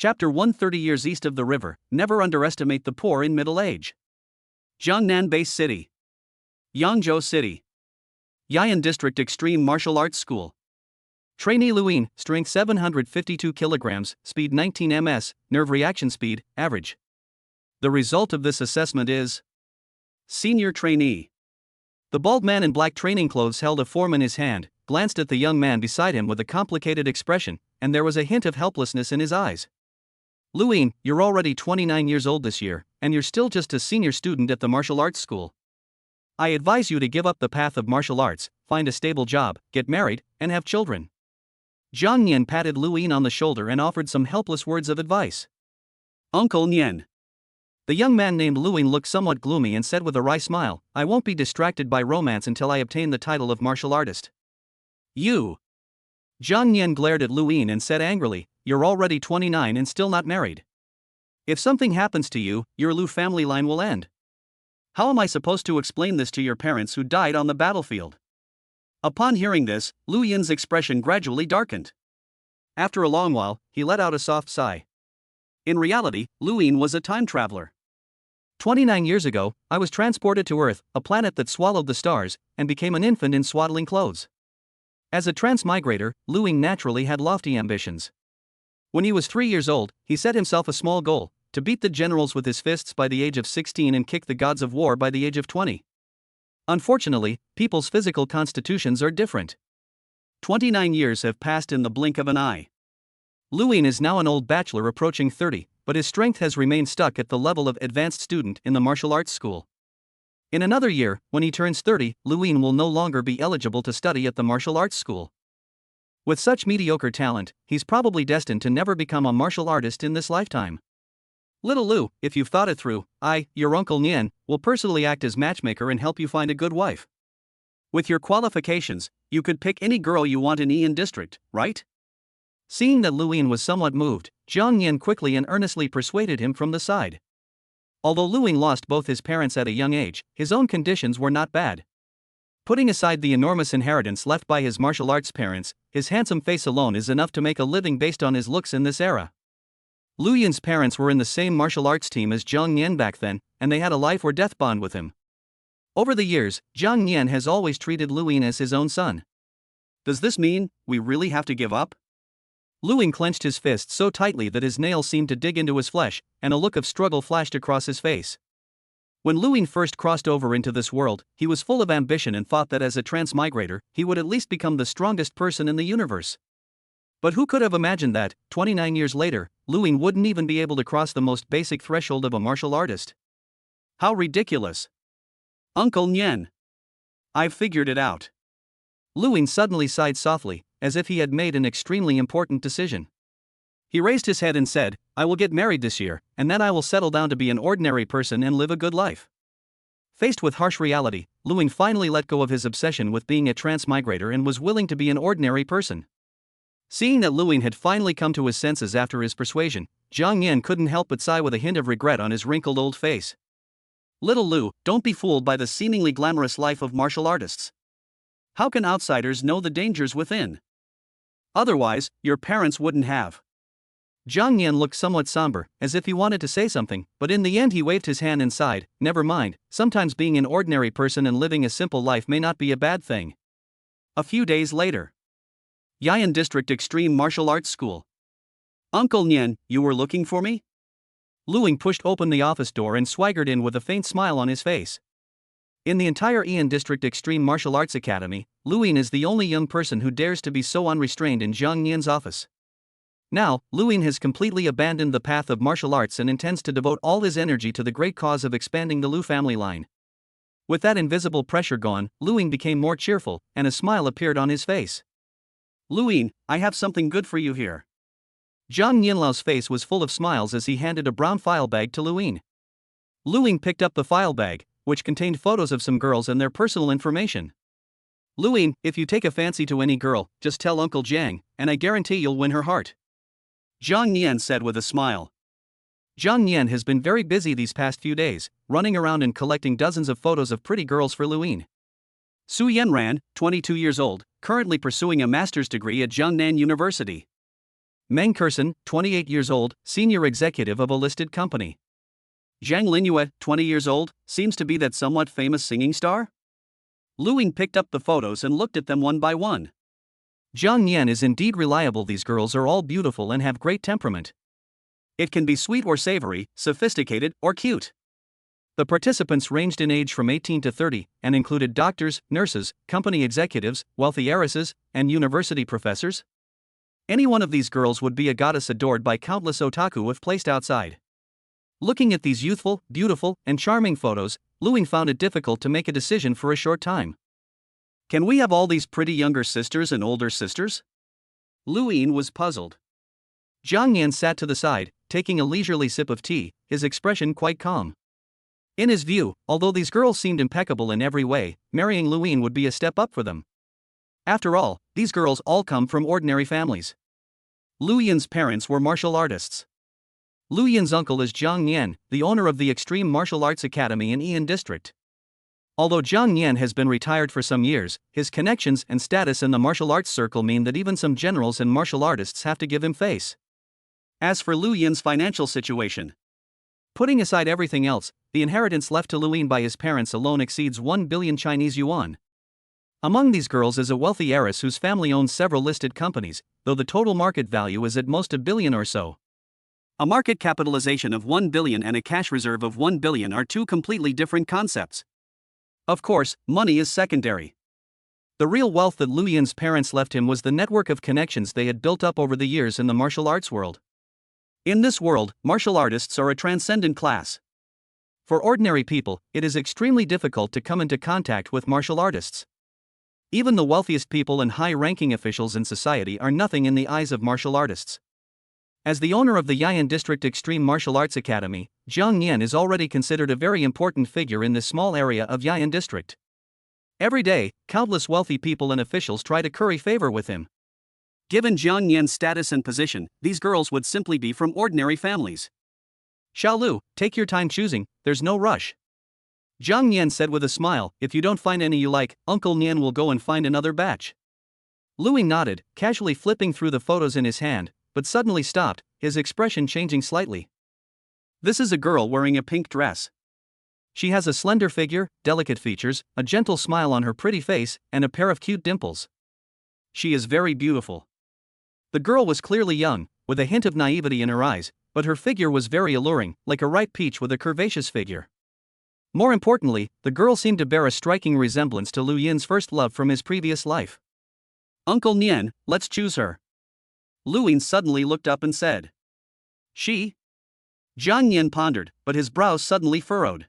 Chapter 130 Years East of the River, Never Underestimate the Poor in Middle Age. Jiangnan Base City. Yangzhou City. Yian District Extreme Martial Arts School. Trainee Luin, strength 752 kilograms, speed 19 ms, nerve reaction speed, average. The result of this assessment is Senior Trainee. The bald man in black training clothes held a form in his hand, glanced at the young man beside him with a complicated expression, and there was a hint of helplessness in his eyes. Luin, you're already 29 years old this year, and you're still just a senior student at the martial arts school. I advise you to give up the path of martial arts, find a stable job, get married, and have children. Zhang Nian patted Luin on the shoulder and offered some helpless words of advice. Uncle Nian. The young man named Luin looked somewhat gloomy and said with a wry smile, I won't be distracted by romance until I obtain the title of martial artist. You. Zhang Nian glared at Luin and said angrily, you're already 29 and still not married. If something happens to you, your Lu family line will end. How am I supposed to explain this to your parents who died on the battlefield? Upon hearing this, Lu Yin's expression gradually darkened. After a long while, he let out a soft sigh. In reality, Lu Yin was a time traveler. 29 years ago, I was transported to Earth, a planet that swallowed the stars, and became an infant in swaddling clothes. As a transmigrator, Lu Yin naturally had lofty ambitions. When he was 3 years old, he set himself a small goal, to beat the generals with his fists by the age of 16 and kick the gods of war by the age of 20. Unfortunately, people's physical constitutions are different. 29 years have passed in the blink of an eye. Lu Yin is now an old bachelor approaching 30, but his strength has remained stuck at the level of advanced student in the martial arts school. In another year, when he turns 30, Lu Yin will no longer be eligible to study at the martial arts school. With such mediocre talent, he's probably destined to never become a martial artist in this lifetime. Little Lu, if you've thought it through, I, your Uncle Nian, will personally act as matchmaker and help you find a good wife. With your qualifications, you could pick any girl you want in Yian District, right? Seeing that Lu Yin was somewhat moved, Zhang Nian quickly and earnestly persuaded him from the side. Although Lu Yin lost both his parents at a young age, his own conditions were not bad. Putting aside the enormous inheritance left by his martial arts parents, his handsome face alone is enough to make a living based on his looks in this era. Lu Yin's parents were in the same martial arts team as Zhang Nian back then, and they had a life or death bond with him. Over the years, Zhang Nian has always treated Lu Yin as his own son. Does this mean we really have to give up? Lu Yin clenched his fist so tightly that his nails seemed to dig into his flesh, and a look of struggle flashed across his face. When Lu Yin first crossed over into this world, he was full of ambition and thought that as a transmigrator, he would at least become the strongest person in the universe. But who could have imagined that, 29 years later, Lu Yin wouldn't even be able to cross the most basic threshold of a martial artist? How ridiculous! Uncle Nian. I've figured it out. Lu Yin suddenly sighed softly, as if he had made an extremely important decision. He raised his head and said, I will get married this year, and then I will settle down to be an ordinary person and live a good life. Faced with harsh reality, Lu Yin finally let go of his obsession with being a transmigrator and was willing to be an ordinary person. Seeing that Lu Yin had finally come to his senses after his persuasion, Zhang Nian couldn't help but sigh with a hint of regret on his wrinkled old face. Little Lu, don't be fooled by the seemingly glamorous life of martial artists. How can outsiders know the dangers within? Otherwise, your parents wouldn't have. Zhang Nian looked somewhat somber, as if he wanted to say something, but in the end he waved his hand and sighed, never mind, sometimes being an ordinary person and living a simple life may not be a bad thing. A few days later. Yian District Extreme Martial Arts School. Uncle Nian, you were looking for me? Lu Yin pushed open the office door and swaggered in with a faint smile on his face. In the entire Yian District Extreme Martial Arts Academy, Lu Yin is the only young person who dares to be so unrestrained in Zhang Nian's office. Now, Lu Yin has completely abandoned the path of martial arts and intends to devote all his energy to the great cause of expanding the Lu family line. With that invisible pressure gone, Lu Yin became more cheerful, and a smile appeared on his face. Lu Yin, I have something good for you here. Zhang Nianlao's face was full of smiles as he handed a brown file bag to Lu Yin. Lu Yin picked up the file bag, which contained photos of some girls and their personal information. Lu Yin, if you take a fancy to any girl, just tell Uncle Jiang, and I guarantee you'll win her heart. Zhang Nian said with a smile. Zhang Nian has been very busy these past few days, running around and collecting dozens of photos of pretty girls for Lu Yin. Su Yanran, 22 years old, currently pursuing a master's degree at Jiangnan University. Meng Kersen, 28 years old, senior executive of a listed company. Zhang Linyue, 20 years old, seems to be that somewhat famous singing star? Lu Ying picked up the photos and looked at them one by one. Jiang Nian is indeed reliable. These girls are all beautiful and have great temperament. It can be sweet or savory, sophisticated or cute. The participants ranged in age from 18 to 30 and included doctors, nurses, company executives, wealthy heiresses, and university professors. Any one of these girls would be a goddess adored by countless otaku if placed outside. Looking at these youthful, beautiful, and charming photos, Lu Ying found it difficult to make a decision for a short time. Can we have all these pretty younger sisters and older sisters? Lu Ying was puzzled. Jiang Nian sat to the side, taking a leisurely sip of tea, his expression quite calm. In his view, although these girls seemed impeccable in every way, marrying Lu Ying would be a step up for them. After all, these girls all come from ordinary families. Lu Ying's parents were martial artists. Lu Ying's uncle is Jiang Nian, the owner of the Extreme Martial Arts Academy in Yian District. Although Jiang Nian has been retired for some years, his connections and status in the martial arts circle mean that even some generals and martial artists have to give him face. As for Lu Ying's financial situation, putting aside everything else, the inheritance left to Lu Ying by his parents alone exceeds 1 billion Chinese yuan. Among these girls is a wealthy heiress whose family owns several listed companies, though the total market value is at most $1 billion or so. A market capitalization of 1 billion and a cash reserve of 1 billion are two completely different concepts. Of course, money is secondary. The real wealth that Lu Ying's parents left him was the network of connections they had built up over the years in the martial arts world. In this world, martial artists are a transcendent class. For ordinary people, it is extremely difficult to come into contact with martial artists. Even the wealthiest people and high-ranking officials in society are nothing in the eyes of martial artists. As the owner of the Yian District Extreme Martial Arts Academy, Jiang Nian is already considered a very important figure in this small area of Yian District. Every day, countless wealthy people and officials try to curry favor with him. Given Jiang Nian's status and position, these girls would simply be from ordinary families. Xiaolu, take your time choosing, there's no rush. Jiang Nian said with a smile, if you don't find any you like, Uncle Nian will go and find another batch. Lu Ying nodded, casually flipping through the photos in his hand, but suddenly stopped, his expression changing slightly. This is a girl wearing a pink dress. She has a slender figure, delicate features, a gentle smile on her pretty face, and a pair of cute dimples. She is very beautiful. The girl was clearly young, with a hint of naivety in her eyes, but her figure was very alluring, like a ripe peach with a curvaceous figure. More importantly, the girl seemed to bear a striking resemblance to Lu Ying's first love from his previous life. Uncle Nian, let's choose her. Lu Ying suddenly looked up and said. She? Jiang Nian pondered, but his brows suddenly furrowed.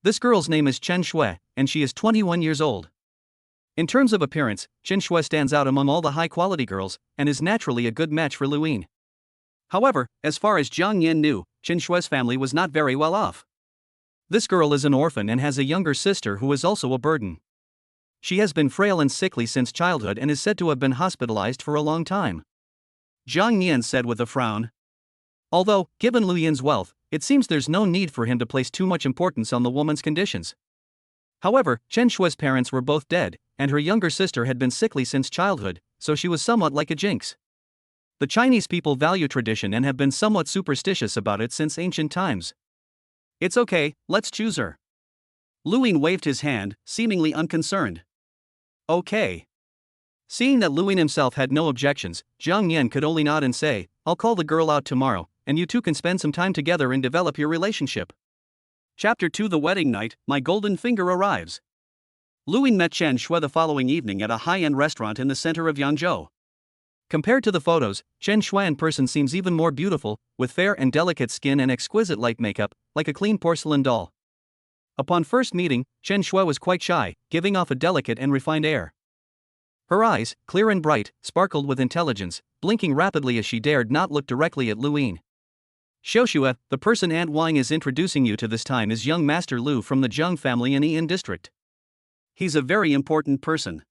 This girl's name is Chen Shui, and she is 21 years old. In terms of appearance, Chen Shui stands out among all the high-quality girls, and is naturally a good match for Lu Ying. However, as far as Jiang Nian knew, Chen Shui's family was not very well off. This girl is an orphan and has a younger sister who is also a burden. She has been frail and sickly since childhood and is said to have been hospitalized for a long time. Jiang Nian said with a frown. Although, given Lu Ying's wealth, it seems there's no need for him to place too much importance on the woman's conditions. However, Chen Shui's parents were both dead, and her younger sister had been sickly since childhood, so she was somewhat like a jinx. The Chinese people value tradition and have been somewhat superstitious about it since ancient times. It's okay, let's choose her. Lu Ying waved his hand, seemingly unconcerned. Okay. Seeing that Lu Ying himself had no objections, Jiang Nian could only nod and say, I'll call the girl out tomorrow, and you two can spend some time together and develop your relationship. Chapter 2 The Wedding Night, My Golden Finger Arrives. Lu Ying met Chen Shui the following evening at a high-end restaurant in the center of Yangzhou. Compared to the photos, Chen Shui in person seems even more beautiful, with fair and delicate skin and exquisite light makeup, like a clean porcelain doll. Upon first meeting, Chen Shui was quite shy, giving off a delicate and refined air. Her eyes, clear and bright, sparkled with intelligence, blinking rapidly as she dared not look directly at Lu Ying. Xiaoxue, the person Aunt Wang is introducing you to this time is young Master Lu from the Zheng family in Yian District. He's a very important person.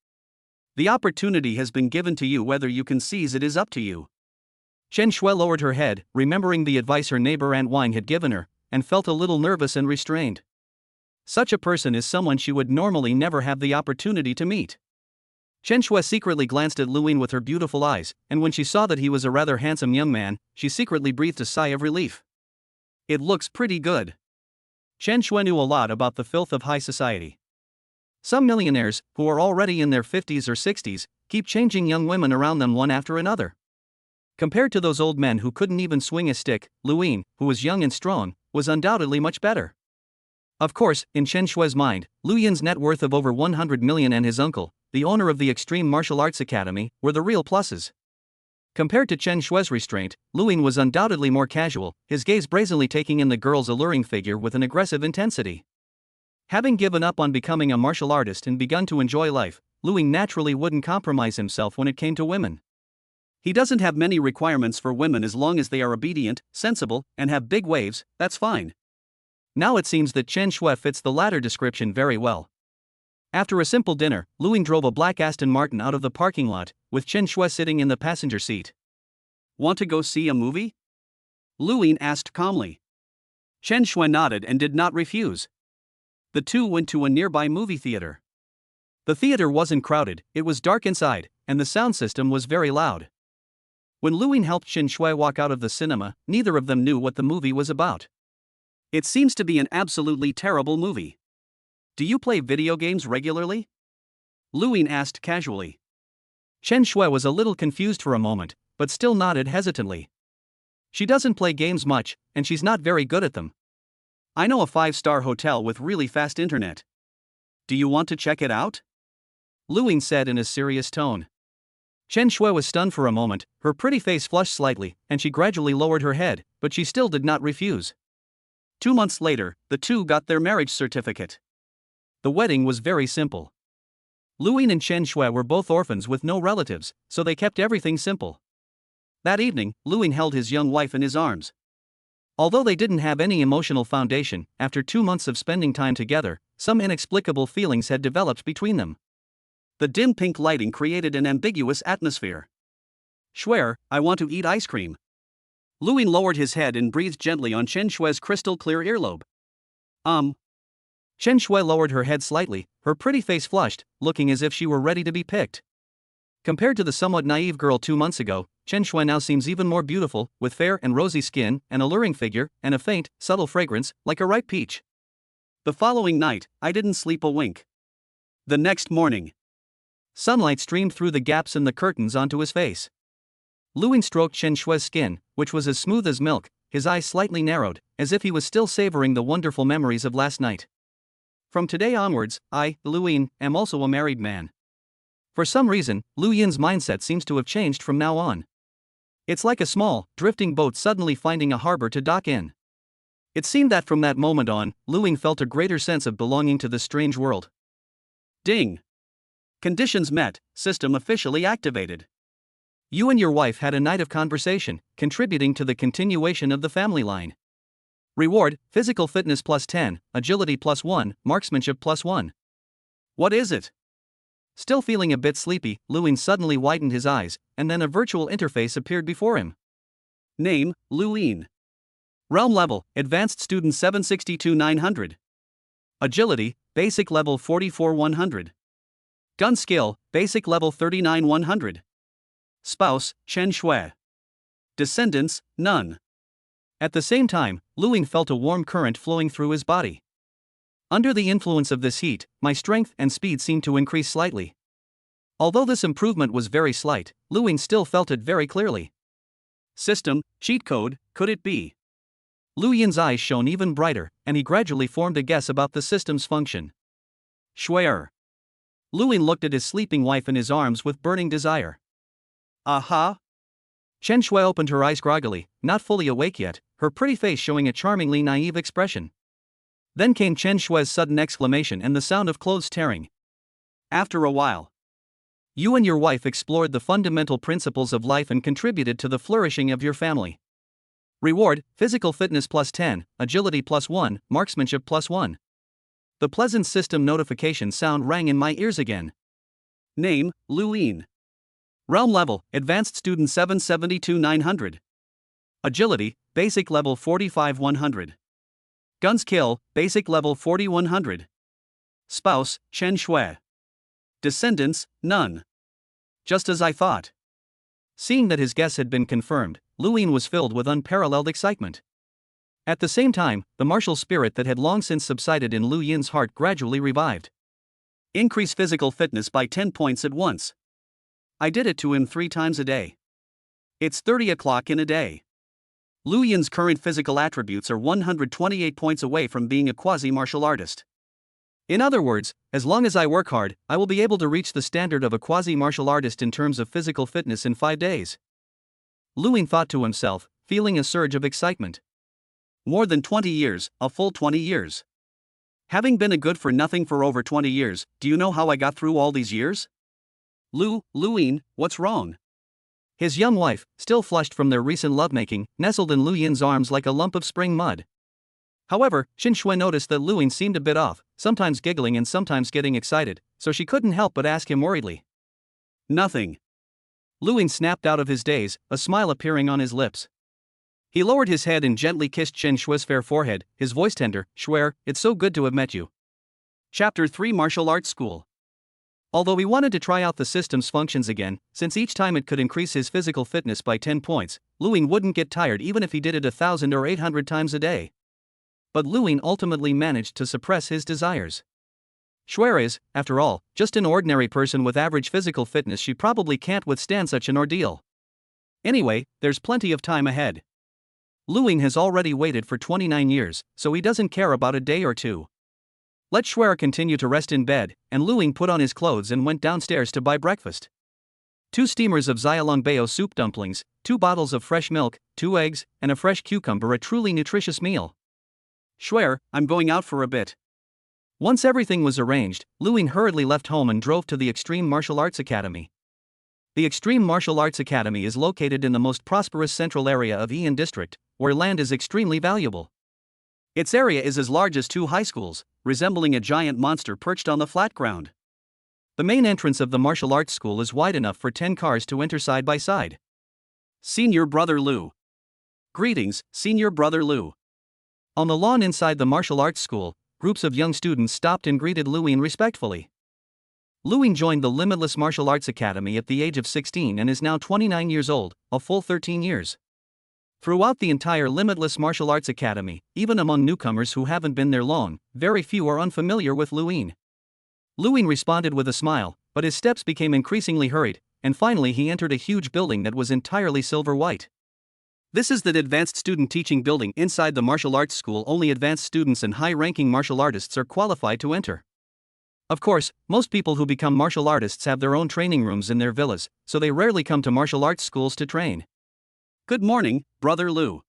The opportunity has been given to you, whether you can seize it is up to you. Chen Shui lowered her head, remembering the advice her neighbor Aunt Wang had given her, and felt a little nervous and restrained. Such a person is someone she would normally never have the opportunity to meet. Chen Shui secretly glanced at Luin with her beautiful eyes, and when she saw that he was a rather handsome young man, she secretly breathed a sigh of relief. It looks pretty good. Chen Shui knew a lot about the filth of high society. Some millionaires, who are already in their 50s or 60s, keep changing young women around them one after another. Compared to those old men who couldn't even swing a stick, Luin, who was young and strong, was undoubtedly much better. Of course, in Chen Shui's mind, Lu Yin's net worth of over 100 million and his uncle, the owner of the Extreme Martial Arts Academy, were the real pluses. Compared to Chen Shui's restraint, Lu Yin was undoubtedly more casual, his gaze brazenly taking in the girl's alluring figure with an aggressive intensity. Having given up on becoming a martial artist and begun to enjoy life, Lu Yin naturally wouldn't compromise himself when it came to women. He doesn't have many requirements for women as long as they are obedient, sensible, and have big waves, that's fine. Now it seems that Chen Shui fits the latter description very well. After a simple dinner, Lu Yin drove a black Aston Martin out of the parking lot, with Chen Shui sitting in the passenger seat. Want to go see a movie? Lu Yin asked calmly. Chen Shui nodded and did not refuse. The two went to a nearby movie theater. The theater wasn't crowded, it was dark inside, and the sound system was very loud. When Lu Yin helped Chen Shui walk out of the cinema, neither of them knew what the movie was about. It seems to be an absolutely terrible movie. Do you play video games regularly? Lu Yin asked casually. Chen Shui was a little confused for a moment, but still nodded hesitantly. She doesn't play games much, and she's not very good at them. I know a 5-star hotel with really fast internet. Do you want to check it out? Lu Yin said in a serious tone. Chen Shui was stunned for a moment, her pretty face flushed slightly, and she gradually lowered her head, but she still did not refuse. 2 months later, the two got their marriage certificate. The wedding was very simple. Lu Yin and Chen Shui were both orphans with no relatives, so they kept everything simple. That evening, Lu Yin held his young wife in his arms. Although they didn't have any emotional foundation, after 2 months of spending time together, some inexplicable feelings had developed between them. The dim pink lighting created an ambiguous atmosphere. Shui, I want to eat ice cream. Lu Yin lowered his head and breathed gently on Chen Shui's crystal clear earlobe. Chen Shui lowered her head slightly, her pretty face flushed, looking as if she were ready to be picked. Compared to the somewhat naive girl 2 months ago, Chen Shui now seems even more beautiful, with fair and rosy skin, an alluring figure, and a faint, subtle fragrance, like a ripe peach. The following night, I didn't sleep a wink. The next morning, sunlight streamed through the gaps in the curtains onto his face. Lu Yin stroked Chen Shui's skin, which was as smooth as milk, his eyes slightly narrowed, as if he was still savoring the wonderful memories of last night. From today onwards, I, Lu Yin, am also a married man. For some reason, Lu Yin's mindset seems to have changed from now on. It's like a small, drifting boat suddenly finding a harbor to dock in. It seemed that from that moment on, Lu Yin felt a greater sense of belonging to this strange world. Ding! Conditions met, system officially activated. You and your wife had a night of conversation, contributing to the continuation of the family line. Reward, physical fitness plus 10, agility plus 1, marksmanship plus 1. What is it? Still feeling a bit sleepy, Lu Yin suddenly widened his eyes, and then a virtual interface appeared before him. Name, Lu Yin. Realm level, advanced student 762-900. Agility, basic level 44-100. Gun skill, basic level 39-100. Spouse, Chen Shui. Descendants, none. At the same time, Lu Yin felt a warm current flowing through his body. Under the influence of this heat, my strength and speed seemed to increase slightly. Although this improvement was very slight, Lu Yin still felt it very clearly. System, cheat code, could it be? Lu Yin's eyes shone even brighter, and he gradually formed a guess about the system's function. Shui. Lu Yin looked at his sleeping wife in his arms with burning desire. Aha! Chen Shui opened her eyes groggily, not fully awake yet, her pretty face showing a charmingly naive expression. Then came Chen Shui's sudden exclamation and the sound of clothes tearing. After a while, you and your wife explored the fundamental principles of life and contributed to the flourishing of your family. Reward, physical fitness plus 10, agility plus 1, marksmanship plus 1. The pleasant system notification sound rang in my ears again. Name, Lu Yin. Realm level, advanced student 772-900. Agility, basic level 45-100. Gun skill, basic level 40-100. Spouse, Chen Shui. Descendants, none. Just as I thought. Seeing that his guess had been confirmed, Lu Yin was filled with unparalleled excitement. At the same time, the martial spirit that had long since subsided in Lu Yin's heart gradually revived. Increase physical fitness by 10 points at once. I did it to him 3 times a day. It's 30 o'clock in a day. Lu Yin's current physical attributes are 128 points away from being a quasi-martial artist. In other words, as long as I work hard, I will be able to reach the standard of a quasi-martial artist in terms of physical fitness in 5 days. Lu Yin thought to himself, feeling a surge of excitement. More than 20 years, a full 20 years. Having been a good-for-nothing for over 20 years, do you know how I got through all these years? Lu Yin, what's wrong? His young wife, still flushed from their recent lovemaking, nestled in Lu Yin's arms like a lump of spring mud. However, Xin Shui noticed that Lu Yin seemed a bit off, sometimes giggling and sometimes getting excited, so she couldn't help but ask him worriedly. Nothing. Lu Yin snapped out of his daze, a smile appearing on his lips. He lowered his head and gently kissed Chen Shui's fair forehead, his voice tender. Shuer, it's so good to have met you. Chapter 3 Martial Arts School. Although he wanted to try out the system's functions again, since each time it could increase his physical fitness by 10 points, Lu Yin wouldn't get tired even if he did it 1,000 or 800 times a day. But Lu Yin ultimately managed to suppress his desires. Shuer is, after all, just an ordinary person with average physical fitness. She probably can't withstand such an ordeal. Anyway, there's plenty of time ahead. Lu Yin has already waited for 29 years, so he doesn't care about a day or two. Let Shuer continue to rest in bed, and Lu Yin put on his clothes and went downstairs to buy breakfast. 2 steamers of Xiaolongbao soup dumplings, 2 bottles of fresh milk, 2 eggs, and a fresh cucumber, a truly nutritious meal. Shuer, I'm going out for a bit. Once everything was arranged, Lu Yin hurriedly left home and drove to the Extreme Martial Arts Academy. The Extreme Martial Arts Academy is located in the most prosperous central area of Yian District, where land is extremely valuable. Its area is as large as 2 high schools, resembling a giant monster perched on the flat ground. The main entrance of the martial arts school is wide enough for 10 cars to enter side by side. Senior Brother Lu. Greetings, Senior Brother Lu. On the lawn inside the martial arts school, groups of young students stopped and greeted Lu Yin respectfully. Lu Yin joined the Limitless Martial Arts Academy at the age of 16 and is now 29 years old, a full 13 years. Throughout the entire Limitless Martial Arts Academy, even among newcomers who haven't been there long, very few are unfamiliar with Lu Yin. Lu Yin responded with a smile, but his steps became increasingly hurried, and finally he entered a huge building that was entirely silver-white. This is the Advanced Student Teaching Building. Inside the martial arts school, only advanced students and high-ranking martial artists are qualified to enter. Of course, most people who become martial artists have their own training rooms in their villas, so they rarely come to martial arts schools to train. Good morning, Brother Lu.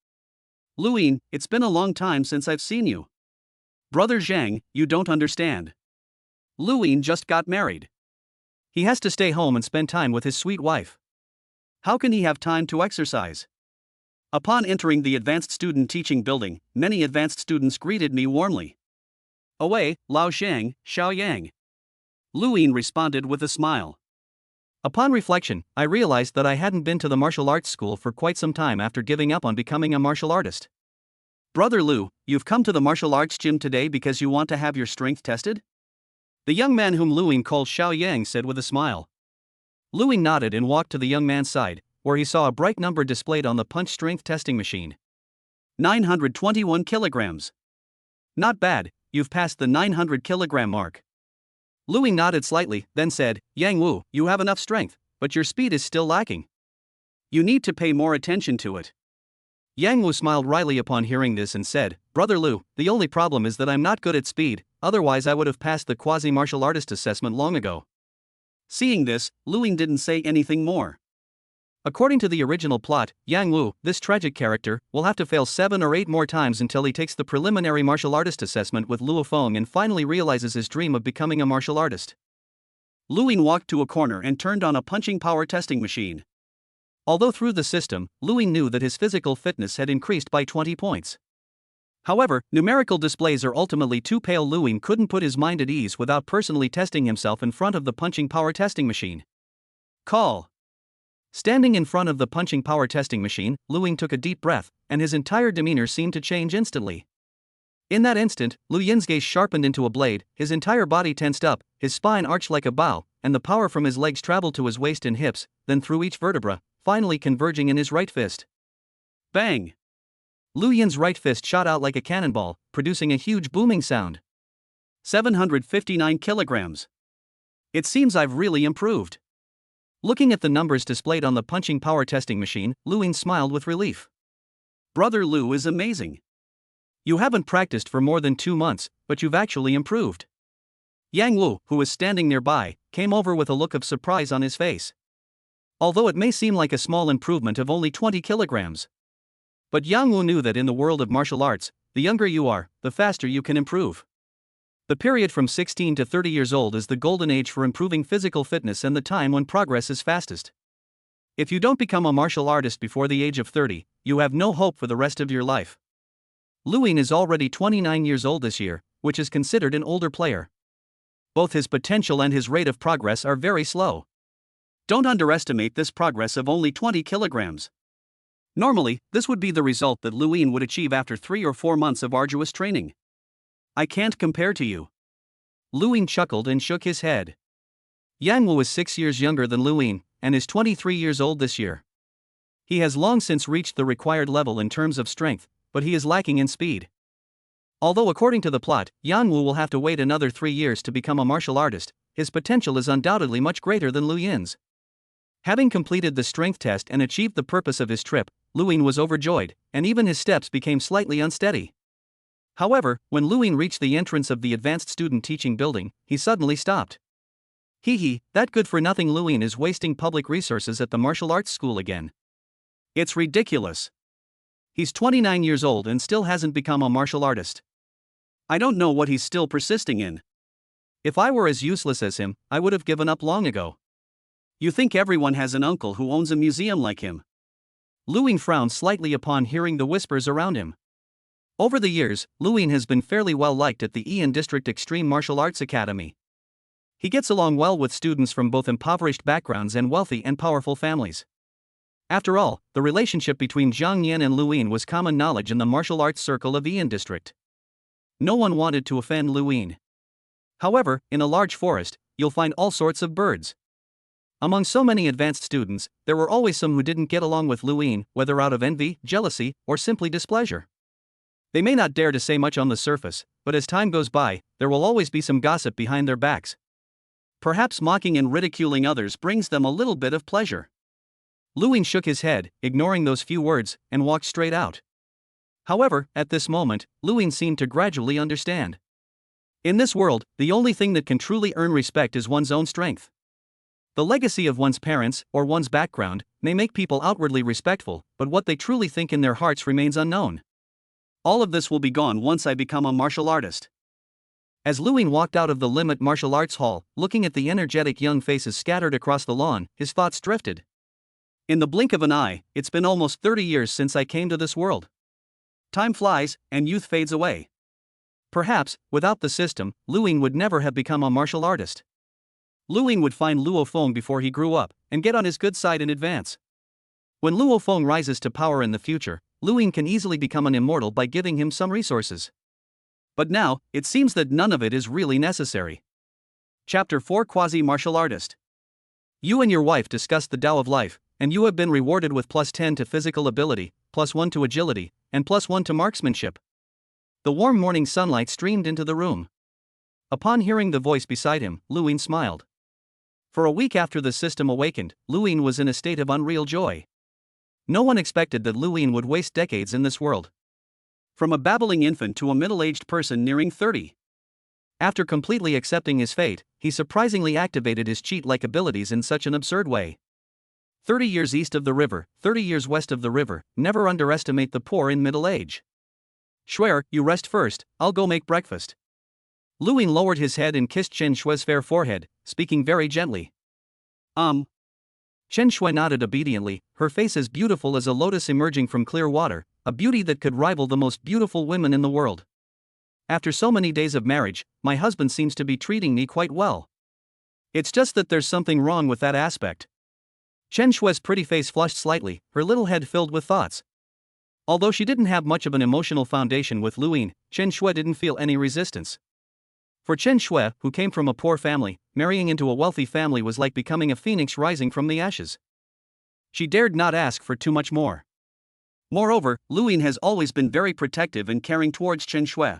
Lu Yin, it's been a long time since I've seen you. Brother Zhang, you don't understand. Lu Yin just got married. He has to stay home and spend time with his sweet wife. How can he have time to exercise? Upon entering the Advanced Student Teaching Building, many advanced students greeted me warmly. Away, Lao Shang, Xiao Yang. Lu Yin responded with a smile. Upon reflection, I realized that I hadn't been to the martial arts school for quite some time after giving up on becoming a martial artist. Brother Lu, you've come to the martial arts gym today because you want to have your strength tested? The young man whom Lu Yin called Xiao Yang said with a smile. Lu Yin nodded and walked to the young man's side, where he saw a bright number displayed on the punch strength testing machine. 921 kilograms. Not bad, you've passed the 900 kilogram mark. Lu Yin nodded slightly, then said, Yang Wu, you have enough strength, but your speed is still lacking. You need to pay more attention to it. Yang Wu smiled wryly upon hearing this and said, Brother Lu, the only problem is that I'm not good at speed, otherwise I would have passed the quasi-martial artist assessment long ago. Seeing this, Lu Yin didn't say anything more. According to the original plot, Yang Wu, this tragic character, will have to fail 7 or 8 more times until he takes the preliminary martial artist assessment with Luo Feng and finally realizes his dream of becoming a martial artist. Lu Yin walked to a corner and turned on a punching power testing machine. Although through the system, Lu Yin knew that his physical fitness had increased by 20 points. However, numerical displays are ultimately too pale. Lu Yin couldn't put his mind at ease without personally testing himself in front of the punching power testing machine. Call. Standing in front of the punching power testing machine, Lu Yin took a deep breath, and his entire demeanor seemed to change instantly. In that instant, Lu Yin's gaze sharpened into a blade, his entire body tensed up, his spine arched like a bow, and the power from his legs traveled to his waist and hips, then through each vertebra, finally converging in his right fist. Bang! Lu Yin's right fist shot out like a cannonball, producing a huge booming sound. 759 kilograms. It seems I've really improved. Looking at the numbers displayed on the punching power testing machine, Lu Yin smiled with relief. Brother Lu is amazing. You haven't practiced for more than 2 months, but you've actually improved. Yang Wu, who was standing nearby, came over with a look of surprise on his face. Although it may seem like a small improvement of only 20 kilograms. But Yang Wu knew that in the world of martial arts, the younger you are, the faster you can improve. The period from 16 to 30 years old is the golden age for improving physical fitness and the time when progress is fastest. If you don't become a martial artist before the age of 30, you have no hope for the rest of your life. Lu Yin is already 29 years old this year, which is considered an older player. Both his potential and his rate of progress are very slow. Don't underestimate this progress of only 20 kilograms. Normally, this would be the result that Lu Yin would achieve after 3 or 4 months of arduous training. I can't compare to you. Lu Yin chuckled and shook his head. Yang Wu is 6 years younger than Lu Yin, and is 23 years old this year. He has long since reached the required level in terms of strength, but he is lacking in speed. Although according to the plot, Yang Wu will have to wait another 3 years to become a martial artist, his potential is undoubtedly much greater than Lu Yin's. Having completed the strength test and achieved the purpose of his trip, Lu Yin was overjoyed, and even his steps became slightly unsteady. However, when Lu Yin reached the entrance of the advanced student teaching building, he suddenly stopped. That good-for-nothing Lu Yin is wasting public resources at the martial arts school again. It's ridiculous. He's 29 years old and still hasn't become a martial artist. I don't know what he's still persisting in. If I were as useless as him, I would have given up long ago. You think everyone has an uncle who owns a museum like him? Lu Yin frowned slightly upon hearing the whispers around him. Over the years, Lu Yin has been fairly well liked at the Yian District Extreme Martial Arts Academy. He gets along well with students from both impoverished backgrounds and wealthy and powerful families. After all, the relationship between Zhang Yan and Lu Yin was common knowledge in the martial arts circle of Yian District. No one wanted to offend Lu Yin. However, in a large forest, you'll find all sorts of birds. Among so many advanced students, there were always some who didn't get along with Lu Yin, whether out of envy, jealousy, or simply displeasure. They may not dare to say much on the surface, but as time goes by, there will always be some gossip behind their backs. Perhaps mocking and ridiculing others brings them a little bit of pleasure. Lu Yin shook his head, ignoring those few words, and walked straight out. However, at this moment, Lu Yin seemed to gradually understand. In this world, the only thing that can truly earn respect is one's own strength. The legacy of one's parents, or one's background, may make people outwardly respectful, but what they truly think in their hearts remains unknown. All of this will be gone once I become a martial artist. As Lu Yin walked out of the Limit Martial Arts Hall, looking at the energetic young faces scattered across the lawn, his thoughts drifted. In the blink of an eye, it's been almost 30 years since I came to this world. Time flies, and youth fades away. Perhaps, without the system, Lu Yin would never have become a martial artist. Lu Yin would find Luo Feng before he grew up, and get on his good side in advance. When Luo Feng rises to power in the future, Lu Yin can easily become an immortal by giving him some resources. But now, it seems that none of it is really necessary. Chapter 4 Quasi-Martial Artist. You and your wife discussed the Tao of life, and you have been rewarded with +10 to physical ability, +1 to agility, and +1 to marksmanship. The warm morning sunlight streamed into the room. Upon hearing the voice beside him, Lu Yin smiled. For a week after the system awakened, Lu Yin was in a state of unreal joy. No one expected that Lu Yin would waste decades in this world. From a babbling infant to a middle-aged person nearing 30. After completely accepting his fate, he surprisingly activated his cheat-like abilities in such an absurd way. 30 years east of the river, 30 years west of the river, never underestimate the poor in middle age. Shuer, you rest first, I'll go make breakfast. Lu Yin lowered his head and kissed Chen Shue's fair forehead, speaking very gently. Chen Shui nodded obediently, her face as beautiful as a lotus emerging from clear water, a beauty that could rival the most beautiful women in the world. After so many days of marriage, my husband seems to be treating me quite well. It's just that there's something wrong with that aspect. Chen Shue's pretty face flushed slightly, her little head filled with thoughts. Although she didn't have much of an emotional foundation with Lu Yin, Chen Shui didn't feel any resistance. For Chen Shui, who came from a poor family, marrying into a wealthy family was like becoming a phoenix rising from the ashes. She dared not ask for too much more. Moreover, Lu Yin has always been very protective and caring towards Chen Shui.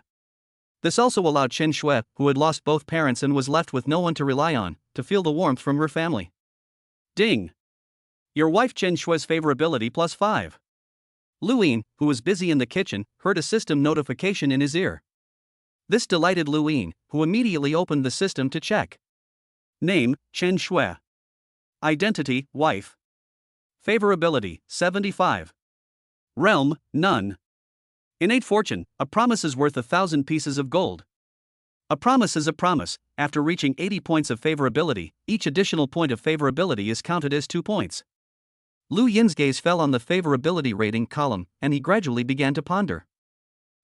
This also allowed Chen Shui, who had lost both parents and was left with no one to rely on, to feel the warmth from her family. Ding! Your wife Chen Shui's favorability +5. Lu Yin, who was busy in the kitchen, heard a system notification in his ear. This delighted Lu Yin, who immediately opened the system to check. Name, Chen Shui. Identity, wife. Favorability, 75. Realm, none. Innate fortune, a promise is worth 1,000 pieces of gold. A promise is a promise. After reaching 80 points of favorability, each additional point of favorability is counted as 2 points. Lu Yin's gaze fell on the favorability rating column, and he gradually began to ponder.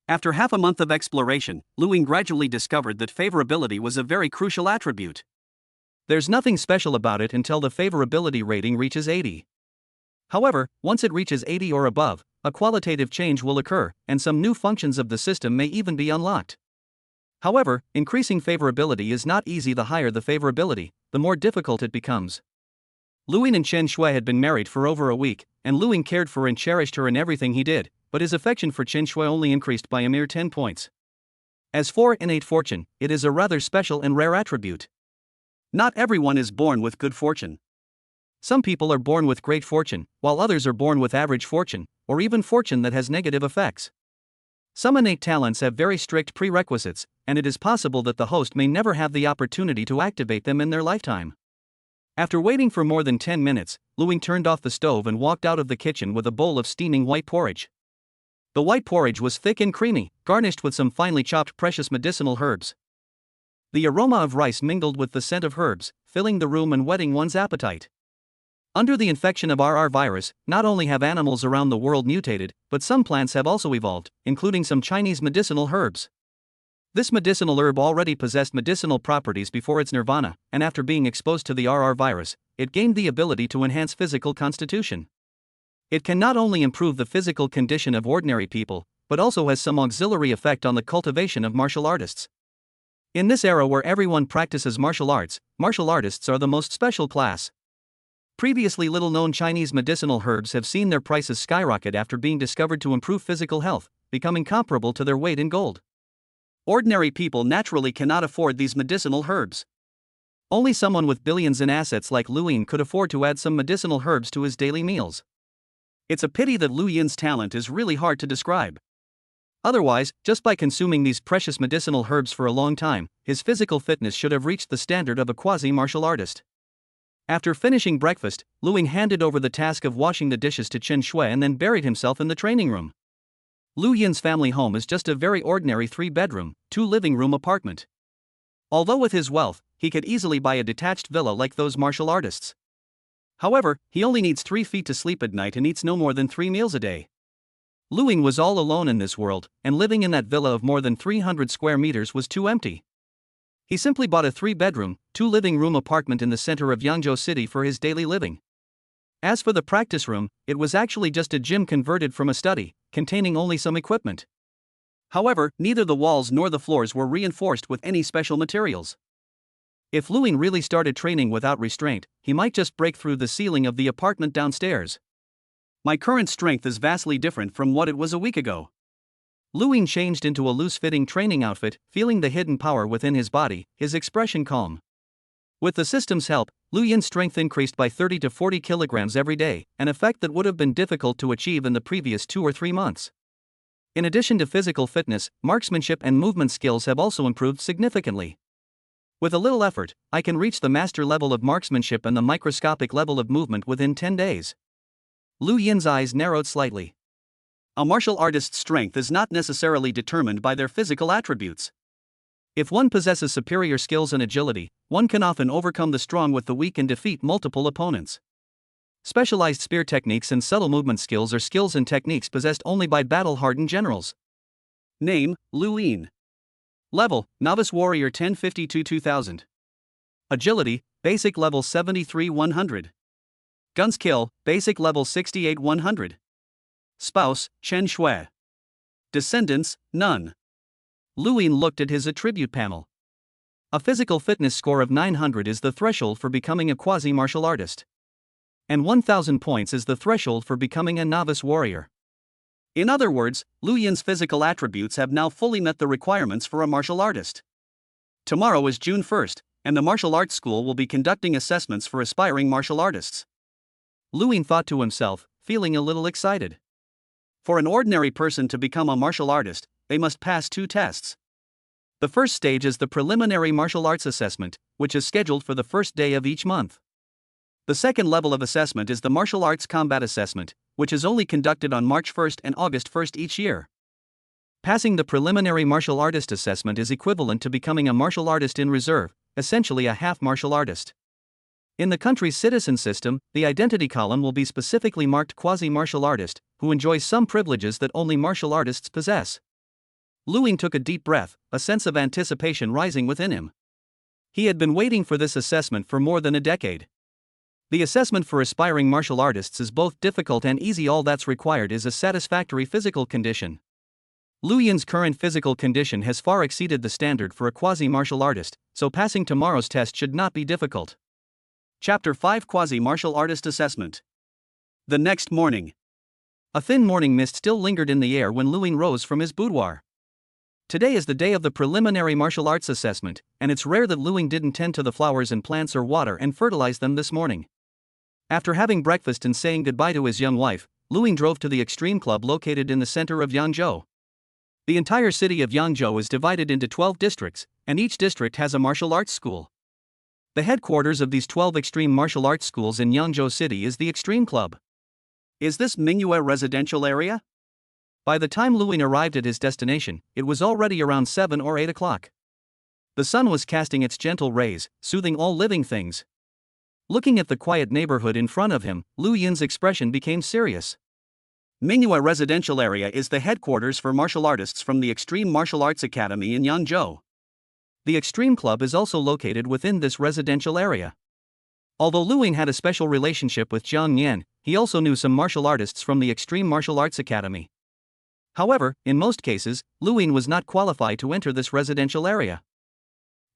After half a month of exploration, Lu Yin gradually discovered that favorability was a very crucial attribute. There's nothing special about it until the favorability rating reaches 80. However, once it reaches 80 or above, a qualitative change will occur, and some new functions of the system may even be unlocked. However, increasing favorability is not easy. The higher the favorability, the more difficult it becomes. Lu Yin and Chen Shui had been married for over a week, and Lu Yin cared for and cherished her in everything he did, but his affection for Chen Shui only increased by a mere 10 points. As for innate fortune, it is a rather special and rare attribute. Not everyone is born with good fortune. Some people are born with great fortune, while others are born with average fortune, or even fortune that has negative effects. Some innate talents have very strict prerequisites, and it is possible that the host may never have the opportunity to activate them in their lifetime. After waiting for more than 10 minutes, Lu Yin turned off the stove and walked out of the kitchen with a bowl of steaming white porridge. The white porridge was thick and creamy, garnished with some finely chopped precious medicinal herbs. The aroma of rice mingled with the scent of herbs, filling the room and whetting one's appetite. Under the infection of RR virus, not only have animals around the world mutated, but some plants have also evolved, including some Chinese medicinal herbs. This medicinal herb already possessed medicinal properties before its nirvana, and after being exposed to the RR virus, it gained the ability to enhance physical constitution. It can not only improve the physical condition of ordinary people, but also has some auxiliary effect on the cultivation of martial artists. In this era where everyone practices martial artists are the most special class. Previously little-known Chinese medicinal herbs have seen their prices skyrocket after being discovered to improve physical health, becoming comparable to their weight in gold. Ordinary people naturally cannot afford these medicinal herbs. Only someone with billions in assets like Lu Yin could afford to add some medicinal herbs to his daily meals. It's a pity that Lu Yin's talent is really hard to describe. Otherwise, just by consuming these precious medicinal herbs for a long time, his physical fitness should have reached the standard of a quasi-martial artist. After finishing breakfast, Lu Yin handed over the task of washing the dishes to Chen Shui and then buried himself in the training room. Lu Yin's family home is just a very ordinary 3-bedroom, 2-living-room apartment. Although with his wealth, he could easily buy a detached villa like those martial artists. However, he only needs 3 feet to sleep at night and eats no more than 3 meals a day. Lu Yin was all alone in this world, and living in that villa of more than 300 square meters was too empty. He simply bought a 3-bedroom, 2-living-room apartment in the center of Yangzhou City for his daily living. As for the practice room, it was actually just a gym converted from a study, containing only some equipment. However, neither the walls nor the floors were reinforced with any special materials. If Lu Yin really started training without restraint, he might just break through the ceiling of the apartment downstairs. My current strength is vastly different from what it was a week ago. Lu Yin changed into a loose-fitting training outfit, feeling the hidden power within his body, his expression calm. With the system's help, Lu Yin's strength increased by 30 to 40 kilograms every day, an effect that would have been difficult to achieve in the previous 2 or 3 months. In addition to physical fitness, marksmanship and movement skills have also improved significantly. With a little effort, I can reach the master level of marksmanship and the microscopic level of movement within 10 days. Lu Yin's eyes narrowed slightly. A martial artist's strength is not necessarily determined by their physical attributes. If one possesses superior skills and agility, one can often overcome the strong with the weak and defeat multiple opponents. Specialized spear techniques and subtle movement skills are skills and techniques possessed only by battle-hardened generals. Name, Lu Yin. Level, Novice Warrior 1052-2000. Agility, Basic Level 73-100. Gun Skill, Basic Level 68-100. Spouse, Chen Shui. Descendants, none. Lu Yin looked at his attribute panel. A physical fitness score of 900 is the threshold for becoming a quasi-martial artist. And 1000 points is the threshold for becoming a novice warrior. In other words, Lu Yin's physical attributes have now fully met the requirements for a martial artist. Tomorrow is June 1st, and the martial arts school will be conducting assessments for aspiring martial artists. Lu Yin thought to himself, feeling a little excited. For an ordinary person to become a martial artist, they must pass 2 tests. The first stage is the preliminary martial arts assessment, which is scheduled for the first day of each month. The second level of assessment is the martial arts combat assessment, which is only conducted on March 1st and August 1st each year. Passing the preliminary martial artist assessment is equivalent to becoming a martial artist in reserve, essentially a half martial artist. In the country's citizen system, the identity column will be specifically marked quasi-martial artist, who enjoys some privileges that only martial artists possess. Lu Yin took a deep breath, a sense of anticipation rising within him. He had been waiting for this assessment for more than a decade. The assessment for aspiring martial artists is both difficult and easy. All that's required is a satisfactory physical condition. Lu Yin's current physical condition has far exceeded the standard for a quasi-martial artist, so passing tomorrow's test should not be difficult. Chapter 5 Quasi-Martial Artist Assessment. The next morning. A thin morning mist still lingered in the air when Lu Yin rose from his boudoir. Today is the day of the preliminary martial arts assessment, and it's rare that Lu Yin didn't tend to the flowers and plants or water and fertilize them this morning. After having breakfast and saying goodbye to his young wife, Lu Yin drove to the Extreme Club located in the center of Yangzhou. The entire city of Yangzhou is divided into 12 districts, and each district has a martial arts school. The headquarters of these 12 extreme martial arts schools in Yangzhou City is the Extreme Club. Is this Mingyue residential area? By the time Lu Yin arrived at his destination, it was already around 7 or 8 o'clock. The sun was casting its gentle rays, soothing all living things. Looking at the quiet neighborhood in front of him, Lu Yin's expression became serious. Mingyue Residential Area is the headquarters for martial artists from the Extreme Martial Arts Academy in Yangzhou. The Extreme Club is also located within this residential area. Although Lu Yin had a special relationship with Jiang Yan, he also knew some martial artists from the Extreme Martial Arts Academy. However, in most cases, Lu Yin was not qualified to enter this residential area.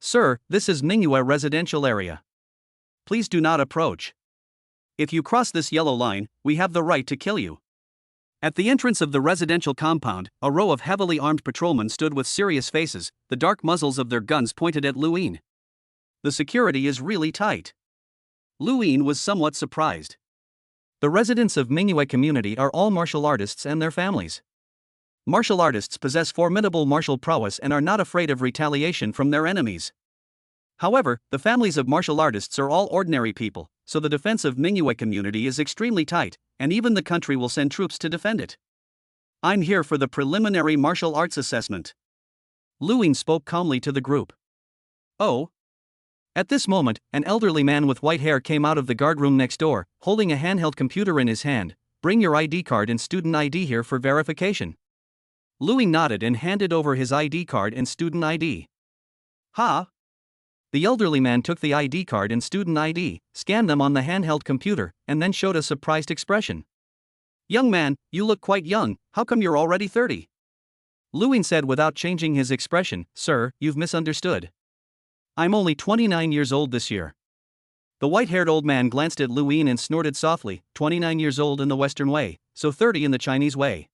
Sir, this is Mingyue Residential Area. Please do not approach. If you cross this yellow line, we have the right to kill you. At the entrance of the residential compound, a row of heavily armed patrolmen stood with serious faces, the dark muzzles of their guns pointed at Lu Yin. The security is really tight. Lu Yin was somewhat surprised. The residents of Mingyue community are all martial artists and their families. Martial artists possess formidable martial prowess and are not afraid of retaliation from their enemies. However, the families of martial artists are all ordinary people, so the defense of Mingyue community is extremely tight, and even the country will send troops to defend it. I'm here for the preliminary martial arts assessment. Lu Yin spoke calmly to the group. Oh? At this moment, an elderly man with white hair came out of the guardroom next door, holding a handheld computer in his hand. Bring your ID card and student ID here for verification. Lu Yin nodded and handed over his ID card and student ID. Ha! The elderly man took the ID card and student ID, scanned them on the handheld computer, and then showed a surprised expression. Young man, you look quite young, how come you're already 30? Lu Yin said without changing his expression, Sir, you've misunderstood. I'm only 29 years old this year. The white-haired old man glanced at Lu Yin and snorted softly, 29 years old in the Western way, so 30 in the Chinese way.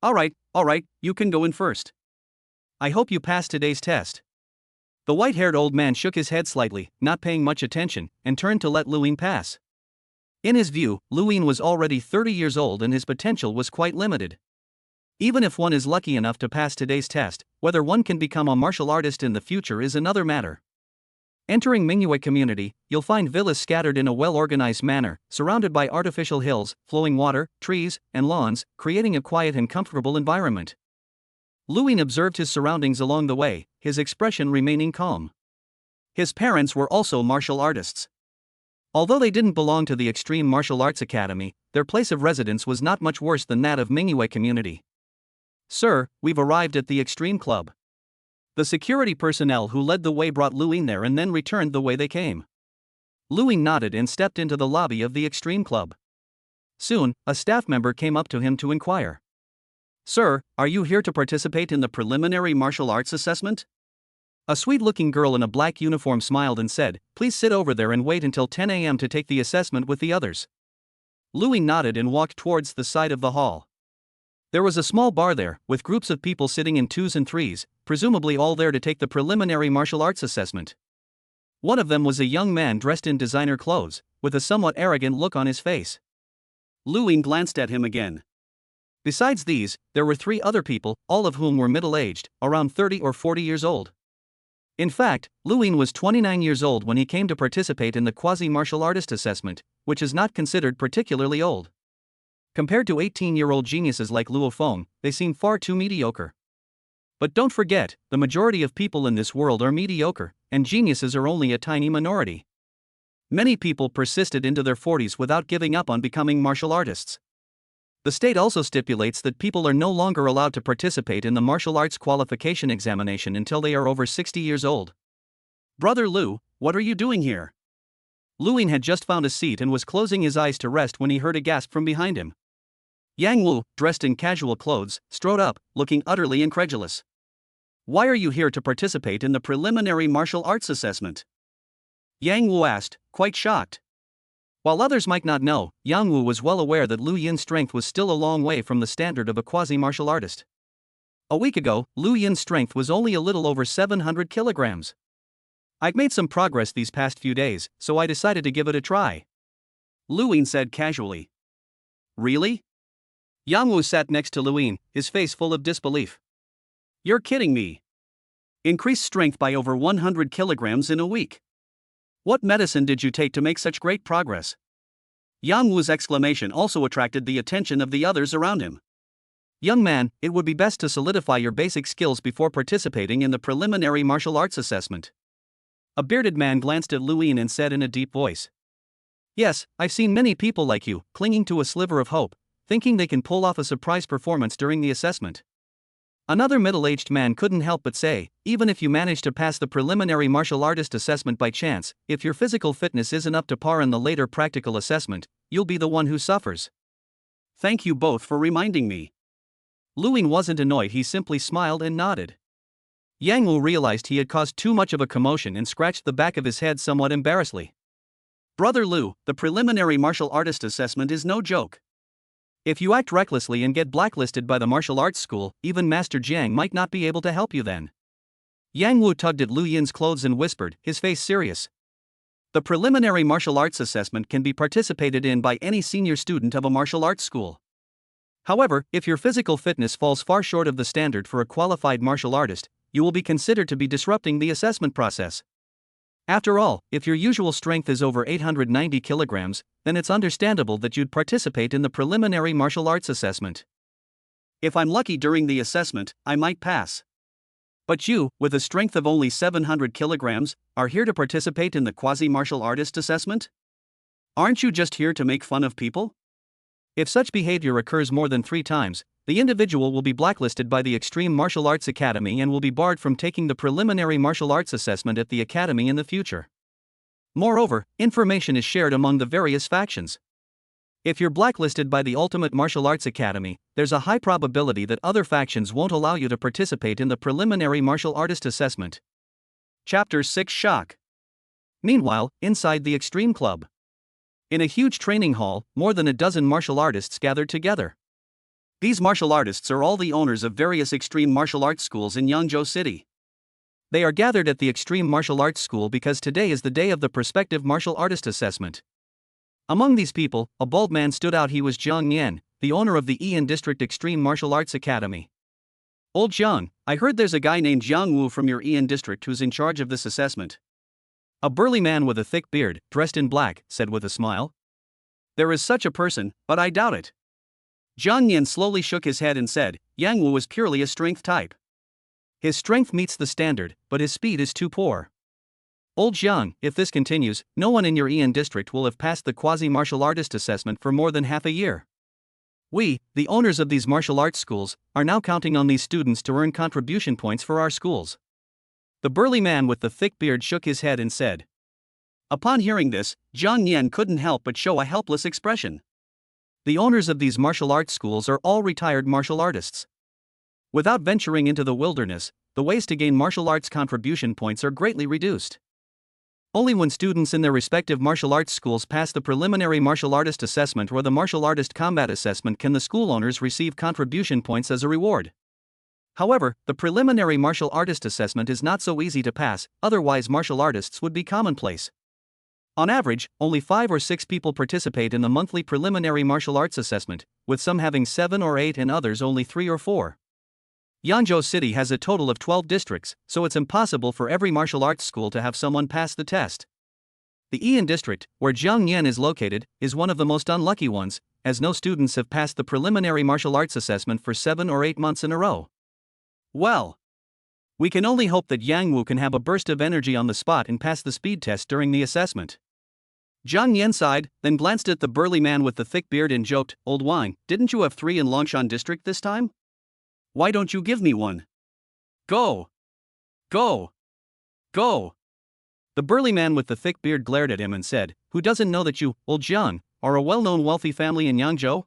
All right, you can go in first. I hope you pass today's test. The white-haired old man shook his head slightly, not paying much attention, and turned to let Lu Yin pass. In his view, Lu Yin was already 30 years old and his potential was quite limited. Even if one is lucky enough to pass today's test, whether one can become a martial artist in the future is another matter. Entering Mingyue community, you'll find villas scattered in a well-organized manner, surrounded by artificial hills, flowing water, trees, and lawns, creating a quiet and comfortable environment. Lu Yin observed his surroundings along the way, his expression remaining calm. His parents were also martial artists. Although they didn't belong to the Extreme Martial Arts Academy, their place of residence was not much worse than that of Mingyue community. Sir, we've arrived at the Extreme Club. The security personnel who led the way brought Lu Yin there and then returned the way they came. Lu Yin nodded and stepped into the lobby of the Extreme Club. Soon, a staff member came up to him to inquire. Sir, are you here to participate in the preliminary martial arts assessment? A sweet-looking girl in a black uniform smiled and said, "Please sit over there and wait until 10 a.m. to take the assessment with the others." Louis nodded and walked towards the side of the hall. There was a small bar there, with groups of people sitting in twos and threes, presumably all there to take the preliminary martial arts assessment. One of them was a young man dressed in designer clothes, with a somewhat arrogant look on his face. Louis glanced at him again. Besides these, there were 3 other people, all of whom were middle-aged, around 30 or 40 years old. In fact, Louis was 29 years old when he came to participate in the quasi-martial artist assessment, which is not considered particularly old. Compared to 18-year-old geniuses like Luo Feng, they seem far too mediocre. But don't forget, the majority of people in this world are mediocre, and geniuses are only a tiny minority. Many people persisted into their 40s without giving up on becoming martial artists. The state also stipulates that people are no longer allowed to participate in the martial arts qualification examination until they are over 60 years old. "Brother Liu, what are you doing here?" Louis had just found a seat and was closing his eyes to rest when he heard a gasp from behind him. Yang Wu, dressed in casual clothes, strode up, looking utterly incredulous. "Why are you here to participate in the preliminary martial arts assessment?" Yang Wu asked, quite shocked. While others might not know, Yang Wu was well aware that Lu Yin's strength was still a long way from the standard of a quasi-martial artist. A week ago, Lu Yin's strength was only a little over 700 kilograms. "I've made some progress these past few days, so I decided to give it a try," Lu Yin said casually. "Really?" Yang Wu sat next to Lu Yin, his face full of disbelief. "You're kidding me. Increased strength by over 100 kilograms in a week. What medicine did you take to make such great progress?" Yang Wu's exclamation also attracted the attention of the others around him. "Young man, it would be best to solidify your basic skills before participating in the preliminary martial arts assessment." A bearded man glanced at Lu Yin and said in a deep voice. "Yes, I've seen many people like you, clinging to a sliver of hope, thinking they can pull off a surprise performance during the assessment." Another middle-aged man couldn't help but say, "Even if you manage to pass the preliminary martial artist assessment by chance, if your physical fitness isn't up to par in the later practical assessment, you'll be the one who suffers." "Thank you both for reminding me." Lu Yin wasn't annoyed, he simply smiled and nodded. Yang Wu realized he had caused too much of a commotion and scratched the back of his head somewhat embarrassedly. "Brother Liu, the preliminary martial artist assessment is no joke. If you act recklessly and get blacklisted by the martial arts school, even Master Jiang might not be able to help you then." Yang Wu tugged at Lu Yin's clothes and whispered, his face serious. "The preliminary martial arts assessment can be participated in by any senior student of a martial arts school. However, if your physical fitness falls far short of the standard for a qualified martial artist, you will be considered to be disrupting the assessment process. After all, if your usual strength is over 890 kilograms, then it's understandable that you'd participate in the preliminary martial arts assessment. If I'm lucky during the assessment, I might pass. But you, with a strength of only 700 kilograms, are here to participate in the quasi-martial artist assessment? Aren't you just here to make fun of people?" If such behavior occurs more than 3 times, the individual will be blacklisted by the Extreme Martial Arts Academy and will be barred from taking the preliminary martial arts assessment at the academy in the future. Moreover, information is shared among the various factions. If you're blacklisted by the Ultimate Martial Arts Academy, there's a high probability that other factions won't allow you to participate in the preliminary martial artist assessment. Chapter 6 Shock. Meanwhile, inside the Extreme Club. In a huge training hall, more than a dozen martial artists gathered together. These martial artists are all the owners of various extreme martial arts schools in Yangzhou City. They are gathered at the Extreme Martial Arts School because today is the day of the prospective martial artist assessment. Among these people, a bald man stood out. He was Jiang Yan, the owner of the Yian District Extreme Martial Arts Academy. "Old Jiang, I heard there's a guy named Yang Wu from your Yian district who's in charge of this assessment." A burly man with a thick beard, dressed in black, said with a smile. "There is such a person, but I doubt it." Jiang Yan slowly shook his head and said, "Yang Wu is purely a strength type. His strength meets the standard, but his speed is too poor. Old Jiang, if this continues, no one in your Yian district will have passed the quasi-martial artist assessment for more than half a year. We, the owners of these martial arts schools, are now counting on these students to earn contribution points for our schools." The burly man with the thick beard shook his head and said. Upon hearing this, Jiang Yan couldn't help but show a helpless expression. The owners of these martial arts schools are all retired martial artists. Without venturing into the wilderness, the ways to gain martial arts contribution points are greatly reduced. Only when students in their respective martial arts schools pass the preliminary martial artist assessment or the martial artist combat assessment can the school owners receive contribution points as a reward. However, the preliminary martial artist assessment is not so easy to pass, otherwise martial artists would be commonplace. On average, only 5 or 6 people participate in the monthly preliminary martial arts assessment, with some having 7 or 8 and others only 3 or 4. Yangzhou City has a total of 12 districts, so it's impossible for every martial arts school to have someone pass the test. The Yiyan district, where Jiangyan is located, is one of the most unlucky ones, as no students have passed the preliminary martial arts assessment for 7 or 8 months in a row. Well, we can only hope that Yang Wu can have a burst of energy on the spot and pass the speed test during the assessment. Jiang Yan sighed, then glanced at the burly man with the thick beard and joked, "Old wine, didn't you have 3 in Longshan district this time? Why don't you give me one? Go! Go! Go!" The burly man with the thick beard glared at him and said, "Who doesn't know that you, old Jiang, are a well-known wealthy family in Yangzhou?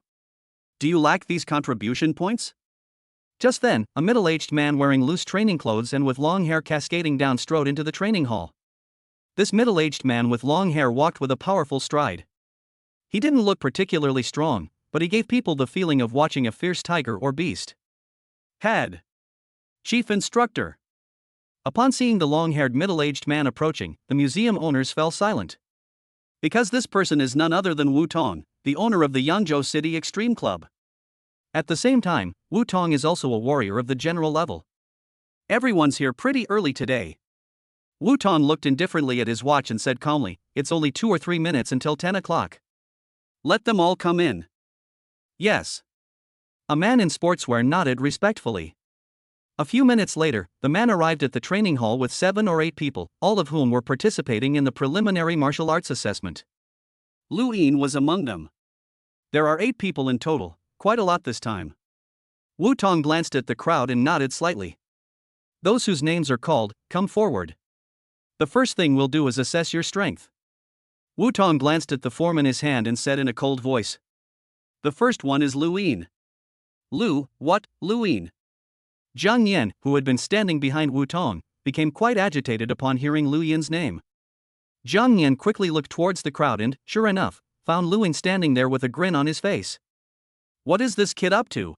Do you lack these contribution points?" Just then, a middle-aged man wearing loose training clothes and with long hair cascading down strode into the training hall. This middle-aged man with long hair walked with a powerful stride. He didn't look particularly strong, but he gave people the feeling of watching a fierce tiger or beast. Head. Chief Instructor. Upon seeing the long-haired middle-aged man approaching, the museum owners fell silent. Because this person is none other than Wu Tong, the owner of the Yangzhou City Extreme Club. At the same time, Wu Tong is also a warrior of the general level. Everyone's here pretty early today. Wu Tong looked indifferently at his watch and said calmly, "It's only 2 or 3 minutes until 10 o'clock. Let them all come in." "Yes." A man in sportswear nodded respectfully. A few minutes later, the man arrived at the training hall with 7 or 8 people, all of whom were participating in the preliminary martial arts assessment. Lu Yin was among them. There are 8 people in total, quite a lot this time. Wu Tong glanced at the crowd and nodded slightly. "Those whose names are called, come forward. The first thing we'll do is assess your strength." Wu Tong glanced at the form in his hand and said in a cold voice, "The first one is Lu Yin." "Lu, what, Lu Yin?" Jiang Yan, who had been standing behind Wu Tong, became quite agitated upon hearing Lu Yin's name. Jiang Yan quickly looked towards the crowd and, sure enough, found Lu Yin standing there with a grin on his face. "What is this kid up to?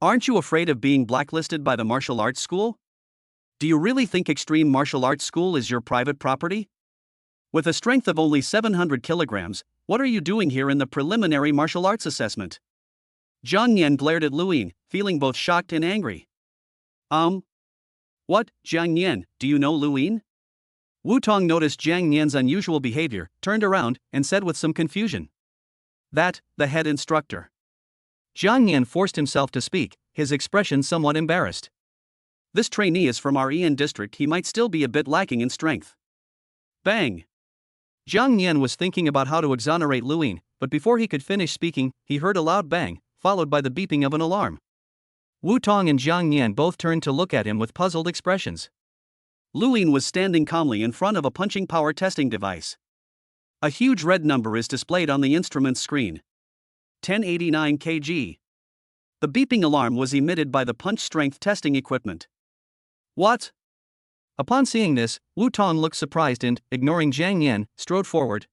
Aren't you afraid of being blacklisted by the martial arts school? Do you really think Extreme Martial Arts School is your private property? With a strength of only 700 kilograms, what are you doing here in the preliminary martial arts assessment?" Jiang Yan glared at Lu Yin, feeling both shocked and angry. What, Jiang Yan, do you know Lu Yin?" Wu Tong noticed Jiang Yan's unusual behavior, turned around, and said with some confusion, "That, the head instructor." Jiang Yan forced himself to speak, his expression somewhat embarrassed. "This trainee is from our Yiyan district, he might still be a bit lacking in strength." Bang! Jiang Yan was thinking about how to exonerate Lu Yin, but before he could finish speaking, he heard a loud bang, followed by the beeping of an alarm. Wu Tong and Jiang Yan both turned to look at him with puzzled expressions. Lu Yin was standing calmly in front of a punching power testing device. A huge red number is displayed on the instrument's screen. 1089 kg. The beeping alarm was emitted by the punch strength testing equipment. What? Upon seeing this, Wu Tong looked surprised and, ignoring Jiang Yan, strode forward.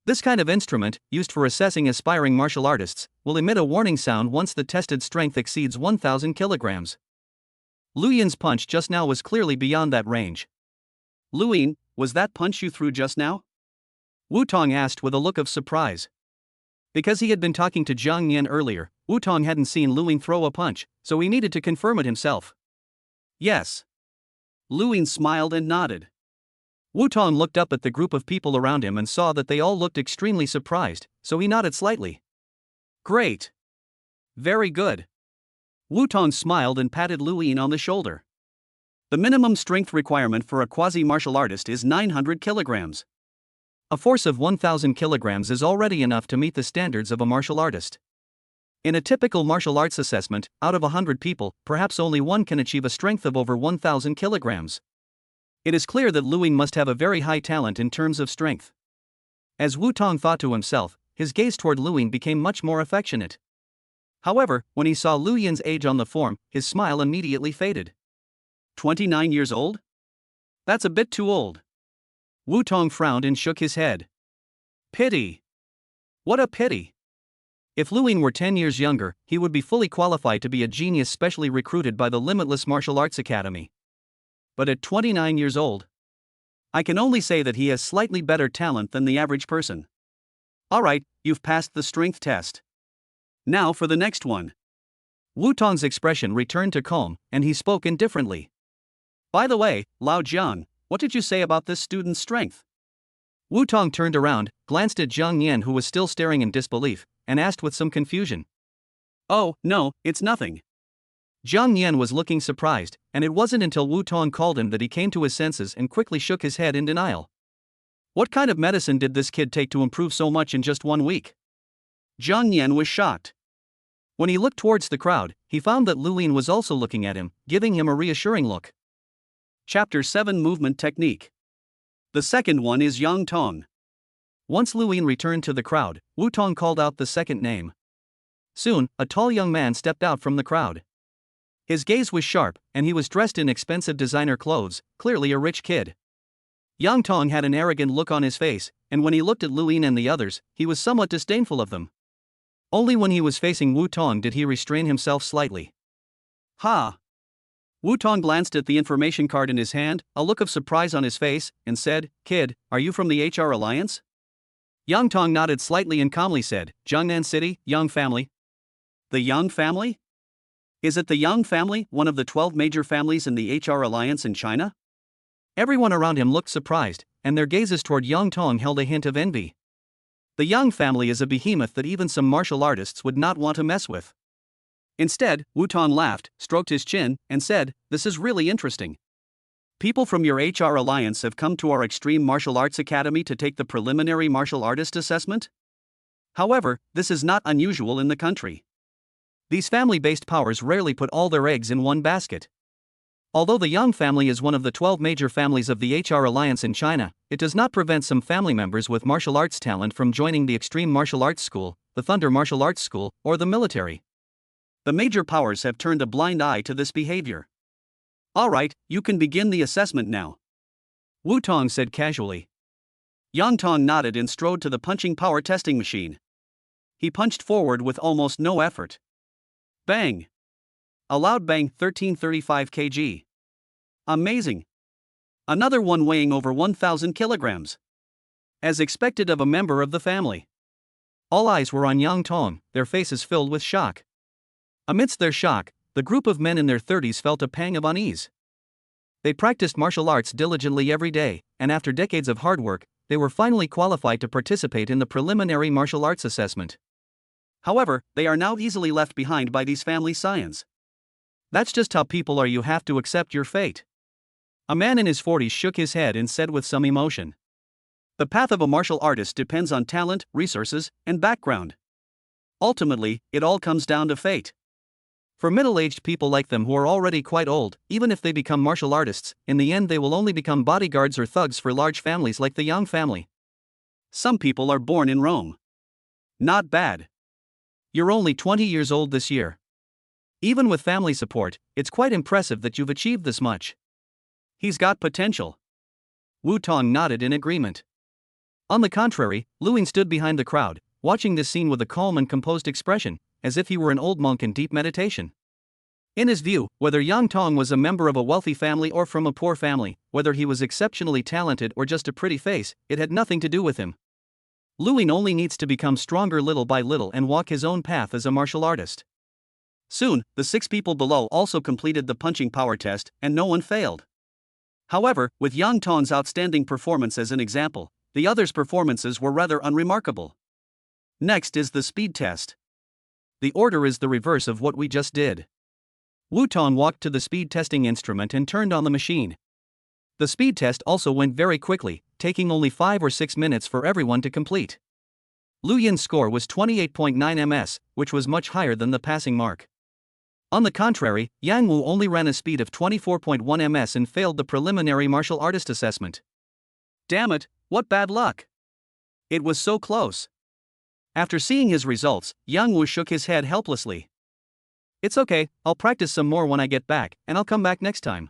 This kind of instrument, used for assessing aspiring martial artists, will emit a warning sound once the tested strength exceeds 1,000 kilograms. Lu Yin's punch just now was clearly beyond that range. "Lu Yin, was that punch you threw just now?" Wu Tong asked with a look of surprise. Because he had been talking to Jiang Yan earlier, Wu Tong hadn't seen Lu Yin throw a punch, so he needed to confirm it himself. "Yes." Lu Yin smiled and nodded. Wu Tong looked up at the group of people around him and saw that they all looked extremely surprised, so he nodded slightly. "Great. Very good." Wu Tong smiled and patted Lu Yin on the shoulder. "The minimum strength requirement for a quasi-martial artist is 900 kilograms. A force of 1,000 kilograms is already enough to meet the standards of a martial artist. In a typical martial arts assessment, out of 100 people, perhaps only one can achieve a strength of over 1,000 kilograms. It is clear that Lu Yin must have a very high talent in terms of strength." As Wu Tong thought to himself, his gaze toward Lu Yin became much more affectionate. However, when he saw Lu Yin's age on the form, his smile immediately faded. 29 years old? That's a bit too old. Wu Tong frowned and shook his head. Pity. What a pity. If Lu Ying were 10 years younger, he would be fully qualified to be a genius specially recruited by the Limitless Martial Arts Academy. But at 29 years old, I can only say that he has slightly better talent than the average person. Alright, you've passed the strength test. Now for the next one. Wu Tong's expression returned to calm, and he spoke indifferently. By the way, Lao Jiang, what did you say about this student's strength? Wu Tong turned around, glanced at Zhang Yan, who was still staring in disbelief, and asked with some confusion. Oh, no, it's nothing. Zhang Yan was looking surprised, and it wasn't until Wu Tong called him that he came to his senses and quickly shook his head in denial. What kind of medicine did this kid take to improve so much in just 1 week? Zhang Yan was shocked. When he looked towards the crowd, he found that Lu Ying was also looking at him, giving him a reassuring look. Chapter 7 Movement Technique. The second one is Yang Tong. Once Lu Ying returned to the crowd, Wu Tong called out the second name. Soon, a tall young man stepped out from the crowd. His gaze was sharp, and he was dressed in expensive designer clothes, clearly a rich kid. Yang Tong had an arrogant look on his face, and when he looked at Lu Ying and the others, he was somewhat disdainful of them. Only when he was facing Wu Tong did he restrain himself slightly. Ha! Wu Tong glanced at the information card in his hand, a look of surprise on his face, and said, Kid, are you from the HR Alliance? Yang Tong nodded slightly and calmly said, Jiangnan City, Yang family. The Yang family? Is it the Yang family, one of the 12 major families in the HR Alliance in China? Everyone around him looked surprised, and their gazes toward Yang Tong held a hint of envy. The Yang family is a behemoth that even some martial artists would not want to mess with. Instead, Wu Tong laughed, stroked his chin, and said, This is really interesting. People from your HR Alliance have come to our Extreme Martial Arts Academy to take the preliminary martial artist assessment? However, this is not unusual in the country. These family-based powers rarely put all their eggs in one basket. Although the Yang family is one of the 12 major families of the HR Alliance in China, it does not prevent some family members with martial arts talent from joining the Extreme Martial Arts School, the Thunder Martial Arts School, or the military. The major powers have turned a blind eye to this behavior. Alright, you can begin the assessment now. Wu Tong said casually. Yang Tong nodded and strode to the punching power testing machine. He punched forward with almost no effort. Bang! A loud bang, 1335 kg. Amazing! Another one weighing over 1,000 kilograms. As expected of a member of the family. All eyes were on Yang Tong, their faces filled with shock. Amidst their shock, the group of men in their 30s felt a pang of unease. They practiced martial arts diligently every day, and after decades of hard work, they were finally qualified to participate in the preliminary martial arts assessment. However, they are now easily left behind by these family scions. That's just how people are, you have to accept your fate. A man in his 40s shook his head and said with some emotion. The path of a martial artist depends on talent, resources, and background. Ultimately, it all comes down to fate. For middle-aged people like them who are already quite old, even if they become martial artists, in the end they will only become bodyguards or thugs for large families like the Yang family. Some people are born in Rome. Not bad. You're only 20 years old this year. Even with family support, it's quite impressive that you've achieved this much. He's got potential. Wu Tong nodded in agreement. On the contrary, Lu Ying stood behind the crowd, watching this scene with a calm and composed expression, as if he were an old monk in deep meditation. In his view, whether Yang Tong was a member of a wealthy family or from a poor family, whether he was exceptionally talented or just a pretty face, it had nothing to do with him. Lu Ying only needs to become stronger little by little and walk his own path as a martial artist. Soon, the 6 people below also completed the punching power test, and no one failed. However, with Yang Tong's outstanding performance as an example, the others' performances were rather unremarkable. Next is the speed test. The order is the reverse of what we just did. Wu Tong walked to the speed testing instrument and turned on the machine. The speed test also went very quickly, taking only 5 or 6 minutes for everyone to complete. Lu Yin's score was 28.9 ms, which was much higher than the passing mark. On the contrary, Yang Wu only ran a speed of 24.1 ms and failed the preliminary martial artist assessment. Damn it, what bad luck! It was so close. After seeing his results, Yang Wu shook his head helplessly. It's okay, I'll practice some more when I get back, and I'll come back next time.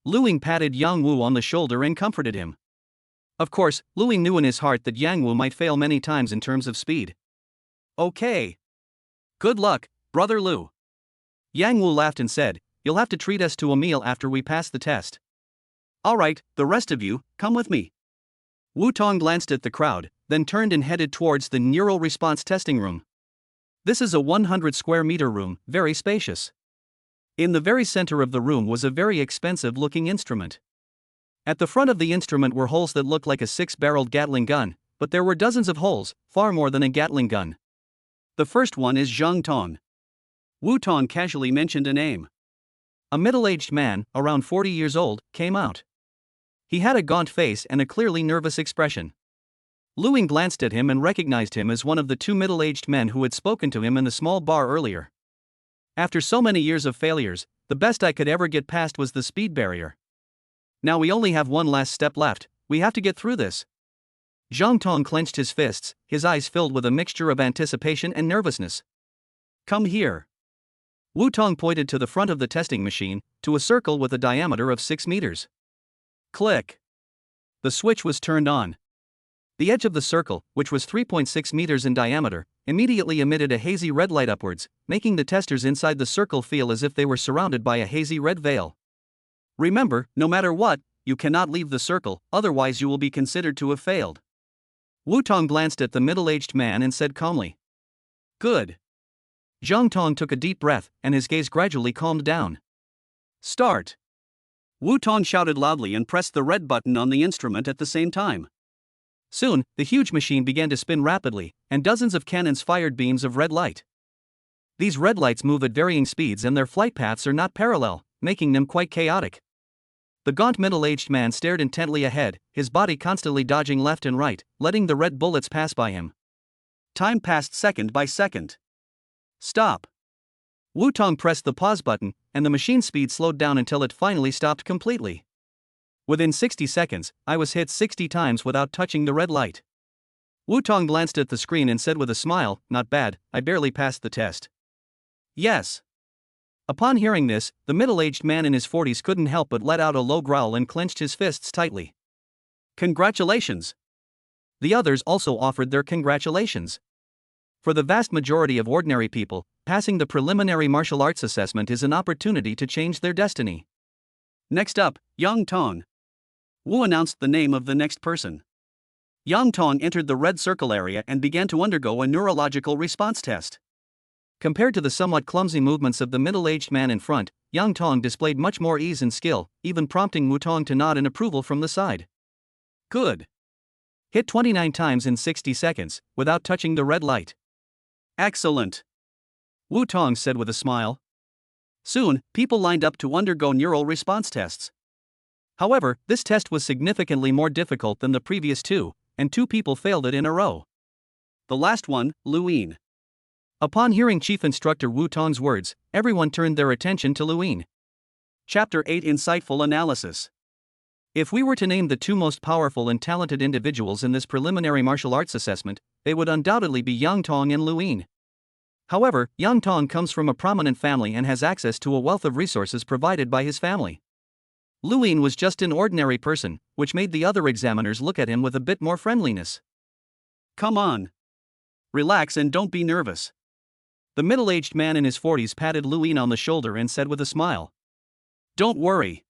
Lu Ying patted Yang Wu on the shoulder and comforted him. Of course, Lu Ying knew in his heart that Yang Wu might fail many times in terms of speed. Okay. Good luck, brother Lu. Yang Wu laughed and said, "You'll have to treat us to a meal after we pass the test." "Alright, the rest of you, come with me." Wu Tong glanced at the crowd, then turned and headed towards the neural response testing room. This is a 100 square meter room, very spacious. In the very center of the room was a very expensive looking instrument. At the front of the instrument were holes that looked like a 6-barreled Gatling gun, but there were dozens of holes, far more than a Gatling gun. The first one is Zhang Tong. Wu Tong casually mentioned a name. A middle-aged man, around 40 years old, came out. He had a gaunt face and a clearly nervous expression. Lu Ying glanced at him and recognized him as one of the two middle-aged men who had spoken to him in the small bar earlier. "After so many years of failures, the best I could ever get past was the speed barrier. Now we only have one last step left, we have to get through this." Zhang Tong clenched his fists, his eyes filled with a mixture of anticipation and nervousness. "Come here." Wu Tong pointed to the front of the testing machine, to a circle with a diameter of 6 meters. Click. The switch was turned on. The edge of the circle, which was 3.6 meters in diameter, immediately emitted a hazy red light upwards, making the testers inside the circle feel as if they were surrounded by a hazy red veil. "Remember, no matter what, you cannot leave the circle, otherwise you will be considered to have failed." Wu Tong glanced at the middle-aged man and said calmly. "Good." Zhang Tong took a deep breath, and his gaze gradually calmed down. "Start." Wu Tong shouted loudly and pressed the red button on the instrument at the same time. Soon, the huge machine began to spin rapidly, and dozens of cannons fired beams of red light. These red lights move at varying speeds and their flight paths are not parallel, making them quite chaotic. The gaunt middle-aged man stared intently ahead, his body constantly dodging left and right, letting the red bullets pass by him. Time passed second by second. "Stop." Wu Tong pressed the pause button, and the machine speed slowed down until it finally stopped completely. Within 60 seconds, I was hit 60 times without touching the red light. Wu Tong glanced at the screen and said with a smile, "Not bad, I barely passed the test." "Yes." Upon hearing this, the middle-aged man in his 40s couldn't help but let out a low growl and clenched his fists tightly. "Congratulations." The others also offered their congratulations. For the vast majority of ordinary people, passing the preliminary martial arts assessment is an opportunity to change their destiny. "Next up, Yang Tong." Wu announced the name of the next person. Yang Tong entered the red circle area and began to undergo a neurological response test. Compared to the somewhat clumsy movements of the middle-aged man in front, Yang Tong displayed much more ease and skill, even prompting Wu Tong to nod in approval from the side. "Good. Hit 29 times in 60 seconds, without touching the red light." "Excellent," Wu Tong said with a smile. Soon, people lined up to undergo neural response tests. However, this test was significantly more difficult than the previous two, and 2 people failed it in a row. The last one, Lu Ying. Upon hearing Chief Instructor Wu Tong's words, everyone turned their attention to Lu Ying. Chapter 8 Insightful Analysis. If we were to name the 2 most powerful and talented individuals in this preliminary martial arts assessment, they would undoubtedly be Yang Tong and Lu Ying. However, Yang Tong comes from a prominent family and has access to a wealth of resources provided by his family. Lu Ying was just an ordinary person, which made the other examiners look at him with a bit more friendliness. "Come on. Relax and don't be nervous." The middle-aged man in his 40s patted Lu Ying on the shoulder and said with a smile. "Don't worry."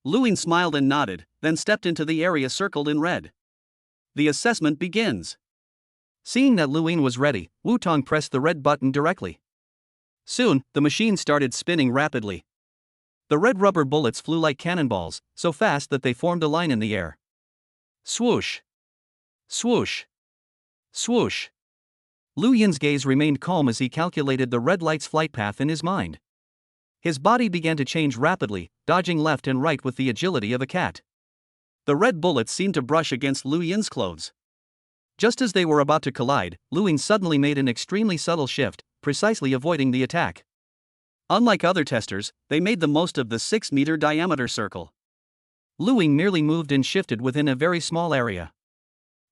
Lu Ying smiled and nodded, then stepped into the area circled in red. "The assessment begins." Seeing that Lu Ying was ready, Wu Tong pressed the red button directly. Soon, the machine started spinning rapidly. The red rubber bullets flew like cannonballs, so fast that they formed a line in the air. Swoosh! Swoosh! Swoosh! Lu Yin's gaze remained calm as he calculated the red light's flight path in his mind. His body began to change rapidly, dodging left and right with the agility of a cat. The red bullets seemed to brush against Lu Yin's clothes. Just as they were about to collide, Lu Ying suddenly made an extremely subtle shift, precisely avoiding the attack. Unlike other testers, they made the most of the 6-meter diameter circle. Lu Ying merely moved and shifted within a very small area.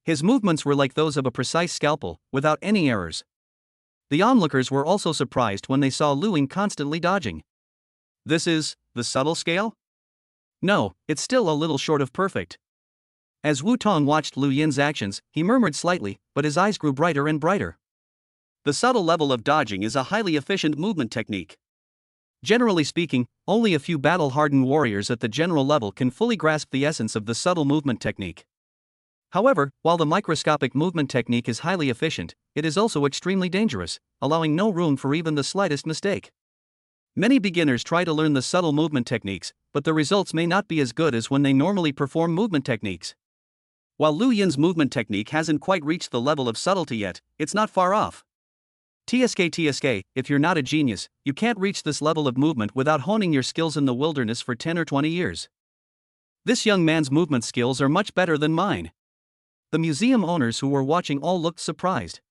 His movements were like those of a precise scalpel, without any errors. The onlookers were also surprised when they saw Lu Ying constantly dodging. "This is the subtle scale?" No, it's still a little short of perfect. As Wu Tong watched Lu Yin's actions, he murmured slightly, but his eyes grew brighter and brighter. The subtle level of dodging is a highly efficient movement technique. Generally speaking, only a few battle-hardened warriors at the general level can fully grasp the essence of the subtle movement technique. However, while the microscopic movement technique is highly efficient, it is also extremely dangerous, allowing no room for even the slightest mistake. Many beginners try to learn the subtle movement techniques, but the results may not be as good as when they normally perform movement techniques. While Lu Yin's movement technique hasn't quite reached the level of subtlety yet, it's not far off. TSK, if you're not a genius, you can't reach this level of movement without honing your skills in the wilderness for 10 or 20 years. This young man's movement skills are much better than mine. The museum owners who were watching all looked surprised.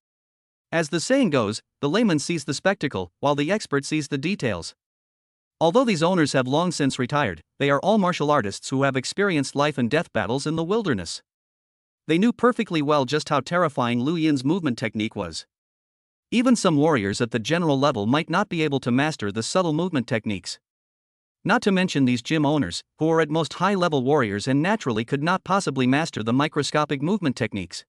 As the saying goes, the layman sees the spectacle, while the expert sees the details. Although these owners have long since retired, they are all martial artists who have experienced life and death battles in the wilderness. They knew perfectly well just how terrifying Lu Yin's movement technique was. Even some warriors at the general level might not be able to master the subtle movement techniques. Not to mention these gym owners, who are at most high-level warriors and naturally could not possibly master the microscopic movement techniques.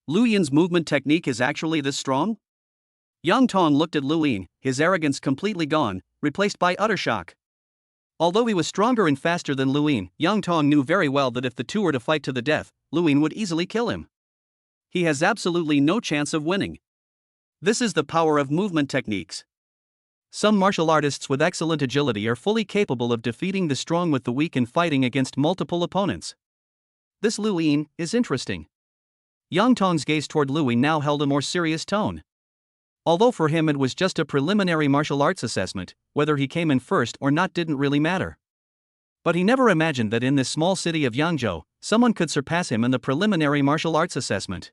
Lu Yin's movement technique is actually this strong? Yang Tong looked at Lu Yin, his arrogance completely gone, replaced by utter shock. Although he was stronger and faster than Lu Yin, Yang Tong knew very well that if the two were to fight to the death, Lu Yin would easily kill him. He has absolutely no chance of winning. This is the power of movement techniques. Some martial artists with excellent agility are fully capable of defeating the strong with the weak and fighting against multiple opponents. This Lu Yin is interesting. Yang Tong's gaze toward Lu Yin now held a more serious tone. Although for him it was just a preliminary martial arts assessment, whether he came in first or not didn't really matter. But he never imagined that in this small city of Yangzhou, someone could surpass him in the preliminary martial arts assessment.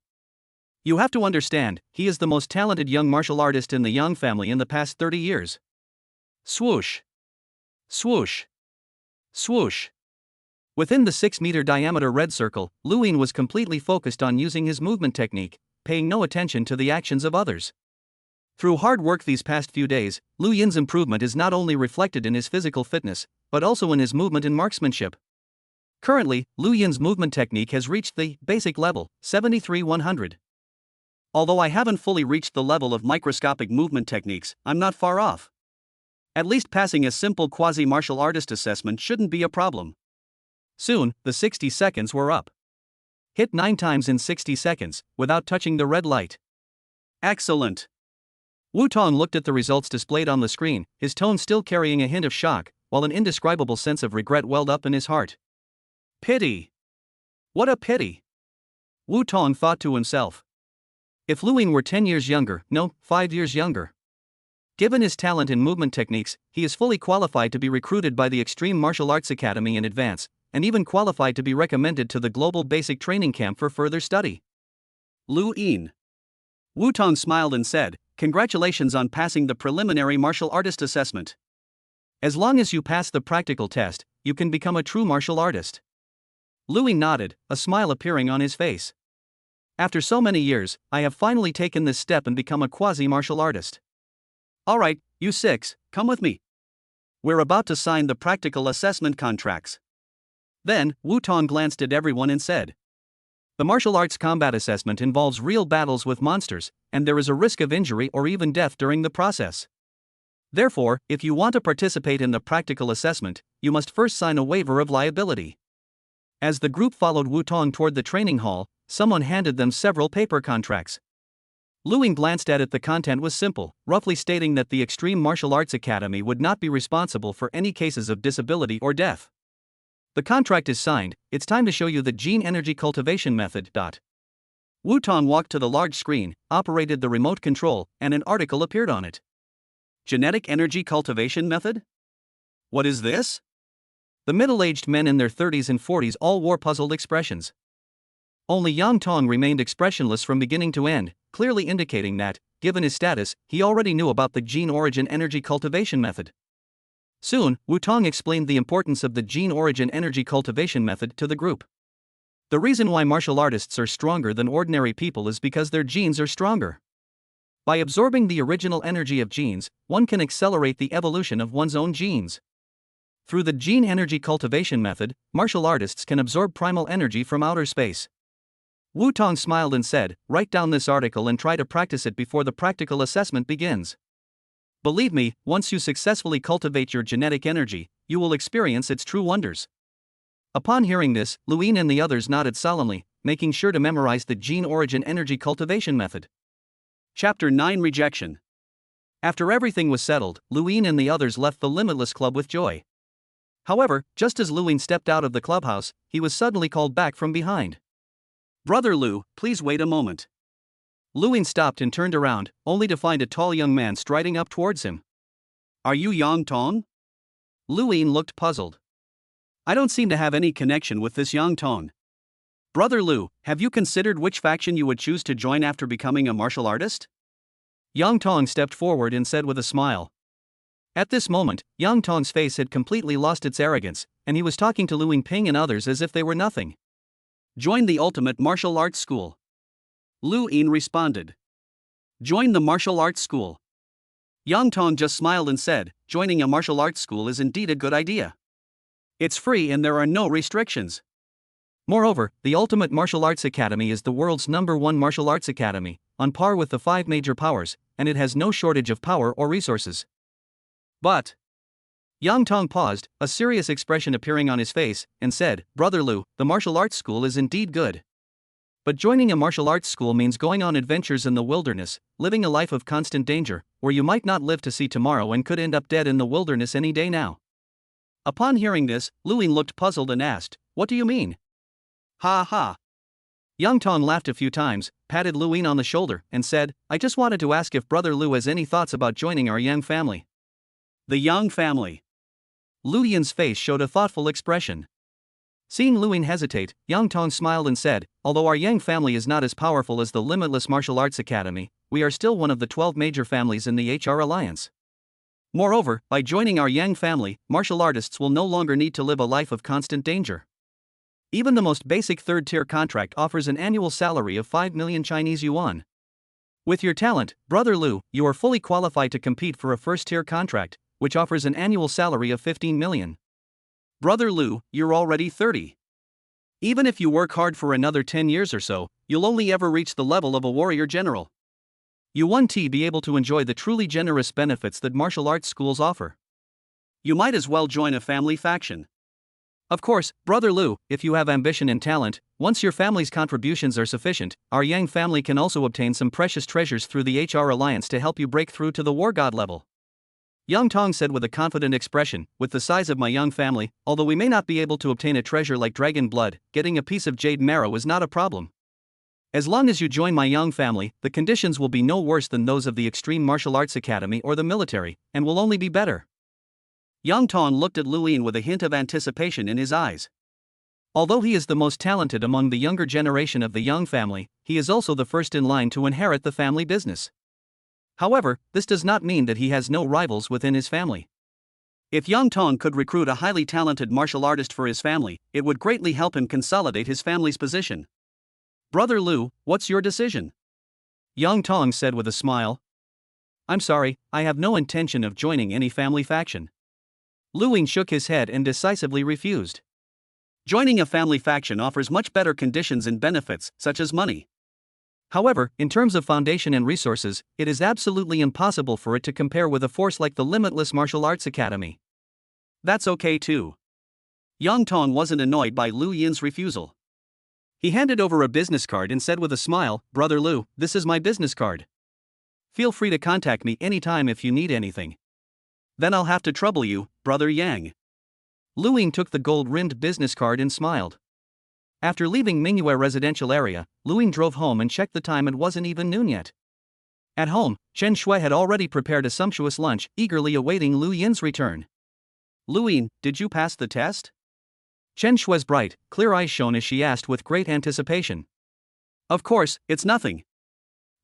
You have to understand, he is the most talented young martial artist in the Yang family in the past 30 years. Swoosh. Swoosh. Swoosh. Within the 6-meter diameter red circle, Lu Yin was completely focused on using his movement technique, paying no attention to the actions of others. Through hard work these past few days, Lu Yin's improvement is not only reflected in his physical fitness, but also in his movement and marksmanship. Currently, Lu Yin's movement technique has reached the basic level, 73-100. Although I haven't fully reached the level of microscopic movement techniques, I'm not far off. At least passing a simple quasi-martial artist assessment shouldn't be a problem. Soon, the 60 seconds were up. Hit 9 times in 60 seconds, without touching the red light. Excellent. Wu Tong looked at the results displayed on the screen, his tone still carrying a hint of shock, while an indescribable sense of regret welled up in his heart. Pity. What a pity. Wu Tong thought to himself. If Lu Yin were 10 years younger, no, 5 years younger. Given his talent in movement techniques, he is fully qualified to be recruited by the Extreme Martial Arts Academy in advance, and even qualified to be recommended to the Global Basic Training Camp for further study. Lu Yin. Wu Tong smiled and said, "Congratulations on passing the preliminary martial artist assessment. As long as you pass the practical test, you can become a true martial artist." Lu Yin nodded, a smile appearing on his face. After so many years, I have finally taken this step and become a quasi-martial artist. Alright, you 6, come with me. We're about to sign the practical assessment contracts. Then, Wu Tong glanced at everyone and said, "The martial arts combat assessment involves real battles with monsters, and there is a risk of injury or even death during the process. Therefore, if you want to participate in the practical assessment, you must first sign a waiver of liability." As the group followed Wu Tong toward the training hall, someone handed them several paper contracts. Lu Yin glanced at it. The content was simple, roughly stating that the Extreme Martial Arts Academy would not be responsible for any cases of disability or death. The contract is signed, it's time to show you the gene energy cultivation method. Wu Tong walked to the large screen, operated the remote control, and an article appeared on it. Genetic energy cultivation method? What is this? The middle-aged men in their 30s and 40s all wore puzzled expressions. Only Yang Tong remained expressionless from beginning to end, clearly indicating that, given his status, he already knew about the gene origin energy cultivation method. Soon, Wu Tong explained the importance of the gene origin energy cultivation method to the group. The reason why martial artists are stronger than ordinary people is because their genes are stronger. By absorbing the original energy of genes, one can accelerate the evolution of one's own genes. Through the gene energy cultivation method, martial artists can absorb primal energy from outer space. Wu Tong smiled and said, "Write down this article and try to practice it before the practical assessment begins. Believe me, once you successfully cultivate your genetic energy, you will experience its true wonders." Upon hearing this, Luin and the others nodded solemnly, making sure to memorize the gene origin energy cultivation method. Chapter 9: Rejection. After everything was settled, Luin and the others left the Limitless Club with joy. However, just as Luin stepped out of the clubhouse, he was suddenly called back from behind. "Brother Lu, please wait a moment." Luin stopped and turned around, only to find a tall young man striding up towards him. "Are you Yang Tong?" Luin looked puzzled. "I don't seem to have any connection with this Yang Tong. Brother Lu, have you considered which faction you would choose to join after becoming a martial artist?" Yang Tong stepped forward and said with a smile. At this moment, Yang Tong's face had completely lost its arrogance, and he was talking to Luin Ping and others as if they were nothing. "Join the ultimate martial arts school." Lu Yin responded. "Join the martial arts school." Yang Tong just smiled and said, "Joining a martial arts school is indeed a good idea. It's free and there are no restrictions. Moreover, the Ultimate Martial Arts Academy is the world's #1 martial arts academy, on par with the 5 major powers, and it has no shortage of power or resources." But Yang Tong paused, a serious expression appearing on his face, and said, "Brother Lu, the martial arts school is indeed good. But joining a martial arts school means going on adventures in the wilderness, living a life of constant danger, where you might not live to see tomorrow and could end up dead in the wilderness any day now." Upon hearing this, Luin looked puzzled and asked, "What do you mean?" "Ha ha." Yang Tong laughed a few times, patted Luin on the shoulder, and said, "I just wanted to ask if Brother Lu has any thoughts about joining our Yang family." The Yang family. Lu Yin's face showed a thoughtful expression. Seeing Luin hesitate, Yang Tong smiled and said, "Although our Yang family is not as powerful as the Limitless Martial Arts Academy, we are still one of the 12 major families in the HR Alliance. Moreover, by joining our Yang family, martial artists will no longer need to live a life of constant danger. Even the most basic third-tier contract offers an annual salary of 5 million Chinese yuan. With your talent, Brother Lu, you are fully qualified to compete for a first-tier contract, which offers an annual salary of 15 million. Brother Lu, you're already 30. Even if you work hard for another 10 years or so, you'll only ever reach the level of a warrior general. You won't be able to enjoy the truly generous benefits that martial arts schools offer. You might as well join a family faction. Of course, Brother Lu, if you have ambition and talent, once your family's contributions are sufficient, our Yang family can also obtain some precious treasures through the HR Alliance to help you break through to the war god level." Yang Tong said with a confident expression, "With the size of my Yang family, although we may not be able to obtain a treasure like dragon blood, getting a piece of jade marrow is not a problem. As long as you join my Yang family, the conditions will be no worse than those of the Extreme Martial Arts Academy or the military, and will only be better." Yang Tong looked at Lu Yin with a hint of anticipation in his eyes. Although he is the most talented among the younger generation of the Yang family, he is also the first in line to inherit the family business. However, this does not mean that he has no rivals within his family. If Yang Tong could recruit a highly talented martial artist for his family, it would greatly help him consolidate his family's position. "Brother Lu, what's your decision?" Yang Tong said with a smile. "I'm sorry, I have no intention of joining any family faction." Lu Yin shook his head and decisively refused. Joining a family faction offers much better conditions and benefits, such as money. However, in terms of foundation and resources, it is absolutely impossible for it to compare with a force like the Limitless Martial Arts Academy. That's okay too. Yang Tong wasn't annoyed by Lu Yin's refusal. He handed over a business card and said with a smile, "Brother Lu, this is my business card. Feel free to contact me anytime if you need anything." "Then I'll have to trouble you, Brother Yang." Lu Yin took the gold-rimmed business card and smiled. After leaving Mingyue residential area, Lu Yin drove home and checked the time. It wasn't even noon yet. At home, Chen Shui had already prepared a sumptuous lunch, eagerly awaiting Lu Yin's return. "Lu Yin, did you pass the test?" Chen Shui's bright, clear eyes shone as she asked with great anticipation. "Of course, it's nothing."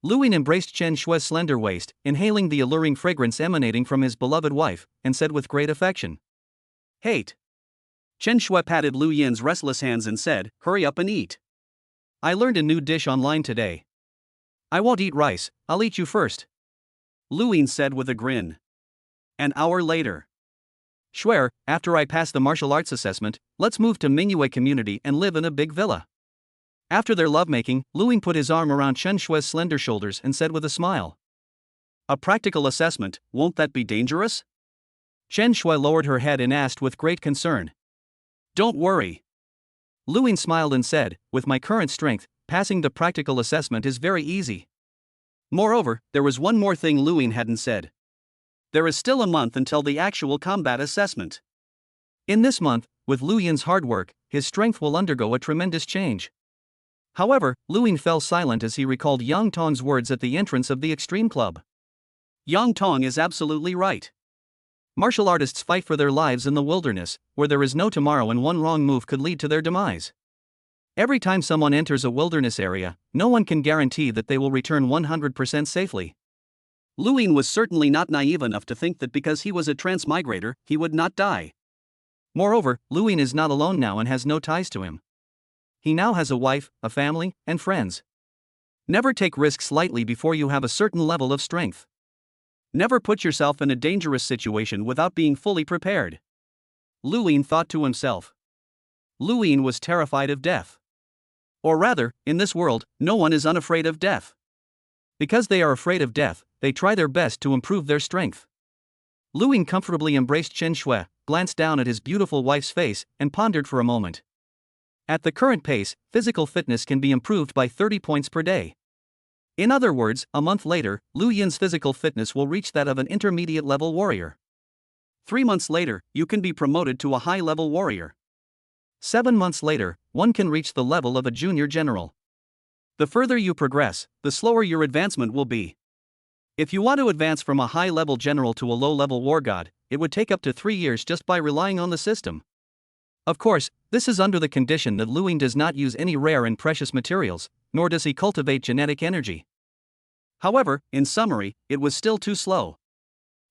Lu Yin embraced Chen Shui's slender waist, inhaling the alluring fragrance emanating from his beloved wife, and said with great affection, "Hate." Chen Shui patted Lu Yin's restless hands and said, "Hurry up and eat. I learned a new dish online today." "I won't eat rice, I'll eat you first," Lu Yin said with a grin. An hour later. Schwer, after I pass the martial arts assessment, let's move to Mingyue community and live in a big villa. After their lovemaking, Luing put his arm around Chen Shue's slender shoulders and said with a smile. A practical assessment, won't that be dangerous? Chen Shui lowered her head and asked with great concern. Don't worry. Luing smiled and said, with my current strength, passing the practical assessment is very easy. Moreover, there was one more thing Luing hadn't said. There is still a month until the actual combat assessment. In this month, with Lu Yin's hard work, his strength will undergo a tremendous change. However, Luing fell silent as he recalled Yang Tong's words at the entrance of the Extreme Club. Yang Tong is absolutely right. Martial artists fight for their lives in the wilderness, where there is no tomorrow and one wrong move could lead to their demise. Every time someone enters a wilderness area, no one can guarantee that they will return 100% safely. Luing was certainly not naive enough to think that because he was a transmigrator, he would not die. Moreover, Luing is not alone now and has no ties to him. He now has a wife, a family, and friends. Never take risks lightly before you have a certain level of strength. Never put yourself in a dangerous situation without being fully prepared. Luing thought to himself. Luing was terrified of death. Or rather, in this world, no one is unafraid of death. Because they are afraid of death, they try their best to improve their strength. Luing comfortably embraced Chen Shui, glanced down at his beautiful wife's face, and pondered for a moment. At the current pace, physical fitness can be improved by 30 points per day. In other words, a month later, Lu Yin's physical fitness will reach that of an intermediate level warrior. 3 months later, you can be promoted to a high level warrior. 7 months later, one can reach the level of a junior general. The further you progress, the slower your advancement will be. If you want to advance from a high level general to a low level war god, it would take up to 3 years just by relying on the system. Of course, this is under the condition that Luing does not use any rare and precious materials, nor does he cultivate genetic energy. However, in summary, it was still too slow.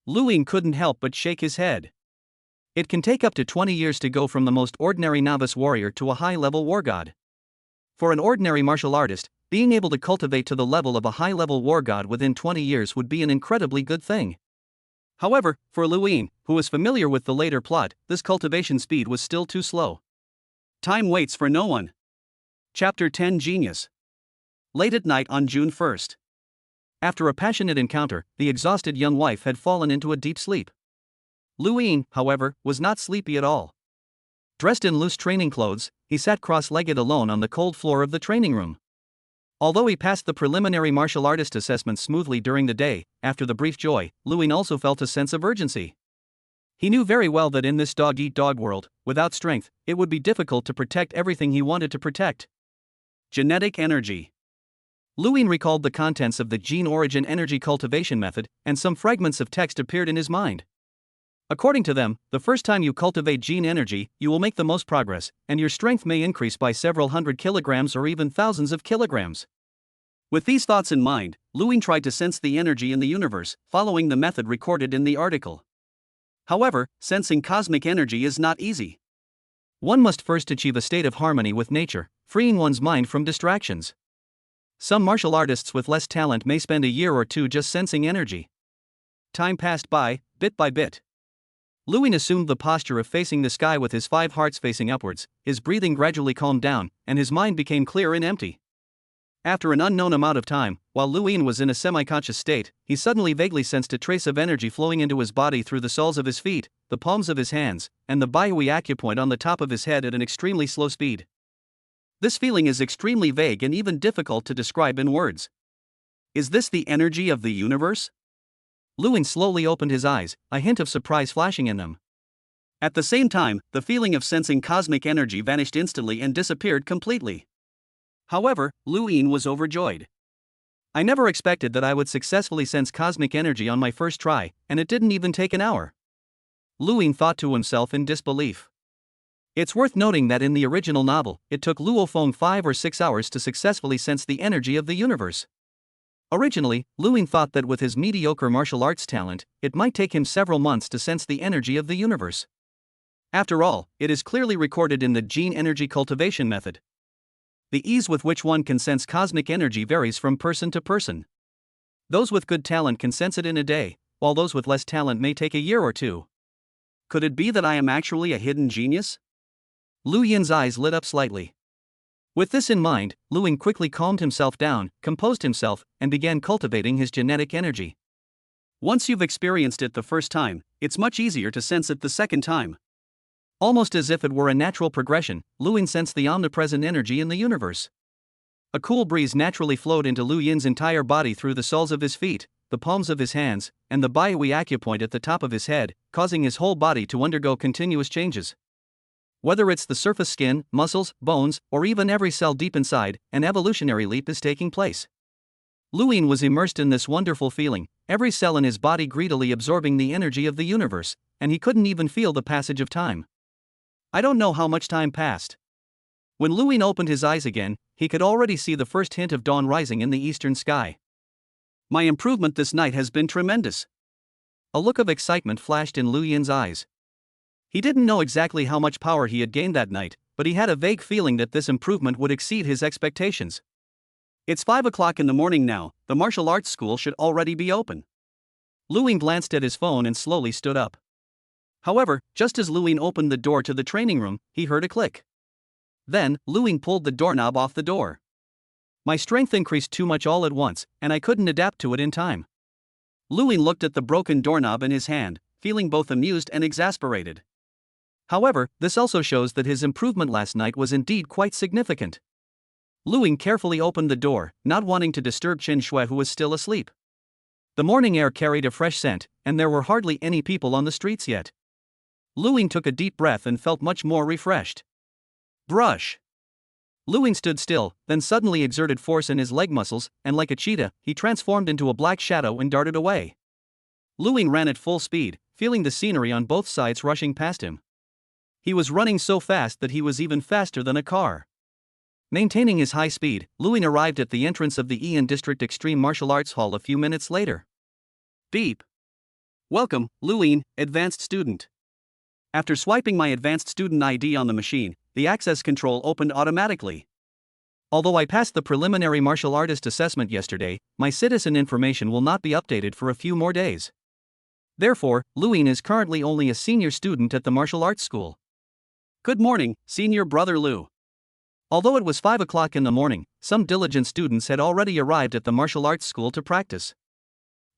Luing couldn't help but shake his head. It can take up to 20 years to go from the most ordinary novice warrior to a high-level war god. For an ordinary martial artist, being able to cultivate to the level of a high-level war god within 20 years would be an incredibly good thing. However, for Luing, who was familiar with the later plot, this cultivation speed was still too slow. Time waits for no one. Chapter 10 Genius. Late at night on June 1st. After a passionate encounter, the exhausted young wife had fallen into a deep sleep. Luing, however, was not sleepy at all. Dressed in loose training clothes, he sat cross-legged alone on the cold floor of the training room. Although he passed the preliminary martial artist assessment smoothly during the day, after the brief joy, Luing also felt a sense of urgency. He knew very well that in this dog-eat-dog world, without strength, it would be difficult to protect everything he wanted to protect. Genetic energy. Luing recalled the contents of the gene origin energy cultivation method, and some fragments of text appeared in his mind. According to them, the first time you cultivate gene energy, you will make the most progress, and your strength may increase by several hundred kilograms or even thousands of kilograms. With these thoughts in mind, Luing tried to sense the energy in the universe, following the method recorded in the article. However, sensing cosmic energy is not easy. One must first achieve a state of harmony with nature, freeing one's mind from distractions. Some martial artists with less talent may spend a year or two just sensing energy. Time passed by, bit by bit. Luing assumed the posture of facing the sky with his 5 hearts facing upwards, his breathing gradually calmed down, and his mind became clear and empty. After an unknown amount of time, while Luing was in a semi-conscious state, he suddenly vaguely sensed a trace of energy flowing into his body through the soles of his feet, the palms of his hands, and the Baihui acupoint on the top of his head at an extremely slow speed. This feeling is extremely vague and even difficult to describe in words. Is this the energy of the universe? Luing slowly opened his eyes, a hint of surprise flashing in them. At the same time, the feeling of sensing cosmic energy vanished instantly and disappeared completely. However, Luing was overjoyed. I never expected that I would successfully sense cosmic energy on my first try, and it didn't even take an hour. Luing thought to himself in disbelief. It's worth noting that in the original novel, it took Luo Feng 5 or 6 hours to successfully sense the energy of the universe. Originally, Luing thought that with his mediocre martial arts talent, it might take him several months to sense the energy of the universe. After all, it is clearly recorded in the gene energy cultivation method. The ease with which one can sense cosmic energy varies from person to person. Those with good talent can sense it in a day, while those with less talent may take a year or two. Could it be that I am actually a hidden genius? Lu Yin's eyes lit up slightly. With this in mind, Lu Ying quickly calmed himself down, composed himself, and began cultivating his genetic energy. Once you've experienced it the first time, it's much easier to sense it the second time. Almost as if it were a natural progression, Lu Ying sensed the omnipresent energy in the universe. A cool breeze naturally flowed into Lu Yin's entire body through the soles of his feet, the palms of his hands, and the Baihui acupoint at the top of his head, causing his whole body to undergo continuous changes. Whether it's the surface skin, muscles, bones, or even every cell deep inside, an evolutionary leap is taking place. Lu Yin was immersed in this wonderful feeling, every cell in his body greedily absorbing the energy of the universe, and he couldn't even feel the passage of time. I don't know how much time passed. When Lu Yin opened his eyes again, he could already see the first hint of dawn rising in the eastern sky. My improvement this night has been tremendous. A look of excitement flashed in Lu Yin's eyes. He didn't know exactly how much power he had gained that night, but he had a vague feeling that this improvement would exceed his expectations. It's 5 o'clock in the morning now, the martial arts school should already be open. Lu Yin glanced at his phone and slowly stood up. However, just as Lu Yin opened the door to the training room, he heard a click. Then, Lu Yin pulled the doorknob off the door. My strength increased too much all at once, and I couldn't adapt to it in time. Lu Yin looked at the broken doorknob in his hand, feeling both amused and exasperated. However, this also shows that his improvement last night was indeed quite significant. Lu Yin carefully opened the door, not wanting to disturb Chen Shui, who was still asleep. The morning air carried a fresh scent, and there were hardly any people on the streets yet. Lu Yin took a deep breath and felt much more refreshed. Brush! Lu Yin stood still, then suddenly exerted force in his leg muscles, and like a cheetah, he transformed into a black shadow and darted away. Lu Yin ran at full speed, feeling the scenery on both sides rushing past him. He was running so fast that he was even faster than a car. Maintaining his high speed, Lu Yin arrived at the entrance of the Ian District Extreme Martial Arts Hall a few minutes later. Beep. Welcome, Lu Yin, advanced student. After swiping my advanced student ID on the machine, the access control opened automatically. Although I passed the preliminary martial artist assessment yesterday, my citizen information will not be updated for a few more days. Therefore, Lu Yin is currently only a senior student at the martial arts school. Good morning, senior brother Lu. Although it was 5 o'clock in the morning, some diligent students had already arrived at the martial arts school to practice.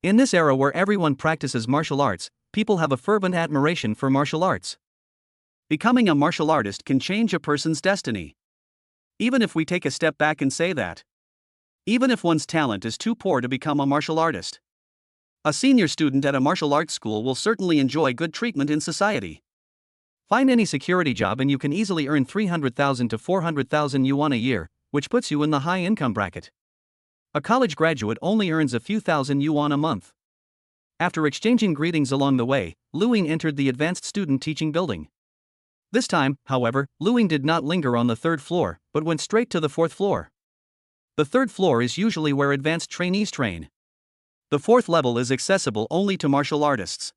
In this era where everyone practices martial arts, people have a fervent admiration for martial arts. Becoming a martial artist can change a person's destiny. Even if we take a step back and say that. Even if one's talent is too poor to become a martial artist. A senior student at a martial arts school will certainly enjoy good treatment in society. Find any security job and you can easily earn 300,000 to 400,000 yuan a year, which puts you in the high income bracket. A college graduate only earns a few thousand yuan a month. After exchanging greetings along the way, Lu Yin entered the advanced student teaching building. This time, however, Lu Yin did not linger on the 3rd floor, but went straight to the 4th floor. The 3rd floor is usually where advanced trainees train. The 4th level is accessible only to martial artists.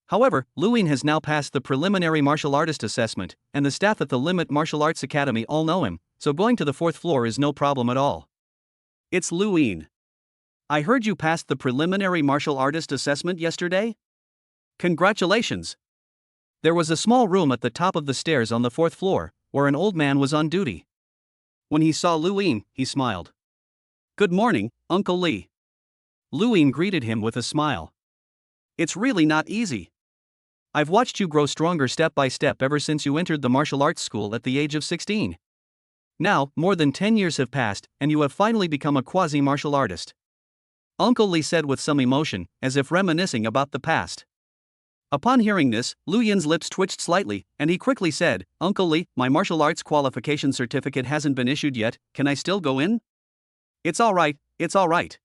However, Lu Yin has now passed the preliminary martial artist assessment, and the staff at the Limit Martial Arts Academy all know him, so going to the 4th floor is no problem at all. It's Lu Yin. I heard you passed the preliminary martial artist assessment yesterday? Congratulations! There was a small room at the top of the stairs on the 4th floor, where an old man was on duty. When he saw Lu Yin, he smiled. Good morning, Uncle Li. Lu Yin greeted him with a smile. It's really not easy. I've watched you grow stronger step by step ever since you entered the martial arts school at the age of 16. Now, more than 10 years have passed, and you have finally become a quasi-martial artist. Uncle Li said with some emotion, as if reminiscing about the past. Upon hearing this, Lu Yin's lips twitched slightly, and he quickly said, Uncle Li, my martial arts qualification certificate hasn't been issued yet, can I still go in? It's alright, it's alright.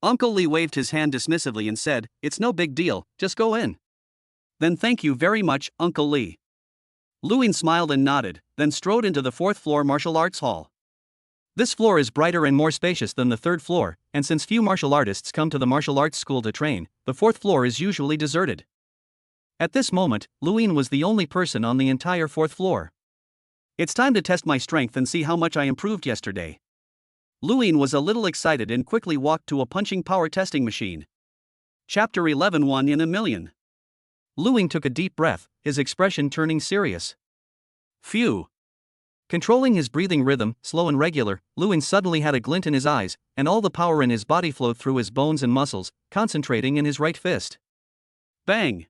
Uncle Li waved his hand dismissively and said, it's no big deal, just go in. Then thank you very much, Uncle Li. Lu Yin smiled and nodded, then strode into the 4th floor martial arts hall. This floor is brighter and more spacious than the 3rd floor, and since few martial artists come to the martial arts school to train, the 4th floor is usually deserted. At this moment, Lu Yin was the only person on the entire 4th floor. It's time to test my strength and see how much I improved yesterday. Lu Yin was a little excited and quickly walked to a punching power testing machine. Chapter 11 1 in a million. Lu Ying took a deep breath, his expression turning serious. Phew. Controlling his breathing rhythm, slow and regular, Lu Ying suddenly had a glint in his eyes, and all the power in his body flowed through his bones and muscles, concentrating in his right fist. Bang!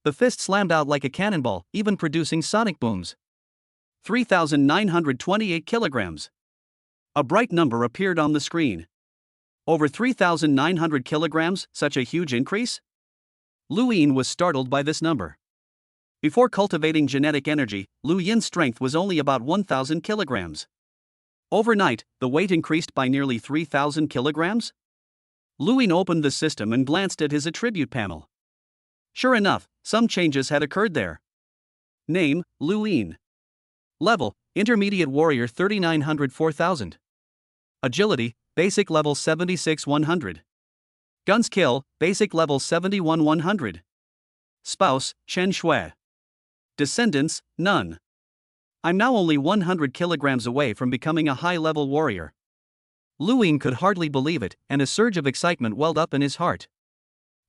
The fist slammed out like a cannonball, even producing sonic booms. 3,928 kilograms. A bright number appeared on the screen. Over 3,900 kilograms, such a huge increase? Lu Ying was startled by this number. Before cultivating genetic energy, Lu Yin's strength was only about 1,000 kilograms. Overnight, the weight increased by nearly 3,000 kilograms? Lu Ying opened the system and glanced at his attribute panel. Sure enough, some changes had occurred there. Name, Lu Ying. Level, Intermediate Warrior 3900-4000. Agility, Basic Level 76-100. Guns Kill, Basic Level 71-100. Spouse, Chen Shui. Descendants, none. I'm now only 100 kilograms away from becoming a high-level warrior. Lu Ying could hardly believe it, and a surge of excitement welled up in his heart.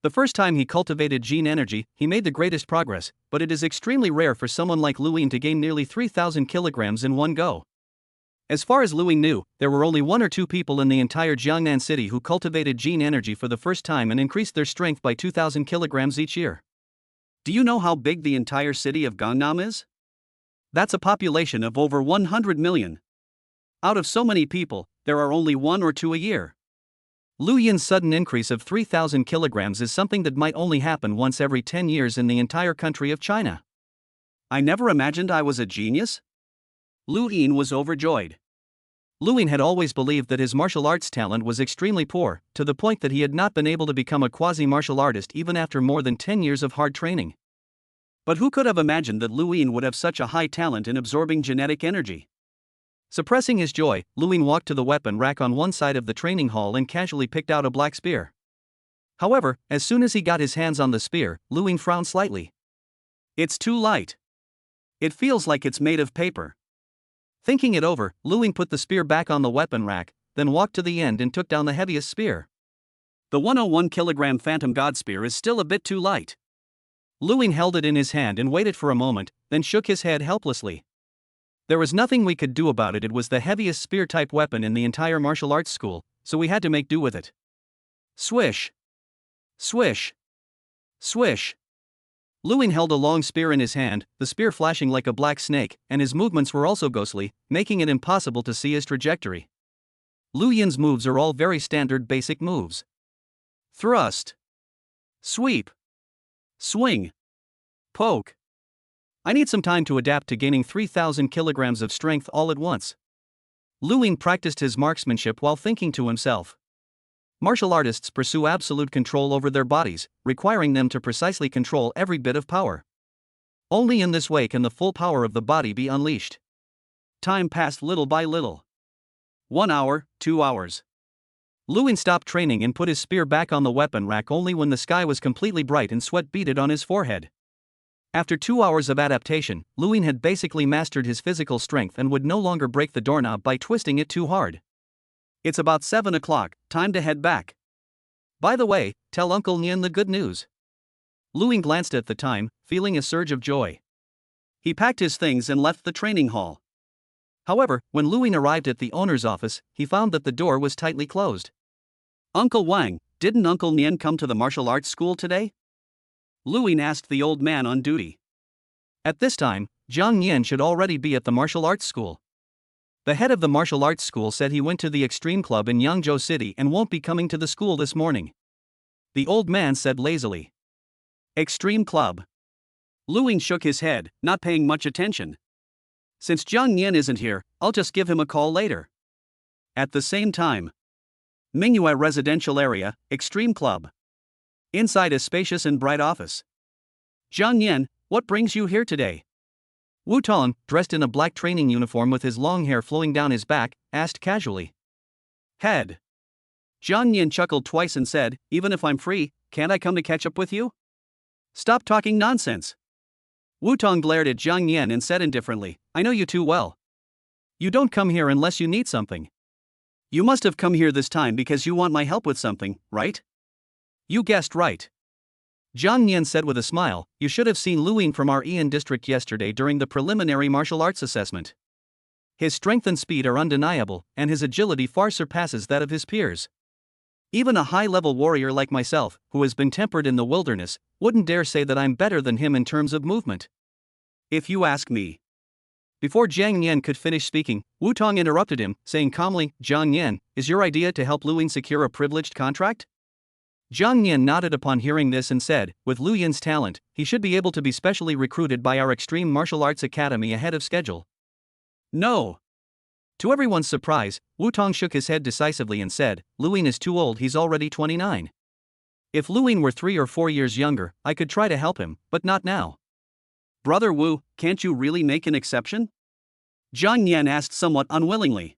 The first time he cultivated gene energy, he made the greatest progress, but it is extremely rare for someone like Lu Ying to gain nearly 3,000 kilograms in one go. As far as Lu Ying knew, there were only 1 or 2 people in the entire Jiangnan city who cultivated gene energy for the first time and increased their strength by 2,000 kilograms each year. Do you know how big the entire city of Gangnam is? That's a population of over 100 million. Out of so many people, there are only 1 or 2 a year. Lu Yin's sudden increase of 3,000 kilograms is something that might only happen once every 10 years in the entire country of China. I never imagined I was a genius? Lu Ying was overjoyed. Lu Ying had always believed that his martial arts talent was extremely poor, to the point that he had not been able to become a quasi-martial artist even after more than 10 years of hard training. But who could have imagined that Lu Ying would have such a high talent in absorbing genetic energy? Suppressing his joy, Lu Ying walked to the weapon rack on one side of the training hall and casually picked out a black spear. However, as soon as he got his hands on the spear, Lu Ying frowned slightly. It's too light. It feels like it's made of paper. Thinking it over, Lu Ying put the spear back on the weapon rack, then walked to the end and took down the heaviest spear. The 101 kilogram Phantom God Spear is still a bit too light. Lu Ying held it in his hand and waited for a moment, then shook his head helplessly. There was nothing we could do about it. It was the heaviest spear-type weapon in the entire martial arts school, so we had to make do with it. Swish. Swish. Swish. Lu Ying held a long spear in his hand, the spear flashing like a black snake, and his movements were also ghostly, making it impossible to see his trajectory. Lu Yin's moves are all very standard basic moves. Thrust. Sweep. Swing. Poke. I need some time to adapt to gaining 3,000 kilograms of strength all at once. Lu Ying practiced his marksmanship while thinking to himself. Martial artists pursue absolute control over their bodies, requiring them to precisely control every bit of power. Only in this way can the full power of the body be unleashed. Time passed little by little. 1 hour, 2 hours. Lu Ying stopped training and put his spear back on the weapon rack only when the sky was completely bright and sweat beaded on his forehead. After 2 hours of adaptation, Lu Ying had basically mastered his physical strength and would no longer break the doorknob by twisting it too hard. It's about 7 o'clock, time to head back. By the way, tell Uncle Nian the good news. Lu Ying glanced at the time, feeling a surge of joy. He packed his things and left the training hall. However, when Lu Ying arrived at the owner's office, he found that the door was tightly closed. Uncle Wang, didn't Uncle Nian come to the martial arts school today? Lu Ying asked the old man on duty. At this time, Jiang Nian should already be at the martial arts school. The head of the martial arts school said he went to the Extreme Club in Yangzhou City and won't be coming to the school this morning. The old man said lazily. Extreme Club. Lu Ying shook his head, not paying much attention. Since Jiang Nian isn't here, I'll just give him a call later. At the same time. Mingyue Residential Area, Extreme Club. Inside a spacious and bright office. Jiang Nian, what brings you here today? Wu Tong, dressed in a black training uniform with his long hair flowing down his back, asked casually. Head. Jiang Nian chuckled twice and said, even if I'm free, can't I come to catch up with you? Stop talking nonsense. Wu Tong glared at Jiang Nian and said indifferently, I know you too well. You don't come here unless you need something. You must have come here this time because you want my help with something, right? You guessed right. Zhang Yan said with a smile, "You should have seen Lu Ying from our Ian district yesterday during the preliminary martial arts assessment. His strength and speed are undeniable, and his agility far surpasses that of his peers. Even a high-level warrior like myself, who has been tempered in the wilderness, wouldn't dare say that I'm better than him in terms of movement. If you ask me." Before Zhang Yan could finish speaking, Wu Tong interrupted him, saying calmly, "Zhang Yan, is your idea to help Lu Ying secure a privileged contract?" Zhang Yan nodded upon hearing this and said, "With Lu Yin's talent, he should be able to be specially recruited by our Extreme Martial Arts Academy ahead of schedule." "No." To everyone's surprise, Wu Tong shook his head decisively and said, "Lu Ying is too old, he's already 29. If Lu Ying were 3 or 4 years younger, I could try to help him, but not now." "Brother Wu, can't you really make an exception?" Zhang Yan asked somewhat unwillingly.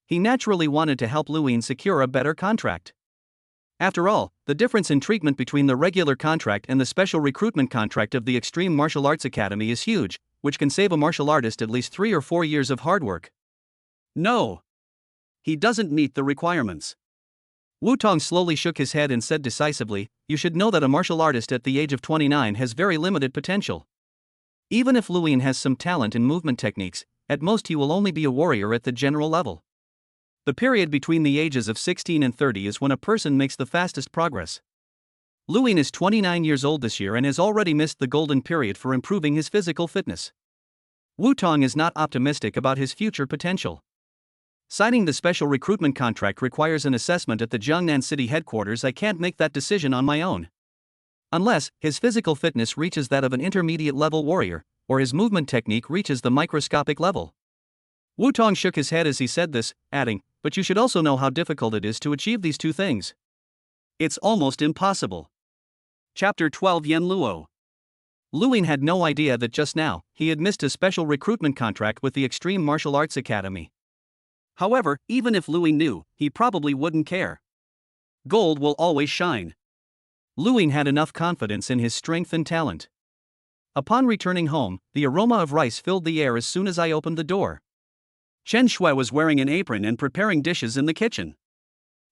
He naturally wanted to help Lu Ying secure a better contract. After all, the difference in treatment between the regular contract and the special recruitment contract of the Extreme Martial Arts Academy is huge, which can save a martial artist at least 3 or 4 years of hard work. "No. He doesn't meet the requirements." Wu Tong slowly shook his head and said decisively, "You should know that a martial artist at the age of 29 has very limited potential. Even if Lu Ying has some talent in movement techniques, at most he will only be a warrior at the general level. The period between the ages of 16 and 30 is when a person makes the fastest progress. Lu Ying is 29 years old this year and has already missed the golden period for improving his physical fitness. Wu Tong is not optimistic about his future potential. Signing the special recruitment contract requires an assessment at the Jiangnan City headquarters. I can't make that decision on my own. Unless his physical fitness reaches that of an intermediate level warrior, or his movement technique reaches the microscopic level." Wu Tong shook his head as he said this, adding, "But you should also know how difficult it is to achieve these two things. It's almost impossible." Chapter 12 Yen Luo. Lu Ying had no idea that just now, he had missed a special recruitment contract with the Extreme Martial Arts Academy. However, even if Lu Ying knew, he probably wouldn't care. Gold will always shine. Lu Ying had enough confidence in his strength and talent. Upon returning home, the aroma of rice filled the air as soon as I opened the door. Chen Shui was wearing an apron and preparing dishes in the kitchen.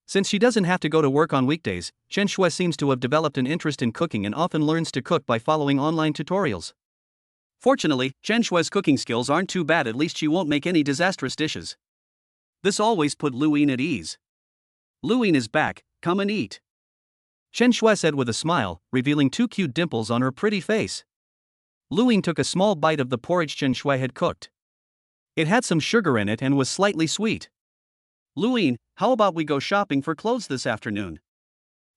Since she doesn't have to go to work on weekdays, Chen Shui seems to have developed an interest in cooking and often learns to cook by following online tutorials. Fortunately, Chen Shui's cooking skills aren't too bad, at least she won't make any disastrous dishes. This always put Lu Ying at ease. "Lu Ying is back, come and eat," Chen Shui said with a smile, revealing 2 cute dimples on her pretty face. Lu Ying took a small bite of the porridge Chen Shui had cooked. It had some sugar in it and was slightly sweet. "Lu Ying, how about we go shopping for clothes this afternoon?"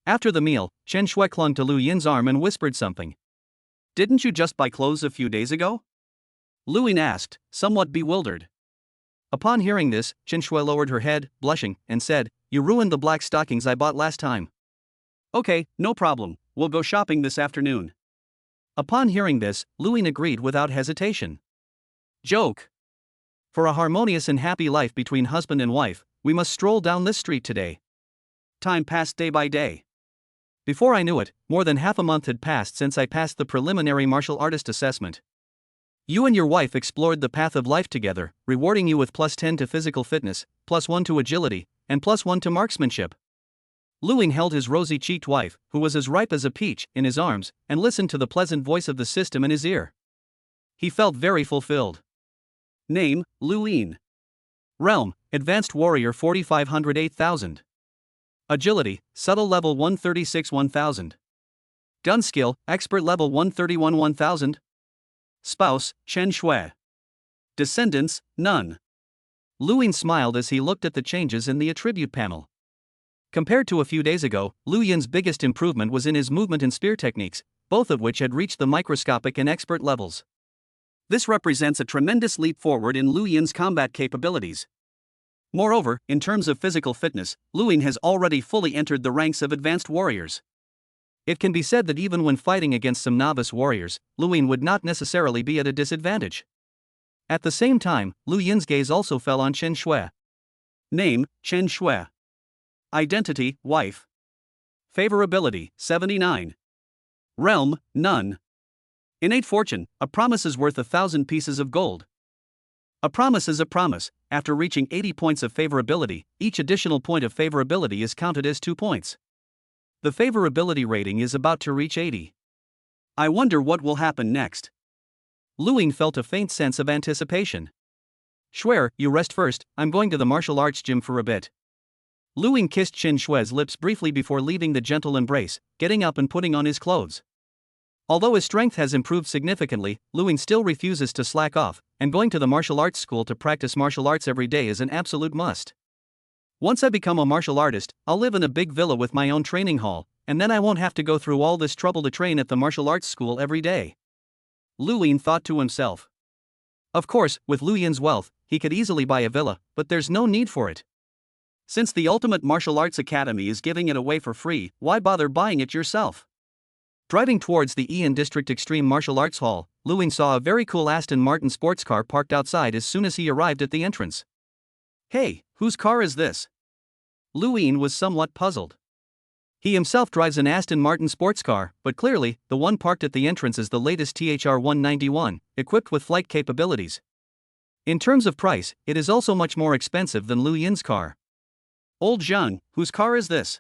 After the meal, Chen Shui clung to Lu Ying's arm and whispered something. "Didn't you just buy clothes a few days ago?" Lu Ying asked, somewhat bewildered. Upon hearing this, Chen Shui lowered her head, blushing, and said, "You ruined the black stockings I bought last time." "Okay, no problem, we'll go shopping this afternoon." Upon hearing this, Lu Ying agreed without hesitation. Joke. For a harmonious and happy life between husband and wife, we must stroll down this street today. Time passed day by day. Before I knew it, more than half a month had passed since I passed the preliminary martial artist assessment. You and your wife explored the path of life together, rewarding you with +10 to physical fitness, +1 to agility, and +1 to marksmanship. Lu Ying held his rosy-cheeked wife, who was as ripe as a peach, in his arms, and listened to the pleasant voice of the system in his ear. He felt very fulfilled. Name, Lu Ying. Realm, Advanced Warrior 4500 8000. Agility, Subtle Level 136 1000. Gun Skill, Expert Level 131 1000. Spouse, Chen Shui. Descendants, none. Lu Ying smiled as he looked at the changes in the attribute panel. Compared to a few days ago, Lu Ying's biggest improvement was in his movement and spear techniques, both of which had reached the microscopic and expert levels. This represents a tremendous leap forward in Lu Ying's combat capabilities. Moreover, in terms of physical fitness, Lu Ying has already fully entered the ranks of advanced warriors. It can be said that even when fighting against some novice warriors, Lu Ying would not necessarily be at a disadvantage. At the same time, Lu Ying's gaze also fell on Chen Shui. Name, Chen Shui. Identity, wife. Favorability, 79. Realm, none. Innate fortune, a promise is worth 1,000 pieces of gold. A promise is a promise. After reaching 80 points of favorability, each additional point of favorability is counted as 2 points. The favorability rating is about to reach 80. I wonder what will happen next. Lu Ying felt a faint sense of anticipation. Shuer, you rest first, I'm going to the martial arts gym for a bit. Lu Ying kissed Qin Shue's lips briefly before leaving the gentle embrace, getting up and putting on his clothes. Although his strength has improved significantly, Lu Ying still refuses to slack off, and going to the martial arts school to practice martial arts every day is an absolute must. Once I become a martial artist, I'll live in a big villa with my own training hall, and then I won't have to go through all this trouble to train at the martial arts school every day. Lu Ying thought to himself. Of course, with Lu Yin's wealth, he could easily buy a villa, but there's no need for it. Since the Ultimate Martial Arts Academy is giving it away for free, why bother buying it yourself? Driving towards the Yian District Extreme Martial Arts Hall, Lu Ying saw a very cool Aston Martin sports car parked outside as soon as he arrived at the entrance. Hey, whose car is this? Lu Ying was somewhat puzzled. He himself drives an Aston Martin sports car, but clearly, the one parked at the entrance is the latest THR-191, equipped with flight capabilities. In terms of price, it is also much more expensive than Lu Yin's car. Old Zhang, whose car is this?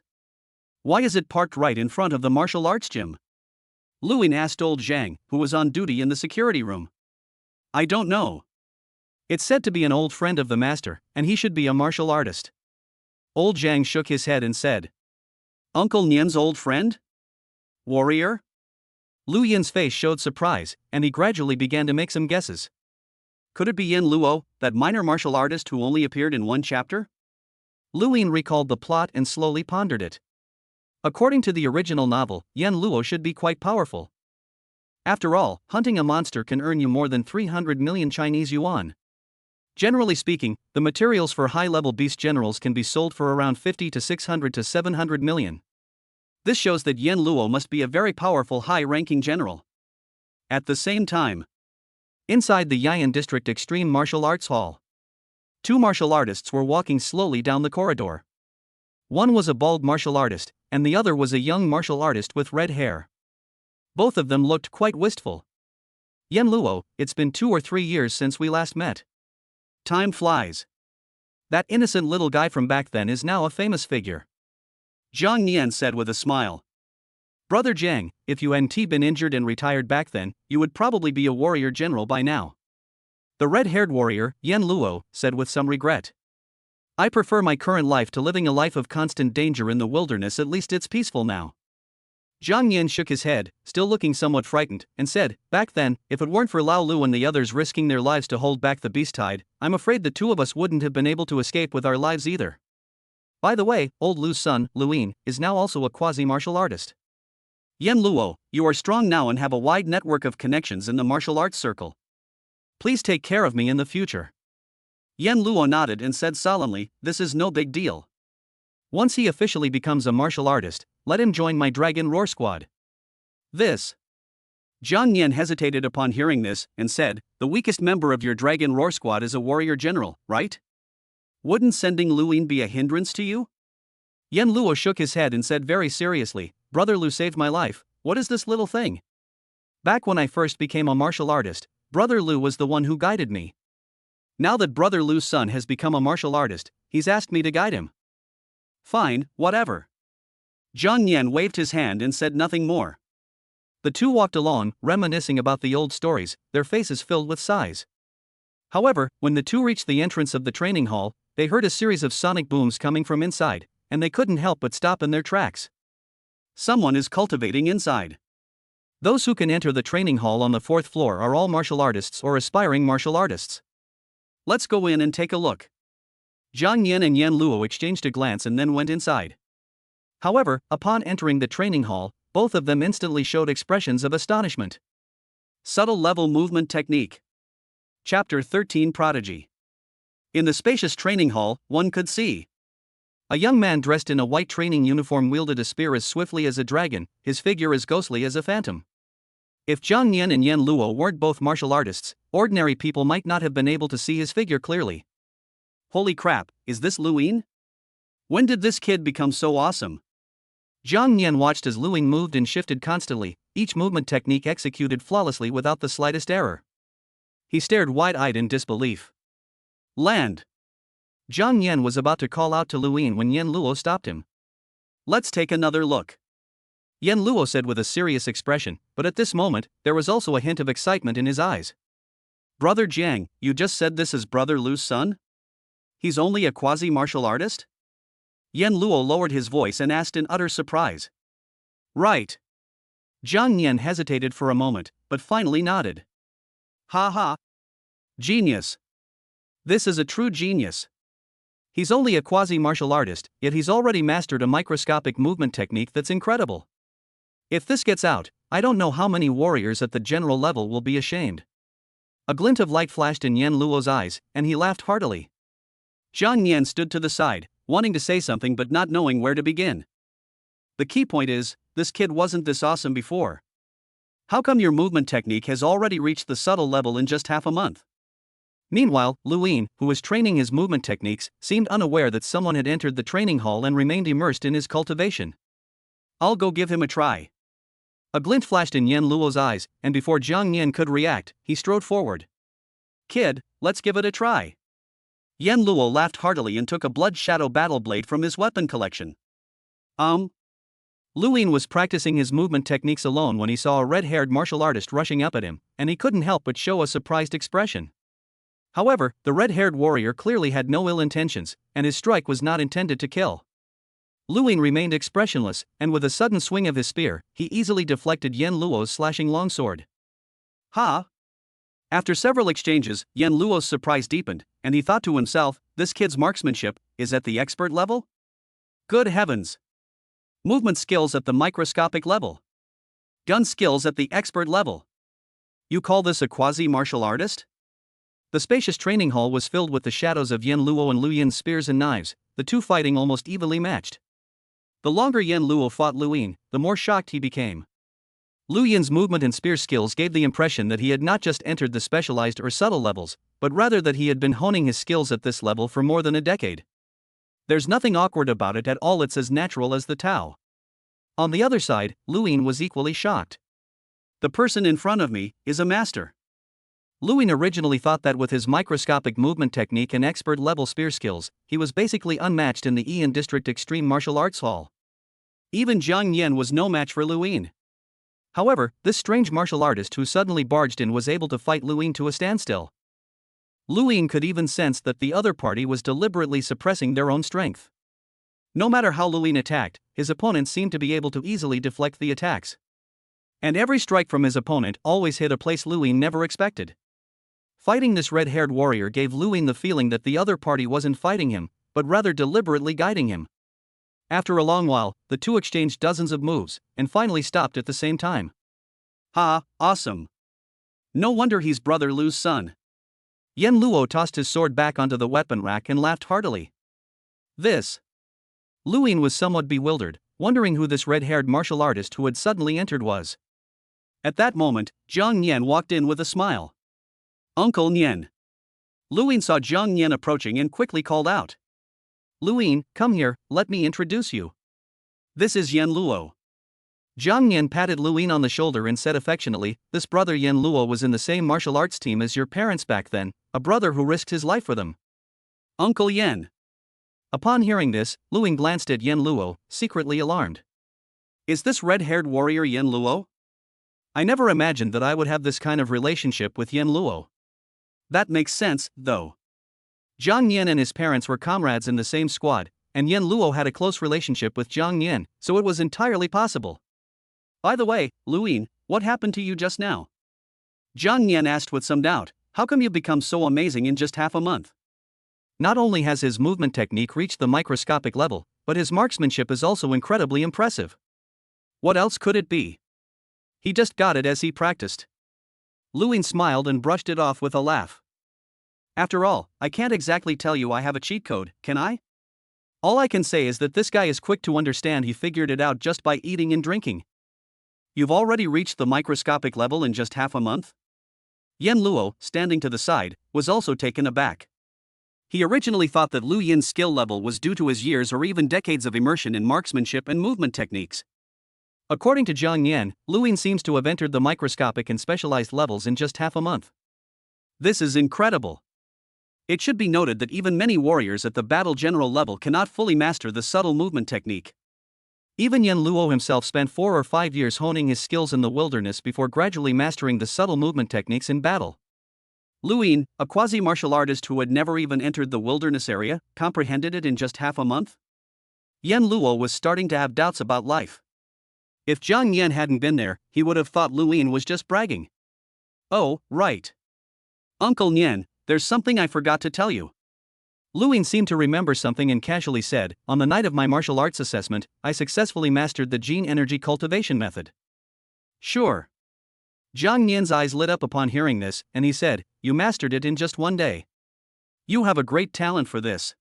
Why is it parked right in front of the martial arts gym? Lu Ying asked old Zhang, who was on duty in the security room. I don't know. It's said to be an old friend of the master, and he should be a martial artist. Old Zhang shook his head and said, Uncle Nian's old friend? Warrior? Lu Yin's face showed surprise, and he gradually began to make some guesses. Could it be Yan Luo, that minor martial artist who only appeared in one chapter? Lu Ying recalled the plot and slowly pondered it. According to the original novel, Yan Luo should be quite powerful. After all, hunting a monster can earn you more than 300 million Chinese yuan. Generally speaking, the materials for high-level beast generals can be sold for around 50 to 600 to 700 million. This shows that Yan Luo must be a very powerful high-ranking general. At the same time, inside the Yian District Extreme Martial Arts Hall, two martial artists were walking slowly down the corridor. One was a bald martial artist, and the other was a young martial artist with red hair. Both of them looked quite wistful. Yan Luo, it's been 2 or 3 years since we last met. Time flies. That innocent little guy from back then is now a famous figure. Zhang Nian said with a smile. Brother Zhang, if you hadn't been injured and retired back then, you would probably be a warrior general by now. The red-haired warrior, Yan Luo, said with some regret. I prefer my current life to living a life of constant danger in the wilderness, at least it's peaceful now. Zhang Nian shook his head, still looking somewhat frightened, and said, back then, if it weren't for Lao Lu and the others risking their lives to hold back the beast tide, I'm afraid the two of us wouldn't have been able to escape with our lives either. By the way, old Lu's son, Lu Ying, is now also a quasi-martial artist. Yan Luo, you are strong now and have a wide network of connections in the martial arts circle. Please take care of me in the future. Yan Luo nodded and said solemnly, this is no big deal. Once he officially becomes a martial artist, let him join my Dragon Roar squad. This. Zhang Nian hesitated upon hearing this, and said, the weakest member of your Dragon Roar squad is a warrior general, right? Wouldn't sending Lu Ying be a hindrance to you? Yan Luo shook his head and said very seriously, Brother Lu saved my life, what is this little thing? Back when I first became a martial artist, Brother Lu was the one who guided me. Now that Brother Lu's son has become a martial artist, he's asked me to guide him. Fine, whatever. Zhang Nian waved his hand and said nothing more. The two walked along, reminiscing about the old stories, their faces filled with sighs. However, when the two reached the entrance of the training hall, they heard a series of sonic booms coming from inside, and they couldn't help but stop in their tracks. Someone is cultivating inside. Those who can enter the training hall on the 4th floor are all martial artists or aspiring martial artists. Let's go in and take a look. Zhang Nian and Yan Luo exchanged a glance and then went inside. However, upon entering the training hall, both of them instantly showed expressions of astonishment. Subtle level movement technique. Chapter 13 Prodigy. In the spacious training hall, one could see a young man dressed in a white training uniform wielded a spear as swiftly as a dragon, his figure as ghostly as a phantom. If Zhang Nian and Yan Luo weren't both martial artists, ordinary people might not have been able to see his figure clearly. Holy crap, is this Lu Ying? When did this kid become so awesome? Zhang Nian watched as Lu Ying moved and shifted constantly, each movement technique executed flawlessly without the slightest error. He stared wide-eyed in disbelief. Land! Zhang Nian was about to call out to Lu Ying when Yan Luo stopped him. Let's take another look. Yan Luo said with a serious expression, but at this moment, there was also a hint of excitement in his eyes. Brother Jiang, you just said this is Brother Lu's son? He's only a quasi-martial artist? Yan Luo lowered his voice and asked in utter surprise. Right. Zhang Nian hesitated for a moment, but finally nodded. Ha ha. Genius. This is a true genius. He's only a quasi-martial artist, yet he's already mastered a microscopic movement technique that's incredible. If this gets out, I don't know how many warriors at the general level will be ashamed. A glint of light flashed in Yan Luo's eyes, and he laughed heartily. Zhang Nian stood to the side, wanting to say something but not knowing where to begin. The key point is, this kid wasn't this awesome before. How come your movement technique has already reached the subtle level in just half a month? Meanwhile, Luin, who was training his movement techniques, seemed unaware that someone had entered the training hall and remained immersed in his cultivation. I'll go give him a try. A glint flashed in Yan Luo's eyes, and before Zhang Nian could react, he strode forward. Kid, let's give it a try. Yan Luo laughed heartily and took a blood shadow battle blade from his weapon collection. Luin was practicing his movement techniques alone when he saw a red-haired martial artist rushing up at him, and he couldn't help but show a surprised expression. However, the red-haired warrior clearly had no ill intentions, and his strike was not intended to kill. Luin remained expressionless, and with a sudden swing of his spear, he easily deflected Yan Luo's slashing longsword. Ha! After several exchanges, Yan Luo's surprise deepened, and he thought to himself, this kid's marksmanship is at the expert level? Good heavens! Movement skills at the microscopic level. Gun skills at the expert level. You call this a quasi-martial artist? The spacious training hall was filled with the shadows of Yan Luo and Lu Yin's spears and knives, the two fighting almost evenly matched. The longer Yan Luo fought Lu Yin, the more shocked he became. Lu Yin's movement and spear skills gave the impression that he had not just entered the specialized or subtle levels, but rather that he had been honing his skills at this level for more than a decade. There's nothing awkward about it at all, it's as natural as the Tao. On the other side, Lu Yin was equally shocked. The person in front of me is a master. Lu Yin originally thought that with his microscopic movement technique and expert-level spear skills, he was basically unmatched in the Yian District Extreme Martial Arts Hall. Even Zhang Nian was no match for Lu Yin. However, this strange martial artist who suddenly barged in was able to fight Lu Yin to a standstill. Lu Yin could even sense that the other party was deliberately suppressing their own strength. No matter how Lu Yin attacked, his opponent seemed to be able to easily deflect the attacks. And every strike from his opponent always hit a place Lu Yin never expected. Fighting this red-haired warrior gave Lu Yin the feeling that the other party wasn't fighting him, but rather deliberately guiding him. After a long while, the two exchanged dozens of moves, and finally stopped at the same time. Ha, awesome. No wonder he's Brother Lu's son. Yan Luo tossed his sword back onto the weapon rack and laughed heartily. This. Lu Yin was somewhat bewildered, wondering who this red-haired martial artist who had suddenly entered was. At that moment, Zhang Nian walked in with a smile. Uncle Nian. Lu Yin saw Zhang Nian approaching and quickly called out. Lu Yin, come here, let me introduce you. This is Yan Luo. Zhang Nian patted Lu Yin on the shoulder and said affectionately, this brother Yan Luo was in the same martial arts team as your parents back then, a brother who risked his life for them. Uncle Yan. Upon hearing this, Lu Yin glanced at Yan Luo, secretly alarmed. Is this red-haired warrior Yan Luo? I never imagined that I would have this kind of relationship with Yan Luo. That makes sense, though. Zhang Nian and his parents were comrades in the same squad, and Yan Luo had a close relationship with Zhang Nian, so it was entirely possible. By the way, Lu Yin, what happened to you just now? Zhang Nian asked with some doubt, how come you become so amazing in just half a month? Not only has his movement technique reached the microscopic level, but his marksmanship is also incredibly impressive. What else could it be? He just got it as he practiced. Lu Yin smiled and brushed it off with a laugh. After all, I can't exactly tell you I have a cheat code, can I? All I can say is that this guy is quick to understand, he figured it out just by eating and drinking. You've already reached the microscopic level in just half a month? Yan Luo, standing to the side, was also taken aback. He originally thought that Lu Yin's skill level was due to his years or even decades of immersion in marksmanship and movement techniques. According to Zhang Nian, Lu Yin seems to have entered the microscopic and specialized levels in just half a month. This is incredible. It should be noted that even many warriors at the battle general level cannot fully master the subtle movement technique. Even Yan Luo himself spent 4 or 5 years honing his skills in the wilderness before gradually mastering the subtle movement techniques in battle. Luin, a quasi-martial artist who had never even entered the wilderness area, comprehended it in just half a month? Yan Luo was starting to have doubts about life. If Zhang Yan hadn't been there, he would have thought Luin was just bragging. Oh, right. Uncle Nian, there's something I forgot to tell you. Luin seemed to remember something and casually said, on the night of my martial arts assessment, I successfully mastered the gene energy cultivation method. Sure. Zhang Yan's eyes lit up upon hearing this, and he said, you mastered it in just one day. You have a great talent for this.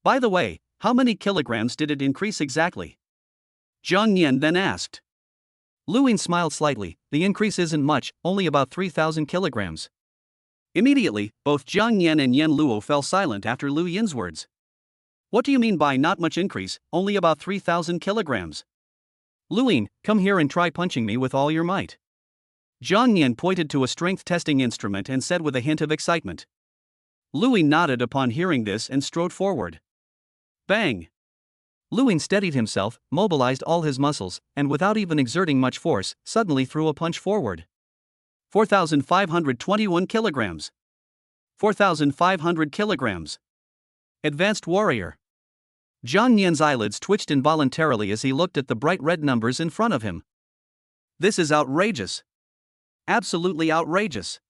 By the way, how many kilograms did it increase exactly? Zhang Yan then asked. Luin smiled slightly, the increase isn't much, only about 3,000 kilograms. Immediately, both Zhang Yan and Yan Luo fell silent after Lu Yin's words. What do you mean by not much increase, only about 3,000 kilograms? Luin, come here and try punching me with all your might. Zhang Yan pointed to a strength testing instrument and said with a hint of excitement. Luin nodded upon hearing this and strode forward. Bang! Luin steadied himself, mobilized all his muscles, and without even exerting much force, suddenly threw a punch forward. 4,521 kilograms. 4,500 kilograms. Advanced warrior. Zhang Yan's eyelids twitched involuntarily as he looked at the bright red numbers in front of him. This is outrageous. Absolutely outrageous.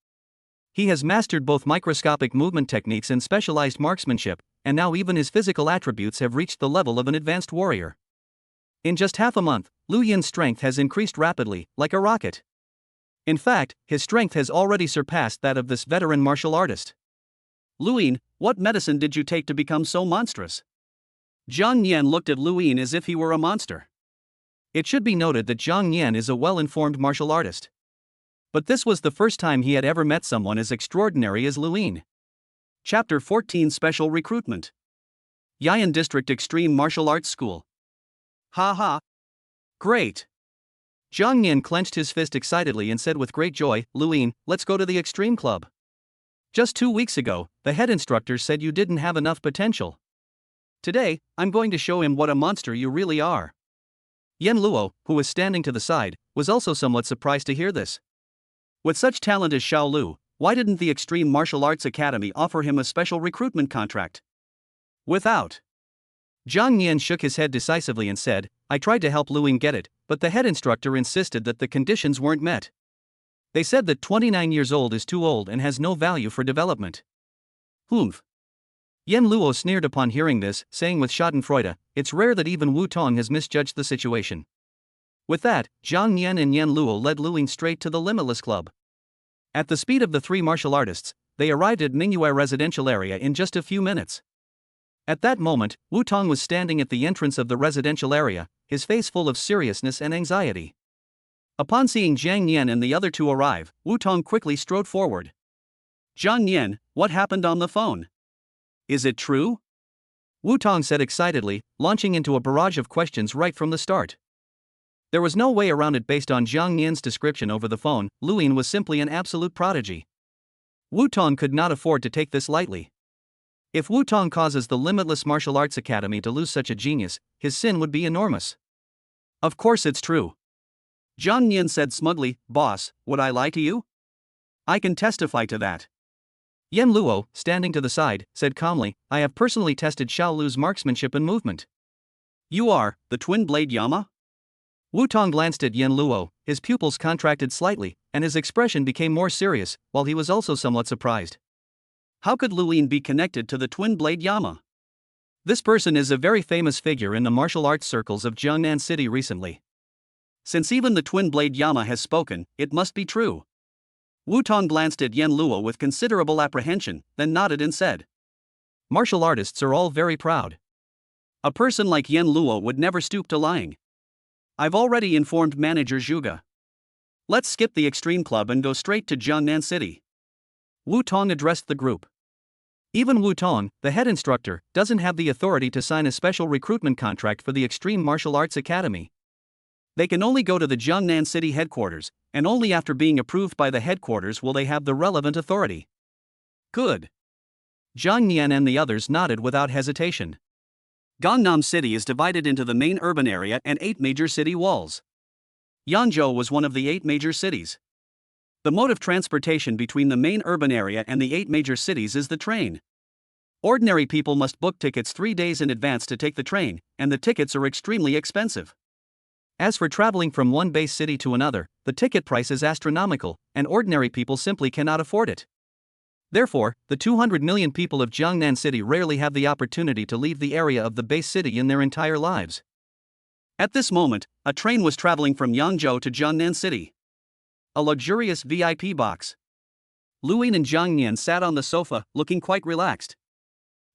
He has mastered both microscopic movement techniques and specialized marksmanship, and now even his physical attributes have reached the level of an advanced warrior. In just half a month, Lu Yin's strength has increased rapidly, like a rocket. In fact, his strength has already surpassed that of this veteran martial artist. Luin, what medicine did you take to become so monstrous? Zhang Yan looked at Luin as if he were a monster. It should be noted that Zhang Yan is a well-informed martial artist. But this was the first time he had ever met someone as extraordinary as Luin. Chapter 14 Special Recruitment. Yayan District Extreme Martial Arts School. Ha ha. Great. Zhang Yan clenched his fist excitedly and said with great joy, Luin, let's go to the Extreme Club. Just 2 weeks ago, the head instructor said you didn't have enough potential. Today, I'm going to show him what a monster you really are. Yan Luo, who was standing to the side, was also somewhat surprised to hear this. With such talent as Xiao Lu, why didn't the Extreme Martial Arts Academy offer him a special recruitment contract? Without. Zhang Yan shook his head decisively and said, I tried to help Luin get it, but the head instructor insisted that the conditions weren't met. They said that 29 years old is too old and has no value for development. Humph. Yan Luo sneered upon hearing this, saying with schadenfreude, it's rare that even Wu Tong has misjudged the situation. With that, Zhang Yan and Yan Luo led Luin straight to the Limitless Club. At the speed of the three martial artists, they arrived at Mingyue residential area in just a few minutes. At that moment, Wu Tong was standing at the entrance of the residential area, his face full of seriousness and anxiety. Upon seeing Zhang Yan and the other two arrive, Wu Tong quickly strode forward. Zhang Yan, what happened on the phone? Is it true? Wu Tong said excitedly, launching into a barrage of questions right from the start. There was no way around it based on Zhang Yan's description over the phone. Luin was simply an absolute prodigy. Wu Tong could not afford to take this lightly. If Wu Tong causes the Limitless Martial Arts Academy to lose such a genius, his sin would be enormous. Of course it's true. Zhang Yan said smugly, Boss, would I lie to you? I can testify to that. Yan Luo, standing to the side, said calmly, I have personally tested Xiao Lu's marksmanship and movement. You are, the twin blade Yama? Wu Tong glanced at Yan Luo, his pupils contracted slightly, and his expression became more serious, while he was also somewhat surprised. How could Luin be connected to the twin blade Yama? This person is a very famous figure in the martial arts circles of Jiangnan City recently. Since even the twin blade Yama has spoken, it must be true. Wu Tong glanced at Yan Luo with considerable apprehension, then nodded and said, Martial artists are all very proud. A person like Yan Luo would never stoop to lying. I've already informed Manager Zhuge. Let's skip the Extreme Club and go straight to Jiangnan City. Wu Tong addressed the group. Even Wu Tong, the head instructor, doesn't have the authority to sign a special recruitment contract for the Extreme Martial Arts Academy. They can only go to the Jiangnan City headquarters, and only after being approved by the headquarters will they have the relevant authority. Good. Zhang Yan and the others nodded without hesitation. Gangnam City is divided into the main urban area and 8 major city walls. Yangzhou was one of the 8 major cities. The mode of transportation between the main urban area and the 8 major cities is the train. Ordinary people must book tickets 3 days in advance to take the train, and the tickets are extremely expensive. As for traveling from one base city to another, the ticket price is astronomical, and ordinary people simply cannot afford it. Therefore, the 200 million people of Jiangnan City rarely have the opportunity to leave the area of the base city in their entire lives. At this moment, a train was traveling from Yangzhou to Jiangnan City. A luxurious VIP box. Luin and Zhang Nian sat on the sofa, looking quite relaxed.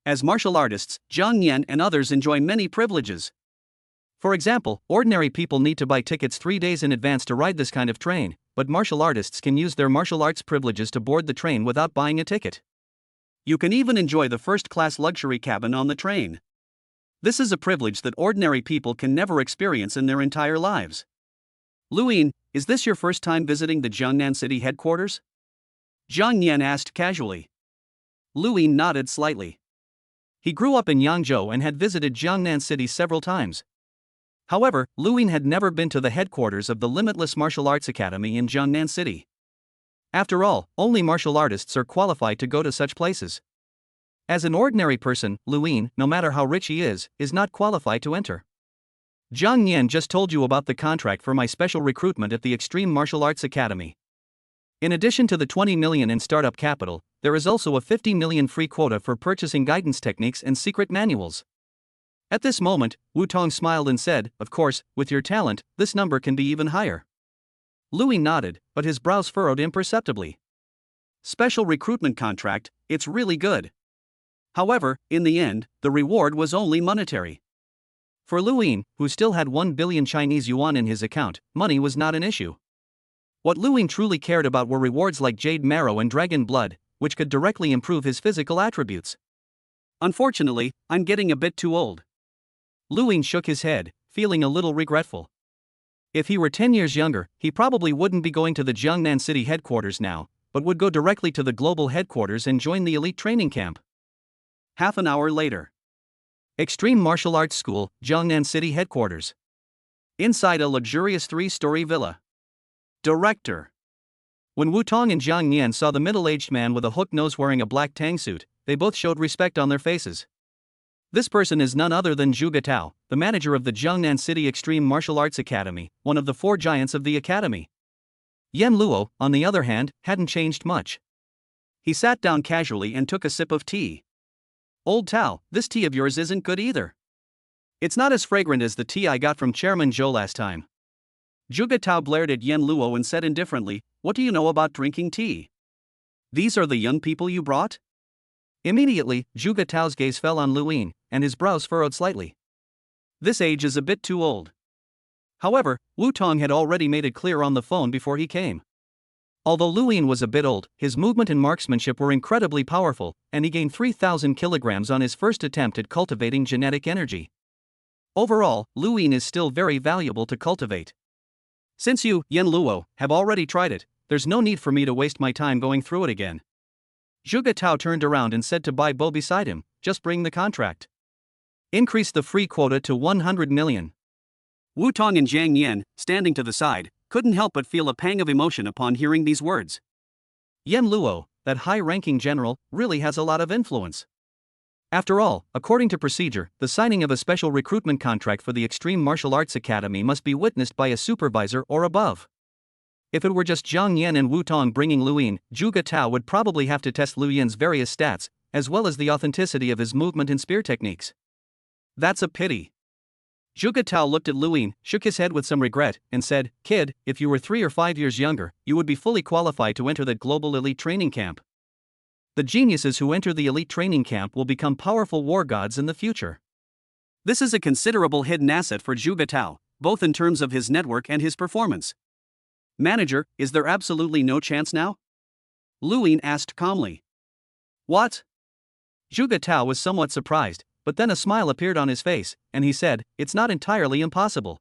As martial artists, Zhang Nian and others enjoy many privileges. For example, ordinary people need to buy tickets 3 days in advance to ride this kind of train, but martial artists can use their martial arts privileges to board the train without buying a ticket. You can even enjoy the first-class luxury cabin on the train. This is a privilege that ordinary people can never experience in their entire lives. Luin, is this your first time visiting the Jiangnan City headquarters? Zhang Nian asked casually. Luin nodded slightly. He grew up in Yangzhou and had visited Jiangnan City several times. However, Luin had never been to the headquarters of the Limitless Martial Arts Academy in Jiangnan City. After all, only martial artists are qualified to go to such places. As an ordinary person, Luin, no matter how rich he is not qualified to enter. Zhang Nian just told you about the contract for my special recruitment at the Extreme Martial Arts Academy. In addition to the 20 million in startup capital, there is also a 50 million free quota for purchasing guidance techniques and secret manuals. At this moment, Wu Tong smiled and said, "Of course, with your talent, this number can be even higher." Louis nodded, but his brows furrowed imperceptibly. Special recruitment contract, it's really good. However, in the end, the reward was only monetary. For Luin, who still had 1 billion Chinese yuan in his account, money was not an issue. What Luin truly cared about were rewards like Jade Marrow and Dragon Blood, which could directly improve his physical attributes. Unfortunately, I'm getting a bit too old. Luin shook his head, feeling a little regretful. If he were 10 years younger, he probably wouldn't be going to the Jiangnan City headquarters now, but would go directly to the global headquarters and join the elite training camp. Half an hour later. Extreme Martial Arts School, Jiangnan City headquarters. Inside a luxurious 3-story villa. Director. When Wu Tong and Zhang Nian saw the middle-aged man with a hooked nose wearing a black tang suit, they both showed respect on their faces. This person is none other than Zhuge Tao, the manager of the Jiangnan City Extreme Martial Arts Academy, one of the 4 giants of the academy. Yan Luo, on the other hand, hadn't changed much. He sat down casually and took a sip of tea. "Old Tao, this tea of yours isn't good either. It's not as fragrant as the tea I got from Chairman Zhou last time." Zhuge Tao glared at Yan Luo and said indifferently, "What do you know about drinking tea? These are the young people you brought?" Immediately, Zhuge Tao's gaze fell on Luin, and his brows furrowed slightly. This age is a bit too old. However, Wu Tong had already made it clear on the phone before he came. Although Luin was a bit old, his movement and marksmanship were incredibly powerful, and he gained 3,000 kilograms on his first attempt at cultivating genetic energy. Overall, Luin is still very valuable to cultivate. Since you, Yan Luo, have already tried it, there's no need for me to waste my time going through it again. Zhuge Tao turned around and said to Bai Bo beside him, "Just bring the contract. Increase the free quota to 100 million. Wu Tong and Zhang Nian, standing to the side, couldn't help but feel a pang of emotion upon hearing these words. Yan Luo, that high-ranking general, really has a lot of influence. After all, according to procedure, the signing of a special recruitment contract for the Extreme Martial Arts Academy must be witnessed by a supervisor or above. If it were just Zhang Yan and Wu Tong bringing Luin, Zhuge Tao would probably have to test Luin's various stats, as well as the authenticity of his movement and spear techniques. That's a pity. Zhuge Tao looked at Luin, shook his head with some regret, and said, "Kid, if you were 3 or 5 years younger, you would be fully qualified to enter that global elite training camp. The geniuses who enter the elite training camp will become powerful war gods in the future." This is a considerable hidden asset for Zhuge Tao, both in terms of his network and his performance. "Manager, is there absolutely no chance now?" Luin asked calmly. "What?" Zhuge Tao was somewhat surprised, but then a smile appeared on his face, and he said, "It's not entirely impossible.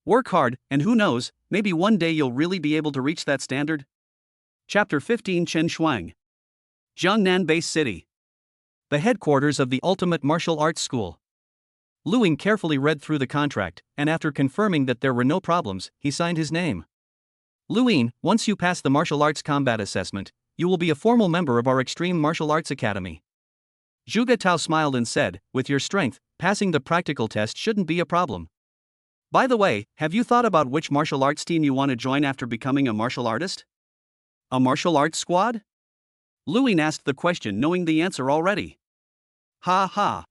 Work hard, and who knows, maybe one day you'll really be able to reach that standard." Chapter 15 Chen Shuang. Jiangnan Base City. The headquarters of the Ultimate Martial Arts School. Lu Ying carefully read through the contract, and after confirming that there were no problems, he signed his name. Lu Ying, once you pass the martial arts combat assessment, you will be a formal member of our Extreme Martial Arts Academy. Zhuge Tao smiled and said, with your strength, passing the practical test shouldn't be a problem. By the way, have you thought about which martial arts team you want to join after becoming a martial artist? A martial arts squad? Lu Ying asked the question knowing the answer already. Ha ha.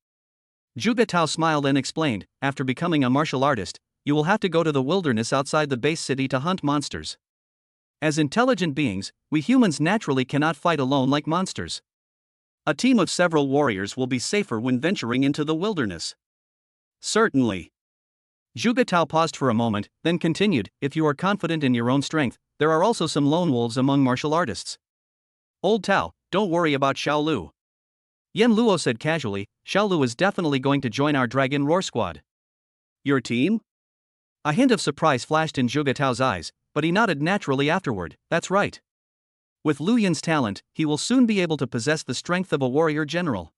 Zhuge Tao smiled and explained, after becoming a martial artist, you will have to go to the wilderness outside the base city to hunt monsters. As intelligent beings, we humans naturally cannot fight alone like monsters. A team of several warriors will be safer when venturing into the wilderness. Certainly. Zhuge Tao paused for a moment, then continued, if you are confident in your own strength, there are also some lone wolves among martial artists. Old Tao, don't worry about Xiao Lu. Yan Luo said casually, Xiao Lu is definitely going to join our Dragon Roar squad. Your team? A hint of surprise flashed in Zhuge Tao's eyes, but he nodded naturally afterward, that's right. With Lu Yin's talent, he will soon be able to possess the strength of a warrior general.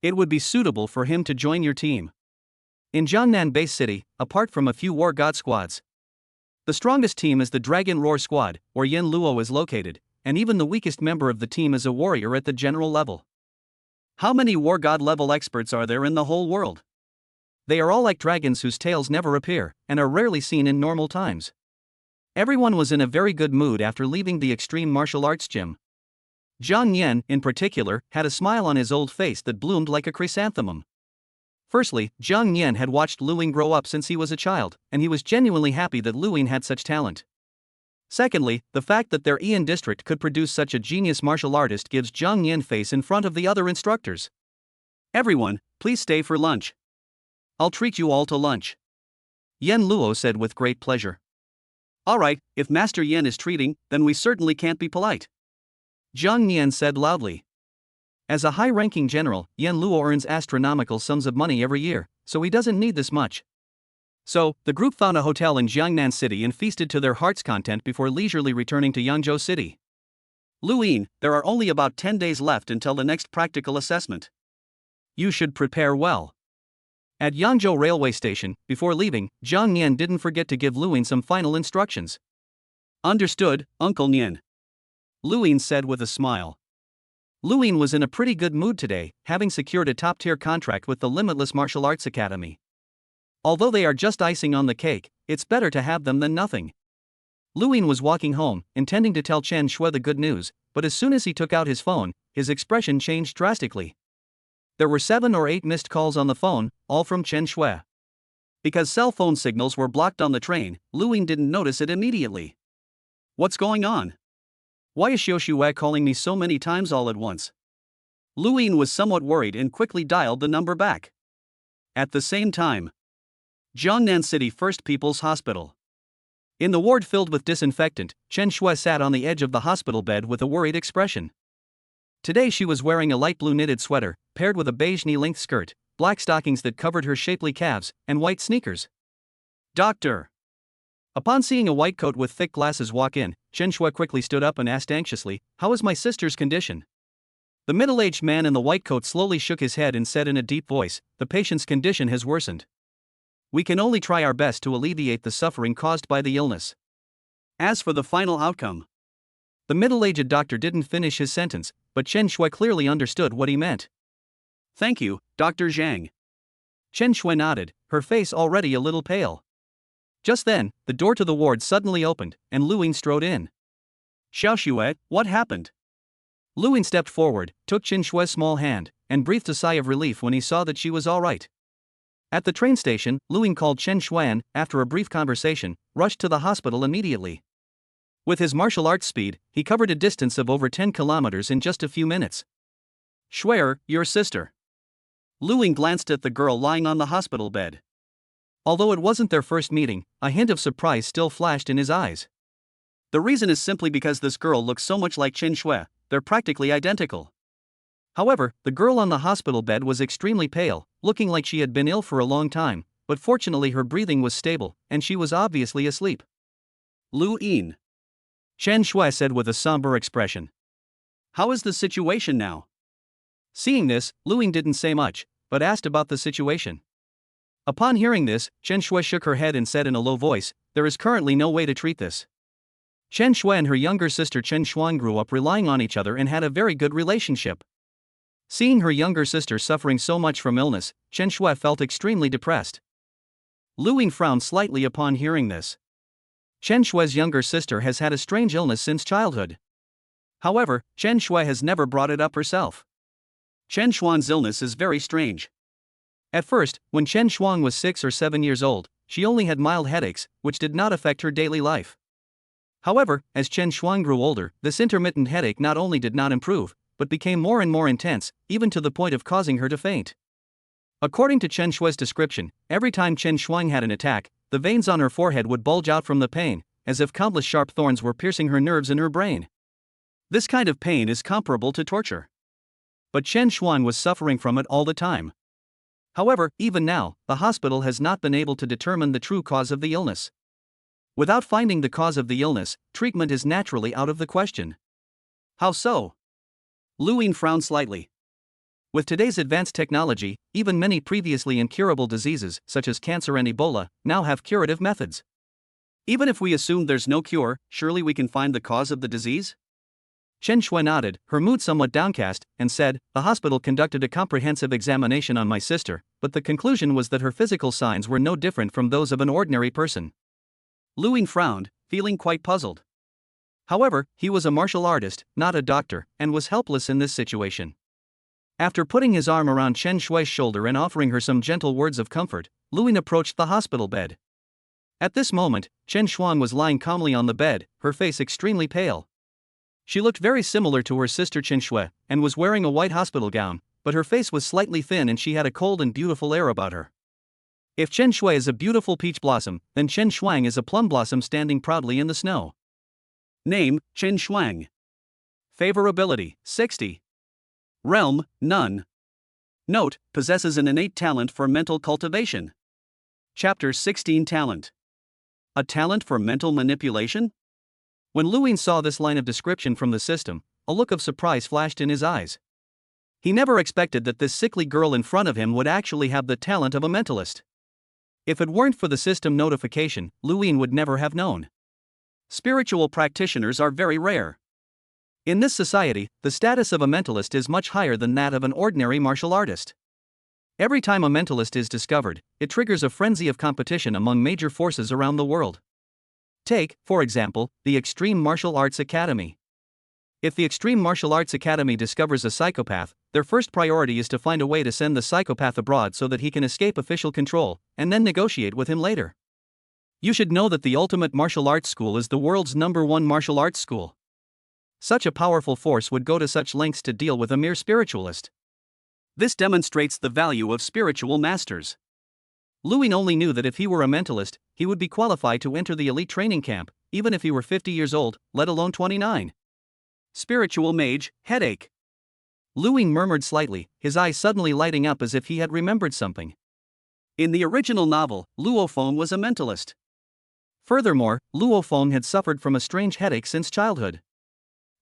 It would be suitable for him to join your team. In Jiangnan Base City, apart from a few war god squads, the strongest team is the Dragon Roar squad, where Yan Luo is located, and even the weakest member of the team is a warrior at the general level. How many war god level experts are there in the whole world? They are all like dragons whose tails never appear, and are rarely seen in normal times. Everyone was in a very good mood after leaving the extreme martial arts gym. Zhang Yan, in particular, had a smile on his old face that bloomed like a chrysanthemum. Firstly, Zhang Yan had watched Lu Ying grow up since he was a child, and he was genuinely happy that Lu Ying had such talent. Secondly, the fact that their Ian district could produce such a genius martial artist gives Zhang Yan face in front of the other instructors. Everyone, please stay for lunch. I'll treat you all to lunch. Yan Luo said with great pleasure. Alright, if Master Yan is treating, then we certainly can't be polite. Zhang Yan said loudly. As a high-ranking general, Yan Luo earns astronomical sums of money every year, so he doesn't need this much. So, the group found a hotel in Jiangnan City and feasted to their heart's content before leisurely returning to Yangzhou City. Lu Ying, there are only about 10 days left until the next practical assessment. You should prepare well. At Yangzhou railway station, before leaving, Zhang Nian didn't forget to give Lu Ying some final instructions. Understood, Uncle Nian. Lu Ying said with a smile. Lu Ying was in a pretty good mood today, having secured a top-tier contract with the Limitless Martial Arts Academy. Although they are just icing on the cake, it's better to have them than nothing. Lu Ying was walking home, intending to tell Chen Shui the good news, but as soon as he took out his phone, his expression changed drastically. There were 7 or 8 missed calls on the phone, all from Chen Shui. Because cell phone signals were blocked on the train, Lu Ying didn't notice it immediately. What's going on? Why is Xiu Shui calling me so many times all at once? Lu Ying was somewhat worried and quickly dialed the number back. At the same time, Jiangnan City First People's Hospital. In the ward filled with disinfectant, Chen Shui sat on the edge of the hospital bed with a worried expression. Today she was wearing a light blue knitted sweater, paired with a beige knee-length skirt, black stockings that covered her shapely calves, and white sneakers. Doctor! Upon seeing a white coat with thick glasses walk in, Chen Shui quickly stood up and asked anxiously, "How is my sister's condition?" The middle-aged man in the white coat slowly shook his head and said in a deep voice, "The patient's condition has worsened. We can only try our best to alleviate the suffering caused by the illness. As for the final outcome..." The middle-aged doctor didn't finish his sentence, but Chen Shui clearly understood what he meant. "Thank you, Dr. Zhang." Chen Shui nodded, her face already a little pale. Just then, the door to the ward suddenly opened, and Lu Ying strode in. "Xiao Shui, what happened?" Lu Ying stepped forward, took Chen Shui's small hand, and breathed a sigh of relief when he saw that she was all right. At the train station, Lu Ying called Chen Shui and, after a brief conversation, rushed to the hospital immediately. With his martial arts speed, he covered a distance of over 10 kilometers in just a few minutes. "Shui'er, your sister." Lu Ying glanced at the girl lying on the hospital bed. Although it wasn't their first meeting, a hint of surprise still flashed in his eyes. The reason is simply because this girl looks so much like Chen Shui, they're practically identical. However, the girl on the hospital bed was extremely pale, looking like she had been ill for a long time, but fortunately her breathing was stable, and she was obviously asleep. "Lu Ying," Chen Shui said with a somber expression. "How is the situation now?" Seeing this, Lu Ying didn't say much, but asked about the situation. Upon hearing this, Chen Shui shook her head and said in a low voice, "There is currently no way to treat this." Chen Shui and her younger sister Chen Shuang grew up relying on each other and had a very good relationship. Seeing her younger sister suffering so much from illness, Chen Shui felt extremely depressed. Lu Ying frowned slightly upon hearing this. Chen Shui's younger sister has had a strange illness since childhood. However, Chen Shui has never brought it up herself. Chen Shuang's illness is very strange. At first, when Chen Shuang was 6 or 7 years old, she only had mild headaches, which did not affect her daily life. However, as Chen Shuang grew older, this intermittent headache not only did not improve, but became more and more intense, even to the point of causing her to faint. According to Chen Shui's description, every time Chen Shuang had an attack, the veins on her forehead would bulge out from the pain, as if countless sharp thorns were piercing her nerves in her brain. This kind of pain is comparable to torture. But Chen Shuang was suffering from it all the time. However, even now, the hospital has not been able to determine the true cause of the illness. Without finding the cause of the illness, treatment is naturally out of the question. How so? Lu Ying frowned slightly. With today's advanced technology, even many previously incurable diseases, such as cancer and Ebola, now have curative methods. Even if we assume there's no cure, surely we can find the cause of the disease? Chen Shui nodded, her mood somewhat downcast, and said, "The hospital conducted a comprehensive examination on my sister, but the conclusion was that her physical signs were no different from those of an ordinary person." Lu Ying frowned, feeling quite puzzled. However, he was a martial artist, not a doctor, and was helpless in this situation. After putting his arm around Chen Shui's shoulder and offering her some gentle words of comfort, Lu Ying approached the hospital bed. At this moment, Chen Shuang was lying calmly on the bed, her face extremely pale. She looked very similar to her sister Chen Shui, and was wearing a white hospital gown, but her face was slightly thin and she had a cold and beautiful air about her. If Chen Shui is a beautiful peach blossom, then Chen Shuang is a plum blossom standing proudly in the snow. Name, Chen Shuang. Favorability, 60. Realm, none. Note, possesses an innate talent for mental cultivation. Chapter 16 Talent. A talent for mental manipulation? When Lu Ying saw this line of description from the system, a look of surprise flashed in his eyes. He never expected that this sickly girl in front of him would actually have the talent of a mentalist. If it weren't for the system notification, Lu Ying would never have known. Spiritual practitioners are very rare. In this society, the status of a mentalist is much higher than that of an ordinary martial artist. Every time a mentalist is discovered, it triggers a frenzy of competition among major forces around the world. Take, for example, the Extreme Martial Arts Academy. If the Extreme Martial Arts Academy discovers a psychopath, their first priority is to find a way to send the psychopath abroad so that he can escape official control, and then negotiate with him later. You should know that the Ultimate Martial Arts School is the world's #1 martial arts school. Such a powerful force would go to such lengths to deal with a mere spiritualist. This demonstrates the value of spiritual masters. Lu Ying only knew that if he were a mentalist, he would be qualified to enter the elite training camp, even if he were 50 years old, let alone 29. Spiritual mage, headache. Lu Ying murmured slightly, his eyes suddenly lighting up as if he had remembered something. In the original novel, Luo Feng was a mentalist. Furthermore, Luo Feng had suffered from a strange headache since childhood.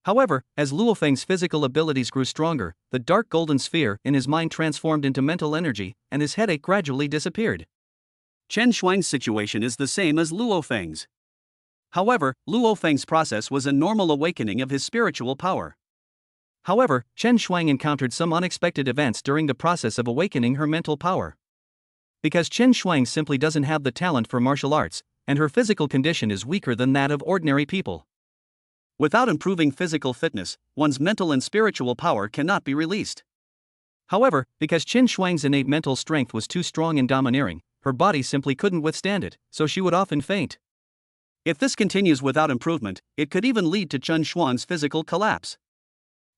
However, as Luo Feng's physical abilities grew stronger, the dark golden sphere in his mind transformed into mental energy, and his headache gradually disappeared. Chen Shuang's situation is the same as Luo Feng's. However, Luo Feng's process was a normal awakening of his spiritual power. However, Chen Shuang encountered some unexpected events during the process of awakening her mental power. Because Chen Shuang simply doesn't have the talent for martial arts, and her physical condition is weaker than that of ordinary people. Without improving physical fitness, one's mental and spiritual power cannot be released. However, because Chen Shuang's innate mental strength was too strong and domineering, her body simply couldn't withstand it, so she would often faint. If this continues without improvement, it could even lead to Chen Shuang's physical collapse.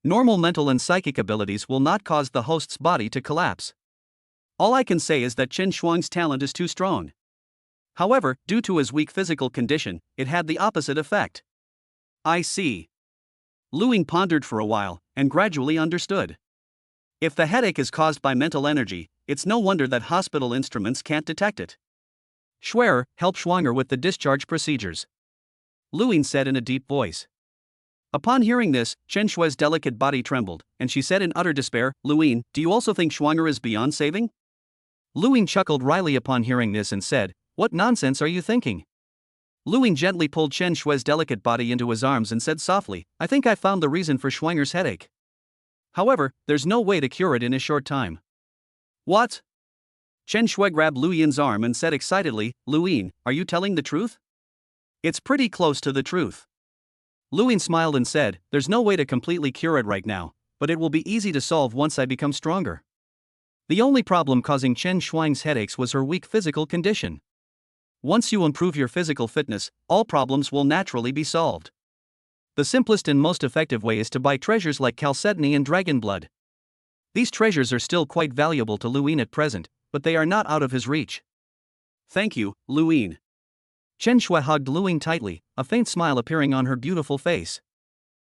Normal mental and psychic abilities will not cause the host's body to collapse. All I can say is that Chen Shuang's talent is too strong. However, due to his weak physical condition, it had the opposite effect. I see. Lu Ying pondered for a while, and gradually understood. If the headache is caused by mental energy, it's no wonder that hospital instruments can't detect it. Schwerer, help Schwanger with the discharge procedures. Lu Ying said in a deep voice. Upon hearing this, Chen Shui's delicate body trembled, and she said in utter despair, "Lu Ying, do you also think Schwanger is beyond saving?" Luing chuckled wryly upon hearing this and said, "What nonsense are you thinking?" Luing gently pulled Chen Shui's delicate body into his arms and said softly, "I think I found the reason for Schwanger's headache. However, there's no way to cure it in a short time." "What?" Chen Shui grabbed Lu Yin's arm and said excitedly, "Lu Yin, are you telling the truth?" "It's pretty close to the truth." Lu Yin smiled and said, "There's no way to completely cure it right now, but it will be easy to solve once I become stronger." The only problem causing Chen Shuang's headaches was her weak physical condition. Once you improve your physical fitness, all problems will naturally be solved. The simplest and most effective way is to buy treasures like chalcedony and dragon blood. These treasures are still quite valuable to Lu Yin at present, but they are not out of his reach. "Thank you, Lu Yin." Chen Shui hugged Lu Yin tightly, a faint smile appearing on her beautiful face.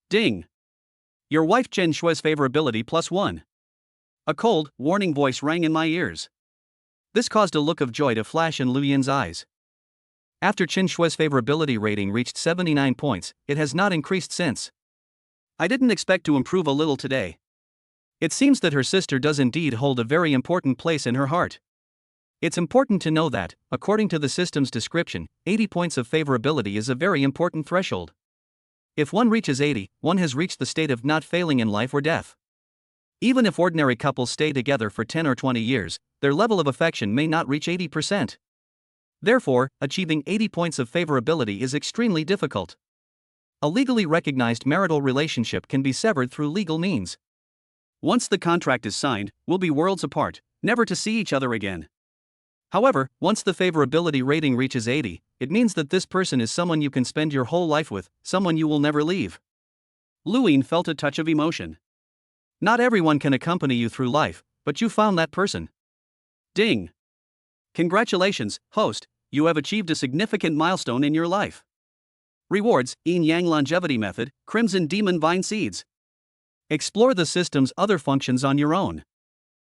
Ding! Your wife Chen Shui's favorability +1. A cold, warning voice rang in my ears. This caused a look of joy to flash in Lu Yin's eyes. After Chen Shui's favorability rating reached 79 points, it has not increased since. I didn't expect to improve a little today. It seems that her sister does indeed hold a very important place in her heart. It's important to know that, according to the system's description, 80 points of favorability is a very important threshold. If one reaches 80, one has reached the state of not failing in life or death. Even if ordinary couples stay together for 10 or 20 years, their level of affection may not reach 80%. Therefore, achieving 80 points of favorability is extremely difficult. A legally recognized marital relationship can be severed through legal means. Once the contract is signed, we'll be worlds apart, never to see each other again. However, once the favorability rating reaches 80, it means that this person is someone you can spend your whole life with, someone you will never leave. Lu Yin felt a touch of emotion. Not everyone can accompany you through life, but you found that person. Ding! Congratulations, host, you have achieved a significant milestone in your life. Rewards, Yin Yang Longevity Method, Crimson Demon Vine Seeds. Explore the system's other functions on your own.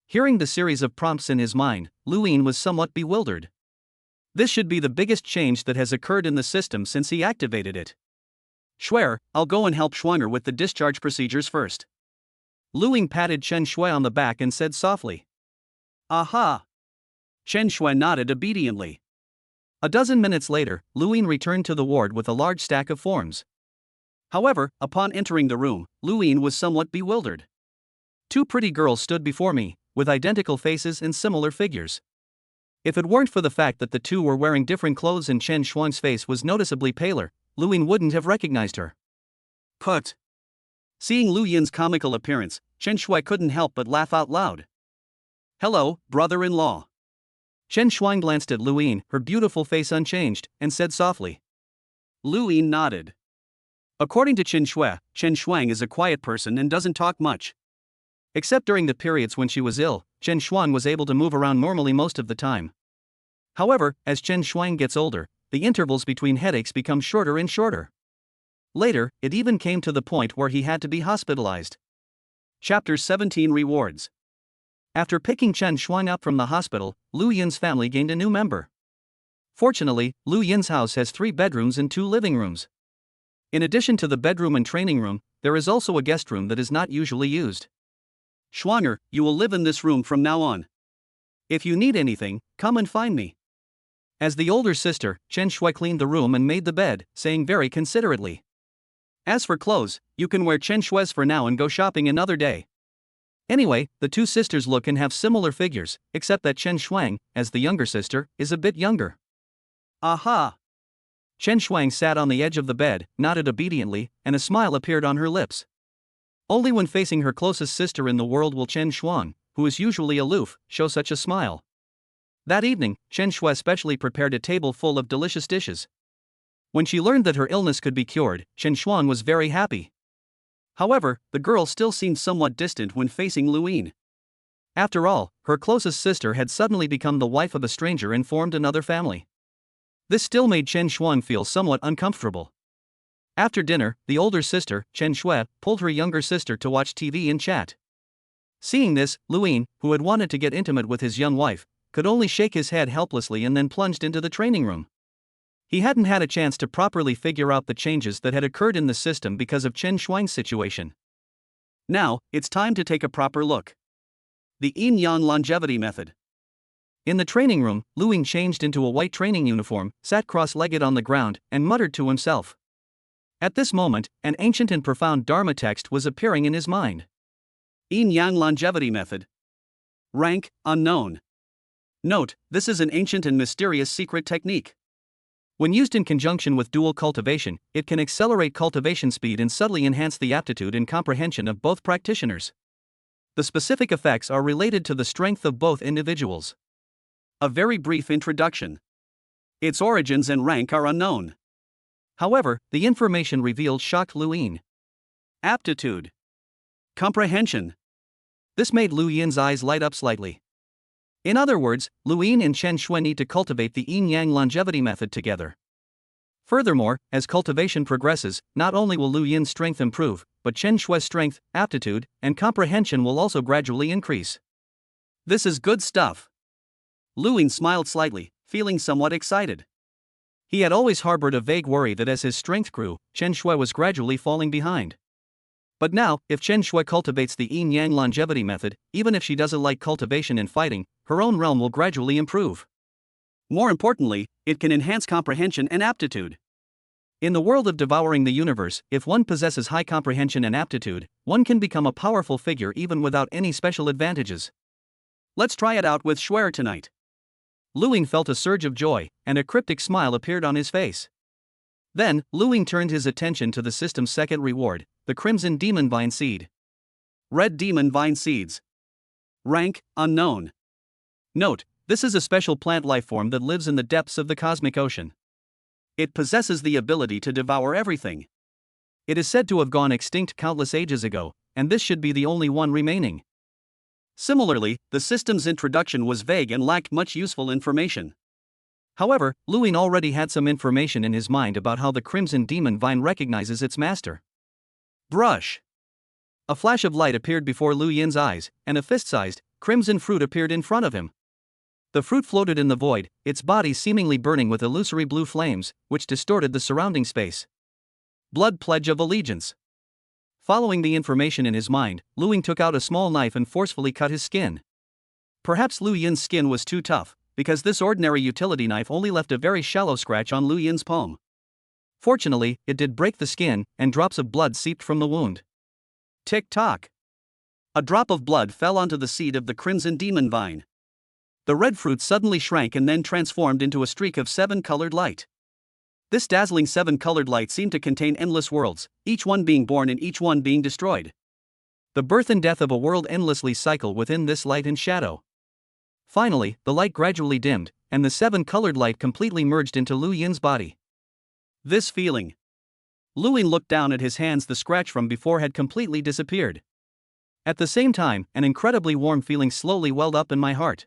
Hearing the series of prompts in his mind, Lu Yin was somewhat bewildered. This should be the biggest change that has occurred in the system since he activated it. Schwer, I'll go and help Schwanger with the discharge procedures first. Lu Yin patted Chen Shui on the back and said softly. Aha! Chen Shui nodded obediently. A dozen minutes later, Lu Yin returned to the ward with a large stack of forms. However, upon entering the room, Lu Yin was somewhat bewildered. Two pretty girls stood before me, with identical faces and similar figures. If it weren't for the fact that the two were wearing different clothes and Chen Shuang's face was noticeably paler, Lu Yin wouldn't have recognized her. Put! Seeing Lu Yin's comical appearance, Chen Shui couldn't help but laugh out loud. Hello, brother-in-law. Chen Shuang glanced at Lu Yin, her beautiful face unchanged, and said softly. Lu Yin nodded. According to Chen Shui, Chen Shuang is a quiet person and doesn't talk much. Except during the periods when she was ill, Chen Shuang was able to move around normally most of the time. However, as Chen Shuang gets older, the intervals between headaches become shorter and shorter. Later, it even came to the point where he had to be hospitalized. Chapter 17 Rewards. After picking Chen Shuang up from the hospital, Lu Yin's family gained a new member. Fortunately, Lu Yin's house has 3 bedrooms and 2 living rooms. In addition to the bedroom and training room, there is also a guest room that is not usually used. Schwanger, you will live in this room from now on. If you need anything, come and find me. As the older sister, Chen Shui cleaned the room and made the bed, saying very considerately. As for clothes, you can wear Chen Shui's for now and go shopping another day. Anyway, the two sisters look and have similar figures, except that Chen Shuang, as the younger sister, is a bit younger. Aha! Chen Shuang sat on the edge of the bed, nodded obediently, and a smile appeared on her lips. Only when facing her closest sister in the world will Chen Shuang, who is usually aloof, show such a smile. That evening, Chen Shui specially prepared a table full of delicious dishes. When she learned that her illness could be cured, Chen Shuang was very happy. However, the girl still seemed somewhat distant when facing Lu Yin. After all, her closest sister had suddenly become the wife of a stranger and formed another family. This still made Chen Shuang feel somewhat uncomfortable. After dinner, the older sister, Chen Shui, pulled her younger sister to watch TV and chat. Seeing this, Lu Yin, who had wanted to get intimate with his young wife, could only shake his head helplessly and then plunged into the training room. He hadn't had a chance to properly figure out the changes that had occurred in the system because of Chen Shuang's situation. Now, it's time to take a proper look. The Yin Yang Longevity Method. In the training room, Luing changed into a white training uniform, sat cross-legged on the ground, and muttered to himself. At this moment, an ancient and profound Dharma text was appearing in his mind. Yin-Yang Longevity Method. Rank, unknown. Note, this is an ancient and mysterious secret technique. When used in conjunction with dual cultivation, it can accelerate cultivation speed and subtly enhance the aptitude and comprehension of both practitioners. The specific effects are related to the strength of both individuals. A very brief introduction. Its origins and rank are unknown. However, the information revealed shocked Luing. Aptitude. Comprehension. This made Lu Yin's eyes light up slightly. In other words, Luing and Chen Shui need to cultivate the yin-yang longevity method together. Furthermore, as cultivation progresses, not only will Lu Yin's strength improve, but Chen Shui's strength, aptitude, and comprehension will also gradually increase. This is good stuff. Luing smiled slightly, feeling somewhat excited. He had always harbored a vague worry that as his strength grew, Chen Shui was gradually falling behind. But now, if Chen Shui cultivates the yin-yang longevity method, even if she doesn't like cultivation and fighting, her own realm will gradually improve. More importantly, it can enhance comprehension and aptitude. In the world of devouring the universe, if one possesses high comprehension and aptitude, one can become a powerful figure even without any special advantages. Let's try it out with Shui tonight. Luing felt a surge of joy, and a cryptic smile appeared on his face. Then, Luing turned his attention to the system's second reward, the Crimson Demon Vine Seed. Red Demon Vine Seeds. Rank, unknown. Note, this is a special plant life form that lives in the depths of the cosmic ocean. It possesses the ability to devour everything. It is said to have gone extinct countless ages ago, and this should be the only one remaining. Similarly, the system's introduction was vague and lacked much useful information. However, Luing already had some information in his mind about how the Crimson Demon Vine recognizes its master. Brush. A flash of light appeared before Lu Yin's eyes, and a fist-sized, crimson fruit appeared in front of him. The fruit floated in the void, its body seemingly burning with illusory blue flames, which distorted the surrounding space. Blood Pledge of Allegiance. Following the information in his mind, Luing took out a small knife and forcefully cut his skin. Perhaps Lu Yin's skin was too tough, because this ordinary utility knife only left a very shallow scratch on Lu Yin's palm. Fortunately, it did break the skin, and drops of blood seeped from the wound. Tick-tock. A drop of blood fell onto the seed of the Crimson Demon Vine. The red fruit suddenly shrank and then transformed into a streak of 7-colored light. This dazzling 7-colored light seemed to contain endless worlds, each one being born and each one being destroyed. The birth and death of a world endlessly cycle within this light and shadow. Finally, the light gradually dimmed, and the 7-colored light completely merged into Lu Yin's body. This feeling. Luing looked down at his hands. The scratch from before had completely disappeared. At the same time, an incredibly warm feeling slowly welled up in my heart.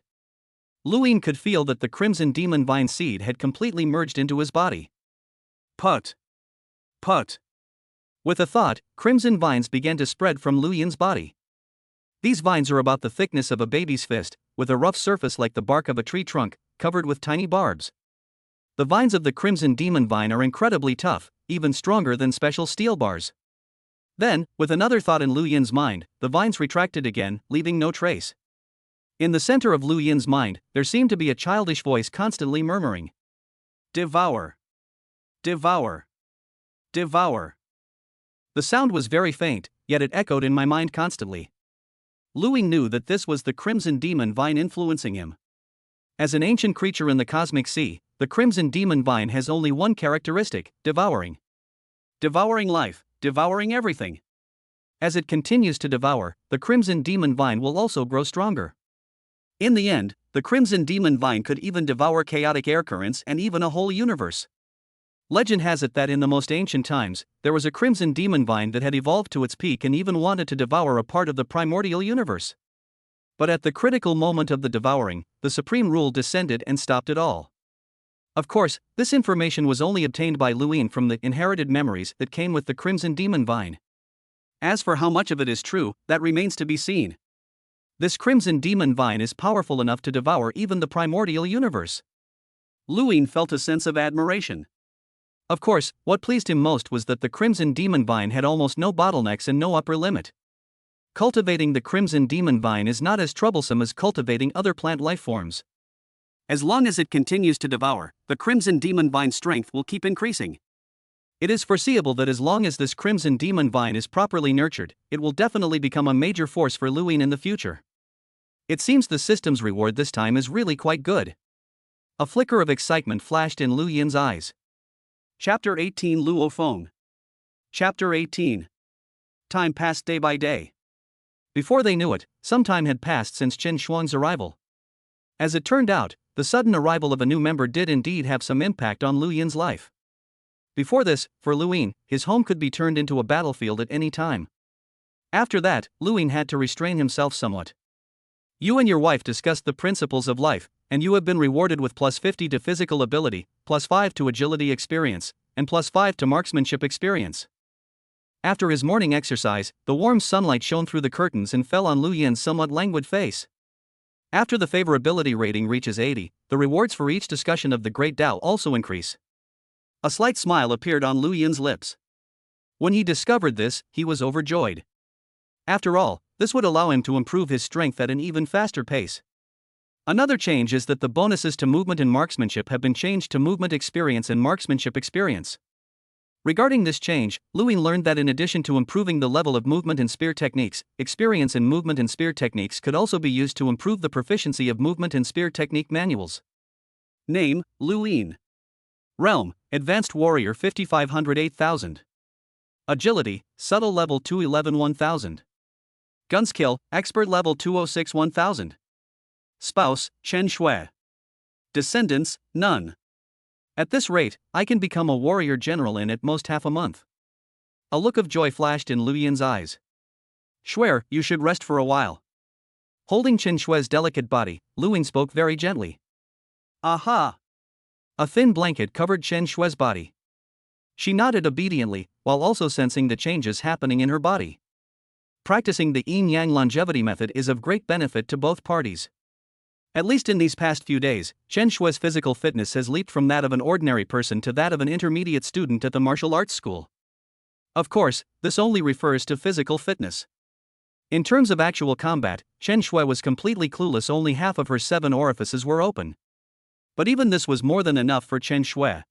Luing could feel that the Crimson Demon Vine seed had completely merged into his body. Put. Put. With a thought, crimson vines began to spread from Lu Yin's body. These vines are about the thickness of a baby's fist, with a rough surface like the bark of a tree trunk, covered with tiny barbs. The vines of the Crimson Demon Vine are incredibly tough, even stronger than special steel bars. Then, with another thought in Lu Yin's mind, the vines retracted again, leaving no trace. In the center of Lu Yin's mind, there seemed to be a childish voice constantly murmuring. Devour. Devour. Devour. The sound was very faint, yet it echoed in my mind constantly. Luing knew that this was the Crimson Demon Vine influencing him. As an ancient creature in the cosmic sea, the Crimson Demon Vine has only one characteristic: devouring. Devouring life, devouring everything. As it continues to devour, the Crimson Demon Vine will also grow stronger. In the end, the Crimson Demon Vine could even devour chaotic air currents and even a whole universe. Legend has it that in the most ancient times, there was a Crimson Demon Vine that had evolved to its peak and even wanted to devour a part of the primordial universe. But at the critical moment of the devouring, the supreme rule descended and stopped it all. Of course, this information was only obtained by Luing from the inherited memories that came with the Crimson Demon Vine. As for how much of it is true, that remains to be seen. This Crimson Demon Vine is powerful enough to devour even the primordial universe. Luing felt a sense of admiration. Of course, what pleased him most was that the Crimson Demon Vine had almost no bottlenecks and no upper limit. Cultivating the Crimson Demon Vine is not as troublesome as cultivating other plant life forms. As long as it continues to devour, the Crimson Demon Vine's strength will keep increasing. It is foreseeable that as long as this Crimson Demon Vine is properly nurtured, it will definitely become a major force for Luin in the future. It seems the system's reward this time is really quite good. A flicker of excitement flashed in Lu Yin's eyes. Chapter 18 Luo Feng. Chapter 18. Time passed day by day. Before they knew it, some time had passed since Chen Shuang's arrival. As it turned out, the sudden arrival of a new member did indeed have some impact on Lu Yin's life. Before this, for Luin, his home could be turned into a battlefield at any time. After that, Luin had to restrain himself somewhat. You and your wife discussed the principles of life, and you have been rewarded with +50 to physical ability, +5 to agility experience, and +5 to marksmanship experience. After his morning exercise, the warm sunlight shone through the curtains and fell on Lu Yin's somewhat languid face. After the favorability rating reaches 80, the rewards for each discussion of the Great Tao also increase. A slight smile appeared on Lu Yin's lips. When he discovered this, he was overjoyed. After all, this would allow him to improve his strength at an even faster pace. Another change is that the bonuses to movement and marksmanship have been changed to movement experience and marksmanship experience. Regarding this change, Luin learned that in addition to improving the level of movement and spear techniques, experience in movement and spear techniques could also be used to improve the proficiency of movement and spear technique manuals. Name, Luin. Realm, Advanced Warrior 5500 8000. Agility, Subtle Level 211 1000. Gun Skill, Expert Level 206 1000. Spouse, Chen Shui. Descendants, none. At this rate, I can become a warrior general in at most half a month. A look of joy flashed in Lu Yin's eyes. Shui, you should rest for a while. Holding Chen Shui's delicate body, Luin spoke very gently. Aha! A thin blanket covered Chen Shui's body. She nodded obediently, while also sensing the changes happening in her body. Practicing the yin-yang longevity method is of great benefit to both parties. At least in these past few days, Chen Shui's physical fitness has leaped from that of an ordinary person to that of an intermediate student at the martial arts school. Of course, this only refers to physical fitness. In terms of actual combat, Chen Shui was completely clueless. Only half of her 7 orifices were open. But even this was more than enough for Chen Shui.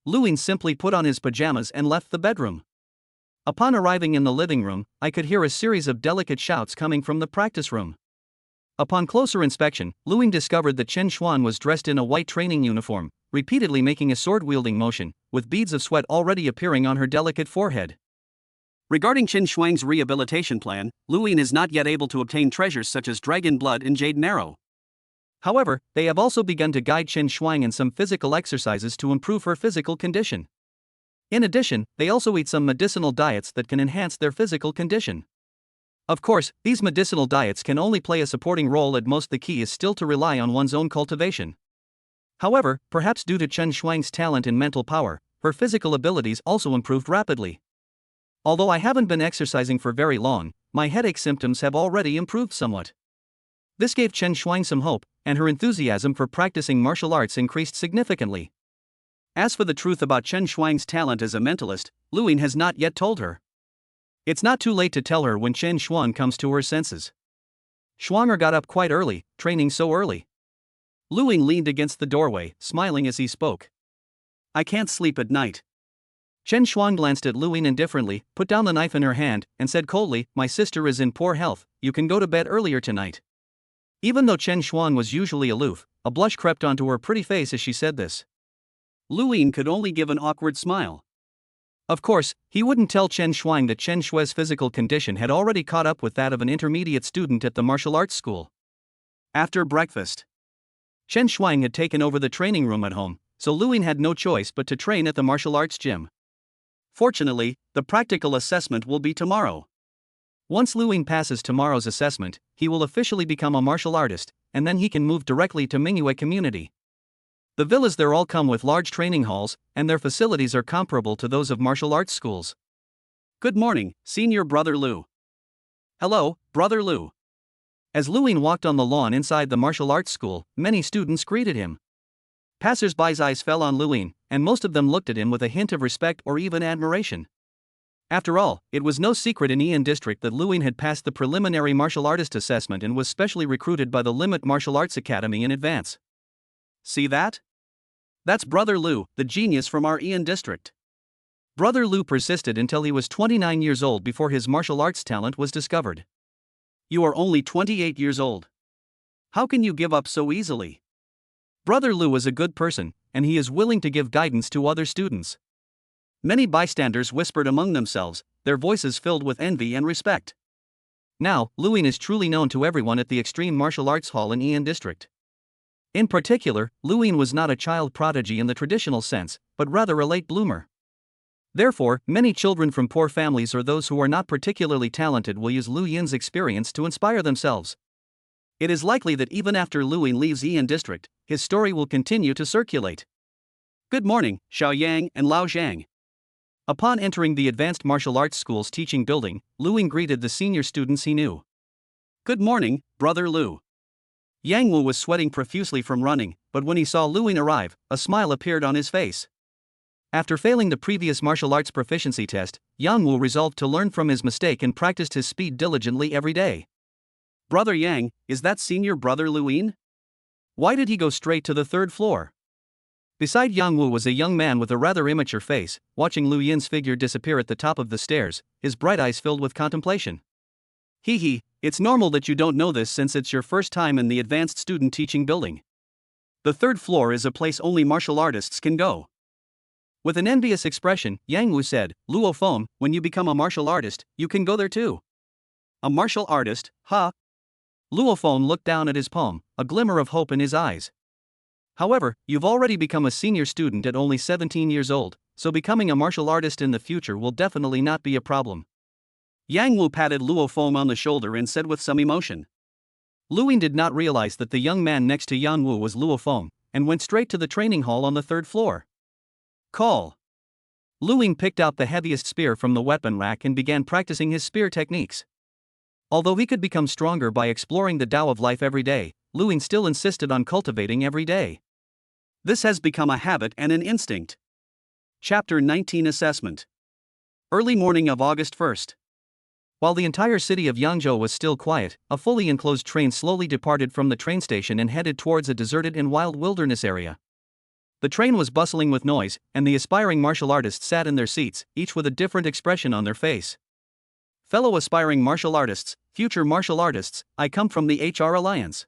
Luin simply put on his pajamas and left the bedroom. Upon arriving in the living room, I could hear a series of delicate shouts coming from the practice room. Upon closer inspection, Luin discovered that Chen Xuan was dressed in a white training uniform, repeatedly making a sword-wielding motion, with beads of sweat already appearing on her delicate forehead. Regarding Chen Shuang's rehabilitation plan, Luin is not yet able to obtain treasures such as dragon blood and jade arrow. However, they have also begun to guide Chen Shuang in some physical exercises to improve her physical condition. In addition, they also eat some medicinal diets that can enhance their physical condition. Of course, these medicinal diets can only play a supporting role at most. The key is still to rely on one's own cultivation. However, perhaps due to Chen Shuang's talent and mental power, her physical abilities also improved rapidly. Although I haven't been exercising for very long, my headache symptoms have already improved somewhat. This gave Chen Shuang some hope, and her enthusiasm for practicing martial arts increased significantly. As for the truth about Chen Shuang's talent as a mentalist, Luin has not yet told her. It's not too late to tell her when Chen Shuang comes to her senses. Shuanger got up quite early, training so early. Luin leaned against the doorway, smiling as he spoke. I can't sleep at night. Chen Shuang glanced at Luin indifferently, put down the knife in her hand, and said coldly, My sister is in poor health, you can go to bed earlier tonight. Even though Chen Shuang was usually aloof, a blush crept onto her pretty face as she said this. Luin could only give an awkward smile. Of course, he wouldn't tell Chen Shuang that Chen Shui's physical condition had already caught up with that of an intermediate student at the martial arts school. After breakfast, Chen Shuang had taken over the training room at home, so Luin had no choice but to train at the martial arts gym. Fortunately, the practical assessment will be tomorrow. Once Luin passes tomorrow's assessment, he will officially become a martial artist, and then he can move directly to Mingyue community. The villas there all come with large training halls, and their facilities are comparable to those of martial arts schools. Good morning, Senior Brother Lu. Hello, Brother Lu. As Luin walked on the lawn inside the martial arts school, many students greeted him. Passers-by's eyes fell on Luin, and most of them looked at him with a hint of respect or even admiration. After all, it was no secret in Ian District that Luin had passed the preliminary martial artist assessment and was specially recruited by the Limit Martial Arts Academy in advance. See that? That's Brother Lu, the genius from our Ian district. Brother Lu persisted until he was 29 years old before his martial arts talent was discovered. You are only 28 years old. How can you give up so easily? Brother Lu is a good person, and he is willing to give guidance to other students. Many bystanders whispered among themselves, their voices filled with envy and respect. Now, Luin is truly known to everyone at the Extreme Martial Arts Hall in Ian District. In particular, Luin was not a child prodigy in the traditional sense, but rather a late bloomer. Therefore, many children from poor families or those who are not particularly talented will use Lu Yin's experience to inspire themselves. It is likely that even after Lu Yin leaves Ian District, his story will continue to circulate. Good morning, Xiao Yang and Lao Zhang. Upon entering the Advanced Martial Arts School's teaching building, Lu Yin greeted the senior students he knew. Good morning, Brother Lu. Yang Wu was sweating profusely from running, but when he saw Lu Yin arrive, a smile appeared on his face. After failing the previous martial arts proficiency test, Yang Wu resolved to learn from his mistake and practiced his speed diligently every day. Brother Yang, is that senior brother Lu Yin? Why did he go straight to the third floor? Beside Yang Wu was a young man with a rather immature face, watching Lu Yin's figure disappear at the top of the stairs, his bright eyes filled with contemplation. Hee, it's normal that you don't know this since it's your first time in the advanced student teaching building. The third floor is a place only martial artists can go. With an envious expression, Yang Wu said, Luo Feng, when you become a martial artist, you can go there too. A martial artist, huh? Luo Feng looked down at his palm, a glimmer of hope in his eyes. However, you've already become a senior student at only 17 years old, so becoming a martial artist in the future will definitely not be a problem. Yang Wu patted Luo Feng on the shoulder and said with some emotion. Lu Yin did not realize that the young man next to Yang Wu was Luo Feng, and went straight to the training hall on the third floor. Call. Lu Yin picked out the heaviest spear from the weapon rack and began practicing his spear techniques. Although he could become stronger by exploring the Tao of life every day, Lu Yin still insisted on cultivating every day. This has become a habit and an instinct. Chapter 19 Assessment. Early morning of August 1st. While the entire city of Yangzhou was still quiet, a fully enclosed train slowly departed from the train station and headed towards a deserted and wild wilderness area. The train was bustling with noise, and the aspiring martial artists sat in their seats, each with a different expression on their face. Fellow aspiring martial artists, future martial artists, I come from the HR Alliance.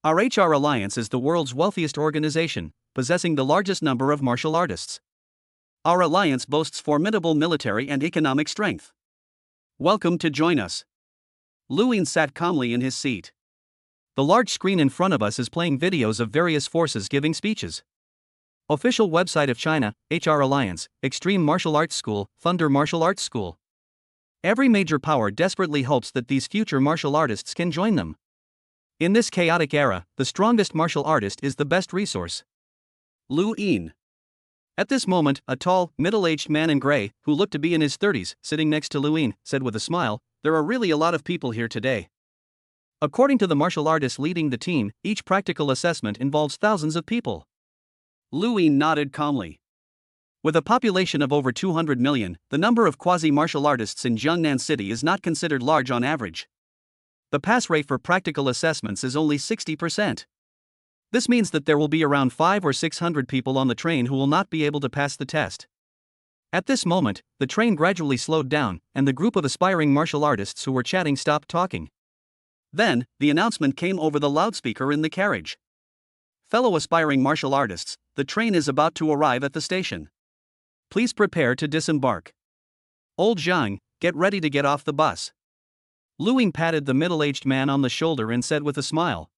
Our HR Alliance is the world's wealthiest organization, possessing the largest number of martial artists. Our alliance boasts formidable military and economic strength. Welcome to join us. Lu Yin sat calmly in his seat. The large screen in front of us is playing videos of various forces giving speeches. Official website of China, HR Alliance, Extreme Martial Arts School, Thunder Martial Arts School. Every major power desperately hopes that these future martial artists can join them. In this chaotic era, the strongest martial artist is the best resource. Lu Yin. At this moment, a tall, middle-aged man in gray, who looked to be in his 30s, sitting next to Lu Yin, said with a smile, there are really a lot of people here today. According to the martial artist leading the team, each practical assessment involves thousands of people. Lu Yin nodded calmly. With a population of over 200 million, the number of quasi-martial artists in Jiangnan City is not considered large on average. The pass rate for practical assessments is only 60%. This means that there will be around 500 or 600 people on the train who will not be able to pass the test. At this moment, the train gradually slowed down, and the group of aspiring martial artists who were chatting stopped talking. Then, the announcement came over the loudspeaker in the carriage. Fellow aspiring martial artists, the train is about to arrive at the station. Please prepare to disembark. Old Zhang, get ready to get off the bus. Lu Yin patted the middle-aged man on the shoulder and said with a smile.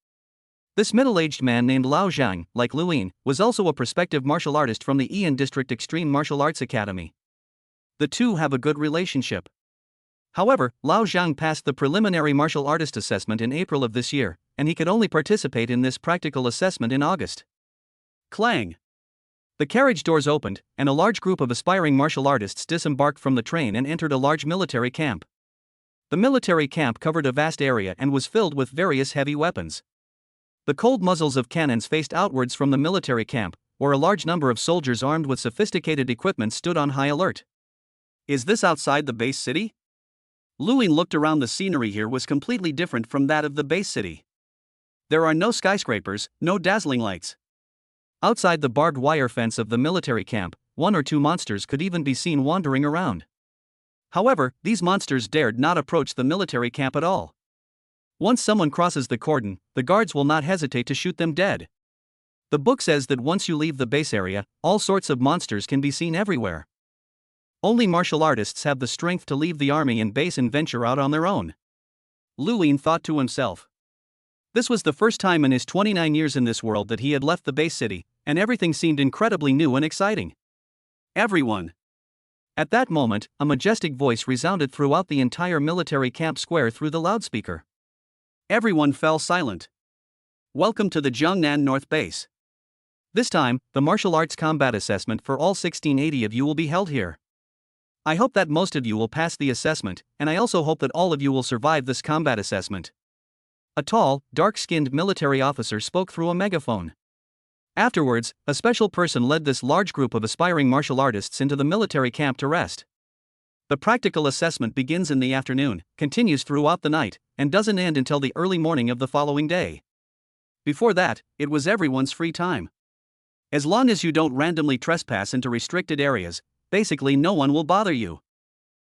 This middle-aged man named Lao Zhang, like Lu Yin, was also a prospective martial artist from the Ian District Extreme Martial Arts Academy. The two have a good relationship. However, Lao Zhang passed the preliminary martial artist assessment in April of this year, and he could only participate in this practical assessment in August. Clang! The carriage doors opened, and a large group of aspiring martial artists disembarked from the train and entered a large military camp. The military camp covered a vast area and was filled with various heavy weapons. The cold muzzles of cannons faced outwards from the military camp, where a large number of soldiers armed with sophisticated equipment stood on high alert. Is this outside the base city? Lu Yin looked around. The scenery here was completely different from that of the base city. There are no skyscrapers, no dazzling lights. Outside the barbed wire fence of the military camp, 1 or 2 monsters could even be seen wandering around. However, these monsters dared not approach the military camp at all. Once someone crosses the cordon, the guards will not hesitate to shoot them dead. The book says that once you leave the base area, all sorts of monsters can be seen everywhere. Only martial artists have the strength to leave the army and base and venture out on their own. Lu Yin thought to himself. This was the first time in his 29 years in this world that he had left the base city, and everything seemed incredibly new and exciting. Everyone! At that moment, a majestic voice resounded throughout the entire military camp square through the loudspeaker. Everyone fell silent. Welcome to the Jiangnan North Base. This time, the martial arts combat assessment for all 1680 of you will be held here. I hope that most of you will pass the assessment, and I also hope that all of you will survive this combat assessment. A tall, dark-skinned military officer spoke through a megaphone. Afterwards, a special person led this large group of aspiring martial artists into the military camp to rest. The practical assessment begins in the afternoon, continues throughout the night, and doesn't end until the early morning of the following day. Before that, it was everyone's free time. As long as you don't randomly trespass into restricted areas, basically no one will bother you.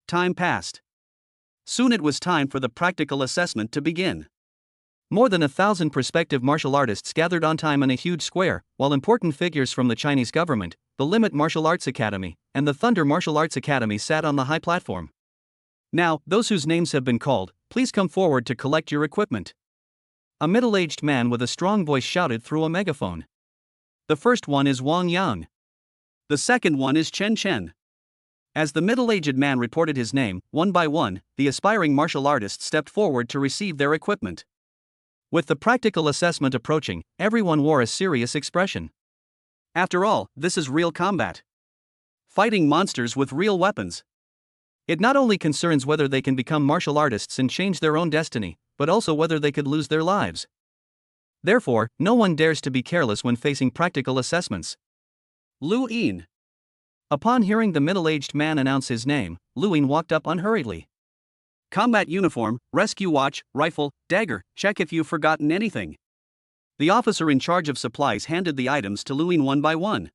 Time passed. Soon it was time for the practical assessment to begin. More than 1,000 prospective martial artists gathered on time in a huge square, while important figures from the Chinese government, the Limit Martial Arts Academy, and the Thunder Martial Arts Academy sat on the high platform. Now, those whose names have been called, please come forward to collect your equipment. A middle-aged man with a strong voice shouted through a megaphone. The first one is Wang Yang. The second one is Chen Chen. As the middle-aged man reported his name, one by one, the aspiring martial artists stepped forward to receive their equipment. With the practical assessment approaching, everyone wore a serious expression. After all, this is real combat. Fighting monsters with real weapons. It not only concerns whether they can become martial artists and change their own destiny, but also whether they could lose their lives. Therefore, no one dares to be careless when facing practical assessments. Lu Yin. Upon hearing the middle-aged man announce his name, Lu Yin walked up unhurriedly. Combat uniform, rescue watch, rifle, dagger, check if you've forgotten anything. The officer in charge of supplies handed the items to Lu Yin one by one.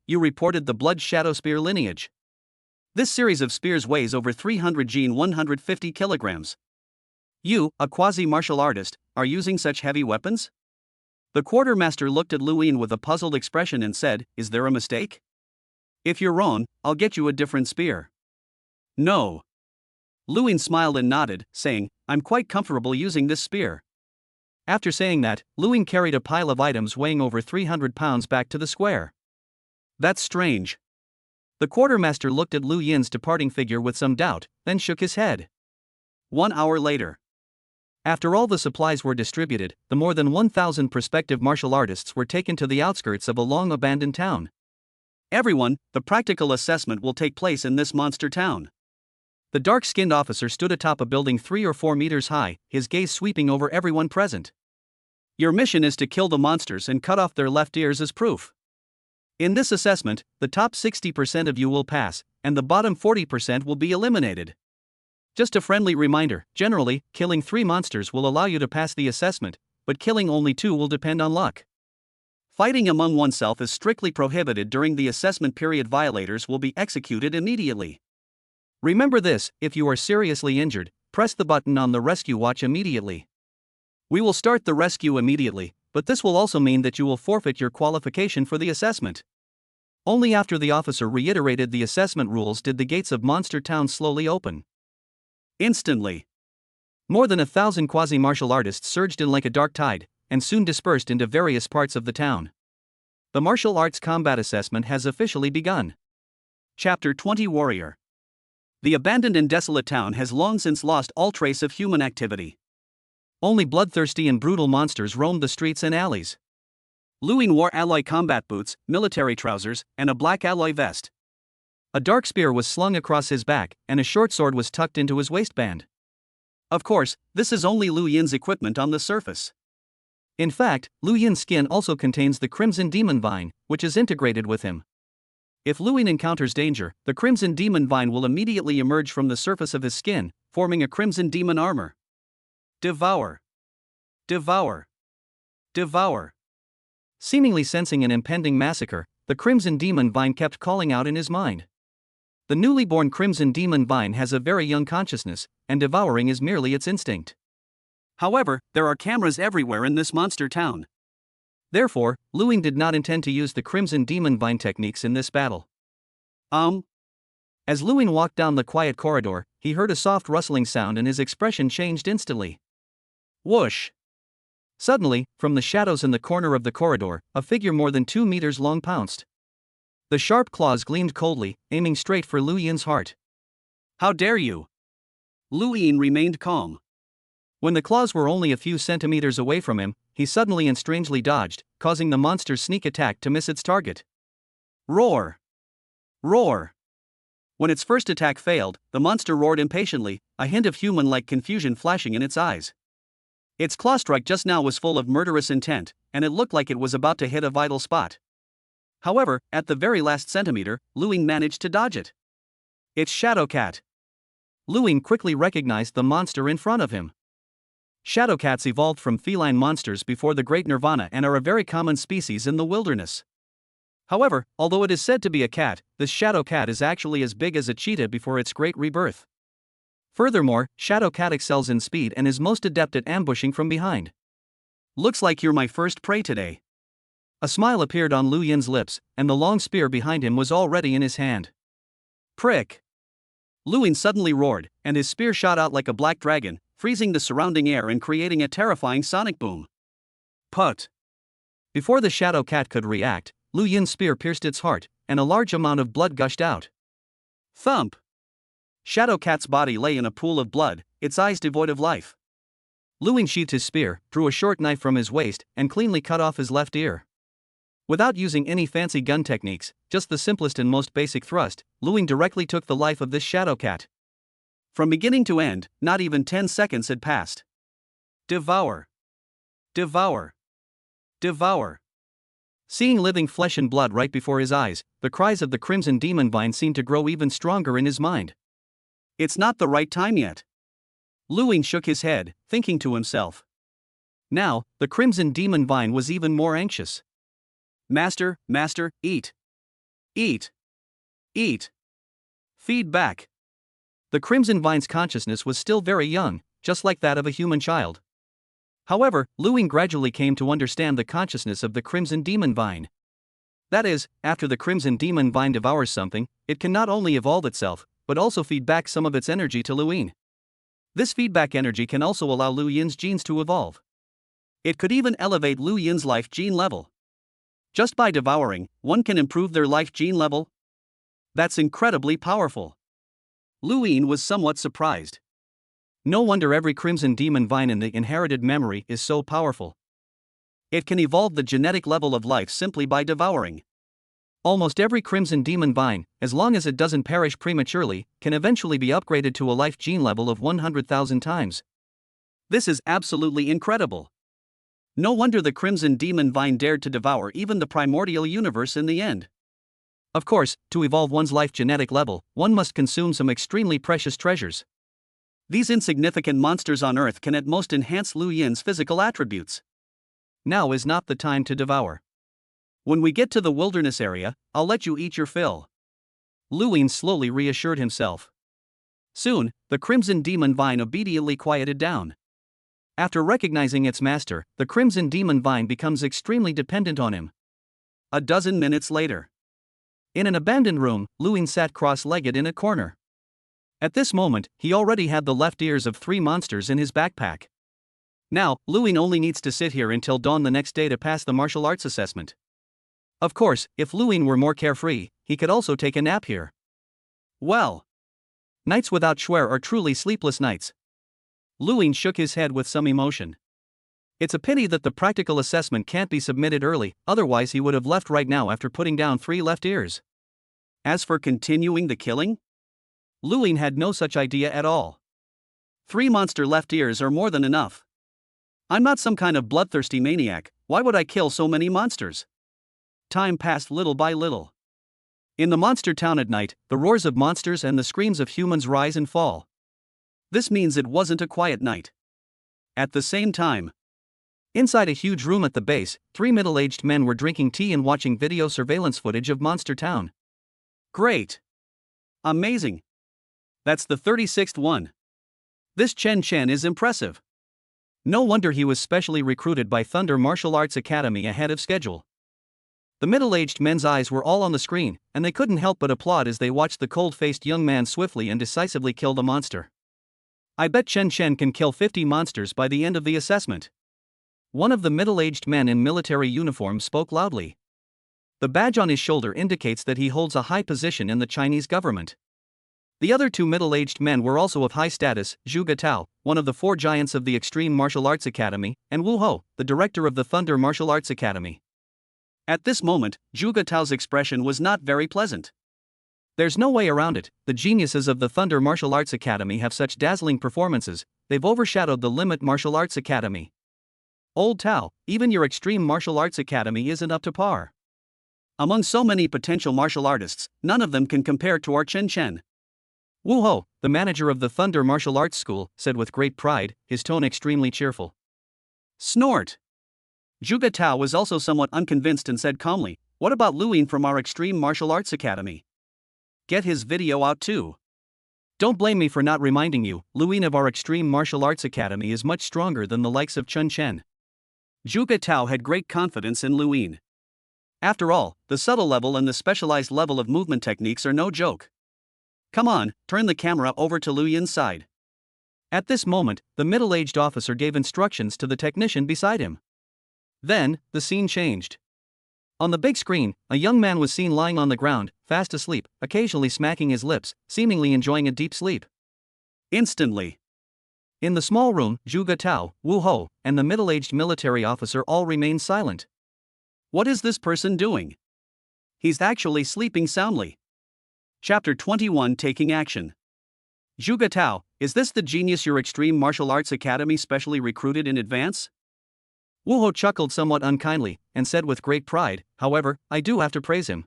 You reported the Blood Shadow Spear lineage. This series of spears weighs over 300 g and 150 kilograms. You, a quasi-martial artist, are using such heavy weapons? The quartermaster looked at Lu Yin with a puzzled expression and said, is there a mistake? If you're wrong, I'll get you a different spear. No. Lu Yin smiled and nodded, saying, I'm quite comfortable using this spear. After saying that, Lu Yin carried a pile of items weighing over 300 pounds back to the square. That's strange. The quartermaster looked at Lu Yin's departing figure with some doubt, then shook his head. 1 hour later. After all the supplies were distributed, the more than 1,000 prospective martial artists were taken to the outskirts of a long-abandoned town. Everyone, the practical assessment will take place in this monster town. The dark-skinned officer stood atop a building 3 or 4 meters high, his gaze sweeping over everyone present. Your mission is to kill the monsters and cut off their left ears as proof. In this assessment, the top 60% of you will pass, and the bottom 40% will be eliminated. Just a friendly reminder, generally, killing 3 monsters will allow you to pass the assessment, but killing only 2 will depend on luck. Fighting among oneself is strictly prohibited during the assessment period. Violators will be executed immediately. Remember this, if you are seriously injured, press the button on the rescue watch immediately. We will start the rescue immediately, but this will also mean that you will forfeit your qualification for the assessment. Only after the officer reiterated the assessment rules did the gates of Monster Town slowly open. Instantly. More than 1,000 quasi-martial artists surged in like a dark tide, and soon dispersed into various parts of the town. The martial arts combat assessment has officially begun. Chapter 20 Warrior. The abandoned and desolate town has long since lost all trace of human activity. Only bloodthirsty and brutal monsters roamed the streets and alleys. Lu Yin wore alloy combat boots, military trousers, and a black alloy vest. A dark spear was slung across his back, and a short sword was tucked into his waistband. Of course, this is only Lu Yin's equipment on the surface. In fact, Lu Yin's skin also contains the Crimson Demon Vine, which is integrated with him. If Lu Yin encounters danger, the Crimson Demon Vine will immediately emerge from the surface of his skin, forming a Crimson Demon armor. Devour. Devour. Devour. Seemingly sensing an impending massacre, the Crimson Demon Vine kept calling out in his mind. The newly born Crimson Demon Vine has a very young consciousness, and devouring is merely its instinct. However, there are cameras everywhere in this monster town. Therefore, Luing did not intend to use the Crimson Demon Vine techniques in this battle. As Luing walked down the quiet corridor, he heard a soft rustling sound and his expression changed instantly. Whoosh! Suddenly, from the shadows in the corner of the corridor, a figure more than 2 meters long pounced. The sharp claws gleamed coldly, aiming straight for Lu Yin's heart. How dare you! Lu Yin remained calm. When the claws were only a few centimeters away from him, he suddenly and strangely dodged, causing the monster's sneak attack to miss its target. Roar! Roar! When its first attack failed, the monster roared impatiently, a hint of human-like confusion flashing in its eyes. Its claw strike just now was full of murderous intent, and it looked like it was about to hit a vital spot. However, at the very last centimeter, Luing managed to dodge it. It's Shadowcat. Luing quickly recognized the monster in front of him. Shadowcats evolved from feline monsters before the Great Nirvana and are a very common species in the wilderness. However, although it is said to be a cat, this Shadowcat is actually as big as a cheetah before its great rebirth. Furthermore, Shadowcat excels in speed and is most adept at ambushing from behind. Looks like you're my first prey today. A smile appeared on Lu Yin's lips, and the long spear behind him was already in his hand. Prick! Lu Yin suddenly roared, and his spear shot out like a black dragon, freezing the surrounding air and creating a terrifying sonic boom. Put! Before the Shadowcat could react, Lu Yin's spear pierced its heart, and a large amount of blood gushed out. Thump! Shadowcat's body lay in a pool of blood, its eyes devoid of life. Lu Yin sheathed his spear, drew a short knife from his waist, and cleanly cut off his left ear. Without using any fancy gun techniques, just the simplest and most basic thrust, Lu Yin directly took the life of this Shadowcat. From beginning to end, not even 10 seconds had passed. Devour! Devour! Devour! Seeing living flesh and blood right before his eyes, the cries of the Crimson Demon Vine seemed to grow even stronger in his mind. It's not the right time yet. Lu Yin shook his head, thinking to himself. Now, the Crimson Demon Vine was even more anxious. Master, master, eat. Eat. Eat. Feed back. The Crimson Vine's consciousness was still very young, just like that of a human child. However, Lu Yin gradually came to understand the consciousness of the Crimson Demon Vine. That is, after the Crimson Demon Vine devours something, it can not only evolve itself, but also feed back some of its energy to Lu Yin. This feedback energy can also allow Lu Yin's genes to evolve. It could even elevate Lu Yin's life gene level. Just by devouring, one can improve their life gene level? That's incredibly powerful. Lu Yin was somewhat surprised. No wonder every Crimson Demon Vine in the inherited memory is so powerful. It can evolve the genetic level of life simply by devouring. Almost every Crimson Demon Vine, as long as it doesn't perish prematurely, can eventually be upgraded to a life gene level of 100,000 times. This is absolutely incredible. No wonder the Crimson Demon Vine dared to devour even the primordial universe in the end. Of course, to evolve one's life genetic level, one must consume some extremely precious treasures. These insignificant monsters on Earth can at most enhance Lu Yin's physical attributes. Now is not the time to devour. When we get to the wilderness area, I'll let you eat your fill. Lu Yin slowly reassured himself. Soon, the Crimson Demon Vine obediently quieted down. After recognizing its master, the Crimson Demon Vine becomes extremely dependent on him. A dozen minutes later. In an abandoned room, Lu Yin sat cross-legged in a corner. At this moment, he already had the left ears of 3 monsters in his backpack. Now, Lu Yin only needs to sit here until dawn the next day to pass the martial arts assessment. Of course, if Lu Yin were more carefree, he could also take a nap here. Well, nights without Schwer are truly sleepless nights. Lu Yin shook his head with some emotion. It's a pity that the practical assessment can't be submitted early, otherwise he would have left right now after putting down 3 left ears. As for continuing the killing? Lu Yin had no such idea at all. 3 monster left ears are more than enough. I'm not some kind of bloodthirsty maniac, why would I kill so many monsters? Time passed little by little. In the monster town at night, the roars of monsters and the screams of humans rise and fall. This means it wasn't a quiet night. At the same time, Inside a huge room at the base, 3 middle-aged men were drinking tea and watching video surveillance footage of Monster Town. Great! Amazing! That's the 36th one. This Chen Chen is impressive. No wonder he was specially recruited by Thunder Martial Arts Academy ahead of schedule. The middle-aged men's eyes were all on the screen, and they couldn't help but applaud as they watched the cold-faced young man swiftly and decisively kill the monster. I bet Chen Chen can kill 50 monsters by the end of the assessment. One of the middle-aged men in military uniform spoke loudly. The badge on his shoulder indicates that he holds a high position in the Chinese government. The other 2 middle-aged men were also of high status, Zhu Getao, one of the 4 giants of the Extreme Martial Arts Academy, and Wu Ho, the director of the Thunder Martial Arts Academy. At this moment, Zhu Getao's expression was not very pleasant. There's no way around it, the geniuses of the Thunder Martial Arts Academy have such dazzling performances, they've overshadowed the Limit Martial Arts Academy. Old Tao, even your Extreme Martial Arts Academy isn't up to par. Among so many potential martial artists, none of them can compare to our Chen Chen. Wu Ho, the manager of the Thunder Martial Arts School, said with great pride, his tone extremely cheerful. Snort! Zhu Getao was also somewhat unconvinced and said calmly, "What about Luin from our Extreme Martial Arts Academy? Get his video out too." Don't blame me for not reminding you, Luin of our Extreme Martial Arts Academy is much stronger than the likes of Chen Chen. Zhu Getao had great confidence in Luin. After all, the subtle level and the specialized level of movement techniques are no joke. Come on, turn the camera over to Luin's side. At this moment, the middle-aged officer gave instructions to the technician beside him. Then, the scene changed. On the big screen, a young man was seen lying on the ground, fast asleep, occasionally smacking his lips, seemingly enjoying a deep sleep. Instantly. In the small room, Zhu Getao, Wu Ho, and the middle-aged military officer all remained silent. What is this person doing? He's actually sleeping soundly. Chapter 21 Taking Action. Zhu Getao, is this the genius your Extreme Martial Arts Academy specially recruited in advance? Wu Ho chuckled somewhat unkindly, and said with great pride, "However, I do have to praise him.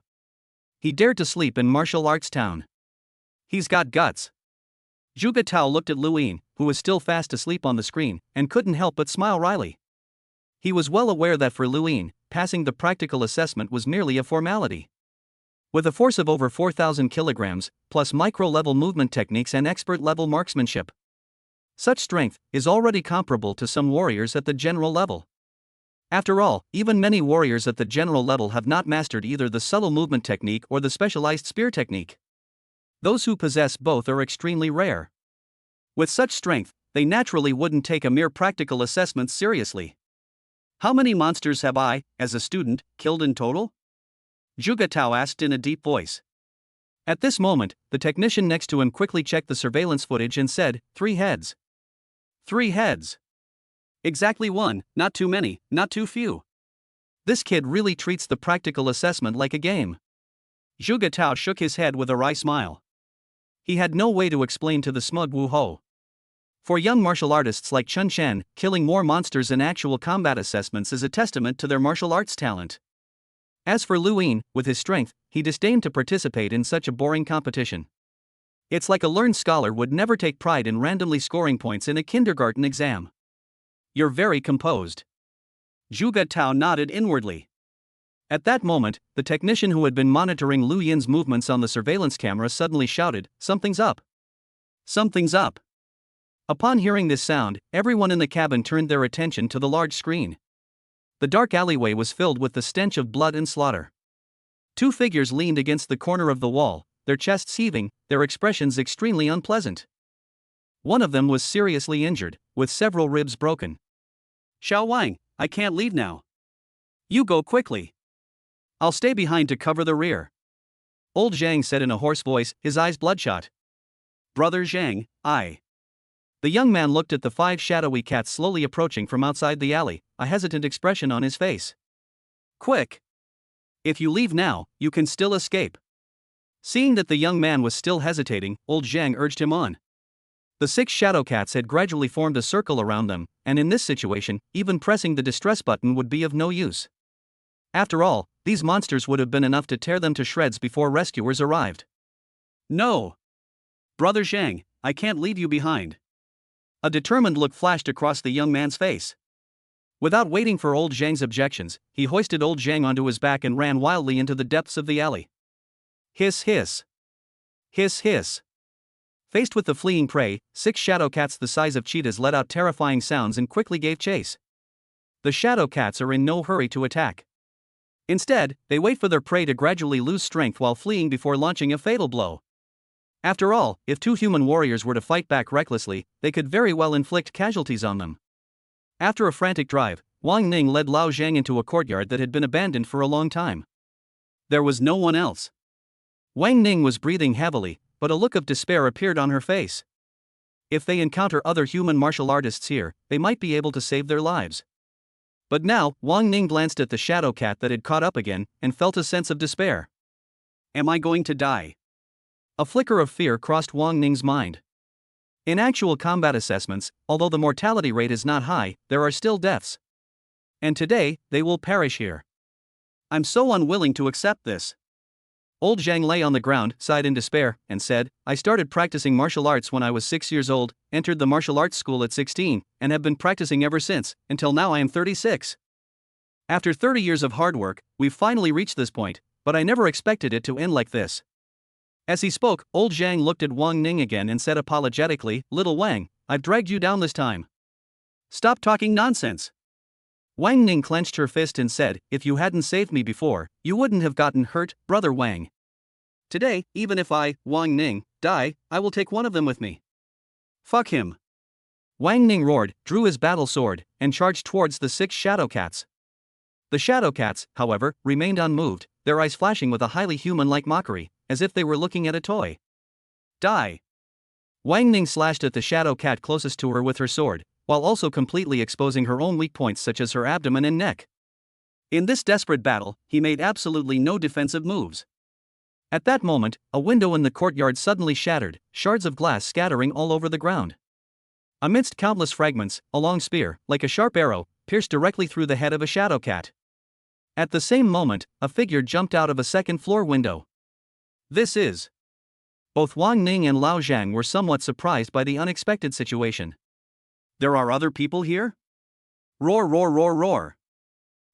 He dared to sleep in Martial Arts Town. He's got guts." Zhu Getao looked at Luin, who was still fast asleep on the screen, and couldn't help but smile wryly. He was well aware that for Luin, passing the practical assessment was merely a formality. With a force of over 4,000 kilograms, plus micro-level movement techniques and expert-level marksmanship, such strength is already comparable to some warriors at the general level. After all, even many warriors at the general level have not mastered either the subtle movement technique or the specialized spear technique. Those who possess both are extremely rare. With such strength, they naturally wouldn't take a mere practical assessment seriously. How many monsters have I, as a student, killed in total? Zhu Getao asked in a deep voice. At this moment, the technician next to him quickly checked the surveillance footage and said, 3 heads. 3 heads. Exactly 1, not too many, not too few. This kid really treats the practical assessment like a game. Zhu Getao shook his head with a wry smile. He had no way to explain to the smug Wu Ho. For young martial artists like Chen Chen, killing more monsters in actual combat assessments is a testament to their martial arts talent. As for Luin, with his strength, he disdained to participate in such a boring competition. It's like a learned scholar would never take pride in randomly scoring points in a kindergarten exam. You're very composed. Zhu Getao nodded inwardly. At that moment, the technician who had been monitoring Lu Yin's movements on the surveillance camera suddenly shouted, "Something's up! Something's up!" Upon hearing this sound, everyone in the cabin turned their attention to the large screen. The dark alleyway was filled with the stench of blood and slaughter. 2 figures leaned against the corner of the wall, their chests heaving, their expressions extremely unpleasant. One of them was seriously injured, with several ribs broken. "Xiao Wang, I can't leave now. You go quickly. I'll stay behind to cover the rear." Old Zhang said in a hoarse voice, his eyes bloodshot. "Brother Zhang, I." The young man looked at the 5 shadowy cats slowly approaching from outside the alley, a hesitant expression on his face. "Quick! If you leave now, you can still escape." Seeing that the young man was still hesitating, old Zhang urged him on. The 6 shadow cats had gradually formed a circle around them, and in this situation, even pressing the distress button would be of no use. After all, these monsters would have been enough to tear them to shreds before rescuers arrived. "No! Brother Zhang, I can't leave you behind." A determined look flashed across the young man's face. Without waiting for old Zhang's objections, he hoisted old Zhang onto his back and ran wildly into the depths of the alley. Hiss hiss. Hiss hiss. Faced with the fleeing prey, 6 shadow cats the size of cheetahs let out terrifying sounds and quickly gave chase. The shadow cats are in no hurry to attack. Instead, they wait for their prey to gradually lose strength while fleeing before launching a fatal blow. After all, if 2 human warriors were to fight back recklessly, they could very well inflict casualties on them. After a frantic drive, Wang Ning led Lao Zhang into a courtyard that had been abandoned for a long time. There was no one else. Wang Ning was breathing heavily, but a look of despair appeared on her face. If they encounter other human martial artists here, they might be able to save their lives. But now, Wang Ning glanced at the shadow cat that had caught up again, and felt a sense of despair. Am I going to die? A flicker of fear crossed Wang Ning's mind. In actual combat assessments, although the mortality rate is not high, there are still deaths. And today, they will perish here. I'm so unwilling to accept this. Old Zhang lay on the ground, sighed in despair, and said, I started practicing martial arts when I was 6 years old, entered the martial arts school at 16, and have been practicing ever since, until now I am 36. After 30 years of hard work, we've finally reached this point, but I never expected it to end like this. As he spoke, old Zhang looked at Wang Ning again and said apologetically, Little Wang, I've dragged you down this time. Stop talking nonsense. Wang Ning clenched her fist and said, if you hadn't saved me before, you wouldn't have gotten hurt, brother Wang. Today, even if I, Wang Ning, die, I will take one of them with me. Fuck him. Wang Ning roared, drew his battle sword, and charged towards the 6 shadow cats. The shadow cats, however, remained unmoved, their eyes flashing with a highly human-like mockery, as if they were looking at a toy. Die. Wang Ning slashed at the shadow cat closest to her with her sword, while also completely exposing her own weak points such as her abdomen and neck. In this desperate battle, he made absolutely no defensive moves. At that moment, a window in the courtyard suddenly shattered, shards of glass scattering all over the ground. Amidst countless fragments, a long spear, like a sharp arrow, pierced directly through the head of a shadow cat. At the same moment, a figure jumped out of a second-floor window. This is. Both Wang Ning and Lao Zhang were somewhat surprised by the unexpected situation. There are other people here? Roar, roar, roar, roar.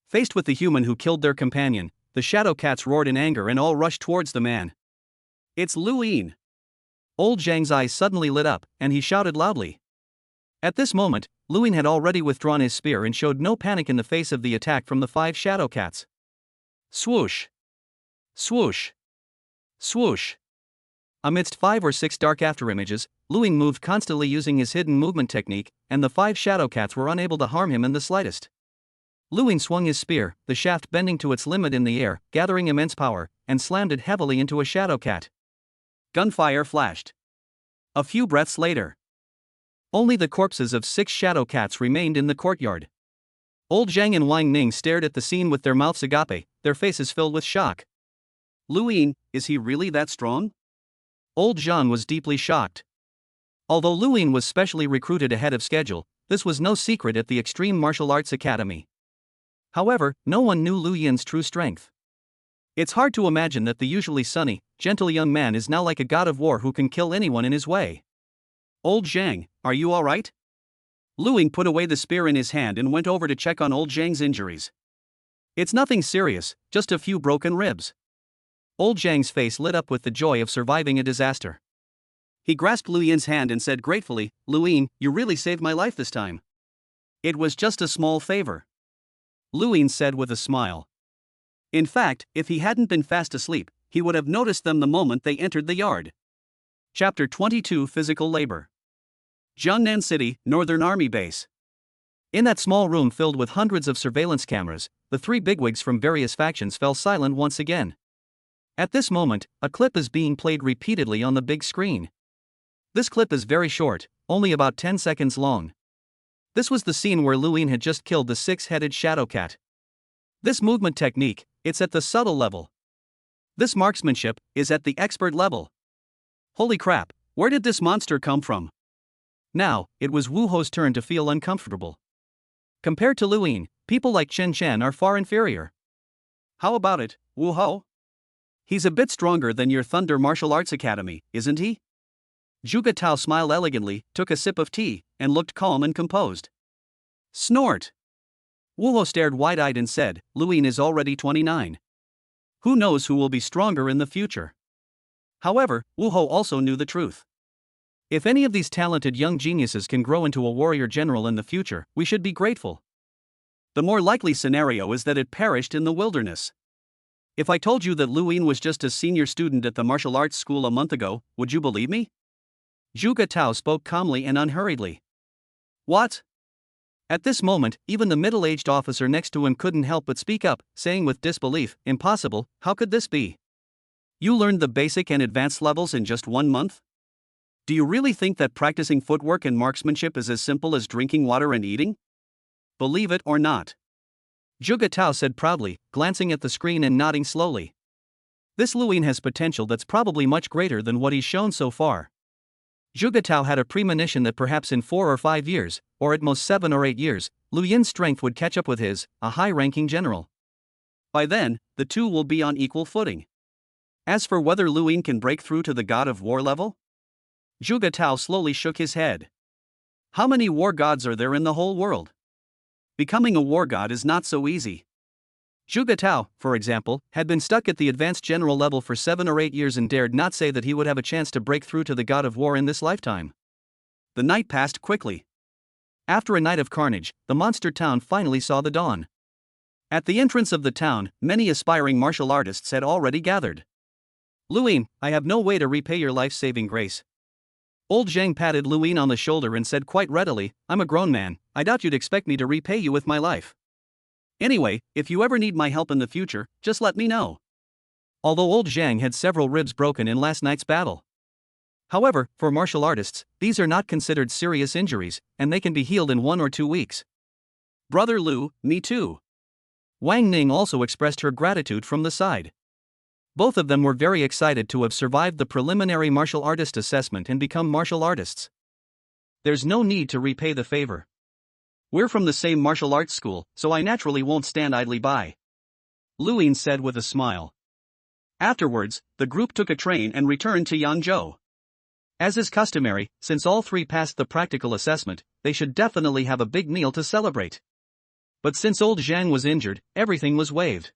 Faced with the human who killed their companion, the shadow cats roared in anger and all rushed towards the man. It's Lu Yin. Old Zhang's eyes suddenly lit up, and he shouted loudly. At this moment, Lu Yin had already withdrawn his spear and showed no panic in the face of the attack from the 5 shadow cats. Swoosh. Swoosh. Swoosh. Amidst 5 or 6 dark afterimages, Lu Yin moved constantly using his hidden movement technique, and the 5 shadow cats were unable to harm him in the slightest. Lu Yin swung his spear, the shaft bending to its limit in the air, gathering immense power, and slammed it heavily into a shadow cat. Gunfire flashed. A few breaths later, only the corpses of 6 shadow cats remained in the courtyard. Old Zhang and Wang Ning stared at the scene with their mouths agape, their faces filled with shock. Lu Yin, is he really that strong? Old Zhang was deeply shocked. Although Lu Yin was specially recruited ahead of schedule, this was no secret at the Extreme Martial Arts Academy. However, no one knew Lu Yin's true strength. It's hard to imagine that the usually sunny, gentle young man is now like a god of war who can kill anyone in his way. Old Zhang, are you alright? Lu Yin put away the spear in his hand and went over to check on old Zhang's injuries. It's nothing serious, just a few broken ribs. Old Zhang's face lit up with the joy of surviving a disaster. He grasped Lu Yin's hand and said gratefully, Lu Yin, you really saved my life this time. It was just a small favor. Lu Yin said with a smile. In fact, if he hadn't been fast asleep, he would have noticed them the moment they entered the yard. Chapter 22 Physical Labor. Jiangnan City, Northern Army Base. In that small room filled with hundreds of surveillance cameras, the 3 bigwigs from various factions fell silent once again. At this moment, a clip is being played repeatedly on the big screen. This clip is very short, only about 10 seconds long. This was the scene where Lu Yin had just killed the 6-headed shadow cat. This movement technique, it's at the subtle level. This marksmanship is at the expert level. Holy crap, where did this monster come from? Now, it was Wu Ho's turn to feel uncomfortable. Compared to Lu Yin, people like Chen Chen are far inferior. How about it, Wu Ho? He's a bit stronger than your Thunder Martial Arts Academy, isn't he? Zhuge Tao smiled elegantly, took a sip of tea, and looked calm and composed. Snort. Wu Ho stared wide-eyed and said, Luin is already 29. Who knows who will be stronger in the future? However, Wu Ho also knew the truth. If any of these talented young geniuses can grow into a warrior general in the future, we should be grateful. The more likely scenario is that it perished in the wilderness. If I told you that Luin was just a senior student at the martial arts school a month ago, would you believe me? Zhuge Tao spoke calmly and unhurriedly. What? At this moment, even the middle-aged officer next to him couldn't help but speak up, saying with disbelief, impossible, how could this be? You learned the basic and advanced levels in just 1 month? Do you really think that practicing footwork and marksmanship is as simple as drinking water and eating? Believe it or not. Zhuge Tao said proudly, glancing at the screen and nodding slowly. This Luin has potential that's probably much greater than what he's shown so far. Zhuge Tao had a premonition that perhaps in 4 or 5 years, or at most 7 or 8 years, Lu Yin's strength would catch up with his, a high-ranking general. By then, the two will be on equal footing. As for whether Lu Yin can break through to the God of War level? Zhuge Tao slowly shook his head. How many war gods are there in the whole world? Becoming a war god is not so easy. Zhuge Tao, for example, had been stuck at the advanced general level for 7 or 8 years and dared not say that he would have a chance to break through to the God of War in this lifetime. The night passed quickly. After a night of carnage, the monster town finally saw the dawn. At the entrance of the town, many aspiring martial artists had already gathered. Luin, I have no way to repay your life-saving grace. Old Zhang patted Luin on the shoulder and said quite readily, I'm a grown man, I doubt you'd expect me to repay you with my life. Anyway, if you ever need my help in the future, just let me know. Although old Zhang had several ribs broken in last night's battle. However, for martial artists, these are not considered serious injuries, and they can be healed in 1 or 2 weeks. Brother Lu, me too. Wang Ning also expressed her gratitude from the side. Both of them were very excited to have survived the preliminary martial artist assessment and become martial artists. There's no need to repay the favor. We're from the same martial arts school, so I naturally won't stand idly by. Lu Yin said with a smile. Afterwards, the group took a train and returned to Yangzhou. As is customary, since all 3 passed the practical assessment, they should definitely have a big meal to celebrate. But since old Zhang was injured, everything was waived.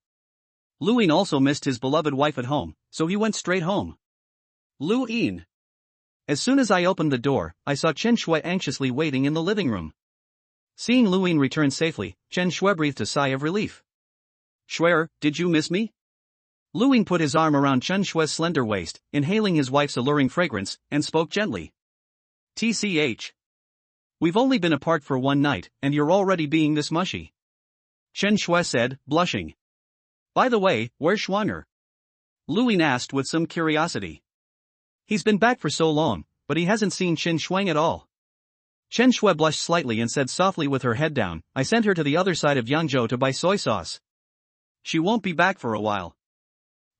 Lu Yin also missed his beloved wife at home, so he went straight home. Lu Yin. As soon as I opened the door, I saw Chen Shui anxiously waiting in the living room. Seeing Lu Yin return safely, Chen Shui breathed a sigh of relief. Shuier, did you miss me? Lu Yin put his arm around Chen Shui's slender waist, inhaling his wife's alluring fragrance, and spoke gently. TCH. We've only been apart for 1 night, and you're already being this mushy. Chen Shui said, blushing. By the way, where's Schwanger? Lu Yin asked with some curiosity. He's been back for so long, but he hasn't seen Chen Shuang at all. Chen Shui blushed slightly and said softly with her head down, I sent her to the other side of Yangzhou to buy soy sauce. She won't be back for a while.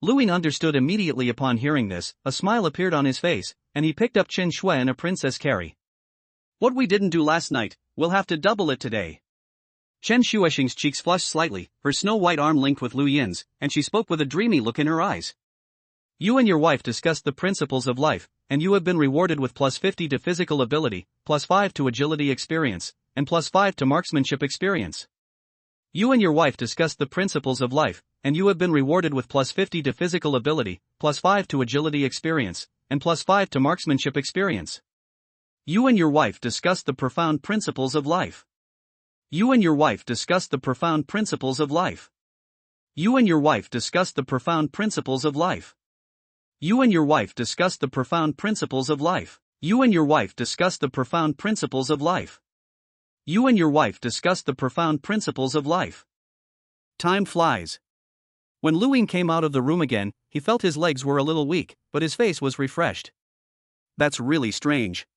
Lu Yin understood immediately upon hearing this, a smile appeared on his face, and he picked up Chen Shui and a princess carry. What we didn't do last night, we'll have to double it today. Chen Shuishing's cheeks flushed slightly, her snow-white arm linked with Lu Yin's, and she spoke with a dreamy look in her eyes. You and your wife discussed the principles of life, and you have been rewarded with +50 to physical ability, +5 to agility experience, and +5 to marksmanship experience. You and your wife discussed the principles of life, and you have been rewarded with +50 to physical ability, +5 to agility experience, and +5 to marksmanship experience. You and your wife discussed the profound principles of life. You and your wife discussed the profound principles of life. You and your wife discussed the profound principles of life. You and your wife discussed the profound principles of life. You and your wife discussed the profound principles of life. You and your wife discussed the profound principles of life. Time flies. When Lu Yin came out of the room again, he felt his legs were a little weak, but his face was refreshed. That's really strange.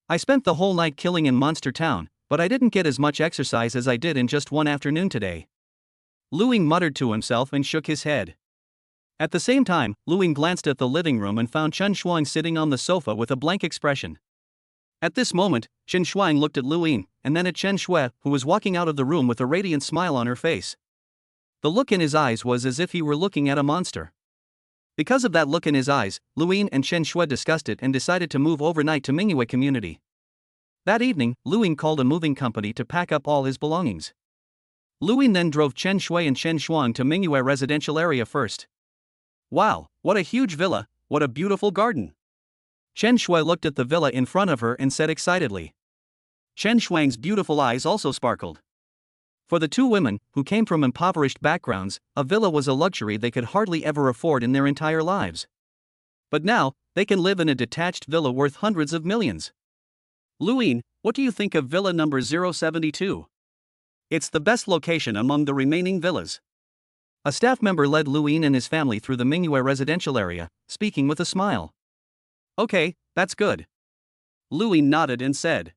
I spent the whole night killing in Monster Town, but I didn't get as much exercise as I did in just 1 afternoon today. Lu Yin muttered to himself and shook his head. At the same time, Lu Yin glanced at the living room and found Chen Shuang sitting on the sofa with a blank expression. At this moment, Chen Shuang looked at Lu Yin, and then at Chen Shui, who was walking out of the room with a radiant smile on her face. The look in his eyes was as if he were looking at a monster. Because of that look in his eyes, Lu Yin and Chen Shui discussed it and decided to move overnight to Mingyue community. That evening, Lu Yin called a moving company to pack up all his belongings. Lu Yin then drove Chen Shui and Chen Shuang to Mingyue residential area first. Wow, what a huge villa, what a beautiful garden. Chen Shui looked at the villa in front of her and said excitedly. Chen Shuang's beautiful eyes also sparkled. For the two women, who came from impoverished backgrounds, a villa was a luxury they could hardly ever afford in their entire lives. But now, they can live in a detached villa worth hundreds of millions. Lu Yin, what do you think of villa number 072? It's the best location among the remaining villas. A staff member led Lu Yin and his family through the Mingyue residential area, speaking with a smile. Okay, that's good. Lu Yin nodded and said.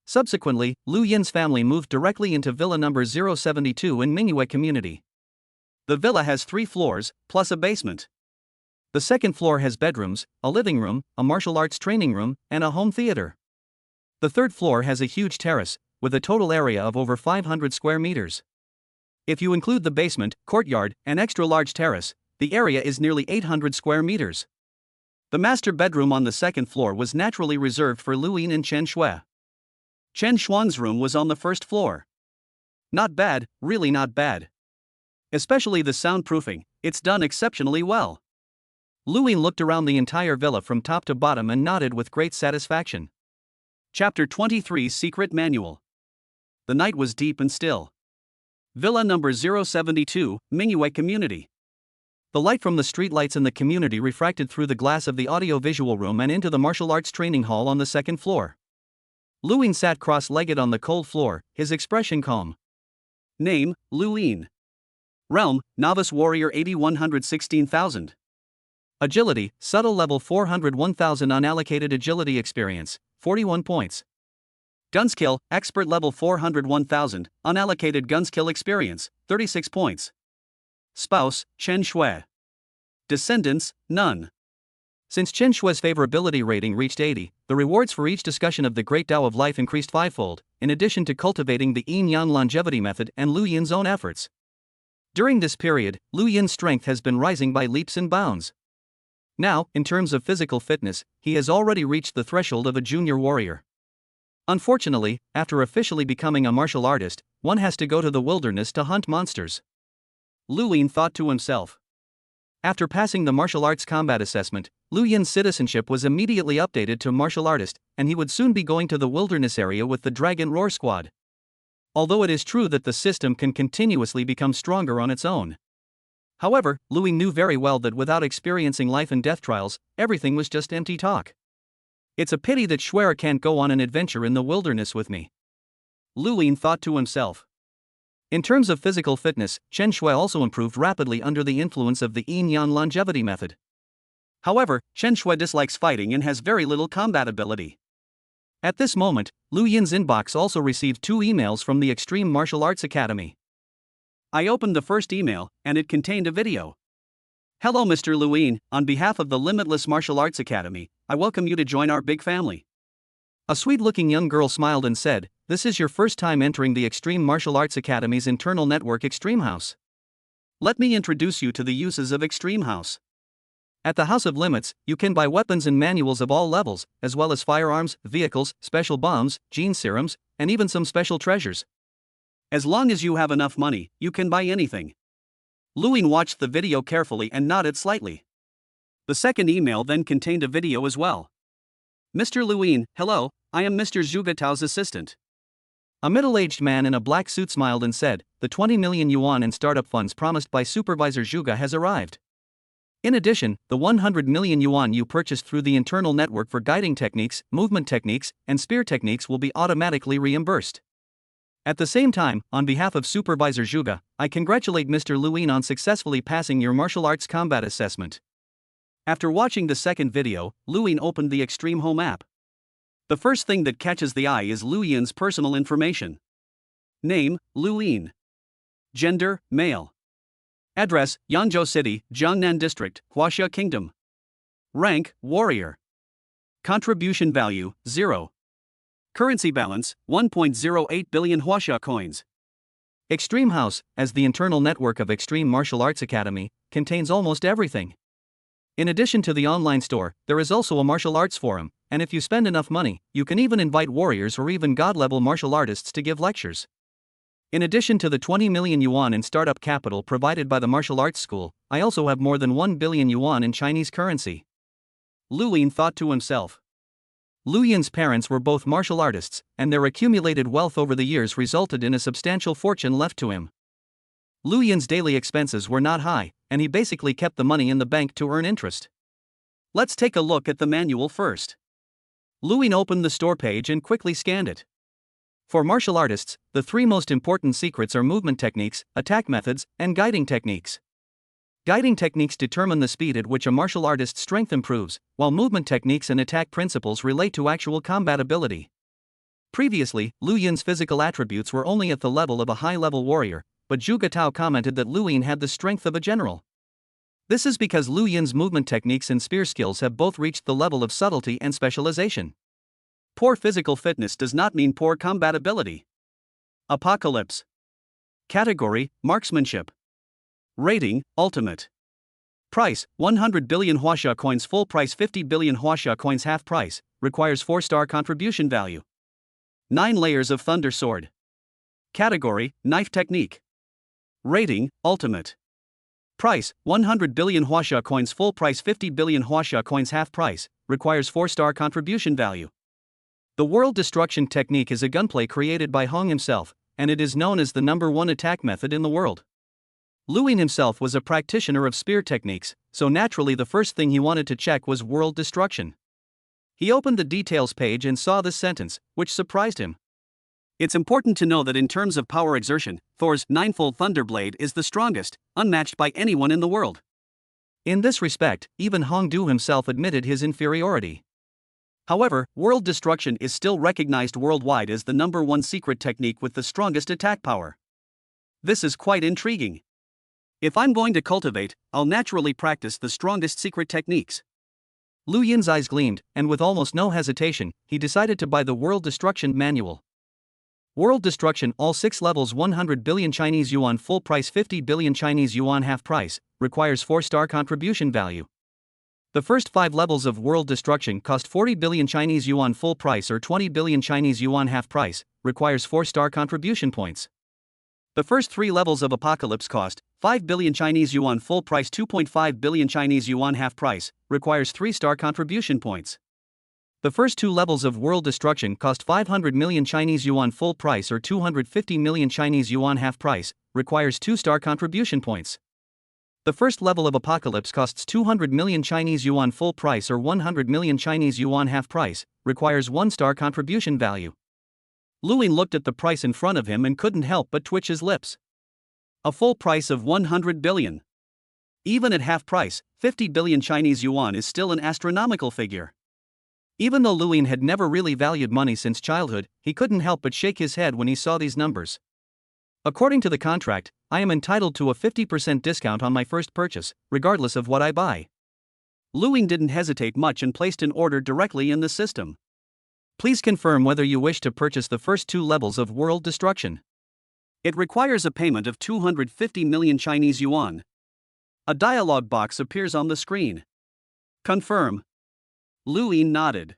Subsequently, Lu Yin's family moved directly into villa number 072 in Mingyue community. The villa has 3 floors, plus a basement. The second floor has bedrooms, a living room, a martial arts training room, and a home theater. The third floor has a huge terrace, with a total area of over 500 square meters. If you include the basement, courtyard, and extra-large terrace, the area is nearly 800 square meters. The master bedroom on the second floor was naturally reserved for Lu Yin and Chen Shui. Chen Shuang's room was on the first floor. Not bad, really not bad. Especially the soundproofing, it's done exceptionally well. Lu Yin looked around the entire villa from top to bottom and nodded with great satisfaction. Chapter 23 Secret Manual. The night was deep and still. Villa number 072, Mingyue Community. The light from the streetlights in the community refracted through the glass of the audio-visual room and into the martial arts training hall on the second floor. Lu Yin sat cross-legged on the cold floor, his expression calm. Name, Lu Yin. Realm, Novice Warrior 8116,000. Agility, Subtle Level 401,000. Unallocated Agility Experience, 41 points. Gun Skill, Expert Level 401,000, Unallocated Gun Skill Experience, 36 points. Spouse, Chen Shui. Descendants, none. Since Chen Shui's favorability rating reached 80, the rewards for each discussion of the Great Tao of Life increased 5-fold, in addition to cultivating the Yin-Yang longevity method and Lu Yin's own efforts. During this period, Lu Yin's strength has been rising by leaps and bounds. Now, in terms of physical fitness, he has already reached the threshold of a junior warrior. Unfortunately, after officially becoming a martial artist, one has to go to the wilderness to hunt monsters. Lu Yin thought to himself. After passing the martial arts combat assessment, Lu Yin's citizenship was immediately updated to martial artist, and he would soon be going to the wilderness area with the Dragon Roar Squad. Although it is true that the system can continuously become stronger on its own. However, Lu Yin knew very well that without experiencing life and death trials, everything was just empty talk. It's a pity that Schwer can't go on an adventure in the wilderness with me. Lu Yin thought to himself. In terms of physical fitness, Chen Shui also improved rapidly under the influence of the Yin-Yang longevity method. However, Chen Shui dislikes fighting and has very little combat ability. At this moment, Lu Yin's inbox also received 2 emails from the Extreme Martial Arts Academy. I opened the first email, and it contained a video. Hello Mr. Lu Yin, on behalf of the Limitless Martial Arts Academy, I welcome you to join our big family. A sweet-looking young girl smiled and said, this is your first time entering the Extreme Martial Arts Academy's internal network Extreme House. Let me introduce you to the uses of Extreme House. At the House of Limits, you can buy weapons and manuals of all levels, as well as firearms, vehicles, special bombs, gene serums, and even some special treasures. As long as you have enough money, you can buy anything. Lu Yin watched the video carefully and nodded slightly. The second email then contained a video as well. Mr. Lu Yin, hello, I am Mr. Zhuge Tao's assistant. A middle-aged man in a black suit smiled and said, the 20 million yuan in startup funds promised by Supervisor Zhuge has arrived. In addition, the 100 million yuan you purchased through the internal network for guiding techniques, movement techniques, and spear techniques will be automatically reimbursed. At the same time, on behalf of Supervisor Zhuge, I congratulate Mr. Lu Yin on successfully passing your martial arts combat assessment. After watching the second video, Lu Yin opened the Extreme Home app. The first thing that catches the eye is Lu Yin's personal information. Name, Lu Yin. Gender, male. Address, Yangzhou City, Jiangnan District, Huaxia Kingdom. Rank, warrior. Contribution value, 0. Currency balance, 1.08 billion Huaxia coins. Extreme House, as the internal network of Extreme Martial Arts Academy, contains almost everything. In addition to the online store, there is also a martial arts forum, and if you spend enough money, you can even invite warriors or even god-level martial artists to give lectures. In addition to the 20 million yuan in startup capital provided by the martial arts school, I also have more than 1 billion yuan in Chinese currency. Lu Yin thought to himself. Lu Yin's parents were both martial artists, and their accumulated wealth over the years resulted in a substantial fortune left to him. Lu Yin's daily expenses were not high, and he basically kept the money in the bank to earn interest. Let's take a look at the manual first. Lu Yin opened the store page and quickly scanned it. For martial artists, the three most important secrets are movement techniques, attack methods, and guiding techniques. Guiding techniques determine the speed at which a martial artist's strength improves, while movement techniques and attack principles relate to actual combat ability. Previously, Lu Yin's physical attributes were only at the level of a high-level warrior, but Zhu Gatao commented that Lu Yin had the strength of a general. This is because Lu Yin's movement techniques and spear skills have both reached the level of subtlety and specialization. Poor physical fitness does not mean poor combat ability. Apocalypse. Category: Marksmanship. Rating: Ultimate. Price: 100 billion Huaxia coins full price, 50 billion Huaxia coins half price, requires 4-star contribution value. 9 layers of Thunder Sword. Category: Knife Technique. Rating: Ultimate. Price: 100 billion Huaxia coins full price, 50 billion Huaxia coins half price, requires 4-star contribution value. The World Destruction Technique is a gunplay created by Hong himself, and it is known as the #1 attack method in the world. Lu Yin himself was a practitioner of spear techniques, so naturally the first thing he wanted to check was World Destruction. He opened the details page and saw this sentence, which surprised him. It's important to know that in terms of power exertion, Thor's 9-fold Thunderblade is the strongest, unmatched by anyone in the world. In this respect, even Hong Du himself admitted his inferiority. However, World Destruction is still recognized worldwide as the #1 secret technique with the strongest attack power. This is quite intriguing. If I'm going to cultivate, I'll naturally practice the strongest secret techniques. Lu Yin's eyes gleamed, and with almost no hesitation, he decided to buy the World Destruction Manual. World Destruction, all 6 levels, 100 billion Chinese yuan full price, 50 billion Chinese yuan half price, requires 4-star contribution value. The first 5 levels of World Destruction cost 40 billion Chinese yuan full price or 20 billion Chinese yuan half price, requires 4-star contribution points. The first 3 levels of Apocalypse cost 5 billion Chinese yuan full price, 2.5 billion Chinese yuan half price, requires 3-star contribution points. The first 2 levels of World Destruction cost 500 million Chinese yuan full price or 250 million Chinese yuan half price, requires 2-star contribution points. The first level of Apocalypse costs 200 million Chinese yuan full price or 100 million Chinese yuan half price, requires 1-star contribution value. Lu Yin looked at the price in front of him and couldn't help but twitch his lips. A full price of 100 billion. Even at half price, 50 billion Chinese yuan is still an astronomical figure. Even though Lu Yin had never really valued money since childhood, he couldn't help but shake his head when he saw these numbers. According to the contract, I am entitled to a 50% discount on my first purchase, regardless of what I buy. Lu Yin didn't hesitate much and placed an order directly in the system. Please confirm whether you wish to purchase the first 2 levels of World Destruction. It requires a payment of 250 million Chinese yuan. A dialog box appears on the screen. Confirm. Lu Yin nodded.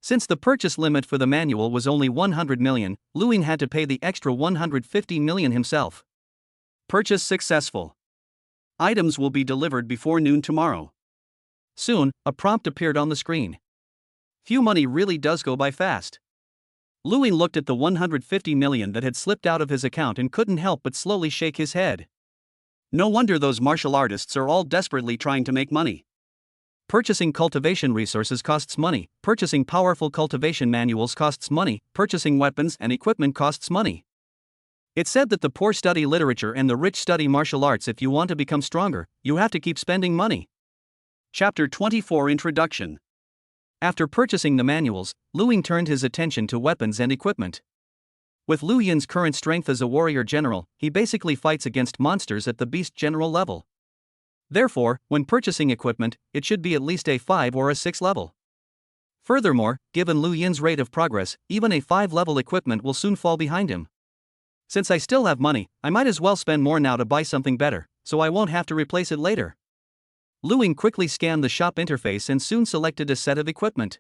Since the purchase limit for the manual was only 100 million, Lu Yin had to pay the extra 150 million himself. Purchase successful. Items will be delivered before noon tomorrow. Soon, a prompt appeared on the screen. Phew, money really does go by fast. Lu Yin looked at the 150 million that had slipped out of his account and couldn't help but slowly shake his head. No wonder those martial artists are all desperately trying to make money. Purchasing cultivation resources costs money, purchasing powerful cultivation manuals costs money, purchasing weapons and equipment costs money. It's said that the poor study literature and the rich study martial arts. If you want to become stronger, you have to keep spending money. Chapter 24 Introduction. After purchasing the manuals, Lu Yin turned his attention to weapons and equipment. With Lu Yin's current strength as a warrior general, he basically fights against monsters at the beast general level. Therefore, when purchasing equipment, it should be at least a 5 or a 6 level. Furthermore, given Lu Yin's rate of progress, even a 5-level equipment will soon fall behind him. Since I still have money, I might as well spend more now to buy something better, so I won't have to replace it later. Lu Yin quickly scanned the shop interface and soon selected a set of equipment.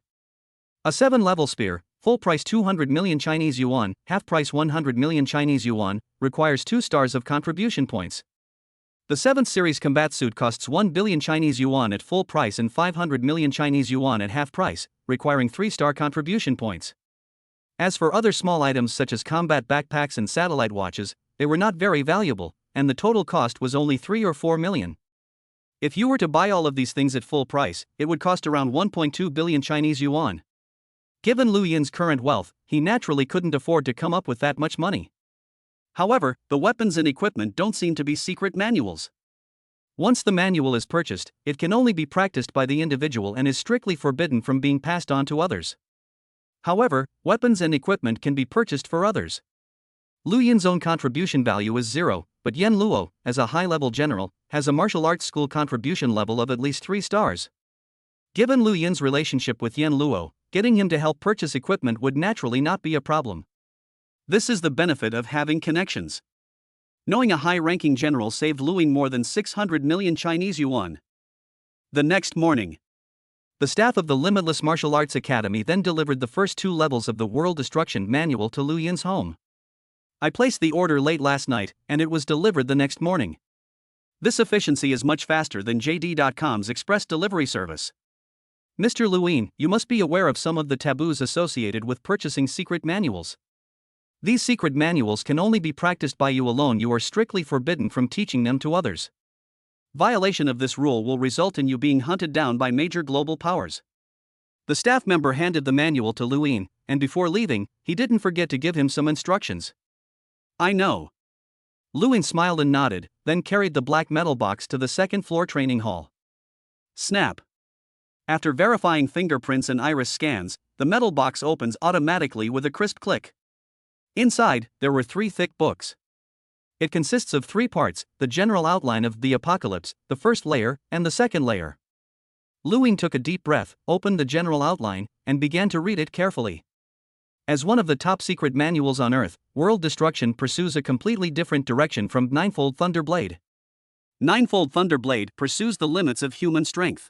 A 7-level spear, Full price 200 million Chinese yuan, half price 100 million Chinese yuan, requires 2 stars of contribution points. The 7th series combat suit costs 1 billion Chinese yuan at full price and 500 million Chinese yuan at half price, requiring 3-star contribution points. As for other small items such as combat backpacks and satellite watches, they were not very valuable, and the total cost was only 3 or 4 million. If you were to buy all of these things at full price, it would cost around 1.2 billion Chinese yuan. Given Lu Yin's current wealth, he naturally couldn't afford to come up with that much money. However, the weapons and equipment don't seem to be secret manuals. Once the manual is purchased, it can only be practiced by the individual and is strictly forbidden from being passed on to others. However, weapons and equipment can be purchased for others. Lu Yin's own contribution value is 0, but Yan Luo, as a high-level general, has a martial arts school contribution level of at least 3 stars. Given Lu Yin's relationship with Yan Luo, getting him to help purchase equipment would naturally not be a problem. This is the benefit of having connections. Knowing a high-ranking general saved Lu Yin more than 600 million Chinese yuan. The next morning, the staff of the Limitless Martial Arts Academy then delivered the first 2 levels of the World Destruction Manual to Lu Yin's home. I placed the order late last night, and it was delivered the next morning. This efficiency is much faster than JD.com's express delivery service. Mr. Lu Yin, you must be aware of some of the taboos associated with purchasing secret manuals. These secret manuals can only be practiced by you alone. You are strictly forbidden from teaching them to others. Violation of this rule will result in you being hunted down by major global powers. The staff member handed the manual to Lu Yin, and before leaving, he didn't forget to give him some instructions. I know. Lu Yin smiled and nodded, then carried the black metal box to the second-floor training hall. Snap. After verifying fingerprints and iris scans, the metal box opens automatically with a crisp click. Inside, there were 3 thick books. It consists of 3 parts: the general outline of the apocalypse, the first layer, and the second layer. Lu Yin took a deep breath, opened the general outline, and began to read it carefully. As one of the top secret manuals on Earth, World Destruction pursues a completely different direction from Ninefold Thunderblade. Ninefold Thunderblade pursues the limits of human strength.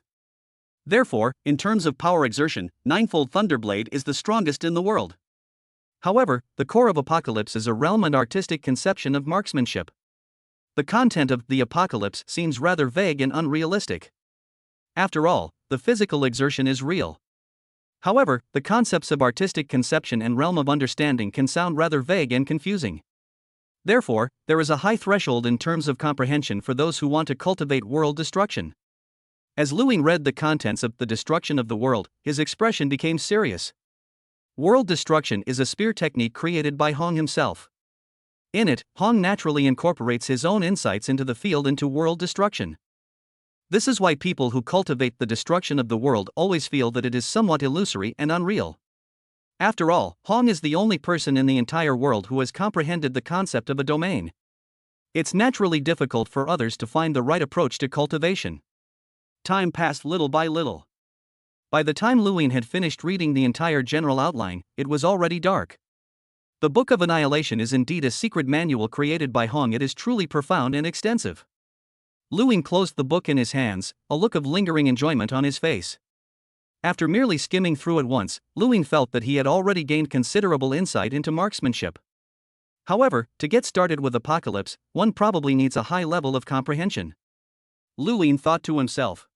Therefore, in terms of power exertion, Ninefold Thunderblade is the strongest in the world. However, the core of Apocalypse is a realm and artistic conception of marksmanship. The content of the Apocalypse seems rather vague and unrealistic. After all, the physical exertion is real. However, the concepts of artistic conception and realm of understanding can sound rather vague and confusing. Therefore, there is a high threshold in terms of comprehension for those who want to cultivate world destruction. As Lu Yin read the contents of The Destruction of the World, his expression became serious. World destruction is a spear technique created by Hong himself. In it, Hong naturally incorporates his own insights into the field into world destruction. This is why people who cultivate the destruction of the world always feel that it is somewhat illusory and unreal. After all, Hong is the only person in the entire world who has comprehended the concept of a domain. It's naturally difficult for others to find the right approach to cultivation. Time passed little by little. By the time Lu Yin had finished reading the entire general outline, it was already dark. The Book of Annihilation is indeed a secret manual created by Hong. It is truly profound and extensive. Lu Yin closed the book in his hands, a look of lingering enjoyment on his face. After merely skimming through it once, Lu Yin felt that he had already gained considerable insight into marksmanship. However, to get started with Apocalypse, one probably needs a high level of comprehension. Lu Yin thought to himself.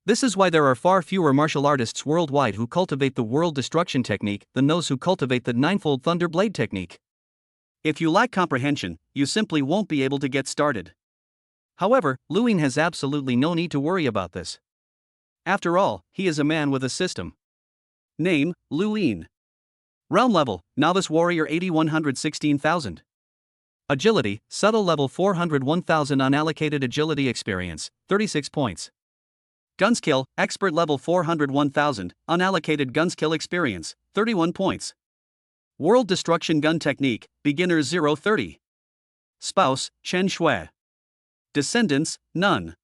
This is why there are far fewer martial artists worldwide who cultivate the world destruction technique than those who cultivate the Ninefold Thunderblade technique. If you lack comprehension, you simply won't be able to get started. However, Lu Yin has absolutely no need to worry about this. After all, he is a man with a system. Name, Lu Yin. Realm level, Novice Warrior 8116,000. Agility, Subtle level 401,000. Unallocated agility experience, 36 points. Gun skill, Expert level 401,000, unallocated gun skill experience, 31 points. World Destruction Gun Technique, Beginner 030. Spouse, Chen Shui. Descendants, none.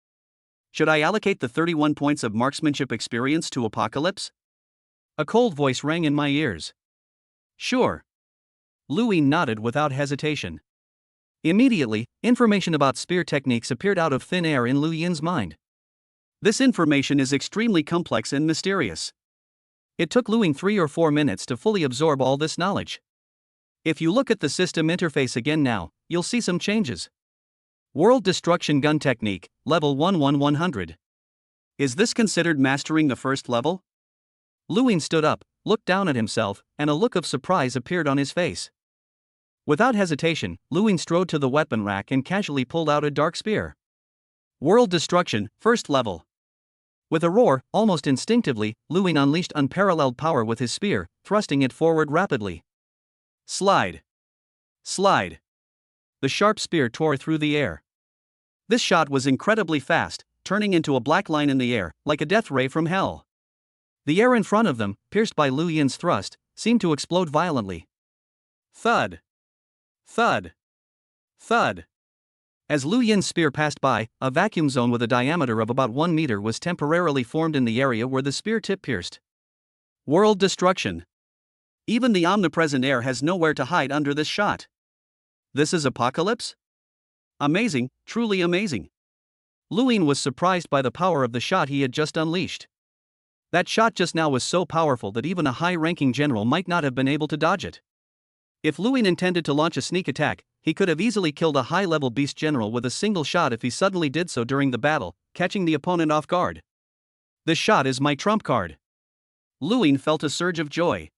Should I allocate the 31 points of marksmanship experience to Apocalypse? A cold voice rang in my ears. Sure. Lu Yin nodded without hesitation. Immediately, information about spear techniques appeared out of thin air in Lu Yin's mind. This information is extremely complex and mysterious. It took Luing 3 or 4 minutes to fully absorb all this knowledge. If you look at the system interface again now, you'll see some changes. World Destruction Gun Technique, Level 1-1-100. Is this considered mastering the first level? Luing stood up, looked down at himself, and a look of surprise appeared on his face. Without hesitation, Luing strode to the weapon rack and casually pulled out a dark spear. World Destruction, First Level. With a roar, almost instinctively, Luing unleashed unparalleled power with his spear, thrusting it forward rapidly. Slide. Slide. The sharp spear tore through the air. This shot was incredibly fast, turning into a black line in the air, like a death ray from hell. The air in front of them, pierced by Lu Yin's thrust, seemed to explode violently. Thud. Thud. Thud. As Lu Yin's spear passed by, a vacuum zone with a diameter of about 1 meter was temporarily formed in the area where the spear tip pierced. World Destruction. Even the omnipresent air has nowhere to hide under this shot. This is apocalypse? Amazing, truly amazing. Luing was surprised by the power of the shot he had just unleashed. That shot just now was so powerful that even a high-ranking general might not have been able to dodge it. If Luing intended to launch a sneak attack, he could have easily killed a high-level beast general with a single shot if he suddenly did so during the battle, catching the opponent off guard. This shot is my trump card. Luing felt a surge of joy.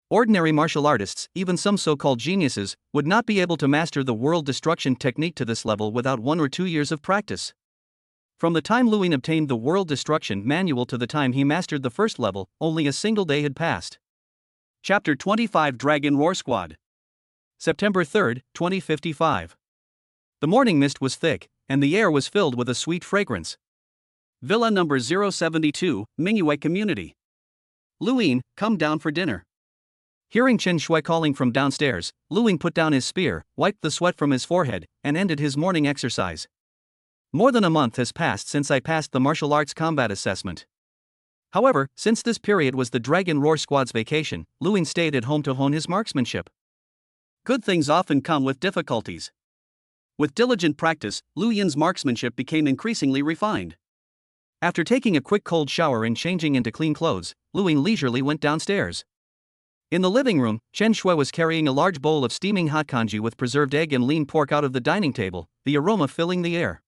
Ordinary martial artists, even some so-called geniuses, would not be able to master the world destruction technique to this level without 1 or 2 years of practice. From the time Luing obtained the world destruction manual to the time he mastered the first level, only a single day had passed. Chapter 25 Dragon Roar Squad. September 3, 2055. The morning mist was thick, and the air was filled with a sweet fragrance. Villa number 072, Mingyue Community. Luing, come down for dinner. Hearing Chen Shui calling from downstairs, Luing put down his spear, wiped the sweat from his forehead, and ended his morning exercise. More than a month has passed since I passed the martial arts combat assessment. However, since this period was the Dragon Roar Squad's vacation, Luing stayed at home to hone his marksmanship. Good things often come with difficulties. With diligent practice, Lu Yin's marksmanship became increasingly refined. After taking a quick cold shower and changing into clean clothes, Luing leisurely went downstairs. In the living room, Chen Shui was carrying a large bowl of steaming hot congee with preserved egg and lean pork out of the dining table, the aroma filling the air.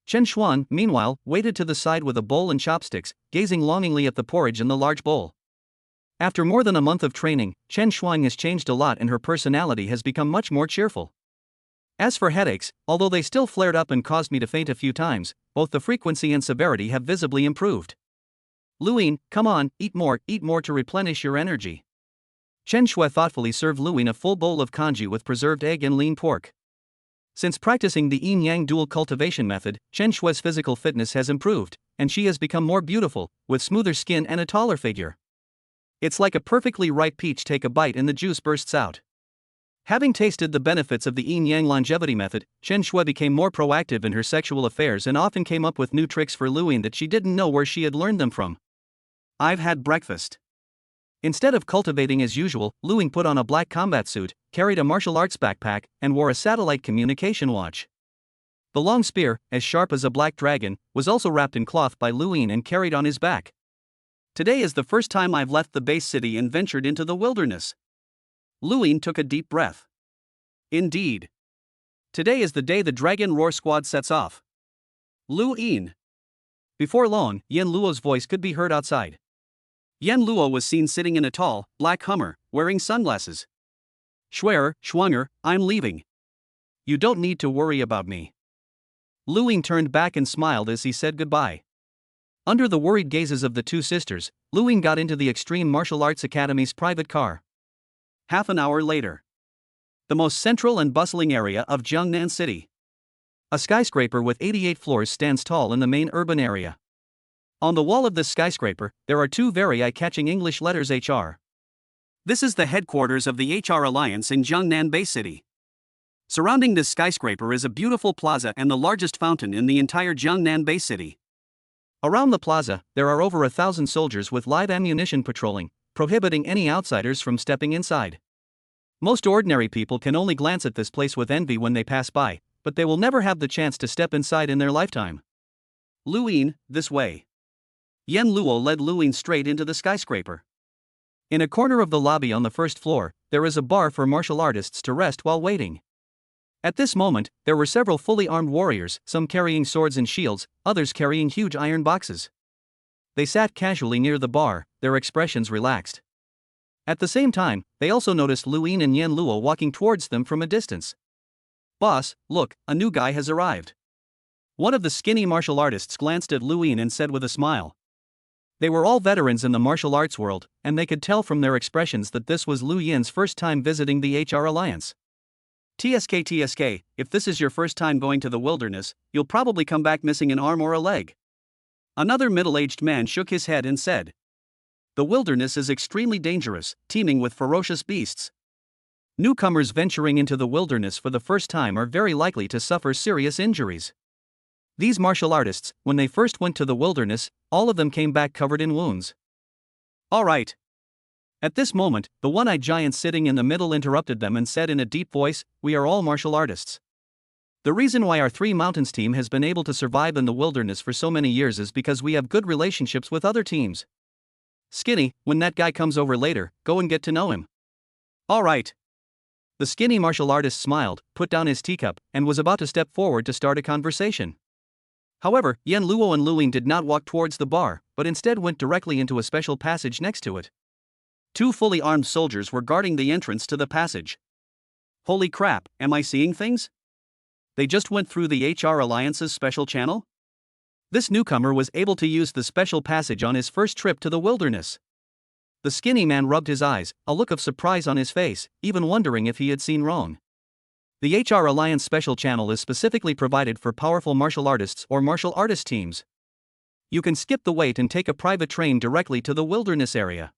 Chen Xuan, meanwhile, waited to the side with a bowl and chopsticks, gazing longingly at the porridge in the large bowl. After more than a month of training, Chen Xuan has changed a lot and her personality has become much more cheerful. As for headaches, although they still flared up and caused me to faint a few times, both the frequency and severity have visibly improved. Luing, come on, eat more to replenish your energy. Chen Shui thoughtfully served Luing a full bowl of congee with preserved egg and lean pork. Since practicing the yin-yang dual cultivation method, Chen Shui's physical fitness has improved, and she has become more beautiful, with smoother skin and a taller figure. It's like a perfectly ripe peach, take a bite and the juice bursts out. Having tasted the benefits of the yin-yang longevity method, Chen Shui became more proactive in her sexual affairs and often came up with new tricks for Luing that she didn't know where she had learned them from. I've had breakfast. Instead of cultivating as usual, Luing put on a black combat suit, carried a martial arts backpack, and wore a satellite communication watch. The long spear, as sharp as a black dragon, was also wrapped in cloth by Luing and carried on his back. Today is the first time I've left the base city and ventured into the wilderness. Luing took a deep breath. Indeed. Today is the day the Dragon Roar Squad sets off. Luing. Before long, Yan Luo's voice could be heard outside. Yan Luo was seen sitting in a tall, black Hummer, wearing sunglasses. Schwanger, I'm leaving. You don't need to worry about me. Luing turned back and smiled as he said goodbye. Under the worried gazes of the two sisters, Luing got into the Extreme Martial Arts Academy's private car. Half an hour later. The most central and bustling area of Jiangnan City. A skyscraper with 88 floors stands tall in the main urban area. On the wall of this skyscraper, there are two very eye-catching English letters HR. This is the headquarters of the HR Alliance in Jiangnan Bay City. Surrounding this skyscraper is a beautiful plaza and the largest fountain in the entire Jiangnan Bay City. Around the plaza, there are over 1,000 soldiers with live ammunition patrolling, prohibiting any outsiders from stepping inside. Most ordinary people can only glance at this place with envy when they pass by, but they will never have the chance to step inside in their lifetime. Luing, this way. Yan Luo led Luing straight into the skyscraper. In a corner of the lobby on the first floor, there is a bar for martial artists to rest while waiting. At this moment, there were several fully armed warriors, some carrying swords and shields, others carrying huge iron boxes. They sat casually near the bar, their expressions relaxed. At the same time, they also noticed Lu Yin and Yan Luo walking towards them from a distance. "Boss, look, a new guy has arrived." One of the skinny martial artists glanced at Lu Yin and said with a smile. They were all veterans in the martial arts world, and they could tell from their expressions that this was Lu Yin's first time visiting the HR Alliance. TSK, if this is your first time going to the wilderness, you'll probably come back missing an arm or a leg." Another middle-aged man shook his head and said, "The wilderness is extremely dangerous, teeming with ferocious beasts. Newcomers venturing into the wilderness for the first time are very likely to suffer serious injuries. These martial artists, when they first went to the wilderness, all of them came back covered in wounds." "All right." At this moment, the one-eyed giant sitting in the middle interrupted them and said in a deep voice, "We are all martial artists. The reason why our Three Mountains team has been able to survive in the wilderness for so many years is because we have good relationships with other teams. Skinny, when that guy comes over later, go and get to know him." "All right." The skinny martial artist smiled, put down his teacup, and was about to step forward to start a conversation. However, Yan Luo and Lu Yin did not walk towards the bar, but instead went directly into a special passage next to it. Two fully armed soldiers were guarding the entrance to the passage. Holy crap, am I seeing things? They just went through the HR Alliance's special channel? This newcomer was able to use the special passage on his first trip to the wilderness. The skinny man rubbed his eyes, a look of surprise on his face, even wondering if he had seen wrong. The HR Alliance special channel is specifically provided for powerful martial artists or martial artist teams. You can skip the wait and take a private train directly to the wilderness area.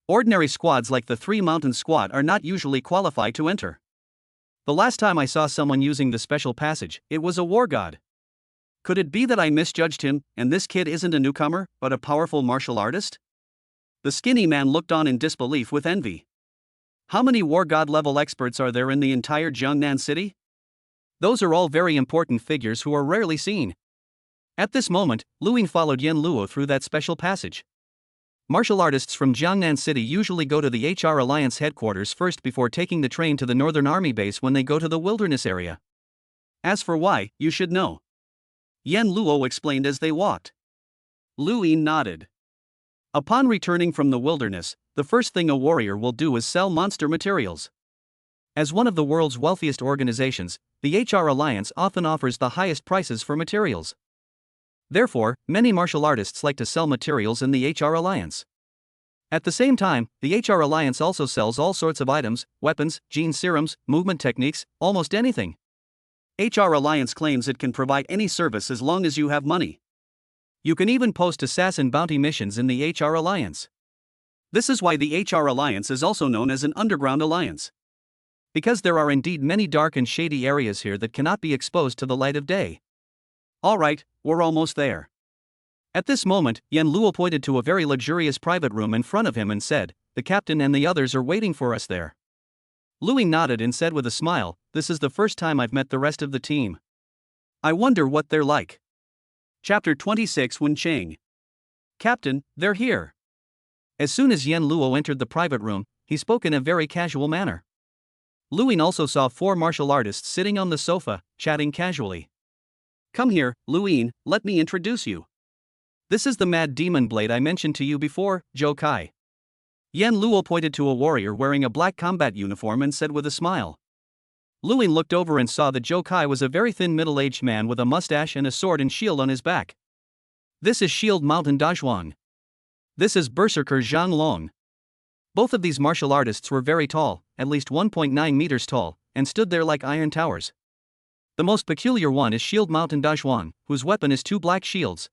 Ordinary squads like the Three Mountains Squad are not usually qualified to enter. The last time I saw someone using the special passage, it was a war god. Could it be that I misjudged him, and this kid isn't a newcomer, but a powerful martial artist? The skinny man looked on in disbelief with envy. How many war god level experts are there in the entire Jiangnan city? Those are all very important figures who are rarely seen. At this moment, Lu Yin followed Yan Luo through that special passage. Martial artists from Jiangnan City usually go to the HR Alliance headquarters first before taking the train to the Northern Army base when they go to the wilderness area. As for why, you should know. Yan Luo explained as they walked. Lu Yin nodded. Upon returning from the wilderness, the first thing a warrior will do is sell monster materials. As one of the world's wealthiest organizations, the HR Alliance often offers the highest prices for materials. Therefore, many martial artists like to sell materials in the HR Alliance. At the same time, the HR Alliance also sells all sorts of items, weapons, gene serums, movement techniques, almost anything. HR Alliance claims it can provide any service as long as you have money. You can even post assassin bounty missions in the HR Alliance. This is why the HR Alliance is also known as an underground alliance. Because there are indeed many dark and shady areas here that cannot be exposed to the light of day. All right, we're almost there. At this moment, Yan Luo pointed to a very luxurious private room in front of him and said, "The captain and the others are waiting for us there." Lu Yin nodded and said with a smile, "This is the first time I've met the rest of the team. I wonder what they're like." Chapter 26 Wen Cheng. "Captain, they're here." As soon as Yan Luo entered the private room, he spoke in a very casual manner. Lu Yin also saw 4 martial artists sitting on the sofa, chatting casually. "Come here, Lu Yin, let me introduce you. This is the Mad Demon Blade I mentioned to you before, Zhou Kai." Yan Luo pointed to a warrior wearing a black combat uniform and said with a smile. Lu Yin looked over and saw that Zhou Kai was a very thin middle-aged man with a mustache and a sword and shield on his back. "This is Shield Mountain Dazhuang. This is Berserker Zhang Long." Both of these martial artists were very tall, at least 1.9 meters tall, and stood there like iron towers. The most peculiar one is Shield Mountain Dazhuang, whose weapon is 2 black shields.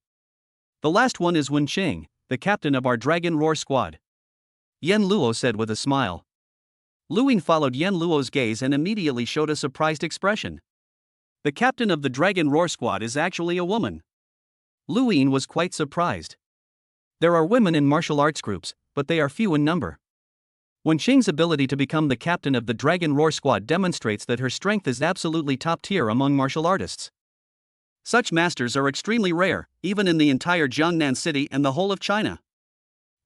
The last one is Wen Cheng, the captain of our Dragon Roar squad. Yan Luo said with a smile. Lu Yin followed Yan Luo's gaze and immediately showed a surprised expression. The captain of the Dragon Roar squad is actually a woman. Lu Yin was quite surprised. There are women in martial arts groups, but they are few in number. Wen Cheng's ability to become the captain of the Dragon Roar squad demonstrates that her strength is absolutely top tier among martial artists. Such masters are extremely rare, even in the entire Jiangnan city and the whole of China.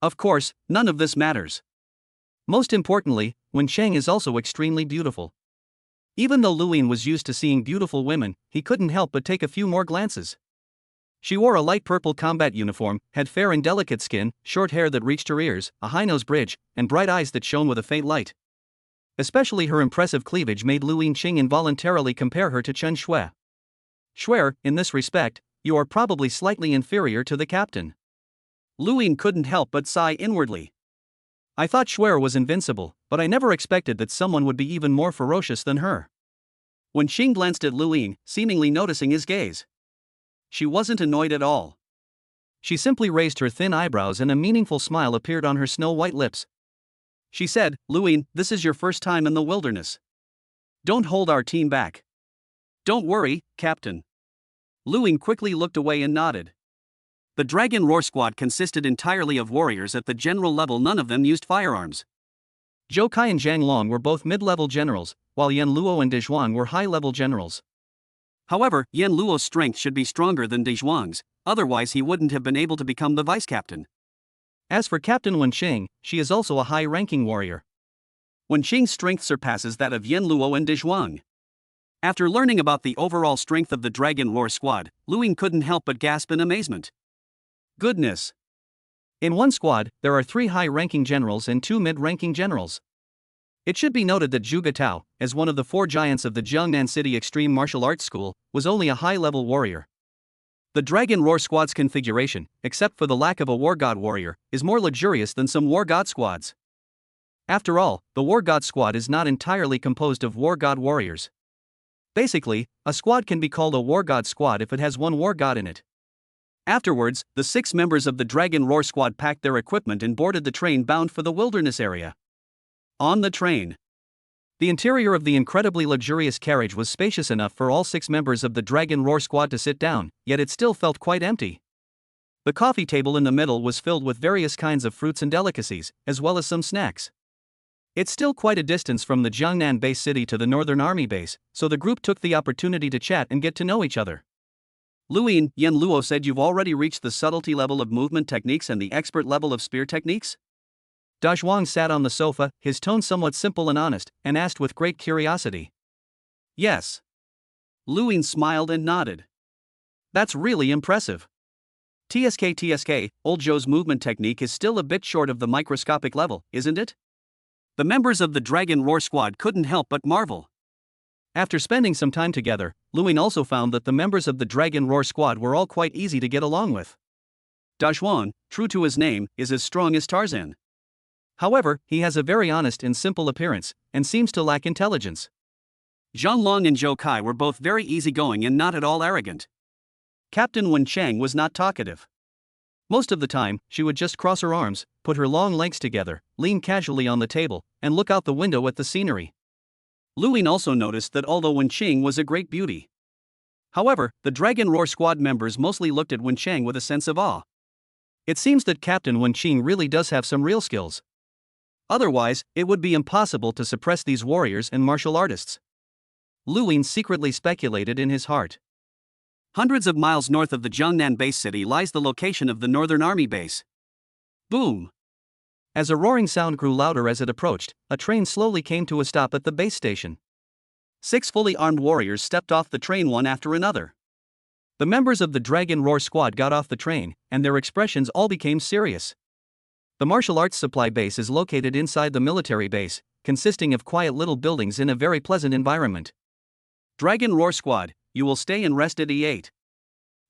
Of course, none of this matters. Most importantly, Wencheng is also extremely beautiful. Even though Luin was used to seeing beautiful women, he couldn't help but take a few more glances. She wore a light purple combat uniform, had fair and delicate skin, short hair that reached her ears, a high nose bridge, and bright eyes that shone with a faint light. Especially her impressive cleavage made Lu Yinqing involuntarily compare her to Chen Shui. Shui, in this respect, you are probably slightly inferior to the captain. Lu Yin couldn't help but sigh inwardly. I thought Shui was invincible, but I never expected that someone would be even more ferocious than her. When Xing glanced at Lu Yin, seemingly noticing his gaze, she wasn't annoyed at all. She simply raised her thin eyebrows and a meaningful smile appeared on her snow-white lips. She said, Lu Yin, this is your first time in the wilderness. Don't hold our team back. Don't worry, Captain. Lu Yin quickly looked away and nodded. The Dragon Roar squad consisted entirely of warriors at the general level. None of them used firearms. Zhou Kai and Zhang Long were both mid-level generals, while Yan Luo and De Zhuang were high-level generals. However, Yan Luo's strength should be stronger than De Zhuang's, otherwise he wouldn't have been able to become the vice-captain. As for Captain Wenqing, she is also a high-ranking warrior. Wenqing's strength surpasses that of Yan Luo and De Zhuang. After learning about the overall strength of the Dragon Roar squad, Lu Yin couldn't help but gasp in amazement. Goodness! In one squad, there are 3 high-ranking generals and 2 mid-ranking generals. It should be noted that Zhuge Tao, as one of the 4 giants of the Jiangnan City Extreme Martial Arts School, was only a high-level warrior. The Dragon Roar squad's configuration, except for the lack of a War God warrior, is more luxurious than some War God squads. After all, the War God squad is not entirely composed of War God warriors. Basically, a squad can be called a War God squad if it has one War God in it. Afterwards, the 6 members of the Dragon Roar squad packed their equipment and boarded the train bound for the wilderness area. On the train, the interior of the incredibly luxurious carriage was spacious enough for all 6 members of the Dragon Roar squad to sit down, yet it still felt quite empty. The coffee table in the middle was filled with various kinds of fruits and delicacies, as well as some snacks. It's still quite a distance from the Jiangnan base city to the Northern Army base, so the group took the opportunity to chat and get to know each other. Lu Yin, Yan Luo said you've already reached the subtlety level of movement techniques and the expert level of spear techniques? Da Zhuang sat on the sofa, his tone somewhat simple and honest, and asked with great curiosity. Yes. Lu Yin smiled and nodded. That's really impressive. TSK, old Zhou's movement technique is still a bit short of the microscopic level, isn't it? The members of the Dragon Roar squad couldn't help but marvel. After spending some time together, Lu Yin also found that the members of the Dragon Roar squad were all quite easy to get along with. Da Zhuang, true to his name, is as strong as Tarzan. However, he has a very honest and simple appearance, and seems to lack intelligence. Zhang Long and Zhou Kai were both very easygoing and not at all arrogant. Captain Wencheng was not talkative. Most of the time, she would just cross her arms, put her long legs together, lean casually on the table, and look out the window at the scenery. Lu Yin also noticed that although Wenqing was a great beauty, however, the Dragon Roar squad members mostly looked at Wencheng with a sense of awe. It seems that Captain Wenqing really does have some real skills. Otherwise, it would be impossible to suppress these warriors and martial artists. Lu Yin secretly speculated in his heart. Hundreds of miles north of the Jiangnan base city lies the location of the Northern Army base. Boom! As a roaring sound grew louder as it approached, a train slowly came to a stop at the base station. 6 fully armed warriors stepped off the train one after another. The members of the Dragon Roar squad got off the train, and their expressions all became serious. The martial arts supply base is located inside the military base, consisting of quiet little buildings in a very pleasant environment. Dragon Roar squad, you will stay and rest at E8.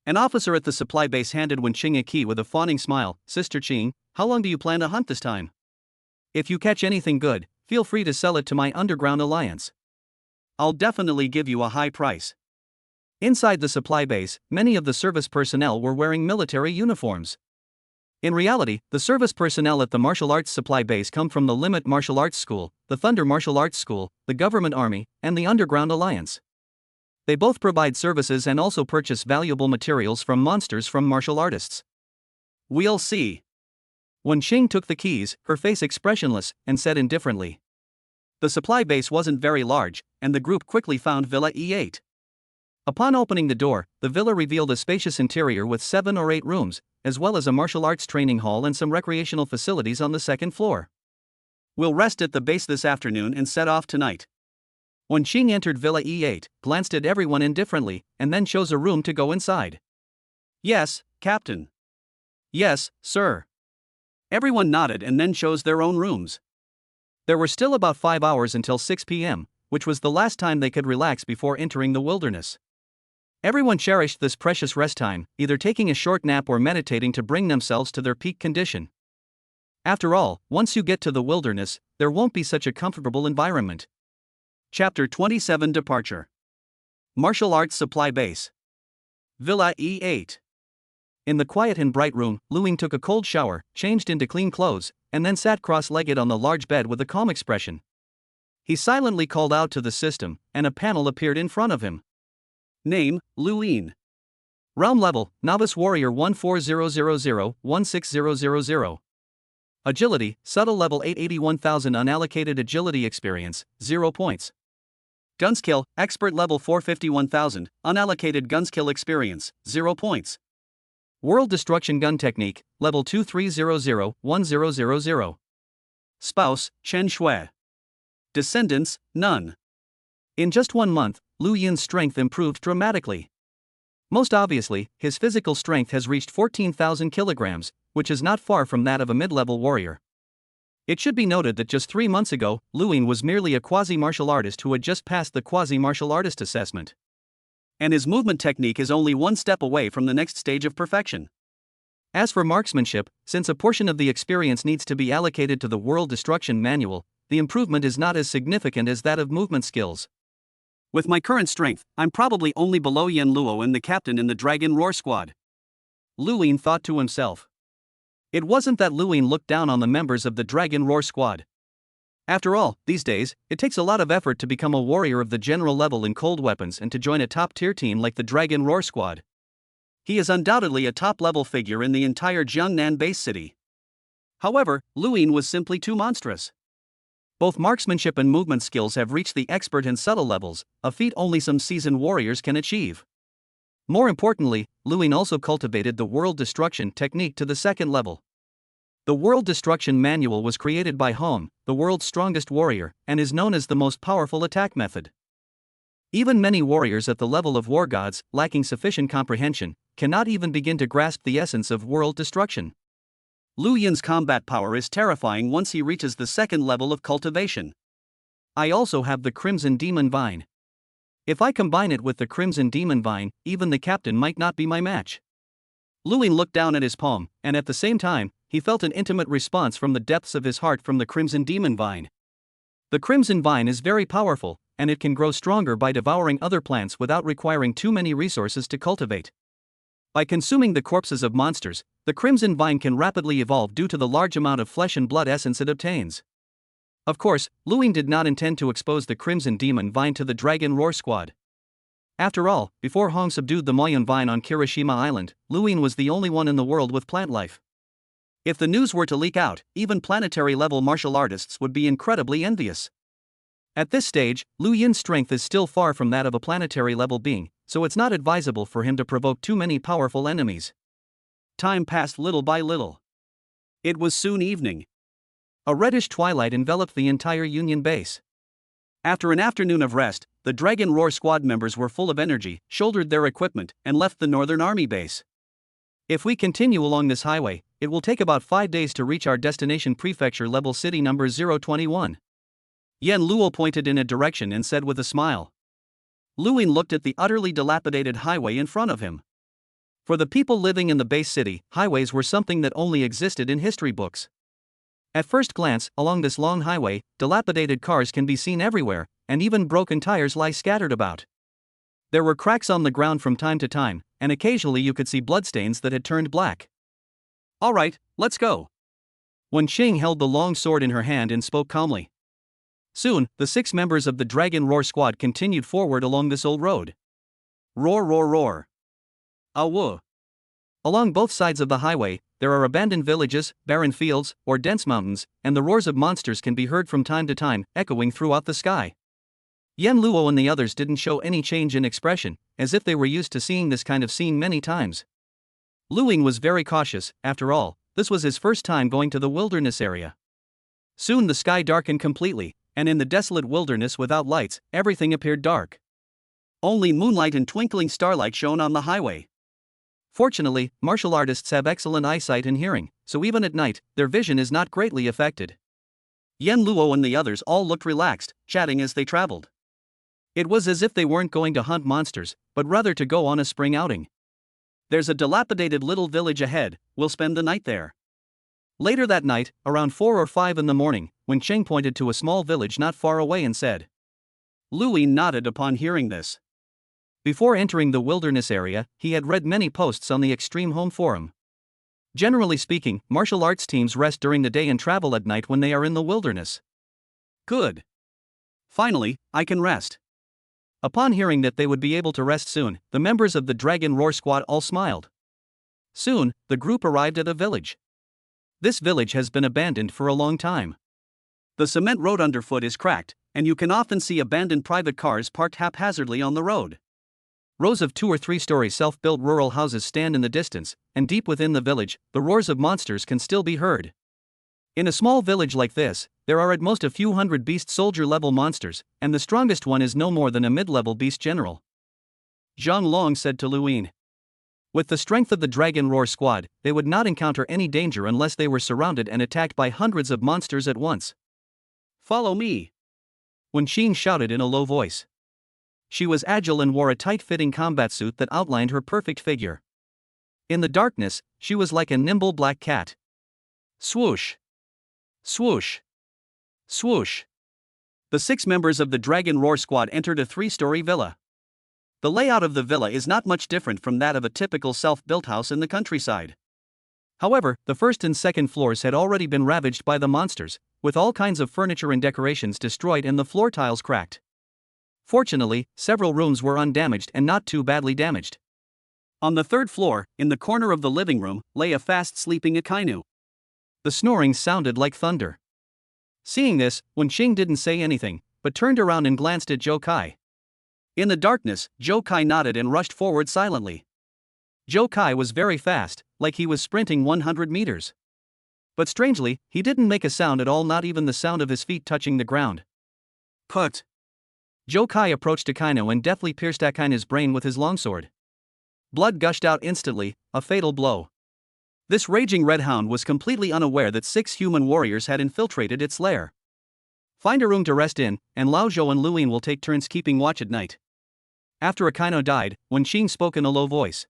An officer at the supply base handed Wenqing a key with a fawning smile. Sister Qing, how long do you plan to hunt this time? If you catch anything good, feel free to sell it to my underground alliance. I'll definitely give you a high price. Inside the supply base, many of the service personnel were wearing military uniforms. In reality, the service personnel at the martial arts supply base come from the Limit Martial Arts School, the Thunder Martial Arts School, the Government Army, and the Underground Alliance. They both provide services and also purchase valuable materials from monsters from martial artists. We'll see. When Qing took the keys, her face expressionless, and said indifferently. The supply base wasn't very large, and the group quickly found Villa E8. Upon opening the door, the villa revealed a spacious interior with 7 or 8 rooms, as well as a martial arts training hall and some recreational facilities on the second floor. We'll rest at the base this afternoon and set off tonight. When Qing entered Villa E8, glanced at everyone indifferently, and then chose a room to go inside. Yes, Captain. Yes, sir. Everyone nodded and then chose their own rooms. There were still about 5 hours until 6 p.m., which was the last time they could relax before entering the wilderness. Everyone cherished this precious rest time, either taking a short nap or meditating to bring themselves to their peak condition. After all, once you get to the wilderness, there won't be such a comfortable environment. Chapter 27 Departure. Martial Arts Supply Base. Villa E8. In the quiet and bright room, Lu Ying took a cold shower, changed into clean clothes, and then sat cross-legged on the large bed with a calm expression. He silently called out to the system, and a panel appeared in front of him. Name, Lu Ying. Realm level, Novice Warrior 14000-16000. Agility, Subtle level 881,000. Unallocated Agility Experience, 0 points. Gunskill, Expert level 451,000, unallocated Gunskill Experience, 0 points. World Destruction Gun Technique, level 2300-1000. Spouse, Chen Shui. Descendants, none. In just 1 month, Lu Yin's strength improved dramatically. Most obviously, his physical strength has reached 14,000 kilograms, which is not far from that of a mid-level warrior. It should be noted that just 3 months ago, Lu Ying was merely a quasi-martial artist who had just passed the quasi-martial artist assessment. And his movement technique is only 1 step away from the next stage of perfection. As for marksmanship, since a portion of the experience needs to be allocated to the World Destruction Manual, the improvement is not as significant as that of movement skills. With my current strength, I'm probably only below Yan Luo and the captain in the Dragon Roar squad. Lu Ying thought to himself. It wasn't that Lu Ying looked down on the members of the Dragon Roar squad. After all, these days, it takes a lot of effort to become a warrior of the general level in cold weapons and to join a top-tier team like the Dragon Roar squad. He is undoubtedly a top-level figure in the entire Jiangnan base city. However, Lu Ying was simply too monstrous. Both marksmanship and movement skills have reached the expert and subtle levels, a feat only some seasoned warriors can achieve. More importantly, Lu Ying also cultivated the World Destruction technique to the 2nd level. The World Destruction Manual was created by Hong, the world's strongest warrior, and is known as the most powerful attack method. Even many warriors at the level of war gods, lacking sufficient comprehension, cannot even begin to grasp the essence of world destruction. Lu Yin's combat power is terrifying once he reaches the 2nd level of cultivation. I also have the Crimson Demon Vine. If I combine it with the Crimson Demon Vine, even the captain might not be my match. Lu Ying looked down at his palm, and at the same time, he felt an intimate response from the depths of his heart from the Crimson Demon Vine. The Crimson Vine is very powerful, and it can grow stronger by devouring other plants without requiring too many resources to cultivate. By consuming the corpses of monsters, the Crimson Vine can rapidly evolve due to the large amount of flesh and blood essence it obtains. Of course, Lu Ying did not intend to expose the Crimson Demon Vine to the Dragon Roar squad. After all, before Hong subdued the Moyun Vine on Kirishima Island, Lu Ying was the only one in the world with plant life. If the news were to leak out, even planetary-level martial artists would be incredibly envious. At this stage, Lu Yin's strength is still far from that of a planetary-level being, so it's not advisable for him to provoke too many powerful enemies. Time passed little by little. It was soon evening. A reddish twilight enveloped the entire Union base. After an afternoon of rest, the Dragon Roar squad members were full of energy, shouldered their equipment, and left the Northern Army base. If we continue along this highway, it will take about 5 days to reach our destination prefecture level city number 021. Yan Luo pointed in a direction and said with a smile. Lu Ying looked at the utterly dilapidated highway in front of him. For the people living in the base city, highways were something that only existed in history books. At first glance, along this long highway, dilapidated cars can be seen everywhere, and even broken tires lie scattered about. There were cracks on the ground from time to time, and occasionally you could see bloodstains that had turned black. All right, let's go. Wen Qing held the long sword in her hand and spoke calmly. Soon, the 6 members of the Dragon Roar squad continued forward along this old road. Roar, roar, roar. Awu. Along both sides of the highway, there are abandoned villages, barren fields, or dense mountains, and the roars of monsters can be heard from time to time, echoing throughout the sky. Yan Luo and the others didn't show any change in expression, as if they were used to seeing this kind of scene many times. Lu Ying was very cautious, after all, this was his first time going to the wilderness area. Soon the sky darkened completely, and in the desolate wilderness without lights, everything appeared dark. Only moonlight and twinkling starlight shone on the highway. Fortunately, martial artists have excellent eyesight and hearing, so even at night, their vision is not greatly affected. Yen Luo and the others all looked relaxed, chatting as they traveled. It was as if they weren't going to hunt monsters, but rather to go on a spring outing. There's a dilapidated little village ahead, we'll spend the night there. Later that night, around 4 or 5 in the morning, when Cheng pointed to a small village not far away and said. Louis nodded upon hearing this. Before entering the wilderness area, he had read many posts on the Extreme Home Forum. Generally speaking, martial arts teams rest during the day and travel at night when they are in the wilderness. Good. Finally, I can rest. Upon hearing that they would be able to rest soon, the members of the Dragon Roar Squad all smiled. Soon, the group arrived at a village. This village has been abandoned for a long time. The cement road underfoot is cracked, and you can often see abandoned private cars parked haphazardly on the road. Rows of 2 or 3-story self-built rural houses stand in the distance, and deep within the village, the roars of monsters can still be heard. In a small village like this, there are at most a few hundred beast soldier-level monsters, and the strongest one is no more than a mid-level beast general. Zhang Long said to Luin. With the strength of the Dragon Roar Squad, they would not encounter any danger unless they were surrounded and attacked by hundreds of monsters at once. Follow me. Wen Qing shouted in a low voice. She was agile and wore a tight-fitting combat suit that outlined her perfect figure. In the darkness, she was like a nimble black cat. Swoosh! Swoosh! Swoosh! The 6 members of the Dragon Roar Squad entered a 3-story villa. The layout of the villa is not much different from that of a typical self-built house in the countryside. However, the first and second floors had already been ravaged by the monsters, with all kinds of furniture and decorations destroyed and the floor tiles cracked. Fortunately, several rooms were undamaged and not too badly damaged. On the 3rd floor, in the corner of the living room, lay a fast-sleeping Akainu. The snoring sounded like thunder. Seeing this, Wen Qing didn't say anything, but turned around and glanced at Zhou Kai. In the darkness, Zhou Kai nodded and rushed forward silently. Zhou Kai was very fast, like he was sprinting 100 meters. But strangely, he didn't make a sound at all, not even the sound of his feet touching the ground. Put! Zhou Kai approached Akainu and deftly pierced Akainu's brain with his longsword. Blood gushed out instantly, a fatal blow. This raging red hound was completely unaware that 6 human warriors had infiltrated its lair. Find a room to rest in, and Lao Zhou and Luin will take turns keeping watch at night. After Akainu died, Wen Qing spoke in a low voice.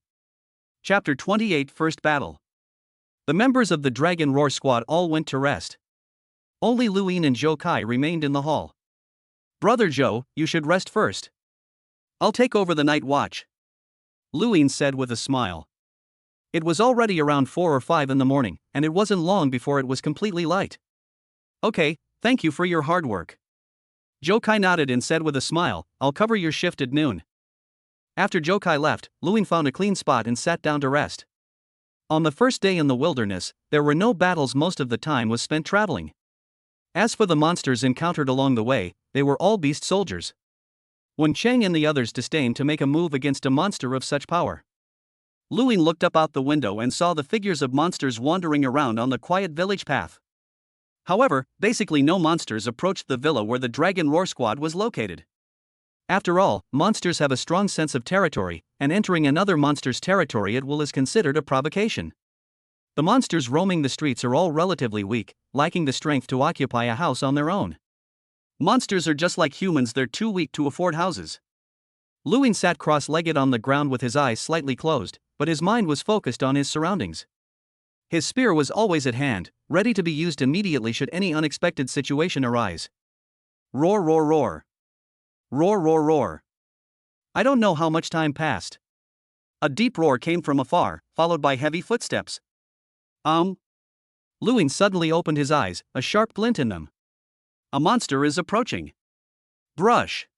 Chapter 28 First Battle. The members of the Dragon Roar Squad all went to rest. Only Luin and Zhou Kai remained in the hall. Brother Zhou, you should rest first. I'll take over the night watch. Luin said with a smile. It was already around 4 or 5 in the morning, and it wasn't long before it was completely light. Okay, thank you for your hard work. Zhou Kai nodded and said with a smile, I'll cover your shift at noon. After Zhou Kai left, Luin found a clean spot and sat down to rest. On the first day in the wilderness, there were no battles. Most of the time was spent traveling. As for the monsters encountered along the way, they were all beast soldiers. Wen Cheng and the others disdained to make a move against a monster of such power. Luin looked up out the window and saw the figures of monsters wandering around on the quiet village path. However, basically no monsters approached the villa where the Dragon Roar Squad was located. After all, monsters have a strong sense of territory, and entering another monster's territory at will is considered a provocation. The monsters roaming the streets are all relatively weak, lacking the strength to occupy a house on their own. Monsters are just like humans, they're too weak to afford houses. Luin sat cross-legged on the ground with his eyes slightly closed, but his mind was focused on his surroundings. His spear was always at hand, ready to be used immediately should any unexpected situation arise. Roar, roar, roar. Roar, roar, roar. I don't know how much time passed. A deep roar came from afar, followed by heavy footsteps. Luin suddenly opened his eyes, a sharp glint in them. A monster is approaching. Brush.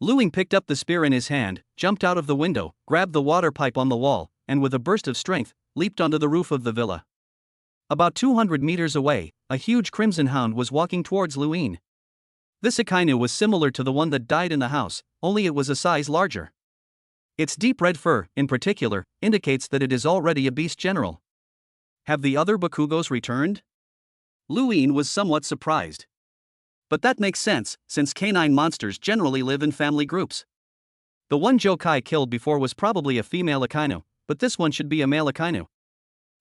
Luin picked up the spear in his hand, jumped out of the window, grabbed the water pipe on the wall, and with a burst of strength, leaped onto the roof of the villa. About 200 meters away, a huge crimson hound was walking towards Luin. This Akainu was similar to the one that died in the house, only it was a size larger. Its deep red fur, in particular, indicates that it is already a beast general. Have the other Bakugos returned? Luin was somewhat surprised. But that makes sense, since canine monsters generally live in family groups. The one Jokai killed before was probably a female Akainu, but this one should be a male Akainu.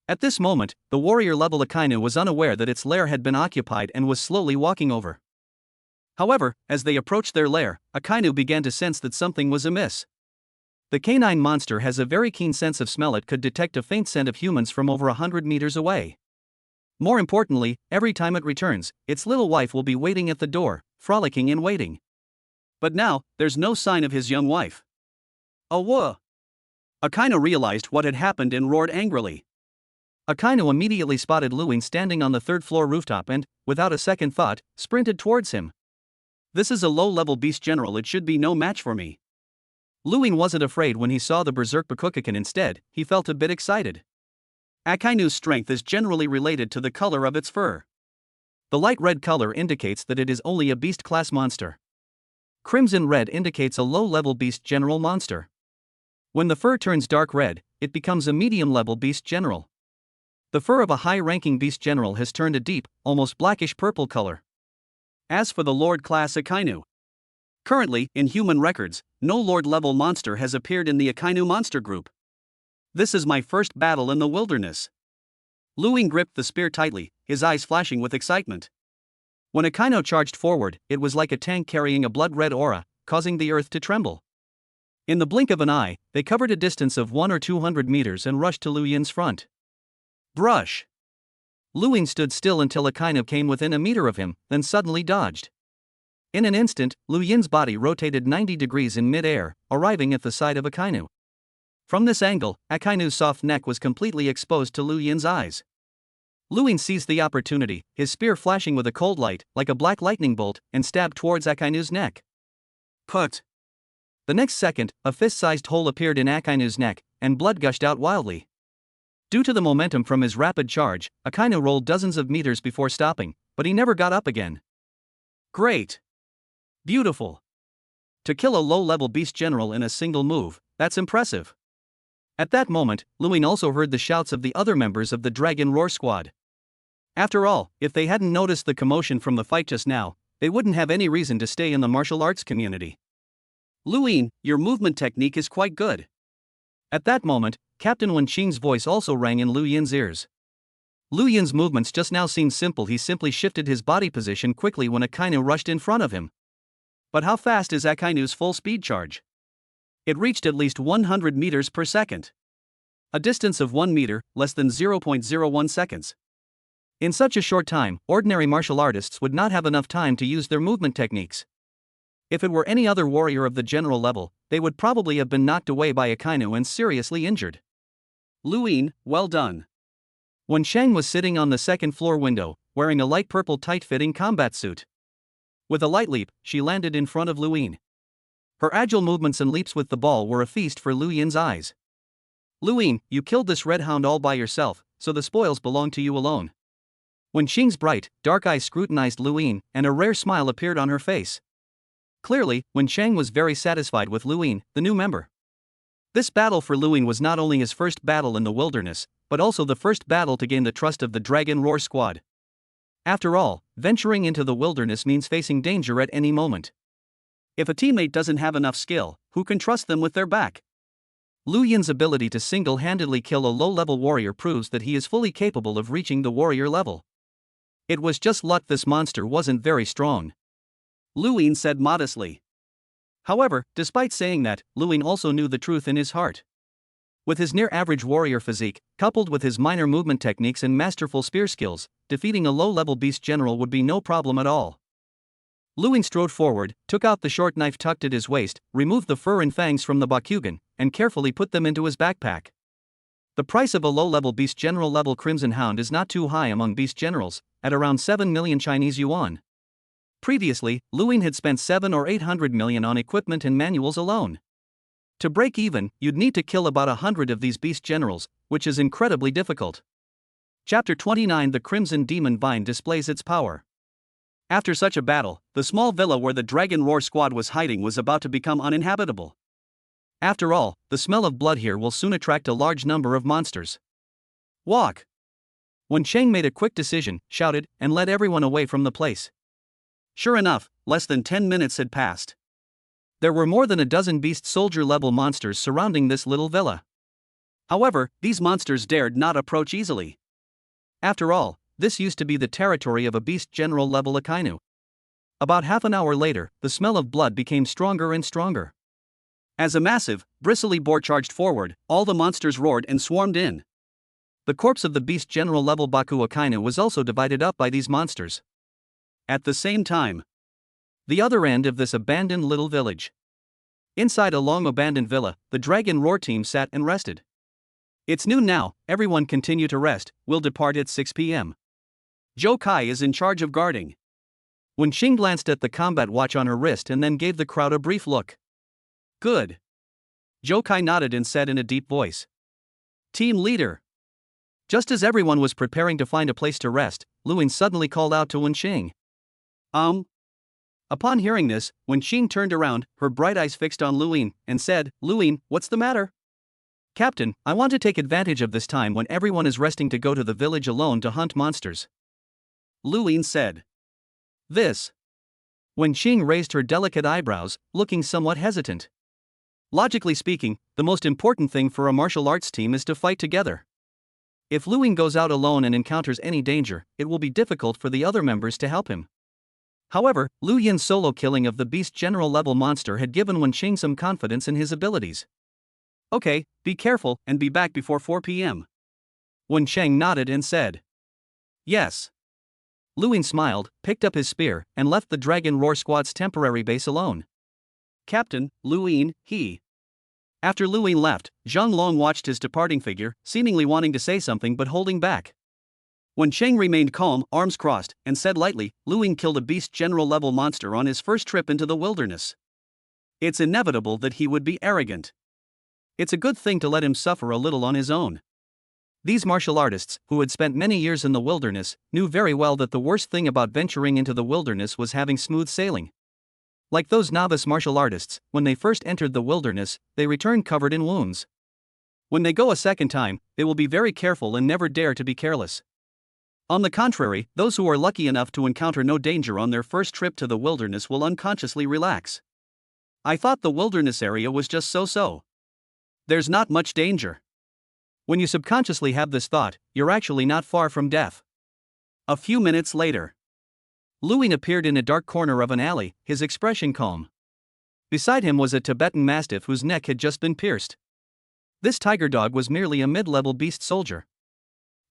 At this moment, the warrior-level Akainu was unaware that its lair had been occupied and was slowly walking over. However, as they approached their lair, Akainu began to sense that something was amiss. The canine monster has a very keen sense of smell. It could detect a faint scent of humans from over 100 meters away. More importantly, every time it returns, its little wife will be waiting at the door, frolicking and waiting. But now, there's no sign of his young wife. Oh whoa! Akainu realized what had happened and roared angrily. Akainu immediately spotted Luin standing on the third-floor rooftop and, without a second thought, sprinted towards him. This is a low-level beast general, it should be no match for me. Luin wasn't afraid when he saw the berserk Bakugaken. Instead, he felt a bit excited. Akainu's strength is generally related to the color of its fur. The light red color indicates that it is only a beast-class monster. Crimson red indicates a low-level beast general monster. When the fur turns dark red, it becomes a medium-level beast general. The fur of a high-ranking beast general has turned a deep, almost blackish purple color. As for the Lord-class Akainu, currently, in human records, no Lord-level monster has appeared in the Akainu monster group. This is my first battle in the wilderness. Luin gripped the spear tightly, his eyes flashing with excitement. When Akainu charged forward, it was like a tank carrying a blood-red aura, causing the earth to tremble. In the blink of an eye, they covered a distance of 100 or 200 meters and rushed to Luin's front. Brush! Luin stood still until Akainu came within a meter of him, then suddenly dodged. In an instant, Luin's body rotated 90 degrees in mid-air, arriving at the side of Akainu. From this angle, Akainu's soft neck was completely exposed to Luin's eyes. Luin seized the opportunity, his spear flashing with a cold light, like a black lightning bolt, and stabbed towards Akainu's neck. Put! The next second, a fist-sized hole appeared in Akainu's neck, and blood gushed out wildly. Due to the momentum from his rapid charge, Akainu rolled dozens of meters before stopping, but he never got up again. Great! Beautiful! To kill a low-level beast general in a single move, that's impressive. At that moment, Luin also heard the shouts of the other members of the Dragon Roar Squad. After all, if they hadn't noticed the commotion from the fight just now, they wouldn't have any reason to stay in the martial arts community. Luin, your movement technique is quite good. At that moment, Captain Wenqing's voice also rang in Lu Yin's ears. Lu Yin's movements just now seemed simple. He simply shifted his body position quickly when Akainu rushed in front of him. But how fast is Akainu's full speed charge? It reached at least 100 meters per second. A distance of 1 meter, less than 0.01 seconds. In such a short time, ordinary martial artists would not have enough time to use their movement techniques. If it were any other warrior of the general level, they would probably have been knocked away by Akainu and seriously injured. Luin, well done. Wenqing was sitting on the second-floor window, wearing a light purple tight-fitting combat suit. With a light leap, she landed in front of Luin. Her agile movements and leaps with the ball were a feast for Lu Yin's eyes. Luin, you killed this red hound all by yourself, so the spoils belong to you alone. Wenqing's bright, dark eyes scrutinized Luin, and a rare smile appeared on her face. Clearly, Wenqing was very satisfied with Luin, the new member. This battle for Luin was not only his first battle in the wilderness, but also the first battle to gain the trust of the Dragon Roar Squad. After all, venturing into the wilderness means facing danger at any moment. If a teammate doesn't have enough skill, who can trust them with their back? Lu Yin's ability to single-handedly kill a low-level warrior proves that he is fully capable of reaching the warrior level. It was just luck this monster wasn't very strong. Luin said modestly. However, despite saying that, Luin also knew the truth in his heart. With his near-average warrior physique, coupled with his minor movement techniques and masterful spear skills, defeating a low-level beast general would be no problem at all. Luin strode forward, took out the short knife tucked at his waist, removed the fur and fangs from the Bakugan, and carefully put them into his backpack. The price of a low-level beast general level Crimson Hound is not too high among beast generals, at around 7 million Chinese yuan. Previously, Luin had spent 700 or 800 million on equipment and manuals alone. To break even, you'd need to kill about 100 of these beast generals, which is incredibly difficult. Chapter 29 The Crimson Demon Vine displays its power. After such a battle, the small villa where the Dragon Roar Squad was hiding was about to become uninhabitable. After all, the smell of blood here will soon attract a large number of monsters. Walk! Wen Cheng made a quick decision, shouted, and led everyone away from the place. Sure enough, less than 10 minutes had passed. There were more than a dozen beast soldier-level monsters surrounding this little villa. However, these monsters dared not approach easily. After all, this used to be the territory of a beast general-level Akainu. About half an hour later, the smell of blood became stronger and stronger. As a massive, bristly boar charged forward, all the monsters roared and swarmed in. The corpse of the beast general-level Baku Akainu was also divided up by these monsters. At the same time, the other end of this abandoned little village. Inside a long-abandoned villa, the Dragon Roar team sat and rested. It's noon now, everyone continue to rest, we'll depart at 6 p.m. Zhou Kai is in charge of guarding. Wen Qing glanced at the combat watch on her wrist and then gave the crowd a brief look. Good. Zhou Kai nodded and said in a deep voice. Team leader. Just as everyone was preparing to find a place to rest, Luin suddenly called out to Wen Qing. Upon hearing this, Wen Qing turned around, her bright eyes fixed on Luin, and said, Luin, what's the matter? Captain, I want to take advantage of this time when everyone is resting to go to the village alone to hunt monsters. Luin said. This. Wen Qing raised her delicate eyebrows, looking somewhat hesitant. Logically speaking, the most important thing for a martial arts team is to fight together. If Luin goes out alone and encounters any danger, it will be difficult for the other members to help him. However, Lu Yin's solo killing of the beast general-level monster had given Wen Qing some confidence in his abilities. Okay, be careful and be back before 4 p.m. Wen Qing nodded and said. Yes. Luin smiled, picked up his spear, and left the Dragon Roar Squad's temporary base alone. Captain, Luin, he. After Luin left, Zhang Long watched his departing figure, seemingly wanting to say something but holding back. Wen Qing remained calm, arms crossed, and said lightly, Luin killed a beast general-level monster on his first trip into the wilderness. It's inevitable that he would be arrogant. It's a good thing to let him suffer a little on his own. These martial artists, who had spent many years in the wilderness, knew very well that the worst thing about venturing into the wilderness was having smooth sailing. Like those novice martial artists, when they first entered the wilderness, they return covered in wounds. When they go a second time, they will be very careful and never dare to be careless. On the contrary, those who are lucky enough to encounter no danger on their first trip to the wilderness will unconsciously relax. I thought the wilderness area was just so-so. There's not much danger. When you subconsciously have this thought, you're actually not far from death. A few minutes later, Luin appeared in a dark corner of an alley, his expression calm. Beside him was a Tibetan Mastiff whose neck had just been pierced. This tiger dog was merely a mid-level beast soldier.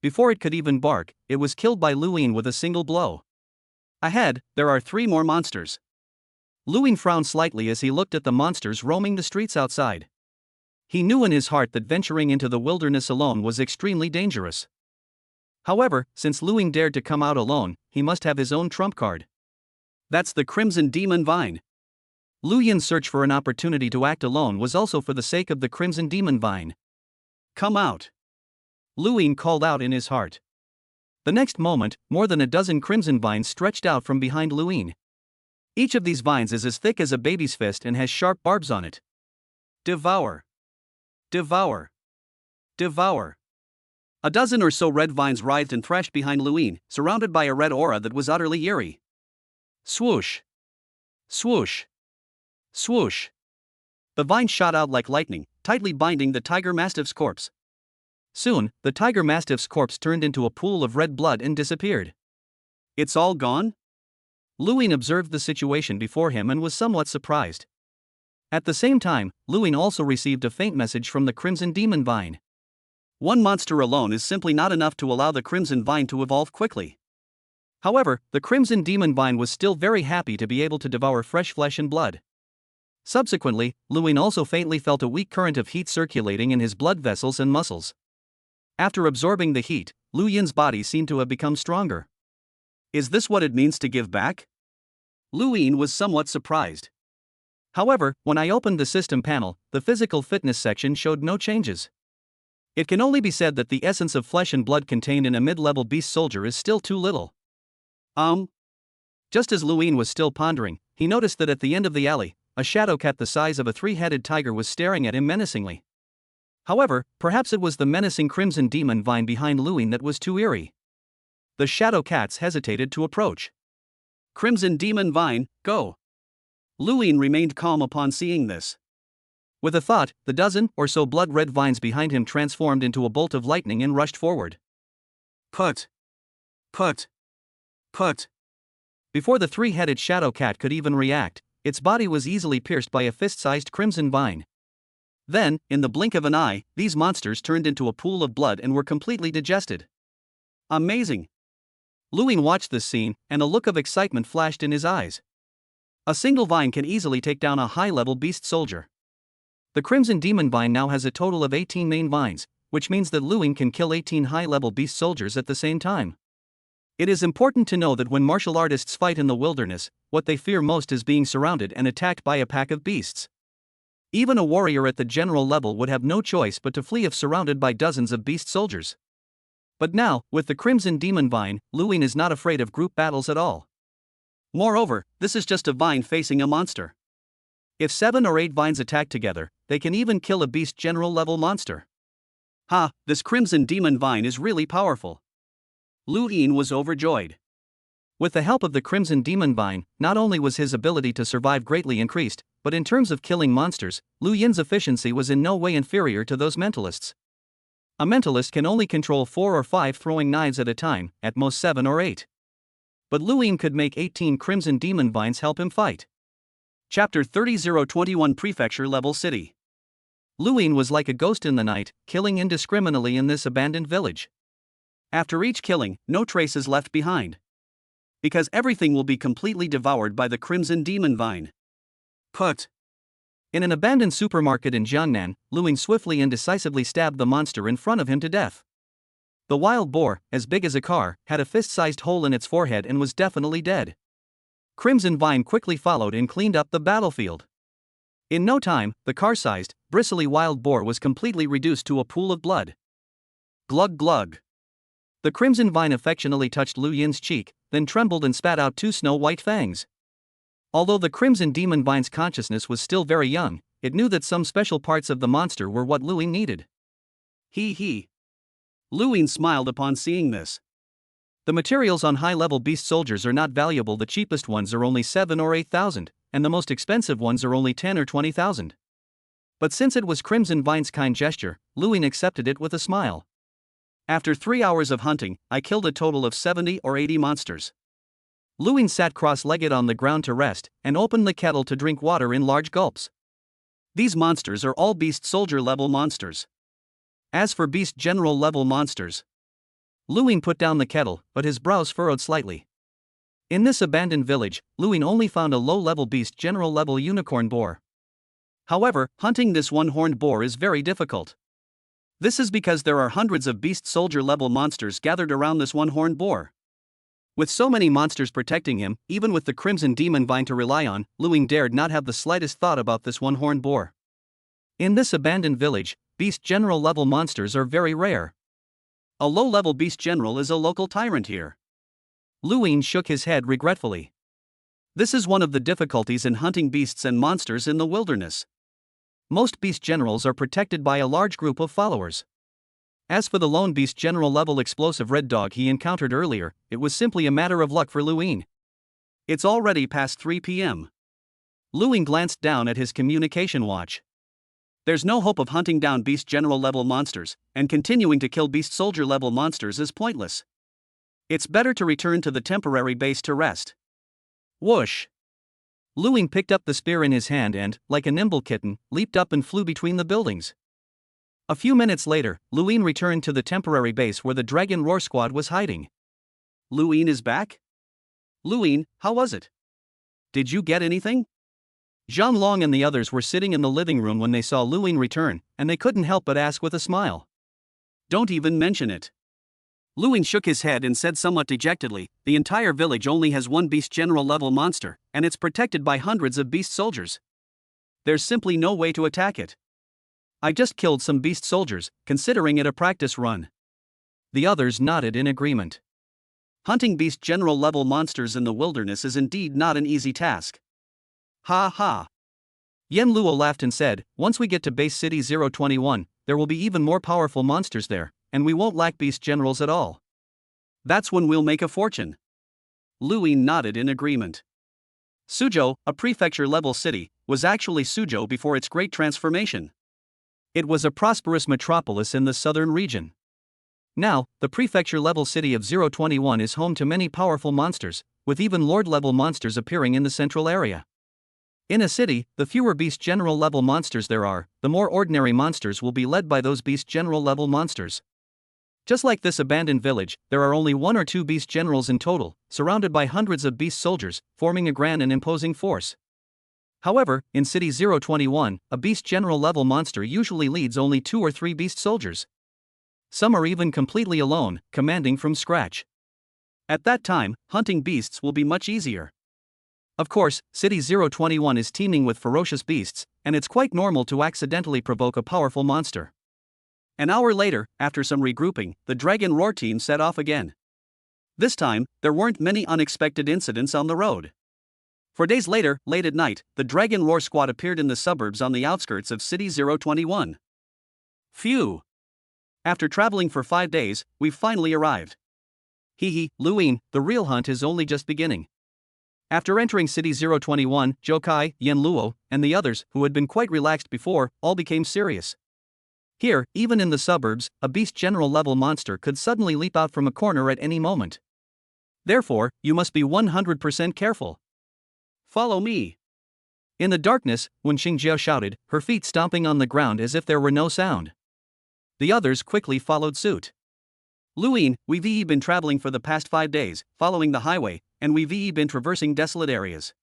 Before it could even bark, it was killed by Luin with a single blow. Ahead, there are 3 more monsters. Luin frowned slightly as he looked at the monsters roaming the streets outside. He knew in his heart that venturing into the wilderness alone was extremely dangerous. However, since Luin dared to come out alone, he must have his own trump card. That's the Crimson Demon Vine. Lu Yin's search for an opportunity to act alone was also for the sake of the Crimson Demon Vine. Come out. Luin called out in his heart. The next moment, more than a dozen crimson vines stretched out from behind Luin. Each of these vines is as thick as a baby's fist and has sharp barbs on it. Devour. Devour. Devour. A dozen or so red vines writhed and threshed behind Luin, surrounded by a red aura that was utterly eerie. Swoosh. Swoosh. Swoosh. The vines shot out like lightning, tightly binding the tiger mastiff's corpse. Soon, the tiger mastiff's corpse turned into a pool of red blood and disappeared. It's all gone? Luin observed the situation before him and was somewhat surprised. At the same time, Luin also received a faint message from the Crimson Demon Vine. One monster alone is simply not enough to allow the Crimson Vine to evolve quickly. However, the Crimson Demon Vine was still very happy to be able to devour fresh flesh and blood. Subsequently, Luin also faintly felt a weak current of heat circulating in his blood vessels and muscles. After absorbing the heat, Lu Yin's body seemed to have become stronger. Is this what it means to give back? Lu Yin was somewhat surprised. However, when I opened the system panel, the physical fitness section showed no changes. It can only be said that the essence of flesh and blood contained in a mid-level beast soldier is still too little. Just as Lu Yin was still pondering, he noticed that at the end of the alley, a shadow cat the size of a 3-headed tiger was staring at him menacingly. However, perhaps it was the menacing Crimson Demon Vine behind Lu Yin that was too eerie. The shadow cats hesitated to approach. Crimson Demon Vine, go! Luin remained calm upon seeing this. With a thought, the dozen or so blood-red vines behind him transformed into a bolt of lightning and rushed forward. Put! Put! Put! Before the three-headed shadow cat could even react, its body was easily pierced by a fist-sized crimson vine. Then, in the blink of an eye, these monsters turned into a pool of blood and were completely digested. Amazing! Luin watched this scene, and a look of excitement flashed in his eyes. A single vine can easily take down a high-level beast soldier. The Crimson Demon Vine now has a total of 18 main vines, which means that Luin can kill 18 high-level beast soldiers at the same time. It is important to know that when martial artists fight in the wilderness, what they fear most is being surrounded and attacked by a pack of beasts. Even a warrior at the general level would have no choice but to flee if surrounded by dozens of beast soldiers. But now, with the Crimson Demon Vine, Luin is not afraid of group battles at all. Moreover, this is just a vine facing a monster. If 7 or 8 vines attack together, they can even kill a beast general level monster. Ha, this Crimson Demon Vine is really powerful. Luin was overjoyed. With the help of the Crimson Demon Vine, not only was his ability to survive greatly increased, but in terms of killing monsters, Lu Yin's efficiency was in no way inferior to those mentalists. A mentalist can only control 4 or 5 throwing knives at a time, at most 7 or 8. But Luin could make 18 Crimson Demon Vines help him fight. Chapter 30-021 Prefecture Level City. Luin was like a ghost in the night, killing indiscriminately in this abandoned village. After each killing, no trace is left behind. Because everything will be completely devoured by the Crimson Demon Vine. Put! In an abandoned supermarket in Jiangnan, Luin swiftly and decisively stabbed the monster in front of him to death. The wild boar, as big as a car, had a fist-sized hole in its forehead and was definitely dead. Crimson Vine quickly followed and cleaned up the battlefield. In no time, the car-sized, bristly wild boar was completely reduced to a pool of blood. Glug glug. The Crimson Vine affectionately touched Lu Yin's cheek, then trembled and spat out 2 snow-white fangs. Although the Crimson Demon Vine's consciousness was still very young, it knew that some special parts of the monster were what Luin needed. He. Luin smiled upon seeing this. The materials on high-level beast soldiers are not valuable. The cheapest ones are only 7 or 8,000, and the most expensive ones are only 10 or 20,000. But since it was Crimson Vine's kind gesture, Luin accepted it with a smile. After 3 hours of hunting, I killed a total of 70 or 80 monsters. Luin sat cross-legged on the ground to rest, and opened the kettle to drink water in large gulps. These monsters are all beast soldier level monsters. As for beast general level monsters, Luin put down the kettle, but his brows furrowed slightly. In this abandoned village, Luin only found a low-level beast general level unicorn boar. However, hunting this one-horned boar is very difficult. This is because there are hundreds of beast soldier level monsters gathered around this one-horned boar. With so many monsters protecting him, even with the Crimson Demon Vine to rely on, Luin dared not have the slightest thought about this one-horned boar. In this abandoned village, beast general level monsters are very rare. A low-level beast general is a local tyrant here. Luin shook his head regretfully. This is one of the difficulties in hunting beasts and monsters in the wilderness. Most beast generals are protected by a large group of followers. As for the lone beast general level explosive red dog he encountered earlier, it was simply a matter of luck for Luin. It's already past 3 p.m. Luin glanced down at his communication watch. There's no hope of hunting down beast general level monsters, and continuing to kill beast soldier level monsters is pointless. It's better to return to the temporary base to rest. Whoosh! Luin picked up the spear in his hand and, like a nimble kitten, leaped up and flew between the buildings. A few minutes later, Luin returned to the temporary base where the Dragon Roar Squad was hiding. Luin is back? Luin, how was it? Did you get anything? Zhang Long and the others were sitting in the living room when they saw Luin return, and they couldn't help but ask with a smile. Don't even mention it. Luin shook his head and said somewhat dejectedly, the entire village only has one beast general level monster, and it's protected by hundreds of beast soldiers. There's simply no way to attack it. I just killed some beast soldiers, considering it a practice run. The others nodded in agreement. Hunting beast general level monsters in the wilderness is indeed not an easy task. Ha ha. Yen Luo laughed and said, once we get to base city 021, there will be even more powerful monsters there, and we won't lack beast generals at all. That's when we'll make a fortune. Louis nodded in agreement. Suzhou, a prefecture-level city, was actually Suzhou before its great transformation. It was a prosperous metropolis in the southern region. Now, the prefecture-level city of 021 is home to many powerful monsters, with even lord-level monsters appearing in the central area. In a city, the fewer beast general-level monsters there are, the more ordinary monsters will be led by those beast general-level monsters. Just like this abandoned village, there are only one or two beast generals in total, surrounded by hundreds of beast soldiers, forming a grand and imposing force. However, in City 021, a beast general level monster usually leads only 2 or 3 beast soldiers. Some are even completely alone, commanding from scratch. At that time, hunting beasts will be much easier. Of course, City 021 is teeming with ferocious beasts, and it's quite normal to accidentally provoke a powerful monster. An hour later, after some regrouping, the Dragon Roar team set off again. This time, there weren't many unexpected incidents on the road. 4 days later, late at night, the Dragon Roar squad appeared in the suburbs on the outskirts of City 021. Phew! After traveling for 5 days, we've finally arrived. Hee, Louis, the real hunt is only just beginning. After entering City 021, Zhou Kai, Yan Luo, and the others, who had been quite relaxed before, all became serious. Here, even in the suburbs, a beast general level monster could suddenly leap out from a corner at any moment. Therefore, you must be 100% careful. Follow me. In the darkness, when Xingjiao shouted, her feet stomping on the ground as if there were no sound. The others quickly followed suit. Louis, we've been traveling for the past 5 days, following the highway, and we've been traversing desolate areas.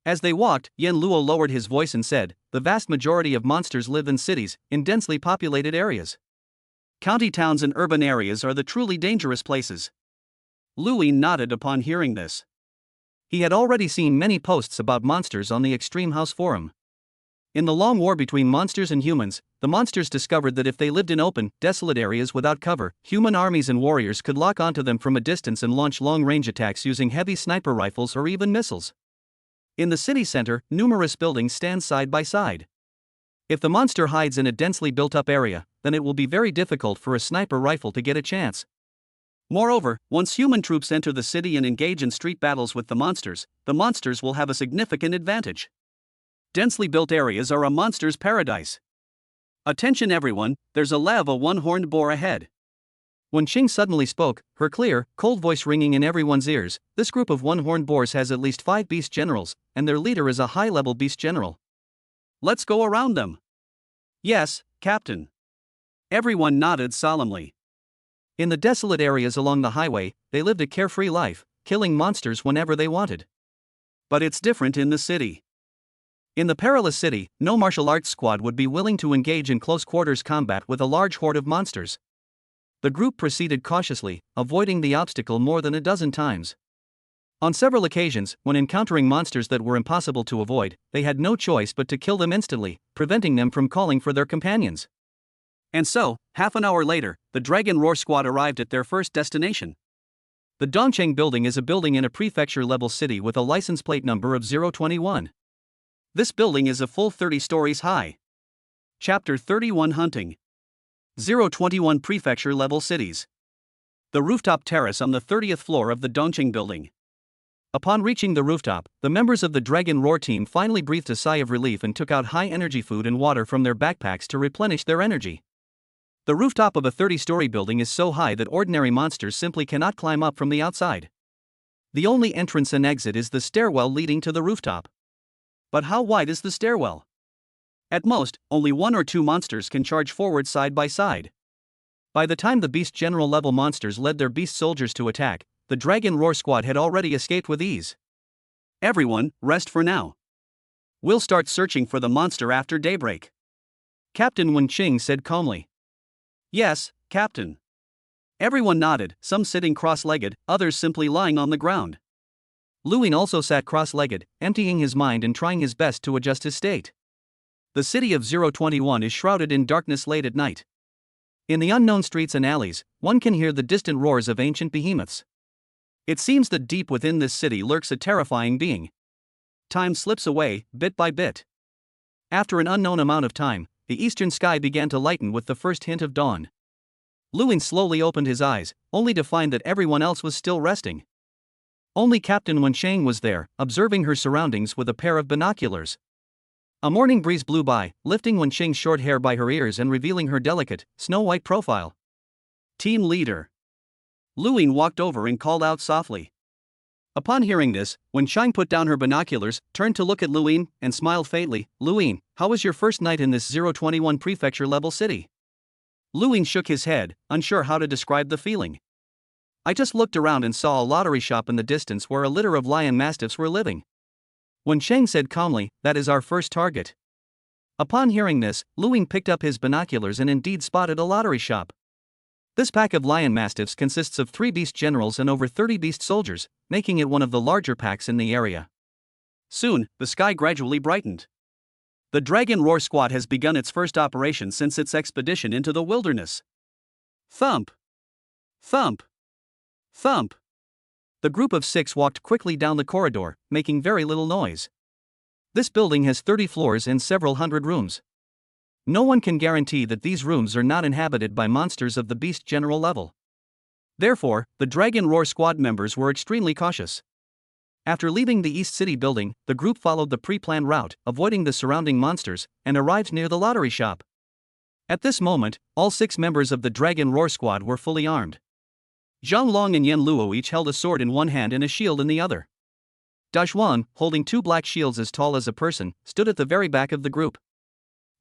As they walked, Yan Luo lowered his voice and said, the vast majority of monsters live in cities, in densely populated areas. County towns and urban areas are the truly dangerous places. Louis nodded upon hearing this. He had already seen many posts about monsters on the Extreme House Forum. In the long war between monsters and humans, the monsters discovered that if they lived in open, desolate areas without cover, human armies and warriors could lock onto them from a distance and launch long-range attacks using heavy sniper rifles or even missiles. In the city center, numerous buildings stand side by side. If the monster hides in a densely built-up area, then it will be very difficult for a sniper rifle to get a chance. Moreover, once human troops enter the city and engage in street battles with the monsters will have a significant advantage. Densely built areas are a monster's paradise. Attention everyone, there's a lava one-horned boar ahead. When Qing suddenly spoke, her clear, cold voice ringing in everyone's ears, this group of one-horned boars has at least 5 beast generals, and their leader is a high-level beast general. Let's go around them. Yes, Captain. Everyone nodded solemnly. In the desolate areas along the highway, they lived a carefree life, killing monsters whenever they wanted. But it's different in the city. In the perilous city, no martial arts squad would be willing to engage in close-quarters combat with a large horde of monsters. The group proceeded cautiously, avoiding the obstacle more than a dozen times. On several occasions, when encountering monsters that were impossible to avoid, they had no choice but to kill them instantly, preventing them from calling for their companions. And so, half an hour later, the Dragon Roar squad arrived at their first destination. The Dongcheng building is a building in a prefecture-level city with a license plate number of 021. This building is a full 30 stories high. Chapter 31 Hunting. 021 Prefecture-level cities. The rooftop terrace on the 30th floor of the Dongqing building. Upon reaching the rooftop, the members of the Dragon Roar team finally breathed a sigh of relief and took out high-energy food and water from their backpacks to replenish their energy. The rooftop of a 30-story building is so high that ordinary monsters simply cannot climb up from the outside. The only entrance and exit is the stairwell leading to the rooftop. But how wide is the stairwell? At most, only 1 or 2 monsters can charge forward side by side. By the time the beast general level monsters led their beast soldiers to attack, the Dragon Roar squad had already escaped with ease. Everyone, rest for now. We'll start searching for the monster after daybreak. Captain Wen Qing said calmly. Yes, Captain. Everyone nodded, some sitting cross-legged, others simply lying on the ground. Louis also sat cross-legged, emptying his mind and trying his best to adjust his state. The city of 021 is shrouded in darkness late at night. In the unknown streets and alleys, one can hear the distant roars of ancient behemoths. It seems that deep within this city lurks a terrifying being. Time slips away, bit by bit. After an unknown amount of time, the eastern sky began to lighten with the first hint of dawn. Luin slowly opened his eyes, only to find that everyone else was still resting. Only Captain Wensheng was there, observing her surroundings with a pair of binoculars. A morning breeze blew by, lifting Wensheng's short hair by her ears and revealing her delicate, snow-white profile. Team leader. Luin walked over and called out softly. Upon hearing this, Wensheng put down her binoculars, turned to look at Luin, and smiled faintly. Luin, how was your first night in this 021 prefecture-level city? Luin shook his head, unsure how to describe the feeling. I just looked around and saw a lottery shop in the distance where a litter of lion mastiffs were living. Wensheng said calmly, that is our first target. Upon hearing this, Luin picked up his binoculars and indeed spotted a lottery shop. This pack of lion mastiffs consists of 3 beast generals and over 30 beast soldiers, making it one of the larger packs in the area. Soon, the sky gradually brightened. The Dragon Roar Squad has begun its first operation since its expedition into the wilderness. Thump! Thump! Thump! The group of 6 walked quickly down the corridor, making very little noise. This building has 30 floors and several hundred rooms. No one can guarantee that these rooms are not inhabited by monsters of the beast general level. Therefore, the Dragon Roar Squad members were extremely cautious. After leaving the East City building, the group followed the pre-planned route, avoiding the surrounding monsters, and arrived near the lottery shop. At this moment, all 6 members of the Dragon Roar Squad were fully armed. Zhang Long and Yen Luo each held a sword in one hand and a shield in the other. Dazhuan, holding 2 black shields as tall as a person, stood at the very back of the group.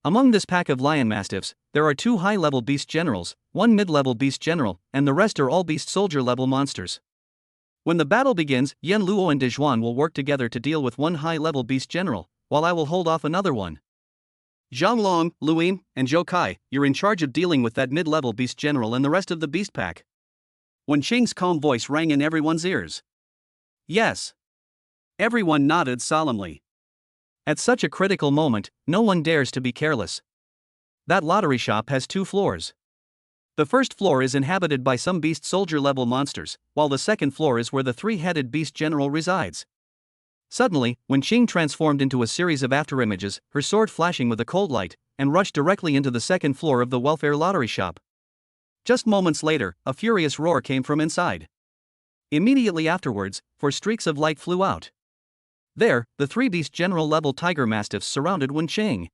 Among this pack of lion mastiffs, there are 2 high-level beast generals, 1 mid-level beast general, and the rest are all beast soldier-level monsters. When the battle begins, Yen Luo and Dazhuan will work together to deal with 1 high-level beast general, while I will hold off another one. Zhang Long, Luin, and Zhou Kai, you're in charge of dealing with that mid-level beast general and the rest of the beast pack. Wensheng's calm voice rang in everyone's ears. Yes. Everyone nodded solemnly. At such a critical moment, no one dares to be careless. That lottery shop has 2 floors. The first floor is inhabited by some beast soldier level monsters, while the second floor is where the 3-headed beast general resides. Suddenly, Wensheng transformed into a series of afterimages, her sword flashing with a cold light, and rushed directly into the second floor of the welfare lottery shop. Just moments later, a furious roar came from inside. Immediately afterwards, 4 streaks of light flew out. There, the 3 beast general level tiger mastiffs surrounded Wensheng.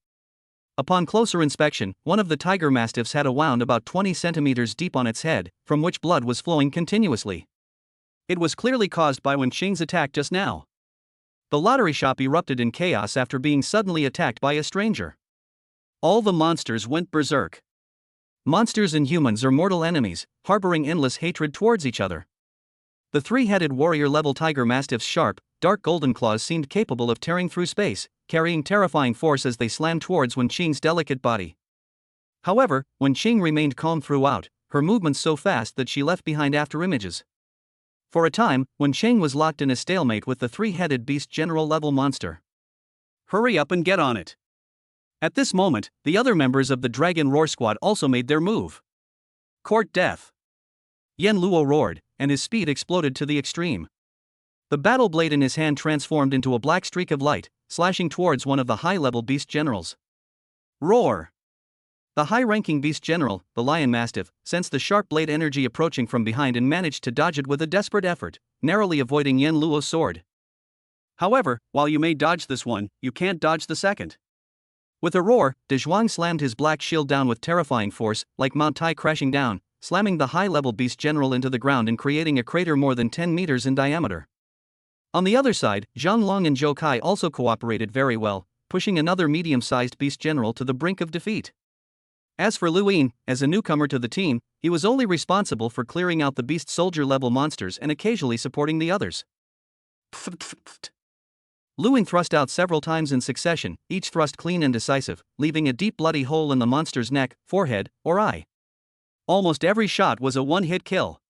Upon closer inspection, one of the tiger mastiffs had a wound about 20 centimeters deep on its head, from which blood was flowing continuously. It was clearly caused by Wensheng's attack just now. The lottery shop erupted in chaos after being suddenly attacked by a stranger. All the monsters went berserk. Monsters and humans are mortal enemies, harboring endless hatred towards each other. The 3-headed warrior-level tiger mastiff's sharp, dark golden claws seemed capable of tearing through space, carrying terrifying force as they slammed towards Wensheng's delicate body. However, Wensheng remained calm throughout, her movements so fast that she left behind afterimages. For a time, Wensheng was locked in a stalemate with the 3-headed beast general level monster. Hurry up and get on it. At this moment, the other members of the Dragon Roar Squad also made their move. Court death. Yen Luo roared, and his speed exploded to the extreme. The battle blade in his hand transformed into a black streak of light, slashing towards one of the high-level beast generals. Roar! The high-ranking beast general, the lion mastiff, sensed the sharp blade energy approaching from behind and managed to dodge it with a desperate effort, narrowly avoiding Yen Luo's sword. However, while you may dodge this one, you can't dodge the second. With a roar, Dazhuang slammed his black shield down with terrifying force, like Mount Tai crashing down, slamming the high-level beast general into the ground and creating a crater more than 10 meters in diameter. On the other side, Zhang Long and Zhou Kai also cooperated very well, pushing another medium-sized beast general to the brink of defeat. As for Luin, as a newcomer to the team, he was only responsible for clearing out the beast soldier-level monsters and occasionally supporting the others. Luin thrust out several times in succession, each thrust clean and decisive, leaving a deep bloody hole in the monster's neck, forehead, or eye. Almost every shot was a one-hit kill.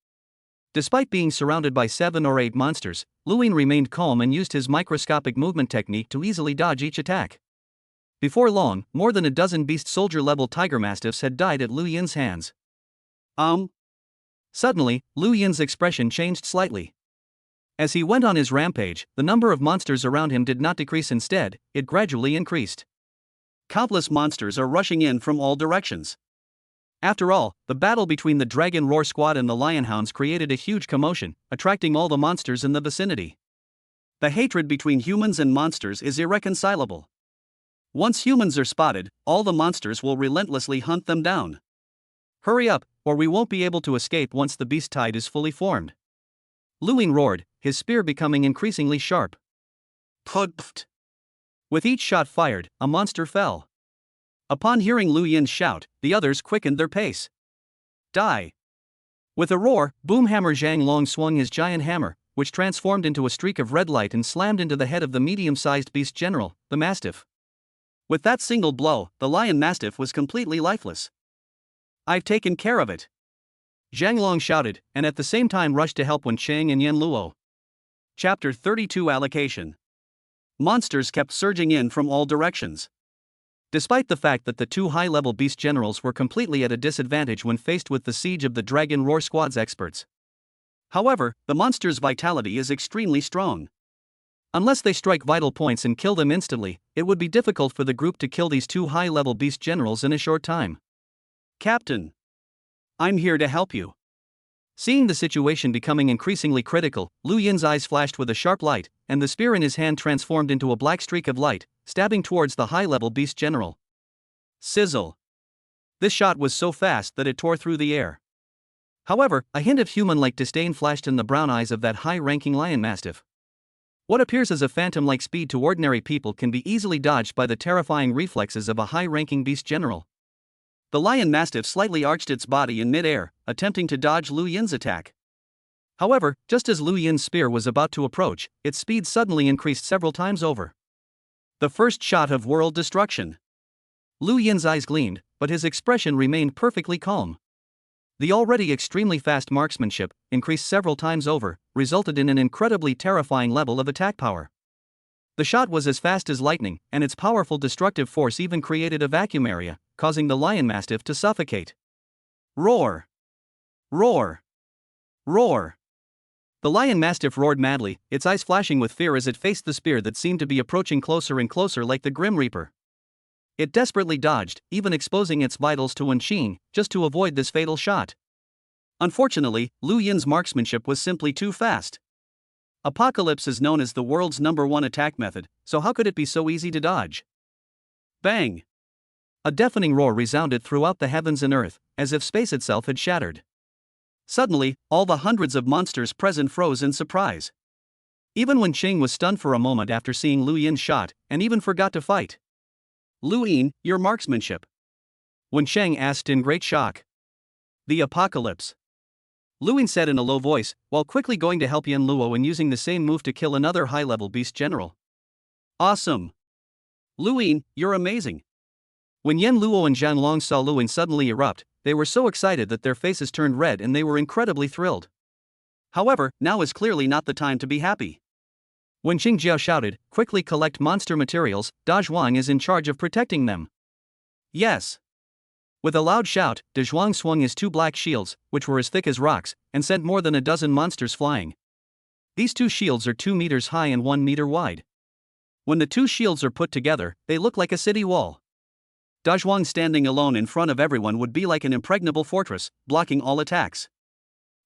Despite being surrounded by 7 or 8 monsters, Luin remained calm and used his microscopic movement technique to easily dodge each attack. Before long, more than a dozen beast soldier-level tiger mastiffs had died at Lu Yin's hands. Suddenly, Lu Yin's expression changed slightly. As he went on his rampage, the number of monsters around him did not decrease, instead, it gradually increased. Countless monsters are rushing in from all directions. After all, the battle between the Dragon Roar Squad and the Lionhounds created a huge commotion, attracting all the monsters in the vicinity. The hatred between humans and monsters is irreconcilable. Once humans are spotted, all the monsters will relentlessly hunt them down. Hurry up, or we won't be able to escape once the beast tide is fully formed. Luin roared, his spear becoming increasingly sharp. Put. With each shot fired, a monster fell. Upon hearing Lu Yin's shout, the others quickened their pace. Die! With a roar, Boomhammer Zhang Long swung his giant hammer, which transformed into a streak of red light and slammed into the head of the medium-sized beast general, the Mastiff. With that single blow, the Lion Mastiff was completely lifeless. I've taken care of it. Zhang Long shouted, and at the same time rushed to help Wencheng and Yan Luo. Chapter 32 Allocation. Monsters kept surging in from all directions. Despite the fact that the two high-level beast generals were completely at a disadvantage when faced with the siege of the Dragon Roar Squad's experts. However, the monsters' vitality is extremely strong. Unless they strike vital points and kill them instantly, it would be difficult for the group to kill these two high-level beast generals in a short time. Captain, I'm here to help you. Seeing the situation becoming increasingly critical, Lu Yin's eyes flashed with a sharp light, and the spear in his hand transformed into a black streak of light, stabbing towards the high-level beast general. Sizzle. This shot was so fast that it tore through the air. However, a hint of human-like disdain flashed in the brown eyes of that high-ranking lion mastiff. What appears as a phantom-like speed to ordinary people can be easily dodged by the terrifying reflexes of a high-ranking beast general. The lion mastiff slightly arched its body in mid-air, attempting to dodge Lu Yin's attack. However, just as Lu Yin's spear was about to approach, its speed suddenly increased several times over. The first shot of world destruction. Lu Yin's eyes gleamed, but his expression remained perfectly calm. The already extremely fast marksmanship, increased several times over, resulted in an incredibly terrifying level of attack power. The shot was as fast as lightning, and its powerful destructive force even created a vacuum area, causing the lion mastiff to suffocate. Roar! Roar! Roar! The lion mastiff roared madly, its eyes flashing with fear as it faced the spear that seemed to be approaching closer and closer like the Grim Reaper. It desperately dodged, even exposing its vitals to Wenqing, just to avoid this fatal shot. Unfortunately, Lu Yin's marksmanship was simply too fast. Apocalypse is known as the world's #1 attack method, so how could it be so easy to dodge? Bang! A deafening roar resounded throughout the heavens and earth, as if space itself had shattered. Suddenly, all the hundreds of monsters present froze in surprise. Even Wenqing was stunned for a moment after seeing Lu Yin's shot, and even forgot to fight. Lu Yin, your marksmanship. Wenqing asked in great shock. The apocalypse. Lu Yin said in a low voice, while quickly going to help Yan Luo and using the same move to kill another high-level beast general. Awesome! Lu Yin, you're amazing! When Yan Luo and Zhang Long saw Lu Yin suddenly erupt, they were so excited that their faces turned red and they were incredibly thrilled. However, now is clearly not the time to be happy. When Qingjiao shouted, quickly collect monster materials, Da Zhuang is in charge of protecting them. Yes. With a loud shout, Da Zhuang swung his two black shields, which were as thick as rocks, and sent more than a dozen monsters flying. These two shields are 2 meters high and 1 meter wide. When the two shields are put together, they look like a city wall. Da Zhuang standing alone in front of everyone would be like an impregnable fortress, blocking all attacks.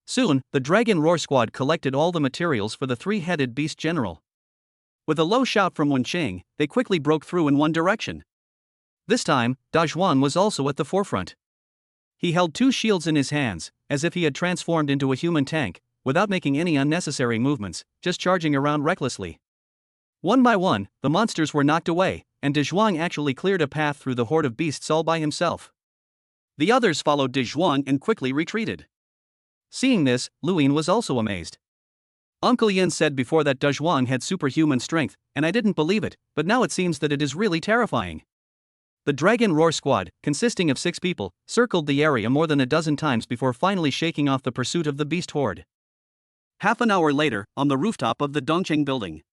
Soon, the Dragon Roar Squad collected all the materials for the three-headed beast general. With a low shout from Wenqing, they quickly broke through in one direction. This time, Da Zhuang was also at the forefront. He held two shields in his hands, as if he had transformed into a human tank, without making any unnecessary movements, just charging around recklessly. One by one, the monsters were knocked away, and Da Zhuang actually cleared a path through the horde of beasts all by himself. The others followed Da Zhuang and quickly retreated. Seeing this, Lu Yin was also amazed. Uncle Yin said before that Da Zhuang had superhuman strength, and I didn't believe it, but now it seems that it is really terrifying. The Dragon Roar Squad, consisting of 6 people, circled the area more than a dozen times before finally shaking off the pursuit of the beast horde. Half an hour later, on the rooftop of the Dongqing building.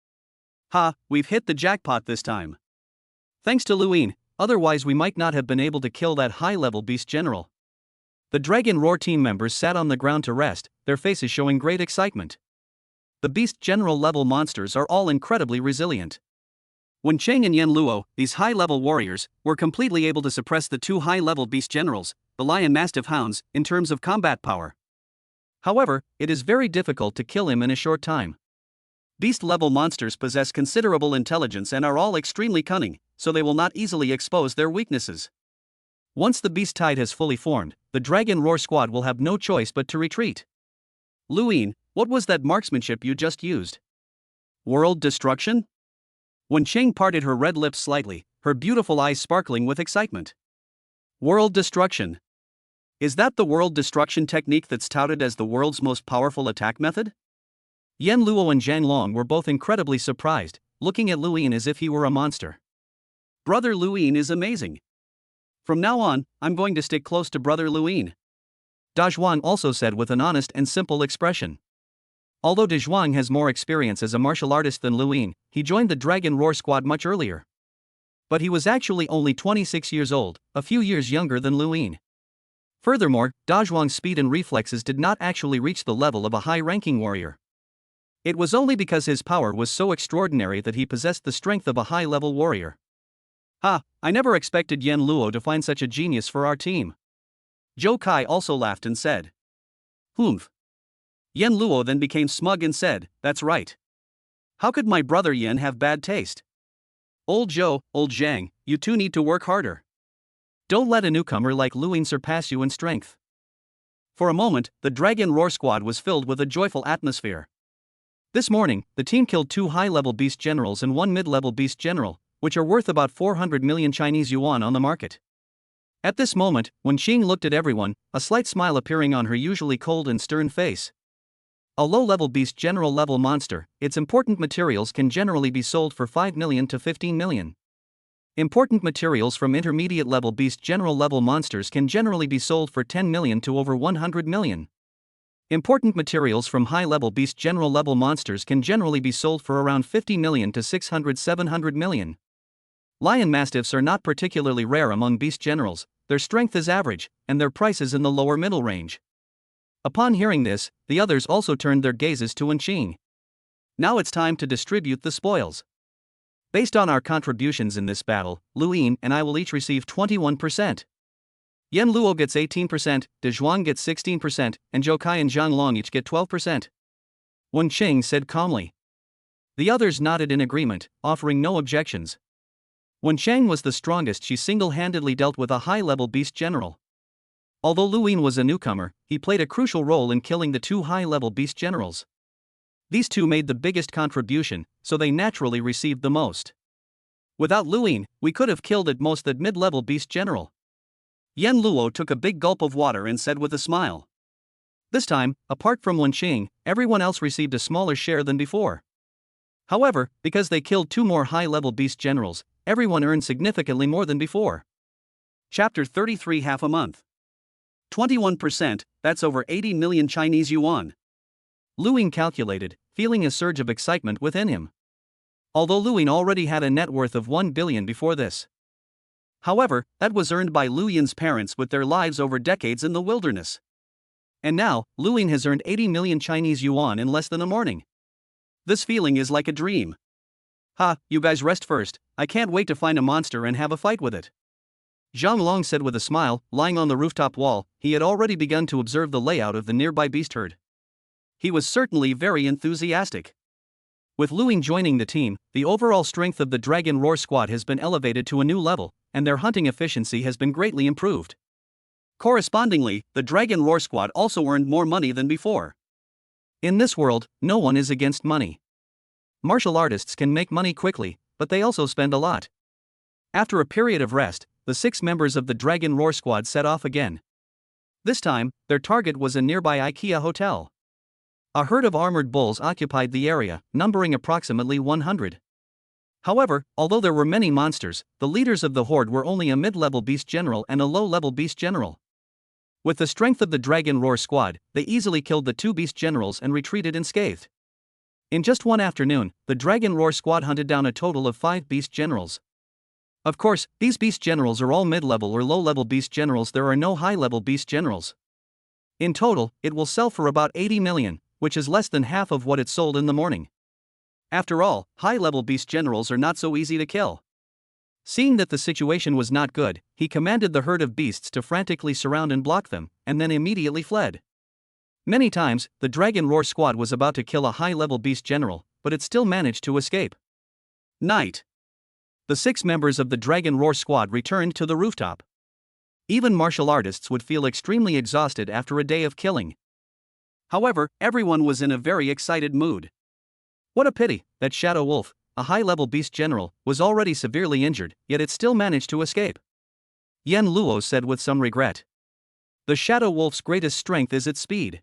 Ha, we've hit the jackpot this time. Thanks to Lu Yin, otherwise we might not have been able to kill that high-level beast general. The Dragon Roar team members sat on the ground to rest, their faces showing great excitement. The beast general level monsters are all incredibly resilient. Wenqing and Yan Luo, these high-level warriors, were completely able to suppress the two high-level beast generals, the lion mastiff hounds, in terms of combat power. However, it is very difficult to kill him in a short time. Beast-level monsters possess considerable intelligence and are all extremely cunning, so they will not easily expose their weaknesses. Once the beast tide has fully formed, the Dragon Roar squad will have no choice but to retreat. Luin, what was that marksmanship you just used? World destruction? Wen Qing parted her red lips slightly, her beautiful eyes sparkling with excitement. World destruction. Is that the world destruction technique that's touted as the world's most powerful attack method? Yan Luo and Zhang Long were both incredibly surprised, looking at Luin as if he were a monster. Brother Luin is amazing. From now on, I'm going to stick close to Brother Luin. Dazhuang also said with an honest and simple expression. Although Dazhuang has more experience as a martial artist than Luin, he joined the Dragon Roar squad much earlier. But he was actually only 26 years old, a few years younger than Luin. Furthermore, Dazhuang's speed and reflexes did not actually reach the level of a high-ranking warrior. It was only because his power was so extraordinary that he possessed the strength of a high-level warrior. I never expected Yan Luo to find such a genius for our team. Zhou Kai also laughed and said. Humph. Yan Luo then became smug and said, that's right. How could my brother Yan have bad taste? Old Zhou, old Zhang, you two need to work harder. Don't let a newcomer like Luin surpass you in strength. For a moment, the Dragon Roar squad was filled with a joyful atmosphere. This morning, the team killed 2 high-level beast generals and 1 mid-level beast general, which are worth about 400 million Chinese yuan on the market. At this moment, Wen Qing looked at everyone, a slight smile appearing on her usually cold and stern face. A low-level beast general level monster, its important materials can generally be sold for 5 million to 15 million. Important materials from intermediate-level beast general level monsters can generally be sold for 10 million to over 100 million. Important materials from high-level beast general level monsters can generally be sold for around 50 million to 600-700 million. Lion mastiffs are not particularly rare among beast generals, their strength is average, and their price is in the lower middle range. Upon hearing this, the others also turned their gazes to Wen Qing. Now it's time to distribute the spoils. Based on our contributions in this battle, Luin and I will each receive 21%. Yan Luo gets 18%, Dazhuang gets 16%, and Zhou Kai and Zhang Long each get 12%. Wen Qing said calmly. The others nodded in agreement, offering no objections. When Chang was the strongest, she single-handedly dealt with a high-level beast general. Although Luin was a newcomer, he played a crucial role in killing the 2 high-level beast generals. These 2 made the biggest contribution, so they naturally received the most. Without Luin, we could have killed at most that mid-level beast general. Yan Luo took a big gulp of water and said with a smile. This time, apart from Wen Qing, everyone else received a smaller share than before. However, because they killed 2 more high-level beast generals, everyone earned significantly more than before. Chapter 33 Half a month. 21%, that's over 80 million Chinese yuan. Luin calculated, feeling a surge of excitement within him. Although Luin already had a net worth of 1 billion before this. However, that was earned by Luin's parents with their lives over decades in the wilderness. And now, Luin has earned 80 million Chinese yuan in less than a morning. This feeling is like a dream. You guys rest first, I can't wait to find a monster and have a fight with it. Zhang Long said with a smile, lying on the rooftop wall. He had already begun to observe the layout of the nearby beast herd. He was certainly very enthusiastic. With Luin joining the team, the overall strength of the Dragon Roar squad has been elevated to a new level, and their hunting efficiency has been greatly improved. Correspondingly, the Dragon Roar squad also earned more money than before. In this world, no one is against money. Martial artists can make money quickly, but they also spend a lot. After a period of rest, the 6 members of the Dragon Roar squad set off again. This time, their target was a nearby IKEA hotel. A herd of armored bulls occupied the area, numbering approximately 100. However, although there were many monsters, the leaders of the horde were only a mid-level beast general and a low-level beast general. With the strength of the Dragon Roar squad, they easily killed the 2 beast generals and retreated unscathed. In just one afternoon, the Dragon Roar squad hunted down a total of 5 beast generals. Of course, these beast generals are all mid-level or low-level beast generals. There are no high-level beast generals. In total, it will sell for about 80 million, which is less than half of what it sold in the morning. After all, high-level beast generals are not so easy to kill. Seeing that the situation was not good, he commanded the herd of beasts to frantically surround and block them, and then immediately fled. Many times, the Dragon Roar squad was about to kill a high-level beast general, but it still managed to escape. Night. The 6 members of the Dragon Roar squad returned to the rooftop. Even martial artists would feel extremely exhausted after a day of killing. However, everyone was in a very excited mood. What a pity that Shadow Wolf, a high-level beast general, was already severely injured, yet it still managed to escape. Yen Luo said with some regret. The Shadow Wolf's greatest strength is its speed.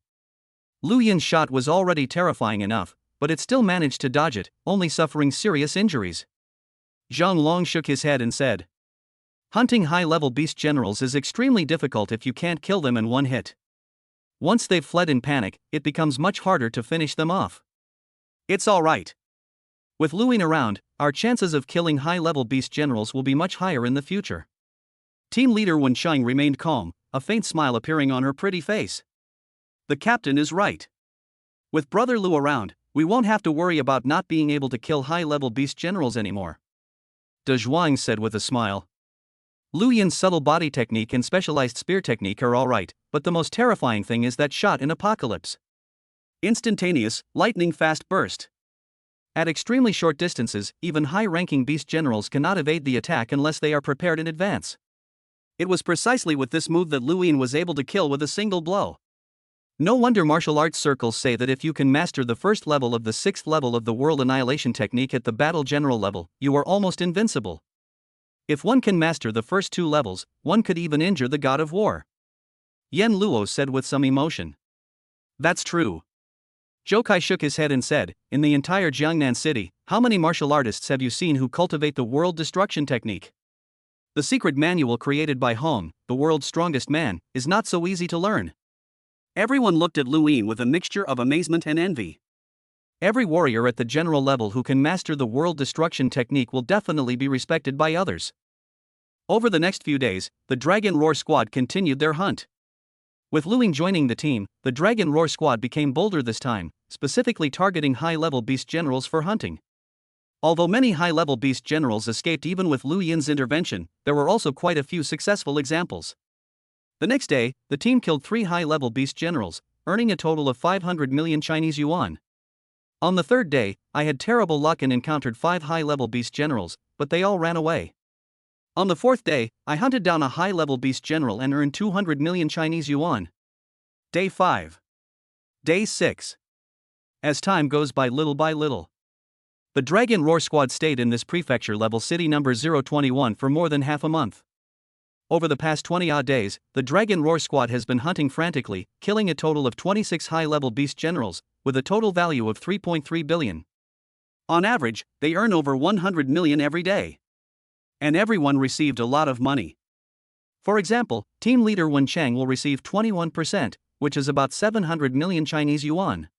Lu Yin's shot was already terrifying enough, but it still managed to dodge it, only suffering serious injuries. Zhang Long shook his head and said, "Hunting high-level beast generals is extremely difficult if you can't kill them in one hit. Once they've fled in panic, it becomes much harder to finish them off. It's alright. With Lu Yin around, our chances of killing high-level beast generals will be much higher in the future." Team leader Wen Cheng remained calm, a faint smile appearing on her pretty face. The captain is right. With Brother Lu around, we won't have to worry about not being able to kill high-level beast generals anymore. De Zhuang said with a smile. Lu Yin's subtle body technique and specialized spear technique are alright, but the most terrifying thing is that shot in Apocalypse. Instantaneous, lightning-fast burst. At extremely short distances, even high-ranking beast generals cannot evade the attack unless they are prepared in advance. It was precisely with this move that Lu Yin was able to kill with a single blow. No wonder martial arts circles say that if you can master the first level of the 6th level of the World Annihilation Technique at the Battle General level, you are almost invincible. If one can master the first 2 levels, one could even injure the God of War. Yen Luo said with some emotion. That's true. Zhou Kai shook his head and said, "In the entire Jiangnan city, how many martial artists have you seen who cultivate the World Destruction Technique? The secret manual created by Hong, the world's strongest man, is not so easy to learn." Everyone looked at Lu Yin with a mixture of amazement and envy. Every warrior at the general level who can master the World Destruction Technique will definitely be respected by others. Over the next few days, the Dragon Roar squad continued their hunt. With Lu Yin joining the team, the Dragon Roar squad became bolder this time, specifically targeting high-level beast generals for hunting. Although many high-level beast generals escaped even with Lu Yin's intervention, there were also quite a few successful examples. The next day, the team killed 3 high-level beast generals, earning a total of 500 million Chinese yuan. On the 3rd day, I had terrible luck and encountered 5 high-level beast generals, but they all ran away. On the 4th day, I hunted down a high-level beast general and earned 200 million Chinese yuan. Day 5. Day 6. As time goes by little, the Dragon Roar squad stayed in this prefecture-level city number 021 for more than half a month. Over the past 20-odd days, the Dragon Roar squad has been hunting frantically, killing a total of 26 high-level beast generals, with a total value of 3.3 billion. On average, they earn over 100 million every day. And everyone received a lot of money. For example, team leader Wen Cheng will receive 21%, which is about 700 million Chinese yuan.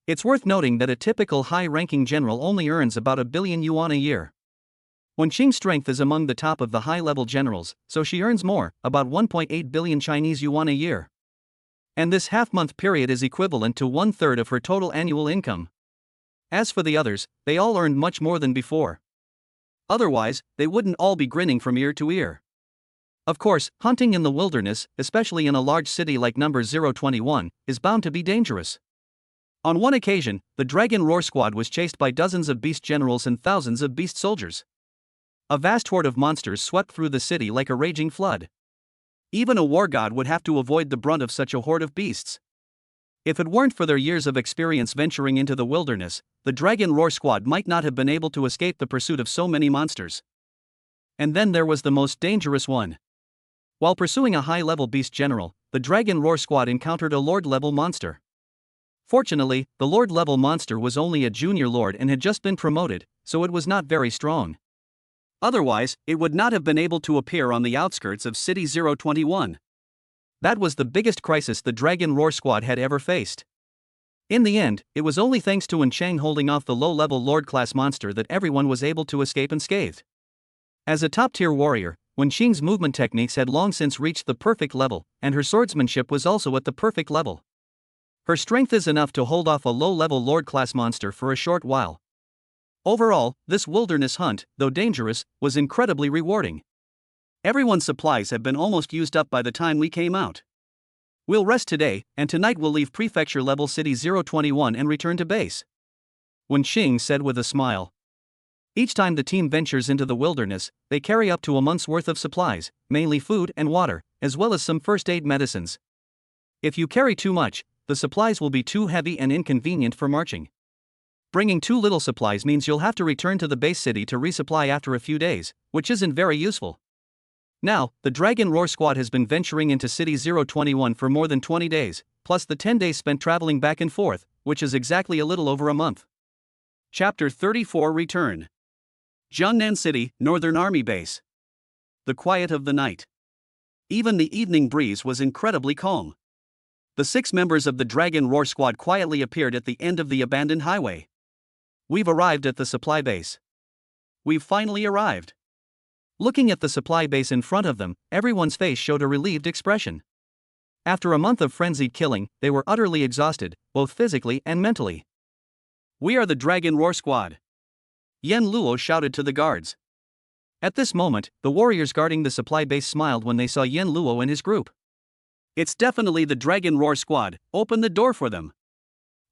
It's worth noting that a typical high-ranking general only earns about 1 billion yuan a year. Wen Qing's strength is among the top of the high-level generals, so she earns more, about 1.8 billion Chinese yuan a year. And this half-month period is equivalent to 1/3 of her total annual income. As for the others, they all earned much more than before. Otherwise, they wouldn't all be grinning from ear to ear. Of course, hunting in the wilderness, especially in a large city like number 021, is bound to be dangerous. On one occasion, the Dragon Roar squad was chased by dozens of beast generals and thousands of beast soldiers. A vast horde of monsters swept through the city like a raging flood. Even a war god would have to avoid the brunt of such a horde of beasts. If it weren't for their years of experience venturing into the wilderness, the Dragon Roar squad might not have been able to escape the pursuit of so many monsters. And then there was the most dangerous one. While pursuing a high-level beast general, the Dragon Roar squad encountered a Lord-level monster. Fortunately, the Lord-level monster was only a junior lord and had just been promoted, so it was not very strong. Otherwise, it would not have been able to appear on the outskirts of City 021. That was the biggest crisis the Dragon Roar squad had ever faced. In the end, it was only thanks to Wen Cheng holding off the low-level Lord-class monster that everyone was able to escape unscathed. As a top-tier warrior, Wen Cheng's movement techniques had long since reached the perfect level, and her swordsmanship was also at the perfect level. Her strength is enough to hold off a low-level Lord-class monster for a short while. Overall, this wilderness hunt, though dangerous, was incredibly rewarding. Everyone's supplies have been almost used up by the time we came out. We'll rest today, and tonight we'll leave Prefecture Level City 021 and return to base. Wenqing said with a smile. Each time the team ventures into the wilderness, they carry up to a month's worth of supplies, mainly food and water, as well as some first aid medicines. If you carry too much, the supplies will be too heavy and inconvenient for marching. Bringing too little supplies means you'll have to return to the base city to resupply after a few days, which isn't very useful. Now, the Dragon Roar squad has been venturing into City 021 for more than 20 days, plus the 10 days spent traveling back and forth, which is exactly a little over a month. Chapter 34 Return. Jiangnan City, Northern Army Base. The quiet of the night. Even the evening breeze was incredibly calm. The 6 members of the Dragon Roar squad quietly appeared at the end of the abandoned highway. We've arrived at the supply base. We've finally arrived. Looking at the supply base in front of them, everyone's face showed a relieved expression. After a month of frenzied killing, they were utterly exhausted, both physically and mentally. We are the Dragon Roar squad. Yan Luo shouted to the guards. At this moment, the warriors guarding the supply base smiled when they saw Yan Luo and his group. It's definitely the Dragon Roar squad, open the door for them.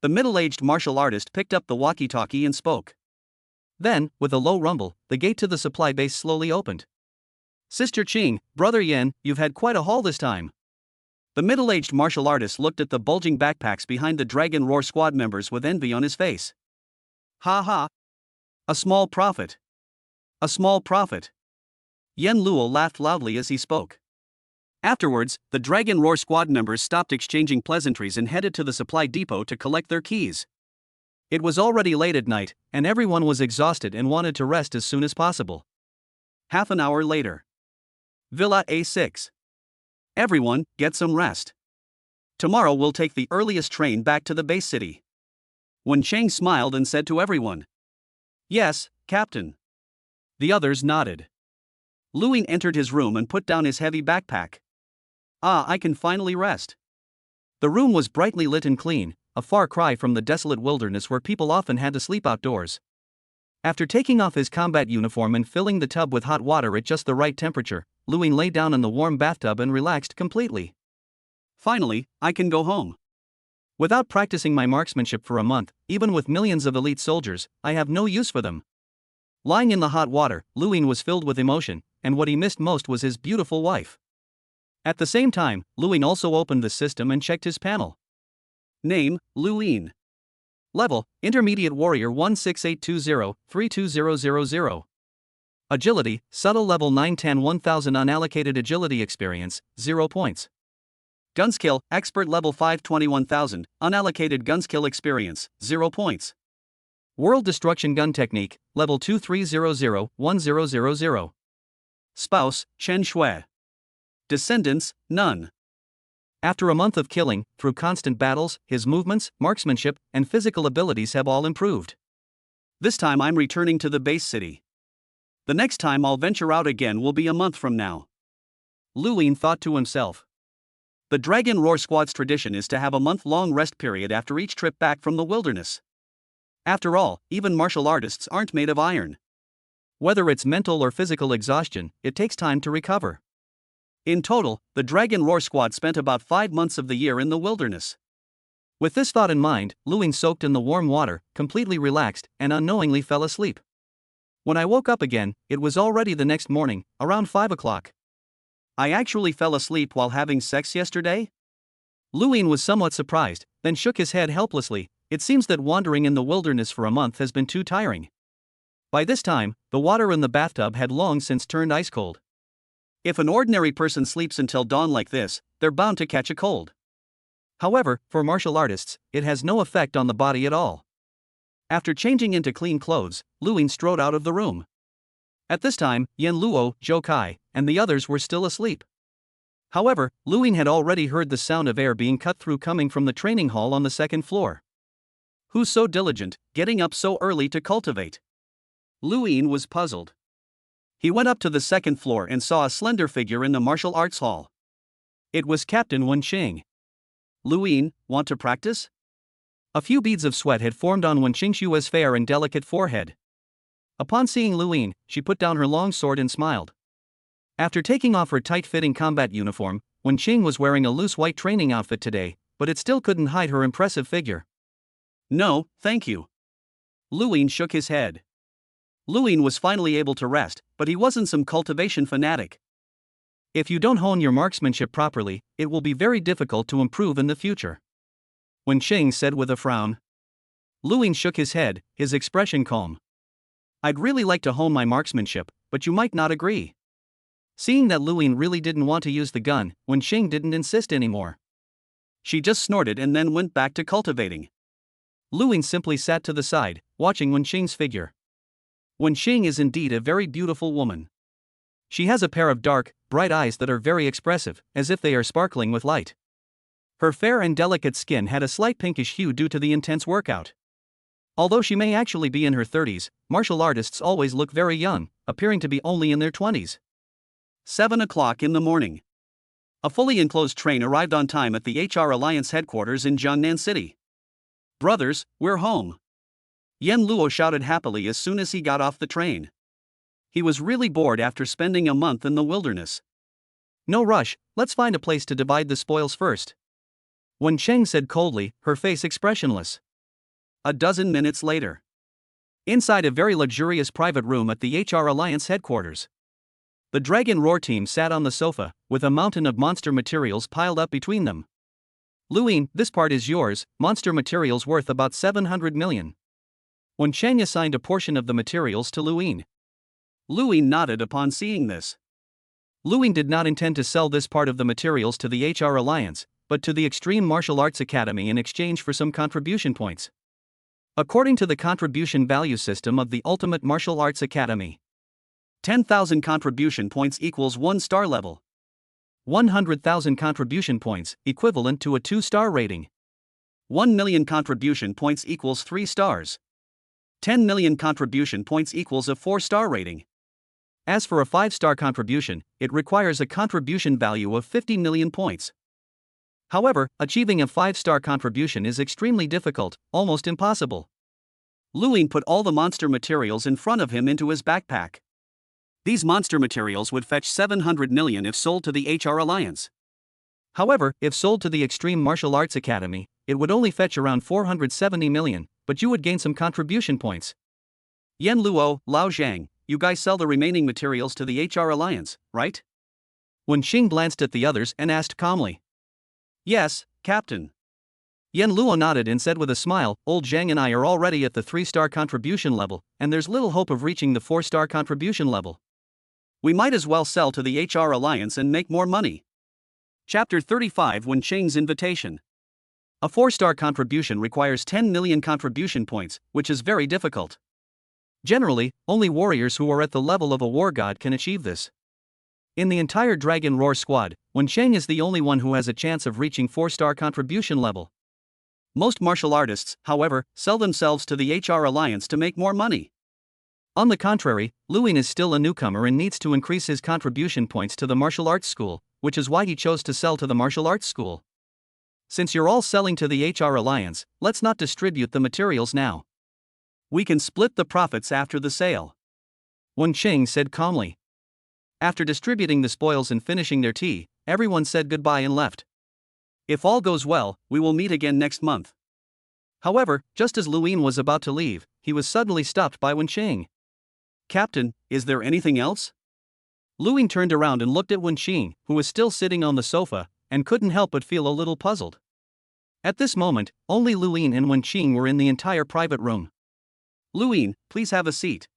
The middle-aged martial artist picked up the walkie-talkie and spoke. Then, with a low rumble, the gate to the supply base slowly opened. Sister Qing, Brother Yan, you've had quite a haul this time. The middle-aged martial artist looked at the bulging backpacks behind the Dragon Roar squad members with envy on his face. Ha ha. A small profit. A small profit. Yan Luo laughed loudly as he spoke. Afterwards, the Dragon Roar squad members stopped exchanging pleasantries and headed to the supply depot to collect their keys. It was already late at night, and everyone was exhausted and wanted to rest as soon as possible. Half an hour later. Villa A6. Everyone, get some rest. Tomorrow we'll take the earliest train back to the base city. Wenqing smiled and said to everyone. Yes, Captain. The others nodded. Luing entered his room and put down his heavy backpack. Ah, I can finally rest. The room was brightly lit and clean, a far cry from the desolate wilderness where people often had to sleep outdoors. After taking off his combat uniform and filling the tub with hot water at just the right temperature, Luing lay down in the warm bathtub and relaxed completely. Finally, I can go home. Without practicing my marksmanship for a month, even with millions of elite soldiers, I have no use for them. Lying in the hot water, Luing was filled with emotion, and what he missed most was his beautiful wife. At the same time, Luing also opened the system and checked his panel. Name, Luing. Level, Intermediate Warrior 16820-32000. Agility, Subtle Level 910 1000 Unallocated Agility Experience, 0 points. Gunskill, Expert Level 521,000, Unallocated Gunskill Experience, 0 points. World Destruction Gun Technique, Level 2300-1000. Spouse, Chen Shui. Descendants, none. After a month of killing, through constant battles, his movements, marksmanship, and physical abilities have all improved. This time I'm returning to the base city. The next time I'll venture out again will be a month from now. Luing thought to himself. The Dragon Roar squad's tradition is to have a month-long rest period after each trip back from the wilderness. After all, even martial artists aren't made of iron. Whether it's mental or physical exhaustion, it takes time to recover. In total, the Dragon Roar squad spent about 5 months of the year in the wilderness. With this thought in mind, Luing soaked in the warm water, completely relaxed, and unknowingly fell asleep. When I woke up again, it was already the next morning, around 5 o'clock. I actually fell asleep while having sex yesterday? Luing was somewhat surprised, then shook his head helplessly. It seems that wandering in the wilderness for a month has been too tiring. By this time, the water in the bathtub had long since turned ice cold. If an ordinary person sleeps until dawn like this, they're bound to catch a cold. However, for martial artists, it has no effect on the body at all. After changing into clean clothes, Luing strode out of the room. At this time, Yan Luo, Zhou Kai, and the others were still asleep. However, Luing had already heard the sound of air being cut through coming from the training hall on the second floor. Who's so diligent, getting up so early to cultivate? Luing was puzzled. He went up to the second floor and saw a slender figure in the martial arts hall. It was Captain Wenqing. Luing, want to practice? A few beads of sweat had formed on Wenqing Xue's fair and delicate forehead. Upon seeing Luin, she put down her long sword and smiled. After taking off her tight-fitting combat uniform, Wen Qing was wearing a loose white training outfit today, but it still couldn't hide her impressive figure. No, thank you. Luin shook his head. Luin was finally able to rest, but he wasn't some cultivation fanatic. If you don't hone your marksmanship properly, it will be very difficult to improve in the future, Wen Qing said with a frown. Luin shook his head, his expression calm. I'd really like to hone my marksmanship, but you might not agree. Seeing that Luin really didn't want to use the gun, Wen Qing didn't insist anymore. She just snorted and then went back to cultivating. Luin simply sat to the side, watching Wen Qing's figure. Wen Qing is indeed a very beautiful woman. She has a pair of dark, bright eyes that are very expressive, as if they are sparkling with light. Her fair and delicate skin had a slight pinkish hue due to the intense workout. Although she may actually be in her 30s, martial artists always look very young, appearing to be only in their 20s. 7 o'clock in the morning. A fully enclosed train arrived on time at the HR Alliance headquarters in Jiangnan City. Brothers, we're home. Yan Luo shouted happily as soon as he got off the train. He was really bored after spending a month in the wilderness. No rush, let's find a place to divide the spoils first, Wen Qing said coldly, her face expressionless. A dozen minutes later. Inside a very luxurious private room at the HR Alliance headquarters. The Dragon Roar team sat on the sofa, with a mountain of monster materials piled up between them. Luin, this part is yours, monster materials worth about 700 million. Wen Qing assigned a portion of the materials to Luin. Luin nodded upon seeing this. Luin did not intend to sell this part of the materials to the HR Alliance, but to the Extreme Martial Arts Academy in exchange for some contribution points. According to the contribution value system of the Ultimate Martial Arts Academy, 10,000 contribution points equals 1 star level. 100,000 contribution points, equivalent to a 2-star rating. 1 million contribution points equals 3 stars. 10 million contribution points equals a 4-star rating. As for a 5-star contribution, it requires a contribution value of 50 million points. However, achieving a 5-star contribution is extremely difficult, almost impossible. Luin put all the monster materials in front of him into his backpack. These monster materials would fetch 700 million if sold to the HR Alliance. However, if sold to the Extreme Martial Arts Academy, it would only fetch around 470 million, but you would gain some contribution points. Yan Luo, Lao Zhang, you guys sell the remaining materials to the HR Alliance, right? Wen Qing glanced at the others and asked calmly. Yes, Captain. Yan Luo nodded and said with a smile, Old Zhang and I are already at the 3-star contribution level, and there's little hope of reaching the 4-star contribution level. We might as well sell to the HR Alliance and make more money. Chapter 35 Wen Qing's Invitation. A 4-star contribution requires 10 million contribution points, which is very difficult. Generally, only warriors who are at the level of a war god can achieve this. In the entire Dragon Roar squad, Wen Qing is the only one who has a chance of reaching 4-star contribution level. Most martial artists, however, sell themselves to the HR Alliance to make more money. On the contrary, Luin is still a newcomer and needs to increase his contribution points to the martial arts school, which is why he chose to sell to the martial arts school. Since you're all selling to the HR Alliance, let's not distribute the materials now. We can split the profits after the sale, Wen Qing said calmly. After distributing the spoils and finishing their tea, everyone said goodbye and left. If all goes well, we will meet again next month. However, just as Luin was about to leave, he was suddenly stopped by Wen Qing. Captain, is there anything else? Luin turned around and looked at Wen Qing, who was still sitting on the sofa, and couldn't help but feel a little puzzled. At this moment, only Luin and Wen Qing were in the entire private room. Luin, please have a seat.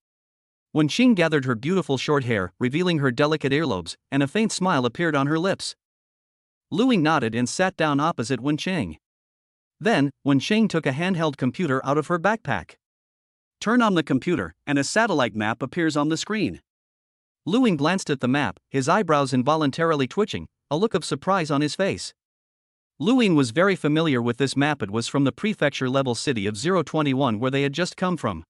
Wen Qing gathered her beautiful short hair, revealing her delicate earlobes, and a faint smile appeared on her lips. Luin nodded and sat down opposite Wen Qing. Then, Wen Qing took a handheld computer out of her backpack. Turn on the computer, and a satellite map appears on the screen. Luin glanced at the map, his eyebrows involuntarily twitching, a look of surprise on his face. Luin was very familiar with this map. It was from the prefecture-level city of 021 where they had just come from.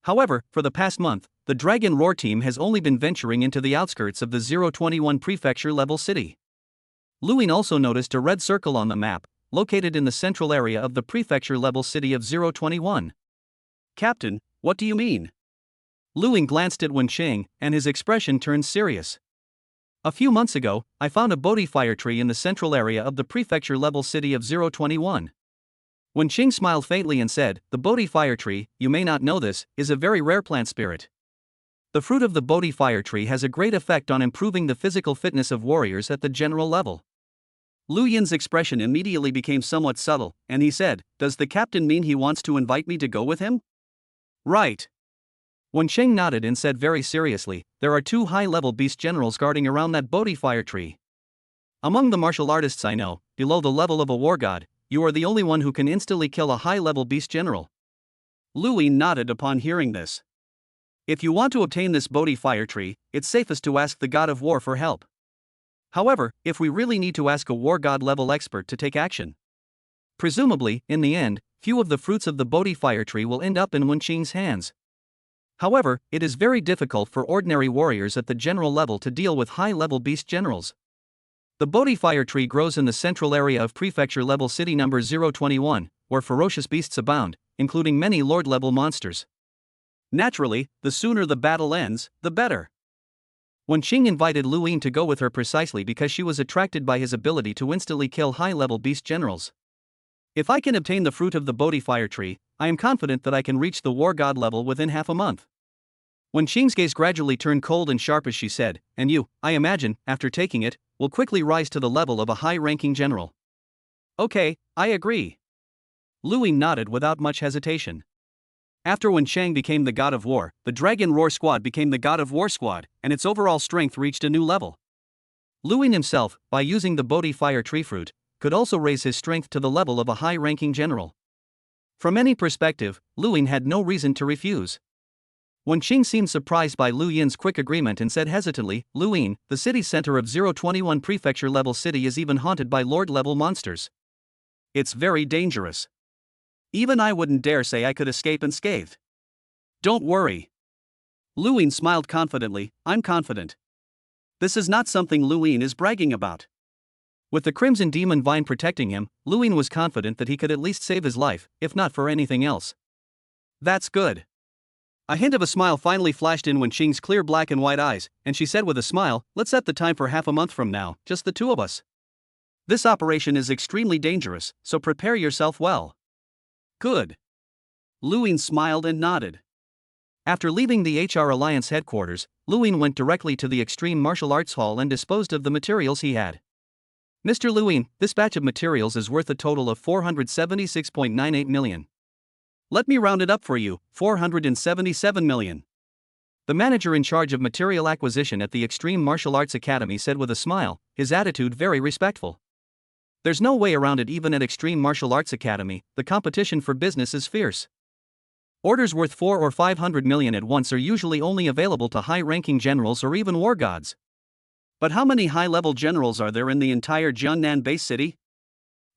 However, for the past month, the Dragon Roar team has only been venturing into the outskirts of the 021 prefecture-level city. Luin also noticed a red circle on the map, located in the central area of the prefecture-level city of 021. Captain, what do you mean? Lu Ying glanced at Wen Qing, and his expression turned serious. A few months ago, I found a Bodhi fire tree in the central area of the prefecture-level city of 021. Wen Qing smiled faintly and said, "The Bodhi fire tree, you may not know this, is a very rare plant spirit. The fruit of the Bodhi fire tree has a great effect on improving the physical fitness of warriors at the general level." Lu Yin's expression immediately became somewhat subtle, and he said, "Does the captain mean he wants to invite me to go with him?" "Right." Wen Qing nodded and said very seriously, "There are 2 high-level beast generals guarding around that Bodhi fire tree. Among the martial artists I know, below the level of a war god, you are the only one who can instantly kill a high-level beast general." Lu Ying nodded upon hearing this. "If you want to obtain this Bodhi fire tree, it's safest to ask the god of war for help. However, if we really need to ask a war god-level expert to take action. Presumably, in the end, few of the fruits of the Bodhi fire tree will end up in Wen Qing's hands. However, it is very difficult for ordinary warriors at the general level to deal with high-level beast generals. The Bodhi fire tree grows in the central area of prefecture-level city number 021, where ferocious beasts abound, including many lord-level monsters. Naturally, the sooner the battle ends, the better." Wen Qing invited Lu Ying to go with her precisely because she was attracted by his ability to instantly kill high-level beast generals. "If I can obtain the fruit of the Bodhi fire tree, I am confident that I can reach the war god level within half a month." Wen Qing's gaze gradually turned cold and sharp as she said, "And you, I imagine, after taking it, will quickly rise to the level of a high-ranking general." "Okay, I agree." Lu Ying nodded without much hesitation. After Wen Qing became the god of war, the Dragon Roar Squad became the god of war squad, and its overall strength reached a new level. Lu Ying himself, by using the Bodhi fire tree fruit, could also raise his strength to the level of a high-ranking general. From any perspective, Lu Ying had no reason to refuse. Wen Qing seemed surprised by Lu Yin's quick agreement and said hesitantly, "Lu Ying, the city center of 021 prefecture-level city is even haunted by lord-level monsters. It's very dangerous. Even I wouldn't dare say I could escape unscathed." "Don't worry." Lu Ying smiled confidently, "I'm confident." This is not something Lu Ying is bragging about. With the Crimson Demon Vine protecting him, Lu Ying was confident that he could at least save his life, if not for anything else. "That's good." A hint of a smile finally flashed in Wen Qing's clear black and white eyes, and she said with a smile, "Let's set the time for half a month from now, just the 2 of us. This operation is extremely dangerous, so prepare yourself well." "Good." Lu Ying smiled and nodded. After leaving the HR Alliance headquarters, Lu Ying went directly to the Extreme Martial Arts Hall and disposed of the materials he had. "Mr. Lu Ying, this batch of materials is worth a total of 476.98 million. Let me round it up for you, 477 million. The manager in charge of material acquisition at the Extreme Martial Arts Academy said with a smile, his attitude very respectful. There's no way around it. Even at Extreme Martial Arts Academy, the competition for business is fierce. Orders worth 4 or 500 million at once are usually only available to high-ranking generals or even war gods. But how many high-level generals are there in the entire Jiangnan base city?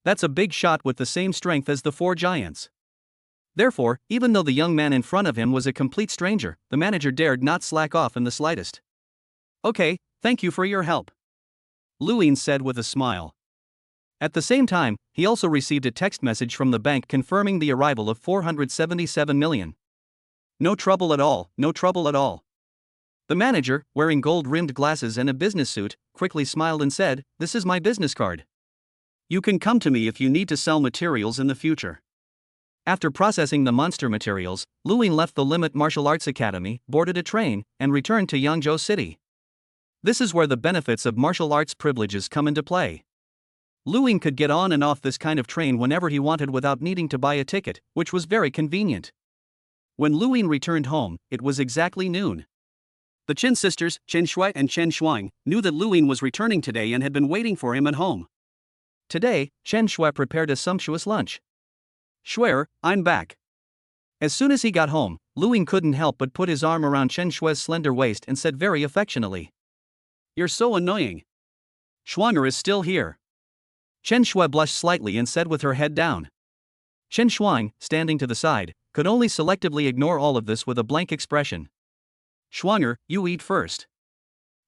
That's a big shot with the same strength as the 4 giants." Therefore, even though the young man in front of him was a complete stranger, the manager dared not slack off in the slightest. "Okay, thank you for your help," Lu Ying said with a smile. At the same time, he also received a text message from the bank confirming the arrival of 477 million. "No trouble at all, no trouble at all." The manager, wearing gold-rimmed glasses and a business suit, quickly smiled and said, "This is my business card. You can come to me if you need to sell materials in the future." After processing the monster materials, Lu Ying left the Limit Martial Arts Academy, boarded a train, and returned to Yangzhou City. This is where the benefits of martial arts privileges come into play. Lu Ying could get on and off this kind of train whenever he wanted without needing to buy a ticket, which was very convenient. When Lu Ying returned home, it was exactly noon. The Chen sisters, Chen Shui and Chen Shuang, knew that Lu Ying was returning today and had been waiting for him at home. Today, Chen Shui prepared a sumptuous lunch. "Shuer, I'm back." As soon as he got home, Lu Ying couldn't help but put his arm around Chen Shui's slender waist and said very affectionately, "You're so annoying. Shuanger is still here." Chen Shui blushed slightly and said with her head down. Chen Shuang, standing to the side, could only selectively ignore all of this with a blank expression. "Shuanger, you eat first.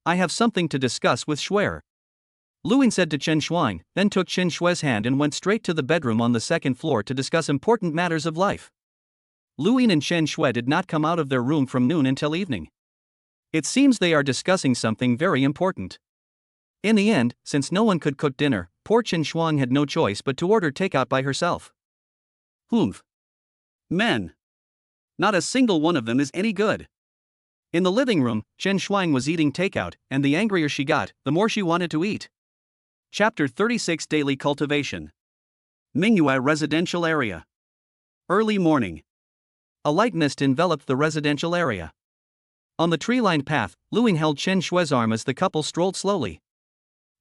I have something to discuss with Shuer," Lu Ying said to Chen Shuang, then took Chen Shui's hand and went straight to the bedroom on the second floor to discuss important matters of life. Lu Yin and Chen Shui did not come out of their room from noon until evening. It seems they are discussing something very important. In the end, since no one could cook dinner, poor Chen Shuang had no choice but to order takeout by herself. Humph. Men. Not a single one of them is any good. In the living room, Chen Shuang was eating takeout, and the angrier she got, the more she wanted to eat. Chapter 36 Daily Cultivation. Mingyue Residential Area. Early morning. A light mist enveloped the residential area. On the tree-lined path, Lu Ying held Chen Shui's arm as the couple strolled slowly.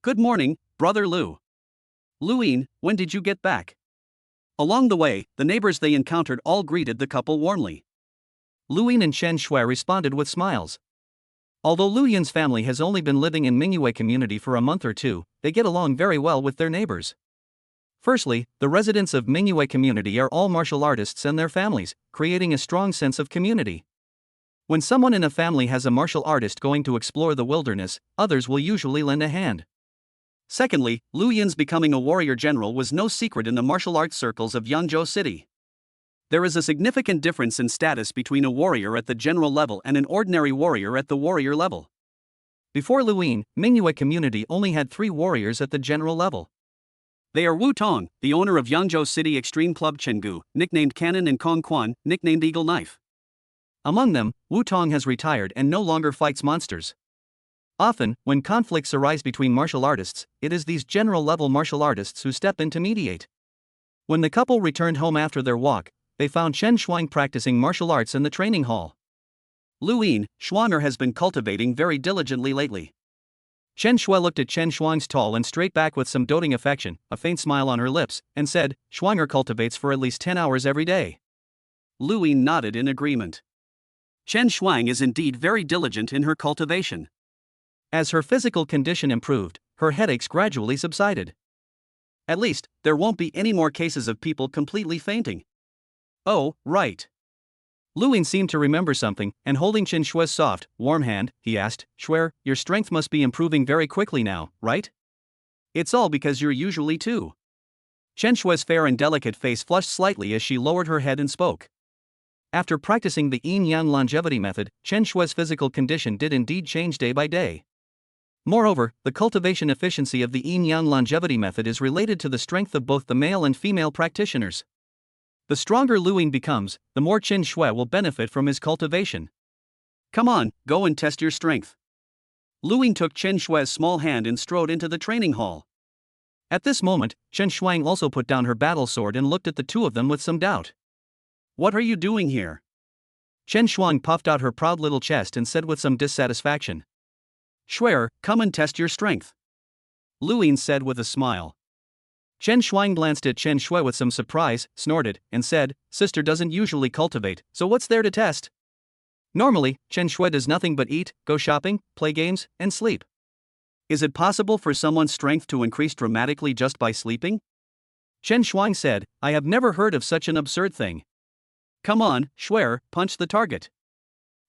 Good morning, Brother Lu. Lu Ying, when did you get back? Along the way, the neighbors they encountered all greeted the couple warmly. Lu Ying and Chen Shui responded with smiles. Although Lu Yin's family has only been living in Mingyue community for a month or two, they get along very well with their neighbors. Firstly, the residents of Mingyue community are all martial artists and their families, creating a strong sense of community. When someone in a family has a martial artist going to explore the wilderness, others will usually lend a hand. Secondly, Lu Yin's becoming a warrior general was no secret in the martial arts circles of Yangzhou City. There is a significant difference in status between a warrior at the general level and an ordinary warrior at the warrior level. Before Lu Yin, Mingyue community only had 3 warriors at the general level. They are Wu Tong, the owner of Yangzhou City Extreme Club Chenggu, nicknamed Cannon, and Kong Quan, nicknamed Eagle Knife. Among them, Wu Tong has retired and no longer fights monsters. Often, when conflicts arise between martial artists, it is these general-level martial artists who step in to mediate. When the couple returned home after their walk, they found Chen Shuang practicing martial arts in the training hall. Lu Yin, Shuanger has been cultivating very diligently lately. Chen Shui looked at Chen Shuang's tall and straight back with some doting affection, a faint smile on her lips, and said, Shuanger cultivates for at least 10 hours every day. Lu Yin nodded in agreement. Chen Shuang is indeed very diligent in her cultivation. As her physical condition improved, her headaches gradually subsided. At least, there won't be any more cases of people completely fainting. Oh, right. Lu Yin seemed to remember something, and holding Chen Shui's soft, warm hand, he asked, Shui, your strength must be improving very quickly now, right? It's all because you're usually too. Chen Shui's fair and delicate face flushed slightly as she lowered her head and spoke. After practicing the yin-yang longevity method, Chen Shui's physical condition did indeed change day by day. Moreover, the cultivation efficiency of the yin-yang longevity method is related to the strength of both the male and female practitioners. The stronger Lu Yin becomes, the more Chen Shui will benefit from his cultivation. Come on, go and test your strength. Lu Yin took Chen Shui's small hand and strode into the training hall. At this moment, Chen Shuang also put down her battle sword and looked at the two of them with some doubt. What are you doing here? Chen Shuang puffed out her proud little chest and said with some dissatisfaction. Shui, come and test your strength. Lu Yin said with a smile. Chen Shuang glanced at Chen Shui with some surprise, snorted, and said, Sister doesn't usually cultivate, so what's there to test? Normally, Chen Shui does nothing but eat, go shopping, play games, and sleep. Is it possible for someone's strength to increase dramatically just by sleeping? Chen Shuang said, I have never heard of such an absurd thing. Come on, Shui, punch the target.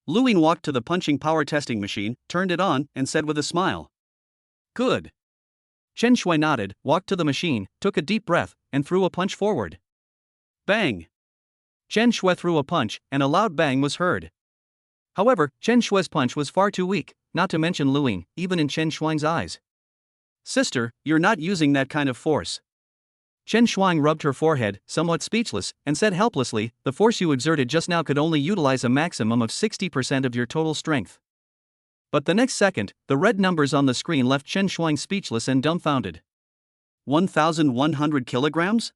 Lu Yin walked to the punching power testing machine, turned it on, and said with a smile. Good. Chen Shui nodded, walked to the machine, took a deep breath, and threw a punch forward. Bang! Chen Shui threw a punch, and a loud bang was heard. However, Chen Shui's punch was far too weak, not to mention Lu Yin, even in Chen Shuang's eyes. Sister, you're not using that kind of force. Chen Shuang rubbed her forehead, somewhat speechless, and said helplessly, the force you exerted just now could only utilize a maximum of 60% of your total strength. But the next second, the red numbers on the screen left Chen Shuang speechless and dumbfounded. 1,100 kilograms?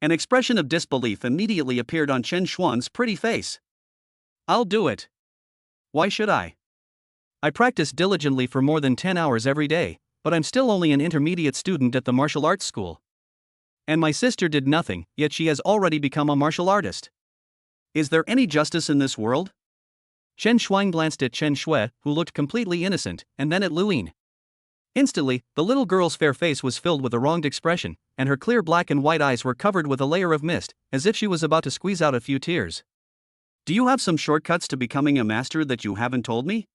An expression of disbelief immediately appeared on Chen Shuang's pretty face. I'll do it. Why should I? I practice diligently for more than 10 hours every day, but I'm still only an intermediate student at the martial arts school. And my sister did nothing, yet she has already become a martial artist. Is there any justice in this world? Chen Shuang glanced at Chen Shui, who looked completely innocent, and then at Lu Yin. Instantly, the little girl's fair face was filled with a wronged expression, and her clear black and white eyes were covered with a layer of mist, as if she was about to squeeze out a few tears. Do you have some shortcuts to becoming a master that you haven't told me?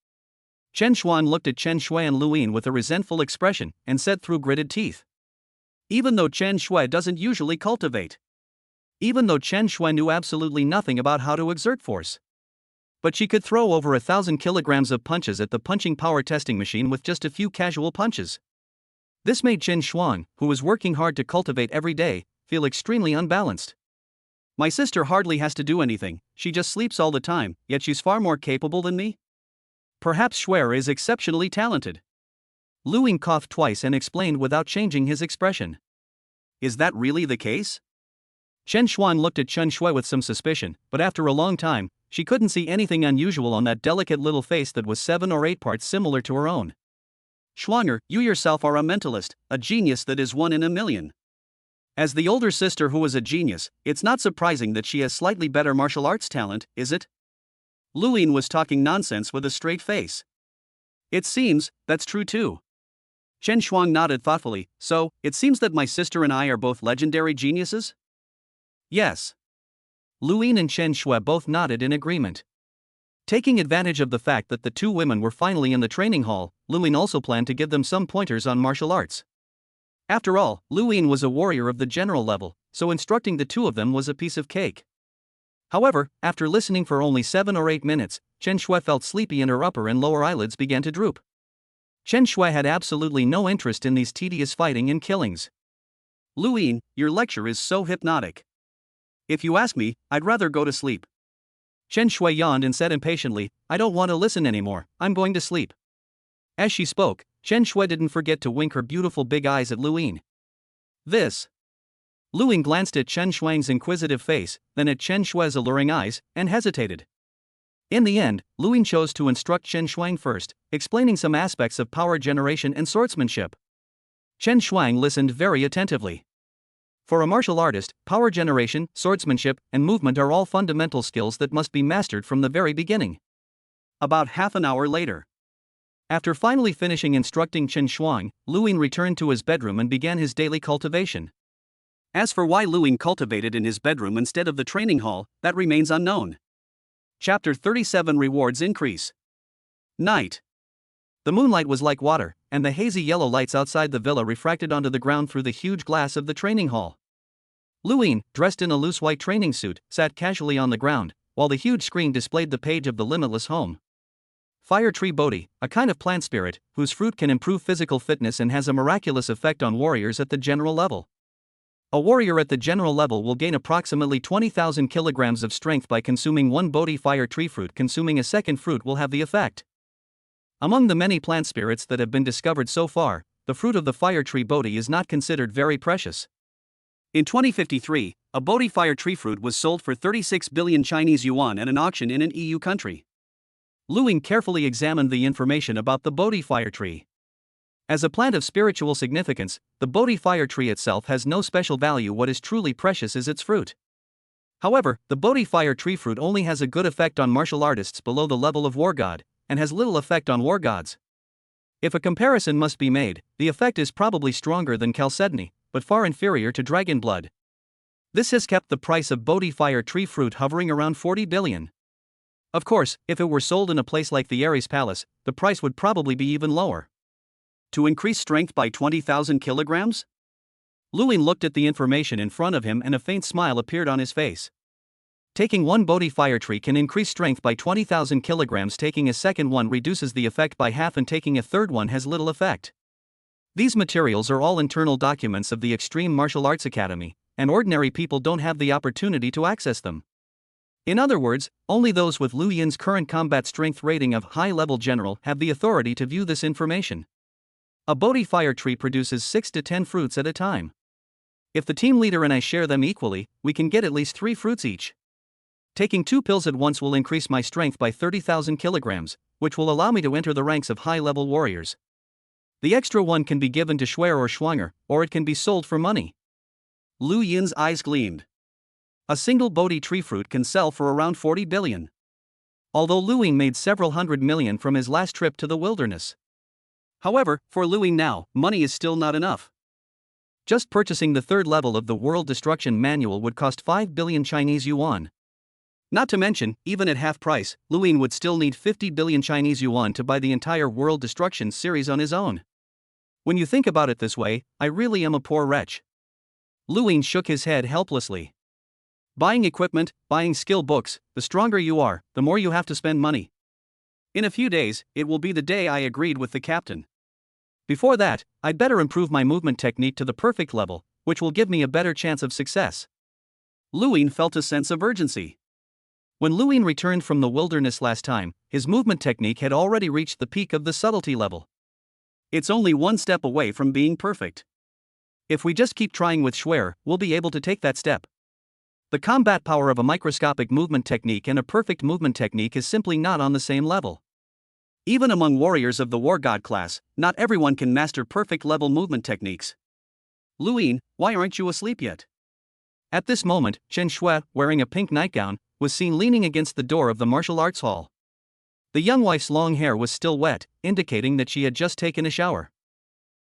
Chen Shuang looked at Chen Shui and Lu Yin with a resentful expression, and said through gritted teeth. Even though Chen Shui doesn't usually cultivate. even though Chen Shui knew absolutely nothing about how to exert force. But she could throw over 1,000 kilograms of punches at the punching power testing machine with just a few casual punches. This made Chen Shuang, who was working hard to cultivate every day, feel extremely unbalanced. My sister hardly has to do anything, she just sleeps all the time, yet she's far more capable than me? Perhaps Shuer is exceptionally talented. Lu Ying coughed twice and explained without changing his expression. Is that really the case? Chen Shuang looked at Chen Shui with some suspicion, but after a long time, she couldn't see anything unusual on that delicate little face that was 7 or 8 parts similar to her own. Schwanger, you yourself are a mentalist, a genius that is 1 in a million. As the older sister who is a genius, it's not surprising that she has slightly better martial arts talent, is it? Lu Ying was talking nonsense with a straight face. It seems, that's true too. Chen Shuang nodded thoughtfully, so, it seems that my sister and I are both legendary geniuses? Yes. Lu Ying and Chen Shui both nodded in agreement. Taking advantage of the fact that the two women were finally in the training hall, Lu Ying also planned to give them some pointers on martial arts. After all, Lu Ying was a warrior of the general level, so instructing the two of them was a piece of cake. However, after listening for only 7 or 8 minutes, Chen Shui felt sleepy and her upper and lower eyelids began to droop. Chen Shui had absolutely no interest in these tedious fighting and killings. Lu Ying, your lecture is so hypnotic. If you ask me, I'd rather go to sleep. Chen Shui yawned and said impatiently, I don't want to listen anymore, I'm going to sleep. As she spoke, Chen Shui didn't forget to wink her beautiful big eyes at Lu Ying. This. Lu Ying glanced at Chen Shuang's inquisitive face, then at Chen Shui's alluring eyes, and hesitated. In the end, Lu Ying chose to instruct Chen Shuang first, explaining some aspects of power generation and swordsmanship. Chen Shuang listened very attentively. For a martial artist, power generation, swordsmanship, and movement are all fundamental skills that must be mastered from the very beginning. About half an hour later. After finally finishing instructing Chen Shuang, Lu Ying returned to his bedroom and began his daily cultivation. As for why Lu Ying cultivated in his bedroom instead of the training hall, that remains unknown. Chapter 37 Rewards Increase. Night. The moonlight was like water, and the hazy yellow lights outside the villa refracted onto the ground through the huge glass of the training hall. Lu Ying, dressed in a loose white training suit, sat casually on the ground, while the huge screen displayed the page of the Limitless Home. Fire Tree Bodhi, a kind of plant spirit, whose fruit can improve physical fitness and has a miraculous effect on warriors at the general level. A warrior at the general level will gain approximately 20,000 kilograms of strength by consuming 1 Bodhi Fire Tree fruit. Consuming a second fruit will have the effect. Among the many plant spirits that have been discovered so far, the fruit of the Fire Tree Bodhi is not considered very precious. In 2053, a Bodhi Fire Tree fruit was sold for 36 billion Chinese yuan at an auction in an EU country. Lu Ying carefully examined the information about the Bodhi Fire Tree. As a plant of spiritual significance, the Bodhi Fire Tree itself has no special value. What is truly precious is its fruit. However, the Bodhi Fire Tree fruit only has a good effect on martial artists below the level of War God, and has little effect on war gods. If a comparison must be made, the effect is probably stronger than chalcedony, but far inferior to dragon blood. This has kept the price of Bodhi Fire Tree fruit hovering around 40 billion. Of course, if it were sold in a place like the Ares Palace, the price would probably be even lower. To increase strength by 20,000 kilograms? Lu Ying looked at the information in front of him and a faint smile appeared on his face. Taking 1 Bodhi Fire Tree can increase strength by 20,000 kilograms. Taking a second one reduces the effect by half, and taking a third one has little effect. These materials are all internal documents of the Extreme Martial Arts Academy, and ordinary people don't have the opportunity to access them. In other words, only those with Lu Yin's current combat strength rating of high-level general have the authority to view this information. A Bodhi Fire Tree produces 6 to 10 fruits at a time. If the team leader and I share them equally, we can get at least 3 fruits each. Taking 2 pills at once will increase my strength by 30,000 kilograms, which will allow me to enter the ranks of high-level warriors. The extra one can be given to Schwer or Schwanger, or it can be sold for money. Lu Yin's eyes gleamed. A single Bodhi tree fruit can sell for around 40 billion. Although Lu Ying made several hundred million from his last trip to the wilderness. However, for Lu Ying now, money is still not enough. Just purchasing the 3rd level of the World Destruction Manual would cost 5 billion Chinese yuan. Not to mention, even at half price, Lu Ying would still need 50 billion Chinese yuan to buy the entire World Destruction series on his own. When you think about it this way, I really am a poor wretch. Lu Ying shook his head helplessly. Buying equipment, buying skill books, the stronger you are, the more you have to spend money. In a few days, it will be the day I agreed with the captain. Before that, I'd better improve my movement technique to the perfect level, which will give me a better chance of success. Luin felt a sense of urgency. When Luin returned from the wilderness last time, his movement technique had already reached the peak of the subtlety level. It's only one step away from being perfect. If we just keep trying with Schwer, we'll be able to take that step. The combat power of a microscopic movement technique and a perfect movement technique is simply not on the same level. Even among warriors of the war god class, not everyone can master perfect level movement techniques. Luin, why aren't you asleep yet? At this moment, Chen Shui, wearing a pink nightgown, was seen leaning against the door of the martial arts hall. The young wife's long hair was still wet, indicating that she had just taken a shower.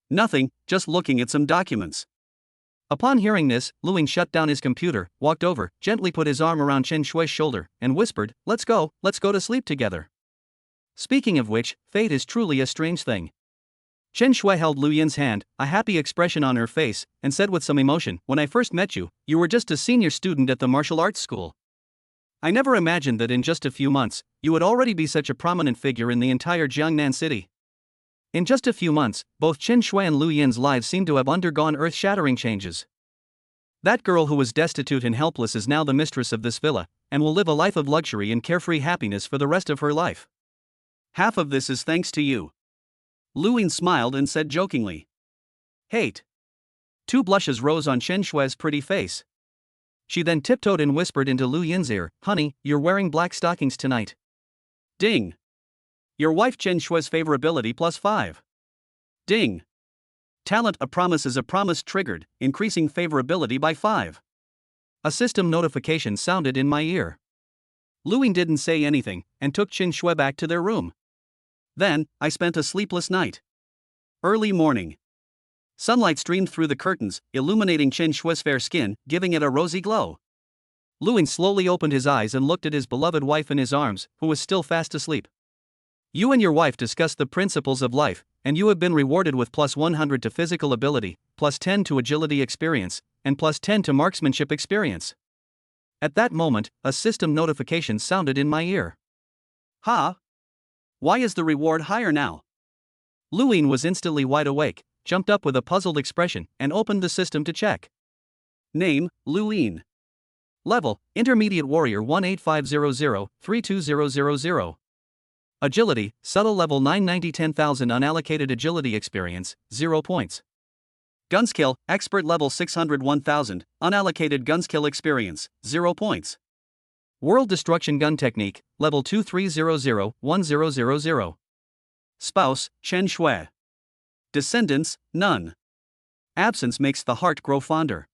Nothing, just looking at some documents. Upon hearing this, Luin shut down his computer, walked over, gently put his arm around Chen Shui's shoulder, and whispered, let's go to sleep together. Speaking of which, fate is truly a strange thing. Chen Shui held Lu Yin's hand, a happy expression on her face, and said with some emotion, when I first met you, you were just a senior student at the martial arts school. I never imagined that in just a few months, you would already be such a prominent figure in the entire Jiangnan city. In just a few months, both Chen Shui and Lu Yin's lives seem to have undergone earth-shattering changes. That girl who was destitute and helpless is now the mistress of this villa, and will live a life of luxury and carefree happiness for the rest of her life. Half of this is thanks to you. Lu Yin smiled and said jokingly. Hate. Two blushes rose on Chen Shui's pretty face. She then tiptoed and whispered into Lu Yin's ear, honey, you're wearing black stockings tonight. Ding. Your wife Chen Shui's favorability +5. Ding. Talent a promise is a promise triggered, increasing favorability by 5. A system notification sounded in my ear. Lu Yin didn't say anything, and took Chen Shui back to their room. Then, I spent a sleepless night. Early morning. Sunlight streamed through the curtains, illuminating Chen Shui's fair skin, giving it a rosy glow. Lu Yin slowly opened his eyes and looked at his beloved wife in his arms, who was still fast asleep. You and your wife discussed the principles of life, and you have been rewarded with +100 to physical ability, +10 to agility experience, and +10 to marksmanship experience. At that moment, a system notification sounded in my ear. Ha! Why is the reward higher now? Lu Yin was instantly wide awake, jumped up with a puzzled expression, and opened the system to check. Name, Lu Yin. Level, Intermediate Warrior 18500-32000. Agility, Subtle Level 990 10,000 Unallocated Agility Experience, 0 points. Gunskill, Expert Level 600 1000, Unallocated Gunskill Experience, 0 points. World Destruction Gun Technique, Level 2300-1000. Spouse, Chen Shui. Descendants, none. Absence makes the heart grow fonder.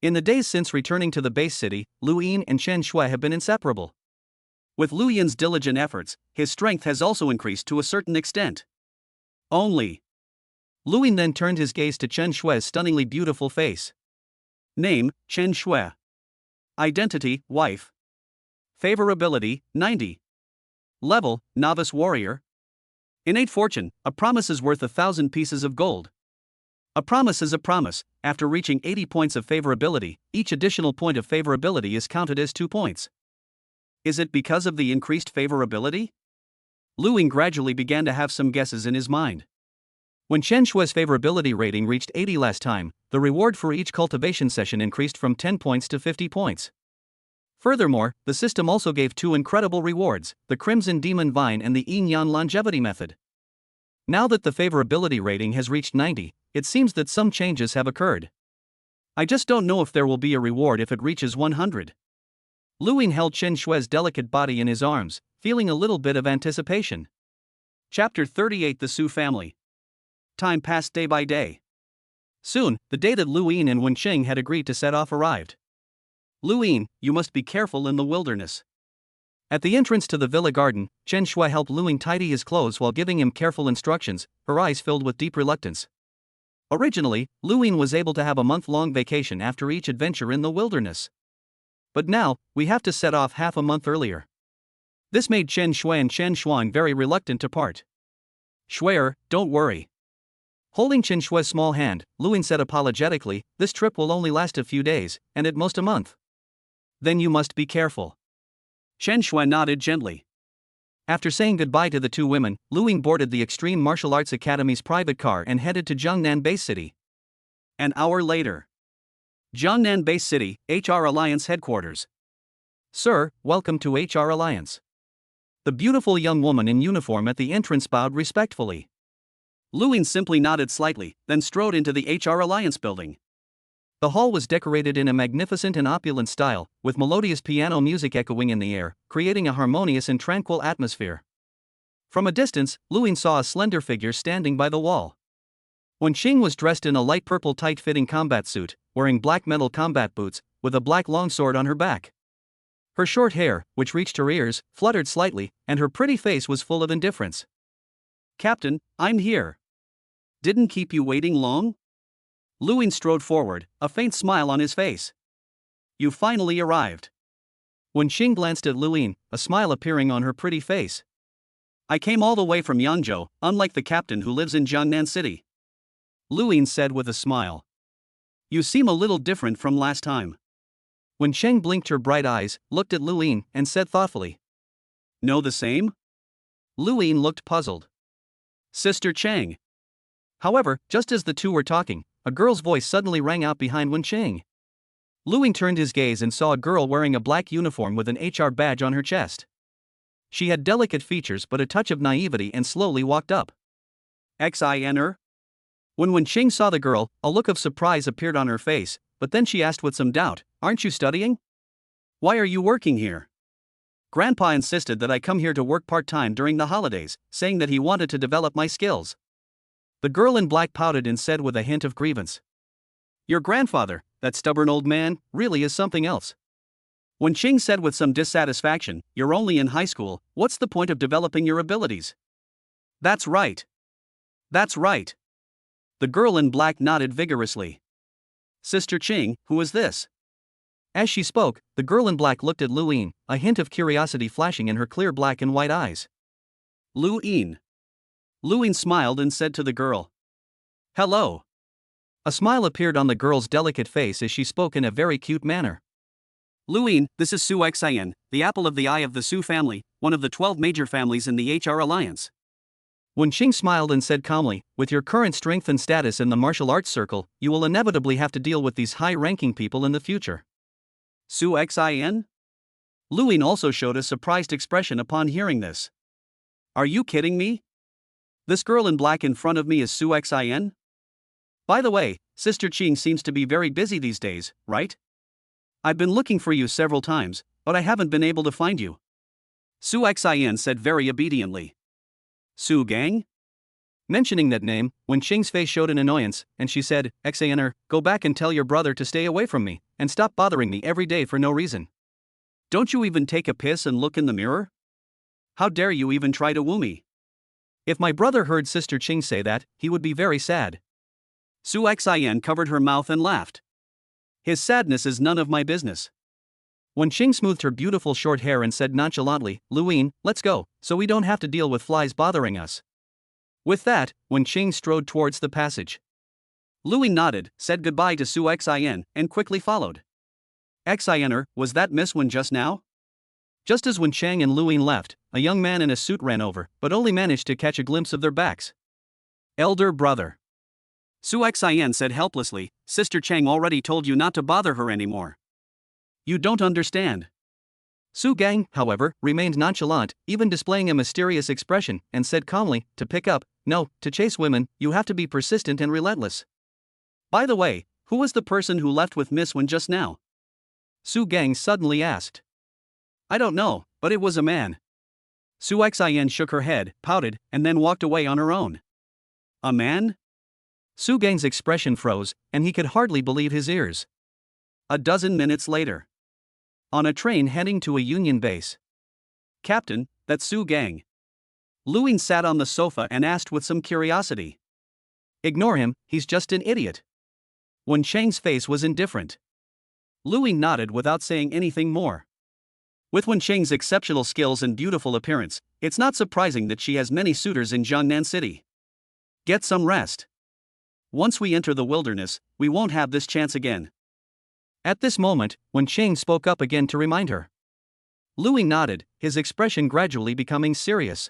In the days since returning to the base city, Lu Yin and Chen Shui have been inseparable. With Lu Yin's diligent efforts, his strength has also increased to a certain extent. Only. Lu Yin then turned his gaze to Chen Shui's stunningly beautiful face. Name, Chen Shui. Identity, wife. Favorability, 90. Level, Novice Warrior. Innate fortune, a promise is worth 1,000 pieces of gold. A promise is a promise. After reaching 80 points of favorability, each additional point of favorability is counted as 2 points. Is it because of the increased favorability? Lu Yin gradually began to have some guesses in his mind. When Chen Shui's favorability rating reached 80 last time, the reward for each cultivation session increased from 10 points to 50 points. Furthermore, the system also gave 2 incredible rewards, the Crimson Demon Vine and the Yin Yan Longevity Method. Now that the favorability rating has reached 90, it seems that some changes have occurred. I just don't know if there will be a reward if it reaches 100. Lu Yin held Chen Shui's delicate body in his arms, feeling a little bit of anticipation. Chapter 38 The Su Family. Time passed day by day. Soon, the day that Lu Yin and Wenqing had agreed to set off arrived. Lu Yin, you must be careful in the wilderness. At the entrance to the villa garden, Chen Shui helped Lu Yin tidy his clothes while giving him careful instructions, her eyes filled with deep reluctance. Originally, Lu Yin was able to have a month-long vacation after each adventure in the wilderness. But now, we have to set off half a month earlier. This made Chen Shui and Chen Xuan very reluctant to part. Shui'er, don't worry. Holding Chen Shui's small hand, Lu Yin said apologetically, this trip will only last a few days, and at most a month. Then you must be careful. Shen Shui nodded gently. After saying goodbye to the two women, Lu Ying boarded the Extreme Martial Arts Academy's private car and headed to Jiangnan Base City. An hour later. Jiangnan Base City, HR Alliance headquarters. Sir, welcome to HR Alliance. The beautiful young woman in uniform at the entrance bowed respectfully. Lu Ying simply nodded slightly, then strode into the HR Alliance building. The hall was decorated in a magnificent and opulent style, with melodious piano music echoing in the air, creating a harmonious and tranquil atmosphere. From a distance, Lu Ying saw a slender figure standing by the wall. Wen Qing was dressed in a light purple tight-fitting combat suit, wearing black metal combat boots, with a black longsword on her back. Her short hair, which reached her ears, fluttered slightly, and her pretty face was full of indifference. Captain, I'm here. Didn't keep you waiting long? Lu Ying strode forward, a faint smile on his face. You finally arrived. Wen Qing glanced at Lu Ying, a smile appearing on her pretty face. I came all the way from Yangzhou, unlike the captain who lives in Jiangnan City. Lu Ying said with a smile. You seem a little different from last time. Wen Qing blinked her bright eyes, looked at Lu Ying, and said thoughtfully. No, the same? Lu Ying looked puzzled. Sister Chang. However, just as the two were talking, a girl's voice suddenly rang out behind Wen Qing. Lu Ying turned his gaze and saw a girl wearing a black uniform with an HR badge on her chest. She had delicate features but a touch of naivety and slowly walked up. Xin. When Wen Qing saw the girl, a look of surprise appeared on her face, but then she asked with some doubt, Aren't you studying? Why are you working here? Grandpa insisted that I come here to work part-time during the holidays, saying that he wanted to develop my skills. The girl in black pouted and said with a hint of grievance. Your grandfather, that stubborn old man, really is something else. Wen Qing said with some dissatisfaction, You're only in high school, what's the point of developing your abilities? That's right. That's right. The girl in black nodded vigorously. Sister Qing, who is this? As she spoke, the girl in black looked at Lu Ying, a hint of curiosity flashing in her clear black and white eyes. Lu Ying. Lu Ying smiled and said to the girl. Hello. A smile appeared on the girl's delicate face as she spoke in a very cute manner. Lu Ying, this is Su Xian, the apple of the eye of the Su family, one of the 12 major families in the HR Alliance. Wen Qing smiled and said calmly, With your current strength and status in the martial arts circle, you will inevitably have to deal with these high-ranking people in the future. Su Xian? Lu Ying also showed a surprised expression upon hearing this. Are you kidding me? This girl in black in front of me is Su Xian? By the way, Sister Qing seems to be very busy these days, right? I've been looking for you several times, but I haven't been able to find you. Su Xian said very obediently. Su Gang? Mentioning that name, Wen Qing's face showed an annoyance, and she said, Xianer, go back and tell your brother to stay away from me, and stop bothering me every day for no reason. Don't you even take a piss and look in the mirror? How dare you even try to woo me? If my brother heard Sister Qing say that, he would be very sad. Su Xian covered her mouth and laughed. His sadness is none of my business. Wen Qing smoothed her beautiful short hair and said nonchalantly, Lu Ying, let's go, so we don't have to deal with flies bothering us. With that, Wen Qing strode towards the passage. Lu Ying nodded, said goodbye to Su Xian, and quickly followed. Xianer, was that Miss Wen just now? Just as Wen Chang and Lu Ying left, a young man in a suit ran over, but only managed to catch a glimpse of their backs. Elder brother. Su Xian said helplessly, Sister Chang already told you not to bother her anymore. You don't understand. Su Gang, however, remained nonchalant, even displaying a mysterious expression, and said calmly, to pick up, no, to chase women, you have to be persistent and relentless. By the way, who was the person who left with Miss Wen just now? Su Gang suddenly asked. I don't know, but it was a man. Su Xian shook her head, pouted, and then walked away on her own. A man? Su Gang's expression froze, and he could hardly believe his ears. A dozen minutes later. On a train heading to a Union base. Captain, that's Su Gang. Lu Ying sat on the sofa and asked with some curiosity. Ignore him, he's just an idiot. Wen Chang's face was indifferent. Lu Ying nodded without saying anything more. With Wen Chang's exceptional skills and beautiful appearance, it's not surprising that she has many suitors in Jiangnan City. Get some rest. Once we enter the wilderness, we won't have this chance again. At this moment, Wen Qing spoke up again to remind her. Lu Ying nodded, his expression gradually becoming serious.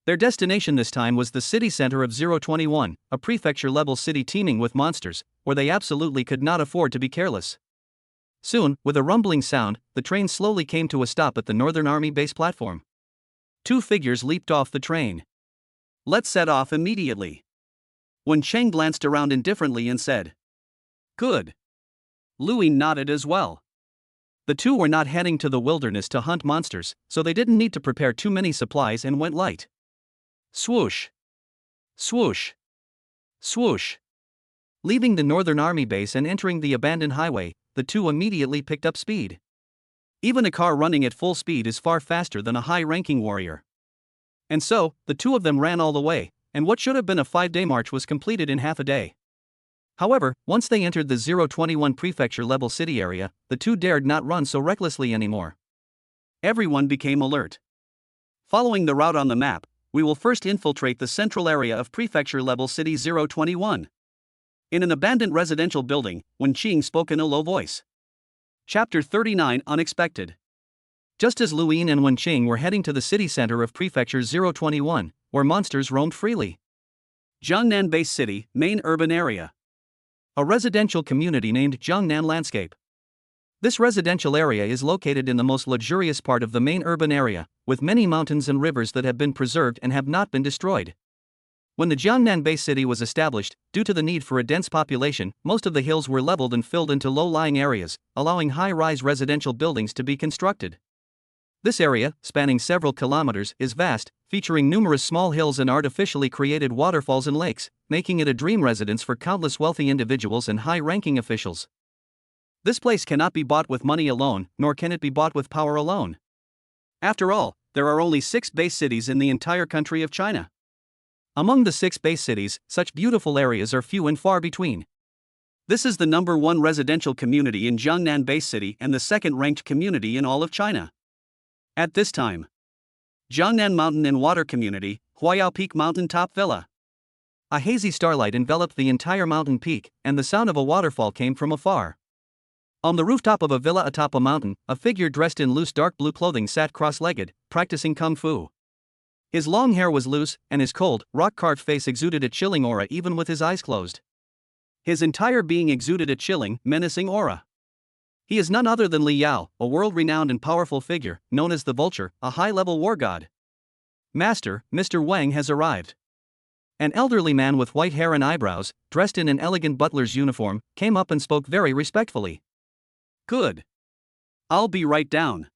Their destination this time was the city center of 021, a prefecture-level city teeming with monsters, where they absolutely could not afford to be careless. Soon, with a rumbling sound, the train slowly came to a stop at the Northern Army base platform. Two figures leaped off the train. Let's set off immediately. Wen Cheng glanced around indifferently and said. Good. Lu Ying nodded as well. The two were not heading to the wilderness to hunt monsters, so they didn't need to prepare too many supplies and went light. Swoosh. Swoosh. Swoosh. Leaving the Northern Army base and entering the abandoned highway, the two immediately picked up speed. Even a car running at full speed is far faster than a high-ranking warrior. And so, the two of them ran all the way, and what should have been a 5-day march was completed in half a day. However, once they entered the 021 prefecture-level city area, the two dared not run so recklessly anymore. Everyone became alert. Following the route on the map, we will first infiltrate the central area of prefecture-level city 021. In an abandoned residential building, Wen Qing spoke in a low voice. Chapter 39 Unexpected. Just as Lu Ying and Wen Qing were heading to the city center of Prefecture 021, where monsters roamed freely. Jiangnan Base City, main urban area. A residential community named Jiangnan Landscape. This residential area is located in the most luxurious part of the main urban area, with many mountains and rivers that have been preserved and have not been destroyed. When the Jiangnan Base City was established, due to the need for a dense population, most of the hills were leveled and filled into low-lying areas, allowing high-rise residential buildings to be constructed. This area, spanning several kilometers, is vast, featuring numerous small hills and artificially created waterfalls and lakes, making it a dream residence for countless wealthy individuals and high-ranking officials. This place cannot be bought with money alone, nor can it be bought with power alone. After all, there are only 6 base cities in the entire country of China. Among the 6 base cities, such beautiful areas are few and far between. This is the number 1 residential community in Jiangnan Base City and the second-ranked community in all of China. At this time, Jiangnan Mountain and Water Community, Huayao Peak Mountain Top Villa. A hazy starlight enveloped the entire mountain peak, and the sound of a waterfall came from afar. On the rooftop of a villa atop a mountain, a figure dressed in loose dark blue clothing sat cross-legged, practicing kung fu. His long hair was loose, and his cold, rock-carved face exuded a chilling aura even with his eyes closed. His entire being exuded a chilling, menacing aura. He is none other than Li Yao, a world-renowned and powerful figure, known as the Vulture, a high-level war god. Master, Mr. Wang has arrived. An elderly man with white hair and eyebrows, dressed in an elegant butler's uniform, came up and spoke very respectfully. Good. I'll be right down.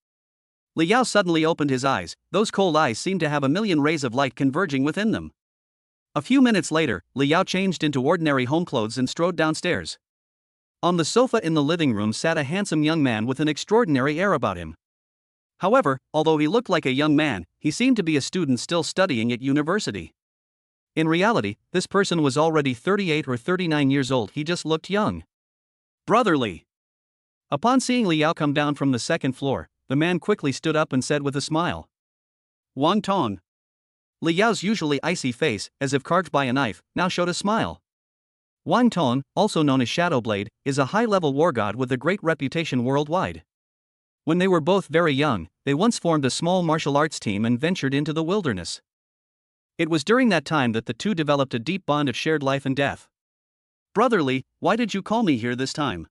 Li Yao suddenly opened his eyes. Those cold eyes seemed to have a million rays of light converging within them. A few minutes later, Li Yao changed into ordinary home clothes and strode downstairs. On the sofa in the living room sat a handsome young man with an extraordinary air about him. However, although he looked like a young man, he seemed to be a student still studying at university. In reality, this person was already 38 or 39 years old. He just looked young. Brotherly. Upon seeing Li Yao come down from the second floor, the man quickly stood up and said with a smile. Wang Tong. Li Yao's usually icy face, as if carved by a knife, now showed a smile. Wang Tong, also known as Shadowblade, is a high-level war god with a great reputation worldwide. When they were both very young, they once formed a small martial arts team and ventured into the wilderness. It was during that time that the two developed a deep bond of shared life and death. Brotherly, why did you call me here this time?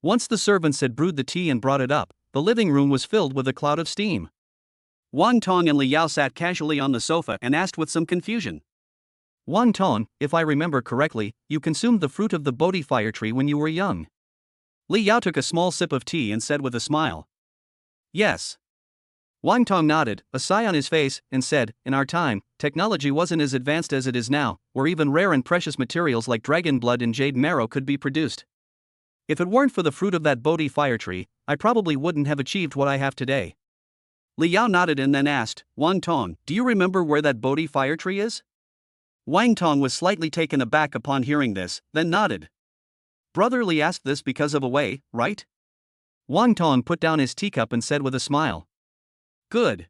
Once the servants had brewed the tea and brought it up, the living room was filled with a cloud of steam. Wang Tong and Li Yao sat casually on the sofa and asked with some confusion. Wang Tong, if I remember correctly, you consumed the fruit of the Bodhi fire tree when you were young. Li Yao took a small sip of tea and said with a smile. Yes. Wang Tong nodded, a sigh on his face, and said, in our time, technology wasn't as advanced as it is now, where even rare and precious materials like dragon blood and jade marrow could be produced. If it weren't for the fruit of that Bodhi fire tree, I probably wouldn't have achieved what I have today. Li Yao nodded and then asked, Wang Tong, do you remember where that Bodhi fire tree is? Wang Tong was slightly taken aback upon hearing this, then nodded. Brotherly asked this because of a way, right? Wang Tong put down his teacup and said with a smile. Good.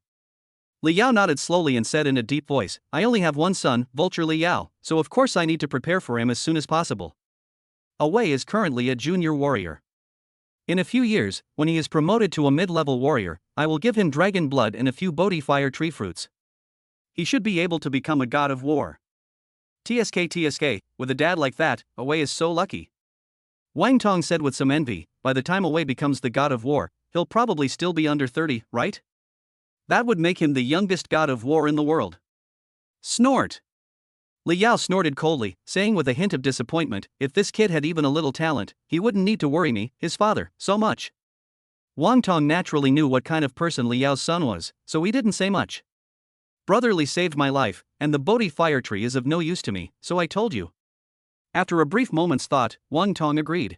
Li Yao nodded slowly and said in a deep voice, I only have one son, Vulture Li Yao, so of course I need to prepare for him as soon as possible. Wei is currently a junior warrior. In a few years, when he is promoted to a mid-level warrior, I will give him dragon blood and a few Bodhi fire tree fruits. He should be able to become a god of war. TSK, with a dad like that, Away is so lucky. Wang Tong said with some envy. By the time Away becomes the god of war, he'll probably still be under 30, right? That would make him the youngest god of war in the world. Snort! Li Yao snorted coldly, saying with a hint of disappointment, if this kid had even a little talent, he wouldn't need to worry me, his father, so much. Wang Tong naturally knew what kind of person Li Yao's son was, so he didn't say much. Brother Li saved my life, and the Bodhi fire tree is of no use to me, so I told you. After a brief moment's thought, Wang Tong agreed.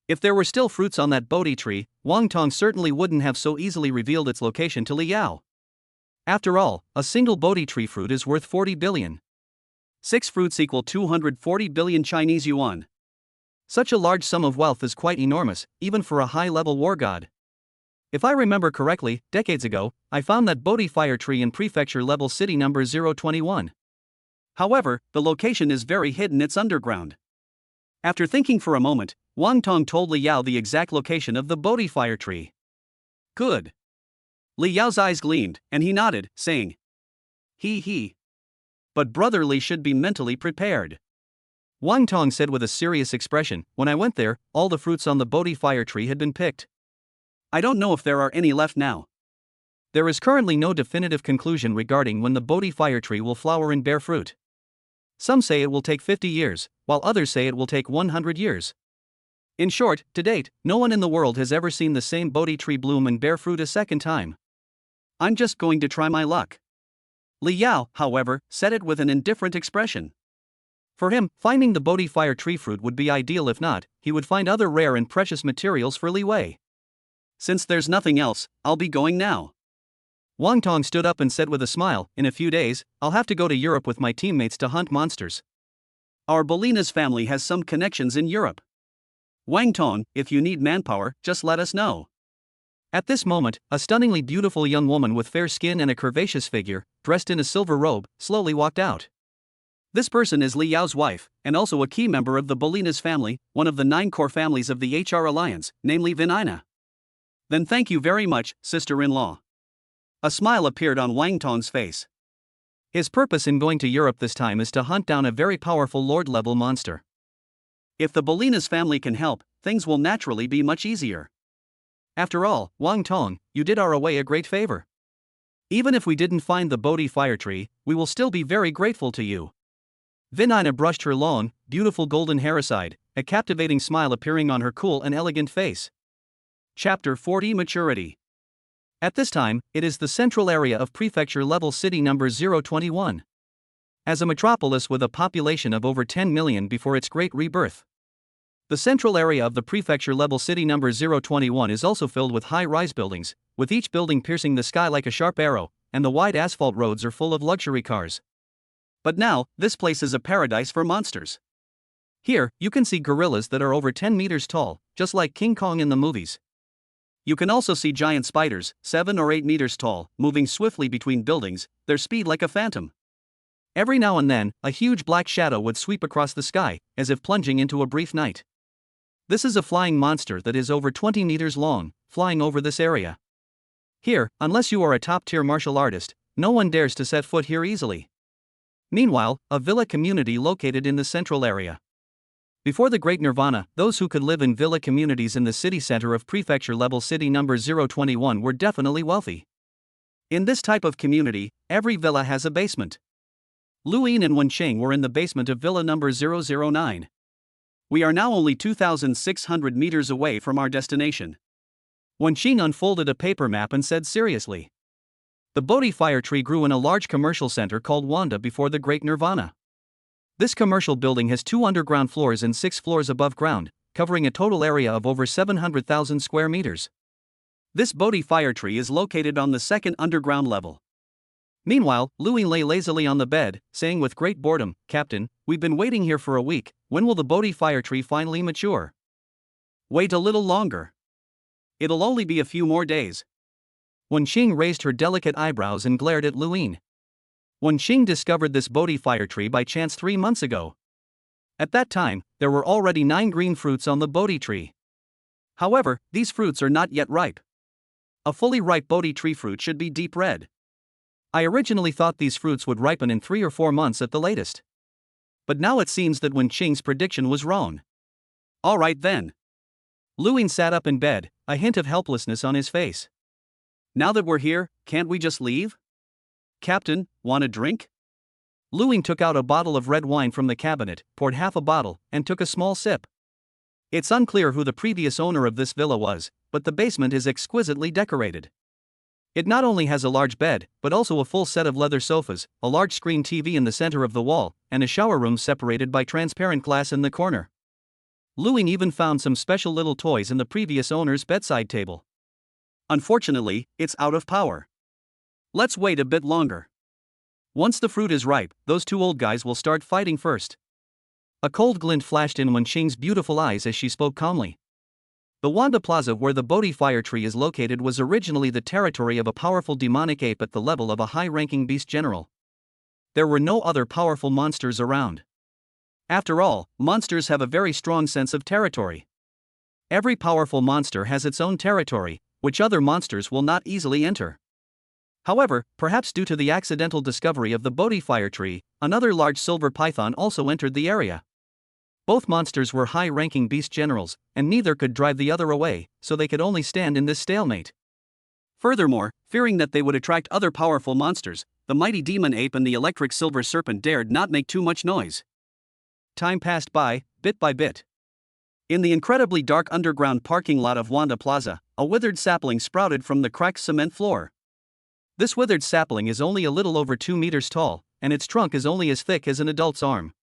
If there were still fruits on that Bodhi tree, Wang Tong certainly wouldn't have so easily revealed its location to Li Yao. After all, a single Bodhi tree fruit is worth 40 billion. 6 fruits equal 240 billion Chinese yuan. Such a large sum of wealth is quite enormous, even for a high-level war god. If I remember correctly, decades ago, I found that Bodhi fire tree in prefecture-level city number 021. However, the location is very hidden, it's underground. After thinking for a moment, Wang Tong told Li Yao the exact location of the Bodhi fire tree. Good. Li Yao's eyes gleamed, and he nodded, saying, He. But Brother Li should be mentally prepared. Wang Tong said with a serious expression, when I went there, all the fruits on the Bodhi fire tree had been picked. I don't know if there are any left now. There is currently no definitive conclusion regarding when the Bodhi fire tree will flower and bear fruit. Some say it will take 50 years, while others say it will take 100 years. In short, to date, no one in the world has ever seen the same Bodhi tree bloom and bear fruit a second time. I'm just going to try my luck. Li Yao, however, said it with an indifferent expression. For him, finding the Bodhi fire tree fruit would be ideal. If not, he would find other rare and precious materials for Li Wei. Since there's nothing else, I'll be going now. Wang Tong stood up and said with a smile, in a few days, I'll have to go to Europe with my teammates to hunt monsters. Our Bolina's family has some connections in Europe. Wang Tong, if you need manpower, just let us know. At this moment, a stunningly beautiful young woman with fair skin and a curvaceous figure, dressed in a silver robe, slowly walked out. This person is Li Yao's wife, and also a key member of the Bolina's family, one of the 9 core families of the HR Alliance, namely Vinina. Then thank you very much, sister-in-law. A smile appeared on Wang Tong's face. His purpose in going to Europe this time is to hunt down a very powerful lord-level monster. If the Bolina's family can help, things will naturally be much easier. After all, Wang Tong, you did our Away a great favor. Even if we didn't find the Bodhi fire tree, we will still be very grateful to you. Vinina brushed her long, beautiful golden hair aside, a captivating smile appearing on her cool and elegant face. Chapter 40 Maturity. At this time, it is the central area of prefecture-level city number 021. As a metropolis with a population of over 10 million before its great rebirth. The central area of the prefecture-level city number 021 is also filled with high-rise buildings, with each building piercing the sky like a sharp arrow, and the wide asphalt roads are full of luxury cars. But now, this place is a paradise for monsters. Here, you can see gorillas that are over 10 meters tall, just like King Kong in the movies. You can also see giant spiders, 7 or 8 meters tall, moving swiftly between buildings, their speed like a phantom. Every now and then, a huge black shadow would sweep across the sky, as if plunging into a brief night. This is a flying monster that is over 20 meters long, flying over this area. Here, unless you are a top-tier martial artist, no one dares to set foot here easily. Meanwhile, a villa community located in the central area. Before the Great Nirvana, those who could live in villa communities in the city center of prefecture-level city number 021 were definitely wealthy. In this type of community, every villa has a basement. Lu Yin and Wenqing were in the basement of villa number 009. We are now only 2,600 meters away from our destination. Wenqing unfolded a paper map and said seriously. The Bodhi fire tree grew in a large commercial center called Wanda before the Great Nirvana. This commercial building has 2 underground floors and 6 floors above ground, covering a total area of over 700,000 square meters. This Bodhi fire tree is located on the 2nd underground level. Meanwhile, Louis lay lazily on the bed, saying with great boredom, Captain, we've been waiting here for a week, when will the Bodhi fire tree finally mature? Wait a little longer. It'll only be a few more days. Wenqing raised her delicate eyebrows and glared at Luin. Wenqing discovered this Bodhi fire tree by chance 3 months ago. At that time, there were already 9 green fruits on the Bodhi tree. However, these fruits are not yet ripe. A fully ripe Bodhi tree fruit should be deep red. I originally thought these fruits would ripen in 3 or 4 months at the latest. But now it seems that Wen Qing's prediction was wrong. Alright then. Lu Ying sat up in bed, a hint of helplessness on his face. Now that we're here, can't we just leave? Captain, want a drink? Lu Ying took out a bottle of red wine from the cabinet, poured half a bottle, and took a small sip. It's unclear who the previous owner of this villa was, but the basement is exquisitely decorated. It not only has a large bed, but also a full set of leather sofas, a large screen TV in the center of the wall, and a shower room separated by transparent glass in the corner. Lu Ying even found some special little toys in the previous owner's bedside table. Unfortunately, it's out of power. Let's wait a bit longer. Once the fruit is ripe, those two old guys will start fighting first. A cold glint flashed in Wen Qing's beautiful eyes as she spoke calmly. The Wanda Plaza where the Bodhi fire tree is located was originally the territory of a powerful demonic ape at the level of a high-ranking beast general. There were no other powerful monsters around. After all, monsters have a very strong sense of territory. Every powerful monster has its own territory, which other monsters will not easily enter. However, perhaps due to the accidental discovery of the Bodhi fire tree, another large silver python also entered the area. Both monsters were high-ranking beast generals, and neither could drive the other away, so they could only stand in this stalemate. Furthermore, fearing that they would attract other powerful monsters, the mighty demon ape and the electric silver serpent dared not make too much noise. Time passed by, bit by bit. In the incredibly dark underground parking lot of Wanda Plaza, a withered sapling sprouted from the cracked cement floor. This withered sapling is only a little over 2 meters tall, and its trunk is only as thick as an adult's arm.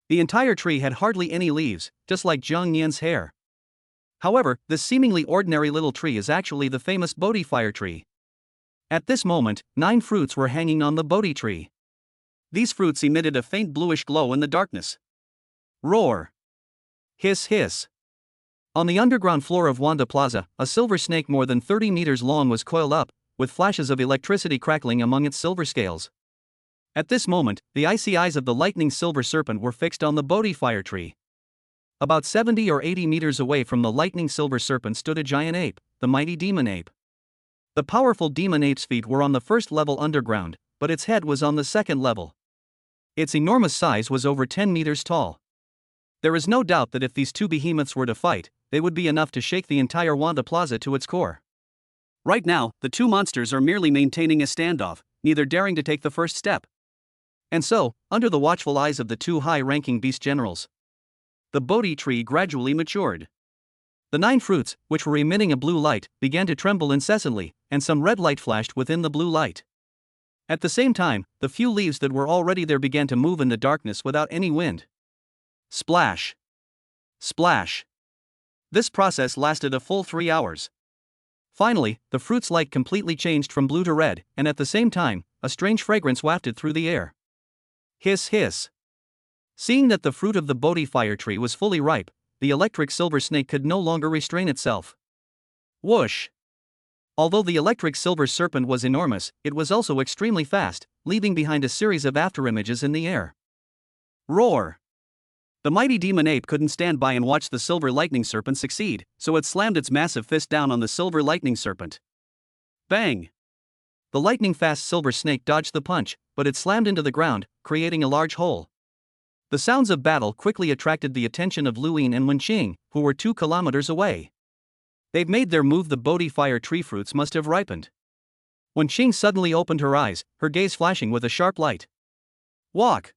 The entire tree had hardly any leaves, just like Zhang Yan's hair. However, this seemingly ordinary little tree is actually the famous Bodhi fire tree. At this moment, 9 fruits were hanging on the Bodhi tree. These fruits emitted a faint bluish glow in the darkness. Roar! Hiss hiss! On the underground floor of Wanda Plaza, a silver snake more than 30 meters long was coiled up, with flashes of electricity crackling among its silver scales. At this moment, the icy eyes of the lightning silver serpent were fixed on the Bodhi fire tree. About 70 or 80 meters away from the lightning silver serpent stood a giant ape, the mighty demon ape. The powerful demon ape's feet were on the first level underground, but its head was on the second level. Its enormous size was over 10 meters tall. There is no doubt that if these two behemoths were to fight, they would be enough to shake the entire Wanda Plaza to its core. Right now, the two monsters are merely maintaining a standoff, neither daring to take the first step. And so, under the watchful eyes of the two high-ranking beast generals, the Bodhi tree gradually matured. The 9 fruits, which were emitting a blue light, began to tremble incessantly, and some red light flashed within the blue light. At the same time, the few leaves that were already there began to move in the darkness without any wind. Splash! Splash! This process lasted a full 3 hours. Finally, the fruit's light completely changed from blue to red, and at the same time, a strange fragrance wafted through the air. Hiss hiss! Seeing that the fruit of the Bodhi fire tree was fully ripe, the electric silver snake could no longer restrain itself. Whoosh! Although the electric silver serpent was enormous, it was also extremely fast, leaving behind a series of afterimages in the air. Roar! The mighty demon ape couldn't stand by and watch the silver lightning serpent succeed, so it slammed its massive fist down on the silver lightning serpent. Bang! The lightning-fast silver snake dodged the punch, but it slammed into the ground, creating a large hole. The sounds of battle quickly attracted the attention of Lu Ying and Wen Qing, who were 2 kilometers away. They've made their move. The Bodhi fire tree fruits must have ripened. Wen Qing suddenly opened her eyes, her gaze flashing with a sharp light. Walk!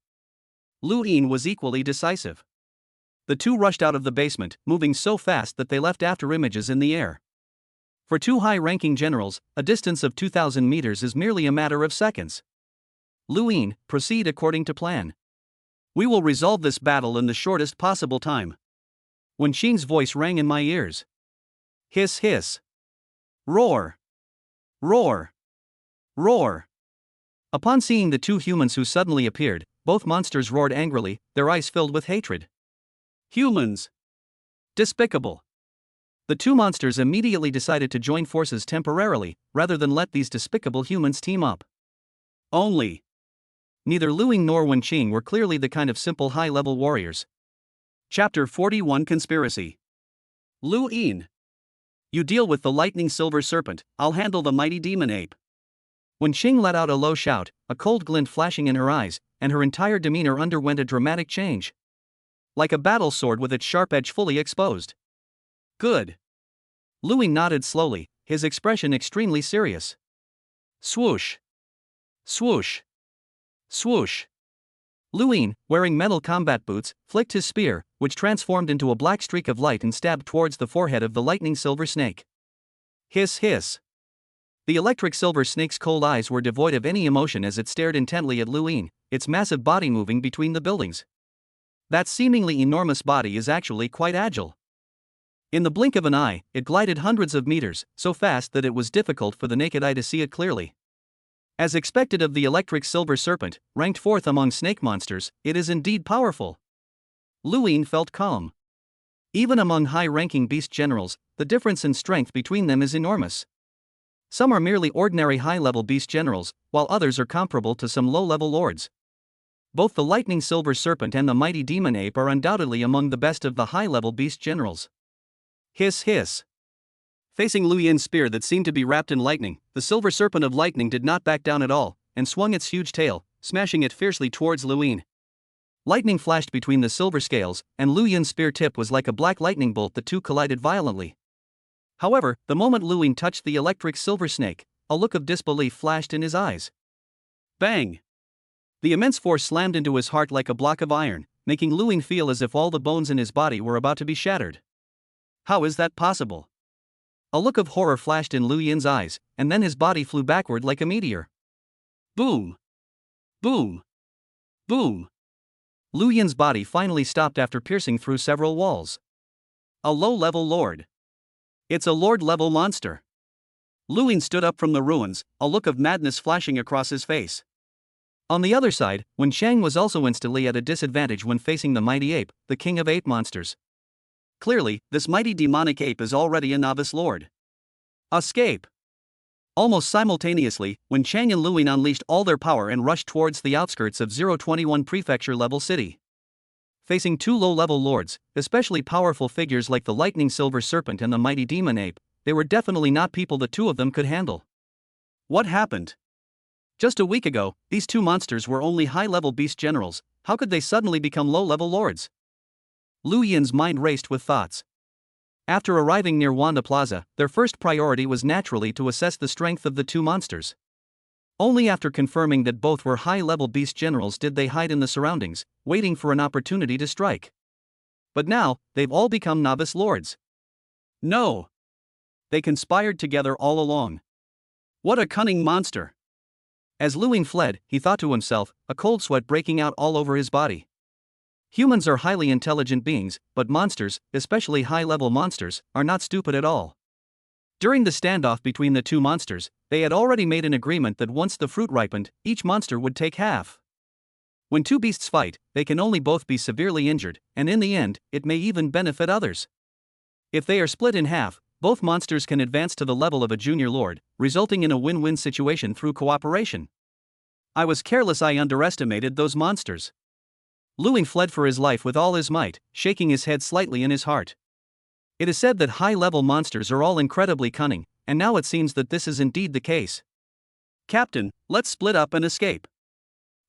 Lu Ying was equally decisive. The two rushed out of the basement, moving so fast that they left afterimages in the air. For 2 high-ranking generals, a distance of 2,000 meters is merely a matter of seconds. Lu Ying, proceed according to plan. We will resolve this battle in the shortest possible time. Wen Qing's voice rang in my ears. Hiss hiss! Roar! Roar! Roar! Upon seeing the 2 humans who suddenly appeared, both monsters roared angrily, their eyes filled with hatred. Humans! Despicable! The 2 monsters immediately decided to join forces temporarily, rather than let these despicable humans team up. Only. Neither Lu Ying nor Wen Qing were clearly the kind of simple high-level warriors. Chapter 41 Conspiracy. Lu Ying. You deal with the lightning silver serpent, I'll handle the mighty demon ape. Wen Qing let out a low shout, a cold glint flashing in her eyes, and her entire demeanor underwent a dramatic change. Like a battle sword with its sharp edge fully exposed. Good. Lu Ying nodded slowly, his expression extremely serious. Swoosh. Swoosh. Swoosh. Lu Ying, wearing metal combat boots, flicked his spear, which transformed into a black streak of light and stabbed towards the forehead of the lightning silver snake. Hiss hiss. The electric silver snake's cold eyes were devoid of any emotion as it stared intently at Lu Ying, its massive body moving between the buildings. That seemingly enormous body is actually quite agile. In the blink of an eye, it glided hundreds of meters, so fast that it was difficult for the naked eye to see it clearly. As expected of the electric silver serpent, ranked fourth among snake monsters, it is indeed powerful. Lu Ying felt calm. Even among high-ranking beast generals, the difference in strength between them is enormous. Some are merely ordinary high-level beast generals, while others are comparable to some low-level lords. Both the lightning silver serpent and the mighty demon ape are undoubtedly among the best of the high-level beast generals. Hiss hiss. Facing Lu Yin's spear that seemed to be wrapped in lightning, the silver serpent of lightning did not back down at all, and swung its huge tail, smashing it fiercely towards Lu Ying. Lightning flashed between the silver scales, and Lu Yin's spear tip was like a black lightning bolt. The two collided violently. However, the moment Lu Ying touched the electric silver snake, a look of disbelief flashed in his eyes. Bang! The immense force slammed into his heart like a block of iron, making Lu Ying feel as if all the bones in his body were about to be shattered. How is that possible? A look of horror flashed in Lu Yin's eyes, and then his body flew backward like a meteor. Boom! Boom! Boom! Lu Yin's body finally stopped after piercing through several walls. A low-level lord. It's a lord-level monster. Lu Ying stood up from the ruins, a look of madness flashing across his face. On the other side, Wen Chang was also instantly at a disadvantage when facing the mighty ape, the king of ape monsters. Clearly, this mighty demonic ape is already a novice lord. Escape! Almost simultaneously, Wen Chang and Lu Ying unleashed all their power and rushed towards the outskirts of 021 prefecture-level city. Facing two low-level lords, especially powerful figures like the lightning silver serpent and the mighty demon ape, they were definitely not people the two of them could handle. What happened? Just a week ago, these two monsters were only high-level beast generals. How could they suddenly become low-level lords? Lu Yin's mind raced with thoughts. After arriving near Wanda Plaza, their first priority was naturally to assess the strength of the two monsters. Only after confirming that both were high-level beast generals did they hide in the surroundings, waiting for an opportunity to strike. But now, they've all become novice lords. No! They conspired together all along. What a cunning monster! As Lu Ying fled, he thought to himself, a cold sweat breaking out all over his body. Humans are highly intelligent beings, but monsters, especially high-level monsters, are not stupid at all. During the standoff between the two monsters, they had already made an agreement that once the fruit ripened, each monster would take half. When two beasts fight, they can only both be severely injured, and in the end, it may even benefit others. If they are split in half, both monsters can advance to the level of a junior lord, resulting in a win-win situation through cooperation. I was careless. I underestimated those monsters. Lu Ying fled for his life with all his might, shaking his head slightly in his heart. It is said that high-level monsters are all incredibly cunning, and now it seems that this is indeed the case. Captain, let's split up and escape.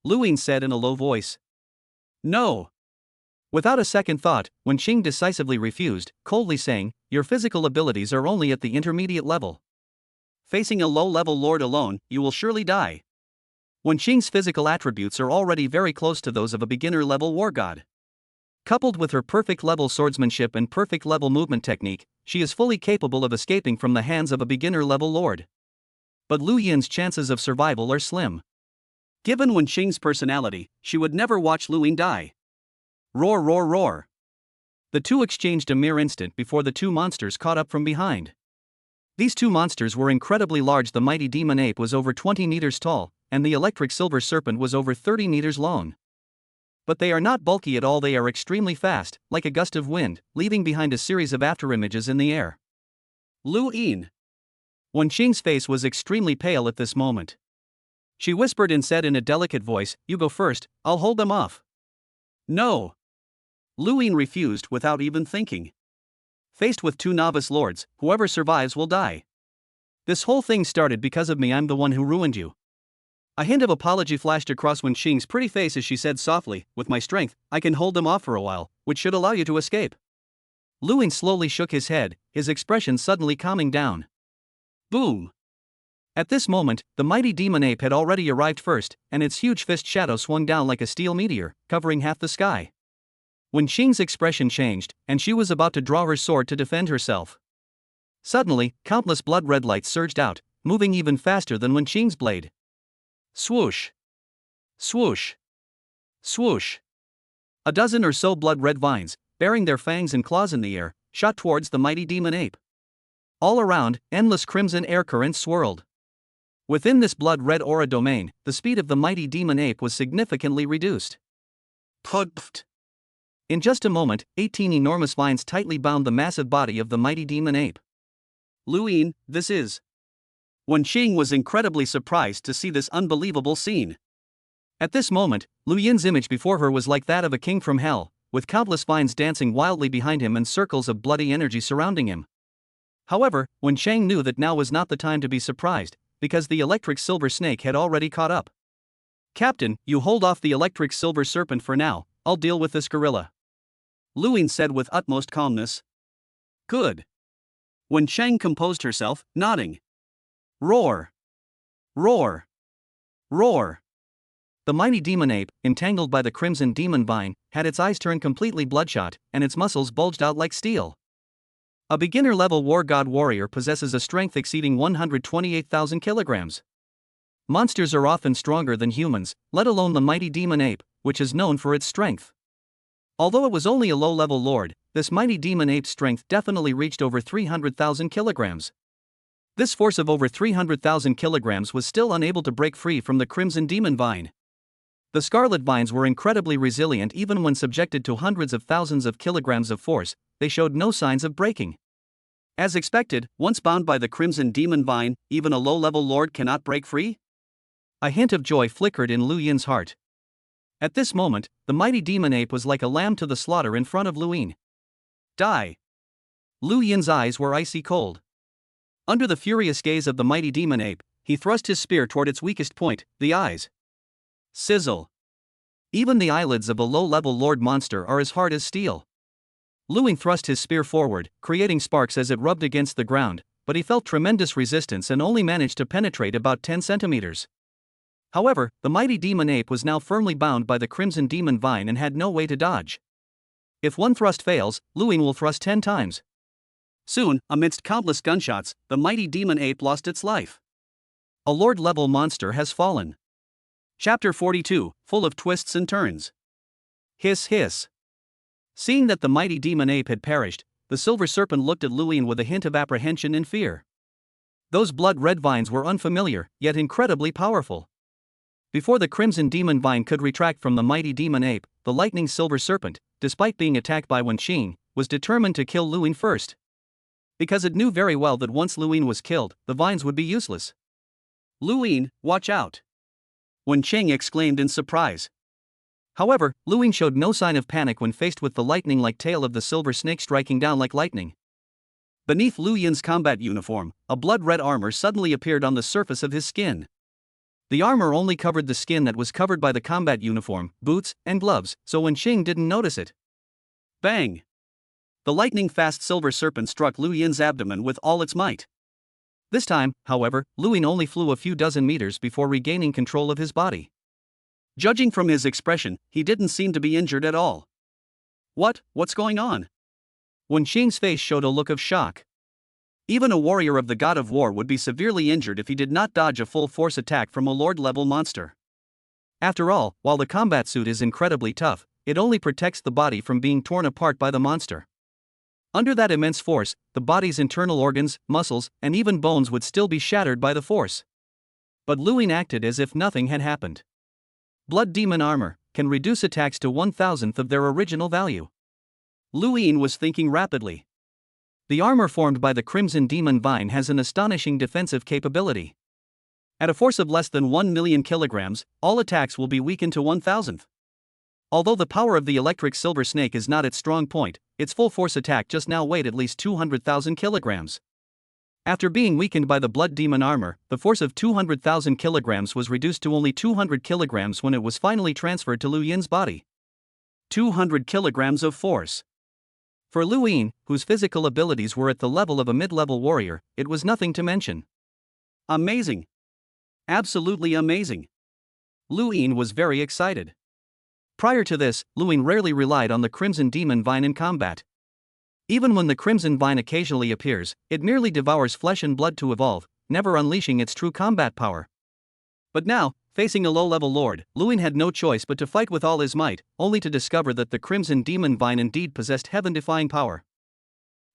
Lu Ying said in a low voice. No. Without a second thought, Wen Qing decisively refused, coldly saying, your physical abilities are only at the intermediate level. Facing a low-level lord alone, you will surely die. Wen Qing's physical attributes are already very close to those of a beginner-level war god. Coupled with her perfect-level swordsmanship and perfect-level movement technique, she is fully capable of escaping from the hands of a beginner-level lord. But Lu Yin's chances of survival are slim. Given Wen Qing's personality, she would never watch Lu Ying die. Roar, roar, roar. The two exchanged a mere instant before the two monsters caught up from behind. These two monsters were incredibly large. The mighty demon ape was over 20 meters tall, and the electric silver serpent was over 30 meters long. But they are not bulky at all. They are extremely fast, like a gust of wind, leaving behind a series of afterimages in the air. Lu Ying. Wen Qing's face was extremely pale at this moment. She whispered and said in a delicate voice, you go first, I'll hold them off. No. Lu Ying refused without even thinking. Faced with two novice lords, whoever survives will die. This whole thing started because of me, I'm the one who ruined you. A hint of apology flashed across Wen Qing's pretty face as she said softly, with my strength, I can hold them off for a while, which should allow you to escape. Lu Ying slowly shook his head, his expression suddenly calming down. Boom! At this moment, the mighty demon ape had already arrived first, and its huge fist shadow swung down like a steel meteor, covering half the sky. Wen Qing's expression changed, and she was about to draw her sword to defend herself. Suddenly, countless blood-red lights surged out, moving even faster than Wen Qing's blade. Swoosh! Swoosh! Swoosh! A dozen or so blood-red vines, bearing their fangs and claws in the air, shot towards the mighty demon ape. All around, endless crimson air currents swirled. Within this blood-red aura domain, the speed of the mighty demon ape was significantly reduced. Put. In just a moment, 18 enormous vines tightly bound the massive body of the mighty demon ape. Lu Ying, this is... Wen Qing was incredibly surprised to see this unbelievable scene. At this moment, Lu Yin's image before her was like that of a king from hell, with countless vines dancing wildly behind him and circles of bloody energy surrounding him. However, Wen Qing knew that now was not the time to be surprised, because the electric silver snake had already caught up. Captain, you hold off the electric silver serpent for now, I'll deal with this gorilla. Lu Ying said with utmost calmness. Good. Wen Qing composed herself, nodding. Roar! Roar! Roar! The mighty demon ape, entangled by the crimson demon vine, had its eyes turned completely bloodshot, and its muscles bulged out like steel. A beginner-level war god warrior possesses a strength exceeding 128,000 kilograms. Monsters are often stronger than humans, let alone the mighty demon ape, which is known for its strength. Although it was only a low-level lord, this mighty demon ape's strength definitely reached over 300,000 kilograms. This force of over 300,000 kilograms was still unable to break free from the crimson demon vine. The scarlet vines were incredibly resilient even when subjected to hundreds of thousands of kilograms of force, they showed no signs of breaking. As expected, once bound by the crimson demon vine, even a low-level lord cannot break free? A hint of joy flickered in Lu Yin's heart. At this moment, the mighty demon ape was like a lamb to the slaughter in front of Lu Ying. Die! Lu Yin's eyes were icy cold. Under the furious gaze of the mighty demon ape, he thrust his spear toward its weakest point, the eyes. Sizzle! Even the eyelids of a low-level lord monster are as hard as steel. Lu Ying thrust his spear forward, creating sparks as it rubbed against the ground, but he felt tremendous resistance and only managed to penetrate about 10 centimeters. However, the mighty demon ape was now firmly bound by the crimson demon vine and had no way to dodge. If one thrust fails, Lu Ying will thrust 10 times. Soon, amidst countless gunshots, the mighty demon ape lost its life. A lord-level monster has fallen. Chapter 42, full of twists and turns. Hiss hiss. Seeing that the mighty demon ape had perished, the silver serpent looked at Lu Ying with a hint of apprehension and fear. Those blood-red vines were unfamiliar, yet incredibly powerful. Before the crimson demon vine could retract from the mighty demon ape, the lightning silver serpent, despite being attacked by Wen Qing, was determined to kill Lu Ying first. Because it knew very well that once Lu Ying was killed, the vines would be useless. Lu Ying, watch out! Wen Qing exclaimed in surprise. However, Lu Ying showed no sign of panic when faced with the lightning-like tail of the silver snake striking down like lightning. Beneath Lu Yin's combat uniform, a blood-red armor suddenly appeared on the surface of his skin. The armor only covered the skin that was covered by the combat uniform, boots, and gloves, so Wen Qing didn't notice it. Bang! The lightning-fast silver serpent struck Lu Yin's abdomen with all its might. This time, however, Lu Ying only flew a few dozen meters before regaining control of his body. Judging from his expression, he didn't seem to be injured at all. What's going on? Wen Qing's face showed a look of shock. Even a warrior of the god of war would be severely injured if he did not dodge a full-force attack from a lord-level monster. After all, while the combat suit is incredibly tough, it only protects the body from being torn apart by the monster. Under that immense force, the body's internal organs, muscles, and even bones would still be shattered by the force. But Lu Ying acted as if nothing had happened. Blood demon armor can reduce attacks to 1,000th of their original value. Lu Ying was thinking rapidly. The armor formed by the crimson demon vine has an astonishing defensive capability. At a force of less than 1 million kilograms, all attacks will be weakened to 1,000th. Although the power of the electric silver snake is not its strong point, its full force attack just now weighed at least 200,000 kilograms. After being weakened by the blood demon armor, the force of 200,000 kilograms was reduced to only 200 kilograms when it was finally transferred to Lu Yin's body. 200 kilograms of force. For Lu Yin, whose physical abilities were at the level of a mid-level warrior, it was nothing to mention. Amazing. Absolutely amazing. Lu Yin was very excited. Prior to this, Lu Yin rarely relied on the Crimson Demon Vine in combat. Even when the Crimson Vine occasionally appears, it merely devours flesh and blood to evolve, never unleashing its true combat power. But now, facing a low-level lord, Lu Yin had no choice but to fight with all his might, only to discover that the Crimson Demon Vine indeed possessed heaven-defying power.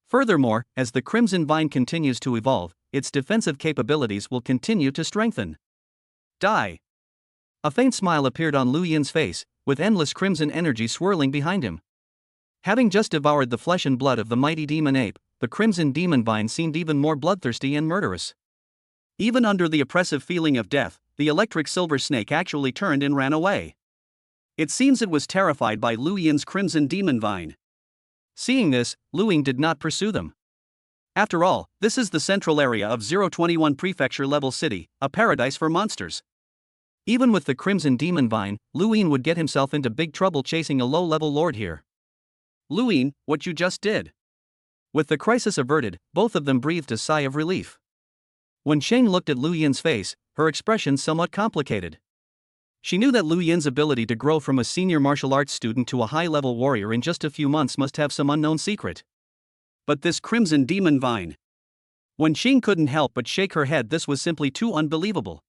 Furthermore, as the Crimson Vine continues to evolve, its defensive capabilities will continue to strengthen. Die! A faint smile appeared on Lu Yin's face, with endless crimson energy swirling behind him. Having just devoured the flesh and blood of the mighty demon ape, the Crimson Demon Vine seemed even more bloodthirsty and murderous. Even under the oppressive feeling of death, the electric silver snake actually turned and ran away. It seems it was terrified by Lu Yin's Crimson Demon Vine. Seeing this, Lu Yin did not pursue them. After all, this is the central area of 021 Prefecture-level city, a paradise for monsters. Even with the Crimson Demon Vine, Lu Yin would get himself into big trouble chasing a low-level lord here. Lu Yin, what you just did. With the crisis averted, both of them breathed a sigh of relief. When Sheng looked at Lu Yin's face, her expression somewhat complicated. She knew that Lu Yin's ability to grow from a senior martial arts student to a high-level warrior in just a few months must have some unknown secret. But this Crimson Demon Vine. When Sheng couldn't help but shake her head, this was simply too unbelievable.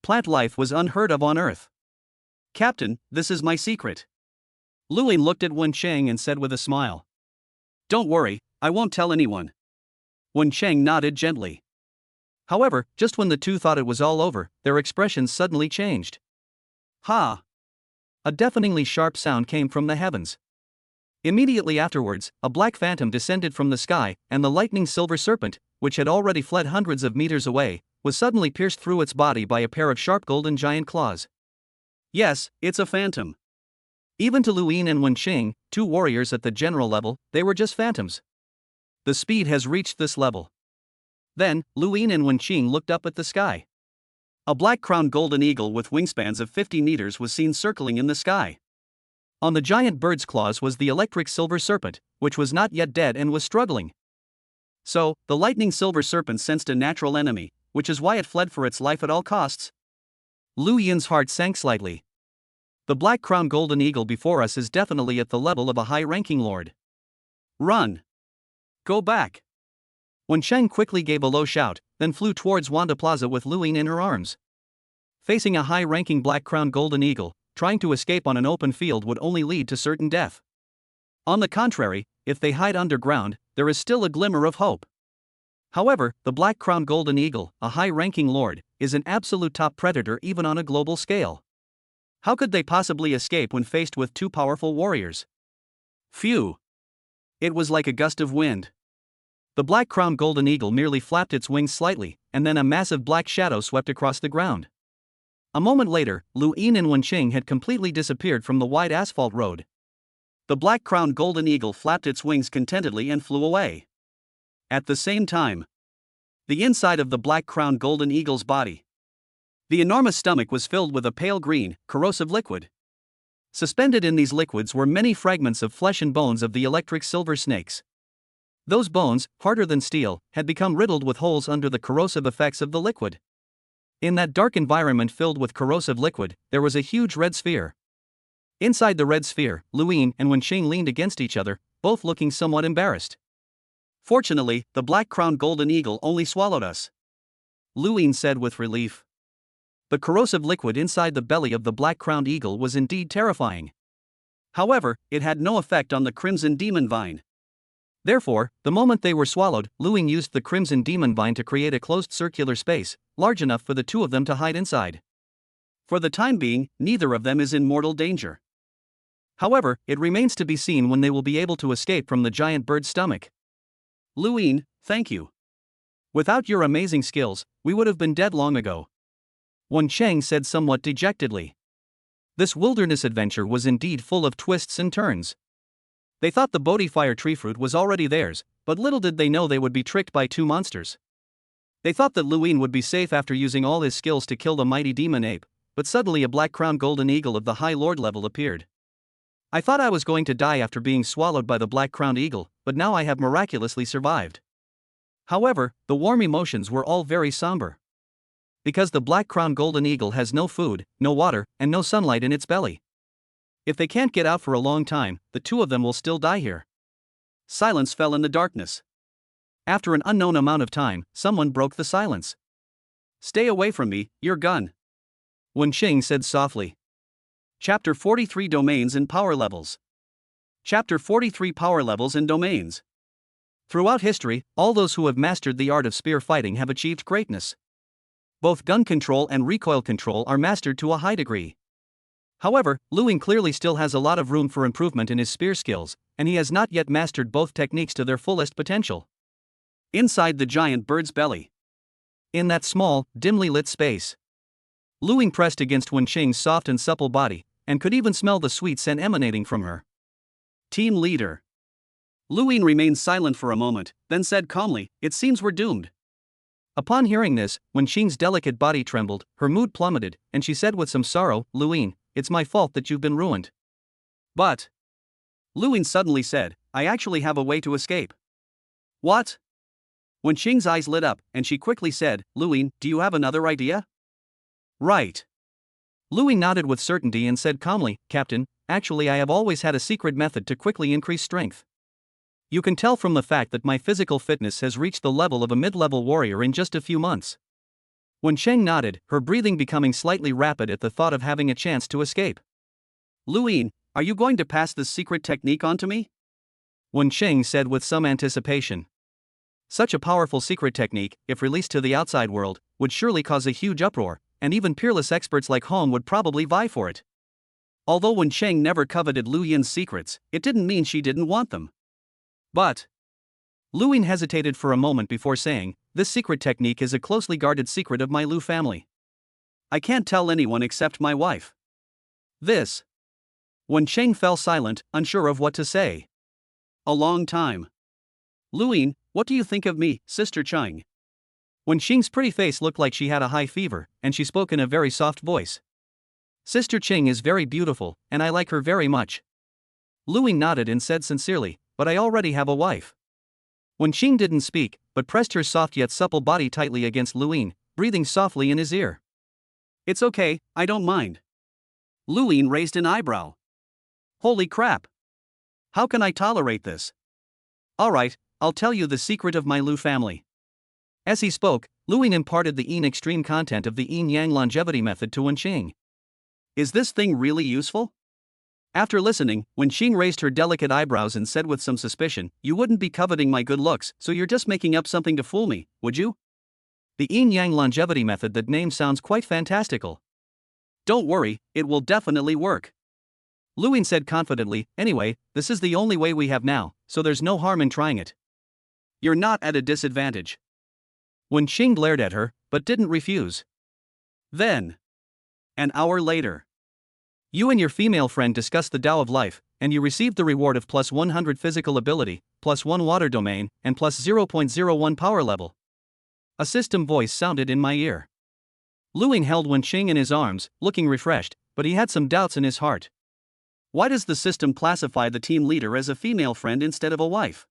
Plant life was unheard of on Earth. Captain, this is my secret. Lu Yin looked at Wen Cheng and said with a smile. Don't worry, I won't tell anyone. Wen Cheng nodded gently. However, just when the two thought it was all over, their expressions suddenly changed. Ha! A deafeningly sharp sound came from the heavens. Immediately afterwards, a black phantom descended from the sky, and the lightning silver serpent, which had already fled hundreds of meters away, was suddenly pierced through its body by a pair of sharp golden giant claws. Yes, it's a phantom. Even to Lu Yin and Wen Qing, two warriors at the general level, they were just phantoms. The speed has reached this level. Then, Lu Yin and Wen Qing looked up at the sky. A black-crowned golden eagle with wingspans of 50 meters was seen circling in the sky. On the giant bird's claws was the electric silver serpent, which was not yet dead and was struggling. So, the lightning silver serpent sensed a natural enemy, which is why it fled for its life at all costs. Lu Yin's heart sank slightly. The black-crowned golden eagle before us is definitely at the level of a high-ranking lord. Run! Go back! Wen Sheng quickly gave a low shout, then flew towards Wanda Plaza with Lu Yin in her arms. Facing a high-ranking black-crowned golden eagle, trying to escape on an open field would only lead to certain death. On the contrary, if they hide underground, there is still a glimmer of hope. However, the black-crowned golden eagle, a high-ranking lord, is an absolute top predator even on a global scale. How could they possibly escape when faced with two powerful warriors? Phew! It was like a gust of wind. The black-crowned golden eagle merely flapped its wings slightly, and then a massive black shadow swept across the ground. A moment later, Lu Yin and Wen Qing had completely disappeared from the wide asphalt road. The black-crowned golden eagle flapped its wings contentedly and flew away. At the same time, the inside of the black-crowned golden eagle's body. The enormous stomach was filled with a pale green, corrosive liquid. Suspended in these liquids were many fragments of flesh and bones of the electric silver snakes. Those bones, harder than steel, had become riddled with holes under the corrosive effects of the liquid. In that dark environment filled with corrosive liquid, there was a huge red sphere. Inside the red sphere, Lu Yin and Wen Qing leaned against each other, both looking somewhat embarrassed. Fortunately, the black-crowned golden eagle only swallowed us. Lu Yin said with relief. The corrosive liquid inside the belly of the black-crowned eagle was indeed terrifying. However, it had no effect on the Crimson Demon Vine. Therefore, the moment they were swallowed, Lu Yin used the Crimson Demon Vine to create a closed circular space, large enough for the two of them to hide inside. For the time being, neither of them is in mortal danger. However, it remains to be seen when they will be able to escape from the giant bird's stomach. Lu Yin, thank you. Without your amazing skills, we would have been dead long ago. Wen Cheng said somewhat dejectedly. This wilderness adventure was indeed full of twists and turns. They thought the Bodhi fire tree fruit was already theirs, but little did they know they would be tricked by two monsters. They thought that Luin would be safe after using all his skills to kill the mighty demon ape, but suddenly a black-crowned golden eagle of the High Lord level appeared. I thought I was going to die after being swallowed by the black-crowned eagle, but now I have miraculously survived. However, the warm emotions were all very somber. Because the black-crowned golden eagle has no food, no water, and no sunlight in its belly. If they can't get out for a long time, the two of them will still die here. Silence fell in the darkness. After an unknown amount of time, someone broke the silence. "Stay away from me, your gun," Wenqing said softly. Chapter 43 Domains and Power Levels. Chapter 43 Power Levels and Domains. Throughout history, all those who have mastered the art of spear fighting have achieved greatness. Both gun control and recoil control are mastered to a high degree. However, Luin clearly still has a lot of room for improvement in his spear skills, and he has not yet mastered both techniques to their fullest potential. Inside the giant bird's belly. In that small, dimly lit space, Luin pressed against Wenqing's soft and supple body, and could even smell the sweet scent emanating from her. Team leader. Luin remained silent for a moment, then said calmly, "It seems we're doomed." Upon hearing this, Wenqing's delicate body trembled, her mood plummeted, and she said with some sorrow, "Luin, it's my fault that you've been ruined." "But," Luin suddenly said, "I actually have a way to escape." "What?" Wenqing's eyes lit up, and she quickly said, "Luin, do you have another idea?" "Right." Luin nodded with certainty and said calmly, "Captain, actually I have always had a secret method to quickly increase strength. You can tell from the fact that my physical fitness has reached the level of a mid-level warrior in just a few months." Wenqing nodded, her breathing becoming slightly rapid at the thought of having a chance to escape. "Luin, are you going to pass this secret technique on to me?" Wenqing said with some anticipation. Such a powerful secret technique, if released to the outside world, would surely cause a huge uproar, and even peerless experts like Hong would probably vie for it. Although Wenqing never coveted Lu Yin's secrets, it didn't mean she didn't want them. "But," Luin hesitated for a moment before saying, "this secret technique is a closely guarded secret of my Lu family. I can't tell anyone except my wife." This. Wenqing fell silent, unsure of what to say. A long time. "Luin, what do you think of me, Sister Chang?" Wenqing's pretty face looked like she had a high fever, and she spoke in a very soft voice. "Sister Ching is very beautiful, and I like her very much." Luin nodded and said sincerely, "But I already have a wife." Wenqing didn't speak, but pressed her soft yet supple body tightly against Luin, breathing softly in his ear. "It's okay, I don't mind." Luin raised an eyebrow. "Holy crap! How can I tolerate this? Alright, I'll tell you the secret of my Lu family." As he spoke, Luin imparted the Yin extreme content of the Yin Yang longevity method to Wenqing. "Is this thing really useful?" After listening, Wenqing raised her delicate eyebrows and said with some suspicion, "You wouldn't be coveting my good looks, so you're just making up something to fool me, would you?" The Yin Yang longevity method, that name sounds quite fantastical. "Don't worry, it will definitely work," Luin said confidently. "Anyway, this is the only way we have now, so there's no harm in trying it. You're not at a disadvantage." Wenqing glared at her, but didn't refuse. Then, an hour later, you and your female friend discussed the Tao of life, and you received the reward of plus 100 physical ability, plus 1 water domain, and plus 0.01 power level. A system voice sounded in my ear. Luin held Wenqing in his arms, looking refreshed, but he had some doubts in his heart. Why does the system classify the team leader as a female friend instead of a wife?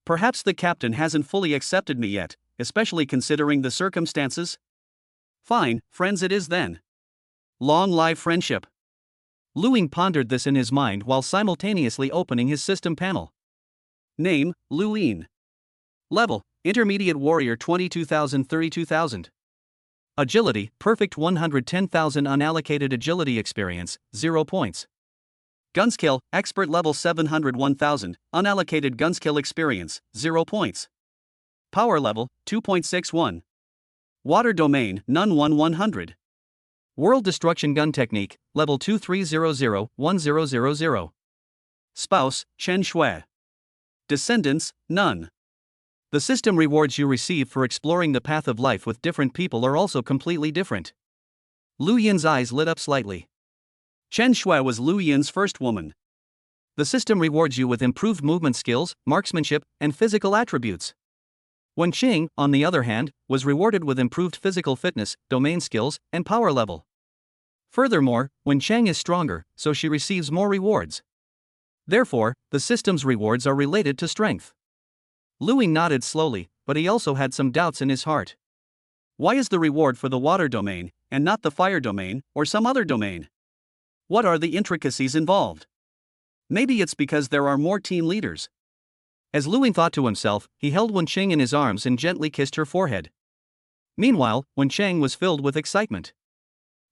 Perhaps the captain hasn't fully accepted me yet, especially considering the circumstances? Fine, friends it is then. Long live friendship. Luin pondered this in his mind while simultaneously opening his system panel. Name, Luin. Level, Intermediate Warrior 22,000-32,000. Agility, Perfect 110,000. Unallocated Agility Experience, 0 points. Gunskill, Expert Level 701,000, Unallocated Gunskill Experience, 0 points. Power Level, 2.61. Water Domain, None 100. World Destruction Gun Technique, Level 2300-1000. Spouse, Chen Shui. Descendants, none. The system rewards you receive for exploring the path of life with different people are also completely different. Lu Yin's eyes lit up slightly. Chen Shui was Lu Yin's first woman. The system rewards you with improved movement skills, marksmanship, and physical attributes. Wen Qing, on the other hand, was rewarded with improved physical fitness, domain skills, and power level. Furthermore, Wen Chang is stronger, so she receives more rewards. Therefore, the system's rewards are related to strength. Lu Ying nodded slowly, but he also had some doubts in his heart. Why is the reward for the water domain, and not the fire domain, or some other domain? What are the intricacies involved? Maybe it's because there are more team leaders. As Lu Ying thought to himself, he held Wen Qing in his arms and gently kissed her forehead. Meanwhile, Wen Chang was filled with excitement.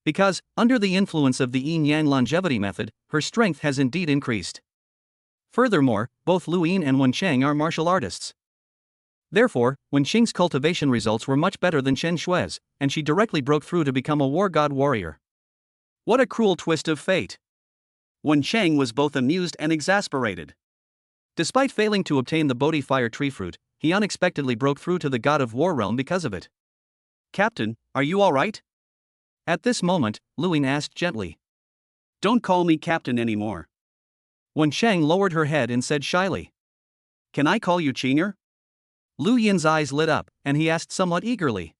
Because, under the influence of the yin-yang longevity method, her strength has indeed increased. Furthermore, both Lu Ying and Wen Chang are martial artists. Therefore, Wen Qing's cultivation results were much better than Chen Shui's, and she directly broke through to become a war god warrior. What a cruel twist of fate! Wen Chang was both amused and exasperated. Despite failing to obtain the Bodhi Fire Tree Fruit, he unexpectedly broke through to the God of War realm because of it. Captain, are you alright? At this moment, Lu Ying asked gently. Don't call me Captain anymore. Wen Chang lowered her head and said shyly. Can I call you Qinger? Lu Yin's eyes lit up, and he asked somewhat eagerly.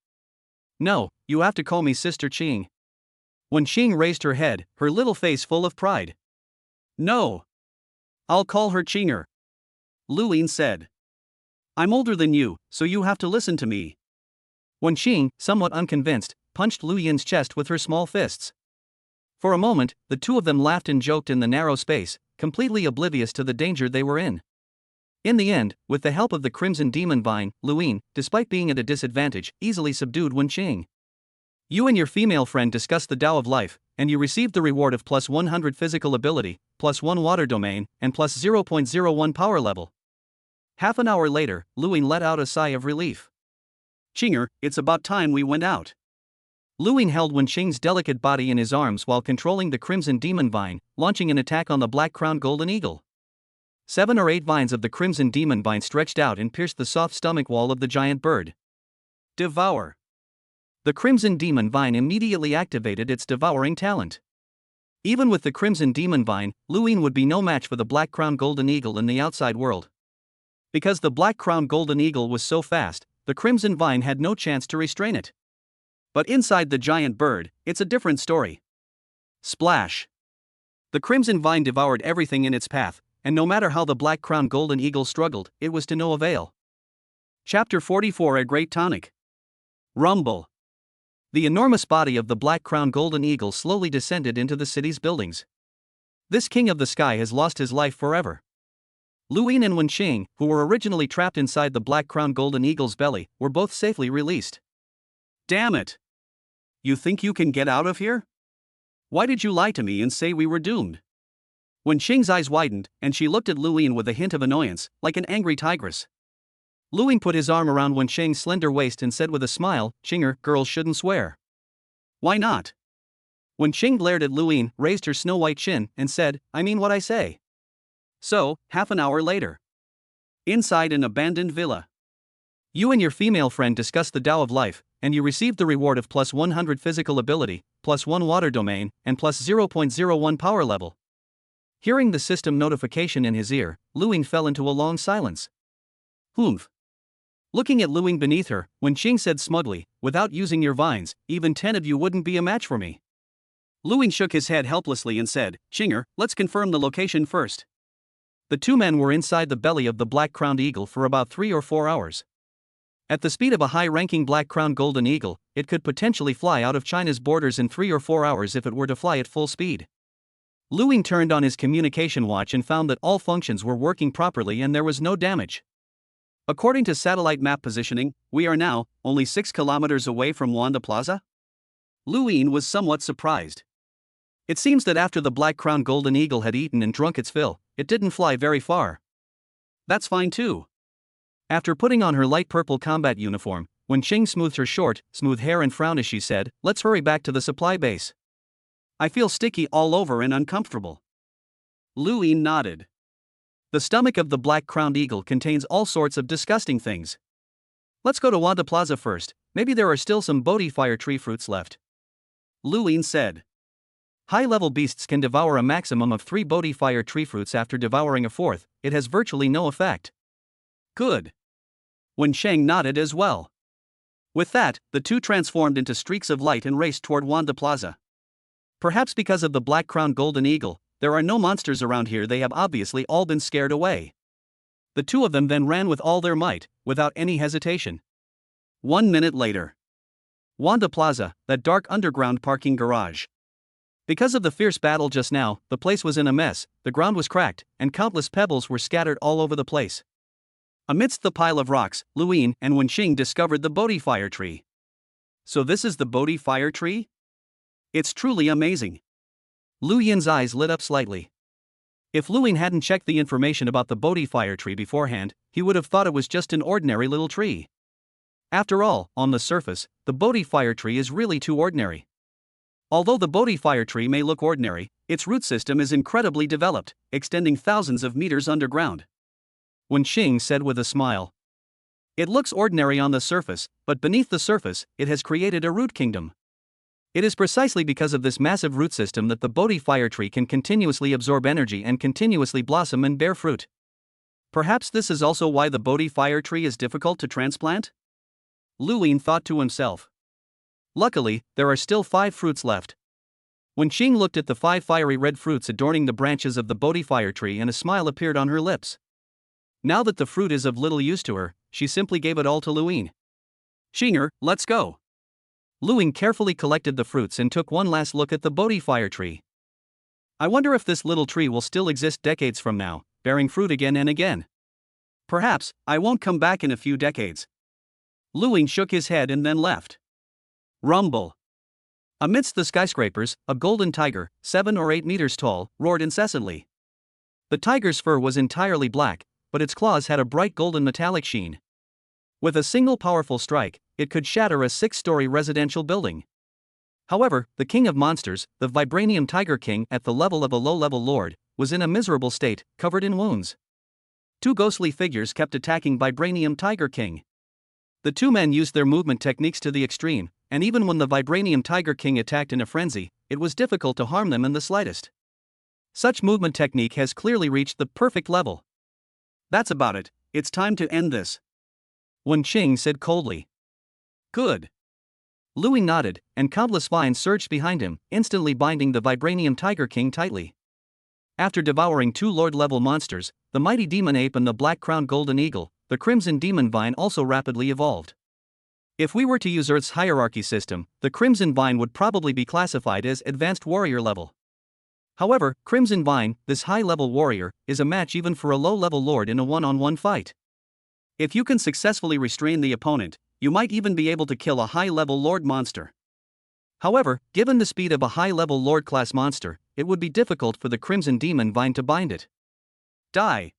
No, you have to call me Sister Qing. Wen Qing raised her head, her little face full of pride. No. I'll call her Qinger. Lu Ying said. I'm older than you, so you have to listen to me. Wen Qing, somewhat unconvinced, punched Lu Yin's chest with her small fists. For a moment, the two of them laughed and joked in the narrow space, completely oblivious to the danger they were in. In the end, with the help of the Crimson Demon Vine, Lu Ying, despite being at a disadvantage, easily subdued Wen Qing. You and your female friend discussed the Tao of Life, and you received the reward of plus 100 physical ability, plus 1 water domain, and plus 0.01 power level. Half an hour later, Lu Ying let out a sigh of relief. Qinger, it's about time we went out. Lu Ying held Wen Qing's delicate body in his arms while controlling the Crimson Demon Vine, launching an attack on the black-crowned golden eagle. 7 or 8 vines of the Crimson Demon Vine stretched out and pierced the soft stomach wall of the giant bird. Devour. The Crimson Demon Vine immediately activated its devouring talent. Even with the Crimson Demon Vine, Lu Ying would be no match for the black-crowned golden eagle in the outside world. Because the black-crowned golden eagle was so fast, the Crimson Vine had no chance to restrain it. But inside the giant bird, it's a different story. Splash! The Crimson Vine devoured everything in its path, and no matter how the black-crowned golden eagle struggled, it was to no avail. Chapter 44: A Great Tonic. Rumble. The enormous body of the black-crowned golden eagle slowly descended into the city's buildings. This king of the sky has lost his life forever. Lu Ying and Wen Qing, who were originally trapped inside the black-crowned golden eagle's belly, were both safely released. Damn it! You think you can get out of here? Why did you lie to me and say we were doomed? Wen Qing's eyes widened, and she looked at Lu Ying with a hint of annoyance, like an angry tigress. Lu Ying put his arm around Wen Qing's slender waist and said with a smile, Qinger, girls shouldn't swear. Why not? Wen Qing glared at Lu Ying, raised her snow-white chin, and said, I mean what I say. So, half an hour later. Inside an abandoned villa. You and your female friend discussed the Tao of Life, and you received the reward of plus 100 physical ability, plus 1 water domain, and plus 0.01 power level. Hearing the system notification in his ear, Lu Ying fell into a long silence. Humph. Looking at Lu Ying beneath her, Wen Qing said smugly, without using your vines, even 10 of you wouldn't be a match for me. Lu Ying shook his head helplessly and said, Qinger, let's confirm the location first. The two men were inside the belly of the black-crowned eagle for about 3 or 4 hours. At the speed of a high-ranking black-crowned golden eagle, it could potentially fly out of China's borders in 3 or 4 hours if it were to fly at full speed. Lu Ying turned on his communication watch and found that all functions were working properly and there was no damage. According to satellite map positioning, we are now only 6 kilometers away from Wanda Plaza? Lu Ying was somewhat surprised. It seems that after the black-crowned golden eagle had eaten and drunk its fill, it didn't fly very far. That's fine too. After putting on her light purple combat uniform, Wen Qing smoothed her short, smooth hair and frowned as she said, let's hurry back to the supply base. I feel sticky all over and uncomfortable. Lu Ying nodded. The stomach of the black-crowned eagle contains all sorts of disgusting things. Let's go to Wanda Plaza first, maybe there are still some Bodhi Fire Tree fruits left. Lu Ying said. High-level beasts can devour a maximum of 3 Bodhi fire tree fruits. After devouring a fourth, it has virtually no effect. Good. Wen Sheng nodded as well. With that, the two transformed into streaks of light and raced toward Wanda Plaza. Perhaps because of the black-crowned golden eagle, there are no monsters around here. They have obviously all been scared away. The two of them then ran with all their might, without any hesitation. 1 minute later. Wanda Plaza, that dark underground parking garage. Because of the fierce battle just now, the place was in a mess, the ground was cracked, and countless pebbles were scattered all over the place. Amidst the pile of rocks, Luyin and Wenxing discovered the Bodhi fire tree. So this is the Bodhi fire tree? It's truly amazing. Lu Yin's eyes lit up slightly. If Luyin hadn't checked the information about the Bodhi fire tree beforehand, he would have thought it was just an ordinary little tree. After all, on the surface, the Bodhi fire tree is really too ordinary. Although the Bodhi fire tree may look ordinary, its root system is incredibly developed, extending thousands of meters underground. Wenxing said with a smile. It looks ordinary on the surface, but beneath the surface, it has created a root kingdom. It is precisely because of this massive root system that the Bodhi fire tree can continuously absorb energy and continuously blossom and bear fruit. Perhaps this is also why the Bodhi fire tree is difficult to transplant? Luyin thought to himself. Luckily, there are still 5 fruits left. Wenxing looked at the 5 fiery red fruits adorning the branches of the Bodhi fire tree and a smile appeared on her lips. Now that the fruit is of little use to her, she simply gave it all to Luyin. Xinger, let's go. Luyin carefully collected the fruits and took one last look at the Bodhi fire tree. I wonder if this little tree will still exist decades from now, bearing fruit again and again. Perhaps, I won't come back in a few decades. Luyin shook his head and then left. Rumble. Amidst the skyscrapers, a golden tiger, 7 or 8 meters tall, roared incessantly. The tiger's fur was entirely black, but its claws had a bright golden metallic sheen. With a single powerful strike, it could shatter a 6-story residential building. However, the king of monsters, the Vibranium Tiger King at the level of a low-level lord, was in a miserable state, covered in wounds. 2 ghostly figures kept attacking Vibranium Tiger King. The 2 men used their movement techniques to the extreme, and even when the Vibranium Tiger King attacked in a frenzy, it was difficult to harm them in the slightest. Such movement technique has clearly reached the perfect level. That's about it, it's time to end this. Wenxing said coldly. Good. Luyin nodded, and countless vines surged behind him, instantly binding the Vibranium Tiger King tightly. After devouring 2 lord-level monsters, the mighty demon ape and the black-crowned golden eagle, the crimson demon vine also rapidly evolved. If we were to use Earth's hierarchy system, the Crimson Vine would probably be classified as advanced warrior level. However, Crimson Vine, this high-level warrior, is a match even for a low-level lord in a one-on-one fight. If you can successfully restrain the opponent, you might even be able to kill a high-level lord monster. However, given the speed of a high-level lord-class monster, it would be difficult for the Crimson Demon Vine to bind it. Die!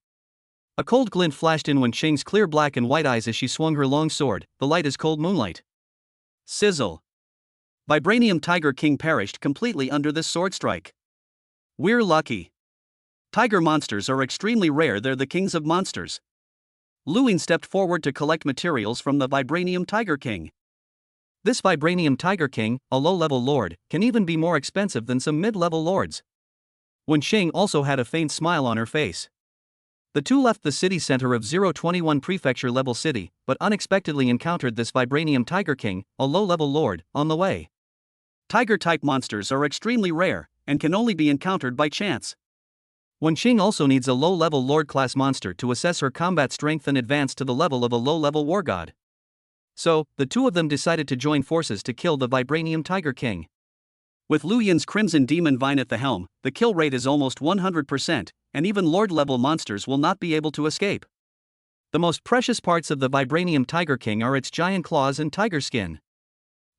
A cold glint flashed in Wenxing's clear black and white eyes as she swung her long sword, the light as cold moonlight. Sizzle. Vibranium Tiger King perished completely under this sword strike. We're lucky. Tiger monsters are extremely rare, they're the kings of monsters. Luyin stepped forward to collect materials from the Vibranium Tiger King. This Vibranium Tiger King, a low-level lord, can even be more expensive than some mid-level lords. Wenxing also had a faint smile on her face. The two left the city center of 021 prefecture-level city, but unexpectedly encountered this Vibranium Tiger King, a low-level lord, on the way. Tiger-type monsters are extremely rare, and can only be encountered by chance. Wenxing also needs a low-level lord-class monster to assess her combat strength and advance to the level of a low-level war god. So, the two of them decided to join forces to kill the Vibranium Tiger King. With Luyin's Crimson Demon Vine at the helm, the kill rate is almost 100%, and even lord-level monsters will not be able to escape. The most precious parts of the Vibranium Tiger King are its giant claws and tiger skin.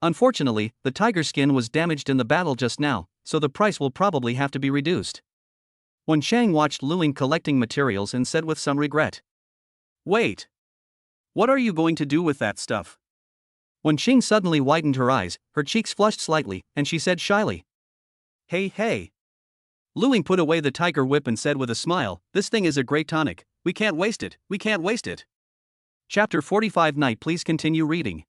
Unfortunately, the tiger skin was damaged in the battle just now, so the price will probably have to be reduced. Wenxing watched Luyin collecting materials and said with some regret. Wait. What are you going to do with that stuff? Wenxing suddenly widened her eyes, her cheeks flushed slightly, and she said shyly. Hey. Luyin put away the tiger whip and said with a smile, this thing is a great tonic, we can't waste it. Chapter 45 Night. Please continue reading.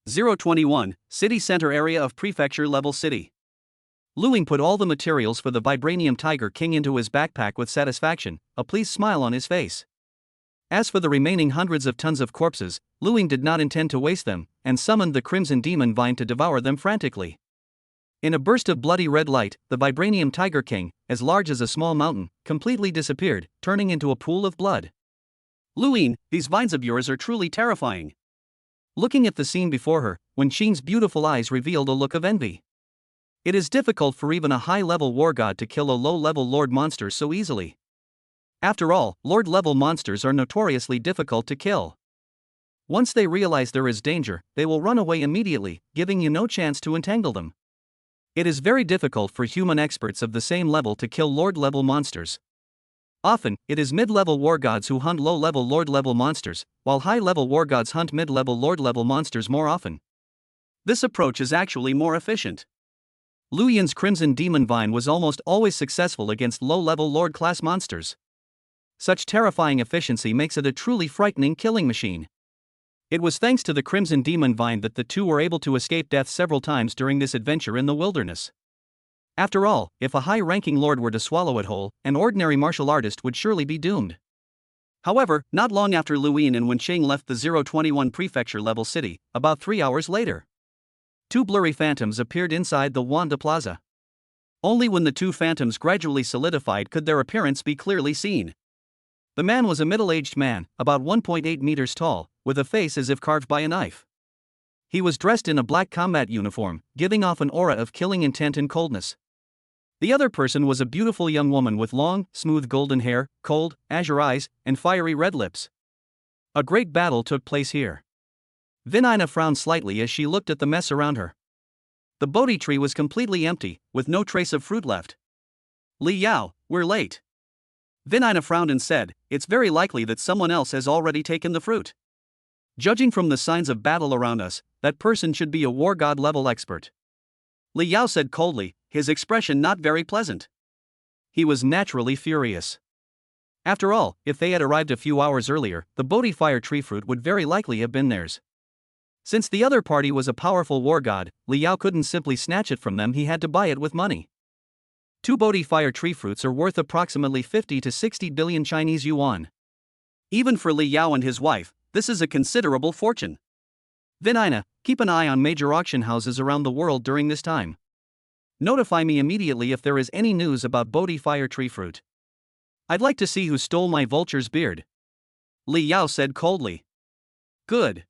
021, City Center Area of Prefecture Level City. Lu Ying put all the materials for the Vibranium Tiger King into his backpack with satisfaction, a pleased smile on his face. As for the remaining hundreds of tons of corpses, Lu Ying did not intend to waste them, and summoned the Crimson Demon Vine to devour them frantically. In a burst of bloody red light, the Vibranium Tiger King, as large as a small mountain, completely disappeared, turning into a pool of blood. Lu Ying, these vines of yours are truly terrifying. Looking at the scene before her, Wen Qing's beautiful eyes revealed a look of envy. It is difficult for even a high-level war god to kill a low-level lord monster so easily. After all, lord-level monsters are notoriously difficult to kill. Once they realize there is danger, they will run away immediately, giving you no chance to entangle them. It is very difficult for human experts of the same level to kill lord-level monsters. Often, it is mid-level war gods who hunt low-level lord-level monsters, while high-level war gods hunt mid-level lord-level monsters more often. This approach is actually more efficient. Lu Ying's Crimson Demon Vine was almost always successful against low-level lord-class monsters. Such terrifying efficiency makes it a truly frightening killing machine. It was thanks to the Crimson Demon Vine that the two were able to escape death several times during this adventure in the wilderness. After all, if a high-ranking lord were to swallow it whole, an ordinary martial artist would surely be doomed. However, not long after Lu Ying and Wen Qing left the 021 prefecture-level city, about 3 hours later, two blurry phantoms appeared inside the Wanda Plaza. Only when the two phantoms gradually solidified could their appearance be clearly seen. The man was a middle-aged man, about 1.8 meters tall, with a face as if carved by a knife. He was dressed in a black combat uniform, giving off an aura of killing intent and coldness. The other person was a beautiful young woman with long, smooth golden hair, cold, azure eyes, and fiery red lips. A great battle took place here. Vinina frowned slightly as she looked at the mess around her. The Bodhi tree was completely empty, with no trace of fruit left. Li Yao, we're late. Vinina frowned and said, it's very likely that someone else has already taken the fruit. Judging from the signs of battle around us, that person should be a war god level expert. Li Yao said coldly, his expression not very pleasant. He was naturally furious. After all, if they had arrived a few hours earlier, the Bodhi fire tree fruit would very likely have been theirs. Since the other party was a powerful war god, Li Yao couldn't simply snatch it from them, he had to buy it with money. 2 Bodhi fire tree fruits are worth approximately 50 to 60 billion Chinese yuan. Even for Li Yao and his wife, this is a considerable fortune. Vinina, keep an eye on major auction houses around the world during this time. Notify me immediately if there is any news about Bodhi fire tree fruit. I'd like to see who stole my vulture's beard. Li Yao said coldly. Good.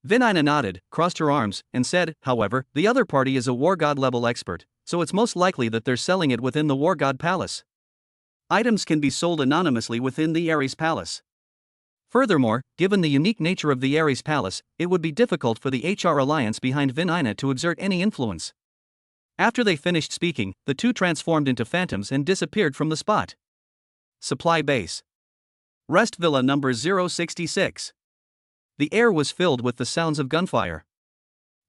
Vinina nodded, crossed her arms, and said, however, the other party is a war god level expert, so it's most likely that they're selling it within the war god palace. Items can be sold anonymously within the Ares palace. Furthermore, given the unique nature of the Ares palace, it would be difficult for the HR alliance behind Vinina to exert any influence. After they finished speaking, the two transformed into phantoms and disappeared from the spot. Supply base. Rest Villa number 066. The air was filled with the sounds of gunfire.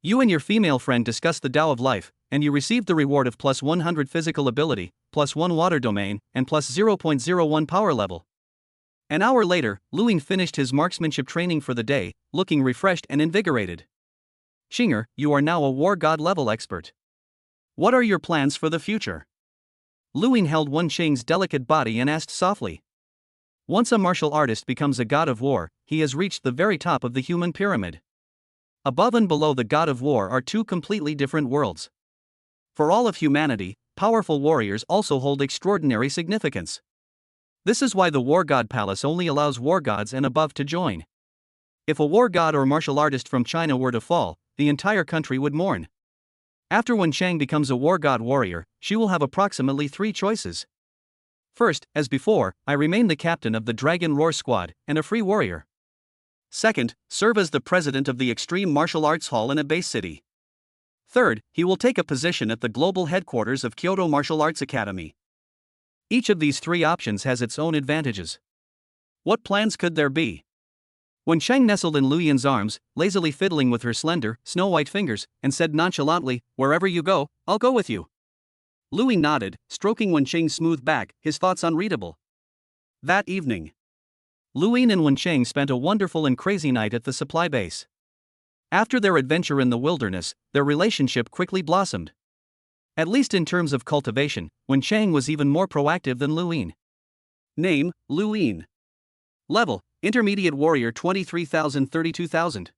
You and your female friend discussed the Tao of life, and you received the reward of plus 100 physical ability, plus 1 water domain, and plus 0.01 power level. An hour later, Lu Ying finished his marksmanship training for the day, looking refreshed and invigorated. Xinger, you are now a war god level expert. What are your plans for the future? Lu Ying held Wen Qing's delicate body and asked softly. Once a martial artist becomes a god of war, he has reached the very top of the human pyramid. Above and below the god of war are two completely different worlds. For all of humanity, powerful warriors also hold extraordinary significance. This is why the War God Palace only allows war gods and above to join. If a war god or martial artist from China were to fall, the entire country would mourn. After Wen Chang becomes a war god warrior, she will have approximately 3 choices. First, as before, I remain the captain of the Dragon Roar Squad, and a free warrior. Second, serve as the president of the Extreme Martial Arts Hall in a base city. Third, he will take a position at the global headquarters of Kyoto Martial Arts Academy. Each of these 3 options has its own advantages. What plans could there be? When Shang nestled in Lu Yin's arms, lazily fiddling with her slender, snow-white fingers, and said nonchalantly, "Wherever you go, I'll go with you." Lu Yin nodded, stroking Wen Qing's smooth back, his thoughts unreadable. That evening, Lu Yin and Wen Qing spent a wonderful and crazy night at the supply base. After their adventure in the wilderness, their relationship quickly blossomed. At least in terms of cultivation, Wen Chang was even more proactive than Lu Yin. Name, Lu Yin. Level, Intermediate Warrior 23,000-32,000.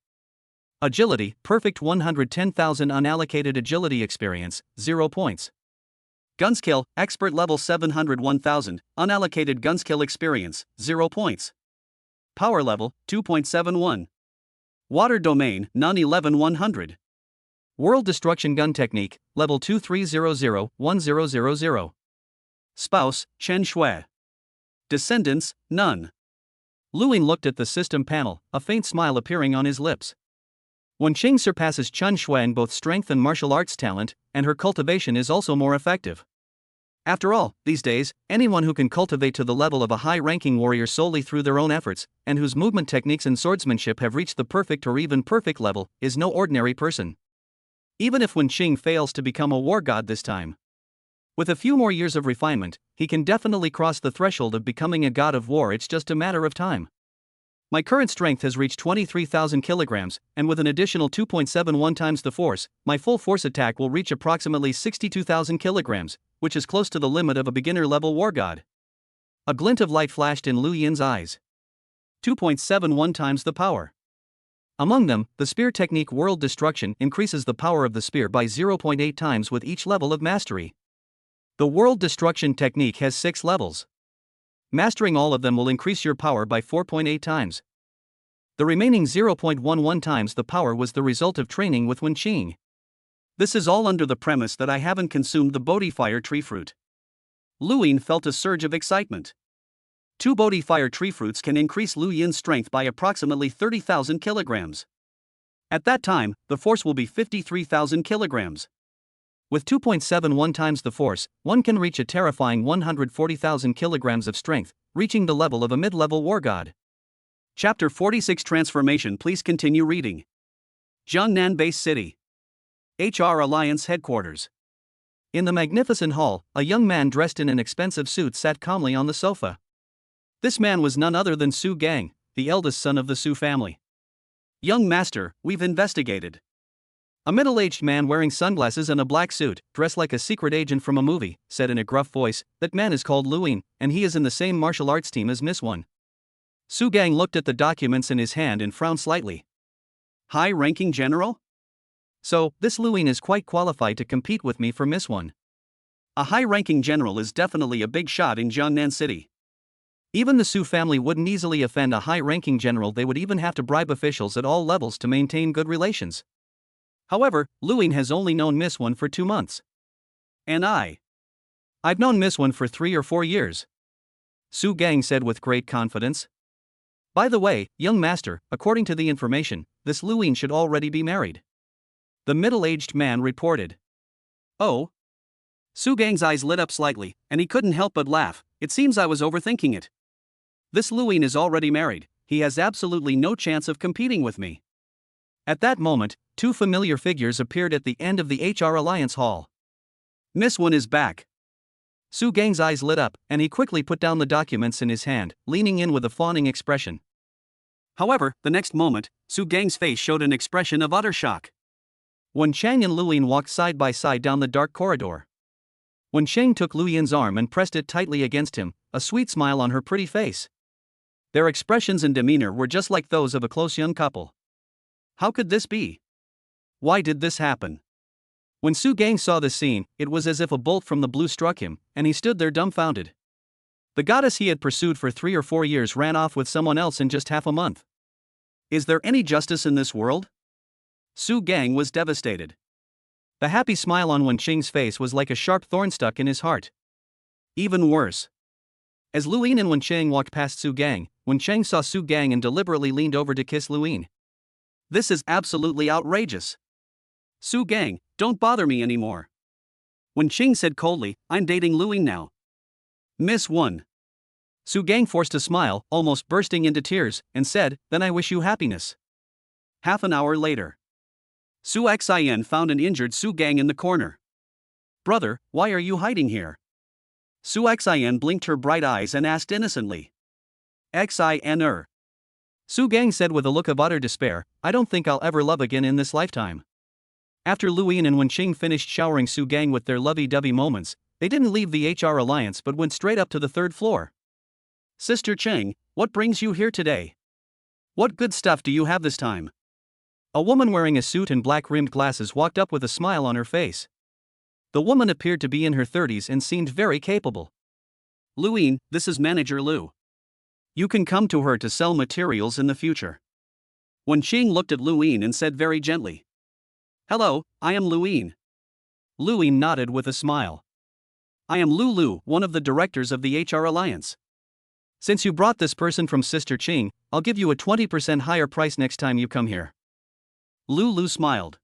Agility, Perfect 110,000. Unallocated Agility Experience, 0 points. Gunskill, Expert Level 701,000. Unallocated Gunskill Experience, 0 points. Power Level, 2.71. Water Domain, None 11,100. World Destruction Gun Technique, Level 2300-1000. Spouse, Chen Shui. Descendants, none. Lu Yin looked at the system panel, a faint smile appearing on his lips. Wen Qing surpasses Chen Shui in both strength and martial arts talent, and her cultivation is also more effective. After all, these days, anyone who can cultivate to the level of a high-ranking warrior solely through their own efforts, and whose movement techniques and swordsmanship have reached the perfect or even perfect level, is no ordinary person. Even if Wen Qing fails to become a war god this time, with a few more years of refinement, he can definitely cross the threshold of becoming a god of war. It's just a matter of time. My current strength has reached 23,000 kilograms, and with an additional 2.71 times the force, my full force attack will reach approximately 62,000 kilograms, which is close to the limit of a beginner-level war god. A glint of light flashed in Lu Yin's eyes. 2.71 times the power. Among them, the spear technique World Destruction increases the power of the spear by 0.8 times with each level of mastery. The World Destruction technique has 6 levels. Mastering all of them will increase your power by 4.8 times. The remaining 0.11 times the power was the result of training with Wen Qing. This is all under the premise that I haven't consumed the Bodhi-Fire tree fruit. Lu Yin felt a surge of excitement. 2 Bodhi-Fire tree fruits can increase Lu Yin's strength by approximately 30,000 kilograms. At that time, the force will be 53,000 kilograms. With 2.71 times the force, one can reach a terrifying 140,000 kilograms of strength, reaching the level of a mid-level war god. Chapter 46 Transformation. Please continue reading. Jiangnan Base City. HR Alliance Headquarters. In the magnificent hall, a young man dressed in an expensive suit sat calmly on the sofa. This man was none other than Su Gang, the eldest son of the Su family. Young master, we've investigated. A middle-aged man wearing sunglasses and a black suit, dressed like a secret agent from a movie, said in a gruff voice. That man is called Lu Yin, and he is in the same martial arts team as Miss Wen. Su Gang looked at the documents in his hand and frowned slightly. High-ranking general? So, this Lu Yin is quite qualified to compete with me for Miss Wen. A high-ranking general is definitely a big shot in Jiangnan City. Even the Su family wouldn't easily offend a high-ranking general. They would even have to bribe officials at all levels to maintain good relations. However, Lu Yin has only known Miss Wen for 2 months. And I've known Miss Wen for 3 or 4 years. Su Gang said with great confidence. By the way, young master, according to the information, this Lu Yin should already be married. The middle-aged man reported. Oh? Su Gang's eyes lit up slightly, and he couldn't help but laugh. It seems I was overthinking it. This Lu Yin is already married. He has absolutely no chance of competing with me. At that moment, 2 familiar figures appeared at the end of the HR Alliance Hall. Miss Wen is back. Su Gang's eyes lit up, and he quickly put down the documents in his hand, leaning in with a fawning expression. However, the next moment, Su Gang's face showed an expression of utter shock. Wen Chang and Lu Yin walked side by side down the dark corridor. Wen Chang took Lu Yin's arm and pressed it tightly against him, a sweet smile on her pretty face. Their expressions and demeanor were just like those of a close young couple. How could this be? Why did this happen? When Su Gang saw the scene, it was as if a bolt from the blue struck him, and he stood there dumbfounded. The goddess he had pursued for 3 or 4 years ran off with someone else in just half a month. Is there any justice in this world? Su Gang was devastated. The happy smile on Wen Qing's face was like a sharp thorn stuck in his heart. Even worse. As Lu Yin and Wen Qing walked past Su Gang, Wen Qing saw Su Gang and deliberately leaned over to kiss Lu Yin. This is absolutely outrageous. Su Gang, don't bother me anymore. Wen Qing said coldly, I'm dating Lu Yin now. Miss Wen. Su Gang forced a smile, almost bursting into tears, and said, then I wish you happiness. Half an hour later. Su Xin found an injured Su Gang in the corner. Brother, why are you hiding here? Su Xin blinked her bright eyes and asked innocently. Xin. Su Gang said with a look of utter despair, I don't think I'll ever love again in this lifetime. After Luyin and Wenqing finished showering Su Gang with their lovey-dovey moments, they didn't leave the HR alliance but went straight up to the third floor. Sister Cheng, what brings you here today? What good stuff do you have this time? A woman wearing a suit and black-rimmed glasses walked up with a smile on her face. The woman appeared to be in her 30s and seemed very capable. Luyin, this is Manager Lu. You can come to her to sell materials in the future. Wenqing looked at Luyin and said very gently. Hello, I am Luyin. Luyin nodded with a smile. I am Lu, one of the directors of the HR Alliance. Since you brought this person from Sister Ching, I'll give you a 20% higher price next time you come here. Lu smiled.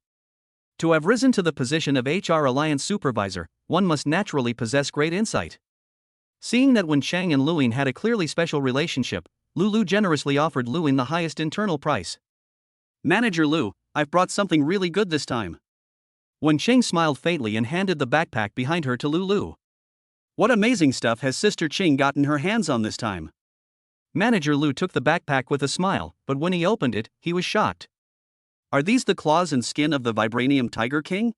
To have risen to the position of HR Alliance supervisor, one must naturally possess great insight. Seeing that Wenqing and Luyin had a clearly special relationship, Lu generously offered Luyin the highest internal price. Manager Lu, I've brought something really good this time. Wenqing smiled faintly and handed the backpack behind her to Lu. What amazing stuff has Sister Ching gotten her hands on this time? Manager Lu took the backpack with a smile, but when he opened it, he was shocked. Are these the claws and skin of the Vibranium Tiger King?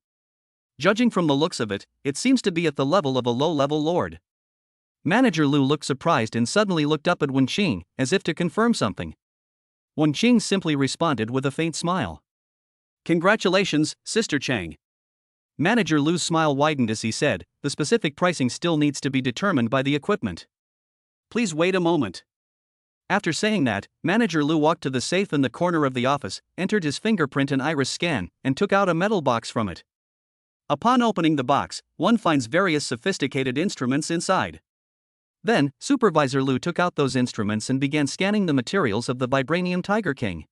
Judging from the looks of it, it seems to be at the level of a low-level lord. Manager Lu looked surprised and suddenly looked up at Wenqing, as if to confirm something. Wenqing simply responded with a faint smile. Congratulations, Sister Chang. Manager Lu's smile widened as he said, the specific pricing still needs to be determined by the equipment. Please wait a moment. After saying that, Manager Lu walked to the safe in the corner of the office, entered his fingerprint and iris scan, and took out a metal box from it. Upon opening the box, one finds various sophisticated instruments inside. Then, Supervisor Lu took out those instruments and began scanning the materials of the Vibranium Tiger King.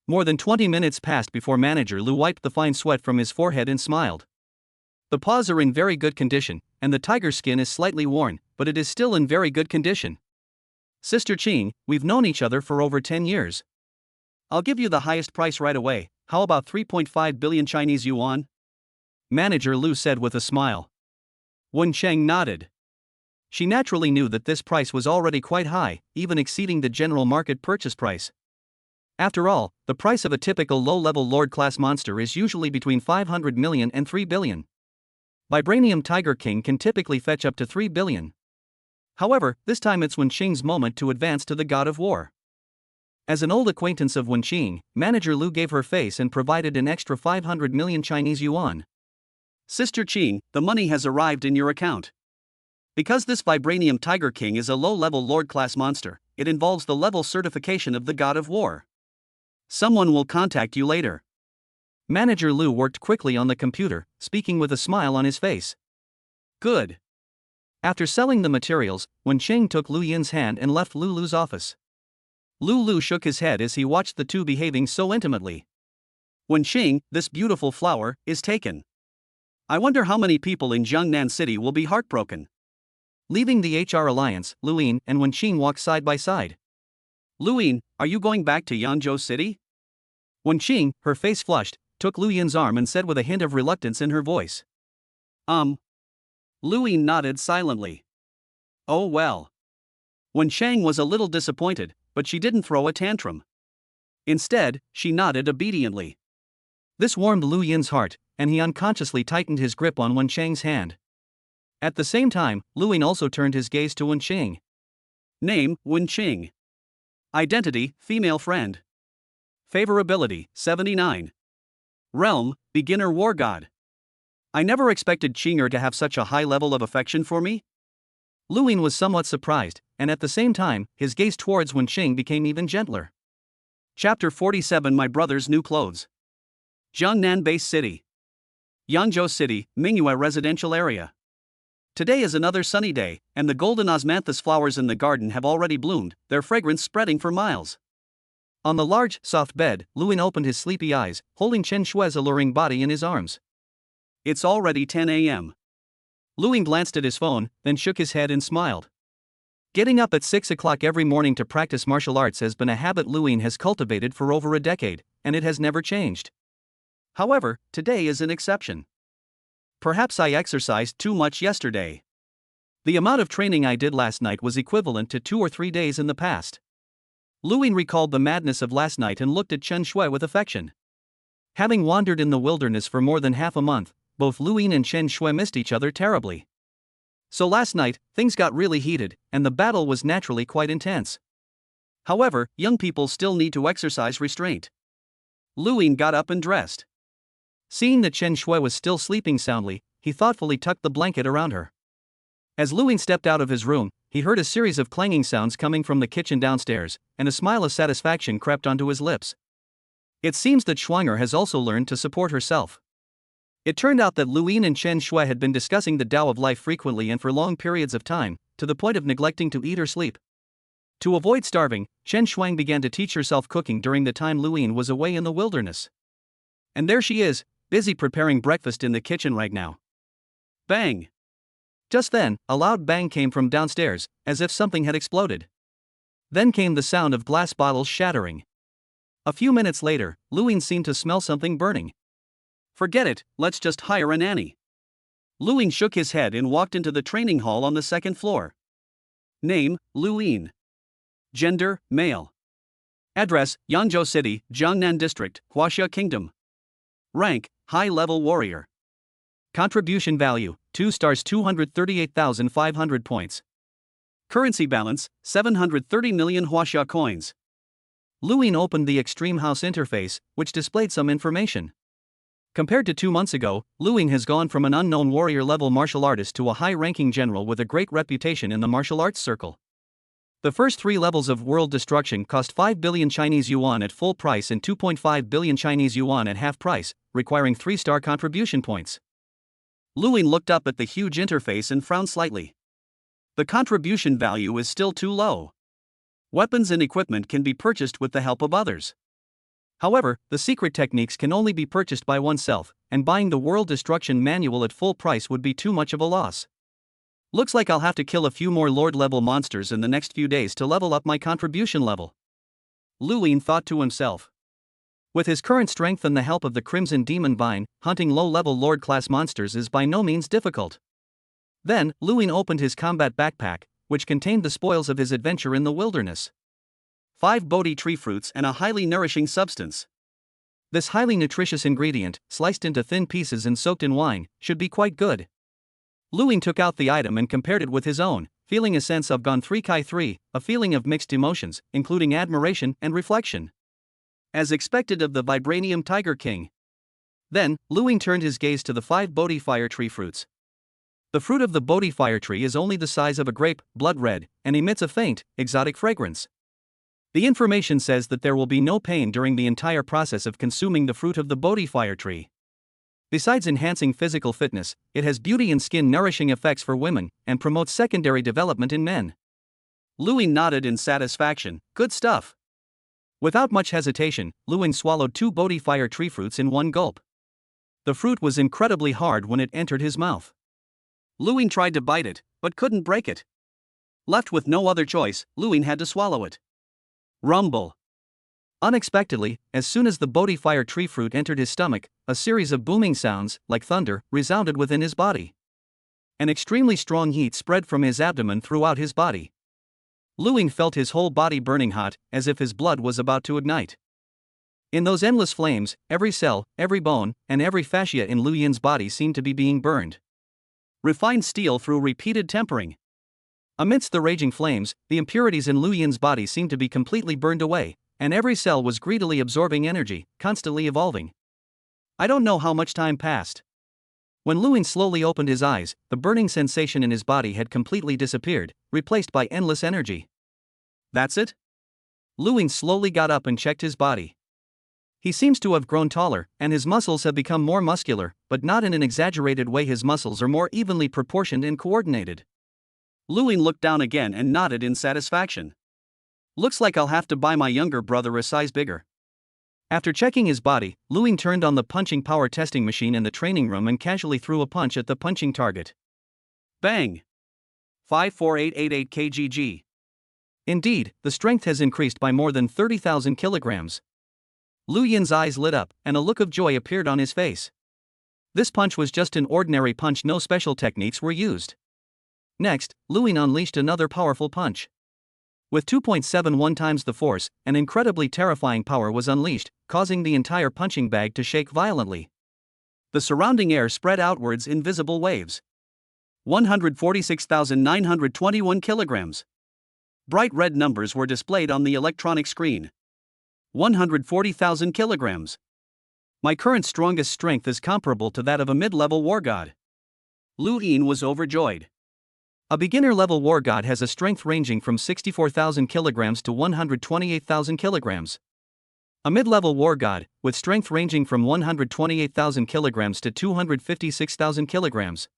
More than 20 minutes passed before Manager Lu wiped the fine sweat from his forehead and smiled. The paws are in very good condition, and the tiger skin is slightly worn, but it is still in very good condition. Sister Ching, we've known each other for over 10 years. I'll give you the highest price right away, how about 3.5 billion Chinese yuan? Manager Lu said with a smile. Wenqing nodded. She naturally knew that this price was already quite high, even exceeding the general market purchase price. After all, the price of a typical low-level Lord-class monster is usually between 500 million and 3 billion. Vibranium Tiger King can typically fetch up to 3 billion. However, this time it's Wenqing's moment to advance to the God of War. As an old acquaintance of Wenqing, Manager Lu gave her face and provided an extra 500 million Chinese yuan. Sister Ching, the money has arrived in your account. Because this Vibranium Tiger King is a low-level Lord-class monster, it involves the level certification of the God of War. Someone will contact you later. Manager Lu worked quickly on the computer, speaking with a smile on his face. Good. After selling the materials, Wenqing took Lu Yin's hand and left Lu's office. Lu shook his head as he watched the two behaving so intimately. Wenqing, this beautiful flower, is taken. I wonder how many people in Jiangnan City will be heartbroken. Leaving the HR Alliance, Luyin and Wenqing walked side by side. Luyin, are you going back to Yangzhou City? Wenqing, her face flushed, took Luyin's arm and said with a hint of reluctance in her voice. Luyin nodded silently. Oh well. Wenqing was a little disappointed, but she didn't throw a tantrum. Instead, she nodded obediently. This warmed Luyin's heart, and he unconsciously tightened his grip on Wenqing's hand. At the same time, Luyin also turned his gaze to Wenqing. Name, Wenqing. Identity, female friend. Favorability, 79. Realm, beginner war god. I never expected Qinger to have such a high level of affection for me. Luyin was somewhat surprised, and at the same time, his gaze towards Wenqing became even gentler. Chapter 47 My Brother's New Clothes. Jiangnan Base City. Yangzhou City, Mingyue Residential Area. Today is another sunny day, and the golden osmanthus flowers in the garden have already bloomed, their fragrance spreading for miles. On the large, soft bed, Luyin opened his sleepy eyes, holding Chen Shui's alluring body in his arms. It's already 10 a.m. Luyin glanced at his phone, then shook his head and smiled. Getting up at 6 o'clock every morning to practice martial arts has been a habit Luyin has cultivated for over a decade, and it has never changed. However, today is an exception. Perhaps I exercised too much yesterday. The amount of training I did last night was equivalent to 2 or 3 days in the past. Luyin recalled the madness of last night and looked at Chen Shui with affection. Having wandered in the wilderness for more than half a month, both Luin and Chen Shui missed each other terribly. So last night, things got really heated, and the battle was naturally quite intense. However, young people still need to exercise restraint. Luin got up and dressed. Seeing that Chen Shui was still sleeping soundly, he thoughtfully tucked the blanket around her. As Luin stepped out of his room, he heard a series of clanging sounds coming from the kitchen downstairs, and a smile of satisfaction crept onto his lips. It seems that Schwanger has also learned to support herself. It turned out that Luin and Chen Shui had been discussing the Tao of life frequently and for long periods of time, to the point of neglecting to eat or sleep. To avoid starving, Chen Shuang began to teach herself cooking during the time Luin was away in the wilderness. And there she is, busy preparing breakfast in the kitchen right now. Bang! Just then, a loud bang came from downstairs, as if something had exploded. Then came the sound of glass bottles shattering. A few minutes later, Luin seemed to smell something burning. Forget it, let's just hire a nanny. Luin shook his head and walked into the training hall on the second floor. Name, Luin. Gender, male. Address, Yangzhou City, Jiangnan District, Huaxia Kingdom. Rank, high-level warrior. Contribution value, 2 stars 238,500 points. Currency balance, 730 million Huaxia coins. Luin opened the Extreme House interface, which displayed some information. Compared to 2 months ago, Luin has gone from an unknown warrior-level martial artist to a high-ranking general with a great reputation in the martial arts circle. The first 3 levels of World Destruction cost 5 billion Chinese yuan at full price and 2.5 billion Chinese yuan at half price, requiring 3-star contribution points. Luin looked up at the huge interface and frowned slightly. The contribution value is still too low. Weapons and equipment can be purchased with the help of others. However, the secret techniques can only be purchased by oneself, and buying the World Destruction manual at full price would be too much of a loss. Looks like I'll have to kill a few more Lord-level monsters in the next few days to level up my contribution level. Luin thought to himself. With his current strength and the help of the Crimson Demon Vine, hunting low-level Lord-class monsters is by no means difficult. Then, Luin opened his combat backpack, which contained the spoils of his adventure in the wilderness. 5 Bodhi tree fruits and a highly nourishing substance. This highly nutritious ingredient, sliced into thin pieces and soaked in wine, should be quite good. Luin took out the item and compared it with his own, feeling a sense of Gon 3 Kai 3, a feeling of mixed emotions, including admiration and reflection. As expected of the Vibranium Tiger King. Then, Luin turned his gaze to the 5 Bodhi fire tree fruits. The fruit of the Bodhi fire tree is only the size of a grape, blood red, and emits a faint, exotic fragrance. The information says that there will be no pain during the entire process of consuming the fruit of the Bodhi fire tree. Besides enhancing physical fitness, it has beauty and skin-nourishing effects for women, and promotes secondary development in men. Luin nodded in satisfaction. Good stuff. Without much hesitation, Luin swallowed 2 Bodhi fire tree fruits in one gulp. The fruit was incredibly hard when it entered his mouth. Luin tried to bite it, but couldn't break it. Left with no other choice, Luin had to swallow it. Rumble. Unexpectedly, as soon as the Bodhi fire tree fruit entered his stomach, a series of booming sounds, like thunder, resounded within his body. An extremely strong heat spread from his abdomen throughout his body. Luin felt his whole body burning hot, as if his blood was about to ignite. In those endless flames, every cell, every bone, and every fascia in Luin's body seemed to be being burned. Refined steel through repeated tempering. Amidst the raging flames, the impurities in Luin's body seemed to be completely burned away, and every cell was greedily absorbing energy, constantly evolving. I don't know how much time passed. When Luin slowly opened his eyes, the burning sensation in his body had completely disappeared, replaced by endless energy. That's it? Luin slowly got up and checked his body. He seems to have grown taller, and his muscles have become more muscular, but not in an exaggerated way. His muscles are more evenly proportioned and coordinated. Luin looked down again and nodded in satisfaction. Looks like I'll have to buy my younger brother a size bigger. After checking his body, Luin turned on the punching power testing machine in the training room and casually threw a punch at the punching target. Bang! 54888 kgg. Indeed, the strength has increased by more than 30,000 kilograms. Luin's eyes lit up, and a look of joy appeared on his face. This punch was just an ordinary punch, no special techniques were used. Next, Luin unleashed another powerful punch. With 2.71 times the force, an incredibly terrifying power was unleashed, causing the entire punching bag to shake violently. The surrounding air spread outwards in visible waves. 146,921 kilograms. Bright red numbers were displayed on the electronic screen. 140,000 kilograms. My current strongest strength is comparable to that of a mid-level war god. Lu Yin was overjoyed. A beginner-level war god has a strength ranging from 64,000 kilograms to 128,000 kilograms. A mid-level war god, with strength ranging from 128,000 kilograms to 256,000 kilograms.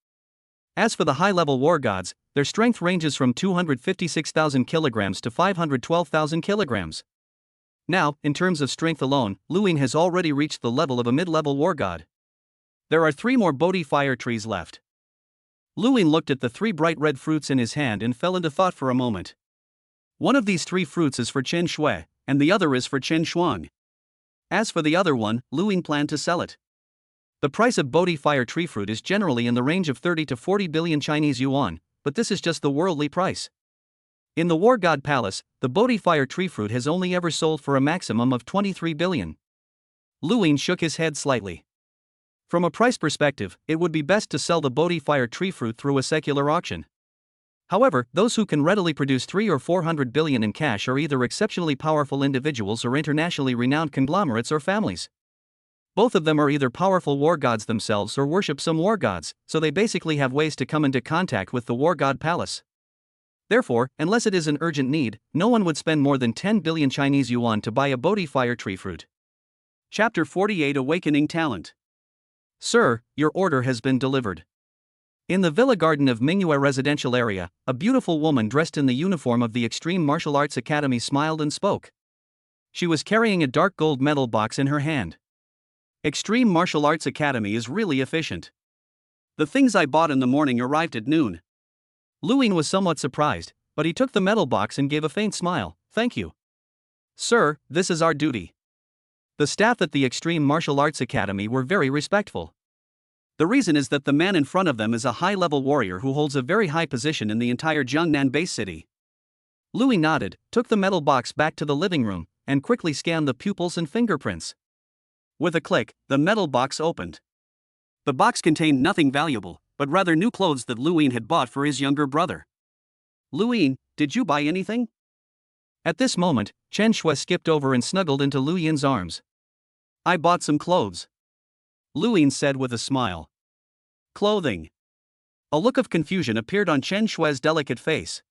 As for the high-level war gods, their strength ranges from 256,000 kilograms to 512,000 kilograms. Now, in terms of strength alone, Lu Yin has already reached the level of a mid-level war god. There are 3 more Bodhi fire trees left. Lu Yin looked at the 3 bright red fruits in his hand and fell into thought for a moment. One of these 3 fruits is for Chen Shui, and the other is for Chen Shuang. As for the other one, Lu Yin planned to sell it. The price of Bodhi fire tree fruit is generally in the range of 30 to 40 billion Chinese yuan, but this is just the worldly price. In the War God Palace, the Bodhi fire tree fruit has only ever sold for a maximum of 23 billion. Lu Yin shook his head slightly. From a price perspective, it would be best to sell the Bodhi fire tree fruit through a secular auction. However, those who can readily produce 3 or 400 billion in cash are either exceptionally powerful individuals or internationally renowned conglomerates or families. Both of them are either powerful war gods themselves or worship some war gods, so they basically have ways to come into contact with the War God Palace. Therefore, unless it is an urgent need, no one would spend more than 10 billion Chinese yuan to buy a Bodhi fire tree fruit. Chapter 48 Awakening Talent. Sir, your order has been delivered. In the villa garden of Mingyue residential area, a beautiful woman dressed in the uniform of the Extreme Martial Arts Academy smiled and spoke. She was carrying a dark gold metal box in her hand. Extreme Martial Arts Academy is really efficient. The things I bought in the morning arrived at noon. Lu Yin was somewhat surprised, but he took the metal box and gave a faint smile. Thank you. Sir, this is our duty. The staff at the Extreme Martial Arts Academy were very respectful. The reason is that the man in front of them is a high-level warrior who holds a very high position in the entire Jiangnan base city. Lu Yin nodded, took the metal box back to the living room, and quickly scanned the pupils and fingerprints. With a click, the metal box opened. The box contained nothing valuable, but rather new clothes that Lu Yin had bought for his younger brother. Lu Yin, did you buy anything? At this moment, Chen Shui skipped over and snuggled into Lu Yin's arms. I bought some clothes. Lu Yin said with a smile. Clothing. A look of confusion appeared on Chen Shui's delicate face.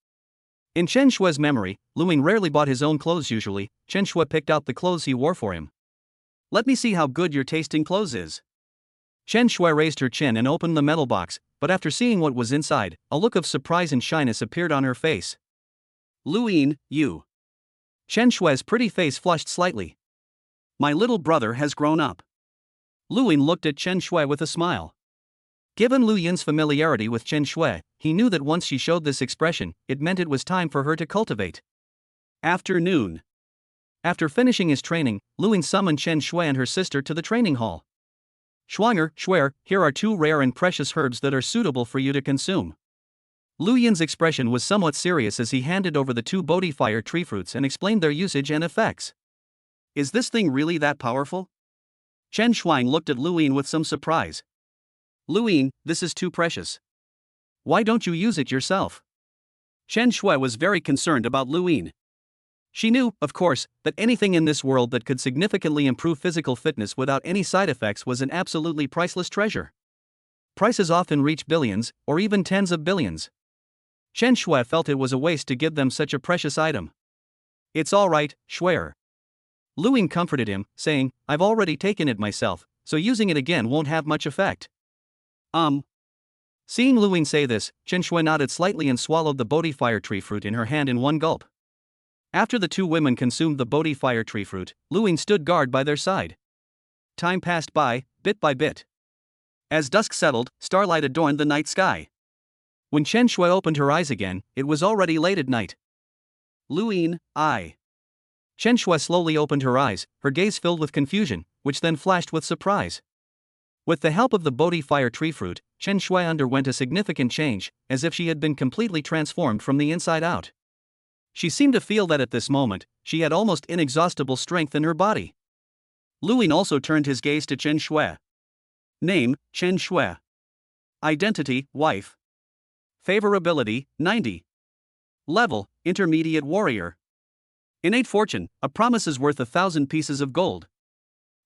In Chen Shui's memory, Lu Yin rarely bought his own clothes usually. Chen Shui picked out the clothes he wore for him. Let me see how good your taste in clothes is. Chen Shui raised her chin and opened the metal box, but after seeing what was inside, a look of surprise and shyness appeared on her face. Lu Yin, you. Chen Shui's pretty face flushed slightly. My little brother has grown up. Lu Yin looked at Chen Shui with a smile. Given Lu Yin's familiarity with Chen Shui, he knew that once she showed this expression, it meant it was time for her to cultivate. Afternoon. After finishing his training, Lu Yin summoned Chen Shui and her sister to the training hall. Shuanger, Shuer, here are 2 rare and precious herbs that are suitable for you to consume. Lu Yin's expression was somewhat serious as he handed over the 2 Bodhi fire tree fruits and explained their usage and effects. Is this thing really that powerful? Chen Shuang looked at Lu Yin with some surprise. Lu Yin, this is too precious. Why don't you use it yourself? Chen Shui was very concerned about Lu Yin. She knew, of course, that anything in this world that could significantly improve physical fitness without any side effects was an absolutely priceless treasure. Prices often reach billions, or even tens of billions. Chen Shui felt it was a waste to give them such a precious item. It's all right, Shuer. Lu Yin comforted him, saying, I've already taken it myself, so using it again won't have much effect. Seeing Lu Yin say this, Chen Shui nodded slightly and swallowed the Bodhi fire tree fruit in her hand in one gulp. After the 2 women consumed the Bodhi fire tree fruit, Lu Yin stood guard by their side. Time passed by, bit by bit. As dusk settled, starlight adorned the night sky. When Chen Shui opened her eyes again, it was already late at night. Lu Yin, I. Chen Shui slowly opened her eyes, her gaze filled with confusion, which then flashed with surprise. With the help of the Bodhi fire tree fruit, Chen Shui underwent a significant change, as if she had been completely transformed from the inside out. She seemed to feel that at this moment, she had almost inexhaustible strength in her body. Luin also turned his gaze to Chen Shui. Name, Chen Shui. Identity, wife. Favorability, 90. Level, intermediate warrior. Innate fortune, a promise is worth 1,000 pieces of gold.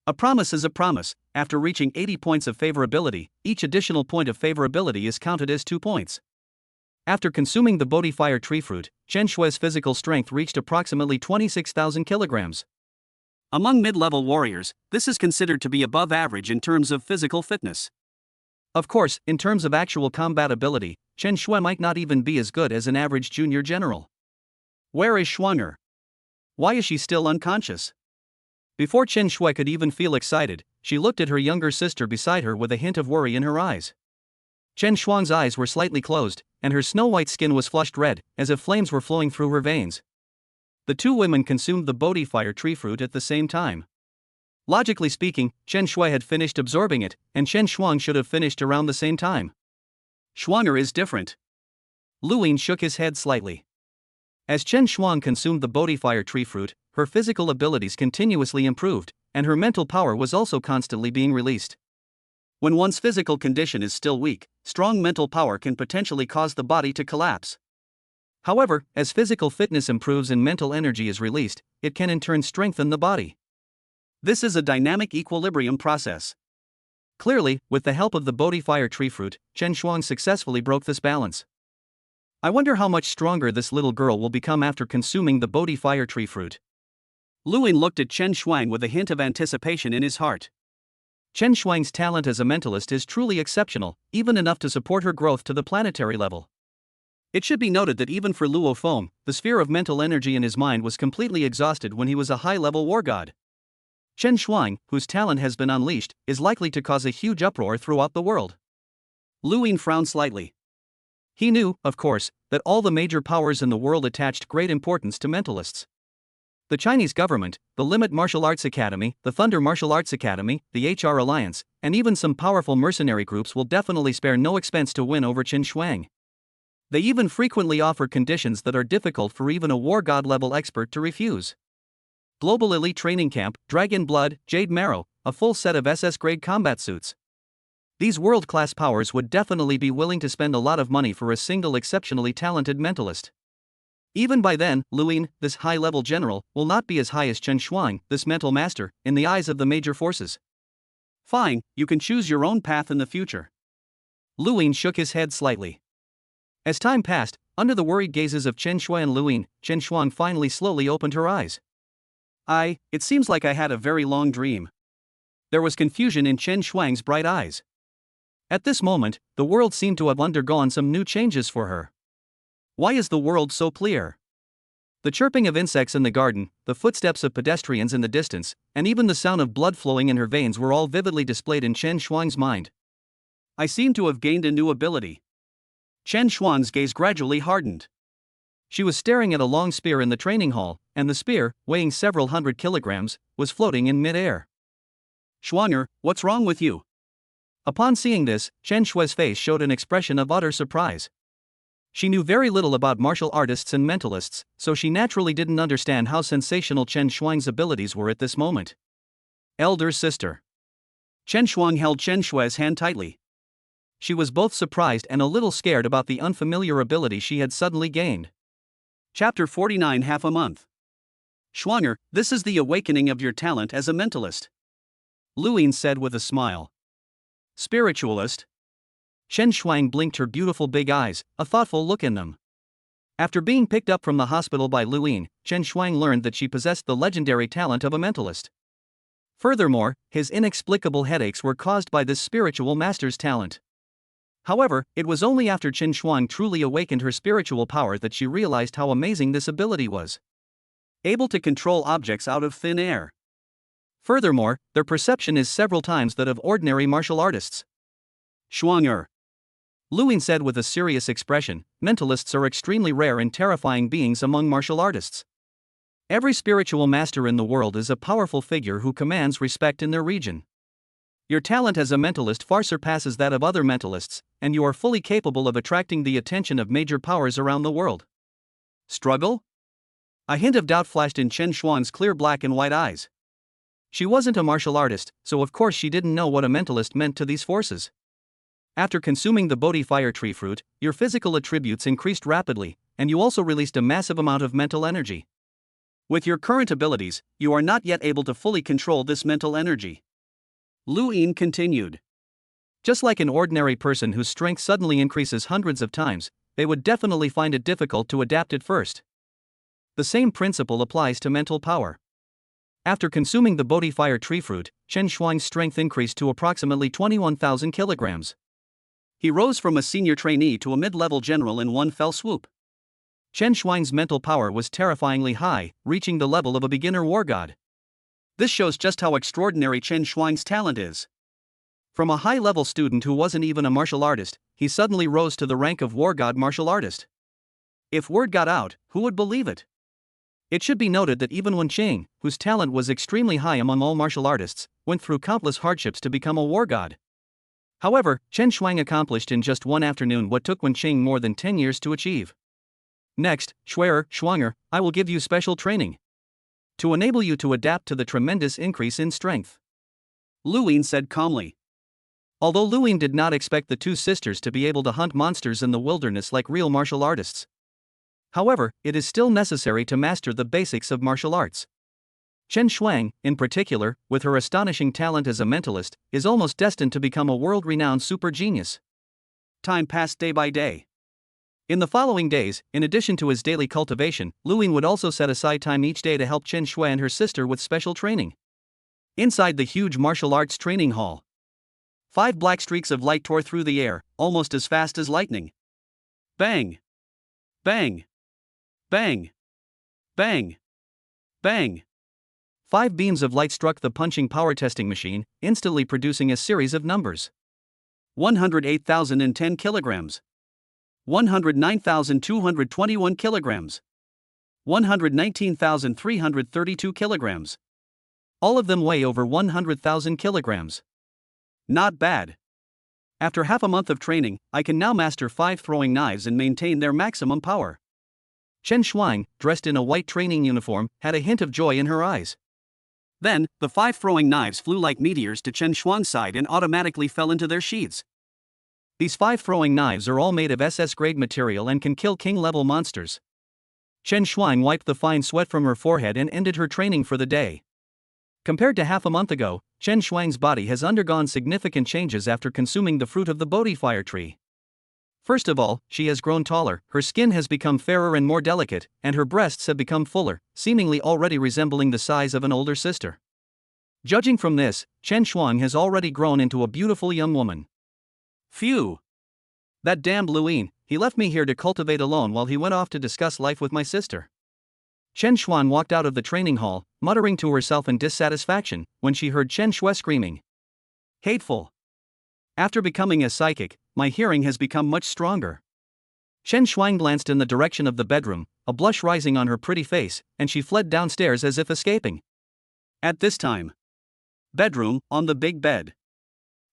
A promise is a promise. After reaching 80 points of favorability, each additional point of favorability is counted as 2 points. After consuming the Bodhi Fire Tree Fruit, Chen Shui's physical strength reached approximately 26,000 kilograms. Among mid-level warriors, this is considered to be above average in terms of physical fitness. Of course, in terms of actual combat ability, Chen Shui might not even be as good as an average junior general. Where is Schwanger? Why is she still unconscious? Before Chen Shui could even feel excited, she looked at her younger sister beside her with a hint of worry in her eyes. Chen Shuang's eyes were slightly closed, and her snow-white skin was flushed red, as if flames were flowing through her veins. The two women consumed the Bodhi Fire Tree Fruit at the same time. Logically speaking, Chen Shui had finished absorbing it, and Chen Shuang should have finished around the same time. Schwanger is different. Luin shook his head slightly. As Chen Shuang consumed the Bodhi Fire Tree Fruit, her physical abilities continuously improved, and her mental power was also constantly being released. When one's physical condition is still weak, strong mental power can potentially cause the body to collapse. However, as physical fitness improves and mental energy is released, it can in turn strengthen the body. This is a dynamic equilibrium process. Clearly, with the help of the Bodhi Fire Tree Fruit, Chen Shuang successfully broke this balance. I wonder how much stronger this little girl will become after consuming the Bodhi Fire Tree Fruit. Luin looked at Chen Shuang with a hint of anticipation in his heart. Chen Shuang's talent as a mentalist is truly exceptional, even enough to support her growth to the planetary level. It should be noted that even for Luo Feng, the sphere of mental energy in his mind was completely exhausted when he was a high-level war god. Chen Shuang, whose talent has been unleashed, is likely to cause a huge uproar throughout the world. Luin frowned slightly. He knew, of course, that all the major powers in the world attached great importance to mentalists. The Chinese government, the Limit Martial Arts Academy, the Thunder Martial Arts Academy, the HR Alliance, and even some powerful mercenary groups will definitely spare no expense to win over Chen Shuang. They even frequently offer conditions that are difficult for even a war god level expert to refuse. Global Elite Training Camp, Dragon Blood, Jade Marrow, a full set of SS-grade combat suits. These world-class powers would definitely be willing to spend a lot of money for a single exceptionally talented mentalist. Even by then, Luin, this high-level general, will not be as high as Chen Shuang, this mental master, in the eyes of the major forces. Fine, you can choose your own path in the future. Luin shook his head slightly. As time passed, under the worried gazes of Chen Shui and Luin, Chen Shuang finally slowly opened her eyes. It seems like I had a very long dream. There was confusion in Chen Shuang's bright eyes. At this moment, the world seemed to have undergone some new changes for her. Why is the world so clear? The chirping of insects in the garden, the footsteps of pedestrians in the distance, and even the sound of blood flowing in her veins were all vividly displayed in Chen Shuang's mind. I seem to have gained a new ability. Chen Shuang's gaze gradually hardened. She was staring at a long spear in the training hall, and the spear, weighing several hundred kilograms, was floating in mid-air. Schwanger, what's wrong with you? Upon seeing this, Chen Shui's face showed an expression of utter surprise. She knew very little about martial artists and mentalists, so she naturally didn't understand how sensational Chen Shuang's abilities were at this moment. Elder sister. Chen Shuang held Chen Shui's hand tightly. She was both surprised and a little scared about the unfamiliar ability she had suddenly gained. Chapter 49. Half a month. Schwanger, this is the awakening of your talent as a mentalist. Luin said with a smile. Spiritualist? Chen Shuang blinked her beautiful big eyes, a thoughtful look in them. After being picked up from the hospital by Luin, Chen Shuang learned that she possessed the legendary talent of a mentalist. Furthermore, his inexplicable headaches were caused by this spiritual master's talent. However, it was only after Chen Shuang truly awakened her spiritual power that she realized how amazing this ability was. Able to control objects out of thin air. Furthermore, their perception is several times that of ordinary martial artists. Schwanger. Luin said with a serious expression, mentalists are extremely rare and terrifying beings among martial artists. Every spiritual master in the world is a powerful figure who commands respect in their region. Your talent as a mentalist far surpasses that of other mentalists, and you are fully capable of attracting the attention of major powers around the world. Struggle? A hint of doubt flashed in Chen Shuang's clear black and white eyes. She wasn't a martial artist, so of course she didn't know what a mentalist meant to these forces. After consuming the Bodhi fire tree fruit, your physical attributes increased rapidly, and you also released a massive amount of mental energy. With your current abilities, you are not yet able to fully control this mental energy. Lu Yin continued. Just like an ordinary person whose strength suddenly increases hundreds of times, they would definitely find it difficult to adapt at first. The same principle applies to mental power. After consuming the Bodhi fire tree fruit, Chen Shuang's strength increased to approximately 21,000 kilograms. He rose from a senior trainee to a mid-level general in one fell swoop. Chen Shuang's mental power was terrifyingly high, reaching the level of a beginner war god. This shows just how extraordinary Chen Shuang's talent is. From a high-level student who wasn't even a martial artist, he suddenly rose to the rank of war god martial artist. If word got out, who would believe it? It should be noted that even Wen Qing, whose talent was extremely high among all martial artists, went through countless hardships to become a war god. However, Chen Shuang accomplished in just one afternoon what took Wen Qing more than 10 years to achieve. Next, Schwanger, I will give you special training to enable you to adapt to the tremendous increase in strength. Lu Yin said calmly. Although Lu Yin did not expect the two sisters to be able to hunt monsters in the wilderness like real martial artists. However, it is still necessary to master the basics of martial arts. Chen Shuang, in particular, with her astonishing talent as a mentalist, is almost destined to become a world-renowned super genius. Time passed day by day. In the following days, in addition to his daily cultivation, Lu Yin would also set aside time each day to help Chen Shui and her sister with special training. Inside the huge martial arts training hall, 5 black streaks of light tore through the air, almost as fast as lightning. Bang! Bang! Bang! Bang! Bang! 5 beams of light struck the punching power testing machine, instantly producing a series of numbers. 108,010 kilograms. 109,221 kilograms. 119,332 kilograms. All of them weigh over 100,000 kilograms. Not bad. After half a month of training, I can now master 5 throwing knives and maintain their maximum power. Chen Shuang, dressed in a white training uniform, had a hint of joy in her eyes. Then, the 5 throwing knives flew like meteors to Chen Shuang's side and automatically fell into their sheaths. These 5 throwing knives are all made of SS-grade material and can kill king-level monsters. Chen Shuang wiped the fine sweat from her forehead and ended her training for the day. Compared to half a month ago, Chen Shuang's body has undergone significant changes after consuming the fruit of the Bodhi fire tree. First of all, she has grown taller, her skin has become fairer and more delicate, and her breasts have become fuller, seemingly already resembling the size of an older sister. Judging from this, Chen Shuang has already grown into a beautiful young woman. Phew! That damned Lu Yin, he left me here to cultivate alone while he went off to discuss life with my sister. Chen Shuang walked out of the training hall, muttering to herself in dissatisfaction, when she heard Chen Shui screaming. Hateful! After becoming a psychic, my hearing has become much stronger. Chen Shuang glanced in the direction of the bedroom, a blush rising on her pretty face, and she fled downstairs as if escaping. At this time. Bedroom, on the big bed.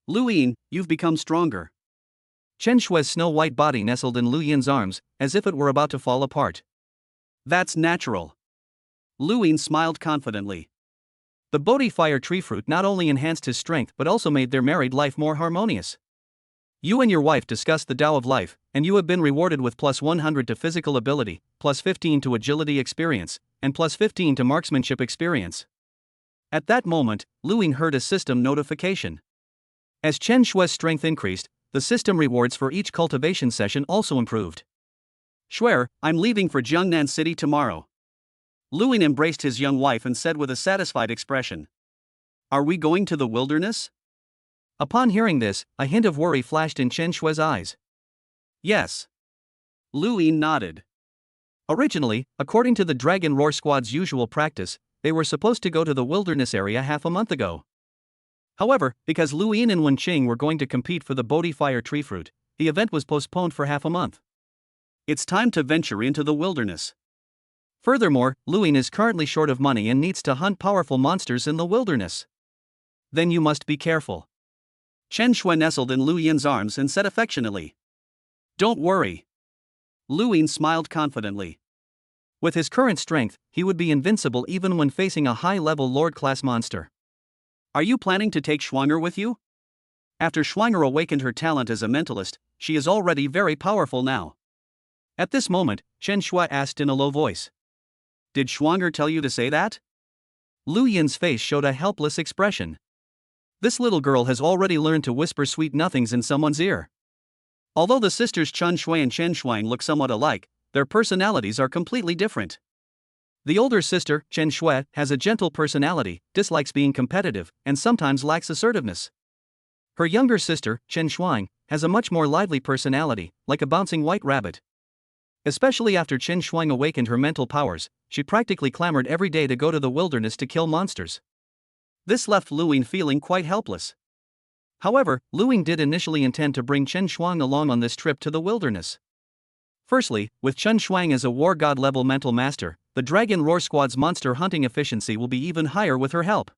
Lu Yin, you've become stronger. Chen Shui's snow-white body nestled in Lu Yin's arms, as if it were about to fall apart. That's natural. Lu Yin smiled confidently. The Bodhi fire tree fruit not only enhanced his strength but also made their married life more harmonious. You and your wife discussed the Tao of life, and you have been rewarded with plus 100 to physical ability, plus 15 to agility experience, and plus 15 to marksmanship experience. At that moment, Lu Yin heard a system notification. As Chen Shui's strength increased, the system rewards for each cultivation session also improved. Shui, I'm leaving for Jiangnan City tomorrow. Lu Yin embraced his young wife and said with a satisfied expression. Are we going to the wilderness? Upon hearing this, a hint of worry flashed in Chen Shui's eyes. Yes. Lu Yin nodded. Originally, according to the Dragon Roar Squad's usual practice, they were supposed to go to the wilderness area half a month ago. However, because Lu Yin and Wen Qing were going to compete for the Bodhi fire tree fruit, the event was postponed for half a month. It's time to venture into the wilderness. Furthermore, Lu Yin is currently short of money and needs to hunt powerful monsters in the wilderness. Then you must be careful. Chen Shui nestled in Lu Yin's arms and said affectionately. Don't worry. Lu Yin smiled confidently. With his current strength, he would be invincible even when facing a high-level Lord-class monster. Are you planning to take Schwanger with you? After Schwanger awakened her talent as a mentalist, she is already very powerful now. At this moment, Chen Shui asked in a low voice. Did Schwanger tell you to say that? Lu Yin's face showed a helpless expression. This little girl has already learned to whisper sweet nothings in someone's ear. Although the sisters Chen Shui and Chen Shuang look somewhat alike, their personalities are completely different. The older sister, Chen Shui, has a gentle personality, dislikes being competitive, and sometimes lacks assertiveness. Her younger sister, Chen Shuang, has a much more lively personality, like a bouncing white rabbit. Especially after Chen Shuang awakened her mental powers, she practically clamored every day to go to the wilderness to kill monsters. This left Lu Ying feeling quite helpless. However, Lu Ying did initially intend to bring Chen Shuang along on this trip to the wilderness. Firstly, with Chen Shuang as a war god level mental master, the Dragon Roar Squad's monster hunting efficiency will be even higher with her help.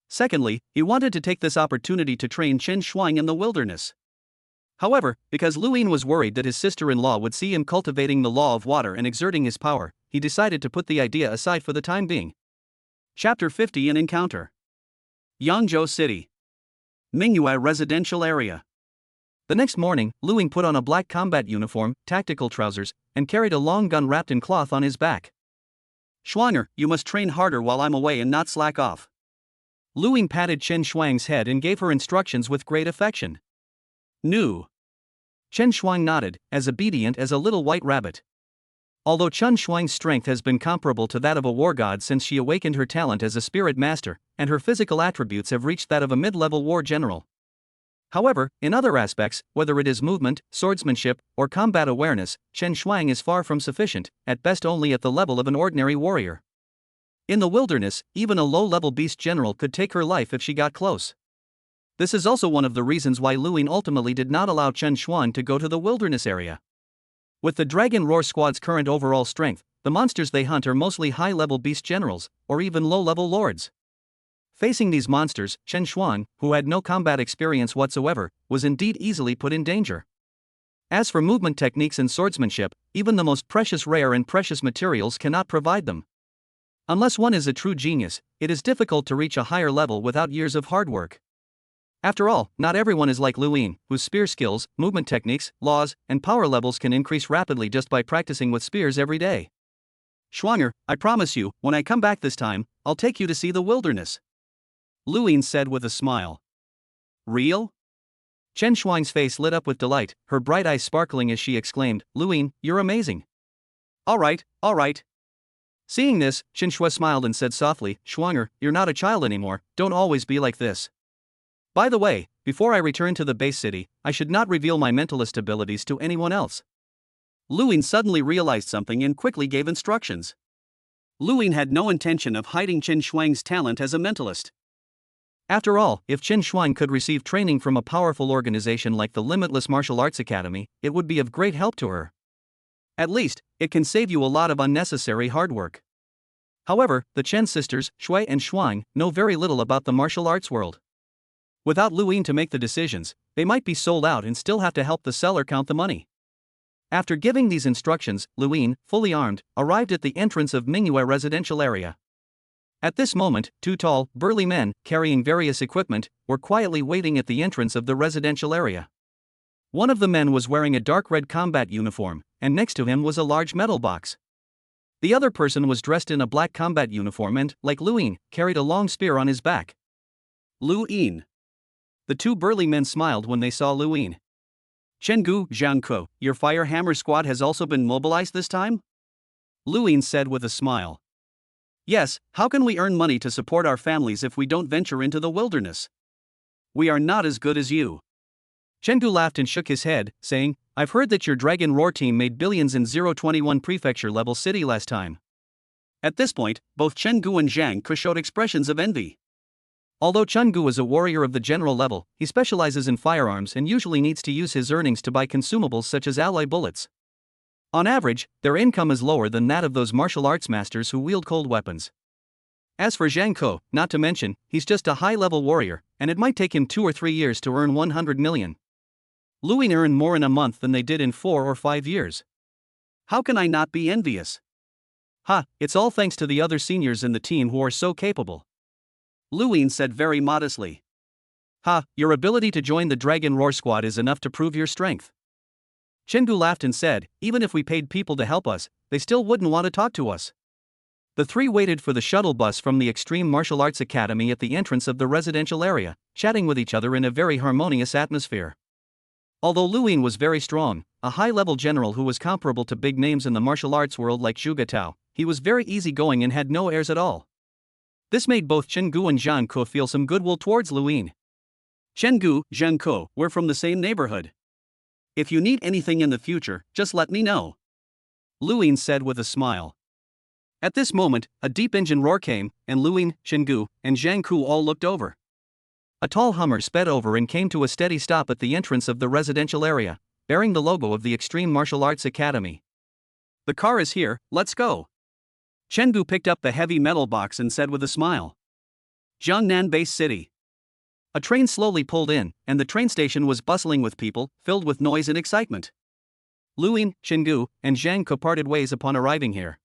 Secondly, he wanted to take this opportunity to train Chen Shuang in the wilderness. However, because Lu Ying was worried that his sister-in-law would see him cultivating the law of water and exerting his power, he decided to put the idea aside for the time being. Chapter 50 An Encounter. Yangzhou City. Mingyue Residential Area. The next morning, Lu Ying put on a black combat uniform, tactical trousers, and carried a long gun wrapped in cloth on his back. Schwanger, you must train harder while I'm away and not slack off. Lu Ying patted Chen Shuang's head and gave her instructions with great affection. No. Chen Shuang nodded, as obedient as a little white rabbit. Although Chen Shuang's strength has been comparable to that of a war god since she awakened her talent as a spirit master, and her physical attributes have reached that of a mid-level war general. However, in other aspects, whether it is movement, swordsmanship, or combat awareness, Chen Shuang is far from sufficient, at best only at the level of an ordinary warrior. In the wilderness, even a low-level beast general could take her life if she got close. This is also one of the reasons why Lu Ying ultimately did not allow Chen Shuang to go to the wilderness area. With the Dragon Roar Squad's current overall strength, the monsters they hunt are mostly high-level beast generals, or even low-level lords. Facing these monsters, Chen Shuang, who had no combat experience whatsoever, was indeed easily put in danger. As for movement techniques and swordsmanship, even the most precious rare and precious materials cannot provide them. Unless one is a true genius, it is difficult to reach a higher level without years of hard work. After all, not everyone is like Lu Ying, whose spear skills, movement techniques, laws, and power levels can increase rapidly just by practicing with spears every day. Schwanger, I promise you, when I come back this time, I'll take you to see the wilderness. Lu Ying said with a smile. Real? Chen Shuang's face lit up with delight, her bright eyes sparkling as she exclaimed, Lu Ying, you're amazing. All right. Seeing this, Chen Shui smiled and said softly, Schwanger, you're not a child anymore, don't always be like this. By the way, before I return to the base city, I should not reveal my mentalist abilities to anyone else. Lu Ying suddenly realized something and quickly gave instructions. Lu Ying had no intention of hiding Chen Shuang's talent as a mentalist. After all, if Chen Shuang could receive training from a powerful organization like the Limitless Martial Arts Academy, it would be of great help to her. At least, it can save you a lot of unnecessary hard work. However, the Chen sisters, Shui and Shuang, know very little about the martial arts world. Without Lu Ying to make the decisions, they might be sold out and still have to help the seller count the money. After giving these instructions, Lu Ying, fully armed, arrived at the entrance of Mingyue Residential Area. At this moment, two tall, burly men, carrying various equipment, were quietly waiting at the entrance of the residential area. One of the men was wearing a dark red combat uniform, and next to him was a large metal box. The other person was dressed in a black combat uniform and, like Lu Ying, carried a long spear on his back. Lu Ying. The two burly men smiled when they saw Lu Ying. Chenggu, Zhangke, your fire hammer squad has also been mobilized this time? Lu Ying said with a smile. Yes, how can we earn money to support our families if we don't venture into the wilderness? We are not as good as you. Chengdu laughed and shook his head, saying, I've heard that your Dragon Roar team made billions in 021 prefecture-level city last time. At this point, both Chengdu and Zhang Ke showed expressions of envy. Although Chengdu is a warrior of the general level, he specializes in firearms and usually needs to use his earnings to buy consumables such as alloy bullets. On average, their income is lower than that of those martial arts masters who wield cold weapons. As for Zhang Ke, not to mention, he's just a high-level warrior, and it might take him 2 or 3 years to earn 100 million. Lu Ying earned more in a month than they did in 4 or 5 years. How can I not be envious? Ha, it's all thanks to the other seniors in the team who are so capable. Luin said very modestly. Ha, your ability to join the Dragon Roar squad is enough to prove your strength. Chengu laughed and said, even if we paid people to help us, they still wouldn't want to talk to us. The three waited for the shuttle bus from the Extreme Martial Arts Academy at the entrance of the residential area, chatting with each other in a very harmonious atmosphere. Although Luin was very strong, a high-level general who was comparable to big names in the martial arts world like Zhuge Tao, he was very easygoing and had no airs at all. This made both Chengu and Zhang Ke feel some goodwill towards Luin. Chengu, Zhang Ke, we're from the same neighborhood. If you need anything in the future, just let me know. Luin said with a smile. At this moment, a deep engine roar came, and Luin, Chengu, and Zhang Ke all looked over. A tall Hummer sped over and came to a steady stop at the entrance of the residential area, bearing the logo of the Extreme Martial Arts Academy. The car is here, let's go. Chengu picked up the heavy metal box and said with a smile. Jiangnan Base City. A train slowly pulled in, and the train station was bustling with people, filled with noise and excitement. Luin, Chengu, and Zhang Ke parted ways upon arriving here.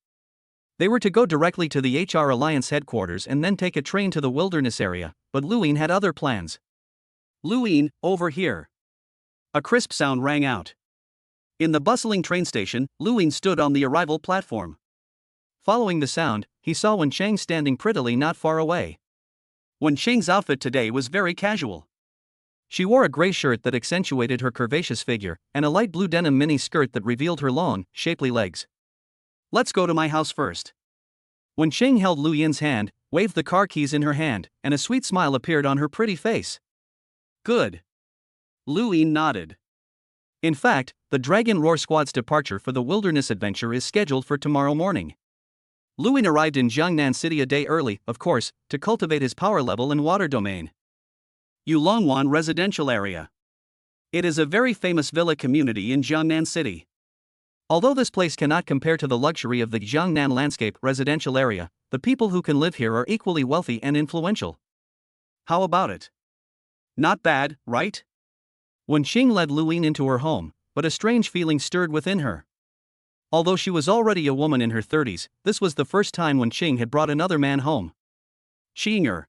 They were to go directly to the HR Alliance headquarters and then take a train to the wilderness area, but Luin had other plans. Luin, over here. A crisp sound rang out. In the bustling train station, Luin stood on the arrival platform. Following the sound, he saw Wen Cheng standing prettily not far away. Wen Cheng's outfit today was very casual. She wore a gray shirt that accentuated her curvaceous figure, and a light blue denim mini skirt that revealed her long, shapely legs. Let's go to my house first. Wen Cheng held Lu Yin's hand, waved the car keys in her hand, and a sweet smile appeared on her pretty face. Good. Lu Yin nodded. In fact, the Dragon Roar Squad's departure for the wilderness adventure is scheduled for tomorrow morning. Lu Yin arrived in Jiangnan City a day early, of course, to cultivate his power level and water domain. Yulongwan Residential Area. It is a very famous villa community in Jiangnan City. Although this place cannot compare to the luxury of the Jiangnan Landscape residential area, the people who can live here are equally wealthy and influential. How about it? Not bad, right? Wen Qing led Lu Yin into her home, but a strange feeling stirred within her. Although she was already a woman in her 30s, this was the first time Wen Qing had brought another man home. Qinger.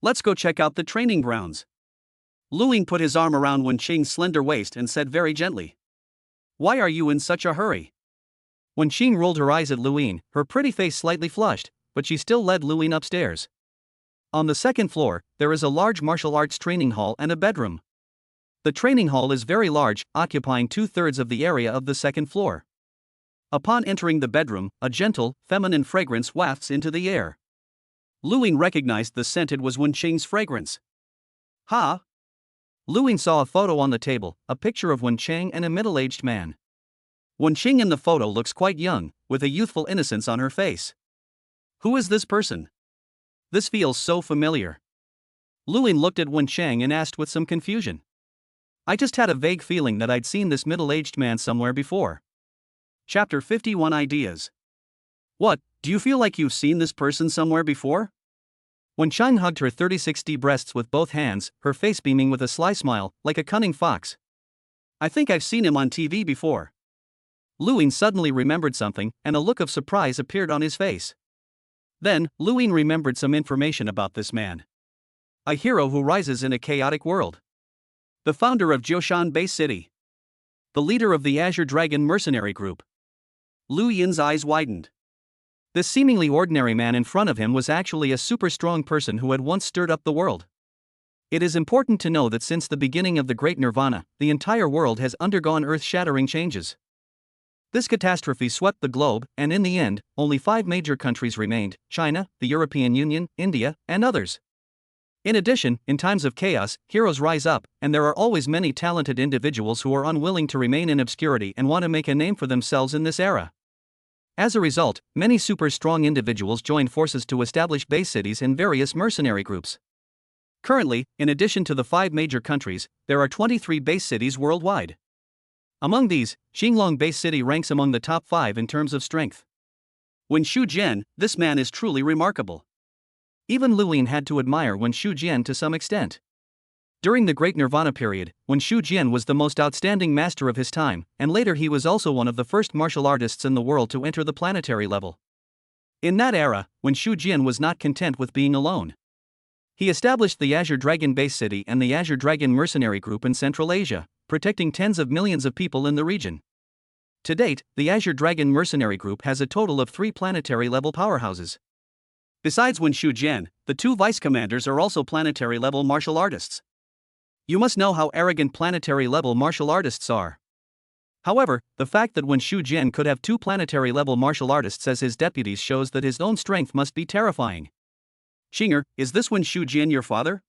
Let's go check out the training grounds. Lu Yin put his arm around Wen Qing's slender waist and said very gently. Why are you in such a hurry? Wen Qing rolled her eyes at Lu Yin, her pretty face slightly flushed, but she still led Lu Yin upstairs. On the second floor, there is a large martial arts training hall and a bedroom. The training hall is very large, occupying 2/3 of the area of the second floor. Upon entering the bedroom, a gentle, feminine fragrance wafts into the air. Lu Yin recognized the scent. It was Wen Qing's fragrance. Ha! Lu Yin saw a photo on the table, a picture of Wen Qing and a middle-aged man. Wen Qing in the photo looks quite young, with a youthful innocence on her face. Who is this person? This feels so familiar. Lu Yin looked at Wen Qing and asked with some confusion. I just had a vague feeling that I'd seen this middle-aged man somewhere before. Chapter 51 Ideas. What, do you feel like you've seen this person somewhere before? Wen Qing hugged her 36D breasts with both hands, her face beaming with a sly smile, like a cunning fox. I think I've seen him on TV before. Lu Yin suddenly remembered something, and a look of surprise appeared on his face. Then, Lu Yin remembered some information about this man. A hero who rises in a chaotic world. The founder of Jioshan Bay City. The leader of the Azure Dragon mercenary group. Lu Yin's eyes widened. This seemingly ordinary man in front of him was actually a super strong person who had once stirred up the world. It is important to know that since the beginning of the Great Nirvana, the entire world has undergone earth-shattering changes. This catastrophe swept the globe, and in the end, only 5 major countries remained: China, the European Union, India, and others. In addition, in times of chaos, heroes rise up, and there are always many talented individuals who are unwilling to remain in obscurity and want to make a name for themselves in this era. As a result, many super strong individuals join forces to establish base cities and various mercenary groups. Currently, in addition to the 5 major countries, there are 23 base cities worldwide. Among these, Xinglong Base City ranks among the top 5 in terms of strength. Wen Shujian, this man is truly remarkable. Even Lu Yin had to admire Wen Shujian to some extent. During the Great Nirvana period, Wen Shujian was the most outstanding master of his time, and later he was also one of the first martial artists in the world to enter the planetary level. In that era, when Shu Jian was not content with being alone, he established the Azure Dragon base city and the Azure Dragon mercenary group in Central Asia, protecting tens of millions of people in the region. To date, the Azure Dragon mercenary group has a total of 3 planetary-level powerhouses. Besides Wen Shu Jian, the 2 vice-commanders are also planetary-level martial artists. You must know how arrogant planetary-level martial artists are. However, the fact that Wen Shu Jian could have 2 planetary-level martial artists as his deputies shows that his own strength must be terrifying. Xinger, is this Wen Shu Jian your father?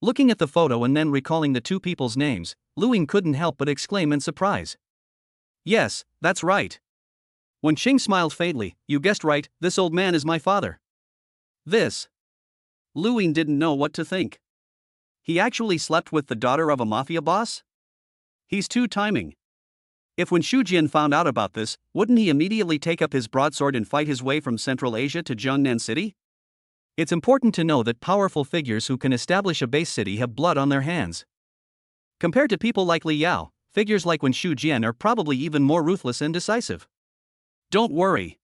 Looking at the photo and then recalling the 2 people's names, Lu Ying couldn't help but exclaim in surprise. Yes, that's right. Wen Xing smiled faintly. You guessed right, this old man is my father. This. Lu Ying didn't know what to think. He actually slept with the daughter of a mafia boss? He's too timing. If Wen Shu Jian found out about this, wouldn't he immediately take up his broadsword and fight his way from Central Asia to Jiangnan City? It's important to know that powerful figures who can establish a base city have blood on their hands. Compared to people like Li Yao, figures like Wen Shu Jian are probably even more ruthless and decisive. Don't worry.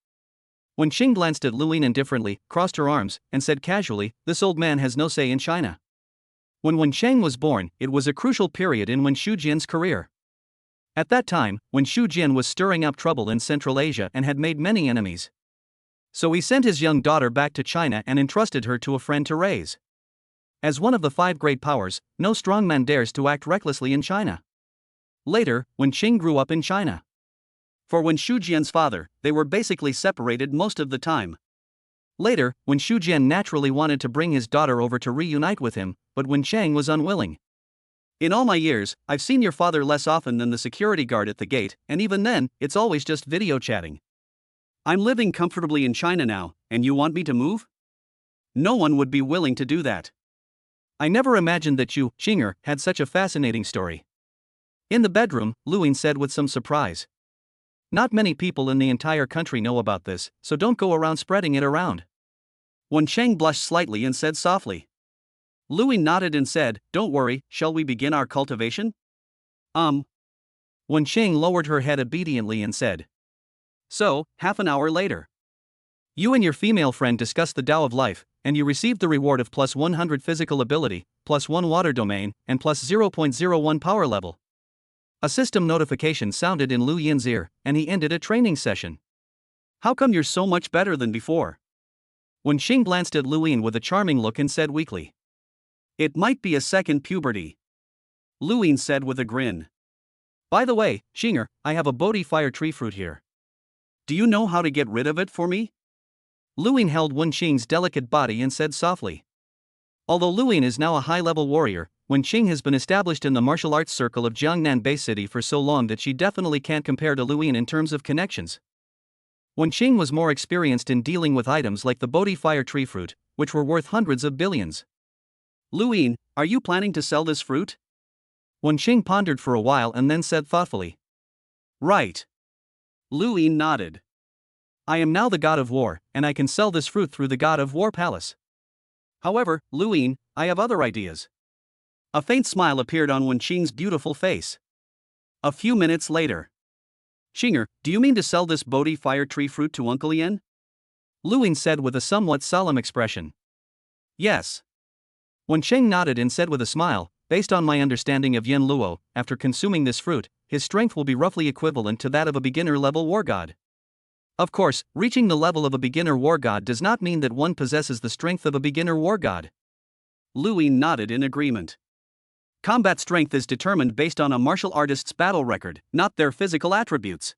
Wen Xing glanced at Lu Ying indifferently, crossed her arms, and said casually, this old man has no say in China. When Wen Cheng was born, it was a crucial period in Wen Shu Jian's career. At that time, Wen Shu Jian was stirring up trouble in Central Asia and had made many enemies. So he sent his young daughter back to China and entrusted her to a friend to raise. As one of the 5 great powers, no strongman dares to act recklessly in China. Later, Wen Xing grew up in China. For Wen Shu Jian's father, they were basically separated most of the time. Later, Wen Shu Jian naturally wanted to bring his daughter over to reunite with him, but Wen Cheng was unwilling. In all my years, I've seen your father less often than the security guard at the gate, and even then, it's always just video chatting. I'm living comfortably in China now, and you want me to move? No one would be willing to do that. I never imagined that you, Xinger, had such a fascinating story. In the bedroom, Lu Ying said with some surprise. Not many people in the entire country know about this, so don't go around spreading it around. Wen Cheng blushed slightly and said softly. Lu Ying nodded and said, don't worry, shall we begin our cultivation? Wen Cheng lowered her head obediently and said. So, half an hour later. You and your female friend discussed the Tao of life, and you received the reward of plus 100 physical ability, plus 1 water domain, and plus 0.01 power level. A system notification sounded in Lu Yin's ear, and he ended a training session. How come you're so much better than before? Wen Xing glanced at Lu Yin with a charming look and said weakly. It might be a second puberty. Lu Yin said with a grin. By the way, Xinger, I have a Bodhi fire tree fruit here. Do you know how to get rid of it for me? Lu Yin held Wen Xing's delicate body and said softly. Although Lu Yin is now a high-level warrior, Wen Xing has been established in the martial arts circle of Jiangnan Base City for so long that she definitely can't compare to Lu Yin in terms of connections. Wen Xing was more experienced in dealing with items like the Bodhi fire tree fruit, which were worth hundreds of billions. Lu Yin, are you planning to sell this fruit? Wen Xing pondered for a while and then said thoughtfully. Right. Lu Yin nodded. I am now the god of war, and I can sell this fruit through the god of war palace. However, Lu Yin, I have other ideas. A faint smile appeared on Wen Xing's beautiful face. A few minutes later. Xinger, do you mean to sell this Bodhi fire tree fruit to Uncle Yen? Lu Yin said with a somewhat solemn expression. Yes. Wen Xing nodded and said with a smile, based on my understanding of Yen Luo, after consuming this fruit, his strength will be roughly equivalent to that of a beginner-level war god. Of course, reaching the level of a beginner war god does not mean that one possesses the strength of a beginner war god. Lu Yin nodded in agreement. Combat strength is determined based on a martial artist's battle record, not their physical attributes.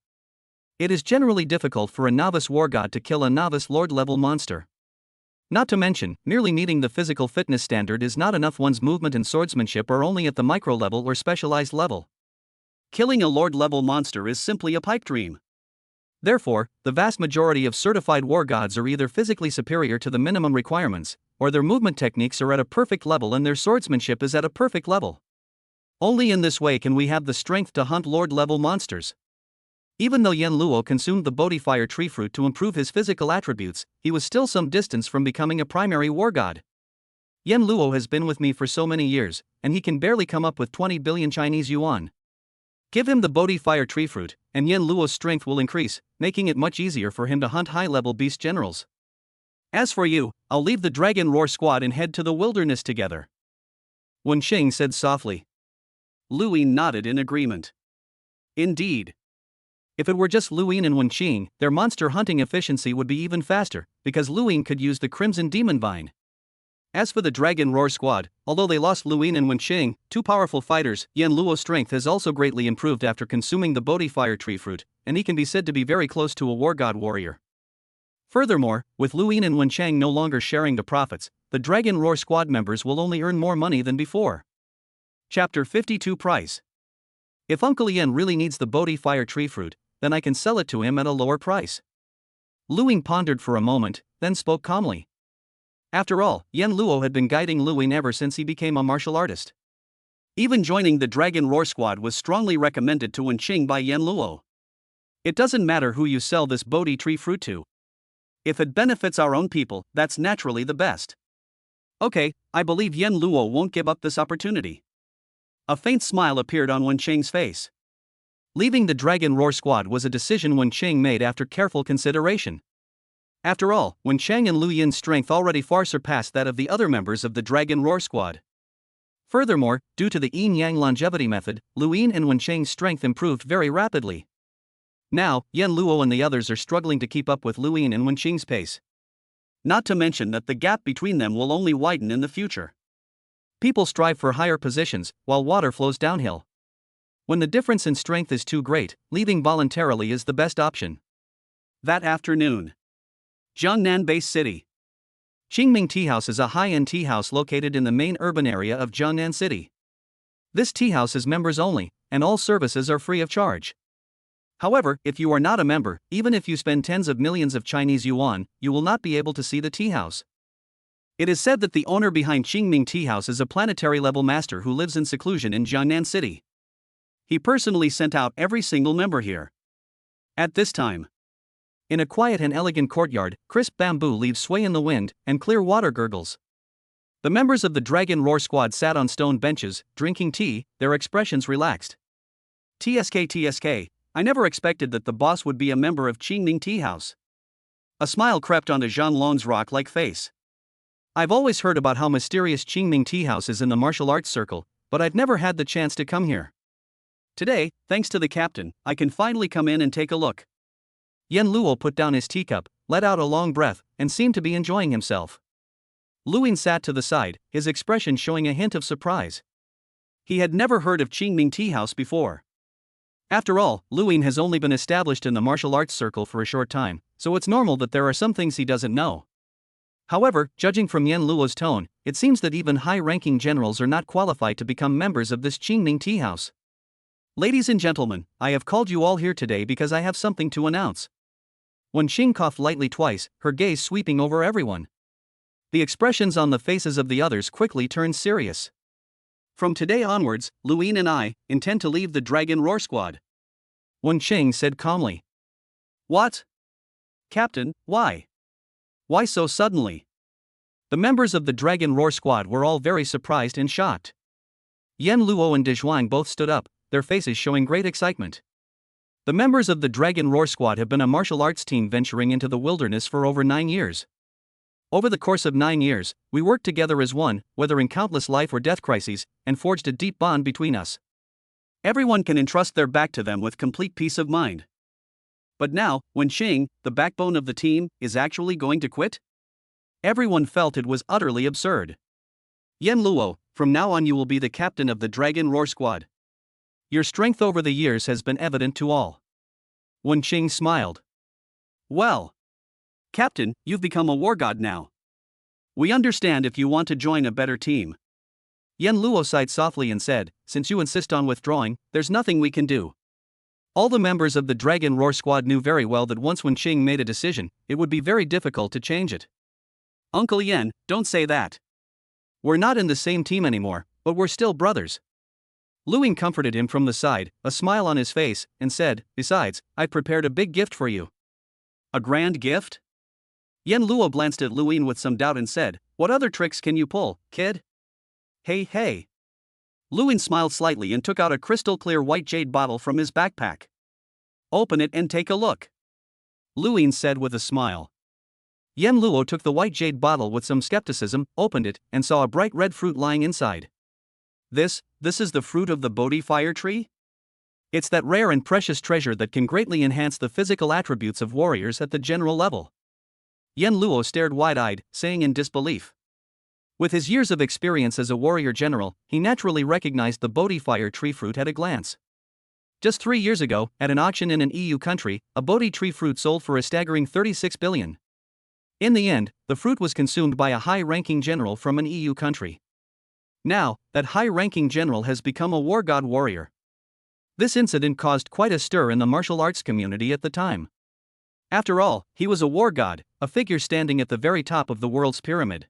It is generally difficult for a novice war god to kill a novice lord-level monster. Not to mention, merely meeting the physical fitness standard is not enough. One's movement and swordsmanship are only at the micro-level or specialized level. Killing a lord-level monster is simply a pipe dream. Therefore, the vast majority of certified war gods are either physically superior to the minimum requirements, or their movement techniques are at a perfect level and their swordsmanship is at a perfect level. Only in this way can we have the strength to hunt lord-level monsters. Even though Yen Luo consumed the Bodhi fire tree fruit to improve his physical attributes, he was still some distance from becoming a primary war god. Yen Luo has been with me for so many years, and he can barely come up with 20 billion Chinese yuan. Give him the Bodhi Fire Tree Fruit, and Yan Luo's strength will increase, making it much easier for him to hunt high-level beast generals. As for you, I'll leave the Dragon Roar squad and head to the wilderness together. Wen Qing said softly. Lu Yin nodded in agreement. Indeed. If it were just Lu Yin and Wen Qing, their monster hunting efficiency would be even faster, because Lu Yin could use the Crimson Demon Vine. As for the Dragon Roar squad, although they lost Lu Yin and Wen Qing, two powerful fighters, Yan Luo's strength has also greatly improved after consuming the Bodhi Fire Tree Fruit, and he can be said to be very close to a War God warrior. Furthermore, with Lu Yin and Wen Chang no longer sharing the profits, the Dragon Roar squad members will only earn more money than before. Chapter 52 Price. If Uncle Yan really needs the Bodhi Fire Tree Fruit, then I can sell it to him at a lower price. Lu Yin pondered for a moment, then spoke calmly. After all, Yan Luo had been guiding Lu Yin ever since he became a martial artist. Even joining the Dragon Roar squad was strongly recommended to Wen Qing by Yan Luo. It doesn't matter who you sell this Bodhi tree fruit to. If it benefits our own people, that's naturally the best. Okay, I believe Yan Luo won't give up this opportunity. A faint smile appeared on Wen Qing's face. Leaving the Dragon Roar squad was a decision Wen Qing made after careful consideration. After all, Wen Chang and Lu Yin's strength already far surpassed that of the other members of the Dragon Roar squad. Furthermore, due to the yin-yang longevity method, Lu Yin and Wen Chang's strength improved very rapidly. Now, Yan Luo and the others are struggling to keep up with Lu Yin and Wen Qing's pace. Not to mention that the gap between them will only widen in the future. People strive for higher positions, while water flows downhill. When the difference in strength is too great, leaving voluntarily is the best option. That afternoon. Jiangnan Base City. Qingming Tea House is a high-end tea house located in the main urban area of Jiangnan City. This tea house is members only, and all services are free of charge. However, if you are not a member, even if you spend tens of millions of Chinese yuan, you will not be able to see the tea house. It is said that the owner behind Qingming Tea House is a planetary-level master who lives in seclusion in Jiangnan City. He personally sent out every single member here. At this time, in a quiet and elegant courtyard, crisp bamboo leaves sway in the wind, and clear water gurgles. The members of the Dragon Roar squad sat on stone benches, drinking tea, their expressions relaxed. TSK, I never expected that the boss would be a member of Qingming Tea House. A smile crept onto Zhang Long's rock-like face. I've always heard about how mysterious Qingming Tea House is in the martial arts circle, but I've never had the chance to come here. Today, thanks to the captain, I can finally come in and take a look. Yan Luo put down his teacup, let out a long breath, and seemed to be enjoying himself. Lu Yin sat to the side, his expression showing a hint of surprise. He had never heard of Qingming Tea House before. After all, Lu Yin has only been established in the martial arts circle for a short time, so it's normal that there are some things he doesn't know. However, judging from Yan Luo's tone, it seems that even high-ranking generals are not qualified to become members of this Qingming Tea House. Ladies and gentlemen, I have called you all here today because I have something to announce. Wen Qing coughed lightly twice, her gaze sweeping over everyone. The expressions on the faces of the others quickly turned serious. From today onwards, Lu Yin and I intend to leave the Dragon Roar squad. Wen Qing said calmly. What? Captain, why? Why so suddenly? The members of the Dragon Roar squad were all very surprised and shocked. Yan Luo and De Zhuang both stood up, their faces showing great excitement. The members of the Dragon Roar squad have been a martial arts team venturing into the wilderness for over 9 years. Over the course of 9 years, we worked together as one, weathering countless life or death crises, and forged a deep bond between us. Everyone can entrust their back to them with complete peace of mind. But now, Wen Qing, the backbone of the team, is actually going to quit? Everyone felt it was utterly absurd. Yan Luo, from now on you will be the captain of the Dragon Roar squad. Your strength over the years has been evident to all. Wen Qing smiled. Well, Captain, you've become a war god now. We understand if you want to join a better team. Yan Luo sighed softly and said, since you insist on withdrawing, there's nothing we can do. All the members of the Dragon Roar squad knew very well that once Wen Qing made a decision, it would be very difficult to change it. Uncle Yan, don't say that. We're not in the same team anymore, but we're still brothers. Lu Yin comforted him from the side, a smile on his face, and said, besides, I've prepared a big gift for you. A grand gift? Yan Luo glanced at Lu Yin with some doubt and said, what other tricks can you pull, kid? Hey. Luin smiled slightly and took out a crystal-clear white jade bottle from his backpack. "Open it and take a look," Luin said with a smile. Yan Luo took the white jade bottle with some skepticism, opened it, and saw a bright red fruit lying inside. This is the fruit of the Bodhi fire tree? It's that rare and precious treasure that can greatly enhance the physical attributes of warriors at the general level. Yan Luo stared wide-eyed, saying in disbelief. With his years of experience as a warrior general, he naturally recognized the Bodhi fire tree fruit at a glance. Just 3 years ago, at an auction in an EU country, a Bodhi tree fruit sold for a staggering 36 billion. In the end, the fruit was consumed by a high-ranking general from an EU country. Now, that high-ranking general has become a war god warrior. This incident caused quite a stir in the martial arts community at the time. After all, he was a war god, a figure standing at the very top of the world's pyramid.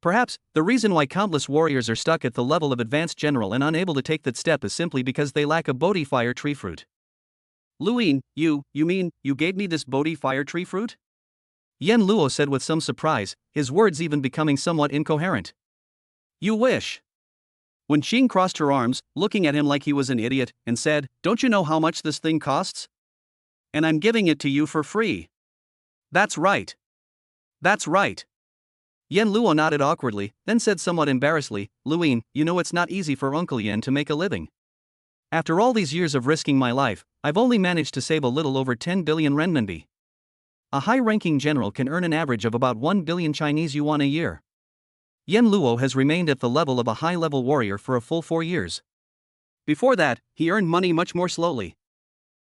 Perhaps, the reason why countless warriors are stuck at the level of advanced general and unable to take that step is simply because they lack a Bodhi fire tree fruit. "Luin, you mean, you gave me this Bodhi fire tree fruit?" Yan Luo said with some surprise, his words even becoming somewhat incoherent. "You wish." When Qing crossed her arms, looking at him like he was an idiot, and said, "Don't you know how much this thing costs? And I'm giving it to you for free." "That's right. That's right." Yan Luo nodded awkwardly, then said somewhat embarrassedly, "Luin, you know it's not easy for Uncle Yan to make a living. After all these years of risking my life, I've only managed to save a little over 10 billion renminbi. A high-ranking general can earn an average of about 1 billion Chinese yuan a year. Yan Luo has remained at the level of a high-level warrior for a full 4 years. Before that, he earned money much more slowly.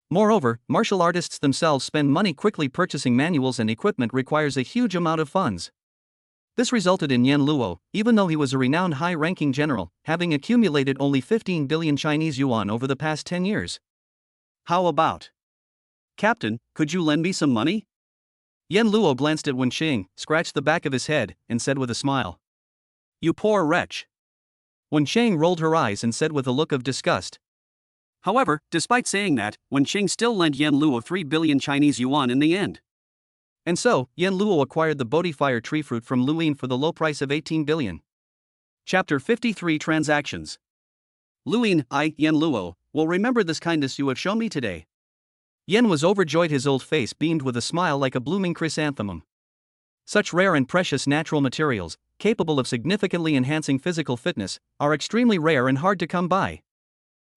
Moreover, martial artists themselves spend money quickly. Purchasing manuals and equipment requires a huge amount of funds. This resulted in Yan Luo, even though he was a renowned high-ranking general, having accumulated only 15 billion Chinese yuan over the past 10 years. "How about? Captain, could you lend me some money?" Yan Luo glanced at Wen Qing, scratched the back of his head, and said with a smile. "You poor wretch." Wen Qing rolled her eyes and said with a look of disgust. However, despite saying that, Wen Qing still lent Yan Luo 3 billion Chinese yuan in the end. And so, Yan Luo acquired the Bodhi fire tree fruit from Luin for the low price of 18 billion. Chapter 53 Transactions. "Luin, Yan Luo, will remember this kindness you have shown me today." Yan was overjoyed. His old face beamed with a smile like a blooming chrysanthemum. Such rare and precious natural materials, capable of significantly enhancing physical fitness, are extremely rare and hard to come by.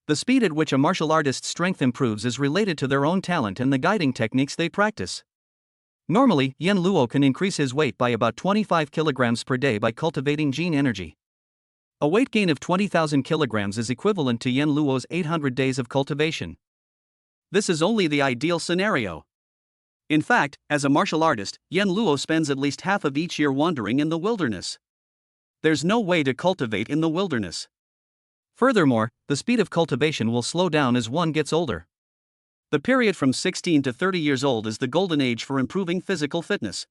The speed at which a martial artist's strength improves is related to their own talent and the guiding techniques they practice. Normally, Yan Luo can increase his weight by about 25 kilograms per day by cultivating gene energy. A weight gain of 20,000 kilograms is equivalent to Yan Luo's 800 days of cultivation. This is only the ideal scenario. In fact, as a martial artist, Yan Luo spends at least half of each year wandering in the wilderness. There's no way to cultivate in the wilderness. Furthermore, the speed of cultivation will slow down as one gets older. The period from 16 to 30 years old is the golden age for improving physical fitness.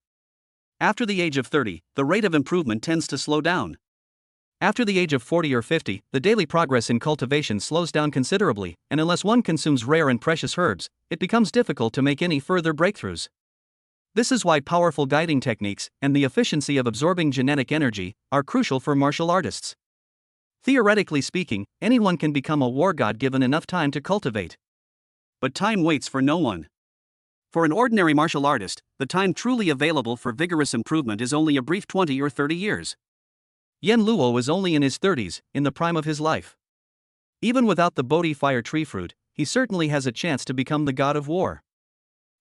After the age of 30, the rate of improvement tends to slow down. After the age of 40 or 50, the daily progress in cultivation slows down considerably, and unless one consumes rare and precious herbs, it becomes difficult to make any further breakthroughs. This is why powerful guiding techniques, and the efficiency of absorbing genetic energy, are crucial for martial artists. Theoretically speaking, anyone can become a war god given enough time to cultivate. But time waits for no one. For an ordinary martial artist, the time truly available for vigorous improvement is only a brief 20 or 30 years. Yan Luo is only in his 30s, in the prime of his life. Even without the Bodhi fire tree fruit, he certainly has a chance to become the god of war.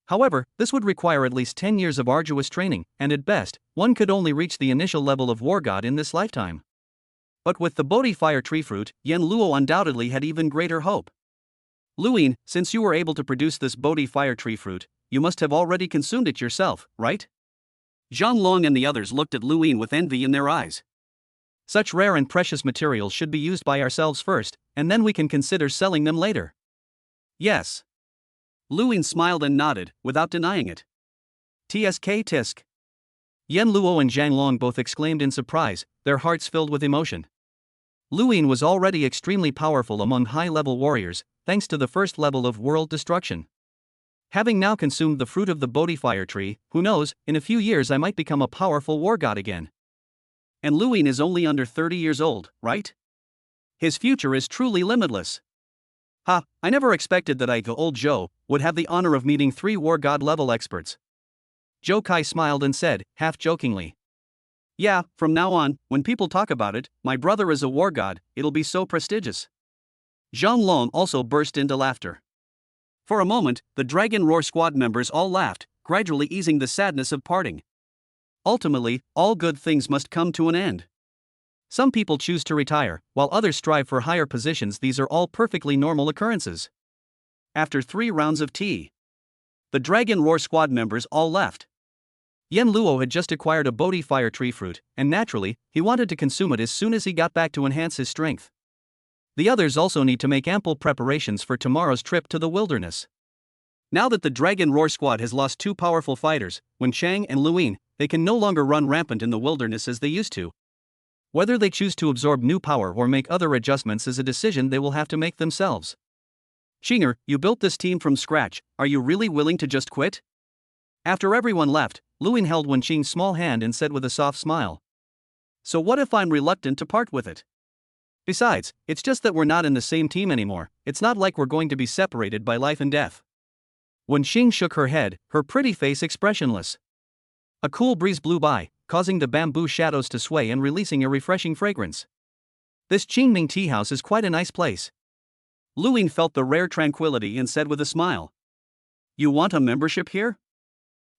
However, this would require at least 10 years of arduous training, and at best, one could only reach the initial level of war god in this lifetime. But with the Bodhi fire tree fruit, Yan Luo undoubtedly had even greater hope. "Luin, since you were able to produce this Bodhi fire tree fruit, you must have already consumed it yourself, right?" Zhang Long and the others looked at Luin with envy in their eyes. Such rare and precious materials should be used by ourselves first, and then we can consider selling them later. "Yes." Luin smiled and nodded, without denying it. "Tsk tisk." Yan Luo and Zhang Long both exclaimed in surprise, their hearts filled with emotion. Luin was already extremely powerful among high-level warriors, thanks to the first level of world destruction. Having now consumed the fruit of the Bodhi fire tree, who knows, in a few years I might become a powerful war god again. And Luin is only under 30 years old, right? His future is truly limitless. Ha, I never expected that old Zhou, would have the honor of meeting 3 war god level experts. Zhou Kai smiled and said, half jokingly. Yeah, from now on, when people talk about it, my brother is a war god, it'll be so prestigious. Zhang Long also burst into laughter. For a moment, the Dragon Roar squad members all laughed, gradually easing the sadness of parting. Ultimately, all good things must come to an end. Some people choose to retire, while others strive for higher positions. These are all perfectly normal occurrences. After 3 rounds of tea, the Dragon Roar squad members all left. Yen Luo had just acquired a Bodhi fire tree fruit, and naturally, he wanted to consume it as soon as he got back to enhance his strength. The others also need to make ample preparations for tomorrow's trip to the wilderness. Now that the Dragon Roar squad has lost 2 powerful fighters, Wen Chang and Luin, they can no longer run rampant in the wilderness as they used to. Whether they choose to absorb new power or make other adjustments is a decision they will have to make themselves. Qinger, you built this team from scratch, are you really willing to just quit? After everyone left, Luin held Wen Qing's small hand and said with a soft smile. So what if I'm reluctant to part with it? Besides, it's just that we're not in the same team anymore, it's not like we're going to be separated by life and death. Wen Qing shook her head, her pretty face expressionless. A cool breeze blew by, causing the bamboo shadows to sway and releasing a refreshing fragrance. This Qingming tea house is quite a nice place. Luin felt the rare tranquility and said with a smile. You want a membership here?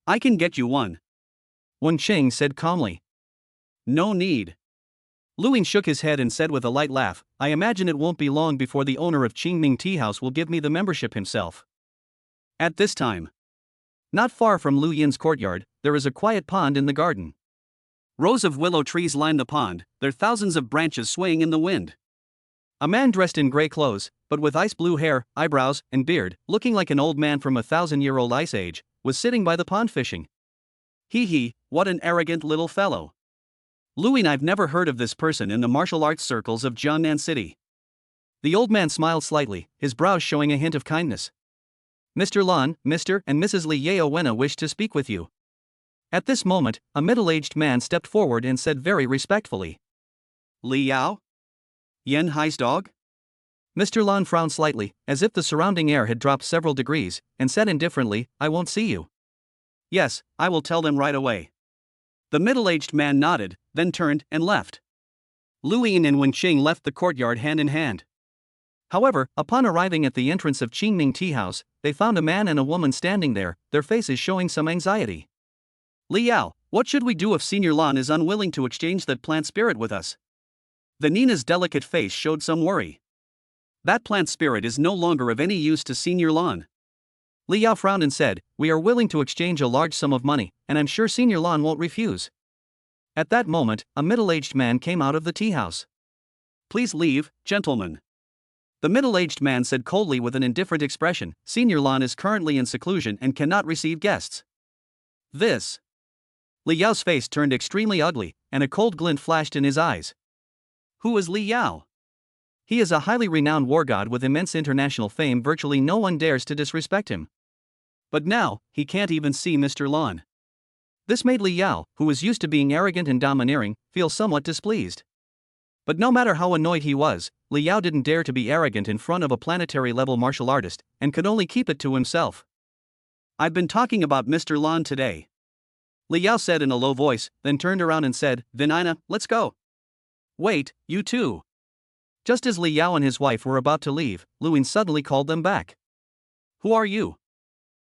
I can get you one. Wen Qing said calmly. No need. Luin shook his head and said with a light laugh, I imagine it won't be long before the owner of Qingming Tea House will give me the membership himself. At this time, not far from Lu Yin's courtyard, there is a quiet pond in the garden. Rows of willow trees line the pond, their thousands of branches swaying in the wind. A man dressed in gray clothes, but with ice blue hair, eyebrows, and beard, looking like an old man from a 1,000-year-old ice age, was sitting by the pond fishing. Hee, what an arrogant little fellow. Luin, I've never heard of this person in the martial arts circles of Jiangnan City. The old man smiled slightly, his brows showing a hint of kindness. Mr. Lan, Mr. and Mrs. Li Yao Wena wish to speak with you. At this moment, a middle-aged man stepped forward and said very respectfully. Li Yao? Yen Hai's dog? Mr. Lan frowned slightly, as if the surrounding air had dropped several degrees, and said indifferently, I won't see you. Yes, I will tell them right away. The middle-aged man nodded, then turned and left. Luin and Wen Qing left the courtyard hand in hand. However, upon arriving at the entrance of Qingming Tea House, they found a man and a woman standing there, their faces showing some anxiety. Li Yao, what should we do if Senior Lan is unwilling to exchange that plant spirit with us? The Nina's delicate face showed some worry. That plant spirit is no longer of any use to Senior Lan. Li Yao frowned and said, we are willing to exchange a large sum of money, and I'm sure Senior Lan won't refuse. At that moment, a middle-aged man came out of the tea house. Please leave, gentlemen. The middle-aged man said coldly with an indifferent expression, Senior Lan is currently in seclusion and cannot receive guests. This. Li Yao's face turned extremely ugly, and a cold glint flashed in his eyes. Who is Li Yao? He is a highly renowned war god with immense international fame. Virtually no one dares to disrespect him. But now, he can't even see Mr. Lan. This made Li Yao, who was used to being arrogant and domineering, feel somewhat displeased. But no matter how annoyed he was, Li Yao didn't dare to be arrogant in front of a planetary-level martial artist, and could only keep it to himself. I've been talking about Mr. Lan today. Li Yao said in a low voice, then turned around and said, Vinina, let's go. Wait, you too. Just as Li Yao and his wife were about to leave, Luin suddenly called them back. Who are you?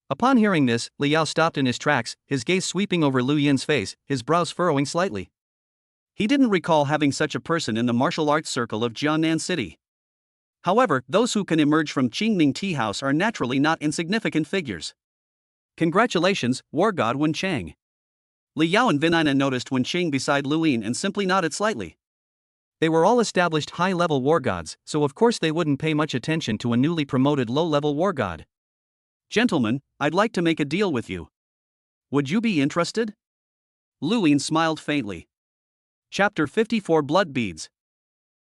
Upon hearing this, Li Yao stopped in his tracks, his gaze sweeping over Lu Yin's face, his brows furrowing slightly. He didn't recall having such a person in the martial arts circle of Jiangnan City. However, those who can emerge from Qingming Tea House are naturally not insignificant figures. Congratulations, War God Wen Chang. Li Yao and Vinina noticed Wen Qing beside Luin and simply nodded slightly. They were all established high-level war gods, so of course they wouldn't pay much attention to a newly promoted low-level war god. Gentlemen, I'd like to make a deal with you. Would you be interested? Luin smiled faintly. Chapter 54 Blood Beads.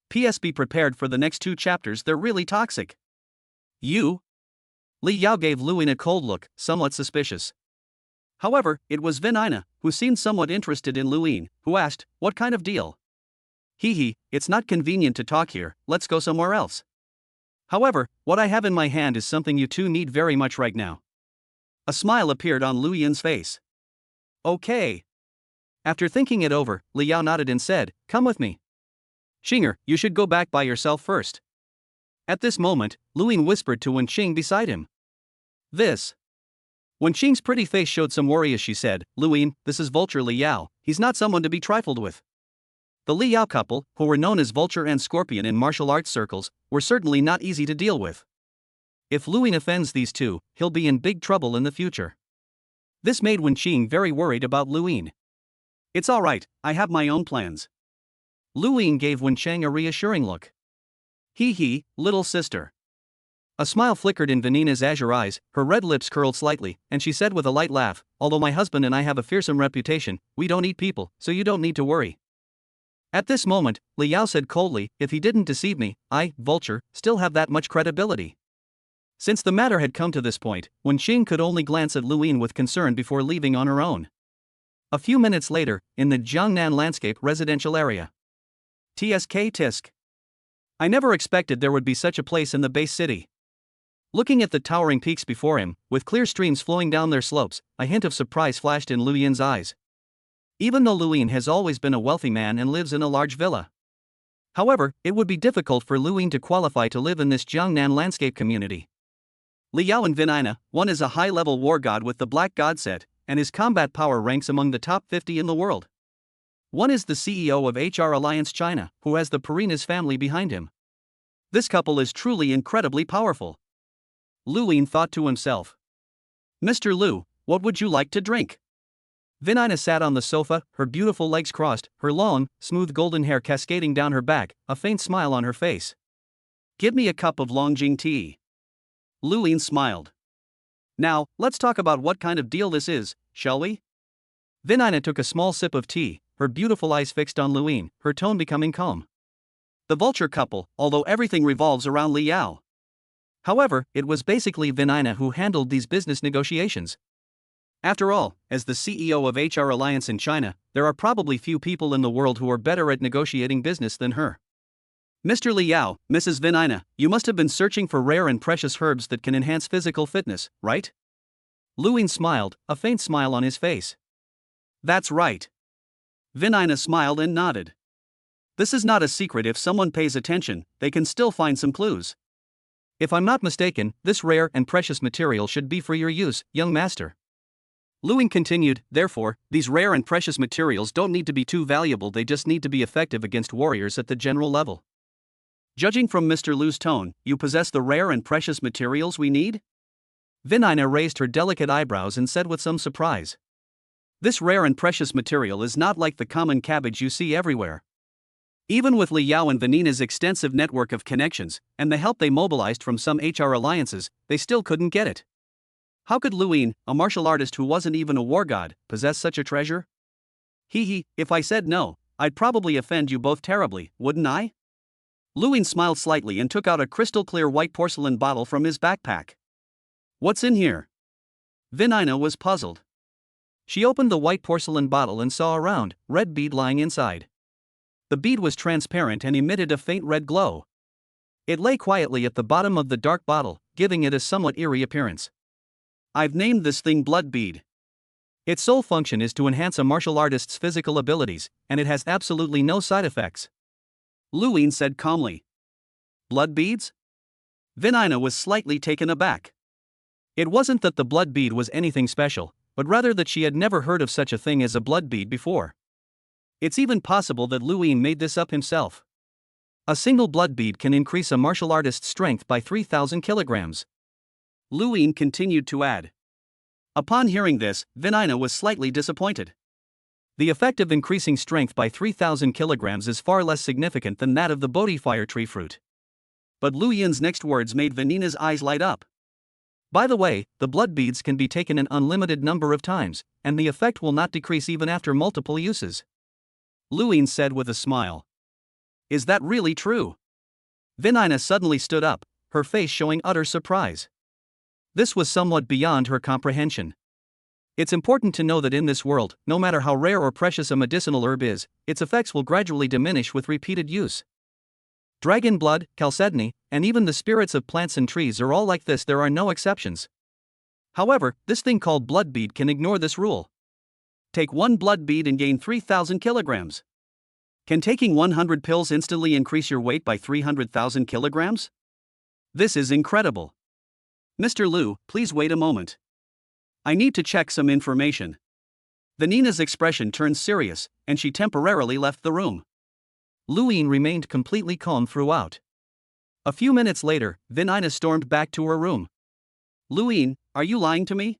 PS be prepared for the next 2 chapters, they're really toxic. You? Li Yao gave Luin a cold look, somewhat suspicious. However, it was Vinina, who seemed somewhat interested in Luin, who asked, what kind of deal? It's not convenient to talk here, let's go somewhere else. However, what I have in my hand is something you two need very much right now. A smile appeared on Lu Yin's face. Okay. After thinking it over, Liao nodded and said, come with me. Xinger, you should go back by yourself first. At this moment, Lu Yin whispered to Wenqing beside him. This. Wenqing's pretty face showed some worry as she said, Lu Yin, this is Vulture Liao, he's not someone to be trifled with. The Liao couple, who were known as Vulture and Scorpion in martial arts circles, were certainly not easy to deal with. If Lu Yin offends these two, he'll be in big trouble in the future. This made Wenqing very worried about Lu Yin. It's alright, I have my own plans. Lu Yin gave Wenqing a reassuring look. Little sister. A smile flickered in Vanina's azure eyes, her red lips curled slightly, and she said with a light laugh, although my husband and I have a fearsome reputation, we don't eat people, so you don't need to worry. At this moment, Liao said coldly, if he didn't deceive me, I, Vulture, still have that much credibility. Since the matter had come to this point, Wenqing could only glance at Lu Yin with concern before leaving on her own. A few minutes later, in the Jiangnan landscape residential area. Tisk. I never expected there would be such a place in the base city. Looking at the towering peaks before him, with clear streams flowing down their slopes, a hint of surprise flashed in Lu Yin's eyes. Even though Lu Yin has always been a wealthy man and lives in a large villa. However, it would be difficult for Lu Yin to qualify to live in this Jiangnan landscape community. Liao and Vinina, one is a high-level war god with the Black God set, and his combat power ranks among the top 50 in the world. One is the CEO of HR Alliance China, who has the Perina's family behind him. This couple is truly incredibly powerful. Lu Yin thought to himself. Mr. Lu, what would you like to drink? Vinina sat on the sofa, her beautiful legs crossed, her long, smooth golden hair cascading down her back, a faint smile on her face. Give me a cup of Longjing tea. Lu Yin smiled. Now, let's talk about what kind of deal this is, shall we? Vinina took a small sip of tea, her beautiful eyes fixed on Lu Yin, her tone becoming calm. The Vulture couple, although everything revolves around Liao. However, it was basically Vinina who handled these business negotiations. After all, as the CEO of HR Alliance in China, there are probably few people in the world who are better at negotiating business than her. Mr. Liao, Mrs. Vinina, you must have been searching for rare and precious herbs that can enhance physical fitness, right? Lu Yin smiled, a faint smile on his face. That's right. Vinina smiled and nodded. This is not a secret. If someone pays attention, they can still find some clues. If I'm not mistaken, this rare and precious material should be for your use, young master. Lu Yin continued, therefore, these rare and precious materials don't need to be too valuable, they just need to be effective against warriors at the general level. Judging from Mr. Lu's tone, you possess the rare and precious materials we need? Vinina raised her delicate eyebrows and said with some surprise. This rare and precious material is not like the common cabbage you see everywhere. Even with Liao and Vanina's extensive network of connections, and the help they mobilized from some HR alliances, they still couldn't get it. How could Lu Yin, a martial artist who wasn't even a war god, possess such a treasure? If I said no, I'd probably offend you both terribly, wouldn't I? Lu Yin smiled slightly and took out a crystal-clear white porcelain bottle from his backpack. What's in here? Vinina was puzzled. She opened the white porcelain bottle and saw a round, red bead lying inside. The bead was transparent and emitted a faint red glow. It lay quietly at the bottom of the dark bottle, giving it a somewhat eerie appearance. I've named this thing Blood Bead. Its sole function is to enhance a martial artist's physical abilities, and it has absolutely no side effects. Lu Yin said calmly. Blood beads? Vinina was slightly taken aback. It wasn't that the blood bead was anything special, but rather that she had never heard of such a thing as a blood bead before. It's even possible that Lu Yin made this up himself. A single blood bead can increase a martial artist's strength by 3,000 kilograms. Lu Yin continued to add. Upon hearing this, Vinina was slightly disappointed. The effect of increasing strength by 3,000 kilograms is far less significant than that of the Bodhi fire tree fruit. But Lu Yin's next words made Vanina's eyes light up. By the way, the blood beads can be taken an unlimited number of times, and the effect will not decrease even after multiple uses. Lu Yin said with a smile. Is that really true? Vinina suddenly stood up, her face showing utter surprise. This was somewhat beyond her comprehension. It's important to know that in this world, no matter how rare or precious a medicinal herb is, its effects will gradually diminish with repeated use. Dragon blood, chalcedony, and even the spirits of plants and trees are all like this, there are no exceptions. However, this thing called blood bead can ignore this rule. Take one blood bead and gain 3,000 kilograms. Can taking 100 pills instantly increase your weight by 300,000 kilograms? This is incredible. Mr. Liu, please wait a moment. I need to check some information. Vanina's expression turned serious, and she temporarily left the room. Luine remained completely calm throughout. A few minutes later, Vanina stormed back to her room. Luine, are you lying to me?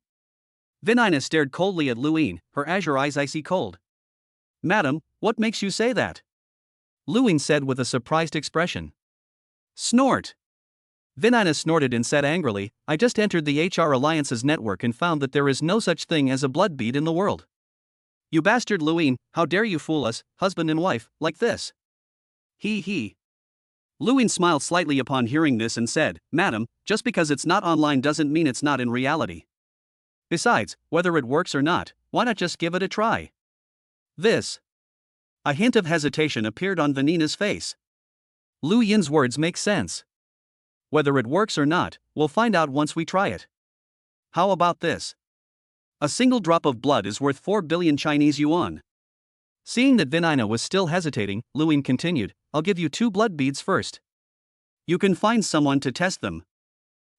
Vanina stared coldly at Luine, her azure eyes icy cold. Madam, what makes you say that? Luine said with a surprised expression. Snort. Vanina snorted and said angrily, I just entered the HR Alliance's network and found that there is no such thing as a blood bead in the world. You bastard Luine, how dare you fool us, husband and wife, like this? He. Luine smiled slightly upon hearing this and said, Madam, just because it's not online doesn't mean it's not in reality. Besides, whether it works or not, why not just give it a try? This. A hint of hesitation appeared on Vanina's face. Lu Yin's words make sense. Whether it works or not, we'll find out once we try it. How about this? A single drop of blood is worth 4 billion Chinese yuan. Seeing that Vanina was still hesitating, Luine continued, I'll give you 2 blood beads first. You can find someone to test them.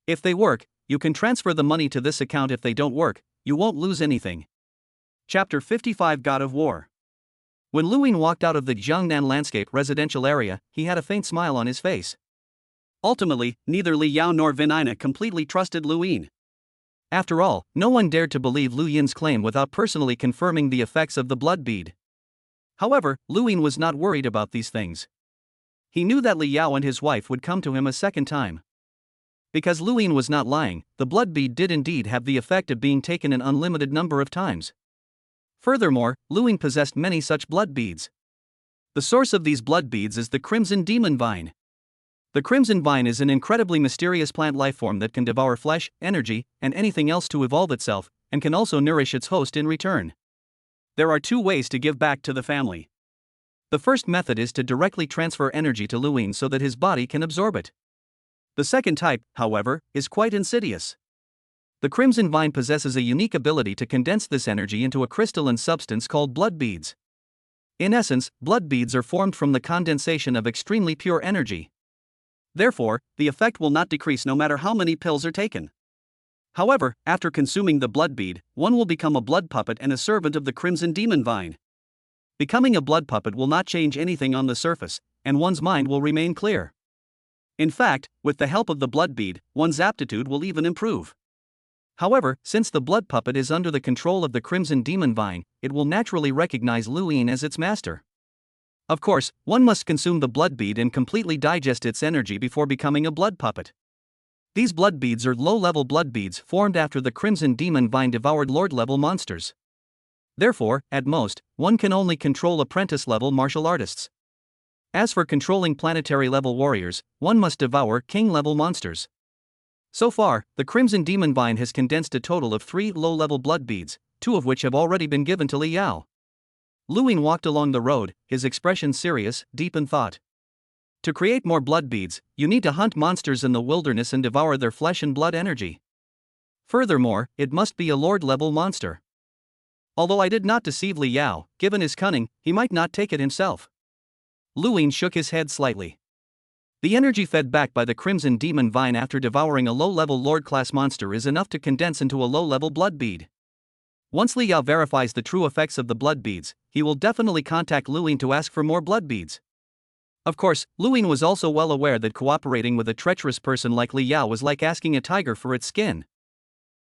If they work, you can transfer the money to this account. If they don't work, you won't lose anything. Chapter 55 God of War. When Luine walked out of the Jiangnan landscape residential area, he had a faint smile on his face. Ultimately, neither Li Yao nor Vanina completely trusted Luine. After all, no one dared to believe Lu Yin's claim without personally confirming the effects of the blood bead. However, Luine was not worried about these things. He knew that Li Yao and his wife would come to him a second time. Because Luine was not lying, the blood bead did indeed have the effect of being taken an unlimited number of times. Furthermore, Luine possessed many such blood beads. The source of these blood beads is the Crimson Demon Vine. The Crimson Vine is an incredibly mysterious plant lifeform that can devour flesh, energy, and anything else to evolve itself, and can also nourish its host in return. There are 2 ways to give back to the family. The first method is to directly transfer energy to Luine so that his body can absorb it. The second type, however, is quite insidious. The Crimson Vine possesses a unique ability to condense this energy into a crystalline substance called blood beads. In essence, blood beads are formed from the condensation of extremely pure energy. Therefore, the effect will not decrease no matter how many pills are taken. However, after consuming the blood bead, one will become a blood puppet and a servant of the Crimson Demon Vine. Becoming a blood puppet will not change anything on the surface, and one's mind will remain clear. In fact, with the help of the blood bead, one's aptitude will even improve. However, since the blood puppet is under the control of the Crimson Demon Vine, it will naturally recognize Luine as its master. Of course, one must consume the blood bead and completely digest its energy before becoming a blood puppet. These blood beads are low-level blood beads formed after the Crimson Demon Vine devoured Lord-level monsters. Therefore, at most, one can only control apprentice-level martial artists. As for controlling planetary-level warriors, one must devour king-level monsters. So far, the Crimson Demon Vine has condensed a total of 3 low-level blood beads, 2 of which have already been given to Li Yao. Luine walked along the road, his expression serious, deep in thought. To create more blood beads, you need to hunt monsters in the wilderness and devour their flesh and blood energy. Furthermore, it must be a Lord-level monster. Although I did not deceive Li Yao, given his cunning, he might not take it himself. Luine shook his head slightly. The energy fed back by the Crimson Demon Vine after devouring a low-level Lord-class monster is enough to condense into a low-level blood bead. Once Li Yao verifies the true effects of the blood beads, he will definitely contact Luine to ask for more blood beads. Of course, Luine was also well aware that cooperating with a treacherous person like Li Yao was like asking a tiger for its skin.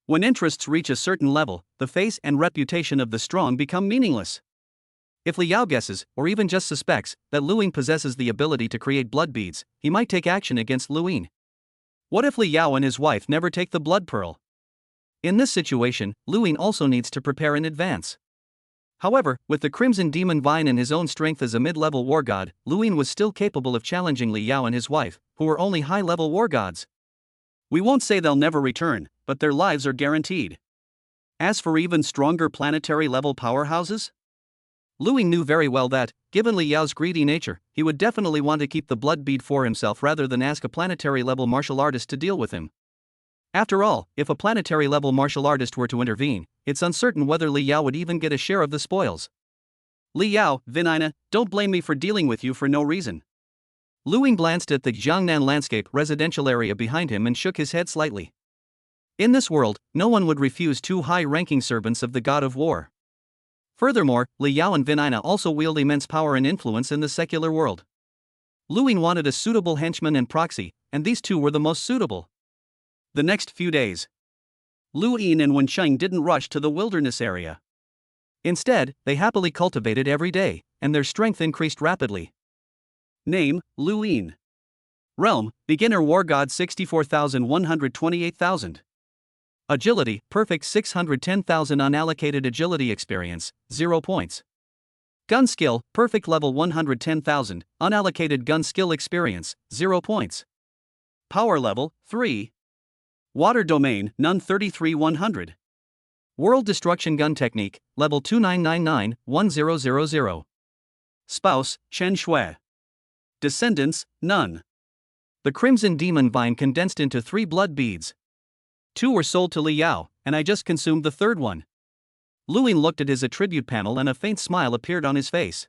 When interests reach a certain level, the face and reputation of the strong become meaningless. If Li Yao guesses, or even just suspects, that Luine possesses the ability to create blood beads, he might take action against Luine. What if Li Yao and his wife never take the blood pearl? In this situation, Luine also needs to prepare in advance. However, with the Crimson Demon Vine and his own strength as a mid-level war god, Luine was still capable of challenging Li Yao and his wife, who were only high-level war gods. We won't say they'll never return, but their lives are guaranteed. As for even stronger planetary-level powerhouses? Lu Ying knew very well that, given Li Yao's greedy nature, he would definitely want to keep the blood bead for himself rather than ask a planetary-level martial artist to deal with him. After all, if a planetary-level martial artist were to intervene, it's uncertain whether Li Yao would even get a share of the spoils. Li Yao, Vinina, don't blame me for dealing with you for no reason. Lu Ying glanced at the Jiangnan landscape residential area behind him and shook his head slightly. In this world, no one would refuse two high-ranking servants of the god of war. Furthermore, Li Yao and Vinina also wield immense power and influence in the secular world. Lu Ying wanted a suitable henchman and proxy, and these two were the most suitable. The next few days, Lu Ying and Wensheng didn't rush to the wilderness area. Instead, they happily cultivated every day, and their strength increased rapidly. Name, Lu Ying. Realm, Beginner War God 64,128,000. Agility, Perfect 610,000 Unallocated Agility Experience, 0 points. Gun Skill, Perfect Level 110,000, Unallocated Gun Skill Experience, 0 points. Power Level, 3. Water Domain, None 33,100. World Destruction Gun Technique, Level 2999-1000. Spouse, Chen Shui. Descendants, none. The Crimson Demon Vine condensed into 3 blood beads. 2 were sold to Li Yao, and I just consumed the third one. Lu Ying looked at his attribute panel and a faint smile appeared on his face.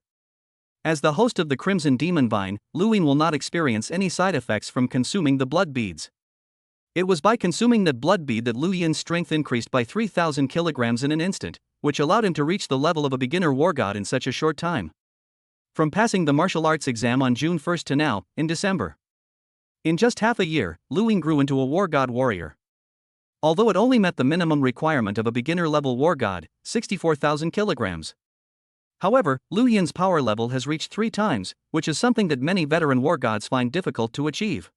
As the host of the Crimson Demon Vine, Lu Ying will not experience any side effects from consuming the blood beads. It was by consuming the blood bead that Lu Yin's strength increased by 3,000 kilograms in an instant, which allowed him to reach the level of a beginner war god in such a short time. From passing the martial arts exam on June 1 to now, in December. In just half a year, Lu Ying grew into a war god warrior. Although it only met the minimum requirement of a beginner-level war god, 64,000 kilograms. However, Lu Yin's power level has reached 3 times, which is something that many veteran war gods find difficult to achieve.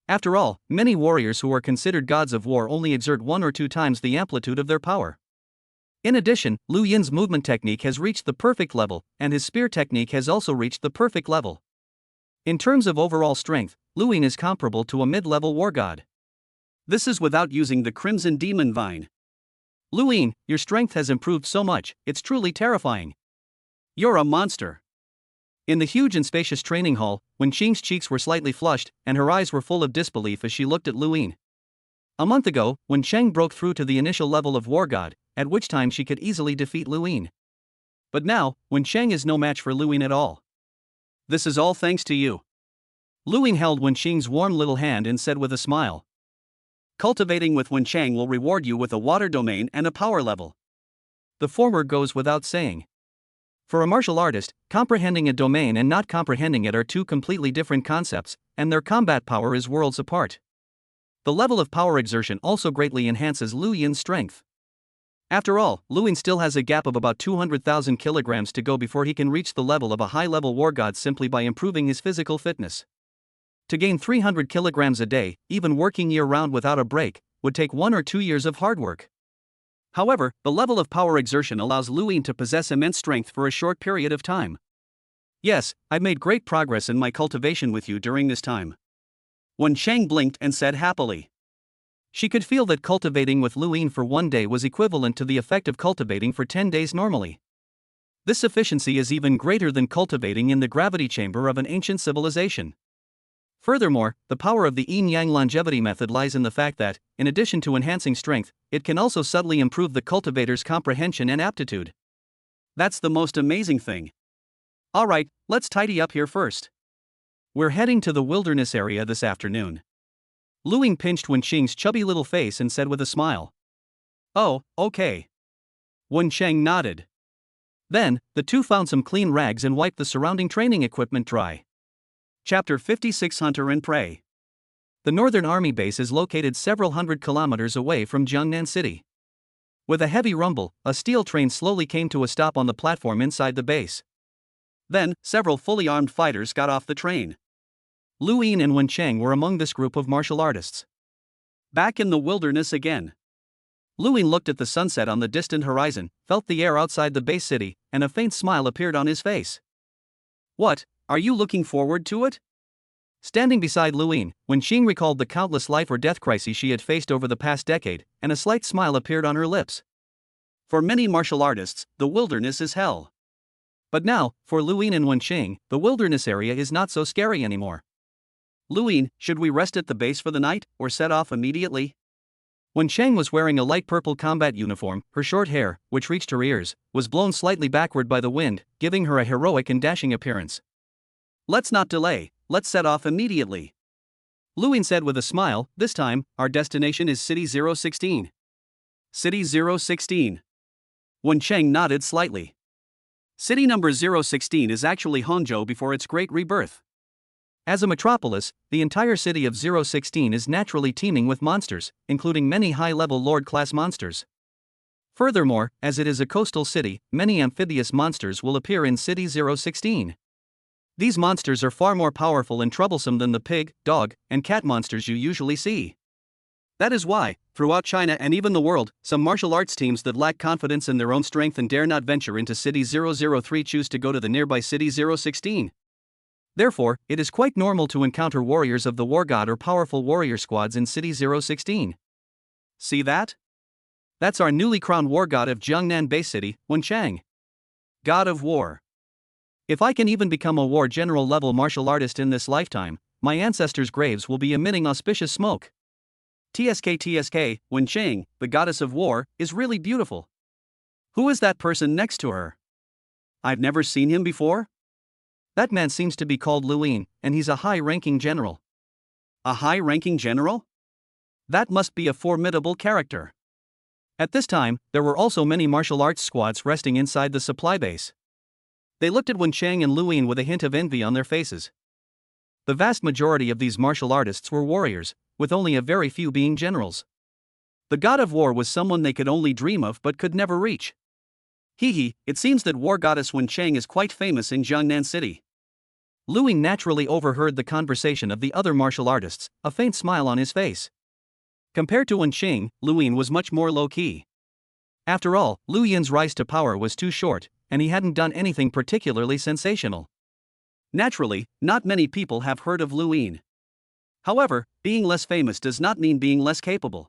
After all, many warriors who are considered gods of war only exert 1 or 2 times the amplitude of their power. In addition, Lu Yin's movement technique has reached the perfect level, and his spear technique has also reached the perfect level. In terms of overall strength, Lu Ying is comparable to a mid-level war god. This is without using the Crimson Demon Vine. Lu Ying, your strength has improved so much, it's truly terrifying. You're a monster. In the huge and spacious training hall, Wenqing's cheeks were slightly flushed, and her eyes were full of disbelief as she looked at Lu Ying. A month ago, Wensheng broke through to the initial level of war god, at which time she could easily defeat Lu Ying. But now, Wensheng is no match for Lu Ying at all. This is all thanks to you. Lu Ying held Wenqing's warm little hand and said with a smile. Cultivating with Wensheng will reward you with a water domain and a power level. The former goes without saying. For a martial artist, comprehending a domain and not comprehending it are 2 completely different concepts, and their combat power is worlds apart. The level of power exertion also greatly enhances Lu Yin's strength. After all, Lu Ying still has a gap of about 200,000 kilograms to go before he can reach the level of a high-level war god simply by improving his physical fitness. To gain 300 kilograms a day, even working year-round without a break, would take 1 or 2 years of hard work. However, the level of power exertion allows Lu Ying to possess immense strength for a short period of time. Yes, I've made great progress in my cultivation with you during this time. Wensheng blinked and said happily. She could feel that cultivating with Lu Ying for 1 day was equivalent to the effect of cultivating for 10 days normally. This efficiency is even greater than cultivating in the gravity chamber of an ancient civilization. Furthermore, the power of the yin-yang longevity method lies in the fact that, in addition to enhancing strength, it can also subtly improve the cultivator's comprehension and aptitude. That's the most amazing thing. Alright, let's tidy up here first. We're heading to the wilderness area this afternoon. Lu Ying pinched Wenqing's chubby little face and said with a smile. Oh, okay. Wensheng nodded. Then, the two found some clean rags and wiped the surrounding training equipment dry. Chapter 56 Hunter and Prey. The Northern Army base is located several hundred kilometers away from Jiangnan City. With a heavy rumble, a steel train slowly came to a stop on the platform inside the base. Then, several fully armed fighters got off the train. Lu Ying and Wensheng were among this group of martial artists. Back in the wilderness again. Lu Ying looked at the sunset on the distant horizon, felt the air outside the base city, and a faint smile appeared on his face. What? Are you looking forward to it? Standing beside Lu Ying, Wenqing recalled the countless life or death crises she had faced over the past decade, and a slight smile appeared on her lips. For many martial artists, the wilderness is hell. But now, for Luyin and Wenqing, the wilderness area is not so scary anymore. Luyin, should we rest at the base for the night, or set off immediately? Wenqing was wearing a light purple combat uniform. Her short hair, which reached her ears, was blown slightly backward by the wind, giving her a heroic and dashing appearance. Let's not delay, let's set off immediately. Luyin said with a smile. This time, our destination is City 016. City 016. Wenqing nodded slightly. City number 016 is actually Hangzhou before its great rebirth. As a metropolis, the entire city of 016 is naturally teeming with monsters, including many high-level Lord-class monsters. Furthermore, as it is a coastal city, many amphibious monsters will appear in City 016. These monsters are far more powerful and troublesome than the pig, dog, and cat monsters you usually see. That is why, throughout China and even the world, some martial arts teams that lack confidence in their own strength and dare not venture into City 003 choose to go to the nearby City 016. Therefore, it is quite normal to encounter warriors of the war god or powerful warrior squads in City 016. See that? That's our newly crowned war god of Jiangnan Base City, Wenqing. God of War. If I can even become a war general level martial artist in this lifetime, my ancestors' graves will be emitting auspicious smoke. TSK, Wenqing, the goddess of war, is really beautiful. Who is that person next to her? I've never seen him before? That man seems to be called Luyin, and he's a high-ranking general. A high-ranking general? That must be a formidable character. At this time, there were also many martial arts squads resting inside the supply base. They looked at Wenqing and Luyin with a hint of envy on their faces. The vast majority of these martial artists were warriors, with only a very few being generals. The god of war was someone they could only dream of but could never reach. It seems that war goddess Wenqing is quite famous in Jiangnan City. Luyin naturally overheard the conversation of the other martial artists, a faint smile on his face. Compared to Wenqing, Luyin was much more low-key. After all, Luyin's rise to power was too short, and he hadn't done anything particularly sensational. Naturally, not many people have heard of Luyin. However, being less famous does not mean being less capable.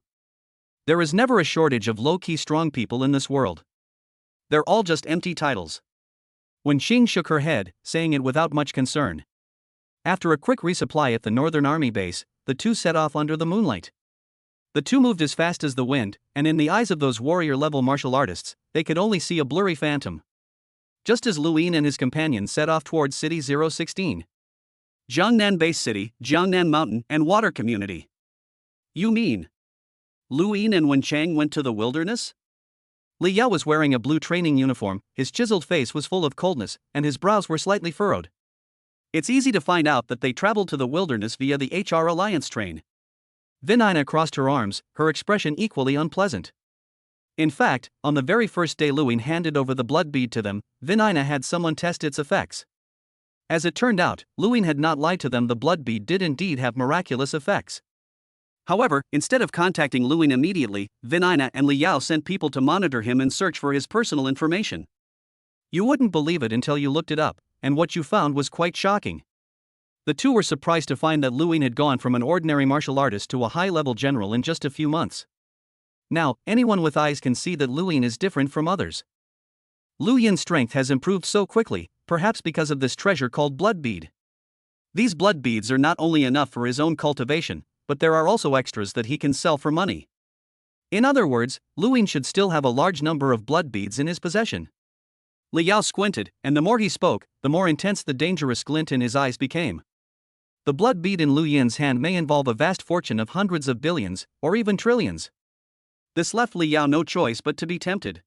There is never a shortage of low-key strong people in this world. They're all just empty titles. Wenqing shook her head, saying it without much concern. After a quick resupply at the Northern Army base, the two set off under the moonlight. The two moved as fast as the wind, and in the eyes of those warrior-level martial artists, they could only see a blurry phantom. Just as Luyin and his companions set off towards City 016. Jiangnan Base City, Jiangnan Mountain and Water Community. You mean Luyin and Wenqing went to the wilderness? Li Yao was wearing a blue training uniform, his chiseled face was full of coldness, and his brows were slightly furrowed. It's easy to find out that they traveled to the wilderness via the HR Alliance train. Vinina crossed her arms, her expression equally unpleasant. In fact, on the very first day Luyin handed over the blood bead to them, Vinina had someone test its effects. As it turned out, Luyin had not lied to them, the blood bead did indeed have miraculous effects. However, instead of contacting Luyin immediately, Vinina and Li Yao sent people to monitor him and search for his personal information. You wouldn't believe it until you looked it up, and what you found was quite shocking. The two were surprised to find that Luyin had gone from an ordinary martial artist to a high-level general in just a few months. Now, anyone with eyes can see that Luyin is different from others. Luyin's strength has improved so quickly, perhaps because of this treasure called blood bead. These blood beads are not only enough for his own cultivation, but there are also extras that he can sell for money. In other words, Luyin should still have a large number of blood beads in his possession. Li Yao squinted, and the more he spoke, the more intense the dangerous glint in his eyes became. The blood bead in Luyin's hand may involve a vast fortune of hundreds of billions, or even trillions. This left Li Yao no choice but to be tempted.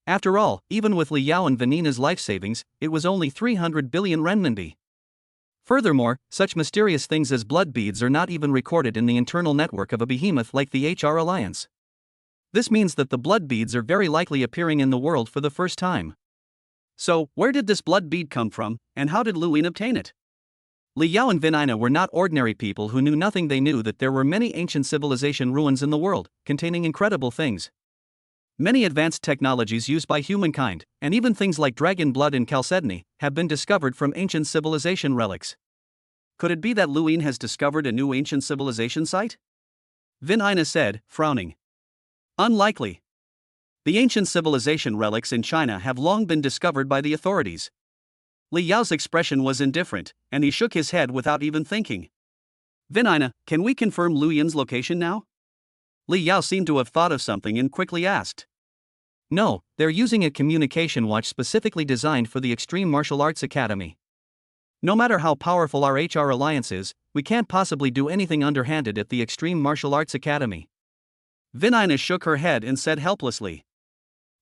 After all, even with Li Yao and Vanina's life savings, it was only 300 billion renminbi. Furthermore, such mysterious things as blood beads are not even recorded in the internal network of a behemoth like the HR Alliance. This means that the blood beads are very likely appearing in the world for the first time. So, where did this blood bead come from, and how did Luyin obtain it? Li Yao and Vinina were not ordinary people who knew nothing. They knew that there were many ancient civilization ruins in the world, containing incredible things. Many advanced technologies used by humankind, and even things like dragon blood and chalcedony, have been discovered from ancient civilization relics. Could it be that Luyin has discovered a new ancient civilization site? Vinina said, frowning. Unlikely. The ancient civilization relics in China have long been discovered by the authorities. Li Yao's expression was indifferent, and he shook his head without even thinking. Vinina, can we confirm Lu Yin's location now? Li Yao seemed to have thought of something and quickly asked. No, they're using a communication watch specifically designed for the Extreme Martial Arts Academy. No matter how powerful our HR alliance is, we can't possibly do anything underhanded at the Extreme Martial Arts Academy. Vinina shook her head and said helplessly.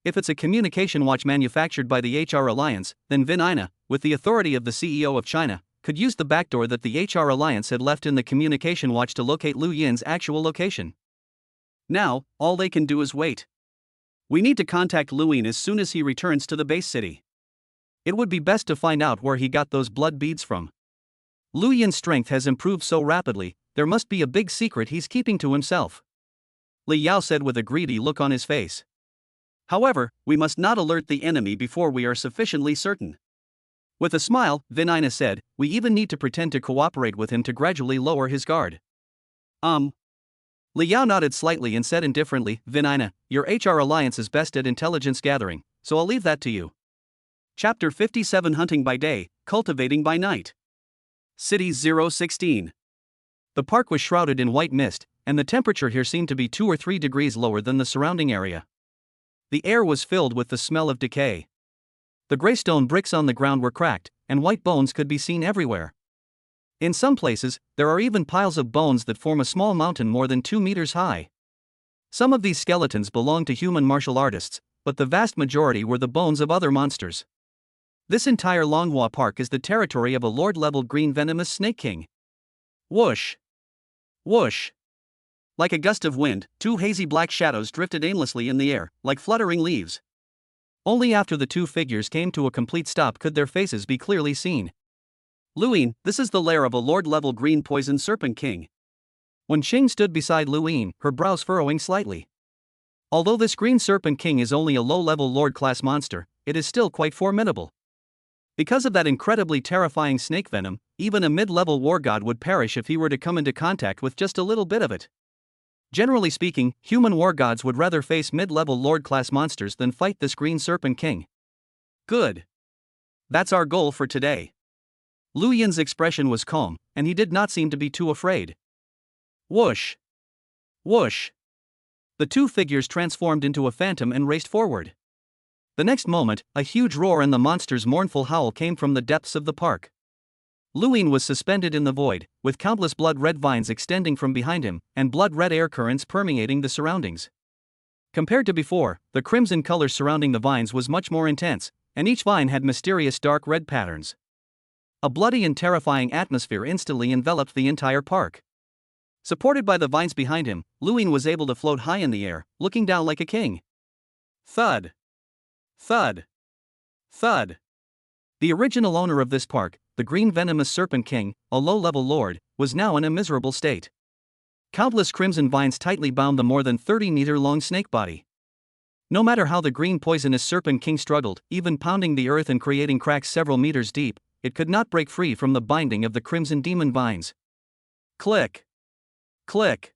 If it's a communication watch manufactured by the HR Alliance, then Vinina, with the authority of the CEO of China, could use the backdoor that the HR Alliance had left in the communication watch to locate Lu Yin's actual location. Now, all they can do is wait. We need to contact Lu Yin as soon as he returns to the base city. It would be best to find out where he got those blood beads from. Lu Yin's strength has improved so rapidly, there must be a big secret he's keeping to himself. Li Yao said with a greedy look on his face. However, we must not alert the enemy before we are sufficiently certain. With a smile, Vinina said, we even need to pretend to cooperate with him to gradually lower his guard. Li Yao nodded slightly and said indifferently, Vinina, your HR Alliance is best at intelligence gathering, so I'll leave that to you. Chapter 57 Hunting by Day, Cultivating by Night. City 016. The park was shrouded in white mist, and the temperature here seemed to be 2 or 3 degrees lower than the surrounding area. The air was filled with the smell of decay. The gray stone bricks on the ground were cracked, and white bones could be seen everywhere. In some places, there are even piles of bones that form a small mountain more than 2 meters high. Some of these skeletons belonged to human martial artists, but the vast majority were the bones of other monsters. This entire Longhua Park is the territory of a lord-level green venomous snake king. Whoosh! Whoosh! Like a gust of wind, 2 hazy black shadows drifted aimlessly in the air, like fluttering leaves. Only after the 2 figures came to a complete stop could their faces be clearly seen. Lu Yin, this is the lair of a lord-level green poison serpent king. When Xing stood beside Lu Yin, her brows furrowing slightly. Although this green serpent king is only a low-level lord-class monster, it is still quite formidable. Because of that incredibly terrifying snake venom, even a mid-level war god would perish if he were to come into contact with just a little bit of it. Generally speaking, human war gods would rather face mid-level lord-class monsters than fight this green serpent king. Good. That's our goal for today. Lu Yin's expression was calm, and he did not seem to be too afraid. Whoosh! Whoosh! The 2 figures transformed into a phantom and raced forward. The next moment, a huge roar and the monster's mournful howl came from the depths of the park. Lu Yin was suspended in the void, with countless blood-red vines extending from behind him, and blood-red air currents permeating the surroundings. Compared to before, the crimson color surrounding the vines was much more intense, and each vine had mysterious dark red patterns. A bloody and terrifying atmosphere instantly enveloped the entire park. Supported by the vines behind him, Lu Yin was able to float high in the air, looking down like a king. Thud! Thud! Thud! The original owner of this park, the Green Venomous Serpent King, a low-level lord, was now in a miserable state. Countless crimson vines tightly bound the more than 30-meter-long snake body. No matter how the Green Poisonous Serpent King struggled, even pounding the earth and creating cracks several meters deep, it could not break free from the binding of the crimson demon vines. Click! Click!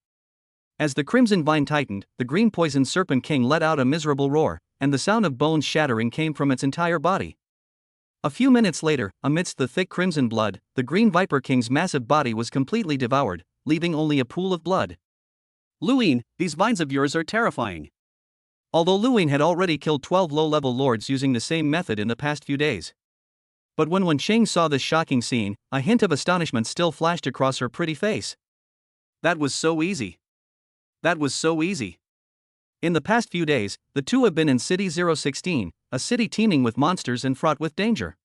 As the crimson vine tightened, the Green Poison Serpent King let out a miserable roar, and the sound of bones shattering came from its entire body. A few minutes later, amidst the thick crimson blood, the Green Viper King's massive body was completely devoured, leaving only a pool of blood. Lu Yin, these vines of yours are terrifying. Although Lu Yin had already killed 12 low-level lords using the same method in the past few days. But when Sheng saw this shocking scene, a hint of astonishment still flashed across her pretty face. That was so easy. That was so easy. In the past few days, the 2 have been in City 016, a city teeming with monsters and fraught with danger.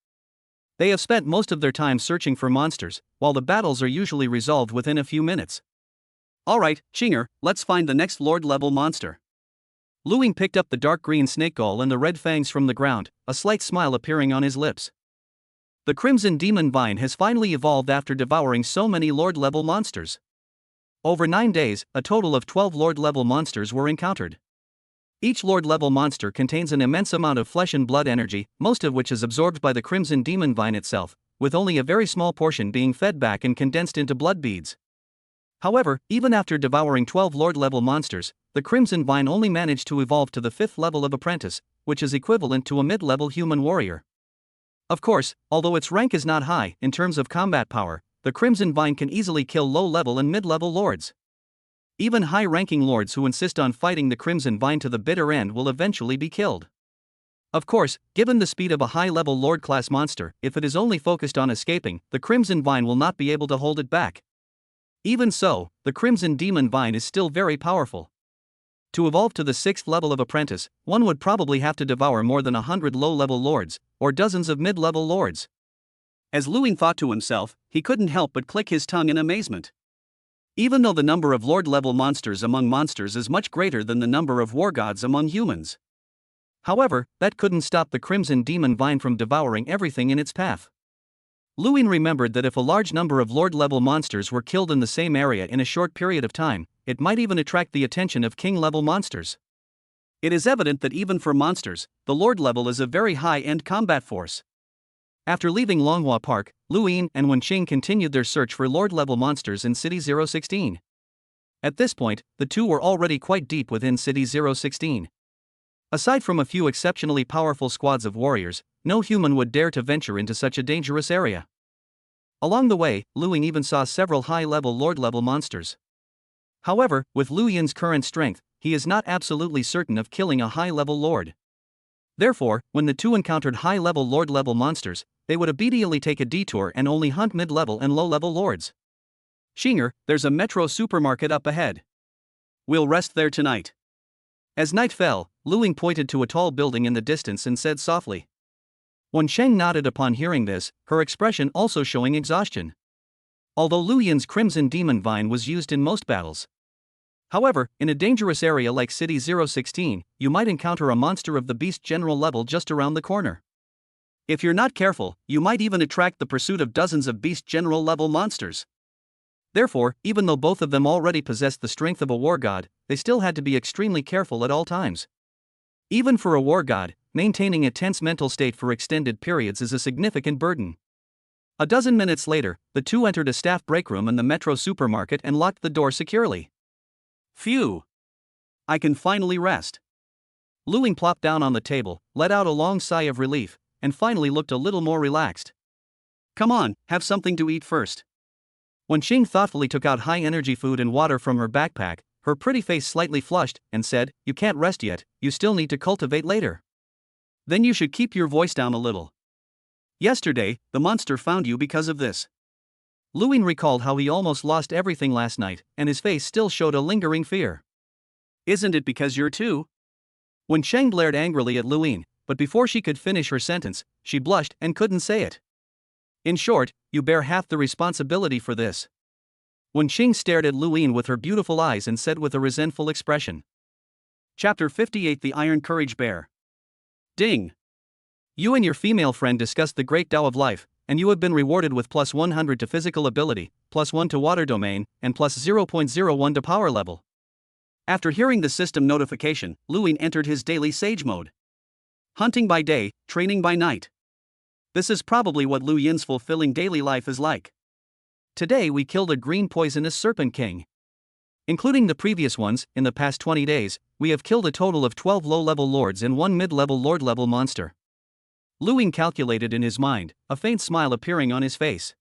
They have spent most of their time searching for monsters, while the battles are usually resolved within a few minutes. Alright, Chinger, let's find the next lord-level monster. Lu Yin picked up the dark green snake gall and the red fangs from the ground, a slight smile appearing on his lips. The crimson demon vine has finally evolved after devouring so many lord-level monsters. Over 9 days, a total of 12 lord-level monsters were encountered. Each lord-level monster contains an immense amount of flesh and blood energy, most of which is absorbed by the crimson demon vine itself, with only a very small portion being fed back and condensed into blood beads. However, even after devouring 12 Lord-level monsters, the Crimson Vine only managed to evolve to the 5th level of Apprentice, which is equivalent to a mid-level human warrior. Of course, although its rank is not high in terms of combat power, the Crimson Vine can easily kill low-level and mid-level lords. Even high-ranking lords who insist on fighting the Crimson Vine to the bitter end will eventually be killed. Of course, given the speed of a high-level Lord-class monster, if it is only focused on escaping, the Crimson Vine will not be able to hold it back. Even so, the Crimson Demon Vine is still very powerful. To evolve to the 6th level of Apprentice, one would probably have to devour more than 100 low-level lords, or dozens of mid-level lords. As Luin thought to himself, he couldn't help but click his tongue in amazement. Even though the number of Lord-level monsters among monsters is much greater than the number of war gods among humans. However, that couldn't stop the Crimson Demon Vine from devouring everything in its path. Luin remembered that if a large number of Lord-level monsters were killed in the same area in a short period of time, it might even attract the attention of King-level monsters. It is evident that even for monsters, the Lord level is a very high-end combat force. After leaving Longhua Park, Luin and Wenqing continued their search for Lord-level monsters in City 016. At this point, the two were already quite deep within City 016. Aside from a few exceptionally powerful squads of warriors, no human would dare to venture into such a dangerous area. Along the way, Luin even saw several high-level Lord-level monsters. However, with Lu Yin's current strength, he is not absolutely certain of killing a high-level Lord. Therefore, when the two encountered high-level Lord-level monsters, they would immediately take a detour and only hunt mid-level and low-level Lords. Xinger, there's a Metro supermarket up ahead. We'll rest there tonight. As night fell, Luing pointed to a tall building in the distance and said softly. Wenqing nodded upon hearing this, her expression also showing exhaustion. Although Lu Yin's Crimson Demon Vine was used in most battles. However, in a dangerous area like City 016, you might encounter a monster of the Beast General level just around the corner. If you're not careful, you might even attract the pursuit of dozens of Beast General level monsters. Therefore, even though both of them already possessed the strength of a war god, they still had to be extremely careful at all times. Even for a war god, maintaining a tense mental state for extended periods is a significant burden. A dozen minutes later, the two entered a staff break room in the Metro supermarket and locked the door securely. Phew! I can finally rest. Luing plopped down on the table, let out a long sigh of relief, and finally looked a little more relaxed. Come on, have something to eat first. Wenqing thoughtfully took out high-energy food and water from her backpack, her pretty face slightly flushed, and said, "You can't rest yet, you still need to cultivate later. Then you should keep your voice down a little. Yesterday, the monster found you because of this." Luing recalled how he almost lost everything last night, and his face still showed a lingering fear. Isn't it because you're too? Wenqing glared angrily at Luing, but before she could finish her sentence, she blushed and couldn't say it. In short, you bear half the responsibility for this. Wenqing stared at Luing with her beautiful eyes and said with a resentful expression. Chapter 58 The Iron Courage Bear. Ding! You and your female friend discussed the great Tao of life, and you have been rewarded with plus 100 to physical ability, plus 1 to water domain, and plus 0.01 to power level. After hearing the system notification, Luing entered his daily sage mode. Hunting by day, training by night. This is probably what Lu Yin's fulfilling daily life is like. Today we killed a green poisonous serpent king. Including the previous ones, in the past 20 days, we have killed a total of 12 low-level lords and 1 mid-level lord-level monster. Luing calculated in his mind, a faint smile appearing on his face.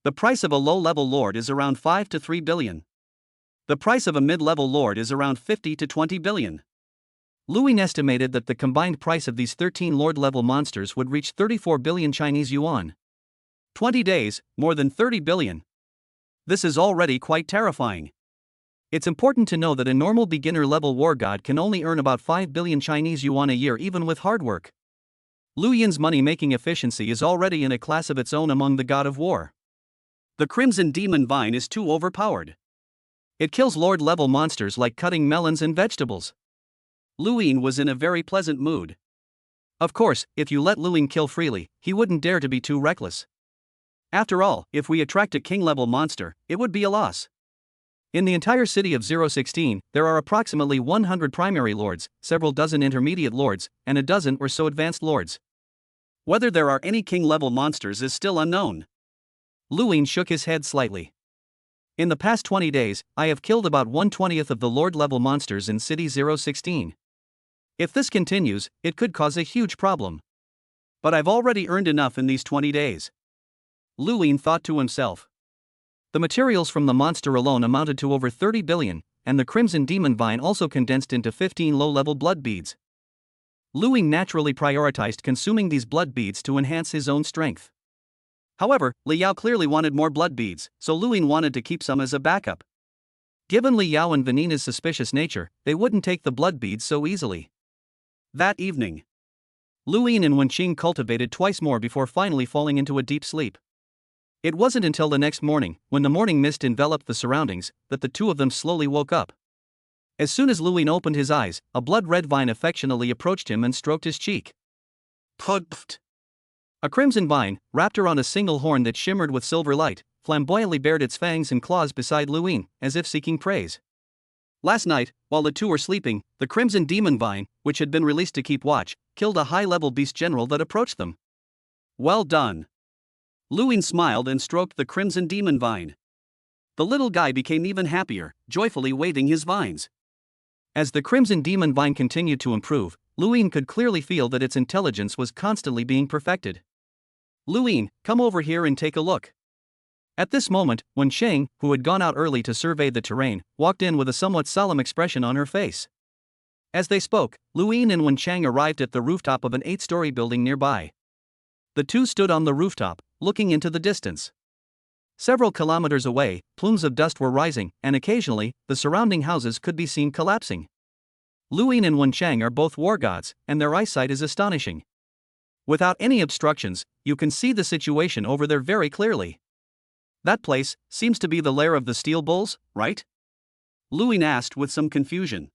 The price of a low-level lord is around 5 to 3 billion. The price of a mid-level lord is around 50 to 20 billion. Luing estimated that the combined price of these 13 lord-level monsters would reach 34 billion Chinese yuan. 20 days, more than 30 billion. This is already quite terrifying. It's important to know that a normal beginner-level war god can only earn about 5 billion Chinese yuan a year even with hard work. Lu Yin's money-making efficiency is already in a class of its own among the god of war. The Crimson Demon Vine is too overpowered. It kills lord-level monsters like cutting melons and vegetables. Luing was in a very pleasant mood. Of course, if you let Luing kill freely, he wouldn't dare to be too reckless. After all, if we attract a king-level monster, it would be a loss. In the entire city of 016, there are approximately 100 primary lords, several dozen intermediate lords, and a dozen or so advanced lords. Whether there are any king-level monsters is still unknown. Luing shook his head slightly. In the past 20 days, I have killed about 1/20th of the Lord-level monsters in City 016. If this continues, it could cause a huge problem. But I've already earned enough in these 20 days. Luin thought to himself. The materials from the monster alone amounted to over 30 billion, and the Crimson Demon Vine also condensed into 15 low-level blood beads. Luin naturally prioritized consuming these blood beads to enhance his own strength. However, Li Yao clearly wanted more blood beads, so Luin wanted to keep some as a backup. Given Li Yao and Vanina's suspicious nature, they wouldn't take the blood beads so easily. That evening, Luin and Wenqing cultivated twice more before finally falling into a deep sleep. It wasn't until the next morning, when the morning mist enveloped the surroundings, that the two of them slowly woke up. As soon as Luin opened his eyes, a blood-red vine affectionately approached him and stroked his cheek. Put. A crimson vine, wrapped around a single horn that shimmered with silver light, flamboyantly bared its fangs and claws beside Luin, as if seeking praise. Last night, while the two were sleeping, the Crimson Demon Vine, which had been released to keep watch, killed a high-level beast general that approached them. Well done. Luin smiled and stroked the Crimson Demon Vine. The little guy became even happier, joyfully waving his vines. As the Crimson Demon Vine continued to improve, Luin could clearly feel that its intelligence was constantly being perfected. Luin, come over here and take a look. At this moment, Wenqing, who had gone out early to survey the terrain, walked in with a somewhat solemn expression on her face. As they spoke, Luin and Wenqing arrived at the rooftop of an 8-story building nearby. The two stood on the rooftop, looking into the distance. Several kilometers away, plumes of dust were rising, and occasionally, the surrounding houses could be seen collapsing. Luin and Wenqing are both war gods, and their eyesight is astonishing. Without any obstructions, you can see the situation over there very clearly. That place seems to be the lair of the Steel Bulls, right? Luin asked with some confusion.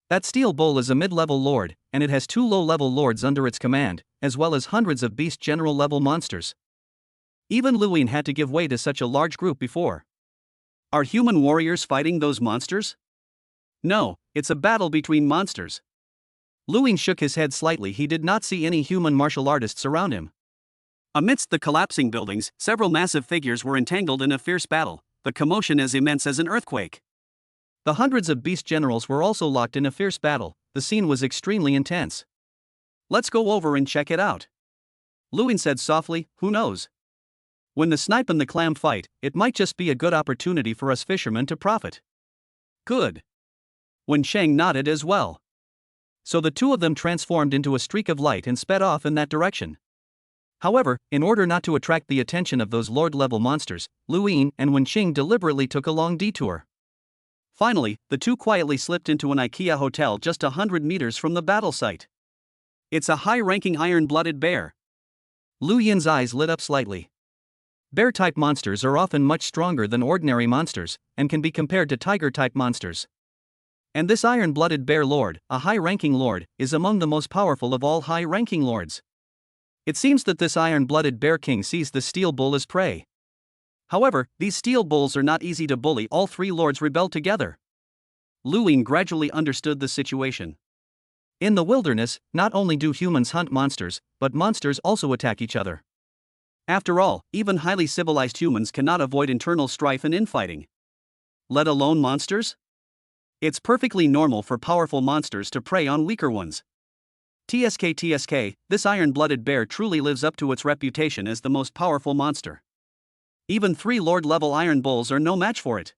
That Steel Bull is a mid-level lord, and it has 2 low-level lords under its command, as well as hundreds of beast general-level monsters. Even Luin had to give way to such a large group before. Are human warriors fighting those monsters? No, it's a battle between monsters. Luin shook his head slightly. He did not see any human martial artists around him. Amidst the collapsing buildings, several massive figures were entangled in a fierce battle, the commotion as immense as an earthquake. The hundreds of beast generals were also locked in a fierce battle. The scene was extremely intense. Let's go over and check it out. Luin said softly, who knows? When the snipe and the clam fight, it might just be a good opportunity for us fishermen to profit. Good. Wenqing nodded as well. So the two of them transformed into a streak of light and sped off in that direction. However, in order not to attract the attention of those lord-level monsters, Luin and Wenqing deliberately took a long detour. Finally, the two quietly slipped into an IKEA hotel just 100 meters from the battle site. It's a high-ranking iron-blooded bear. Luin's eyes lit up slightly. Bear-type monsters are often much stronger than ordinary monsters, and can be compared to tiger-type monsters. And this iron-blooded bear lord, a high-ranking lord, is among the most powerful of all high-ranking lords. It seems that this iron-blooded bear king sees the steel bull as prey. However, these steel bulls are not easy to bully. All 3 lords rebelled together. Luin gradually understood the situation. In the wilderness, not only do humans hunt monsters, but monsters also attack each other. After all, even highly civilized humans cannot avoid internal strife and infighting. Let alone monsters? It's perfectly normal for powerful monsters to prey on weaker ones. TSK, this iron-blooded bear truly lives up to its reputation as the most powerful monster. Even 3 lord-level iron bulls are no match for it.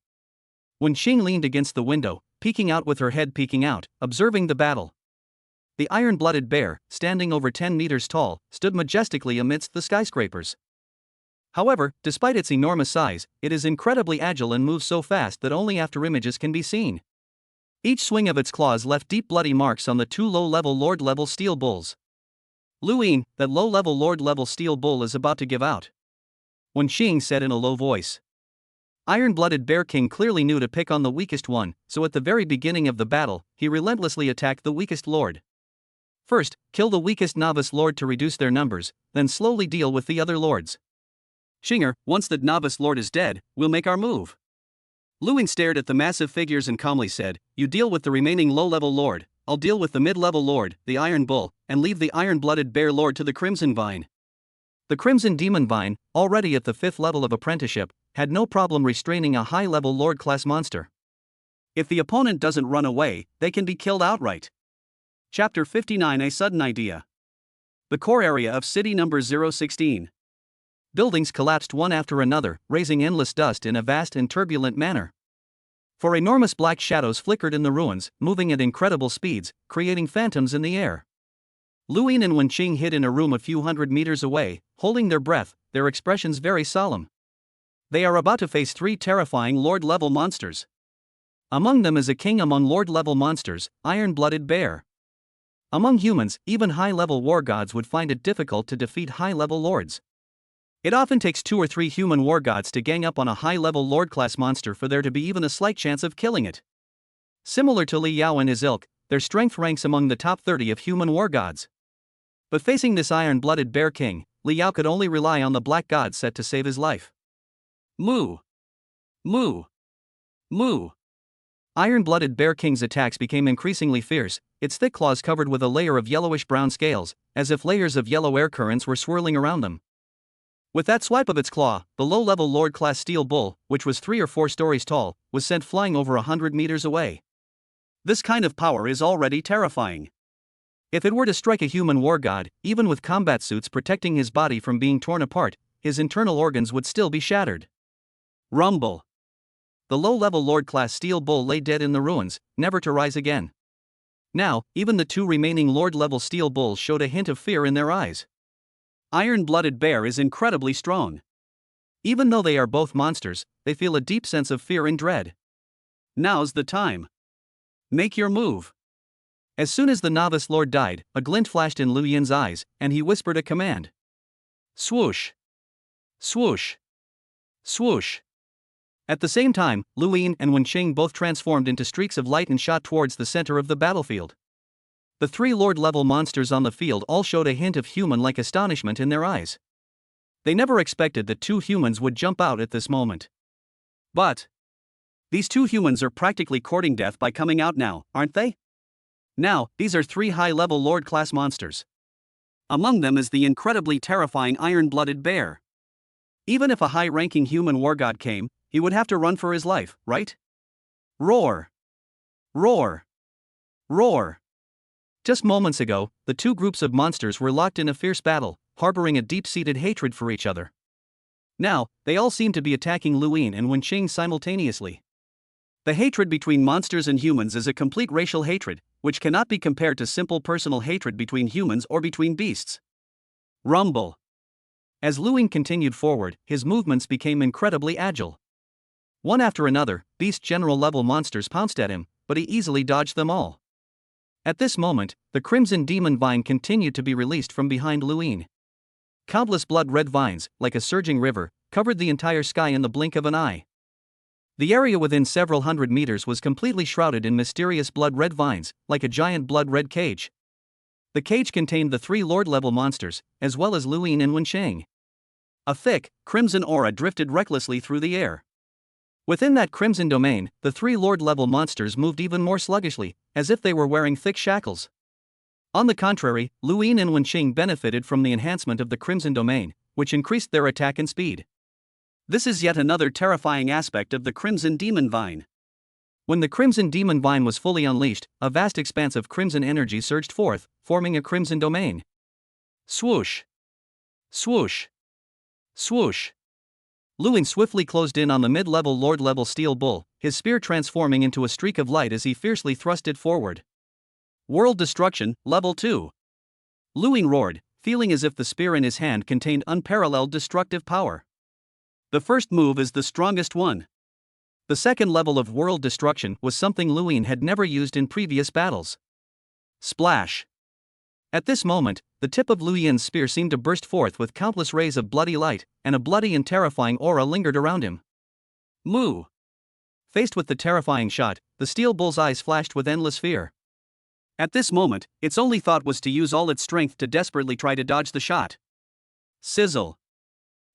Wenqing leaned against the window, peeking out with her head peeking out, observing the battle. The iron-blooded bear, standing over 10 meters tall, stood majestically amidst the skyscrapers. However, despite its enormous size, it is incredibly agile and moves so fast that only after images can be seen. Each swing of its claws left deep bloody marks on the 2 low-level lord-level steel bulls. Luin, that low-level lord-level steel bull is about to give out. Wenqing said in a low voice. Iron-blooded Bear King clearly knew to pick on the weakest one, so at the very beginning of the battle, he relentlessly attacked the weakest lord. First, kill the weakest novice lord to reduce their numbers, then slowly deal with the other lords. Xinger, once the novice lord is dead, we'll make our move. Luin stared at the massive figures and calmly said, you deal with the remaining low-level lord, I'll deal with the mid-level lord, the Iron Bull, and leave the iron-blooded bear lord to the Crimson Vine. The Crimson Demon Vine, already at the 5th level of apprenticeship, had no problem restraining a high-level Lord-class monster. If the opponent doesn't run away, they can be killed outright. Chapter 59: A Sudden Idea. The core area of city number 016. Buildings collapsed one after another, raising endless dust in a vast and turbulent manner. For enormous black shadows flickered in the ruins, moving at incredible speeds, creating phantoms in the air. Luin and Wenqing hid in a room a few hundred meters away, holding their breath, their expressions very solemn. They are about to face 3 terrifying Lord-level monsters. Among them is a king among Lord-level monsters, Iron-Blooded Bear. Among humans, even high-level war gods would find it difficult to defeat high-level lords. It often takes 2 or 3 human war gods to gang up on a high-level Lord-class monster for there to be even a slight chance of killing it. Similar to Li Yao and his ilk, their strength ranks among the top 30 of human war gods. But facing this Iron-Blooded Bear king, Li Yao could only rely on the black god set to save his life. Moo! Moo! Moo! Iron-Blooded Bear King's attacks became increasingly fierce, its thick claws covered with a layer of yellowish-brown scales, as if layers of yellow air currents were swirling around them. With that swipe of its claw, the low-level Lord-class steel bull, which was 3 or 4 stories tall, was sent flying over 100 meters away. This kind of power is already terrifying. If it were to strike a human war god, even with combat suits protecting his body from being torn apart, his internal organs would still be shattered. Rumble. The low-level Lord-class steel bull lay dead in the ruins, never to rise again. Now, even the 2 remaining Lord-level steel bulls showed a hint of fear in their eyes. Iron-Blooded Bear is incredibly strong. Even though they are both monsters, they feel a deep sense of fear and dread. Now's the time. Make your move. As soon as the novice lord died, a glint flashed in Lu Yin's eyes, and he whispered a command. Swoosh! Swoosh! Swoosh! At the same time, Lu Yin and Wenqing both transformed into streaks of light and shot towards the center of the battlefield. The 3 Lord-level monsters on the field all showed a hint of human-like astonishment in their eyes. They never expected that 2 humans would jump out at this moment. But these 2 humans are practically courting death by coming out now, aren't they? Now, these are 3 high-level Lord-class monsters. Among them is the incredibly terrifying Iron-Blooded Bear. Even if a high-ranking human war god came, he would have to run for his life, right? Roar! Roar! Roar! Just moments ago, the 2 groups of monsters were locked in a fierce battle, harboring a deep-seated hatred for each other. Now, they all seem to be attacking Lu Yin and Wenqing simultaneously. The hatred between monsters and humans is a complete racial hatred, which cannot be compared to simple personal hatred between humans or between beasts. Rumble! As Lu Yin continued forward, his movements became incredibly agile. One after another, beast general-level monsters pounced at him, but he easily dodged them all. At this moment, the Crimson Demon Vine continued to be released from behind Lu Yin. Countless blood-red vines, like a surging river, covered the entire sky in the blink of an eye. The area within several hundred meters was completely shrouded in mysterious blood-red vines, like a giant blood-red cage. The cage contained the 3 Lord-level monsters, as well as Lu Yin and Wenqing. A thick, crimson aura drifted recklessly through the air. Within that crimson domain, the 3 Lord-level monsters moved even more sluggishly, as if they were wearing thick shackles. On the contrary, Lu Yin and Wenqing benefited from the enhancement of the crimson domain, which increased their attack and speed. This is yet another terrifying aspect of the Crimson Demon Vine. When the Crimson Demon Vine was fully unleashed, a vast expanse of crimson energy surged forth, forming a crimson domain. Swoosh! Swoosh! Swoosh! Lu Yin swiftly closed in on the mid-level Lord-level steel bull, his spear transforming into a streak of light as he fiercely thrust it forward. World Destruction, Level 2. Lu Yin roared, feeling as if the spear in his hand contained unparalleled destructive power. The first move is the strongest one. The second level of World Destruction was something Lu Yin had never used in previous battles. Splash! At this moment, the tip of Lu Yin's spear seemed to burst forth with countless rays of bloody light, and a bloody and terrifying aura lingered around him. Moo! Faced with the terrifying shot, the steel bull's eyes flashed with endless fear. At this moment, its only thought was to use all its strength to desperately try to dodge the shot. Sizzle!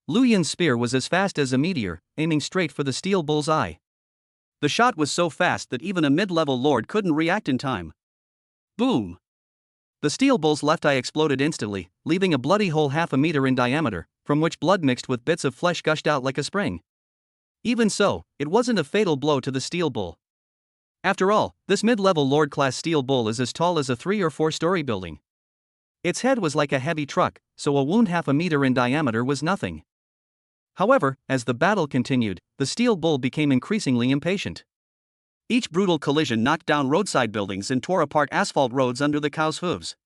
Lu Yin's spear was as fast as a meteor, aiming straight for the steel bull's eye. The shot was so fast that even a mid-level lord couldn't react in time. Boom! The steel bull's left eye exploded instantly, leaving a bloody hole half a meter in diameter, from which blood mixed with bits of flesh gushed out like a spring. Even so, it wasn't a fatal blow to the steel bull. After all, this mid-level Lord-class steel bull is as tall as a 3 or 4-story building. Its head was like a heavy truck, so a wound half a meter in diameter was nothing. However, as the battle continued, the steel bull became increasingly impatient. Each brutal collision knocked down roadside buildings and tore apart asphalt roads under the cow's hooves.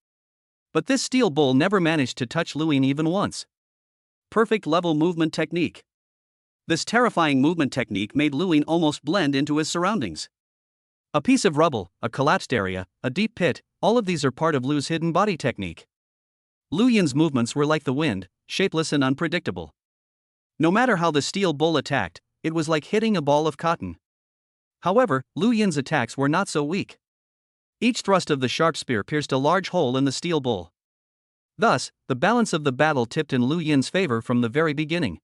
But this steel bull never managed to touch Luin even once. Perfect level movement technique. This terrifying movement technique made Luin almost blend into his surroundings. A piece of rubble, a collapsed area, a deep pit, all of these are part of Lu's hidden body technique. Lu Yin's movements were like the wind, shapeless and unpredictable. No matter how the steel bull attacked, it was like hitting a ball of cotton. However, Lu Yin's attacks were not so weak. Each thrust of the sharp spear pierced a large hole in the steel bull. Thus, the balance of the battle tipped in Lu Yin's favor from the very beginning.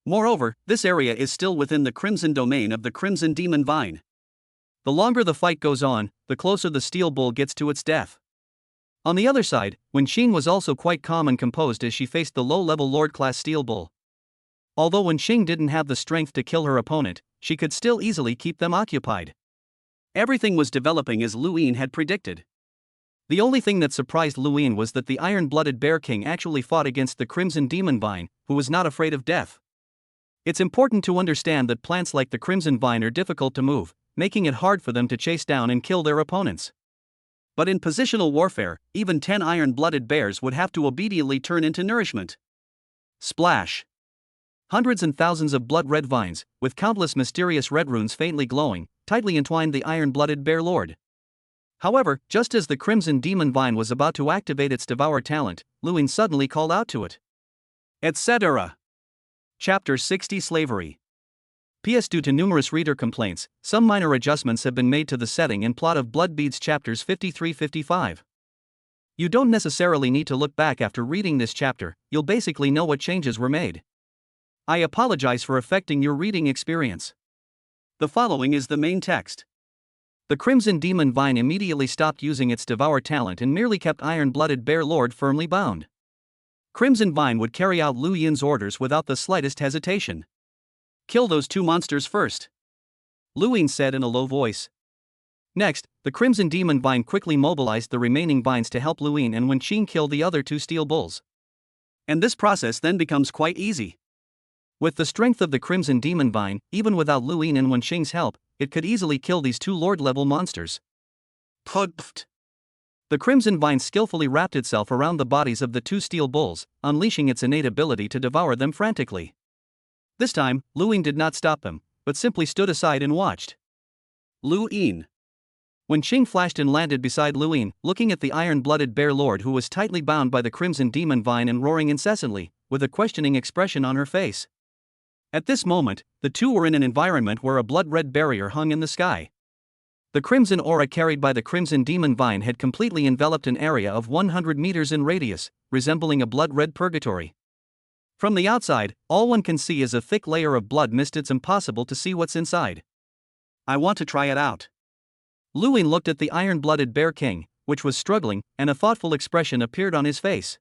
Moreover, this area is still within the crimson domain of the Crimson Demon Vine. The longer the fight goes on, the closer the steel bull gets to its death. On the other side, Wen Qing was also quite calm and composed as she faced the low-level Lord-class steel bull. Although Wen Qing didn't have the strength to kill her opponent, she could still easily keep them occupied. Everything was developing as Lu Yin had predicted. The only thing that surprised Lu Yin was that the iron-blooded Bear King actually fought against the Crimson Demon Vine, who was not afraid of death. It's important to understand that plants like the Crimson Vine are difficult to move, making it hard for them to chase down and kill their opponents. But in positional warfare, even 10 iron-blooded bears would have to obediently turn into nourishment. Splash! Hundreds and thousands of blood-red vines, with countless mysterious red runes faintly glowing, tightly entwined the iron-blooded bear lord. However, just as the Crimson Demon Vine was about to activate its Devour talent, Lu Yin suddenly called out to it. Etc. Chapter 60 Slavery. P.S. Due to numerous reader complaints, some minor adjustments have been made to the setting and plot of Bloodbeads chapters 53-55. You don't necessarily need to look back after reading this chapter, you'll basically know what changes were made. I apologize for affecting your reading experience. The following is the main text. The Crimson Demon Vine immediately stopped using its Devour talent and merely kept Iron-Blooded Bear Lord firmly bound. Crimson Vine would carry out Lu Yin's orders without the slightest hesitation. Kill those 2 monsters first, Lu Yin said in a low voice. Next, the Crimson Demon Vine quickly mobilized the remaining vines to help Lu Yin and Wen Qing kill the other 2 steel bulls. And this process then becomes quite easy. With the strength of the Crimson Demon Vine, even without Lu Yin and Wen Qing's help, it could easily kill these 2 Lord-level monsters. Put. The Crimson Vine skillfully wrapped itself around the bodies of the 2 steel bulls, unleashing its innate ability to devour them frantically. This time, Lu Yin did not stop them, but simply stood aside and watched. Lu Yin. Wen Qing flashed and landed beside Lu Yin, looking at the iron-blooded bear lord who was tightly bound by the Crimson Demon Vine and roaring incessantly, with a questioning expression on her face. At this moment, the 2 were in an environment where a blood-red barrier hung in the sky. The crimson aura carried by the Crimson Demon Vine had completely enveloped an area of 100 meters in radius, resembling a blood-red purgatory. From the outside, all one can see is a thick layer of blood mist. It's impossible to see what's inside. I want to try it out. Lu Yin looked at the iron-blooded Bear King, which was struggling, and a thoughtful expression appeared on his face.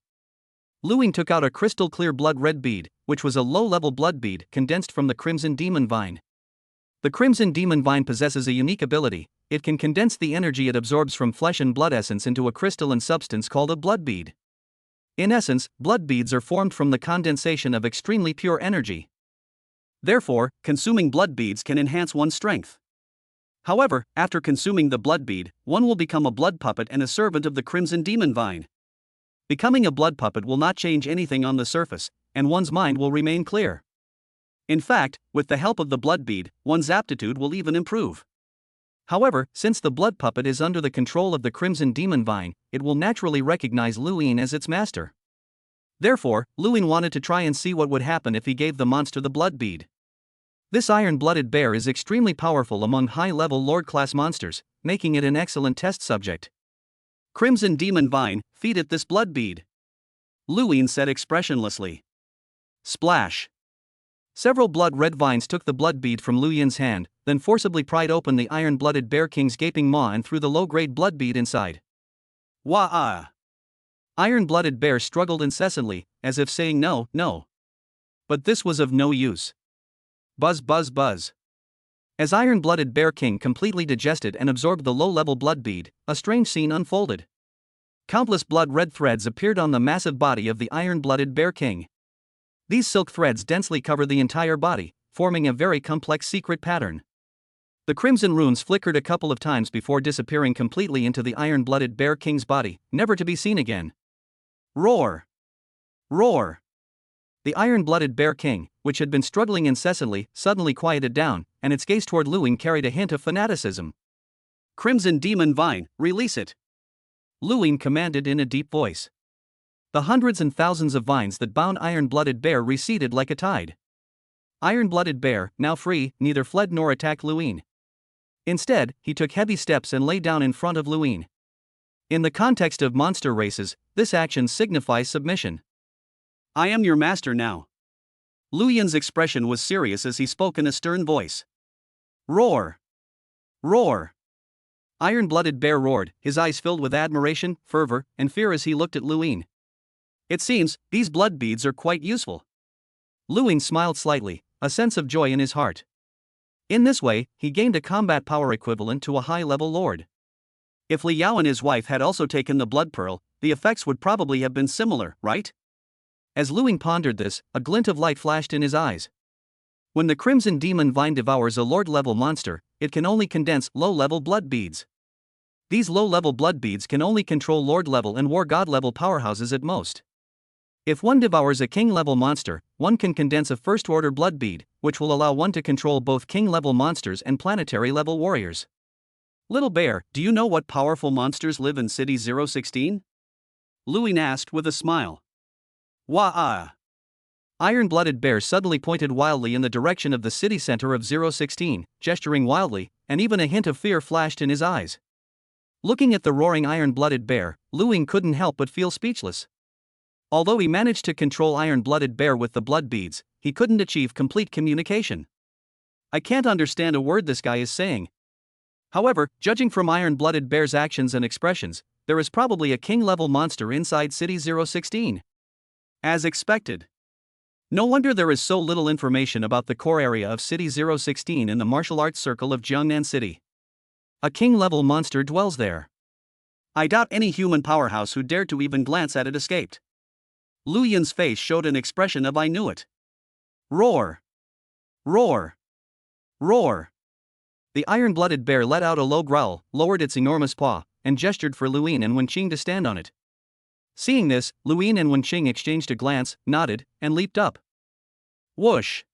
Lu Yin took out a crystal-clear blood-red bead, which was a low-level blood bead condensed from the Crimson Demon Vine. The Crimson Demon Vine possesses a unique ability. It can condense the energy it absorbs from flesh and blood essence into a crystalline substance called a blood bead. In essence, blood beads are formed from the condensation of extremely pure energy. Therefore, consuming blood beads can enhance one's strength. However, after consuming the blood bead, one will become a blood puppet and a servant of the Crimson Demon Vine. Becoming a blood puppet will not change anything on the surface, and one's mind will remain clear. In fact, with the help of the blood bead, one's aptitude will even improve. However, since the blood puppet is under the control of the Crimson Demon Vine, it will naturally recognize Lu Yin as its master. Therefore, Lu Yin wanted to try and see what would happen if he gave the monster the blood bead. This iron-blooded bear is extremely powerful among high-level Lord-class monsters, making it an excellent test subject. Crimson Demon Vine, feed it this blood bead, Lu Yin said expressionlessly. Splash! Several blood-red vines took the blood bead from Lu Yin's hand, then forcibly pried open the iron-blooded Bear King's gaping maw and threw the low-grade blood bead inside. Wah-ah! Iron-blooded bear struggled incessantly, as if saying no, no. But this was of no use. Buzz buzz buzz. As Iron-Blooded Bear King completely digested and absorbed the low-level blood bead, a strange scene unfolded. Countless blood-red threads appeared on the massive body of the Iron-Blooded Bear King. These silk threads densely cover the entire body, forming a very complex secret pattern. The crimson runes flickered a couple of times before disappearing completely into the Iron-Blooded Bear King's body, never to be seen again. Roar! Roar! The Iron-Blooded Bear King, which had been struggling incessantly, suddenly quieted down, and its gaze toward Luing carried a hint of fanaticism. Crimson Demon Vine, release it! Luing commanded in a deep voice. The hundreds and thousands of vines that bound Iron-Blooded Bear receded like a tide. Iron-Blooded Bear, now free, neither fled nor attacked Luing. Instead, he took heavy steps and lay down in front of Luing. In the context of monster races, this action signifies submission. I am your master now. Luian's expression was serious as he spoke in a stern voice. Roar! Roar! Iron-Blooded Bear roared, his eyes filled with admiration, fervor, and fear as he looked at Luing. It seems, these blood beads are quite useful. Luing smiled slightly, a sense of joy in his heart. In this way, he gained a combat power equivalent to a high-level lord. If Li Yao and his wife had also taken the blood pearl, the effects would probably have been similar, right? As Luing pondered this, a glint of light flashed in his eyes. When the Crimson Demon Vine devours a Lord-level monster, it can only condense low-level blood beads. These low-level blood beads can only control Lord-level and War God-level powerhouses at most. If one devours a King-level monster, one can condense a First-Order blood bead, which will allow one to control both King-level monsters and planetary-level warriors. Little Bear, do you know what powerful monsters live in City 016? Luing asked with a smile. Wah-ah! Iron-Blooded Bear suddenly pointed wildly in the direction of the city center of 016, gesturing wildly, and even a hint of fear flashed in his eyes. Looking at the roaring Iron-Blooded Bear, Luing couldn't help but feel speechless. Although he managed to control Iron-Blooded Bear with the blood beads, he couldn't achieve complete communication. I can't understand a word this guy is saying. However, judging from Iron-Blooded Bear's actions and expressions, there is probably a king-level monster inside City 016. As expected. No wonder there is so little information about the core area of City 016 in the martial arts circle of Jiangnan City. A king-level monster dwells there. I doubt any human powerhouse who dared to even glance at it escaped. Luian's face showed an expression of I knew it. Roar! Roar! Roar! The Iron-Blooded Bear let out a low growl, lowered its enormous paw, and gestured for Luing and Wenqing to stand on it. Seeing this, Luing and Wenqing exchanged a glance, nodded, and leaped up. Whoosh!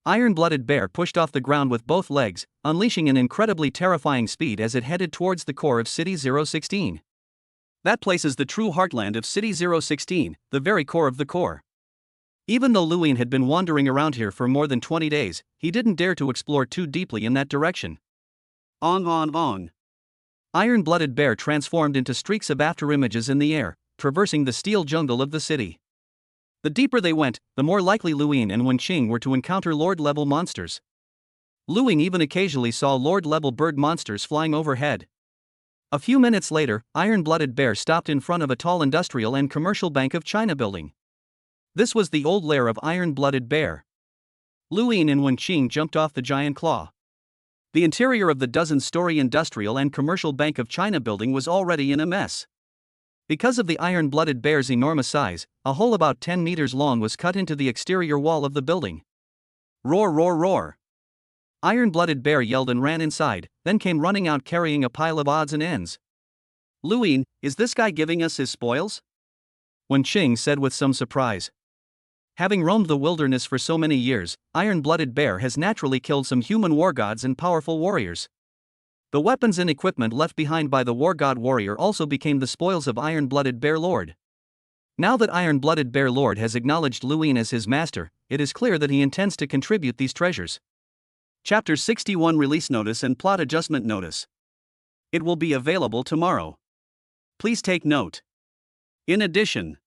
Iron-Blooded Bear pushed off the ground with both legs, unleashing an incredibly terrifying speed as it headed towards the core of City 016. That place is the true heartland of City 016, the very core of the core. Even though Luing had been wandering around here for more than 20 days, he didn't dare to explore too deeply in that direction. Ong ong ong. Iron-Blooded Bear transformed into streaks of afterimages in the air, traversing the steel jungle of the city. The deeper they went, the more likely Luing and Wenqing were to encounter Lord-level monsters. Luing even occasionally saw Lord-level bird monsters flying overhead. A few minutes later, Iron-Blooded Bear stopped in front of a tall industrial and commercial Bank of China building. This was the old lair of Iron-Blooded Bear. Luing and Wenqing jumped off the giant claw. The interior of the dozen-story industrial and commercial Bank of China building was already in a mess. Because of the Iron-Blooded Bear's enormous size, a hole about 10 meters long was cut into the exterior wall of the building. Roar roar roar! Iron-Blooded Bear yelled and ran inside, then came running out carrying a pile of odds and ends. Luing, is this guy giving us his spoils? Wenqing said with some surprise. Having roamed the wilderness for so many years, Iron-Blooded Bear has naturally killed some human war gods and powerful warriors. The weapons and equipment left behind by the War God warrior also became the spoils of Iron-Blooded Bear Lord. Now that Iron-Blooded Bear Lord has acknowledged Luing as his master, it is clear that he intends to contribute these treasures. Chapter 61 Release Notice and Plot Adjustment Notice. It will be available tomorrow. Please take note. In addition,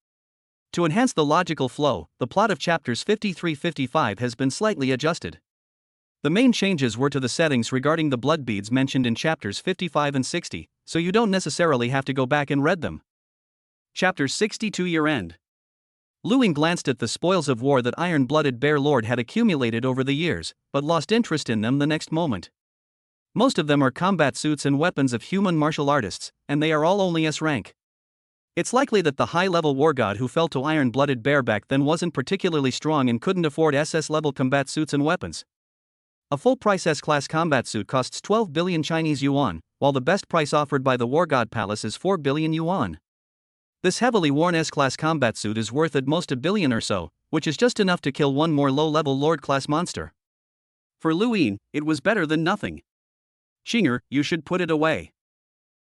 to enhance the logical flow, the plot of chapters 53-55 has been slightly adjusted. The main changes were to the settings regarding the blood beads mentioned in chapters 55 and 60, so you don't necessarily have to go back and read them. Chapter 62 Year End. Luing glanced at the spoils of war that Iron-Blooded Bear Lord had accumulated over the years, but lost interest in them the next moment. Most of them are combat suits and weapons of human martial artists, and they are all only S rank. It's likely that the high-level war god who fell to Iron-Blooded Bear back then wasn't particularly strong and couldn't afford SS-level combat suits and weapons. A full-price S-class combat suit costs 12 billion Chinese yuan, while the best price offered by the War God Palace is 4 billion yuan. This heavily worn S-class combat suit is worth at most $1 billion or so, which is just enough to kill one more low-level Lord-class monster. For Luin, it was better than nothing. "Xinger, you should put it away."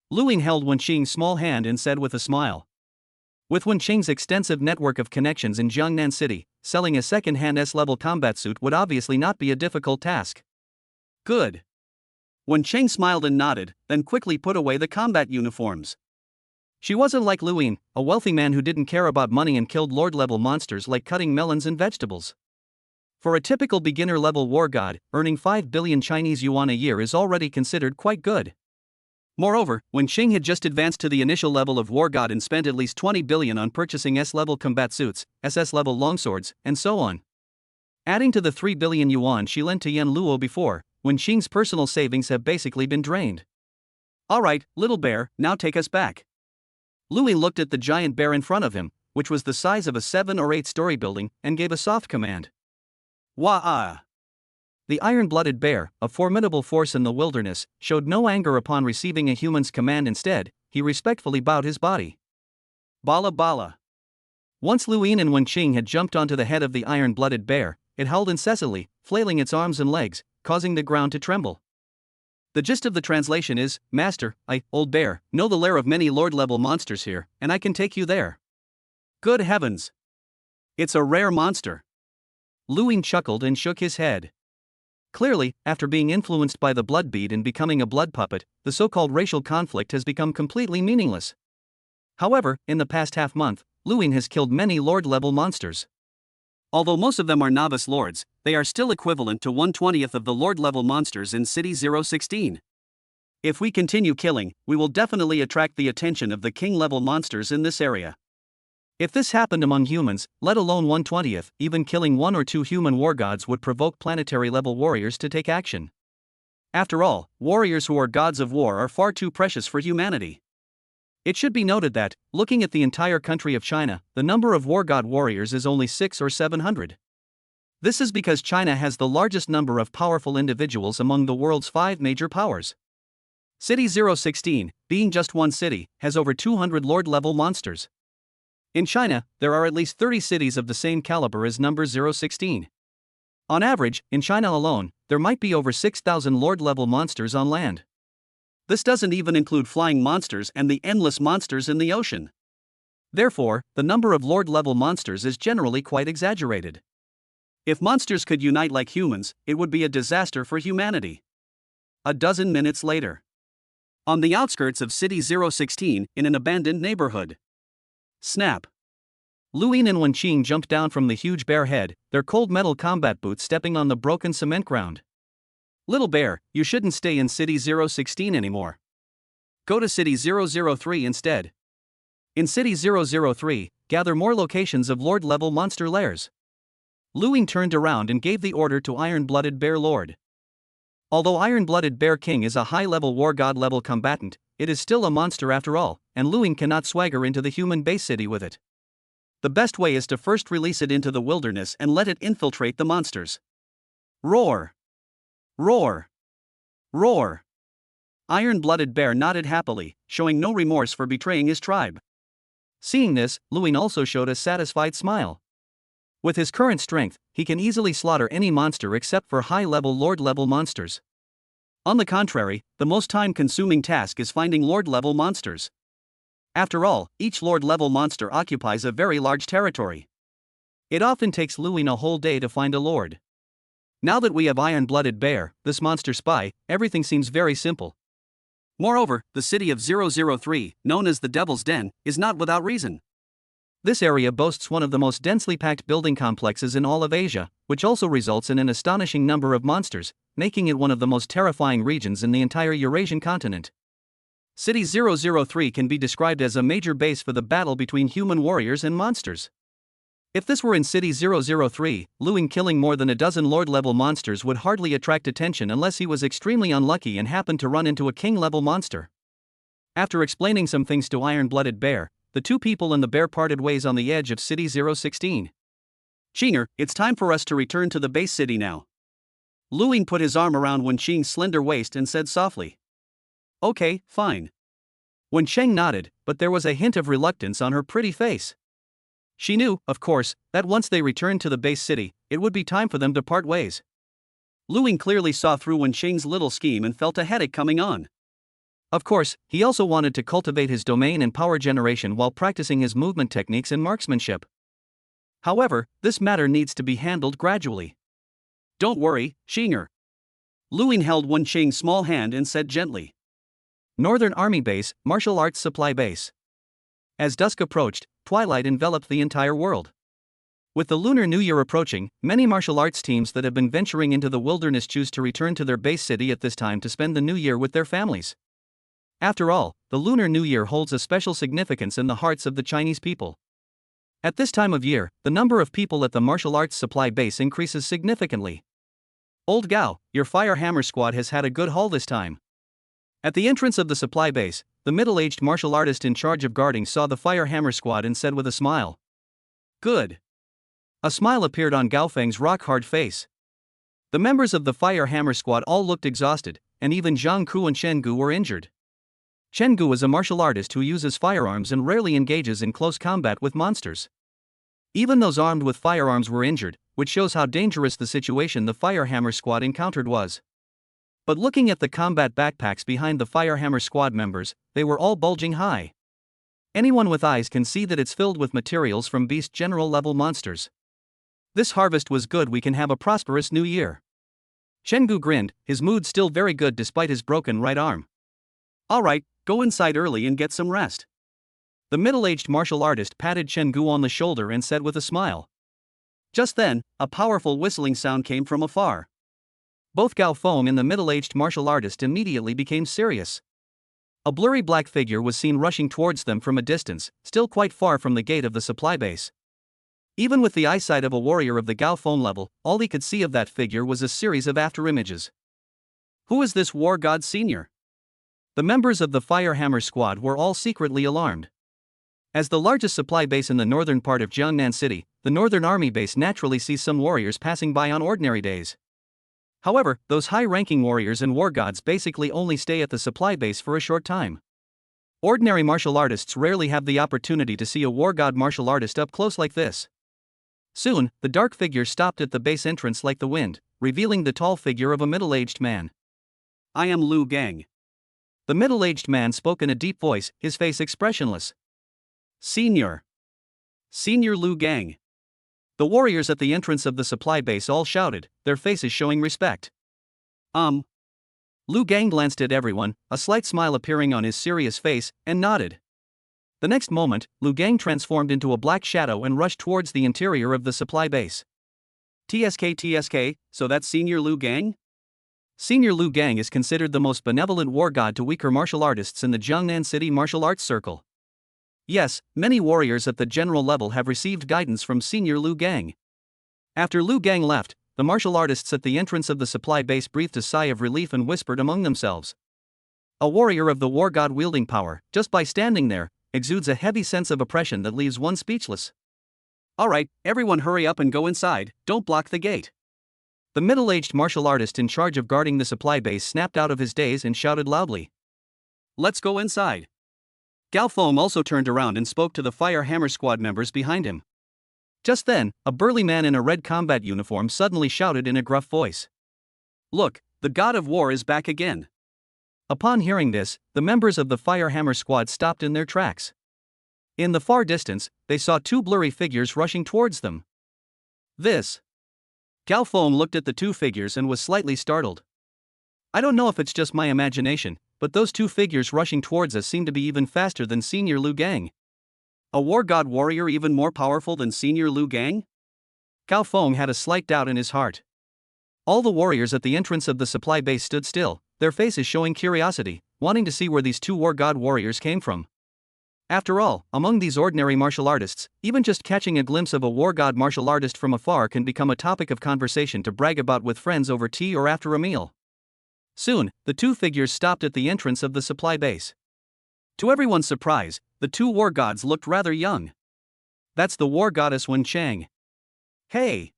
Luing held Wenqing's small hand and said with a smile. With Wenqing's extensive network of connections in Jiangnan City, selling a second-hand S-level combat suit would obviously not be a difficult task. "Good." Wenqing smiled and nodded, then quickly put away the combat uniforms. She wasn't like Luin, a wealthy man who didn't care about money and killed lord-level monsters like cutting melons and vegetables. For a typical beginner-level war god, earning 5 billion Chinese yuan a year is already considered quite good. Moreover, Wenqing had just advanced to the initial level of war god and spent at least 20 billion on purchasing S-level combat suits, SS-level longswords, and so on. Adding to the 3 billion yuan she lent to Yan Luo before, Wenqing's personal savings have basically been drained. "Alright, little bear, now take us back." Luin looked at the giant bear in front of him, which was the size of a 7- or 8-story building, and gave a soft command. "Wah-ah." The iron-blooded bear, a formidable force in the wilderness, showed no anger upon receiving a human's command. Instead, he respectfully bowed his body. "Bala bala." Once Luin and Wenqing had jumped onto the head of the iron-blooded bear, it howled incessantly, flailing its arms and legs, causing the ground to tremble. The gist of the translation is, "Master, I, old bear, know the lair of many lord-level monsters here, and I can take you there." "Good heavens! It's a rare monster." Luin chuckled and shook his head. Clearly, after being influenced by the blood bead and becoming a blood puppet, the so-called racial conflict has become completely meaningless. However, in the past half-month, Luin has killed many lord-level monsters. Although most of them are novice lords, they are still equivalent to 1/20th of the lord-level monsters in City 016. If we continue killing, we will definitely attract the attention of the king-level monsters in this area. If this happened among humans, let alone 1/20th, even killing 1 or 2 human war gods would provoke planetary-level warriors to take action. After all, warriors who are gods of war are far too precious for humanity. It should be noted that, looking at the entire country of China, the number of war god warriors is only 600 or 700. This is because China has the largest number of powerful individuals among the world's 5 major powers. City 016, being just one city, has over 200 lord-level monsters. In China, there are at least 30 cities of the same caliber as number 016. On average, in China alone, there might be over 6,000 lord-level monsters on land. This doesn't even include flying monsters and the endless monsters in the ocean. Therefore, the number of lord-level monsters is generally quite exaggerated. If monsters could unite like humans, it would be a disaster for humanity. A dozen minutes later. On the outskirts of City 016, in an abandoned neighborhood. Snap. Luin and Wenqing jumped down from the huge bear head, their cold metal combat boots stepping on the broken cement ground. "Little bear, you shouldn't stay in City 016 anymore. Go to City 003 instead. In City 003, gather more locations of lord-level monster lairs." Luin turned around and gave the order to Iron-Blooded Bear Lord. Although Iron-Blooded Bear King is a high-level war god-level combatant, it is still a monster after all, and Luin cannot swagger into the human base city with it. The best way is to first release it into the wilderness and let it infiltrate the monsters. Roar! Roar! Roar! Iron-Blooded Bear nodded happily, showing no remorse for betraying his tribe. Seeing this, Luin also showed a satisfied smile. With his current strength, he can easily slaughter any monster except for high-level lord-level monsters. On the contrary, the most time-consuming task is finding lord-level monsters. After all, each lord-level monster occupies a very large territory. It often takes Luin a whole day to find a lord. Now that we have Iron-Blooded Bear, this monster spy, everything seems very simple. Moreover, the city of 003, known as the Devil's Den, is not without reason. This area boasts one of the most densely packed building complexes in all of Asia, which also results in an astonishing number of monsters, making it one of the most terrifying regions in the entire Eurasian continent. City 003 can be described as a major base for the battle between human warriors and monsters. If this were in City 003, Luing killing more than a dozen Lord-level monsters would hardly attract attention unless he was extremely unlucky and happened to run into a King-level monster. After explaining some things to Iron-Blooded Bear, the two people and the bear parted ways on the edge of City 016. Qinger, it's time for us to return to the base city now. Luing put his arm around Wenqing's slender waist and said softly. Okay, fine. Wenqing nodded, but there was a hint of reluctance on her pretty face. She knew, of course, that once they returned to the base city, it would be time for them to part ways. Luing clearly saw through Wenqing's little scheme and felt a headache coming on. Of course, he also wanted to cultivate his domain and power generation while practicing his movement techniques and marksmanship. However, this matter needs to be handled gradually. Don't worry, Qinger. Luing held Wenqing's small hand and said gently. Northern Army Base, Martial Arts Supply Base. As dusk approached, twilight enveloped the entire world. With the Lunar New Year approaching, many martial arts teams that have been venturing into the wilderness choose to return to their base city at this time to spend the new year with their families. After all, the Lunar New Year holds a special significance in the hearts of the Chinese people. At this time of year, the number of people at the martial arts supply base increases significantly. Old Gao, your fire hammer squad has had a good haul this time. At the entrance of the supply base, the middle-aged martial artist in charge of guarding saw the fire hammer squad and said with a smile. Good. A smile appeared on Gao Feng's rock-hard face. The members of the fire hammer squad all looked exhausted, and even Zhang Ku and Shen Gu were injured. Shen Gu is a martial artist who uses firearms and rarely engages in close combat with monsters. Even those armed with firearms were injured, which shows how dangerous the situation the Firehammer squad encountered was. But looking at the combat backpacks behind the Firehammer squad members, they were all bulging high. Anyone with eyes can see that it's filled with materials from beast general level monsters. This harvest was good, we can have a prosperous new year. Shen Gu grinned, his mood still very good despite his broken right arm. Alright, go inside early and get some rest. The middle-aged martial artist patted Shen Gu on the shoulder and said with a smile. Just then, a powerful whistling sound came from afar. Both Gao Feng and the middle-aged martial artist immediately became serious. A blurry black figure was seen rushing towards them from a distance, still quite far from the gate of the supply base. Even with the eyesight of a warrior of the Gao Feng level, all he could see of that figure was a series of afterimages. Who is this war god senior? The members of the Firehammer squad were all secretly alarmed. As the largest supply base in the northern part of Jiangnan City, the Northern Army Base naturally sees some warriors passing by on ordinary days. However, those high-ranking warriors and war gods basically only stay at the supply base for a short time. Ordinary martial artists rarely have the opportunity to see a war god martial artist up close like this. Soon, the dark figure stopped at the base entrance like the wind, revealing the tall figure of a middle-aged man. I am Lu Gang. The middle-aged man spoke in a deep voice, his face expressionless. Senior. Senior Lu Gang. The warriors at the entrance of the supply base all shouted, their faces showing respect. Lu Gang glanced at everyone, a slight smile appearing on his serious face, and nodded. The next moment, Lu Gang transformed into a black shadow and rushed towards the interior of the supply base. TSK, so that's Senior Lu Gang? Senior Lu Gang is considered the most benevolent war god to weaker martial artists in the Jiangnan City martial arts circle. Yes, many warriors at the general level have received guidance from Senior Lu Gang. After Lu Gang left, the martial artists at the entrance of the supply base breathed a sigh of relief and whispered among themselves. A warrior of the war god wielding power, just by standing there, exudes a heavy sense of oppression that leaves one speechless. Alright, everyone hurry up and go inside, don't block the gate. The middle-aged martial artist in charge of guarding the supply base snapped out of his daze and shouted loudly. Let's go inside. Gao Feng also turned around and spoke to the Firehammer squad members behind him. Just then, a burly man in a red combat uniform suddenly shouted in a gruff voice. Look, the god of war is back again. Upon hearing this, the members of the Firehammer squad stopped in their tracks. In the far distance, they saw two blurry figures rushing towards them. This. Gao Feng looked at the two figures and was slightly startled. I don't know if it's just my imagination, but those two figures rushing towards us seem to be even faster than Senior Lu Gang. A war god warrior even more powerful than Senior Lu Gang? Gao Feng had a slight doubt in his heart. All the warriors at the entrance of the supply base stood still, their faces showing curiosity, wanting to see where these two war god warriors came from. After all, among these ordinary martial artists, even just catching a glimpse of a war god martial artist from afar can become a topic of conversation to brag about with friends over tea or after a meal. Soon, the two figures stopped at the entrance of the supply base. To everyone's surprise, the two war gods looked rather young. That's the war goddess Wen Chang. Hey!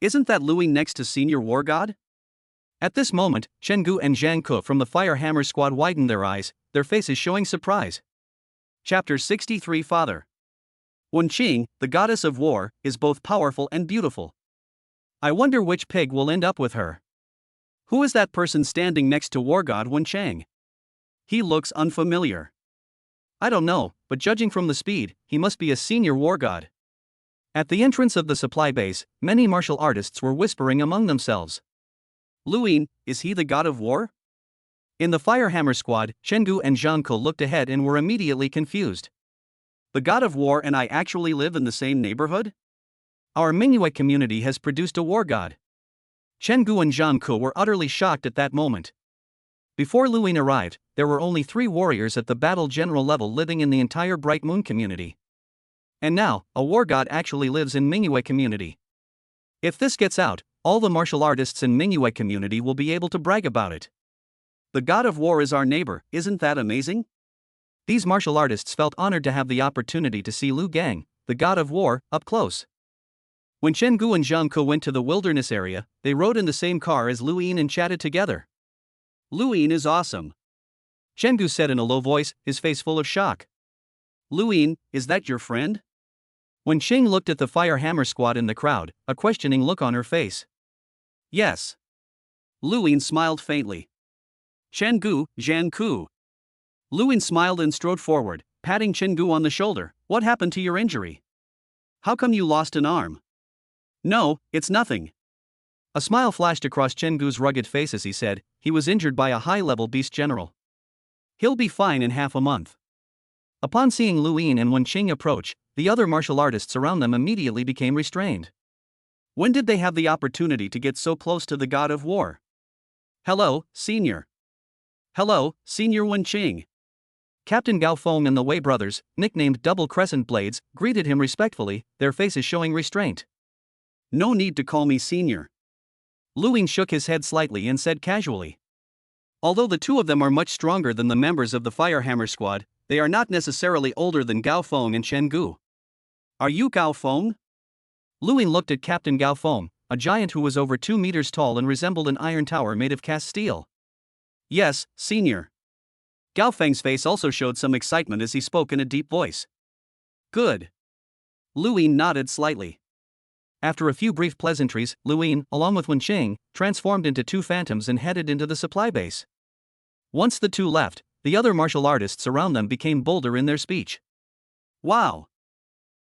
Isn't that Luing next to senior war god? At this moment, Chen Gu and Zhang Ke from the Fire Hammer Squad widened their eyes, their faces showing surprise. Chapter 63 Father. Wen Qing, the goddess of war, is both powerful and beautiful. I wonder which pig will end up with her. Who is that person standing next to war god Wen Chang? He looks unfamiliar. I don't know, but judging from the speed, he must be a senior war god. At the entrance of the supply base, many martial artists were whispering among themselves. Luing, is he the god of war? In the Fire Hammer Squad, Chenggu and Zhang Ke looked ahead and were immediately confused. The god of war and I actually live in the same neighborhood? Our Mingyue community has produced a war god. Chenggu and Zhang Ke were utterly shocked at that moment. Before Luing arrived, there were only 3 warriors at the battle general level living in the entire Bright Moon community. And now, a war god actually lives in Mingyue community. If this gets out, all the martial artists in Mingyue community will be able to brag about it. The god of war is our neighbor, isn't that amazing? These martial artists felt honored to have the opportunity to see Lu Gang, the god of war, up close. When Chenggu and Zhang Ke went to the wilderness area, they rode in the same car as Luing and chatted together. Luing is awesome, Chenggu said in a low voice, his face full of shock. Luing, is that your friend? When Qing looked at the Fire Hammer Squad in the crowd, a questioning look on her face. Yes. Luing smiled faintly. Chenggu, Zhang Ke. Luing smiled and strode forward, patting Chenggu on the shoulder. What happened to your injury? How come you lost an arm? No, it's nothing. A smile flashed across Chenggu's rugged face as he said, he was injured by a high-level beast general. He'll be fine in half a month. Upon seeing Luing and Wen Qing approach, the other martial artists around them immediately became restrained. When did they have the opportunity to get so close to the god of war? Hello, senior. Hello, senior Wen Qing. Captain Gao Feng and the Wei brothers, nicknamed Double Crescent Blades, greeted him respectfully, their faces showing restraint. No need to call me senior. Luing shook his head slightly and said casually. Although the two of them are much stronger than the members of the Fire Hammer Squad, they are not necessarily older than Gao Feng and Chenggu. Are you Gao Feng? Luing looked at Captain Gao Feng, a giant who was over 2 meters tall and resembled an iron tower made of cast steel. Yes, senior. Gao Feng's face also showed some excitement as he spoke in a deep voice. Good. Luing nodded slightly. After a few brief pleasantries, Luing, along with Wen Qing, transformed into 2 phantoms and headed into the supply base. Once the two left, the other martial artists around them became bolder in their speech. Wow!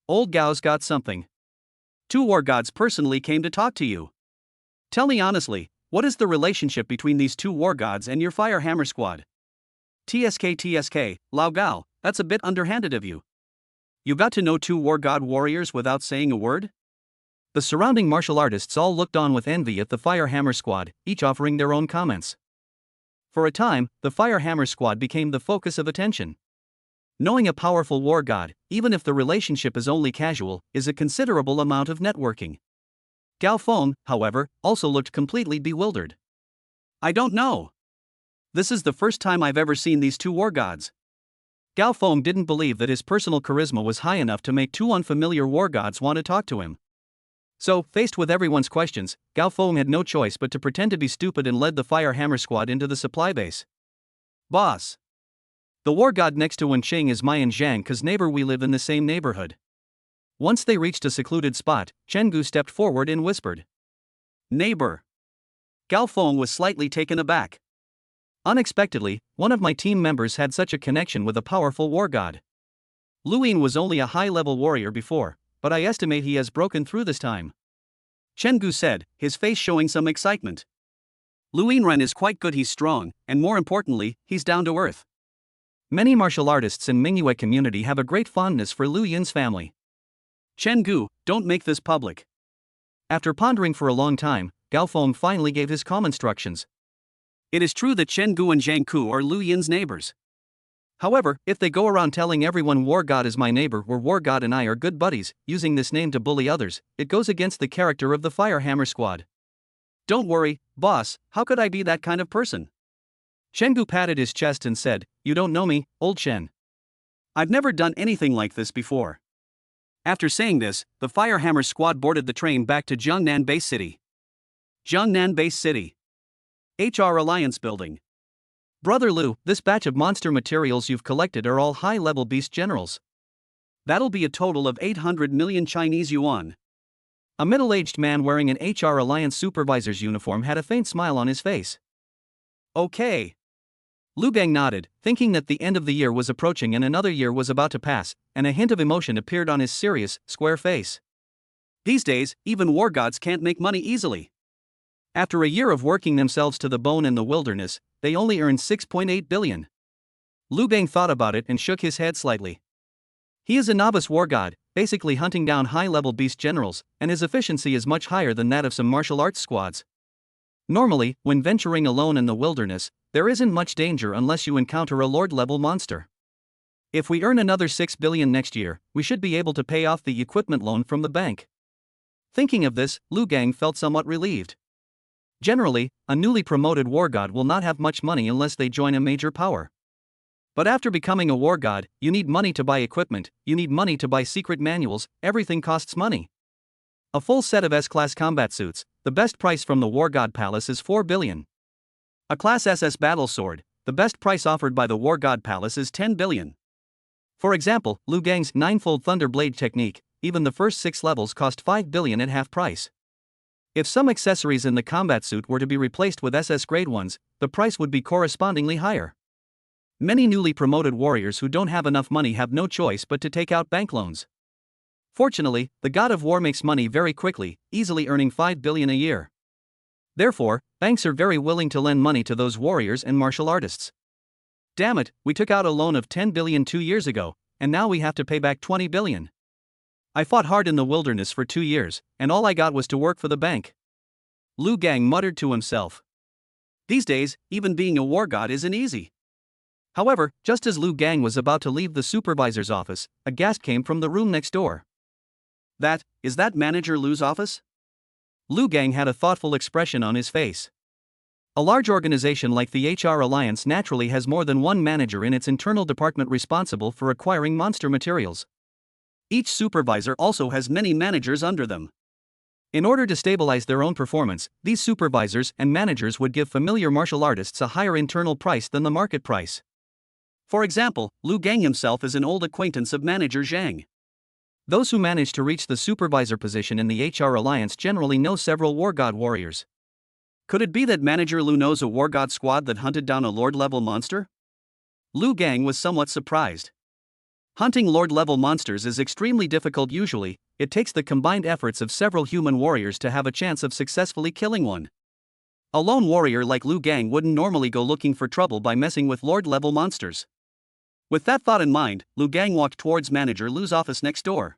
Old Gao's got something. 2 war gods personally came to talk to you. Tell me honestly, what is the relationship between these 2 war gods and your Fire Hammer Squad? TSK, Lao Gao, that's a bit underhanded of you. You got to know 2 war god warriors without saying a word? The surrounding martial artists all looked on with envy at the Fire Hammer Squad, each offering their own comments. For a time, the Fire Hammer Squad became the focus of attention. Knowing a powerful war god, even if the relationship is only casual, is a considerable amount of networking. Gao Feng, however, also looked completely bewildered. I don't know. This is the first time I've ever seen these 2 war gods. Gao Feng didn't believe that his personal charisma was high enough to make 2 unfamiliar war gods want to talk to him. So, faced with everyone's questions, Gao Feng had no choice but to pretend to be stupid and led the Fire Hammer Squad into the supply base. Boss. The war god next to Wen Qing is Mayan Zhang Ke's neighbor, we live in the same neighborhood. Once they reached a secluded spot, Chenggu stepped forward and whispered. Neighbor. Gao Feng was slightly taken aback. Unexpectedly, one of my team members had such a connection with a powerful war god. Luing was only a high-level warrior before, but I estimate he has broken through this time. Chenggu said, his face showing some excitement. Luing Ren is quite good, he's strong, and more importantly, he's down to earth. Many martial artists in Mingyue community have a great fondness for Lu Yin's family. Chenggu, don't make this public. After pondering for a long time, Gao Feng finally gave his calm instructions. It is true that Chenggu and Zhang Ke are Lu Yin's neighbors. However, if they go around telling everyone War God is my neighbor or War God and I are good buddies, using this name to bully others, it goes against the character of the Firehammer Squad. Don't worry, boss, how could I be that kind of person? Shengu patted his chest and said, "You don't know me, old Shen. I've never done anything like this before." After saying this, the Firehammer Squad boarded the train back to Jiangnan Base City. Jiangnan Base City. HR Alliance Building. Brother Lu, this batch of monster materials you've collected are all high-level beast generals. That'll be a total of 800 million Chinese yuan. A middle-aged man wearing an HR Alliance supervisor's uniform had a faint smile on his face. Okay. Lu Gang nodded, thinking that the end of the year was approaching and another year was about to pass, and a hint of emotion appeared on his serious, square face. These days, even war gods can't make money easily. After a year of working themselves to the bone in the wilderness, they only earned 6.8 billion. Lu Gang thought about it and shook his head slightly. He is a novice war god, basically hunting down high-level beast generals, and his efficiency is much higher than that of some martial arts squads. Normally, when venturing alone in the wilderness, there isn't much danger unless you encounter a lord-level monster. If we earn another 6 billion next year, we should be able to pay off the equipment loan from the bank. Thinking of this, Lu Gang felt somewhat relieved. Generally, a newly promoted war god will not have much money unless they join a major power. But after becoming a war god, you need money to buy equipment, you need money to buy secret manuals, everything costs money. A full set of S-Class combat suits, the best price from the War God Palace is 4 billion. A Class SS battle sword, the best price offered by the War God Palace is 10 billion. For example, Lu Gang's 9-fold Thunder Blade technique, even the first 6 levels cost 5 billion at half price. If some accessories in the combat suit were to be replaced with SS grade ones, the price would be correspondingly higher. Many newly promoted warriors who don't have enough money have no choice but to take out bank loans. Fortunately, the God of War makes money very quickly, easily earning 5 billion a year. Therefore, banks are very willing to lend money to those warriors and martial artists. Damn it, we took out a loan of 10 billion 2 years ago, and now we have to pay back 20 billion. I fought hard in the wilderness for 2 years, and all I got was to work for the bank. Lu Gang muttered to himself. These days, even being a war god isn't easy. However, just as Lu Gang was about to leave the supervisor's office, a gasp came from the room next door. Is that Manager Lu's office? Lu Gang had a thoughtful expression on his face. A large organization like the HR Alliance naturally has more than one manager in its internal department responsible for acquiring monster materials. Each supervisor also has many managers under them. In order to stabilize their own performance, these supervisors and managers would give familiar martial artists a higher internal price than the market price. For example, Lu Gang himself is an old acquaintance of Manager Zhang. Those who manage to reach the supervisor position in the HR Alliance generally know several war god warriors. Could it be that Manager Lu knows a war god squad that hunted down a lord-level monster? Lu Gang was somewhat surprised. Hunting lord-level monsters is extremely difficult usually, it takes the combined efforts of several human warriors to have a chance of successfully killing one. A lone warrior like Lu Gang wouldn't normally go looking for trouble by messing with lord-level monsters. With that thought in mind, Lu Gang walked towards Manager Lu's office next door.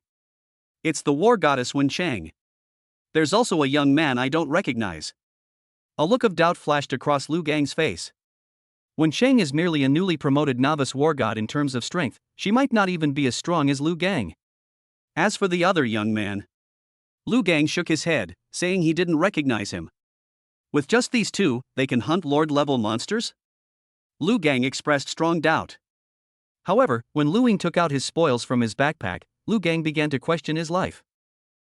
It's the war goddess Wen Chang. There's also a young man I don't recognize. A look of doubt flashed across Lu Gang's face. Wen Chang is merely a newly promoted novice war god in terms of strength, she might not even be as strong as Lu Gang. As for the other young man, Lu Gang shook his head, saying he didn't recognize him. With just these two, they can hunt lord-level monsters? Lu Gang expressed strong doubt. However, when Lu Ying took out his spoils from his backpack, Lu Gang began to question his life.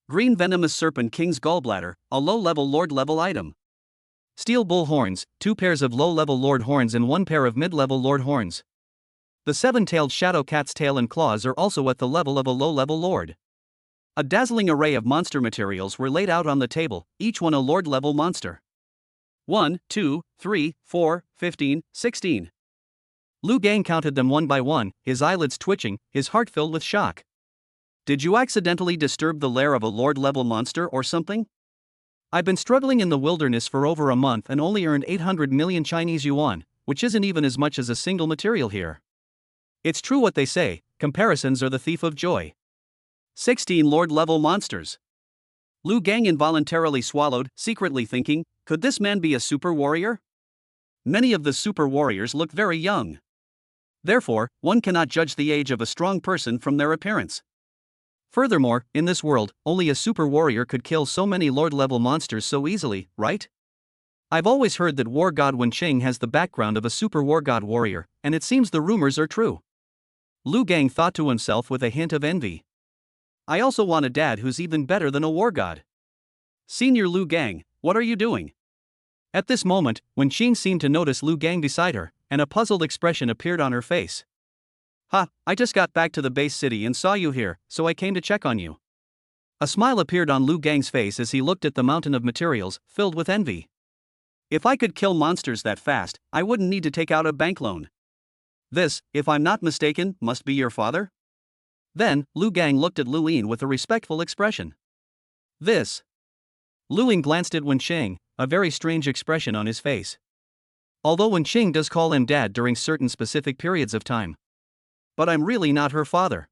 Green venomous serpent king's gallbladder, a low-level lord-level item. Steel bull horns, 2 pairs of low-level lord horns and 1 pair of mid-level lord horns. The 7-tailed shadow cat's tail and claws are also at the level of a low-level lord. A dazzling array of monster materials were laid out on the table, each one a lord-level monster. 1, 2, 3, 4, 15, 16. Lu Gang counted them one by one, his eyelids twitching, his heart filled with shock. Did you accidentally disturb the lair of a lord-level monster or something? I've been struggling in the wilderness for over a month and only earned 800 million Chinese yuan, which isn't even as much as a single material here. It's true what they say, comparisons are the thief of joy. 16 lord-level monsters. Lu Gang involuntarily swallowed, secretly thinking, could this man be a super warrior? Many of the super warriors look very young. Therefore, one cannot judge the age of a strong person from their appearance. Furthermore, in this world, only a super warrior could kill so many lord-level monsters so easily, right? I've always heard that war god Wenqing has the background of a super war god warrior, and it seems the rumors are true. Lu Gang thought to himself with a hint of envy. I also want a dad who's even better than a war god. Senior Lu Gang, what are you doing? At this moment, Wenqing seemed to notice Lu Gang beside her, and a puzzled expression appeared on her face. Ha, I just got back to the base city and saw you here, so I came to check on you. A smile appeared on Lu Gang's face as he looked at the mountain of materials, filled with envy. If I could kill monsters that fast, I wouldn't need to take out a bank loan. This, if I'm not mistaken, must be your father? Then, Lu Gang looked at Lu Yin with a respectful expression. This. Lu Yin glanced at Wenqing, a very strange expression on his face. Although Wenqing does call him dad during certain specific periods of time. But I'm really not her father.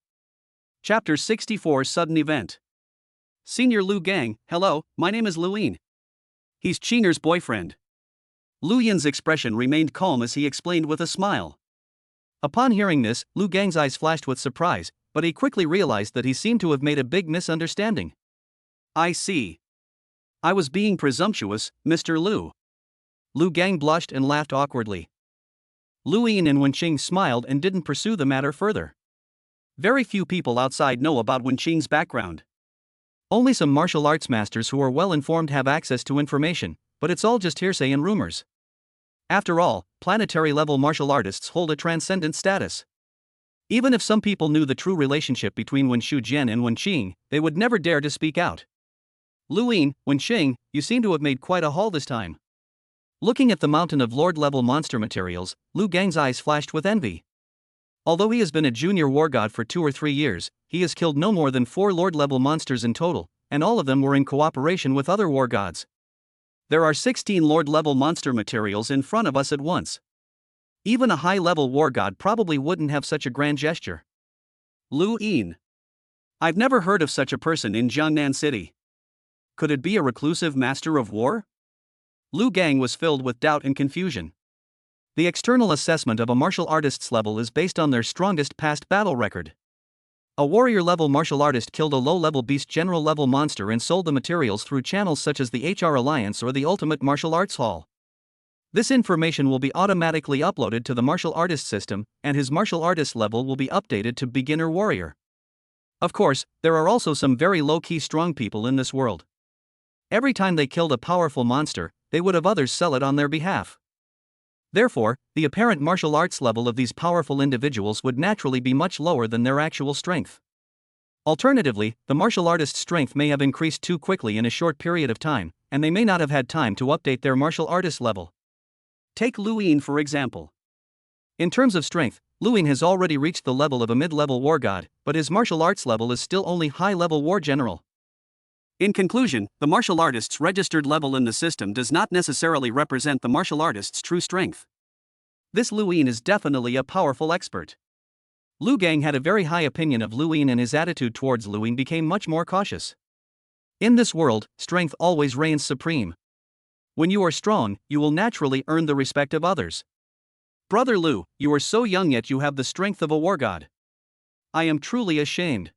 Chapter 64 Sudden Event. Senior Lu Gang, hello, my name is Lu Yin. He's Qing'er's boyfriend. Lu Yin's expression remained calm as he explained with a smile. Upon hearing this, Lu Gang's eyes flashed with surprise, but he quickly realized that he seemed to have made a big misunderstanding. I see. I was being presumptuous, Mr. Lu. Lu Gang blushed and laughed awkwardly. Lu Yin and Wenqing smiled and didn't pursue the matter further. Very few people outside know about Wenqing's background. Only some martial arts masters who are well informed have access to information, but it's all just hearsay and rumors. After all, planetary-level martial artists hold a transcendent status. Even if some people knew the true relationship between Wen Shujian and Wenqing, they would never dare to speak out. Lu Yin, Wenqing, you seem to have made quite a haul this time. Looking at the mountain of lord-level monster materials, Lu Gang's eyes flashed with envy. Although he has been a junior war god for 2 or 3 years, he has killed no more than 4 lord-level monsters in total, and all of them were in cooperation with other war gods. There are 16 lord-level monster materials in front of us at once. Even a high-level war god probably wouldn't have such a grand gesture. Lu Yin. I've never heard of such a person in Jiangnan City. Could it be a reclusive master of war? Lu Gang was filled with doubt and confusion. The external assessment of a martial artist's level is based on their strongest past battle record. A warrior-level martial artist killed a low-level beast general-level monster and sold the materials through channels such as the HR Alliance or the Ultimate Martial Arts Hall. This information will be automatically uploaded to the martial artist system, and his martial artist level will be updated to beginner warrior. Of course, there are also some very low-key strong people in this world. Every time they killed a powerful monster, they would have others sell it on their behalf. Therefore, the apparent martial arts level of these powerful individuals would naturally be much lower than their actual strength. Alternatively, the martial artist's strength may have increased too quickly in a short period of time, and they may not have had time to update their martial artist level. Take Lu Yin for example. In terms of strength, Lu Yin has already reached the level of a mid-level war god, but his martial arts level is still only high-level war general. In conclusion, the martial artist's registered level in the system does not necessarily represent the martial artist's true strength. This Lu Yin is definitely a powerful expert. Lu Gang had a very high opinion of Lu Yin and his attitude towards Lu Yin became much more cautious. In this world, strength always reigns supreme. When you are strong, you will naturally earn the respect of others. Brother Lu, you are so young yet you have the strength of a war god. I am truly ashamed.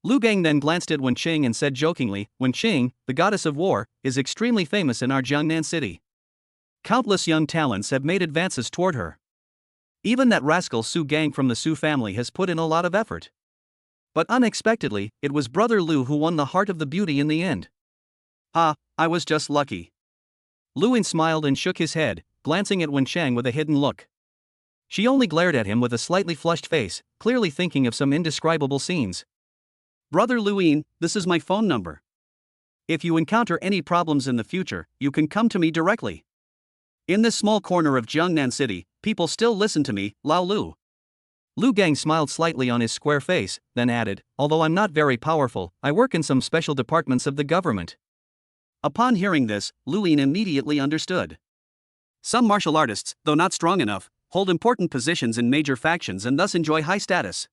Lu Gang then glanced at Wenqing and said jokingly, Wenqing, the goddess of war, is extremely famous in our Jiangnan city. Countless young talents have made advances toward her. Even that rascal Su Gang from the Su family has put in a lot of effort. But unexpectedly, it was Brother Lu who won the heart of the beauty in the end. Ah, I was just lucky. Lu Yin smiled and shook his head, glancing at Wenqing with a hidden look. She only glared at him with a slightly flushed face, clearly thinking of some indescribable scenes. Brother Lu Yin, this is my phone number. If you encounter any problems in the future, you can come to me directly. In this small corner of Jiangnan City, people still listen to me, Lao Lu. Lu Gang smiled slightly on his square face, then added, although I'm not very powerful, I work in some special departments of the government. Upon hearing this, Lu Yin immediately understood. Some martial artists, though not strong enough, hold important positions in major factions and thus enjoy high status.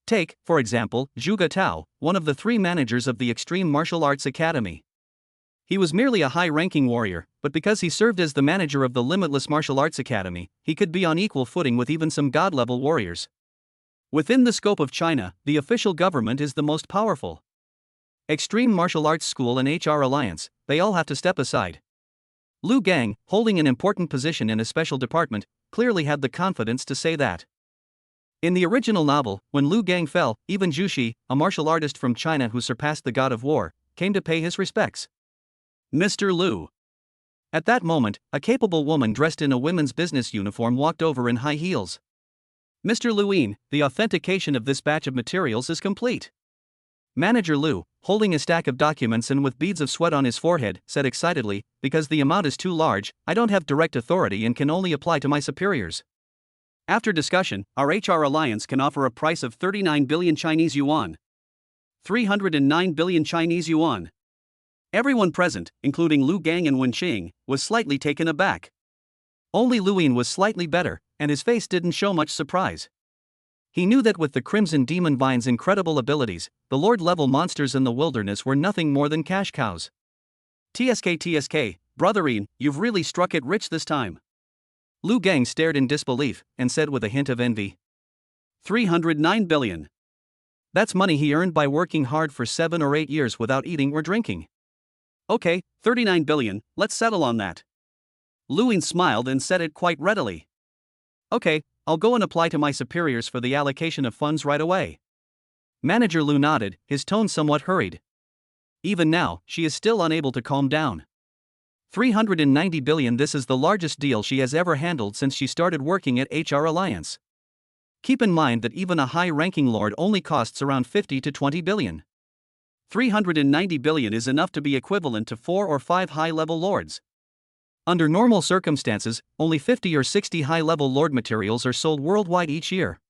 Take, for example, Zhuge Tao, one of the 3 managers of the Extreme Martial Arts Academy. He was merely a high-ranking warrior, but because he served as the manager of the Limitless Martial Arts Academy, he could be on equal footing with even some god-level warriors. Within the scope of China, the official government is the most powerful. Extreme Martial Arts School and HR Alliance, they all have to step aside. Lu Gang, holding an important position in a special department, clearly had the confidence to say that. In the original novel, when Lu Gang fell, even Zhu Shi, a martial artist from China who surpassed the god of war, came to pay his respects. Mr. Lu. At that moment, a capable woman dressed in a women's business uniform walked over in high heels. Mr. Luin, the authentication of this batch of materials is complete. Manager Lu, holding a stack of documents and with beads of sweat on his forehead, said excitedly, because the amount is too large, I don't have direct authority and can only apply to my superiors. After discussion, our HR alliance can offer a price of 39 billion Chinese yuan. 309 billion Chinese yuan. Everyone present, including Lu Gang and Wen Qing, was slightly taken aback. Only Luin was slightly better, and his face didn't show much surprise. He knew that with the Crimson Demon Vine's incredible abilities, the Lord-level monsters in the wilderness were nothing more than cash cows. TSK, brotherine, you've really struck it rich this time. Lu Gang stared in disbelief, and said with a hint of envy. 309 billion. That's money he earned by working hard for 7 or 8 years without eating or drinking. Okay, 39 billion, let's settle on that. Luin smiled and said it quite readily. Okay, I'll go and apply to my superiors for the allocation of funds right away. Manager Lu nodded, his tone somewhat hurried. Even now, she is still unable to calm down. 390 billion. This is the largest deal she has ever handled since she started working at HR Alliance. Keep in mind that even a high-ranking lord only costs around 50 to 20 billion. 390 billion is enough to be equivalent to 4 or 5 high-level lords. Under normal circumstances, only 50 or 60 high-level lord materials are sold worldwide each year.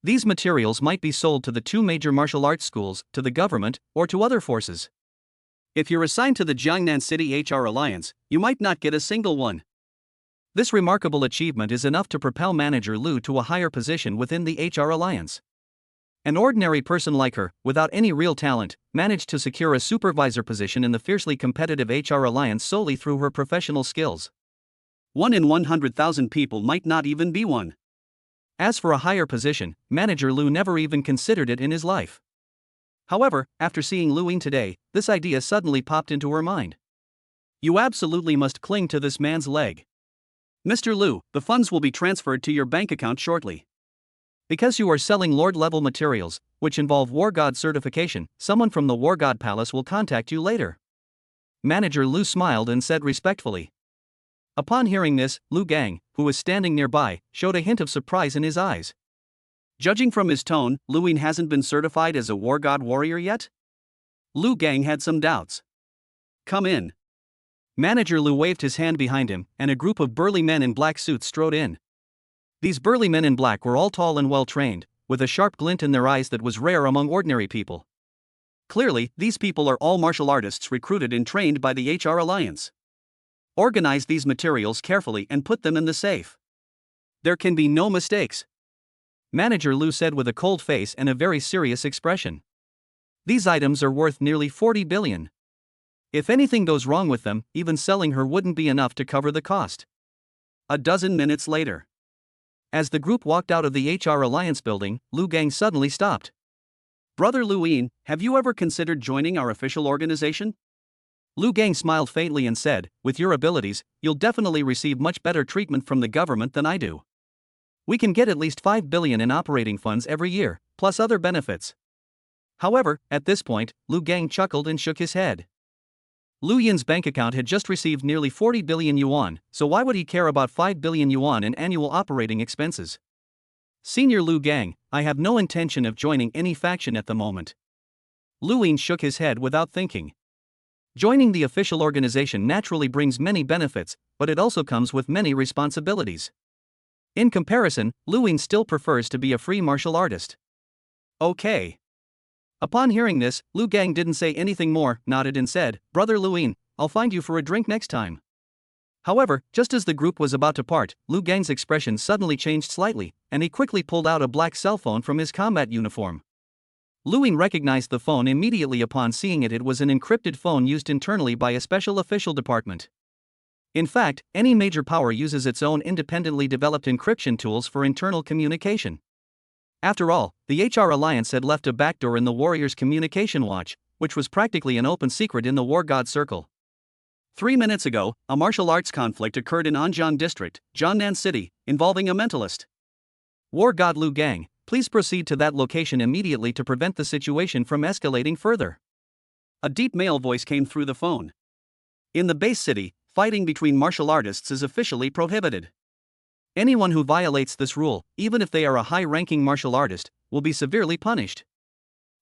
These materials might be sold to the 2 major martial arts schools, to the government, or to other forces. If you're assigned to the Jiangnan City HR Alliance, you might not get a single one. This remarkable achievement is enough to propel Manager Lu to a higher position within the HR Alliance. An ordinary person like her, without any real talent, managed to secure a supervisor position in the fiercely competitive HR Alliance solely through her professional skills. 1 in 100,000 people might not even be one. As for a higher position, Manager Lu never even considered it in his life. However, after seeing Luin today, this idea suddenly popped into her mind. You absolutely must cling to this man's leg. Mr. Lu, the funds will be transferred to your bank account shortly. Because you are selling lord-level materials, which involve War God certification, someone from the War God Palace will contact you later. Manager Lu smiled and said respectfully. Upon hearing this, Lu Gang, who was standing nearby, showed a hint of surprise in his eyes. Judging from his tone, Luin hasn't been certified as a War God warrior yet? Lu Gang had some doubts. Come in. Manager Lu waved his hand behind him, and a group of burly men in black suits strode in. These burly men in black were all tall and well-trained, with a sharp glint in their eyes that was rare among ordinary people. Clearly, these people are all martial artists recruited and trained by the HR Alliance. Organize these materials carefully and put them in the safe. There can be no mistakes. Manager Lu said with a cold face and a very serious expression. These items are worth nearly 40 billion. If anything goes wrong with them, even selling her wouldn't be enough to cover the cost. A dozen minutes later. As the group walked out of the HR Alliance building, Lu Gang suddenly stopped. Brother Luin, have you ever considered joining our official organization? Lu Gang smiled faintly and said, with your abilities, you'll definitely receive much better treatment from the government than I do. We can get at least 5 billion in operating funds every year, plus other benefits. However, at this point, Lu Gang chuckled and shook his head. Lu Yin's bank account had just received nearly 40 billion yuan, so why would he care about 5 billion yuan in annual operating expenses? Senior Lu Gang, I have no intention of joining any faction at the moment. Lu Yin shook his head without thinking. Joining the official organization naturally brings many benefits, but it also comes with many responsibilities. In comparison, Lu Yin still prefers to be a free martial artist. Okay. Upon hearing this, Lu Gang didn't say anything more, nodded and said, Brother Luin, I'll find you for a drink next time. However, just as the group was about to part, Lu Gang's expression suddenly changed slightly, and he quickly pulled out a black cell phone from his combat uniform. Luin recognized the phone immediately upon seeing it. It was an encrypted phone used internally by a special official department. In fact, any major power uses its own independently developed encryption tools for internal communication. After all, the HR Alliance had left a backdoor in the Warriors' communication watch, which was practically an open secret in the War God Circle. 3 minutes ago, a martial arts conflict occurred in Anjiang District, Jiangnan City, involving a mentalist. War God Liu Gang, please proceed to that location immediately to prevent the situation from escalating further. A deep male voice came through the phone. In the base city, fighting between martial artists is officially prohibited. Anyone who violates this rule, even if they are a high-ranking martial artist, will be severely punished.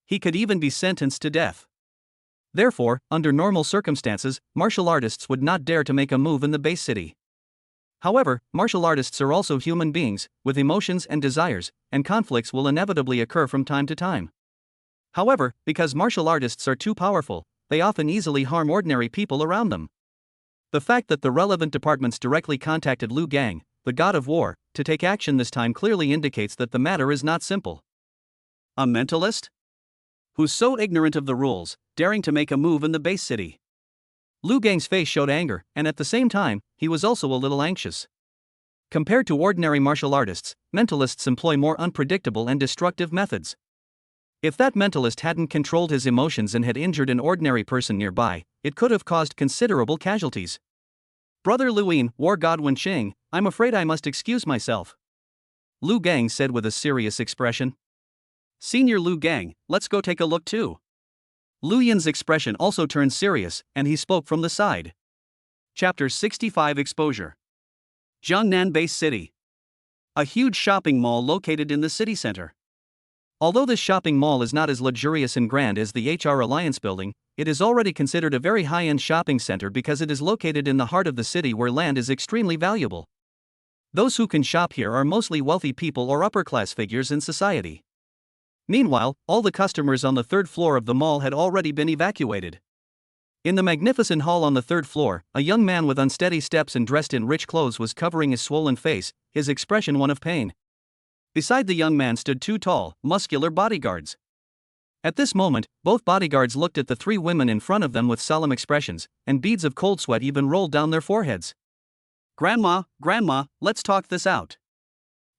He could even be sentenced to death. Therefore, under normal circumstances, martial artists would not dare to make a move in the base city. However, martial artists are also human beings, with emotions and desires, and conflicts will inevitably occur from time to time. However, because martial artists are too powerful, they often easily harm ordinary people around them. The fact that the relevant departments directly contacted Liu Gang, the god of war, to take action this time clearly indicates that the matter is not simple. A mentalist? Who's so ignorant of the rules, daring to make a move in the base city? Liu Gang's face showed anger, and at the same time, he was also a little anxious. Compared to ordinary martial artists, mentalists employ more unpredictable and destructive methods. If that mentalist hadn't controlled his emotions and had injured an ordinary person nearby, it could have caused considerable casualties. Brother Luin, War God Wenqing, I'm afraid I must excuse myself, Liu Gang said with a serious expression. Senior Liu Gang, let's go take a look too. Lu Yin's expression also turned serious, and he spoke from the side. Chapter 65 Exposure. Jiangnan Base City. A huge shopping mall located in the city center. Although this shopping mall is not as luxurious and grand as the HR Alliance building, it is already considered a very high-end shopping center because it is located in the heart of the city where land is extremely valuable. Those who can shop here are mostly wealthy people or upper-class figures in society. Meanwhile, all the customers on the third floor of the mall had already been evacuated. In the magnificent hall on the third floor, a young man with unsteady steps and dressed in rich clothes was covering his swollen face, his expression one of pain. Beside the young man stood two tall, muscular bodyguards. At this moment, both bodyguards looked at the three women in front of them with solemn expressions, and beads of cold sweat even rolled down their foreheads. Grandma, let's talk this out.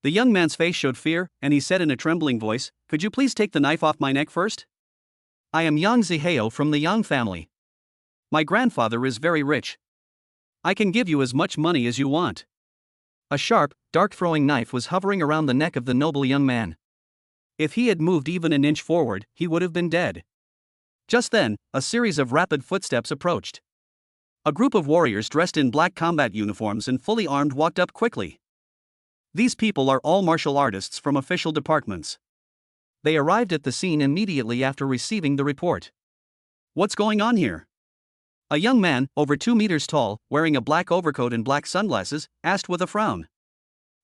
The young man's face showed fear, and he said in a trembling voice, could you please take the knife off my neck first? I am Yang Zihao from the Yang family. My grandfather is very rich. I can give you as much money as you want. A sharp, dark-throwing knife was hovering around the neck of the noble young man. If he had moved even an inch forward, he would have been dead. Just then, a series of rapid footsteps approached. A group of warriors dressed in black combat uniforms and fully armed walked up quickly. These people are all martial artists from official departments. They arrived at the scene immediately after receiving the report. What's going on here? A young man, over 2 meters tall, wearing a black overcoat and black sunglasses, asked with a frown.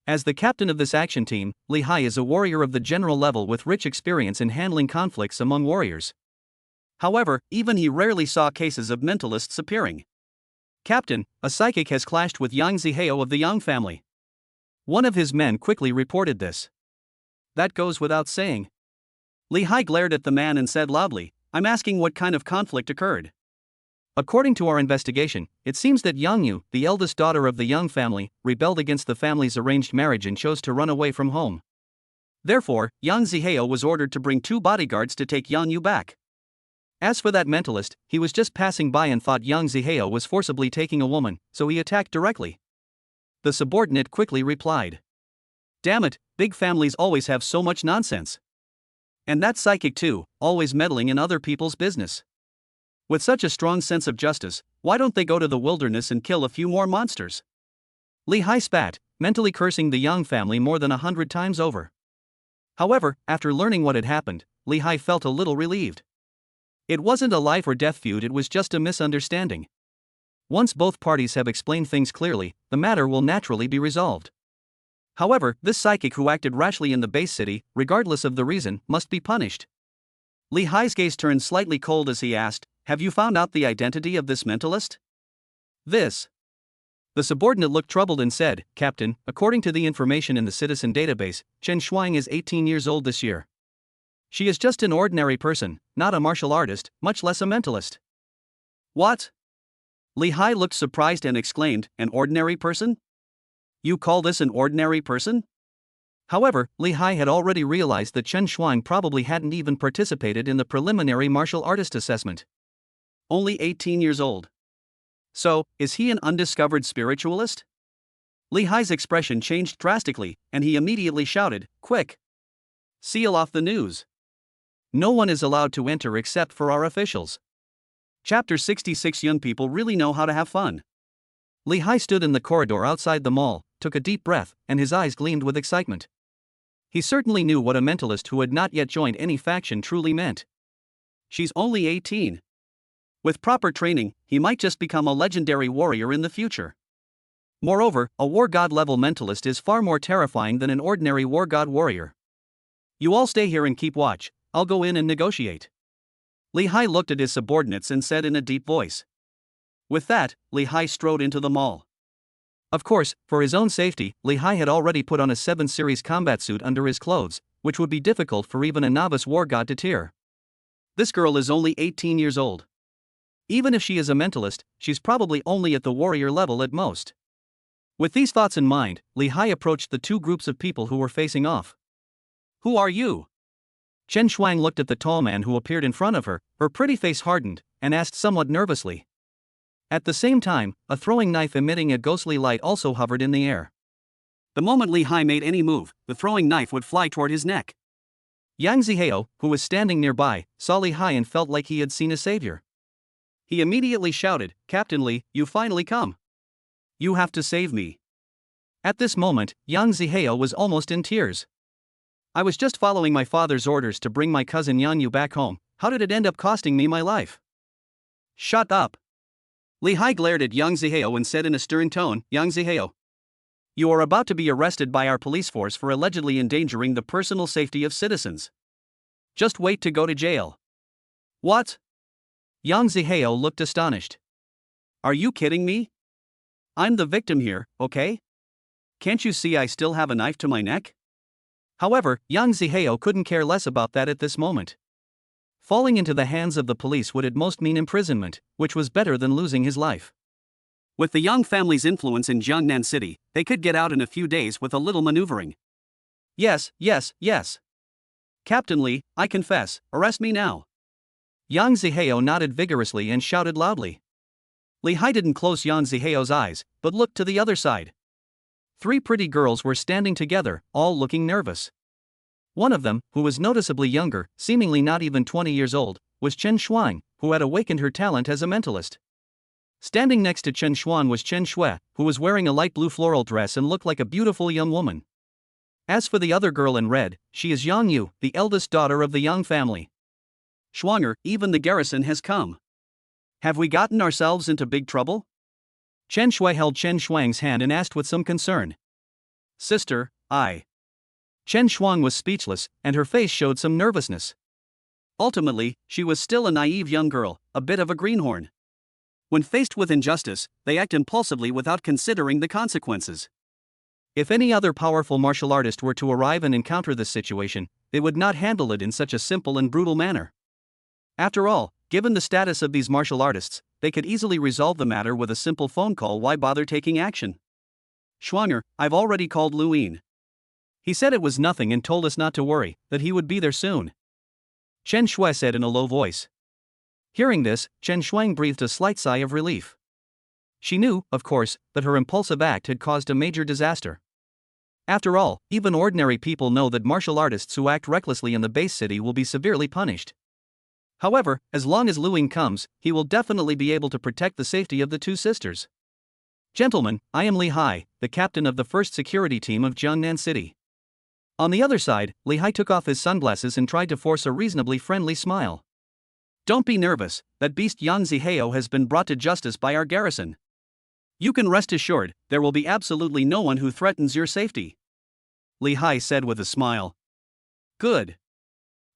As the captain of this action team, Li Hai is a warrior of the general level with rich experience in handling conflicts among warriors. However, even he rarely saw cases of mentalists appearing. Captain, a psychic has clashed with Yang Zihao of the Yang family. One of his men quickly reported this. That goes without saying. Li Hai glared at the man and said loudly, I'm asking what kind of conflict occurred. According to our investigation, it seems that Yang Yu, the eldest daughter of the Yang family, rebelled against the family's arranged marriage and chose to run away from home. Therefore, Yang Zihao was ordered to bring 2 bodyguards to take Yang Yu back. As for that mentalist, he was just passing by and thought Yang Zihao was forcibly taking a woman, so he attacked directly. The subordinate quickly replied. Damn it, big families always have so much nonsense. And that psychic too, always meddling in other people's business. With such a strong sense of justice, why don't they go to the wilderness and kill a few more monsters? Li Hai spat, mentally cursing the Yang family more than 100 times over. However, after learning what had happened, Li Hai felt a little relieved. It wasn't a life or death feud, it was just a misunderstanding. Once both parties have explained things clearly, the matter will naturally be resolved. However, this psychic who acted rashly in the base city, regardless of the reason, must be punished. Li Hai's gaze turned slightly cold as he asked, have you found out the identity of this mentalist? The subordinate looked troubled and said, Captain, according to the information in the citizen database, Chen Shuang is 18 years old this year. She is just an ordinary person, not a martial artist, much less a mentalist. What? Li Hai looked surprised and exclaimed, "An ordinary person? You call this an ordinary person?" However, Li Hai had already realized that Chen Shuang probably hadn't even participated in the preliminary martial artist assessment. Only 18 years old. So, is he an undiscovered spiritualist? Li Hai's expression changed drastically, and he immediately shouted, "Quick! Seal off the news. No one is allowed to enter except for our officials." Chapter 66. Young people really know how to have fun. Li Hai stood in the corridor outside the mall, took a deep breath, and his eyes gleamed with excitement. He certainly knew what a mentalist who had not yet joined any faction truly meant. She's only 18. With proper training, he might just become a legendary warrior in the future. Moreover, a war god level mentalist is far more terrifying than an ordinary war god warrior. You all stay here and keep watch, I'll go in and negotiate. Li Hai looked at his subordinates and said in a deep voice. With that, Li Hai strode into the mall. Of course, for his own safety, Li Hai had already put on a 7 Series combat suit under his clothes, which would be difficult for even a novice war god to tear. This girl is only 18 years old. Even if she is a mentalist, she's probably only at the warrior level at most. With these thoughts in mind, Li Hai approached the two groups of people who were facing off. Who are you? Chen Shuang looked at the tall man who appeared in front of her, her pretty face hardened, and asked somewhat nervously. At the same time, a throwing knife emitting a ghostly light also hovered in the air. The moment Li Hai made any move, the throwing knife would fly toward his neck. Yang Zihao, who was standing nearby, saw Li Hai and felt like he had seen a savior. He immediately shouted, "Captain Li, you finally come. You have to save me." At this moment, Yang Zihao was almost in tears. I was just following my father's orders to bring my cousin Yan Yu back home. How did it end up costing me my life? Shut up. Li Hai glared at Yang Zihao and said in a stern tone, "Yang Zihao, you are about to be arrested by our police force for allegedly endangering the personal safety of citizens. Just wait to go to jail." What? Yang Zihao looked astonished. Are you kidding me? I'm the victim here, okay? Can't you see I still have a knife to my neck? However, Yang Zihao couldn't care less about that at this moment. Falling into the hands of the police would at most mean imprisonment, which was better than losing his life. With the Yang family's influence in Jiangnan City, they could get out in a few days with a little maneuvering. Yes. Captain Li, I confess, arrest me now. Yang Zihao nodded vigorously and shouted loudly. Li Hai didn't close Yang Zihao's eyes, but looked to the other side. 3 pretty girls were standing together, all looking nervous. One of them, who was noticeably younger, seemingly not even 20 years old, was Chen Shuang, who had awakened her talent as a mentalist. Standing next to Chen Shuang was Chen Xue, who was wearing a light blue floral dress and looked like a beautiful young woman. As for the other girl in red, she is Yang Yu, the eldest daughter of the Yang family. Schwanger, even the garrison has come. Have we gotten ourselves into big trouble? Chen Xue held Chen Shuang's hand and asked with some concern. Sister, Chen Shuang was speechless, and her face showed some nervousness. Ultimately, she was still a naive young girl, a bit of a greenhorn. When faced with injustice, they act impulsively without considering the consequences. If any other powerful martial artist were to arrive and encounter this situation, they would not handle it in such a simple and brutal manner. After all, given the status of these martial artists, they could easily resolve the matter with a simple phone call. Why bother taking action? Schwanger, I've already called Luin. He said it was nothing and told us not to worry, that he would be there soon. Chen Xue said in a low voice. Hearing this, Chen Shuang breathed a slight sigh of relief. She knew, of course, that her impulsive act had caused a major disaster. After all, even ordinary people know that martial artists who act recklessly in the base city will be severely punished. However, as long as Luin comes, he will definitely be able to protect the safety of the two sisters. Gentlemen, I am Li Hai, the captain of the first security team of Jiangnan City. On the other side, Li Hai took off his sunglasses and tried to force a reasonably friendly smile. Don't be nervous, that beast Yang Zihao has been brought to justice by our garrison. You can rest assured, there will be absolutely no one who threatens your safety. Li Hai said with a smile. Good.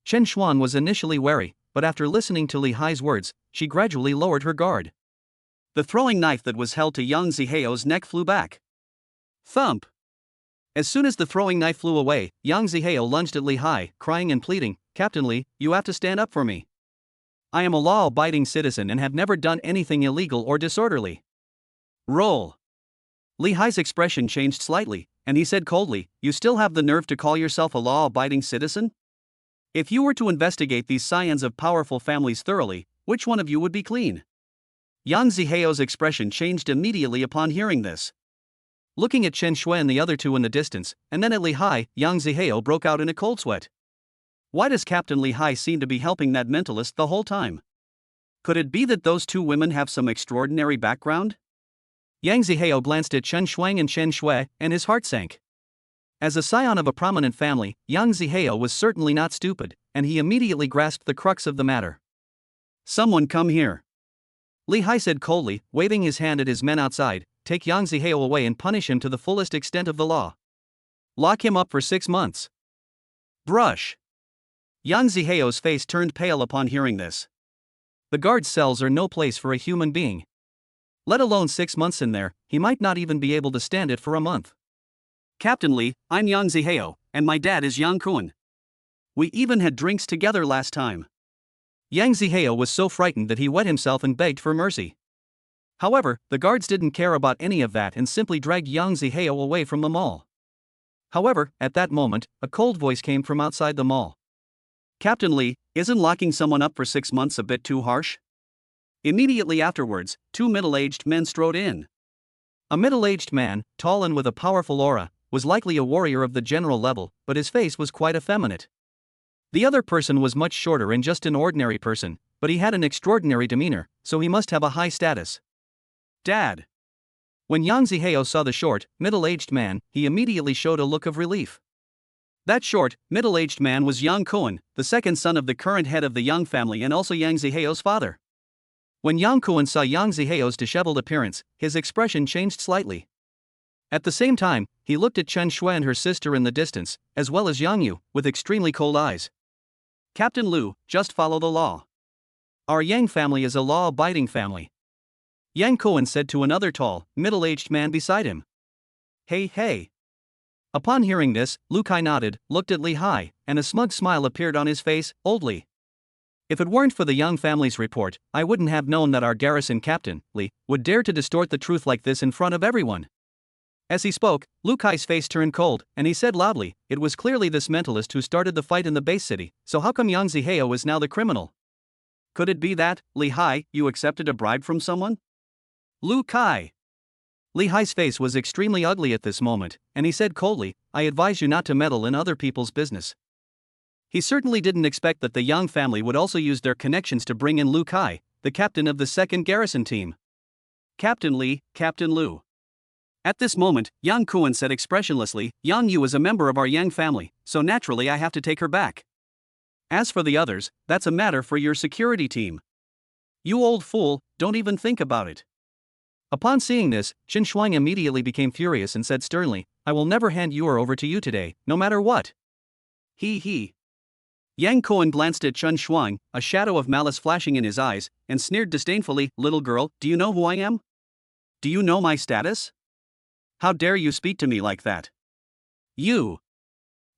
Chen Shuang was initially wary, but after listening to Li Hai's words, she gradually lowered her guard. The throwing knife that was held to Yang Zihao's neck flew back. Thump! As soon as the throwing knife flew away, Yang Zihao lunged at Li Hai, crying and pleading, Captain Li, you have to stand up for me. I am a law-abiding citizen and have never done anything illegal or disorderly. Roll. Li Hai's expression changed slightly, and he said coldly, "You still have the nerve to call yourself a law-abiding citizen? If you were to investigate these scions of powerful families thoroughly, which one of you would be clean?" Yang Ziheo's expression changed immediately upon hearing this. Looking at Chen Shui and the other two in the distance, and then at Li Hai, Yang Ziheo broke out in a cold sweat. Why does Captain Li Hai seem to be helping that mentalist the whole time? Could it be that those two women have some extraordinary background? Yang Ziheo glanced at Chen Shuang and Chen Shui, and his heart sank. As a scion of a prominent family, Yang Ziheo was certainly not stupid, and he immediately grasped the crux of the matter. "Someone come here," Li Hai said coldly, waving his hand at his men outside. "Take Yang Ziheo away and punish him to the fullest extent of the law. Lock him up for 6 months. Brush." Yang Ziheo's face turned pale upon hearing this. The guard's cells are no place for a human being. Let alone 6 months in there, he might not even be able to stand it for a month. "Captain Li, I'm Yang Ziheo, and my dad is Yang Kuan. We even had drinks together last time." Yang Ziheo was so frightened that he wet himself and begged for mercy. However, the guards didn't care about any of that and simply dragged Yang Ziheo away from the mall. However, at that moment, a cold voice came from outside the mall. "Captain Li, isn't locking someone up for 6 months a bit too harsh?" Immediately afterwards, two middle-aged men strode in. A middle-aged man, tall and with a powerful aura, was likely a warrior of the general level, but his face was quite effeminate. The other person was much shorter and just an ordinary person, but he had an extraordinary demeanor, so he must have a high status. "Dad." When Yang Ziheo saw the short, middle-aged man, he immediately showed a look of relief. That short, middle-aged man was Yang Kuan, the second son of the current head of the Yang family and also Yang Ziheo's father. When Yang Kuan saw Yang Ziheo's disheveled appearance, his expression changed slightly. At the same time, he looked at Chen Shui and her sister in the distance, as well as Yang Yu, with extremely cold eyes. "Captain Lu, just follow the law. Our Yang family is a law-abiding family," Yang Kuan said to another tall, middle-aged man beside him. Hey. Upon hearing this, Lu Kai nodded, looked at Li Hai, and a smug smile appeared on his face. "Old Li. If it weren't for the Yang family's report, I wouldn't have known that our garrison captain, Li, would dare to distort the truth like this in front of everyone." As he spoke, Lu Kai's face turned cold, and he said loudly, "It was clearly this mentalist who started the fight in the base city, so how come Yang Ziheo is now the criminal?" "Could it be that, Li Hai, you accepted a bribe from someone?" Lu Kai. Li Hai's face was extremely ugly at this moment, and he said coldly, "I advise you not to meddle in other people's business." He certainly didn't expect that the Yang family would also use their connections to bring in Lu Kai, the captain of the 2nd Garrison Team. "Captain Li, Captain Lu." At this moment, Yang Kuan said expressionlessly, "Yang Yu is a member of our Yang family, so naturally I have to take her back. As for the others, that's a matter for your security team. You old fool, don't even think about it." Upon seeing this, Chen Shuang immediately became furious and said sternly, "I will never hand Yuer over to you today, no matter what." He. Yang Kuan glanced at Chen Shuang, a shadow of malice flashing in his eyes, and sneered disdainfully, "Little girl, do you know who I am? Do you know my status? How dare you speak to me like that? You."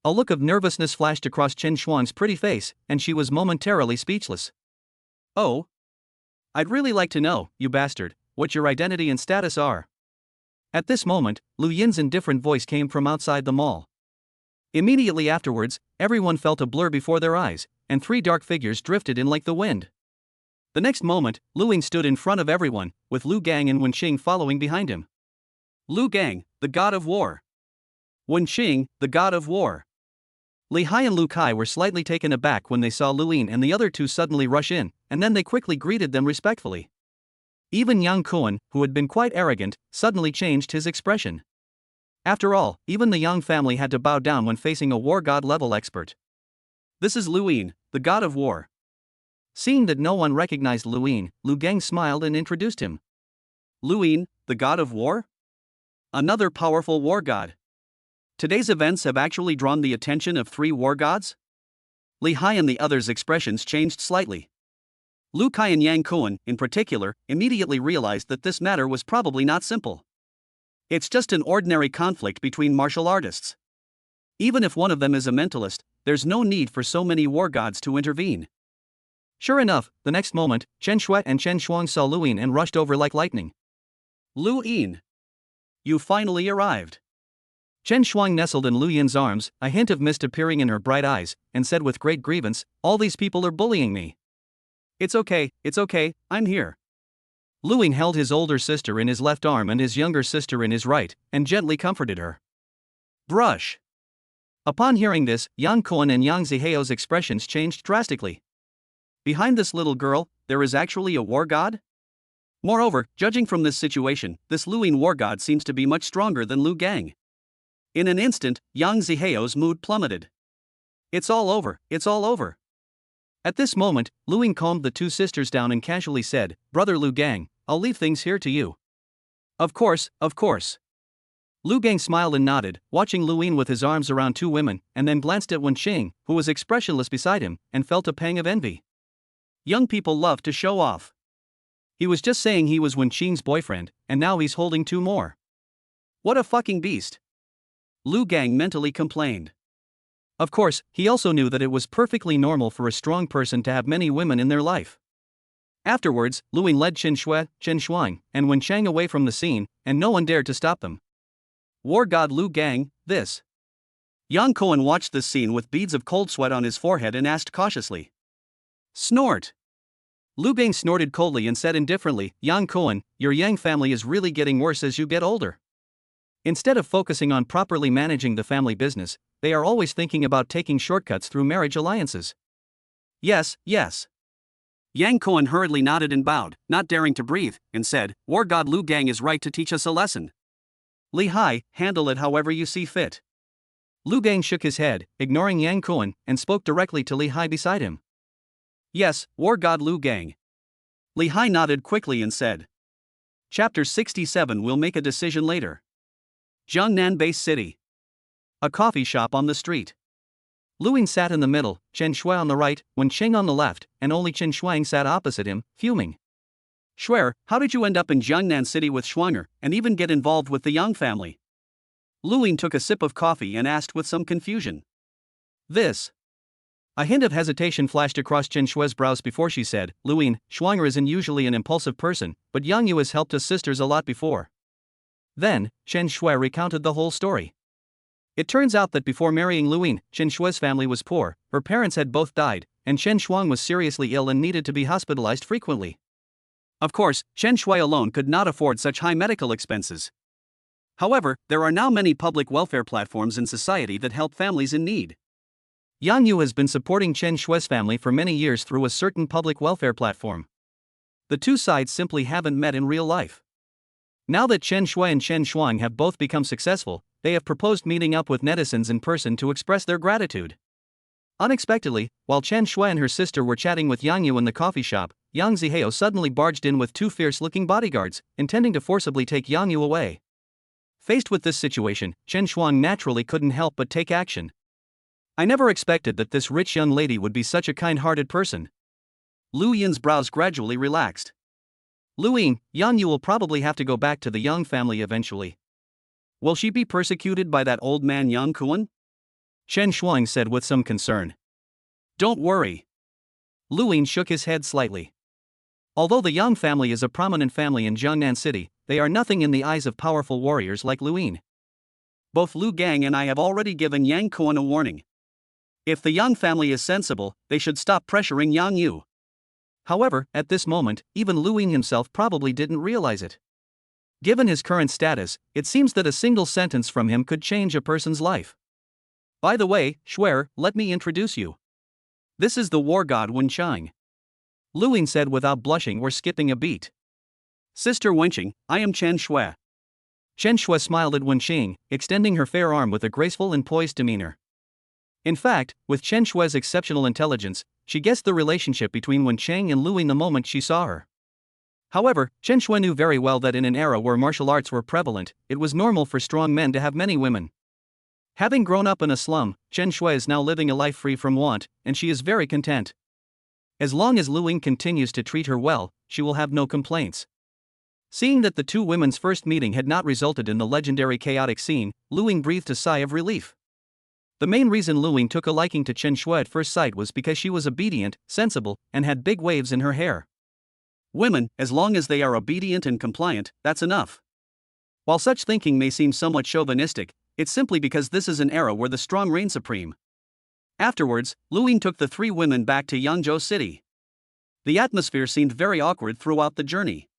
A look of nervousness flashed across Chen Shuang's pretty face, and she was momentarily speechless. "Oh? I'd really like to know, you bastard, what your identity and status are." At this moment, Lu Yin's indifferent voice came from outside the mall. Immediately afterwards, everyone felt a blur before their eyes, and 3 dark figures drifted in like the wind. The next moment, Lu Ying stood in front of everyone, with Lu Gang and Wen Qing following behind him. Lu Gang, the god of war. Wen Qing, the god of war. Li Hai and Lu Kai were slightly taken aback when they saw Lu Ying and the other two suddenly rush in, and then they quickly greeted them respectfully. Even Yang Kuan, who had been quite arrogant, suddenly changed his expression. After all, even the Yang family had to bow down when facing a war god level expert. "This is Lu Ying, the god of war." Seeing that no one recognized Lu Ying, Lu Gang smiled and introduced him. "Lu Ying, the god of war? Another powerful war god. Today's events have actually drawn the attention of 3 war gods?" Li Hai and the others' expressions changed slightly. Lu Kai and Yang Kuan, in particular, immediately realized that this matter was probably not simple. It's just an ordinary conflict between martial artists. Even if one of them is a mentalist, there's no need for so many war gods to intervene. Sure enough, the next moment, Chen Shui and Chen Shuang saw Lu Yin and rushed over like lightning. Lu Yin. You finally arrived. Chen Shuang nestled in Lu Yin's arms, a hint of mist appearing in her bright eyes, and said with great grievance, "All these people are bullying me." It's okay, I'm here. Lu Yin held his older sister in his left arm and his younger sister in his right, and gently comforted her. Brush. Upon hearing this, Yang Kuan and Yang Ziheo's expressions changed drastically. Behind this little girl, there is actually a war god? Moreover, judging from this situation, this Lu Yin war god seems to be much stronger than Lu Gang. In an instant, Yang Ziheo's mood plummeted. It's all over. At this moment, Lu Yin calmed the two sisters down and casually said, "Brother Lu Gang, I'll leave things here to you." Of course. Lu Gang smiled and nodded, watching Lu Yin with his arms around two women, and then glanced at Wen Qing, who was expressionless beside him, and felt a pang of envy. Young people love to show off. He was just saying he was Wen Qing's boyfriend, and now he's holding two more. What a fucking beast. Lu Gang mentally complained. Of course, he also knew that it was perfectly normal for a strong person to have many women in their life. Afterwards, Lu Yin led Chen Shui, Chen Shuang, and Wen Chang away from the scene, and no one dared to stop them. War god Lu Gang, this. Yang Kuan watched this scene with beads of cold sweat on his forehead and asked cautiously. Snort. Lu Gang snorted coldly and said indifferently, "Yang Kuan, your Yang family is really getting worse as you get older. Instead of focusing on properly managing the family business, they are always thinking about taking shortcuts through marriage alliances." Yes. Yang Kuan hurriedly nodded and bowed, not daring to breathe, and said, "War god Lu Gang is right to teach us a lesson. Li Hai, handle it however you see fit." Lu Gang shook his head, ignoring Yang Kuan, and spoke directly to Li Hai beside him. Yes, war god Lu Gang. Li Hai nodded quickly and said. Chapter 67. We'll make a decision later. Jiangnan Base City. A coffee shop on the street. Lu Yin sat in the middle, Chen Shui on the right, Wen Qing on the left, and only Chen Shuang sat opposite him, fuming. Shuer, how did you end up in Jiangnan City with Schwanger, and even get involved with the Yang family? Lu Yin took a sip of coffee and asked with some confusion. This. A hint of hesitation flashed across Chen Shui's brows before she said, "Lu Yin, Schwanger isn't usually an impulsive person, but Yang Yu has helped us sisters a lot before." Then, Chen Shui recounted the whole story. It turns out that before marrying Lu Yin, Chen Shui's family was poor, her parents had both died, and Chen Shuang was seriously ill and needed to be hospitalized frequently. Of course, Chen Shui alone could not afford such high medical expenses. However, there are now many public welfare platforms in society that help families in need. Yang Yu has been supporting Chen Shui's family for many years through a certain public welfare platform. The two sides simply haven't met in real life. Now that Chen Shui and Chen Shuang have both become successful, they have proposed meeting up with netizens in person to express their gratitude. Unexpectedly, while Chen Shui and her sister were chatting with Yang Yu in the coffee shop, Yang Ziheo suddenly barged in with two fierce-looking bodyguards, intending to forcibly take Yang Yu away. Faced with this situation, Chen Shuang naturally couldn't help but take action. "I never expected that this rich young lady would be such a kind-hearted person." Lu Yin's brows gradually relaxed. "Lu Yin, Yang Yu will probably have to go back to the Yang family eventually." "Will she be persecuted by that old man Yang Kuan?" Chen Shuang said with some concern. "Don't worry." Lu Yin shook his head slightly. Although the Yang family is a prominent family in Jiangnan City, they are nothing in the eyes of powerful warriors like Lu Yin. Both Lu Gang and I have already given Yang Kuan a warning. If the Yang family is sensible, they should stop pressuring Yang Yu. However, at this moment, even Lu Yin himself probably didn't realize it. Given his current status, it seems that a single sentence from him could change a person's life. "By the way, Shuer, let me introduce you. This is the war god Wen Chang," Lu Yin said without blushing or skipping a beat. "Sister Wenqing, I am Chen Shui." Chen Shui smiled at Wen Qing, extending her fair arm with a graceful and poised demeanor. In fact, with Chen Shui's exceptional intelligence, she guessed the relationship between Wen Chang and Lu Yin the moment she saw her. However, Chen Shui knew very well that in an era where martial arts were prevalent, it was normal for strong men to have many women. Having grown up in a slum, Chen Shui is now living a life free from want, and she is very content. As long as Lu Yin continues to treat her well, she will have no complaints. Seeing that the two women's first meeting had not resulted in the legendary chaotic scene, Lu Yin breathed a sigh of relief. The main reason Lu Ying took a liking to Chen Shui at first sight was because she was obedient, sensible, and had big waves in her hair. Women, as long as they are obedient and compliant, that's enough. While such thinking may seem somewhat chauvinistic, it's simply because this is an era where the strong reign supreme. Afterwards, Lu Ying took the three women back to Yangzhou City. The atmosphere seemed very awkward throughout the journey.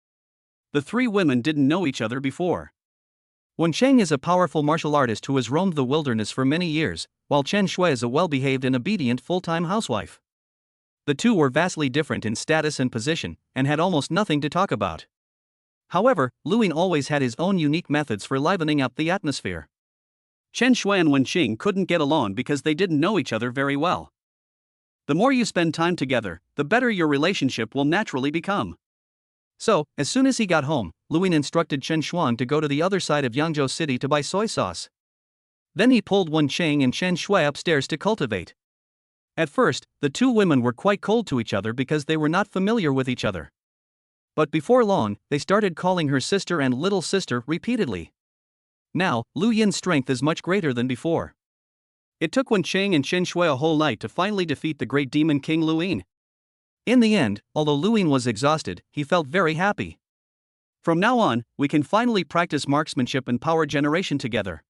The three women didn't know each other before. Wen Cheng is a powerful martial artist who has roamed the wilderness for many years, while Chen Shui is a well-behaved and obedient full-time housewife. The two were vastly different in status and position, and had almost nothing to talk about. However, Lu Ying always had his own unique methods for livening up the atmosphere. Chen Shui and Wen Qing couldn't get along because they didn't know each other very well. The more you spend time together, the better your relationship will naturally become. So, as soon as he got home, Lu Ying instructed Chen Xuan to go to the other side of Yangzhou City to buy soy sauce. Then he pulled Wen Cheng and Chen Shui upstairs to cultivate. At first, the two women were quite cold to each other because they were not familiar with each other. But before long, they started calling her sister and little sister repeatedly. Now, Lu Yin's strength is much greater than before. It took Wen Cheng and Chen Shui a whole night to finally defeat the great demon king Lu Ying. In the end, although Lu Ying was exhausted, he felt very happy. From now on, we can finally practice marksmanship and power generation together.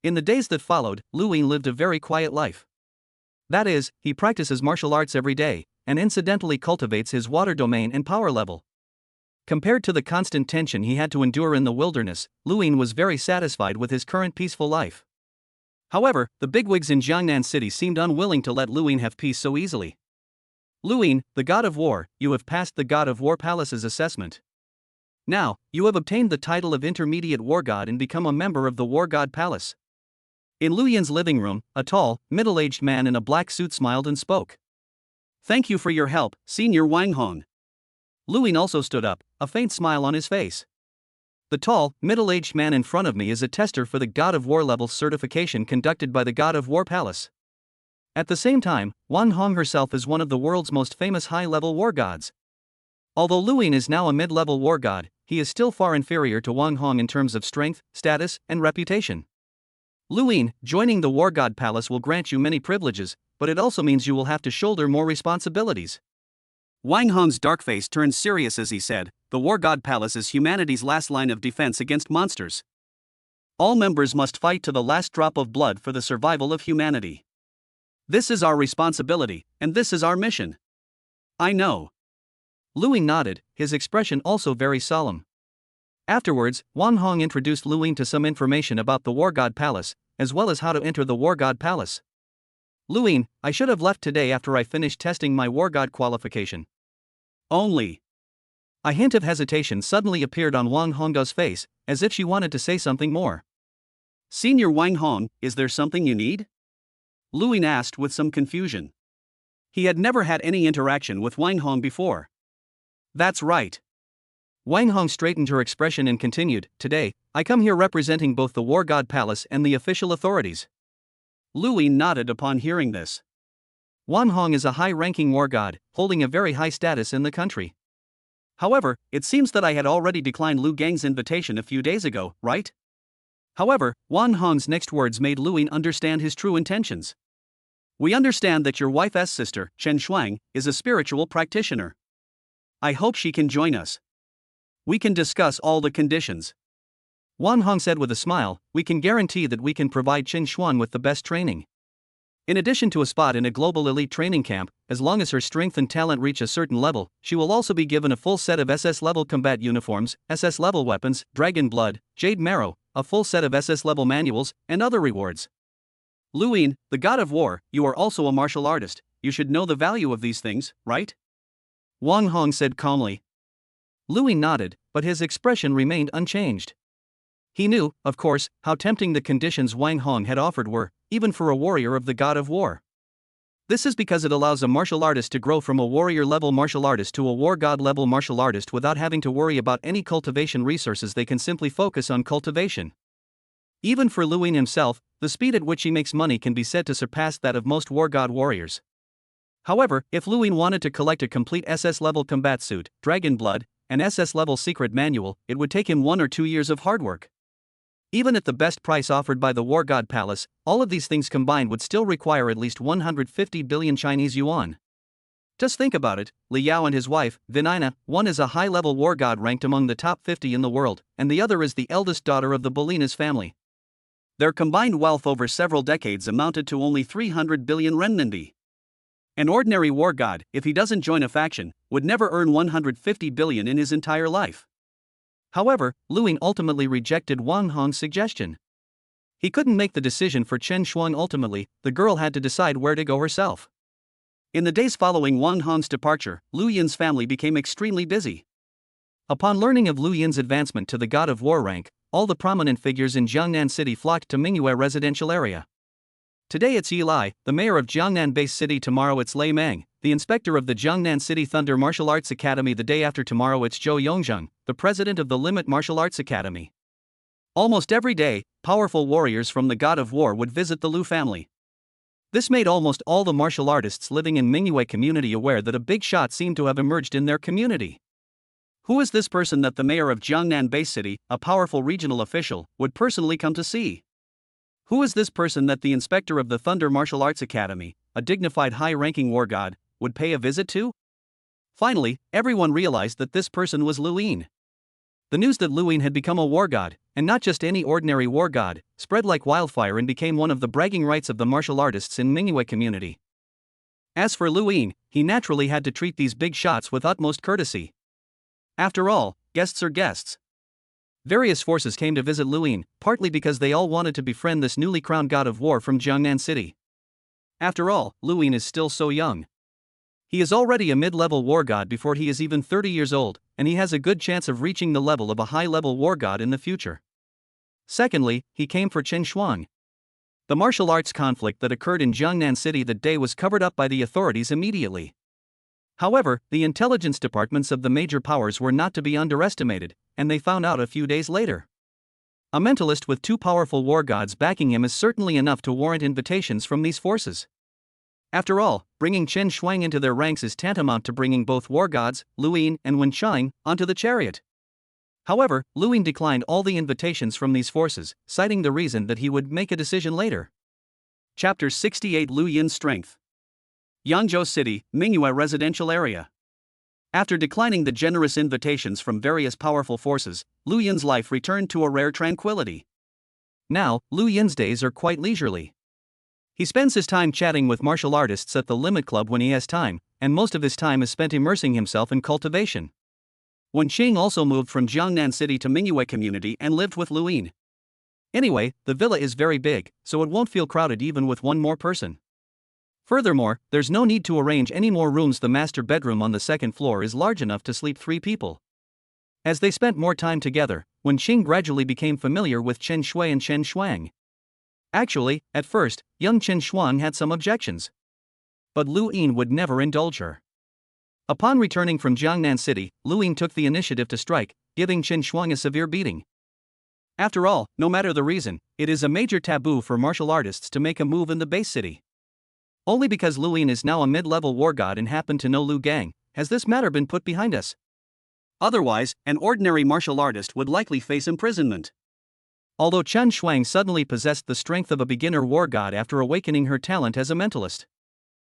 In the days that followed, Lu Ying lived a very quiet life. That is, he practices martial arts every day, and incidentally cultivates his water domain and power level. Compared to the constant tension he had to endure in the wilderness, Lu Ying was very satisfied with his current peaceful life. However, the bigwigs in Jiangnan City seemed unwilling to let Lu Ying have peace so easily. Lu Ying, the god of war, you have passed the god of war palace's assessment. Now, you have obtained the title of intermediate war god and become a member of the war god palace. In Lu Yin's living room, a tall, middle-aged man in a black suit smiled and spoke. Thank you for your help, Senior Wang Hong. Lu Ying also stood up, a faint smile on his face. The tall, middle-aged man in front of me is a tester for the God of War level certification conducted by the God of War Palace. At the same time, Wang Hong herself is one of the world's most famous high-level war gods. Although Lu Ying is now a mid-level war god, he is still far inferior to Wang Hong in terms of strength, status, and reputation. Lu Ying, joining the War God Palace will grant you many privileges, but it also means you will have to shoulder more responsibilities. Wang Hong's dark face turned serious as he said, the War God Palace is humanity's last line of defense against monsters. All members must fight to the last drop of blood for the survival of humanity. This is our responsibility, and this is our mission. I know. Lu Ying nodded, his expression also very solemn. Afterwards, Wang Hong introduced Lu Ying to some information about the War God Palace, as well as how to enter the War God Palace. Lu Ying, I should have left today after I finished testing my War God qualification. Only. A hint of hesitation suddenly appeared on Wang Hong's face, as if she wanted to say something more. Senior Wang Hong, is there something you need? Lu Ying asked with some confusion. He had never had any interaction with Wang Hong before. That's right. Wang Hong straightened her expression and continued, today, I come here representing both the War God Palace and the official authorities. Lu Ying nodded upon hearing this. Wang Hong is a high-ranking war god, holding a very high status in the country. However, it seems that I had already declined Lu Gang's invitation a few days ago, right? However, Wang Hong's next words made Lu Ying understand his true intentions. We understand that your wife's sister, Chen Shuang, is a spiritual practitioner. I hope she can join us. We can discuss all the conditions. Wang Hong said with a smile, we can guarantee that we can provide Chen Xuan with the best training. In addition to a spot in a global elite training camp, as long as her strength and talent reach a certain level, she will also be given a full set of SS-level combat uniforms, SS-level weapons, dragon blood, jade marrow, a full set of SS-level manuals, and other rewards. Lu Ying, the god of war, you are also a martial artist, you should know the value of these things, right? Wang Hong said calmly. Lu Ying nodded, but his expression remained unchanged. He knew, of course, how tempting the conditions Wang Hong had offered were, even for a warrior of the god of war. This is because it allows a martial artist to grow from a warrior-level martial artist to a war god-level martial artist without having to worry about any cultivation resources. They can simply focus on cultivation. Even for Lu Ying himself, the speed at which he makes money can be said to surpass that of most war god warriors. However, if Lu Ying wanted to collect a complete SS-level combat suit, dragon blood, and SS-level secret manual, it would take him 1 or 2 years of hard work. Even at the best price offered by the War God Palace, all of these things combined would still require at least 150 billion Chinese yuan. Just think about it, Li Yao and his wife, Vinina, one is a high-level war god ranked among the top 50 in the world, and the other is the eldest daughter of the Bolinas family. Their combined wealth over several decades amounted to only 300 billion renminbi. An ordinary war god, if he doesn't join a faction, would never earn 150 billion in his entire life. However, Lu Ying ultimately rejected Wang Hong's suggestion. He couldn't make the decision for Chen Shuang. Ultimately, the girl had to decide where to go herself. In the days following Wang Hong's departure, Lu Yin's family became extremely busy. Upon learning of Lu Yin's advancement to the God of War rank, all the prominent figures in Jiangnan City flocked to Mingyue residential area. Today it's Yi Lai, the mayor of Jiangnan-based city. Tomorrow it's Lei Mang, the inspector of the Jiangnan City Thunder Martial Arts Academy. The day after tomorrow it's Zhou Yongzheng, the president of the Limit Martial Arts Academy. Almost every day, powerful warriors from the God of War would visit the Lu family. This made almost all the martial artists living in Mingyue community aware that a big shot seemed to have emerged in their community. Who is this person that the mayor of Jiangnan-based city, a powerful regional official, would personally come to see? Who is this person that the inspector of the Thunder Martial Arts Academy, a dignified high-ranking war god, would pay a visit to? Finally, everyone realized that this person was Lu Ying. The news that Lu Ying had become a war god, and not just any ordinary war god, spread like wildfire and became one of the bragging rights of the martial artists in Mingyue community. As for Lu Ying, he naturally had to treat these big shots with utmost courtesy. After all, guests are guests. Various forces came to visit Lu Ying, partly because they all wanted to befriend this newly crowned god of war from Jiangnan City. After all, Lu Ying is still so young. He is already a mid-level war god before he is even 30 years old, and he has a good chance of reaching the level of a high-level war god in the future. Secondly, he came for Chen Shuang. The martial arts conflict that occurred in Jiangnan City that day was covered up by the authorities immediately. However, the intelligence departments of the major powers were not to be underestimated, and they found out a few days later. A mentalist with two powerful war gods backing him is certainly enough to warrant invitations from these forces. After all, bringing Chen Shuang into their ranks is tantamount to bringing both war gods, Lu Ying and Wen Chang, onto the chariot. However, Lu Ying declined all the invitations from these forces, citing the reason that he would make a decision later. Chapter 68 Lu Yin's Strength. Yangzhou City, Mingyue residential area. After declining the generous invitations from various powerful forces, Lu Yin's life returned to a rare tranquility. Now, Lu Yin's days are quite leisurely. He spends his time chatting with martial artists at the Limit Club when he has time, and most of his time is spent immersing himself in cultivation. Wen Qing also moved from Jiangnan City to Mingyue community and lived with Lu Ying. Anyway, the villa is very big, so it won't feel crowded even with one more person. Furthermore, there's no need to arrange any more rooms. The master bedroom on the second floor is large enough to sleep 3 people. As they spent more time together, Wen Qing gradually became familiar with Chen Shui and Chen Shuang. Actually, at first, young Chen Shuang had some objections. But Lu Ying would never indulge her. Upon returning from Jiangnan City, Lu Ying took the initiative to strike, giving Chen Shuang a severe beating. After all, no matter the reason, it is a major taboo for martial artists to make a move in the base city. Only because Lu Ying is now a mid-level war god and happened to know Lu Gang, has this matter been put behind us. Otherwise, an ordinary martial artist would likely face imprisonment. Although Chen Shuang suddenly possessed the strength of a beginner war god after awakening her talent as a mentalist.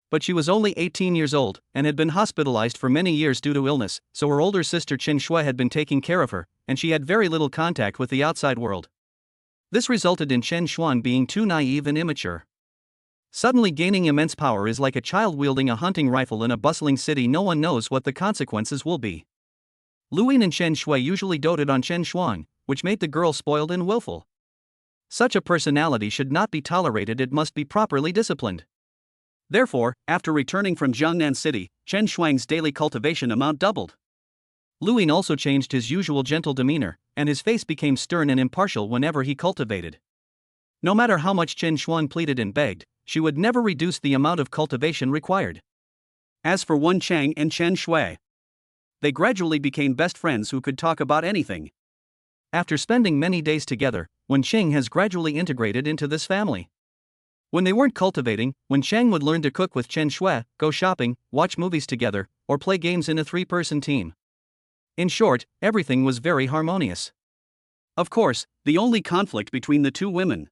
But she was only 18 years old, and had been hospitalized for many years due to illness, so her older sister Chen Shui had been taking care of her, and she had very little contact with the outside world. This resulted in Chen Shuang being too naive and immature. Suddenly gaining immense power is like a child wielding a hunting rifle in a bustling city. No one knows what the consequences will be. Lu Ying and Chen Shui usually doted on Chen Shuang, which made the girl spoiled and willful. Such a personality should not be tolerated. It must be properly disciplined. Therefore, after returning from Jiangnan City, Chen Shuang's daily cultivation amount doubled. Lu Ying also changed his usual gentle demeanor, and his face became stern and impartial whenever he cultivated. No matter how much Chen Shuang pleaded and begged, she would never reduce the amount of cultivation required. As for Wen Chang and Chen Shui, they gradually became best friends who could talk about anything. After spending many days together, Wen Chang has gradually integrated into this family. When they weren't cultivating, Wen Chang would learn to cook with Chen Shui, go shopping, watch movies together, or play games in a 3-person team. In short, everything was very harmonious. Of course, the only conflict between the two women.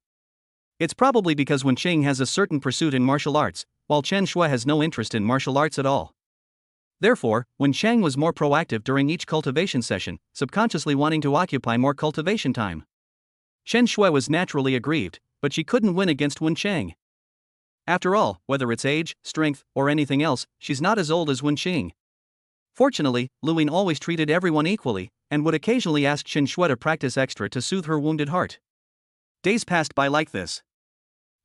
It's probably because Wen Qing has a certain pursuit in martial arts, while Chen Shui has no interest in martial arts at all. Therefore, Wen Chang was more proactive during each cultivation session, subconsciously wanting to occupy more cultivation time. Chen Shui was naturally aggrieved, but she couldn't win against Wen Chang. After all, whether it's age, strength, or anything else, she's not as old as Wen Qing. Fortunately, Lu Ying always treated everyone equally, and would occasionally ask Chen Shui to practice extra to soothe her wounded heart. Days passed by like this.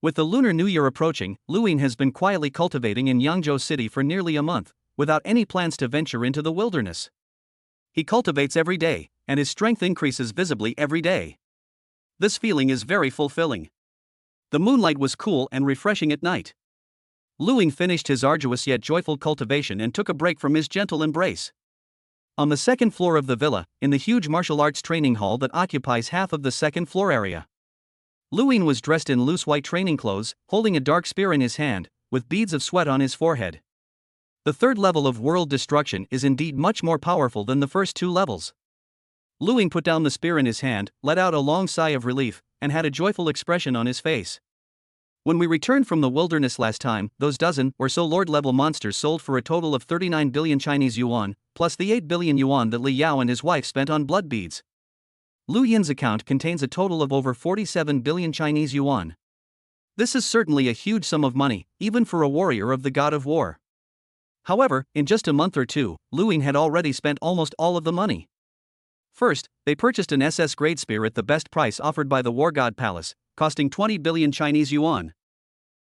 With the Lunar New Year approaching, Lu Ying has been quietly cultivating in Yangzhou City for nearly a month, without any plans to venture into the wilderness. He cultivates every day, and his strength increases visibly every day. This feeling is very fulfilling. The moonlight was cool and refreshing at night. Lu Ying finished his arduous yet joyful cultivation and took a break from his gentle embrace. On the second floor of the villa, in the huge martial arts training hall that occupies half of the second floor area, Lu Ying was dressed in loose white training clothes, holding a dark spear in his hand, with beads of sweat on his forehead. The third level of world destruction is indeed much more powerful than the first two levels. Lu Ying put down the spear in his hand, let out a long sigh of relief, and had a joyful expression on his face. When we returned from the wilderness last time, those dozen or so Lord-level monsters sold for a total of 39 billion Chinese yuan, plus the 8 billion yuan that Li Yao and his wife spent on blood beads. Lu Yin's account contains a total of over 47 billion Chinese yuan. This is certainly a huge sum of money, even for a warrior of the god of war. However, in just a month or two, Lu Ying had already spent almost all of the money. First, they purchased an SS grade spear at the best price offered by the War God Palace, costing 20 billion Chinese yuan.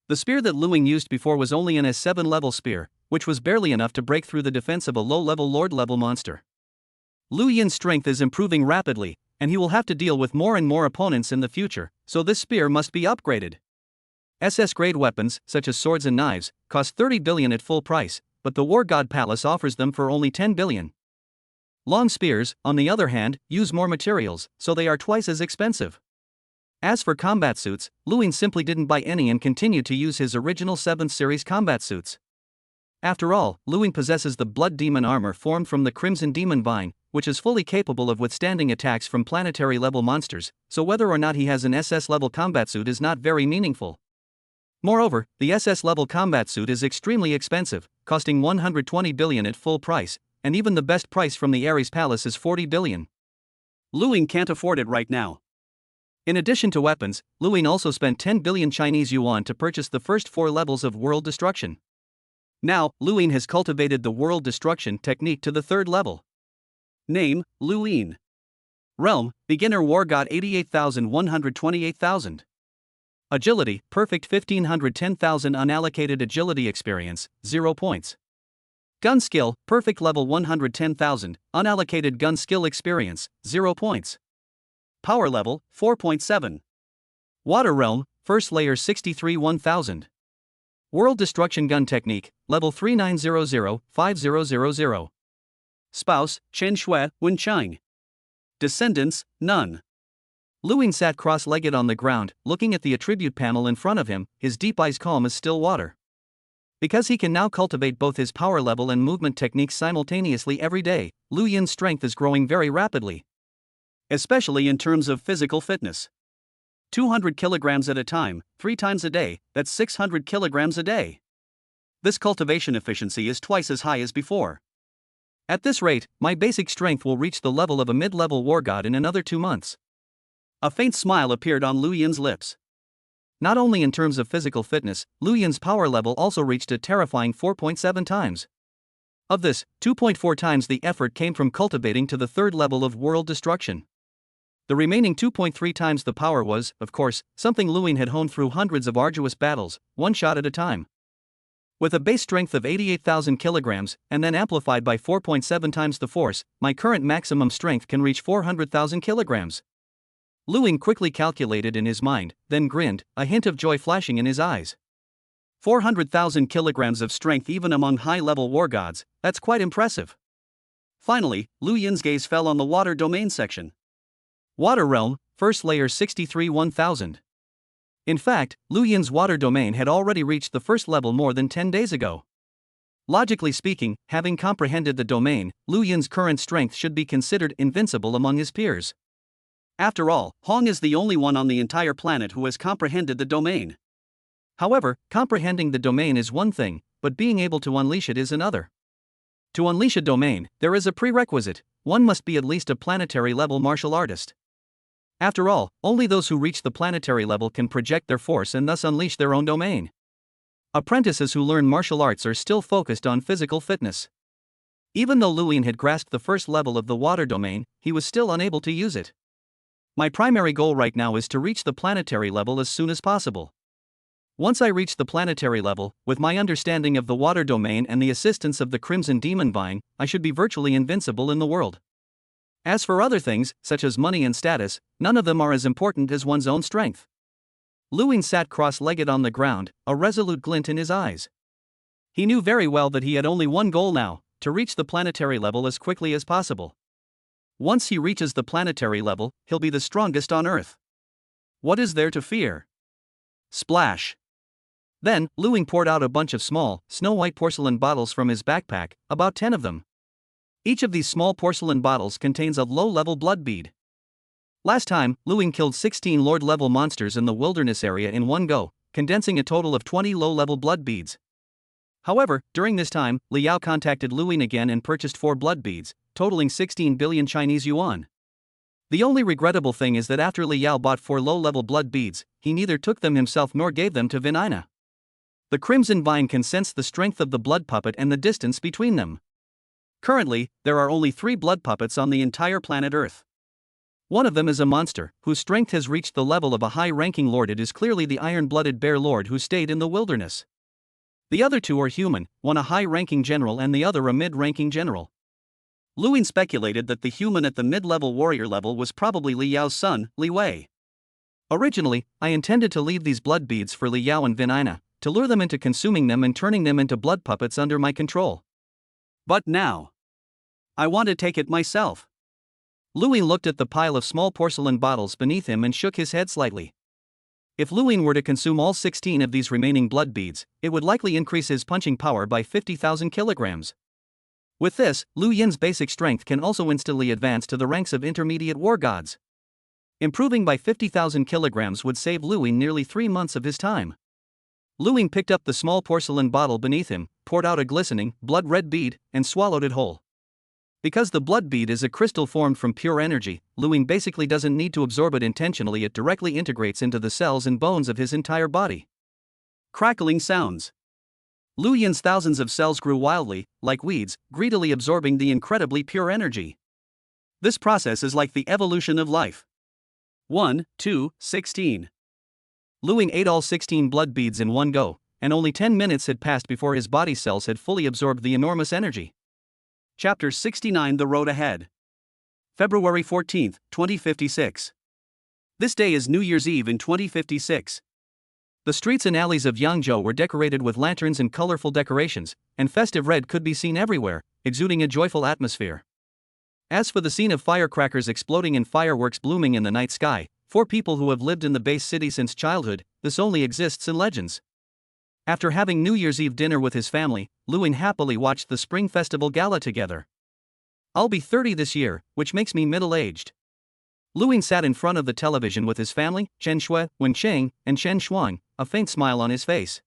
The spear that Lu Ying used before was only an S7 level spear, which was barely enough to break through the defense of a low-level Lord-level monster. Lu Yin's strength is improving rapidly, and he will have to deal with more and more opponents in the future, so this spear must be upgraded. SS grade weapons, such as swords and knives, cost 30 billion at full price, but the War God Palace offers them for only 10 billion. Long spears, on the other hand, use more materials, so they are twice as expensive. As for combat suits, Lu Ying simply didn't buy any and continued to use his original 7th series combat suits. After all, Lu Ying possesses the Blood Demon armor formed from the Crimson Demon Vine, which is fully capable of withstanding attacks from planetary-level monsters, so whether or not he has an SS-level combat suit is not very meaningful. Moreover, the SS-level combat suit is extremely expensive, costing 120 billion at full price, and even the best price from the Ares Palace is 40 billion. Lu Ying can't afford it right now. In addition to weapons, Lu Ying also spent 10 billion Chinese yuan to purchase the first 4 levels of world destruction. Now, Lu Ying has cultivated the world destruction technique to the 3rd level. Name, Lu Ying. Realm, Beginner War God 88,128,000. Agility, Perfect 1510,000. Unallocated agility experience, 0 points. Gun skill, Perfect level 110,000, unallocated gun skill experience, 0 points. Power level, 4.7. Water realm, first layer 63 1000. World destruction gun technique, level 3900-5000. Spouse, Chen Shui, Wen Chang. Descendants, none. Lu Ying sat cross-legged on the ground, looking at the attribute panel in front of him, his deep eyes calm as still water. Because he can now cultivate both his power level and movement techniques simultaneously every day, Lu Yin's strength is growing very rapidly. Especially in terms of physical fitness. 200 kilograms at a time, 3 times a day, that's 600 kilograms a day. This cultivation efficiency is twice as high as before. At this rate, my basic strength will reach the level of a mid-level war god in another 2 months. A faint smile appeared on Lu Yin's lips. Not only in terms of physical fitness, Lu Yin's power level also reached a terrifying 4.7 times. Of this, 2.4 times the effort came from cultivating to the 3rd level of world destruction. The remaining 2.3 times the power was, of course, something Lu Ying had honed through hundreds of arduous battles, one shot at a time. With a base strength of 88,000 kilograms, and then amplified by 4.7 times the force, my current maximum strength can reach 400,000 kilograms. Lu Ying quickly calculated in his mind, then grinned, a hint of joy flashing in his eyes. 400,000 kilograms of strength even among high-level war gods, that's quite impressive. Finally, Lu Yin's gaze fell on the water domain section. Water realm, first layer 63 1000. In fact, Lu Yin's water domain had already reached the first level more than 10 days ago. Logically speaking, having comprehended the domain, Lu Yin's current strength should be considered invincible among his peers. After all, Hong is the only one on the entire planet who has comprehended the domain. However, comprehending the domain is one thing, but being able to unleash it is another. To unleash a domain, there is a prerequisite: one must be at least a planetary level martial artist. After all, only those who reach the planetary level can project their force and thus unleash their own domain. Apprentices who learn martial arts are still focused on physical fitness. Even though Luin had grasped the first level of the water domain, he was still unable to use it. My primary goal right now is to reach the planetary level as soon as possible. Once I reach the planetary level, with my understanding of the water domain and the assistance of the Crimson Demon Vine, I should be virtually invincible in the world. As for other things, such as money and status, none of them are as important as one's own strength. Luin sat cross-legged on the ground, a resolute glint in his eyes. He knew very well that he had only one goal now: to reach the planetary level as quickly as possible. Once he reaches the planetary level, he'll be the strongest on Earth. What is there to fear? Splash! Then, Luin poured out a bunch of small, snow-white porcelain bottles from his backpack, about 10 of them. Each of these small porcelain bottles contains a low-level blood bead. Last time, Luin killed 16 Lord-level monsters in the wilderness area in one go, condensing a total of 20 low-level blood beads. However, during this time, Liao contacted Luin again and purchased 4 blood beads, totaling 16 billion Chinese yuan. The only regrettable thing is that after Liao bought 4 low-level blood beads, he neither took them himself nor gave them to Vinina. The Crimson Vine can sense the strength of the blood puppet and the distance between them. Currently, there are only 3 blood puppets on the entire planet Earth. One of them is a monster, whose strength has reached the level of a high-ranking lord. It is clearly the iron-blooded bear lord who stayed in the wilderness. The other 2 are human, one a high-ranking general and the other a mid-ranking general. Luin speculated that the human at the mid-level warrior level was probably Li Yao's son, Li Wei. Originally, I intended to leave these blood beads for Li Yao and Vinina, to lure them into consuming them and turning them into blood puppets under my control. But now, I want to take it myself. Luin looked at the pile of small porcelain bottles beneath him and shook his head slightly. If Luin were to consume all 16 of these remaining blood beads, it would likely increase his punching power by 50,000 kilograms. With this, Lu Yin's basic strength can also instantly advance to the ranks of intermediate war gods. Improving by 50,000 kilograms would save Luin nearly 3 months of his time. Luin picked up the small porcelain bottle beneath him, poured out a glistening, blood-red bead, and swallowed it whole. Because the blood bead is a crystal formed from pure energy, Luin basically doesn't need to absorb it intentionally. It directly integrates into the cells and bones of his entire body. Crackling sounds. Lu Yin's thousands of cells grew wildly, like weeds, greedily absorbing the incredibly pure energy. This process is like the evolution of life. 1, 2, 16. Luin ate all 16 blood beads in one go, and only 10 minutes had passed before his body cells had fully absorbed the enormous energy. Chapter 69: The Road Ahead. February 14, 2056. This day is New Year's Eve in 2056. The streets and alleys of Yangzhou were decorated with lanterns and colorful decorations, and festive red could be seen everywhere, exuding a joyful atmosphere. As for the scene of firecrackers exploding and fireworks blooming in the night sky, for people who have lived in the base city since childhood, this only exists in legends. After having New Year's Eve dinner with his family, Luin happily watched the Spring Festival Gala together. I'll be 30 this year, which makes me middle-aged. Luin sat in front of the television with his family, Chen Shui, Wen Cheng, and Chen Shuang, a faint smile on his face.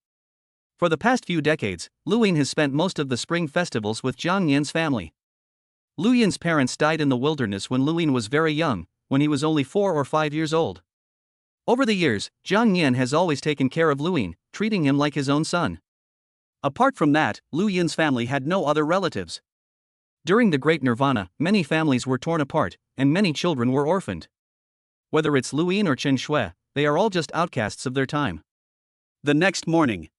For the past few decades, Luin has spent most of the spring festivals with Jiang Yan's family. Lu Yin's parents died in the wilderness when Luin was very young, when he was only 4 or 5 years old. Over the years, Jiang Yan has always taken care of Luin, treating him like his own son. Apart from that, Lu Yin's family had no other relatives. During the Great Nirvana, many families were torn apart, and many children were orphaned. Whether it's Lu Yin or Chen Shui, they are all just outcasts of their time. The next morning,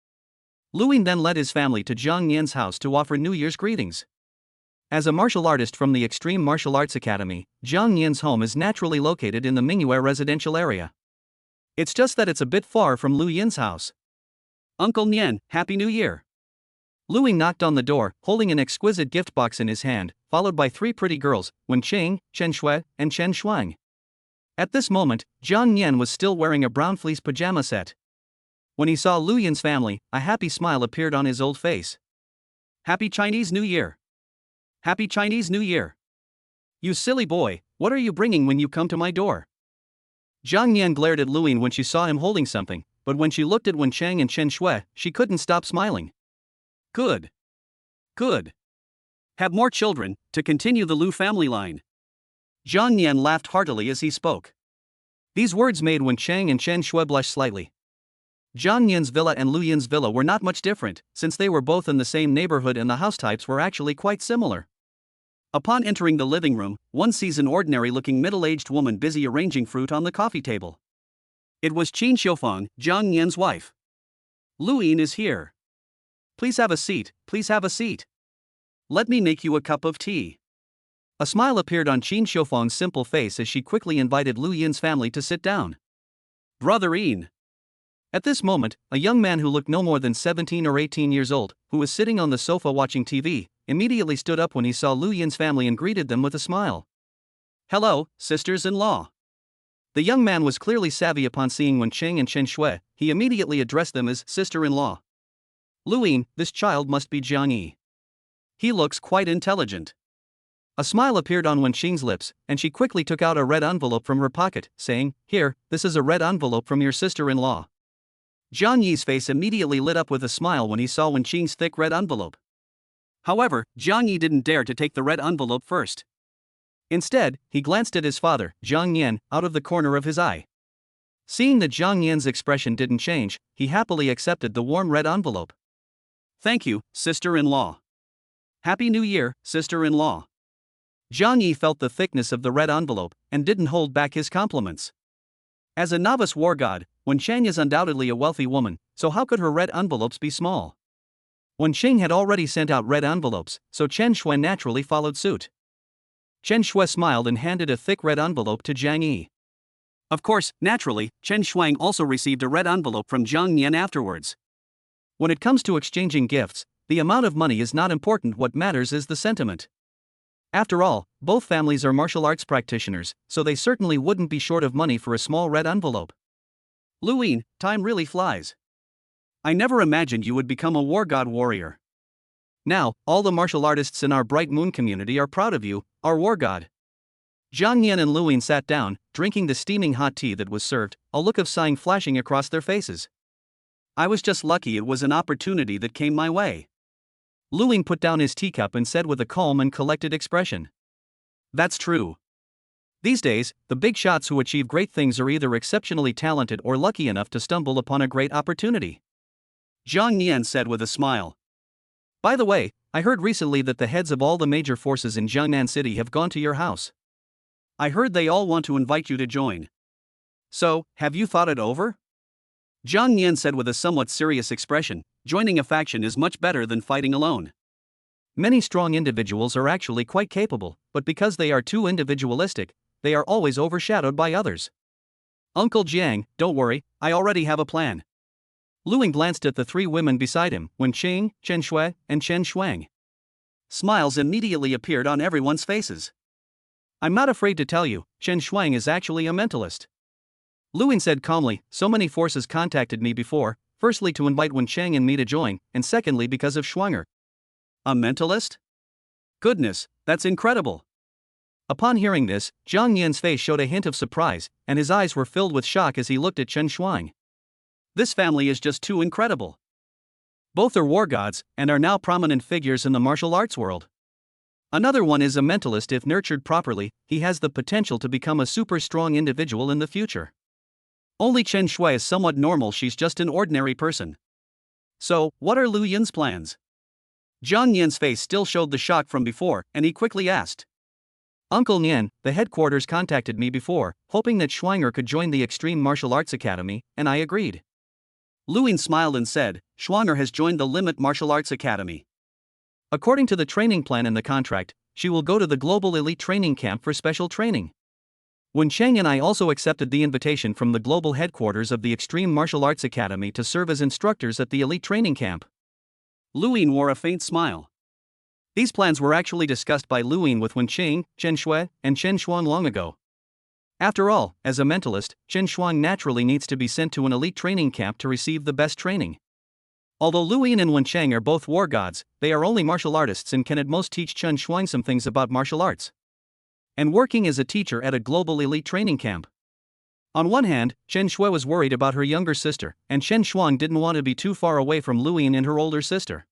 Luin then led his family to Jiang Yan's house to offer New Year's greetings. As a martial artist from the Extreme Martial Arts Academy, Jiang Yan's home is naturally located in the Mingyue residential area. It's just that it's a bit far from Lu Yin's house. Uncle Nian, Happy New Year! Luin knocked on the door, holding an exquisite gift box in his hand, followed by 3 pretty girls, Wen Cheng, Chen Shui, and Chen Shuang. At this moment, Jiang Yan was still wearing a brown fleece pajama set. When he saw Lu Yin's family, a happy smile appeared on his old face. Happy Chinese New Year! Happy Chinese New Year! You silly boy, what are you bringing when you come to my door? Zhang Yan glared at Luin when she saw him holding something, but when she looked at Wen Chang and Chen Shui, she couldn't stop smiling. Good. Good. Have more children, to continue the Lu family line. Zhang Yan laughed heartily as he spoke. These words made Wen Chang and Chen Shui blush slightly. Zhang Yan's villa and Lu Yin's villa were not much different, since they were both in the same neighborhood and the house types were actually quite similar. Upon entering the living room, one sees an ordinary-looking middle-aged woman busy arranging fruit on the coffee table. It was Qin Xiufeng, Zhang Yan's wife. Lu Yin is here. Please have a seat, please have a seat. Let me make you a cup of tea. A smile appeared on Qin Xiufeng's simple face as she quickly invited Lu Yin's family to sit down. Brother Yin. At this moment, a young man who looked no more than 17 or 18 years old, who was sitting on the sofa watching TV, immediately stood up when he saw Lu Yin's family and greeted them with a smile. Hello, sisters-in-law. The young man was clearly savvy upon seeing Wen Cheng and Chen Shui. He immediately addressed them as sister-in-law. Lu Yin, this child must be Jiang Yi. He looks quite intelligent. A smile appeared on Wen Qing's lips, and she quickly took out a red envelope from her pocket, saying, "Here, this is a red envelope from your sister-in-law." Jiang Yi's face immediately lit up with a smile when he saw Wen Qing's thick red envelope. However, Jiang Yi didn't dare to take the red envelope first. Instead, he glanced at his father, Zhang Yan, out of the corner of his eye. Seeing that Zhang Yan's expression didn't change, he happily accepted the warm red envelope. Thank you, sister-in-law. Happy New Year, sister-in-law. Jiang Yi felt the thickness of the red envelope, and didn't hold back his compliments. As a novice war god, Wen Cheng is undoubtedly a wealthy woman, so how could her red envelopes be small? Wen Cheng had already sent out red envelopes, so Chen Shui naturally followed suit. Chen Shui smiled and handed a thick red envelope to Jiang Yi. Of course, naturally, Chen Shuang also received a red envelope from Zhang Yan afterwards. When it comes to exchanging gifts, the amount of money is not important, what matters is the sentiment. After all, both families are martial arts practitioners, so they certainly wouldn't be short of money for a small red envelope. Lu Yin, time really flies. I never imagined you would become a war god warrior. Now, all the martial artists in our Bright Moon community are proud of you, our war god. Zhang Yan and Lu Yin sat down, drinking the steaming hot tea that was served, a look of sighing flashing across their faces. I was just lucky it was an opportunity that came my way. Lu Yin put down his teacup and said with a calm and collected expression. That's true. These days, the big shots who achieve great things are either exceptionally talented or lucky enough to stumble upon a great opportunity. Zhang Yan said with a smile. By the way, I heard recently that the heads of all the major forces in Jiangnan City have gone to your house. I heard they all want to invite you to join. So, have you thought it over? Zhang Yan said with a somewhat serious expression, joining a faction is much better than fighting alone. Many strong individuals are actually quite capable, but because they are too individualistic, they are always overshadowed by others. Uncle Jiang, don't worry, I already have a plan. Lu Yin glanced at the three women beside him, Wen Qing, Chen Shui, and Chen Shuang. Smiles immediately appeared on everyone's faces. I'm not afraid to tell you, Chen Shuang is actually a mentalist. Lu Yin said calmly, so many forces contacted me before, firstly to invite Wen Cheng and me to join, and secondly because of Shuanger. A mentalist? Goodness, that's incredible. Upon hearing this, Zhang Yan's face showed a hint of surprise, and his eyes were filled with shock as he looked at Chen Shuang. This family is just too incredible. Both are war gods, and are now prominent figures in the martial arts world. Another one is a mentalist. If nurtured properly, he has the potential to become a super strong individual in the future. Only Chen Shui is somewhat normal, she's just an ordinary person. So, what are Lu Yin's plans? Zhang Yan's face still showed the shock from before, and he quickly asked. Uncle Nian, the headquarters contacted me before, hoping that Shuanger could join the Extreme Martial Arts Academy, and I agreed. Lu Yin smiled and said, Shuanger has joined the Limit Martial Arts Academy. According to the training plan in the contract, she will go to the Global Elite Training Camp for special training. Wen Cheng and I also accepted the invitation from the global headquarters of the Extreme Martial Arts Academy to serve as instructors at the Elite Training Camp. Lu Yin wore a faint smile. These plans were actually discussed by Lu Yin with Wen Cheng, Chen Shui, and Chen Shuang long ago. After all, as a mentalist, Chen Shuang naturally needs to be sent to an elite training camp to receive the best training. Although Lu Yin and Wen Cheng are both war gods, they are only martial artists and can at most teach Chen Shuang some things about martial arts. And working as a teacher at a global elite training camp. On one hand, Chen Shui was worried about her younger sister, and Chen Shuang didn't want to be too far away from Luyin and her older sister.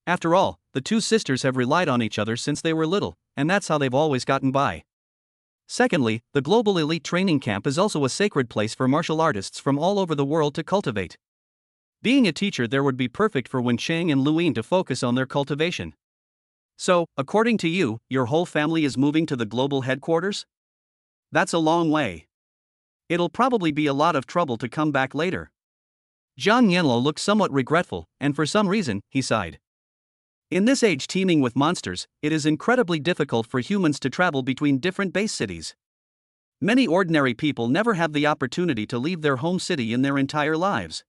After all, the two sisters have relied on each other since they were little, and that's how they've always gotten by. Secondly, the global elite training camp is also a sacred place for martial artists from all over the world to cultivate. Being a teacher there would be perfect for Wen Cheng and Luyin to focus on their cultivation. So, according to you, your whole family is moving to the global headquarters? That's a long way. It'll probably be a lot of trouble to come back later. Zhang Yanlo looked somewhat regretful, and for some reason, he sighed. In this age teeming with monsters, it is incredibly difficult for humans to travel between different base cities. Many ordinary people never have the opportunity to leave their home city in their entire lives.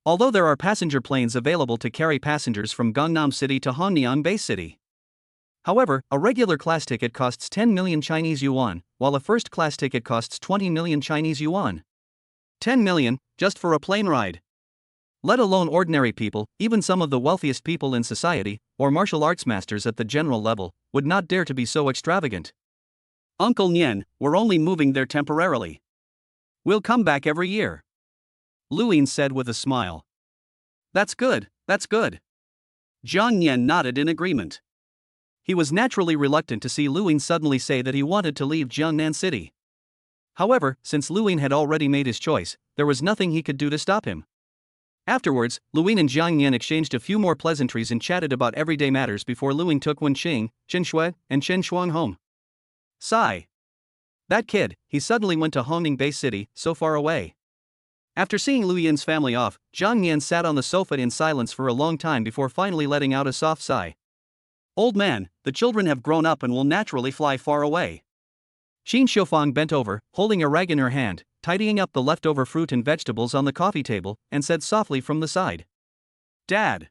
Although there are passenger planes available to carry passengers from Gangnam City to Hongniang Base City. However, a regular class ticket costs 10 million Chinese yuan, while a first class ticket costs 20 million Chinese yuan. 10 million, just for a plane ride. Let alone ordinary people, even some of the wealthiest people in society, or martial arts masters at the general level, would not dare to be so extravagant. Uncle Nian, we're only moving there temporarily. We'll come back every year. Luyin said with a smile. That's good, that's good. Zhang Nian nodded in agreement. He was naturally reluctant to see Luyin suddenly say that he wanted to leave Jiangnan City. However, since Luyin had already made his choice, there was nothing he could do to stop him. Afterwards, Luyin and Zhang Yan exchanged a few more pleasantries and chatted about everyday matters before Luyin took Wen Qing, Chen Shui, and Chen Shuang home. Sigh. That kid, he suddenly went to Hongning Base City, so far away. After seeing Luyin's family off, Zhang Yan sat on the sofa in silence for a long time before finally letting out a soft sigh. Old man, the children have grown up and will naturally fly far away. Xin Xiufang bent over, holding a rag in her hand, tidying up the leftover fruit and vegetables on the coffee table, and said softly from the side. Dad.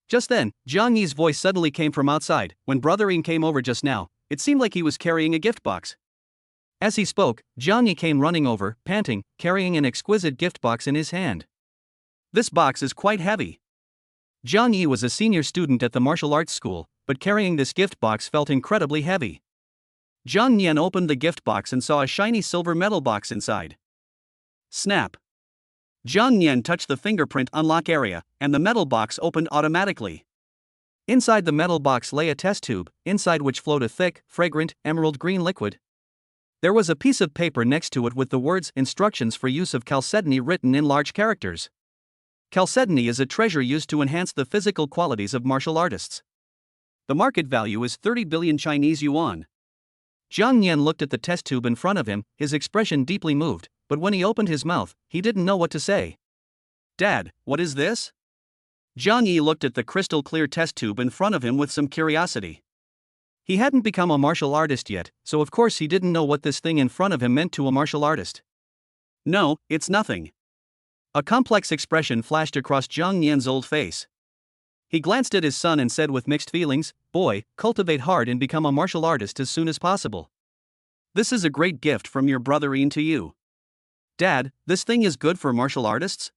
Just then, Zhang Yi's voice suddenly came from outside. When Brother Ying came over just now, it seemed like he was carrying a gift box. As he spoke, Zhang Yi came running over, panting, carrying an exquisite gift box in his hand. This box is quite heavy. Zhang Yi was a senior student at the martial arts school, but carrying this gift box felt incredibly heavy. Zhang Yan opened the gift box and saw a shiny silver metal box inside. Snap. Zhang Yan touched the fingerprint unlock area, and the metal box opened automatically. Inside the metal box lay a test tube, inside which flowed a thick, fragrant, emerald green liquid. There was a piece of paper next to it with the words "Instructions for use of chalcedony" written in large characters. Chalcedony is a treasure used to enhance the physical qualities of martial artists. The market value is 30 billion Chinese yuan. Zhang Yan looked at the test tube in front of him, his expression deeply moved, but when he opened his mouth, he didn't know what to say. Dad, what is this? Zhang Yi looked at the crystal clear test tube in front of him with some curiosity. He hadn't become a martial artist yet, so of course he didn't know what this thing in front of him meant to a martial artist. No, it's nothing. A complex expression flashed across Zhang Yan's old face. He glanced at his son and said with mixed feelings, "Boy, cultivate hard and become a martial artist as soon as possible. This is a great gift from your brother Ian to you." Dad, this thing is good for martial artists?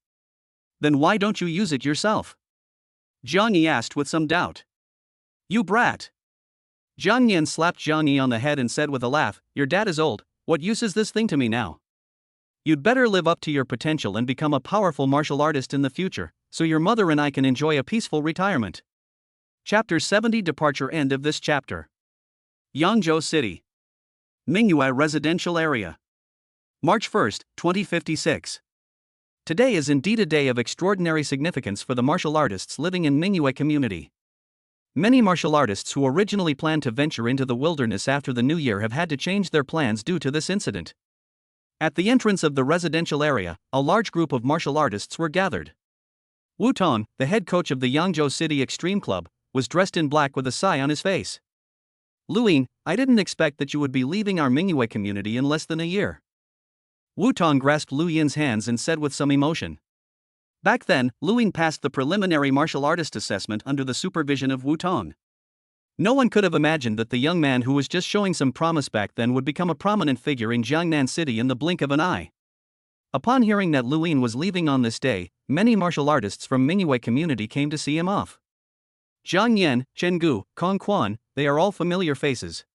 Then why don't you use it yourself? Zhang Yi asked with some doubt. You brat. Zhang Yan slapped Zhang Yi on the head and said with a laugh, "Your dad is old, what use is this thing to me now? You'd better live up to your potential and become a powerful martial artist in the future, so your mother and I can enjoy a peaceful retirement." Chapter 70 Departure End of this chapter. Yangzhou City. Mingyue Residential Area. March 1, 2056. Today is indeed a day of extraordinary significance for the martial artists living in Mingyue community. Many martial artists who originally planned to venture into the wilderness after the new year have had to change their plans due to this incident. At the entrance of the residential area, a large group of martial artists were gathered. Wu Tong, the head coach of the Yangzhou City Extreme Club, was dressed in black with a sigh on his face. "Luyin, I didn't expect that you would be leaving our Mingyue community in less than a year." Wu Tong grasped Lu Yin's hands and said with some emotion. Back then, Luyin passed the preliminary martial artist assessment under the supervision of Wu Tong. No one could have imagined that the young man who was just showing some promise back then would become a prominent figure in Jiangnan City in the blink of an eye. Upon hearing that Luyin was leaving on this day, many martial artists from Mingyue community came to see him off. Zhang Yan, Chen Gu, Kong Quan, they are all familiar faces.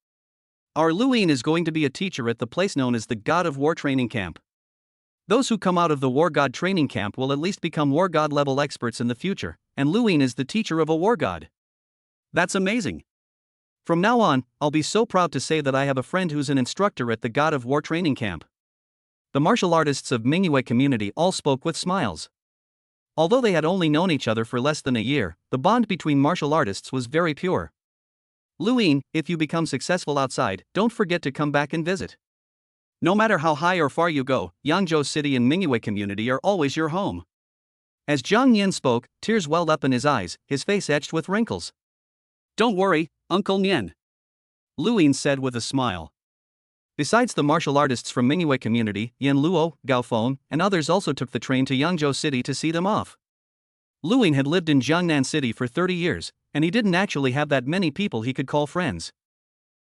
Our Luin is going to be a teacher at the place known as the God of War training camp. Those who come out of the War God training camp will at least become War God level experts in the future, and Luin is the teacher of a War God. That's amazing. From now on, I'll be so proud to say that I have a friend who's an instructor at the God of War training camp. The martial artists of Mingyue community all spoke with smiles. Although they had only known each other for less than a year, the bond between martial artists was very pure. Luin, if you become successful outside, don't forget to come back and visit. No matter how high or far you go, Yangzhou City and Mingyue community are always your home. As Zhang Nian spoke, tears welled up in his eyes, his face etched with wrinkles. Don't worry, Uncle Nian, Luin said with a smile. Besides the martial artists from Mingyue community, Yan Luo, Gao Feng, and others also took the train to Yangzhou City to see them off. Luin had lived in Jiangnan City for 30 years, and he didn't actually have that many people he could call friends.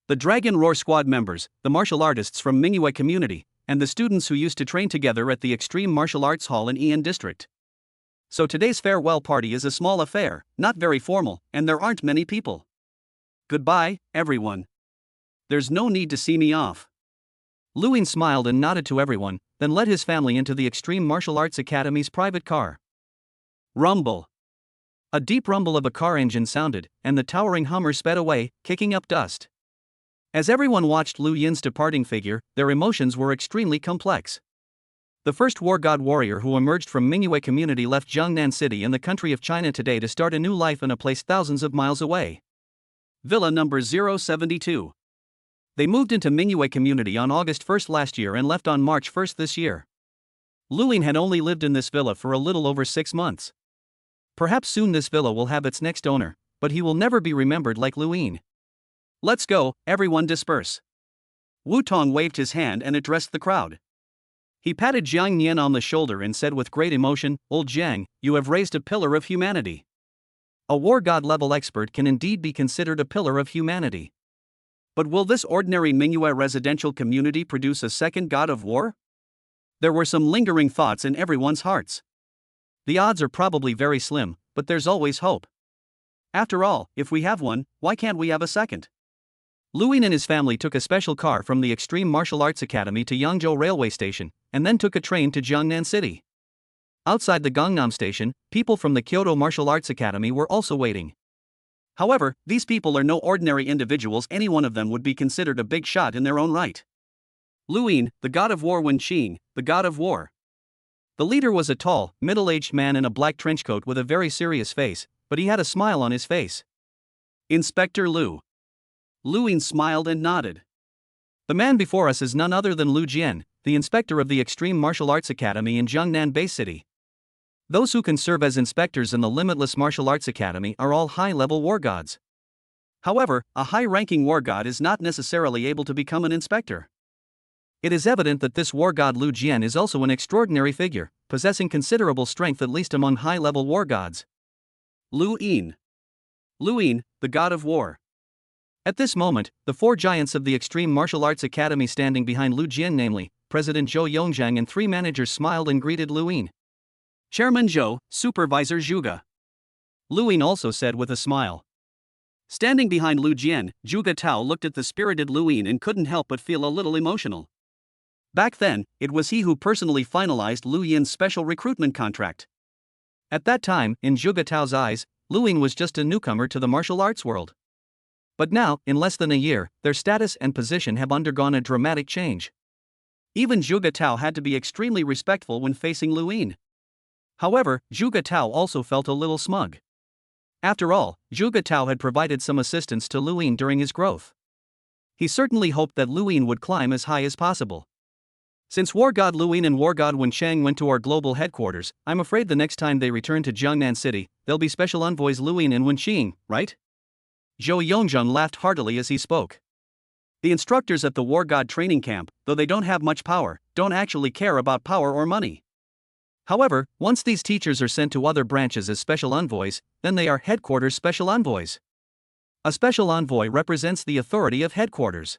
The Dragon Roar Squad members, the martial artists from Mingyue community, and the students who used to train together at the Extreme Martial Arts Hall in Ian District. So today's farewell party is a small affair, not very formal, and there aren't many people. Goodbye, everyone. There's no need to see me off. Luin smiled and nodded to everyone, then led his family into the Extreme Martial Arts Academy's private car. Rumble. A deep rumble of a car engine sounded, and the towering Hummer sped away, kicking up dust. As everyone watched Lu Yin's departing figure, their emotions were extremely complex. The first War God warrior who emerged from Mingyue community left Jiangnan City in the country of China today to start a new life in a place thousands of miles away. Villa number 072. They moved into Mingyue community on August 1st last year and left on March 1st this year. Luin had only lived in this villa for a little over 6 months. Perhaps soon this villa will have its next owner, but he will never be remembered like Luin. Let's go, everyone disperse. Wu Tong waved his hand and addressed the crowd. He patted Jiang Nian on the shoulder and said with great emotion, "Old Jiang, you have raised a pillar of humanity. A War God level expert can indeed be considered a pillar of humanity. But will this ordinary Mingyue residential community produce a second God of War?" There were some lingering thoughts in everyone's hearts. The odds are probably very slim, but there's always hope. After all, if we have one, why can't we have a second? Luin and his family took a special car from the Extreme Martial Arts Academy to Yangzhou Railway Station, and then took a train to Jiangnan City. Outside the Gangnam Station, people from the Kyoto Martial Arts Academy were also waiting. However, these people are no ordinary individuals. Any one of them would be considered a big shot in their own right. Luin, the God of War Wenqing, the God of War. The leader was a tall, middle-aged man in a black trench coat with a very serious face, but he had a smile on his face. Inspector Lu. Luin smiled and nodded. The man before us is none other than Lu Jian, the inspector of the Extreme Martial Arts Academy in Jiangnan Bay City. Those who can serve as inspectors in the Limitless Martial Arts Academy are all high-level war gods. However, a high-ranking war god is not necessarily able to become an inspector. It is evident that this war god Lu Jian is also an extraordinary figure, possessing considerable strength at least among high-level war gods. Luin, the God of War. At this moment, the 4 giants of the Extreme Martial Arts Academy standing behind Lu Jian, namely, President Zhou Yongzhang and 3 managers, smiled and greeted Luin. Chairman Zhou, Supervisor Zhuge. Luin also said with a smile. Standing behind Lu Jian, Zhuge Tao looked at the spirited Luin and couldn't help but feel a little emotional. Back then, it was he who personally finalized Lu Yin's special recruitment contract. At that time, in Zhuge Tao's eyes, Luin was just a newcomer to the martial arts world. But now, in less than a year, their status and position have undergone a dramatic change. Even Zhuge Tao had to be extremely respectful when facing Luin. However, Zhuge Tao also felt a little smug. After all, Zhuge Tao had provided some assistance to Luin during his growth. He certainly hoped that Luin would climb as high as possible. Since War God Luin and War God Wenchang went to our global headquarters, I'm afraid the next time they return to Jiangnan City, they'll be special envoys Luin and Wenqing, right? Zhou Yongzheng laughed heartily as he spoke. The instructors at the War God training camp, though they don't have much power, don't actually care about power or money. However, once these teachers are sent to other branches as special envoys, then they are headquarters special envoys. A special envoy represents the authority of headquarters.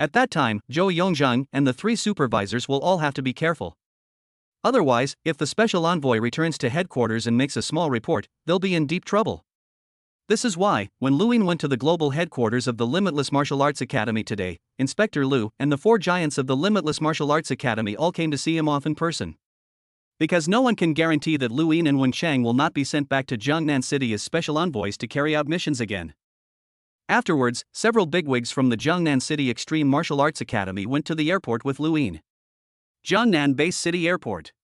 At that time, Zhou Yongzheng and the 3 supervisors will all have to be careful. Otherwise, if the special envoy returns to headquarters and makes a small report, they'll be in deep trouble. This is why, when Luin went to the global headquarters of the Limitless Martial Arts Academy today, Inspector Lu and the 4 giants of the Limitless Martial Arts Academy all came to see him off in person. Because no one can guarantee that Luin and Wenchang will not be sent back to Jiangnan City as special envoys to carry out missions again. Afterwards, several bigwigs from the Jiangnan City Extreme Martial Arts Academy went to the airport with Luin. Jiangnan Base City Airport.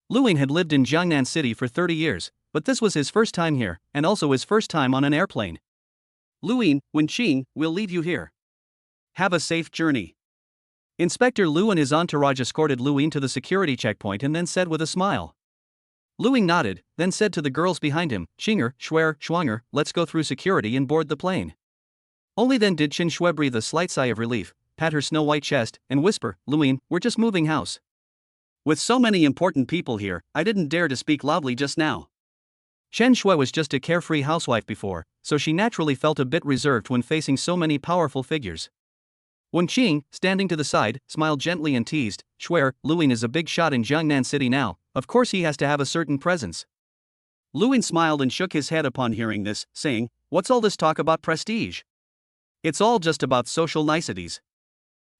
Luin had lived in Jiangnan City for 30 years, but this was his first time here, and also his first time on an airplane. Luin, Wenqing, we'll leave you here. Have a safe journey. Inspector Lu and his entourage escorted Luin to the security checkpoint and then said with a smile. Luin nodded, then said to the girls behind him, Xinger, Schwer, Schwanger, let's go through security and board the plane. Only then did Qin Shui breathe a slight sigh of relief, pat her snow-white chest, and whisper, Luin, we're just moving house. With so many important people here, I didn't dare to speak loudly just now. Chen Shui was just a carefree housewife before, so she naturally felt a bit reserved when facing so many powerful figures. Wenqing, standing to the side, smiled gently and teased, Schwer, Luin is a big shot in Jiangnan City now, of course he has to have a certain presence. Luin smiled and shook his head upon hearing this, saying, what's all this talk about prestige? It's all just about social niceties.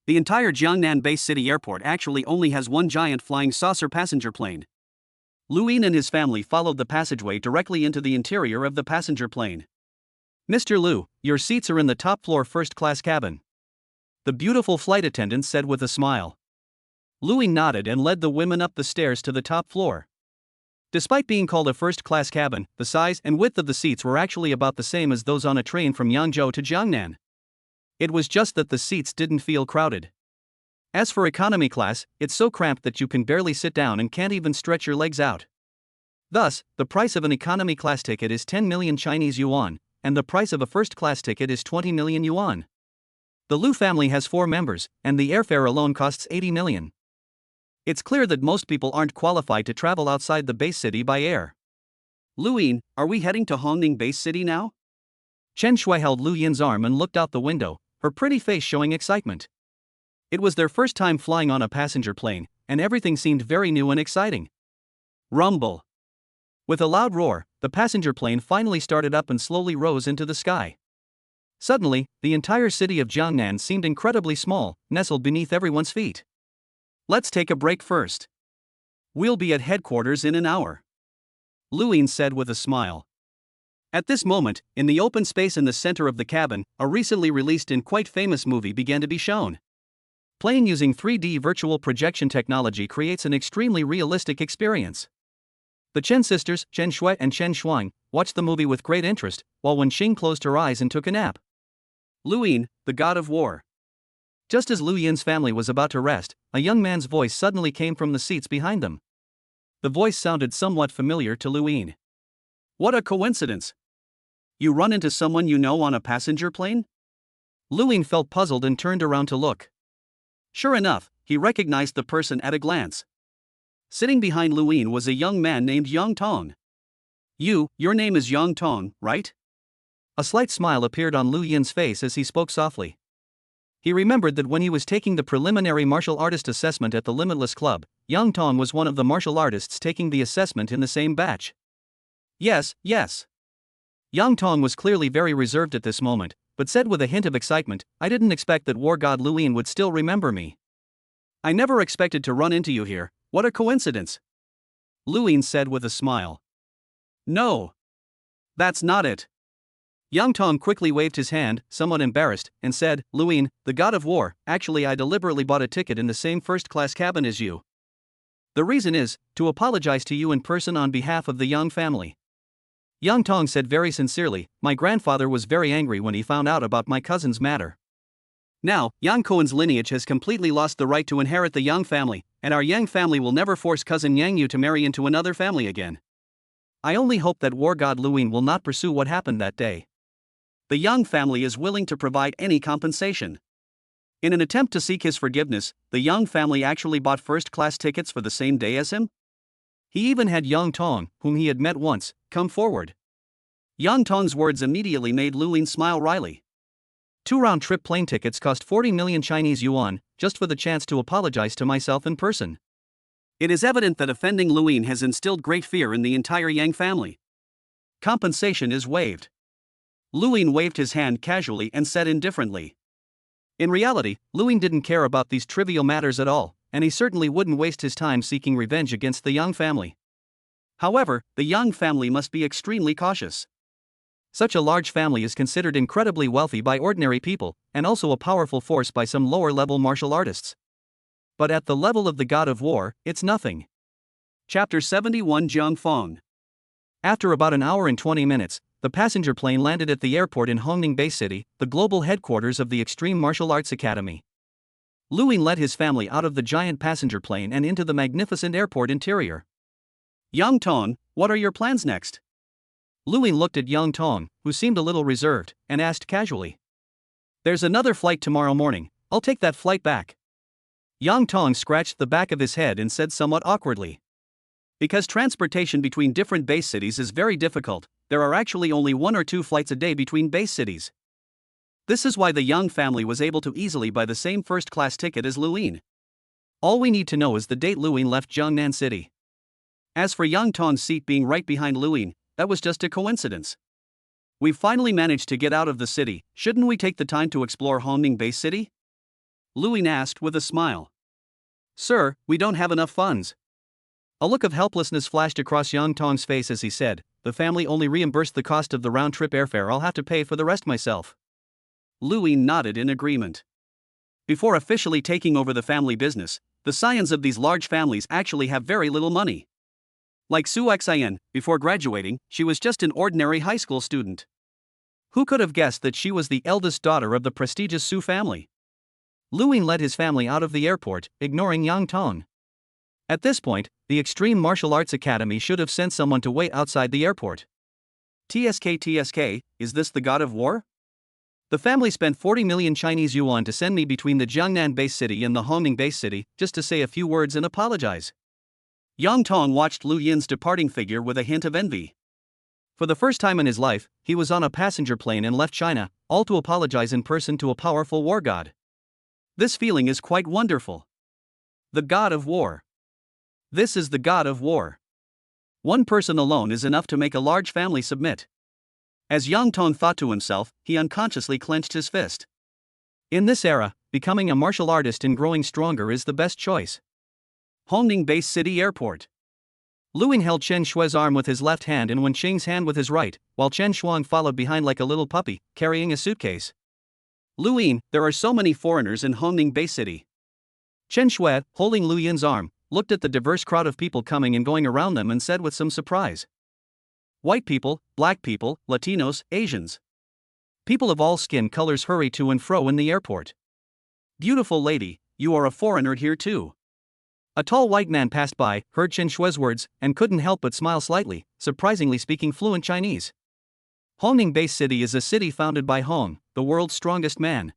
The entire Jiangnan Base City Airport actually only has one giant flying saucer passenger plane. Luin and his family followed the passageway directly into the interior of the passenger plane. Mr. Lu, your seats are in the top floor first-class cabin. The beautiful flight attendant said with a smile. Luin nodded and led the women up the stairs to the top floor. Despite being called a first-class cabin, the size and width of the seats were actually about the same as those on a train from Yangzhou to Jiangnan. It was just that the seats didn't feel crowded. As for economy class, it's so cramped that you can barely sit down and can't even stretch your legs out. Thus, the price of an economy class ticket is 10 million Chinese yuan, and the price of a first-class ticket is 20 million yuan. The Lu family has 4 members, and the airfare alone costs 80 million. It's clear that most people aren't qualified to travel outside the base city by air. Luin, are we heading to Hongning Base City now? Chen Shui held Lu Yin's arm and looked out the window, her pretty face showing excitement. It was their first time flying on a passenger plane, and everything seemed very new and exciting. Rumble. With a loud roar, the passenger plane finally started up and slowly rose into the sky. Suddenly, the entire city of Jiangnan seemed incredibly small, nestled beneath everyone's feet. Let's take a break first. We'll be at headquarters in an hour. Luin said with a smile. At this moment, in the open space in the center of the cabin, a recently released and quite famous movie began to be shown. Playing using 3D virtual projection technology creates an extremely realistic experience. The Chen sisters, Chen Shui and Chen Shuang, watched the movie with great interest, while Wenqing closed her eyes and took a nap. Luin, the god of war. Just as Lu Yin's family was about to rest, a young man's voice suddenly came from the seats behind them. The voice sounded somewhat familiar to Luin. What a coincidence! You run into someone you know on a passenger plane? Luin felt puzzled and turned around to look. Sure enough, he recognized the person at a glance. Sitting behind Luin was a young man named Yang Tong. Your name is Yang Tong, right? A slight smile appeared on Lu Yin's face as he spoke softly. He remembered that when he was taking the preliminary martial artist assessment at the Limitless Club, Yang Tong was one of the martial artists taking the assessment in the same batch. Yes. Yang Tong was clearly very reserved at this moment, but said with a hint of excitement, I didn't expect that war god Luin would still remember me. I never expected to run into you here, what a coincidence. Luin said with a smile. No. That's not it. Yang Tong quickly waved his hand, somewhat embarrassed, and said, Luin, the god of war, actually I deliberately bought a ticket in the same first-class cabin as you. The reason is, to apologize to you in person on behalf of the Yang family. Yang Tong said very sincerely, my grandfather was very angry when he found out about my cousin's matter. Now, Yang Cohen's lineage has completely lost the right to inherit the Yang family, and our Yang family will never force cousin Yang Yu to marry into another family again. I only hope that war god Luin will not pursue what happened that day. The Yang family is willing to provide any compensation. In an attempt to seek his forgiveness, the Yang family actually bought first-class tickets for the same day as him. He even had Yang Tong, whom he had met once, come forward. Yang Tong's words immediately made Luin smile wryly. 2 round-trip plane tickets cost 40 million Chinese yuan, just for the chance to apologize to myself in person. It is evident that offending Luin has instilled great fear in the entire Yang family. Compensation is waived. Luin waved his hand casually and said indifferently. In reality, Luin didn't care about these trivial matters at all, and he certainly wouldn't waste his time seeking revenge against the Yang family. However, the Yang family must be extremely cautious. Such a large family is considered incredibly wealthy by ordinary people, and also a powerful force by some lower-level martial artists. But at the level of the god of war, it's nothing. Chapter 71 Jiang Fong. After about an hour and 20 minutes, the passenger plane landed at the airport in Hongning Bay City, the global headquarters of the Extreme Martial Arts Academy. Luin led his family out of the giant passenger plane and into the magnificent airport interior. Yang Tong, what are your plans next? Luin looked at Yang Tong, who seemed a little reserved, and asked casually. There's another flight tomorrow morning, I'll take that flight back. Yang Tong scratched the back of his head and said somewhat awkwardly. Because transportation between different base cities is very difficult, there are actually only 1 or 2 flights a day between base cities. This is why the Yang family was able to easily buy the same first-class ticket as Luin. All we need to know is the date Luin left Jiangnan City. As for Yang Tong's seat being right behind Luin, that was just a coincidence. We've finally managed to get out of the city, shouldn't we take the time to explore Hongning Bay City? Luin asked with a smile. Sir, we don't have enough funds. A look of helplessness flashed across Yang Tong's face as he said, the family only reimbursed the cost of the round-trip airfare, I'll have to pay for the rest myself. Luin nodded in agreement. Before officially taking over the family business, the scions of these large families actually have very little money. Like Su Xian, before graduating, she was just an ordinary high school student. Who could have guessed that she was the eldest daughter of the prestigious Su family? Luin led his family out of the airport, ignoring Yang Tong. At this point, the Extreme Martial Arts Academy should have sent someone to wait outside the airport. TSK, is this the god of war? The family spent 40 million Chinese yuan to send me between the Jiangnan base city and the Hongning base city, just to say a few words and apologize. Yang Tong watched Lu Yin's departing figure with a hint of envy. For the first time in his life, he was on a passenger plane and left China, all to apologize in person to a powerful war god. This feeling is quite wonderful. The god of war. This is the god of war. One person alone is enough to make a large family submit. As Yang Tong thought to himself, he unconsciously clenched his fist. In this era, becoming a martial artist and growing stronger is the best choice. Hongning Base City Airport. Luin held Chen Shui's arm with his left hand and Wen Qing's hand with his right, while Chen Shuang followed behind like a little puppy, carrying a suitcase. Luin, there are so many foreigners in Hongning Bay City. Chen Shui, holding Lu Yin's arm, looked at the diverse crowd of people coming and going around them and said with some surprise. White people, black people, Latinos, Asians. People of all skin colors hurry to and fro in the airport. Beautiful lady, you are a foreigner here too. A tall white man passed by, heard Chen Shui's words, and couldn't help but smile slightly, surprisingly speaking fluent Chinese. Hongning Base City is a city founded by Hong, the world's strongest man.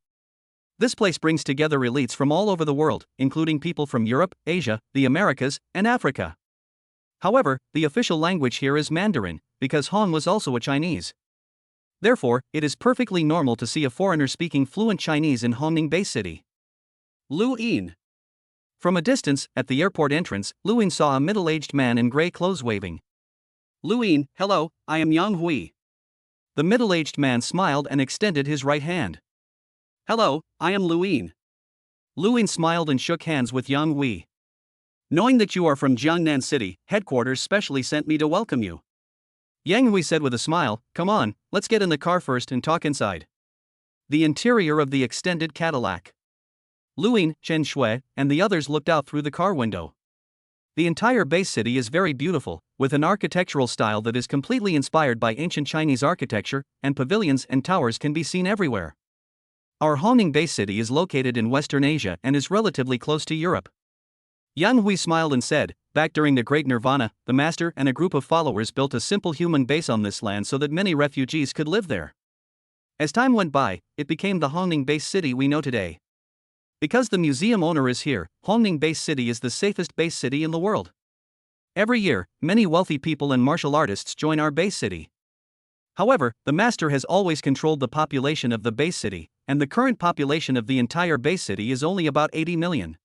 This place brings together elites from all over the world, including people from Europe, Asia, the Americas, and Africa. However, the official language here is Mandarin, because Hong was also a Chinese. Therefore, it is perfectly normal to see a foreigner speaking fluent Chinese in Hongning Base City. Lu Yin. From a distance, at the airport entrance, Luin saw a middle-aged man in gray clothes waving. Luin, hello, I am Yang Hui. The middle-aged man smiled and extended his right hand. Hello, I am Luin. Luin smiled and shook hands with Yang Hui. Knowing that you are from Jiangnan City, headquarters specially sent me to welcome you. Yang Hui said with a smile, come on, let's get in the car first and talk inside. The interior of the extended Cadillac. Luin, Chen Shui, and the others looked out through the car window. The entire base city is very beautiful, with an architectural style that is completely inspired by ancient Chinese architecture, and pavilions and towers can be seen everywhere. Our Hongning Base City is located in Western Asia and is relatively close to Europe. Yang Hui smiled and said, back during the Great Nirvana, the master and a group of followers built a simple human base on this land so that many refugees could live there. As time went by, it became the Hongning Base City we know today. Because the museum owner is here, Hongning Base City is the safest base city in the world. Every year, many wealthy people and martial artists join our base city. However, the master has always controlled the population of the base city, and the current population of the entire base city is only about 80 million.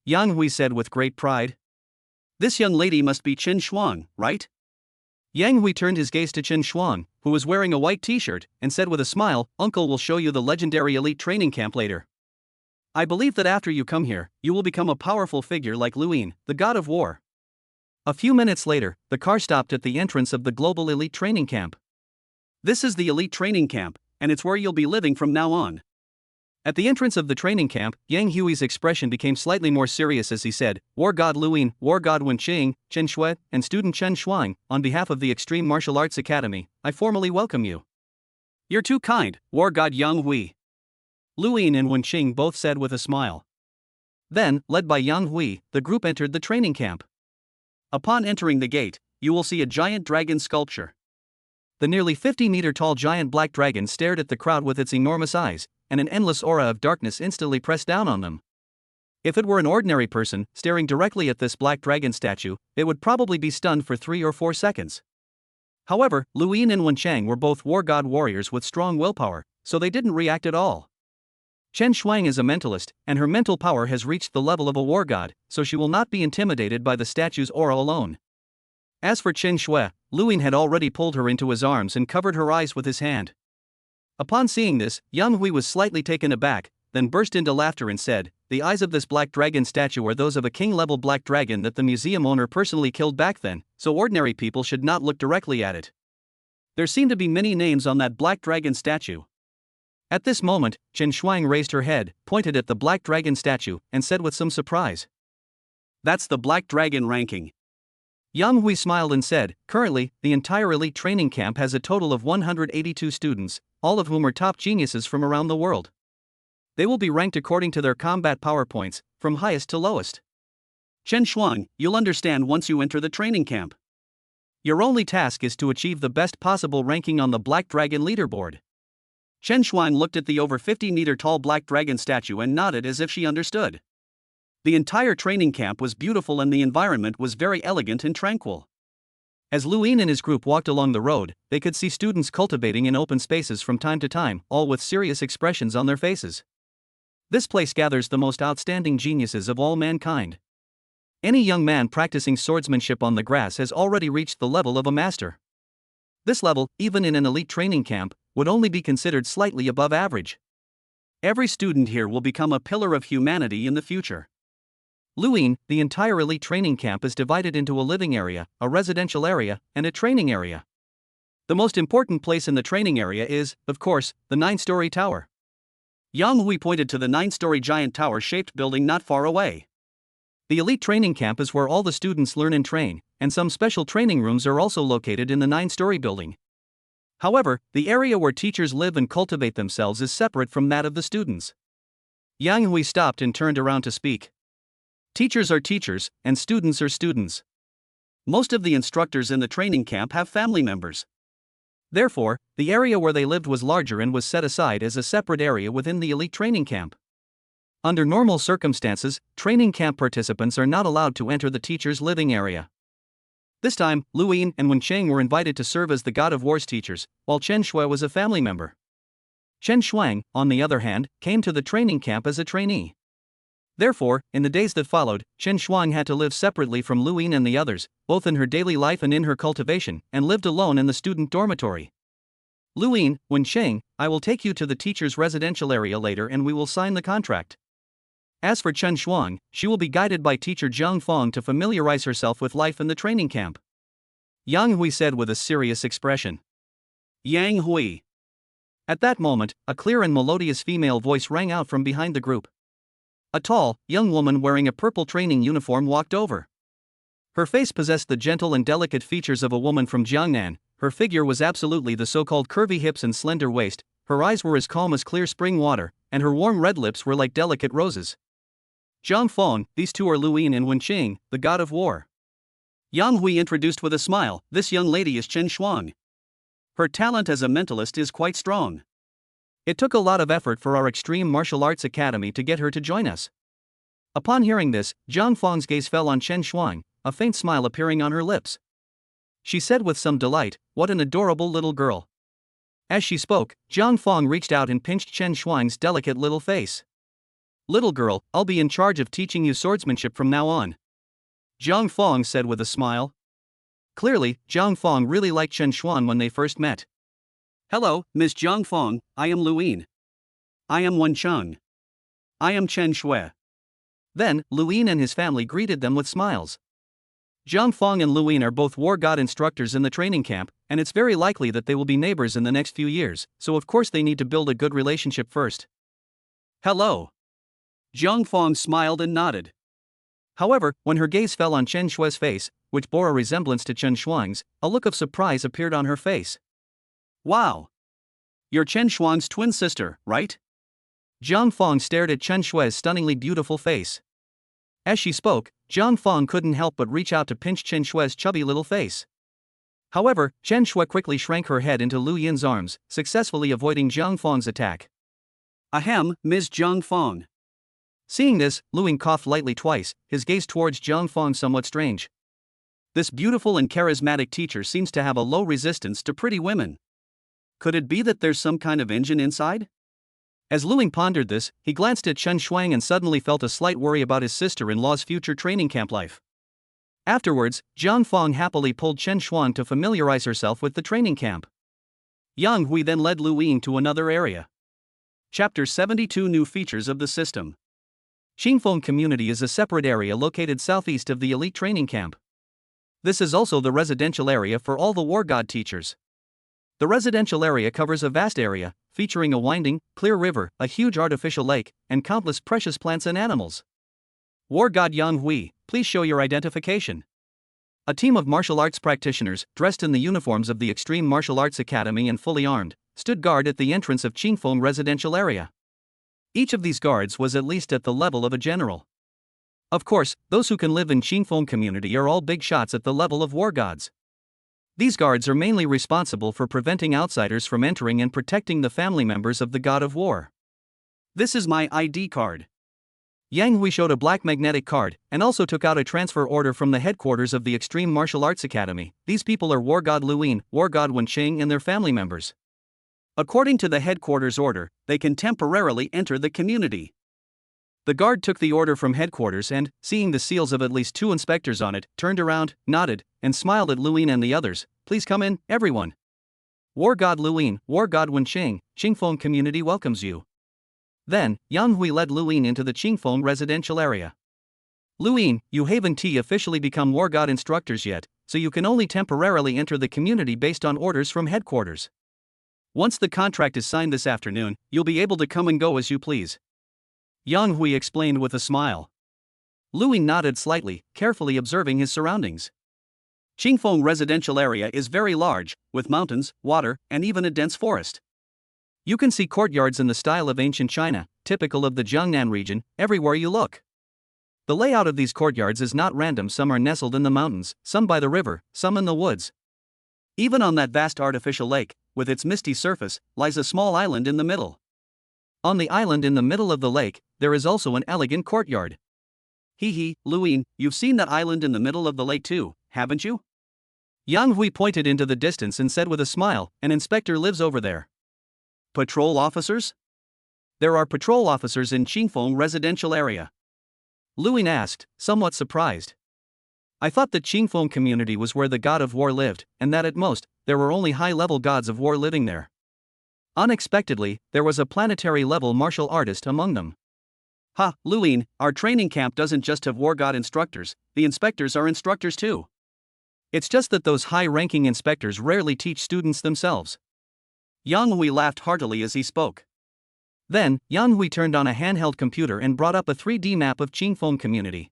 Yang Hui said with great pride. This young lady must be Chen Shuang, right? Yang Hui turned his gaze to Chen Shuang, who was wearing a white t-shirt, and said with a smile, "Uncle will show you the legendary elite training camp later. I believe that after you come here, you will become a powerful figure like Luin, the god of war." A few minutes later, the car stopped at the entrance of the global elite training camp. This is the elite training camp, and it's where you'll be living from now on. At the entrance of the training camp, Yang Hui's expression became slightly more serious as he said, "War God Luin, War God Wenqing, Chen Shui, and student Chen Shuang, on behalf of the Extreme Martial Arts Academy, I formally welcome you." You're too kind, War God Yang Hui. Luin and Wenqing both said with a smile. Then, led by Yang Hui, the group entered the training camp. Upon entering the gate, you will see a giant dragon sculpture. The nearly 50-meter-tall giant black dragon stared at the crowd with its enormous eyes, and an endless aura of darkness instantly pressed down on them. If it were an ordinary person staring directly at this black dragon statue, it would probably be stunned for 3 or 4 seconds. However, Luin and Wenchang were both war god warriors with strong willpower, so they didn't react at all. Chen Shuang is a mentalist, and her mental power has reached the level of a war god, so she will not be intimidated by the statue's aura alone. As for Chen Shui, Luin had already pulled her into his arms and covered her eyes with his hand. Upon seeing this, Yang Hui was slightly taken aback, then burst into laughter and said, "The eyes of this black dragon statue are those of a king-level black dragon that the museum owner personally killed back then, so ordinary people should not look directly at it. There seem to be many names on that black dragon statue." At this moment, Chen Shuang raised her head, pointed at the black dragon statue, and said with some surprise, "That's the black dragon ranking." Yang Hui smiled and said, "Currently, the entire elite training camp has a total of 182 students, all of whom are top geniuses from around the world. They will be ranked according to their combat power points, from highest to lowest. Chen Shuang, you'll understand once you enter the training camp. Your only task is to achieve the best possible ranking on the Black Dragon leaderboard." Chen Shuang looked at the over 50-meter-tall black dragon statue and nodded as if she understood. The entire training camp was beautiful and the environment was very elegant and tranquil. As Luin and his group walked along the road, they could see students cultivating in open spaces from time to time, all with serious expressions on their faces. This place gathers the most outstanding geniuses of all mankind. Any young man practicing swordsmanship on the grass has already reached the level of a master. This level, even in an elite training camp, would only be considered slightly above average. Every student here will become a pillar of humanity in the future. Luin, the entire elite training camp is divided into a living area, a residential area, and a training area. The most important place in the training area is, of course, the 9-story tower. Yang Hui pointed to the 9-story giant tower-shaped building not far away. The elite training camp is where all the students learn and train, and some special training rooms are also located in the 9-story building. However, the area where teachers live and cultivate themselves is separate from that of the students. Yang Hui stopped and turned around to speak. Teachers are teachers, and students are students. Most of the instructors in the training camp have family members. Therefore, the area where they lived was larger and was set aside as a separate area within the elite training camp. Under normal circumstances, training camp participants are not allowed to enter the teacher's living area. This time, Luin and Wencheng were invited to serve as the God of War's teachers, while Chen Shui was a family member. Chen Shuang, on the other hand, came to the training camp as a trainee. Therefore, in the days that followed, Chen Shuang had to live separately from Luin and the others, both in her daily life and in her cultivation, and lived alone in the student dormitory. "Luin, Wencheng, I will take you to the teacher's residential area later and we will sign the contract. As for Chen Shuang, she will be guided by teacher Zhang Feng to familiarize herself with life in the training camp," Yang Hui said with a serious expression. Yang Hui. At that moment, a clear and melodious female voice rang out from behind the group. A tall, young woman wearing a purple training uniform walked over. Her face possessed the gentle and delicate features of a woman from Jiangnan, her figure was absolutely the so-called curvy hips and slender waist, her eyes were as calm as clear spring water, and her warm red lips were like delicate roses. "Zhang Feng, these two are Luin and Wenqing, the God of War." Yang Hui introduced with a smile, "This young lady is Chen Shuang. Her talent as a mentalist is quite strong. It took a lot of effort for our Extreme Martial Arts Academy to get her to join us." Upon hearing this, Zhang Feng's gaze fell on Chen Shuang, a faint smile appearing on her lips. She said with some delight, "What an adorable little girl." As she spoke, Zhang Feng reached out and pinched Chen Shuang's delicate little face. "Little girl, I'll be in charge of teaching you swordsmanship from now on," Zhang Feng said with a smile. Clearly, Zhang Fong really liked Chen Xuan when they first met. Hello, Miss Zhang Fong, I am Luin. I am Wen Cheng. I am Chen Shui. Then, Luin and his family greeted them with smiles. Zhang Fong and Luin are both war god instructors in the training camp, and it's very likely that they will be neighbors in the next few years, so of course they need to build a good relationship first. Hello. Zhang Fong smiled and nodded. However, when her gaze fell on Chen Shui's face, which bore a resemblance to Chen Shuang's, a look of surprise appeared on her face. Wow. You're Chen Shuang's twin sister, right? Zhang Fong stared at Chen Shui's stunningly beautiful face. As she spoke, Zhang Fong couldn't help but reach out to pinch Chen Shui's chubby little face. However, Chen Shui quickly shrank her head into Lu Yin's arms, successfully avoiding Zhang Fong's attack. Ahem, Ms. Zhang Fong. Seeing this, Lu Yin coughed lightly twice, his gaze towards Zhang Fong somewhat strange. This beautiful and charismatic teacher seems to have a low resistance to pretty women. Could it be that there's some kind of engine inside? As Lu Yin pondered this, he glanced at Chen Shuang and suddenly felt a slight worry about his sister-in-law's future training camp life. Afterwards, Zhang Fong happily pulled Chen Xuan to familiarize herself with the training camp. Yang Hui then led Lu Ying to another area. Chapter 72 New Features of the System. Xingfeng Community is a separate area located southeast of the elite training camp. This is also the residential area for all the war god teachers. The residential area covers a vast area, featuring a winding, clear river, a huge artificial lake, and countless precious plants and animals. War god Yang Hui, please show your identification. A team of martial arts practitioners, dressed in the uniforms of the Extreme Martial Arts Academy and fully armed, stood guard at the entrance of Xingfeng residential area. Each of these guards was at least at the level of a general. Of course, those who can live in Xingfeng Community are all big shots at the level of war gods. These guards are mainly responsible for preventing outsiders from entering and protecting the family members of the god of war. This is my ID card. Yang Hui showed a black magnetic card, and also took out a transfer order from the headquarters of the Extreme Martial Arts Academy. These people are War God Luin, War God Wenqing and their family members. According to the headquarters order, they can temporarily enter the community. The guard took the order from headquarters and, seeing the seals of at least 2 inspectors on it, turned around, nodded, and smiled at Luin and the others. Please come in, everyone. War God Luin, War God Wenqing, Xingfeng Community welcomes you. Then, Yang Hui led Luin into the Xingfeng residential area. Luin, you haven't officially become war god instructors yet, so you can only temporarily enter the community based on orders from headquarters. Once the contract is signed this afternoon, you'll be able to come and go as you please. Yang Hui explained with a smile. Luin nodded slightly, carefully observing his surroundings. Xingfeng residential area is very large, with mountains, water, and even a dense forest. You can see courtyards in the style of ancient China, typical of the Jiangnan region, everywhere you look. The layout of these courtyards is not random. Some are nestled in the mountains, some by the river, some in the woods. Even on that vast artificial lake, with its misty surface, lies a small island in the middle. On the island in the middle of the lake, there is also an elegant courtyard. Hee, Luin, you've seen that island in the middle of the lake too, haven't you? Yang Hui pointed into the distance and said with a smile, an inspector lives over there. Patrol officers? There are patrol officers in Xingfeng residential area. Luin asked, somewhat surprised. I thought that Xingfeng Community was where the god of war lived, and that at most, there were only high-level gods of war living there. Unexpectedly, there was a planetary-level martial artist among them. Ha, Luin, our training camp doesn't just have war god instructors, the inspectors are instructors too. It's just that those high-ranking inspectors rarely teach students themselves. Yang Hui laughed heartily as he spoke. Then, Yang Hui turned on a handheld computer and brought up a 3D map of Xingfeng Community.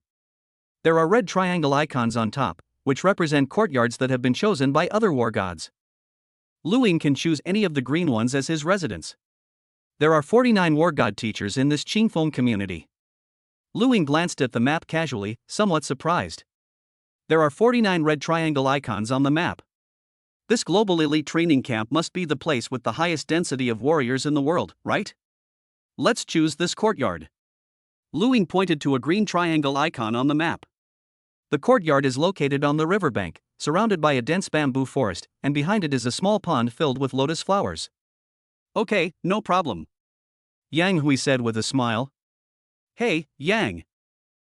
There are red triangle icons on top, which represent courtyards that have been chosen by other war gods. Luin can choose any of the green ones as his residence. There are 49 war god teachers in this Xingfeng Community. Luin glanced at the map casually, somewhat surprised. There are 49 red triangle icons on the map. This global elite training camp must be the place with the highest density of warriors in the world, right? Let's choose this courtyard. Luin pointed to a green triangle icon on the map. The courtyard is located on the riverbank, surrounded by a dense bamboo forest, and behind it is a small pond filled with lotus flowers. Okay, no problem. Yang Hui said with a smile. Hey, Yang.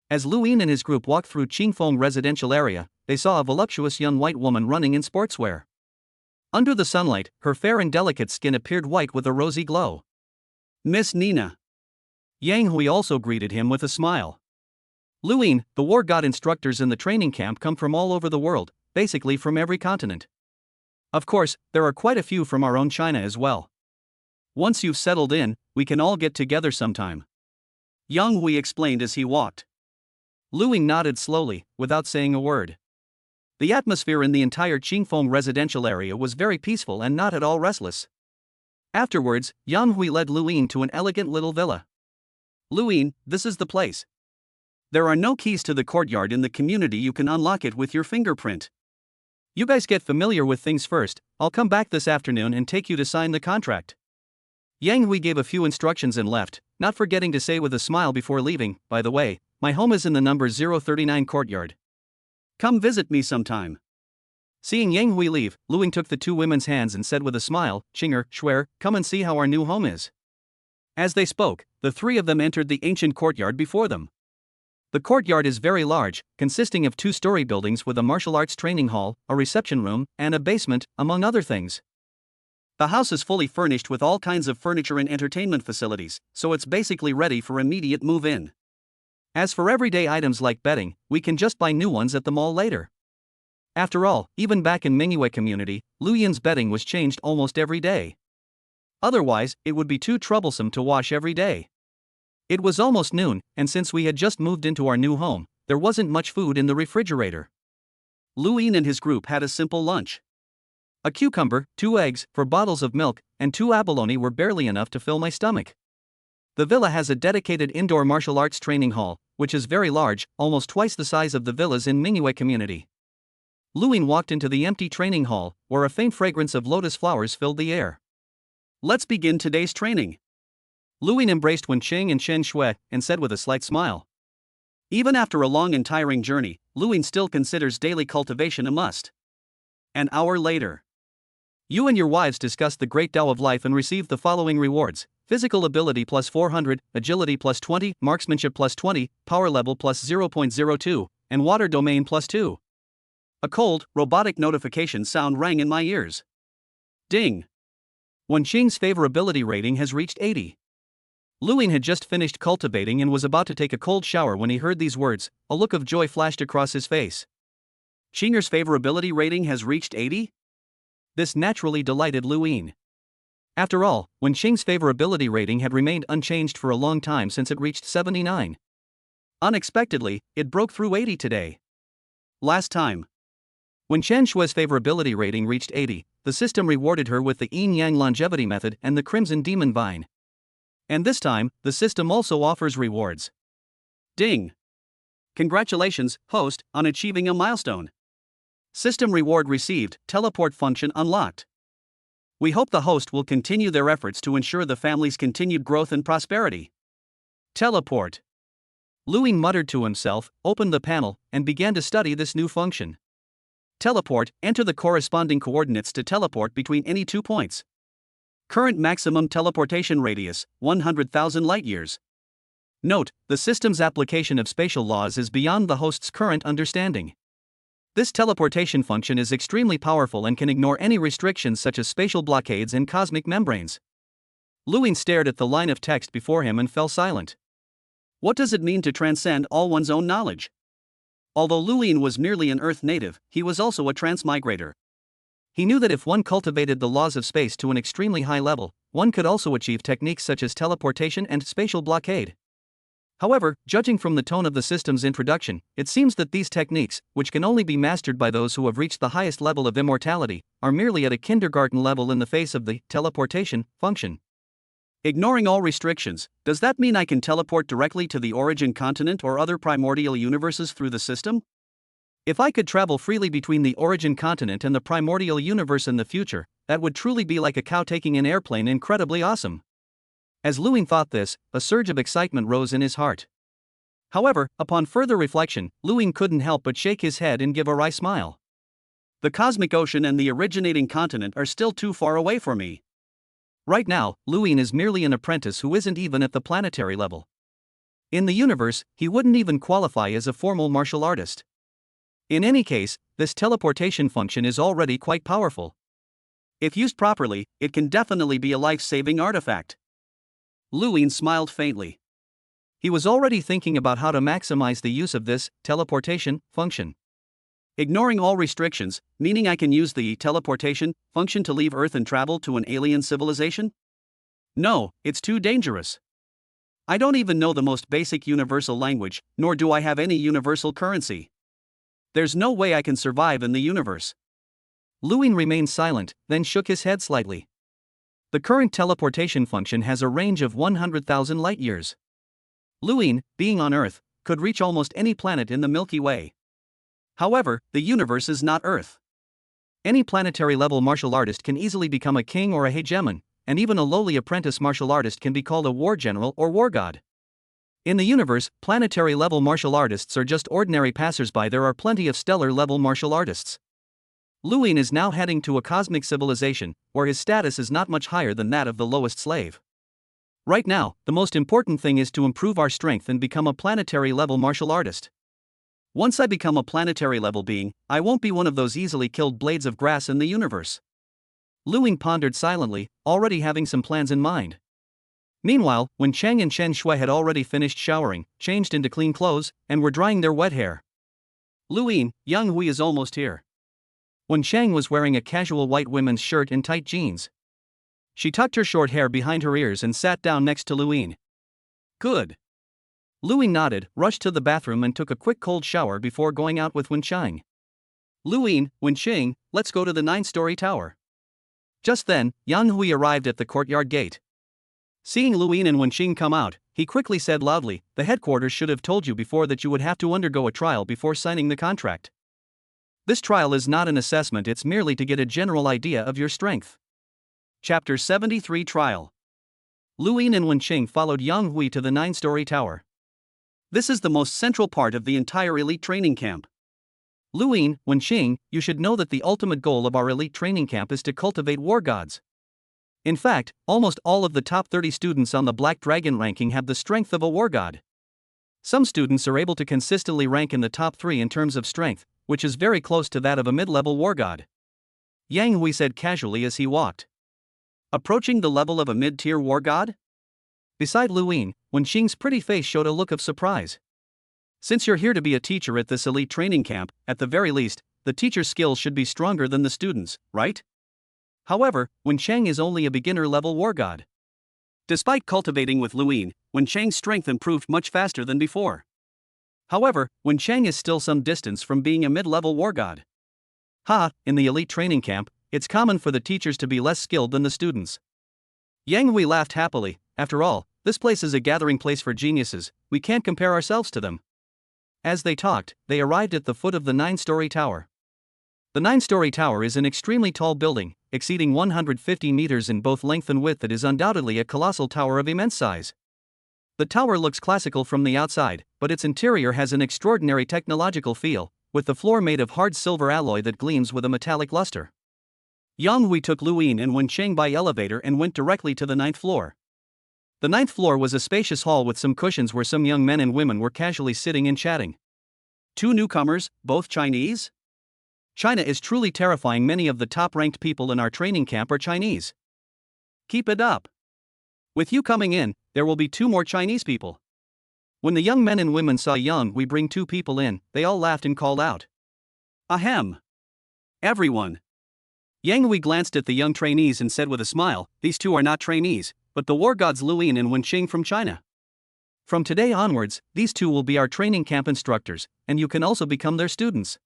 As Luin and his group walked through Xingfeng residential area, they saw a voluptuous young white woman running in sportswear. Under the sunlight, her fair and delicate skin appeared white with a rosy glow. Miss Nina. Yang Hui also greeted him with a smile. Luin, the war god instructors in the training camp come from all over the world, basically from every continent. Of course, there are quite a few from our own China as well. Once you've settled in, we can all get together sometime. Yang Hui explained as he walked. Luin nodded slowly, without saying a word. The atmosphere in the entire Qingfeng residential area was very peaceful and not at all restless. Afterwards, Yang Hui led Luin to an elegant little villa. Luin, this is the place. There are no keys to the courtyard in the community, you can unlock it with your fingerprint. You guys get familiar with things first, I'll come back this afternoon and take you to sign the contract. Yang Hui gave a few instructions and left, not forgetting to say with a smile before leaving, by the way, my home is in the number 039 courtyard. Come visit me sometime. Seeing Yang Hui leave, Luing took the two women's hands and said with a smile, Qinger, Shuer, come and see how our new home is. As they spoke, the three of them entered the ancient courtyard before them. The courtyard is very large, consisting of two-story buildings with a martial arts training hall, a reception room, and a basement, among other things. The house is fully furnished with all kinds of furniture and entertainment facilities, so it's basically ready for immediate move-in. As for everyday items like bedding, we can just buy new ones at the mall later. After all, even back in Mingyue community, Lu Yin's bedding was changed almost every day. Otherwise, it would be too troublesome to wash every day. It was almost noon, and since we had just moved into our new home, there wasn't much food in the refrigerator. Lu Yin and his group had a simple lunch. A cucumber, 2 eggs, 4 bottles of milk, and 2 abalone were barely enough to fill my stomach. The villa has a dedicated indoor martial arts training hall, which is very large, almost twice the size of the villas in Mingyue community. Luin walked into the empty training hall, where a faint fragrance of lotus flowers filled the air. Let's begin today's training. Luin embraced Wen Qing and Shen Shui, and said with a slight smile. Even after a long and tiring journey, Luin still considers daily cultivation a must. An hour later. You and your wives discussed the great Tao of life and received the following rewards: physical ability plus 400, agility plus 20, marksmanship plus 20, power level plus 0.02, and water domain plus 2. A cold, robotic notification sound rang in my ears. Ding! Wen Qing's favorability rating has reached 80. Luin had just finished cultivating and was about to take a cold shower when he heard these words. A look of joy flashed across his face. Qinger's favorability rating has reached 80? This naturally delighted Luin. After all, Wen Qing's favorability rating had remained unchanged for a long time since it reached 79. Unexpectedly, it broke through 80 today. Last time, when Chen Shui's favorability rating reached 80, the system rewarded her with the Yin Yang longevity method and the Crimson Demon Vine. And this time, the system also offers rewards. Ding! Congratulations, host, on achieving a milestone. System reward received, teleport function unlocked. We hope the host will continue their efforts to ensure the family's continued growth and prosperity. Teleport. Luin muttered to himself, opened the panel, and began to study this new function. Teleport, enter the corresponding coordinates to teleport between any 2 points. Current maximum teleportation radius, 100,000 light-years. Note, the system's application of spatial laws is beyond the host's current understanding. This teleportation function is extremely powerful and can ignore any restrictions such as spatial blockades and cosmic membranes. Luin stared at the line of text before him and fell silent. What does it mean to transcend all one's own knowledge? Although Luin was merely an Earth native, he was also a transmigrator. He knew that if one cultivated the laws of space to an extremely high level, one could also achieve techniques such as teleportation and spatial blockade. However, judging from the tone of the system's introduction, it seems that these techniques, which can only be mastered by those who have reached the highest level of immortality, are merely at a kindergarten level in the face of the teleportation function. Ignoring all restrictions, does that mean I can teleport directly to the origin continent or other primordial universes through the system? If I could travel freely between the origin continent and the primordial universe in the future, that would truly be like a cow taking an airplane, incredibly awesome. As Luin thought this, a surge of excitement rose in his heart. However, upon further reflection, Luin couldn't help but shake his head and give a wry smile. The cosmic ocean and the originating continent are still too far away for me. Right now, Luin is merely an apprentice who isn't even at the planetary level. In the universe, he wouldn't even qualify as a formal martial artist. In any case, this teleportation function is already quite powerful. If used properly, it can definitely be a life-saving artifact. Luin smiled faintly. He was already thinking about how to maximize the use of this teleportation function. Ignoring all restrictions, meaning I can use the teleportation function to leave Earth and travel to an alien civilization? No, it's too dangerous. I don't even know the most basic universal language, nor do I have any universal currency. There's no way I can survive in the universe. Luin remained silent, then shook his head slightly. The current teleportation function has a range of 100,000 light-years. Luin, being on Earth, could reach almost any planet in the Milky Way. However, the universe is not Earth. Any planetary-level martial artist can easily become a king or a hegemon, and even a lowly apprentice martial artist can be called a war general or war god. In the universe, planetary-level martial artists are just ordinary passers-by. There are plenty of stellar-level martial artists. Luin is now heading to a cosmic civilization, where his status is not much higher than that of the lowest slave. Right now, the most important thing is to improve our strength and become a planetary-level martial artist. Once I become a planetary-level being, I won't be one of those easily killed blades of grass in the universe. Luin pondered silently, already having some plans in mind. Meanwhile, Wen Cheng and Chen Shui had already finished showering, changed into clean clothes, and were drying their wet hair. Luin, Yang Hui is almost here. Wen Cheng was wearing a casual white women's shirt and tight jeans. She tucked her short hair behind her ears and sat down next to Luin. Good. Luin nodded, rushed to the bathroom and took a quick cold shower before going out with Wen Cheng. Luin, Wen Cheng, let's go to the 9-story tower. Just then, Yang Hui arrived at the courtyard gate. Seeing Luin and Wen Cheng come out, he quickly said loudly, "The headquarters should have told you before that you would have to undergo a trial before signing the contract. This trial is not an assessment, it's merely to get a general idea of your strength." Chapter 73 Trial. Luin and Wen Cheng followed Yang Hui to the 9-story tower. This is the most central part of the entire elite training camp. Luin, Wen Cheng, you should know that the ultimate goal of our elite training camp is to cultivate war gods. In fact, almost all of the top 30 students on the Black Dragon ranking have the strength of a war god. Some students are able to consistently rank in the top 3 in terms of strength, which is very close to that of a mid-level war god. Yang Hui said casually as he walked. Approaching the level of a mid-tier war god? Beside Luin, Wen Cheng's pretty face showed a look of surprise. Since you're here to be a teacher at this elite training camp, at the very least, the teacher's skills should be stronger than the students', right? However, Wen Cheng is only a beginner-level war god. Despite cultivating with Luin, Wen Cheng's strength improved much faster than before. However, Wen Cheng is still some distance from being a mid-level war god. In the elite training camp, it's common for the teachers to be less skilled than the students. Yang Hui laughed happily. After all, this place is a gathering place for geniuses, we can't compare ourselves to them. As they talked, they arrived at the foot of the 9-story tower. The 9-story tower is an extremely tall building, exceeding 150 meters in both length and width. It is undoubtedly a colossal tower of immense size. The tower looks classical from the outside, but its interior has an extraordinary technological feel, with the floor made of hard silver alloy that gleams with a metallic luster. Yang Hui took Luin and Wen Cheng by elevator and went directly to the 9th floor. The 9th floor was a spacious hall with some cushions where some young men and women were casually sitting and chatting. 2 newcomers, both Chinese? China is truly terrifying. Many of the top-ranked people in our training camp are Chinese. Keep it up. With you coming in, there will be 2 more Chinese people. When the young men and women saw Yang Hui bring 2 people in, they all laughed and called out, "Ahem. Everyone." Yang Hui glanced at the young trainees and said with a smile, "These 2 are not trainees, but the war gods Luin and Wen Cheng from China. From today onwards, these 2 will be our training camp instructors, and you can also become their students."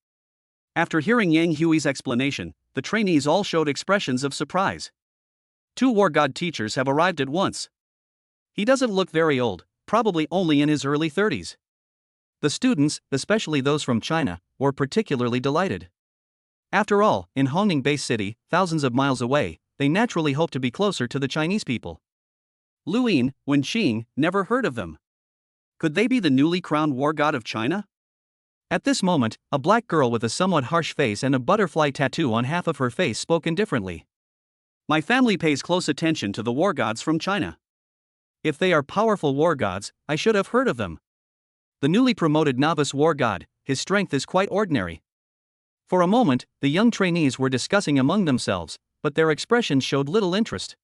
After hearing Yang Hui's explanation, the trainees all showed expressions of surprise. 2 war god teachers have arrived at once. He doesn't look very old, probably only in his early 30s. The students, especially those from China, were particularly delighted. After all, in Hongning Base City, thousands of miles away, they naturally hope to be closer to the Chinese people. Luin, Wen Cheng, never heard of them. Could they be the newly crowned war god of China? At this moment, a black girl with a somewhat harsh face and a butterfly tattoo on half of her face spoke indifferently. My family pays close attention to the war gods from China. If they are powerful war gods, I should have heard of them. The newly promoted novice war god, his strength is quite ordinary, For a moment, the young trainees were discussing among themselves, but their expressions showed little interest.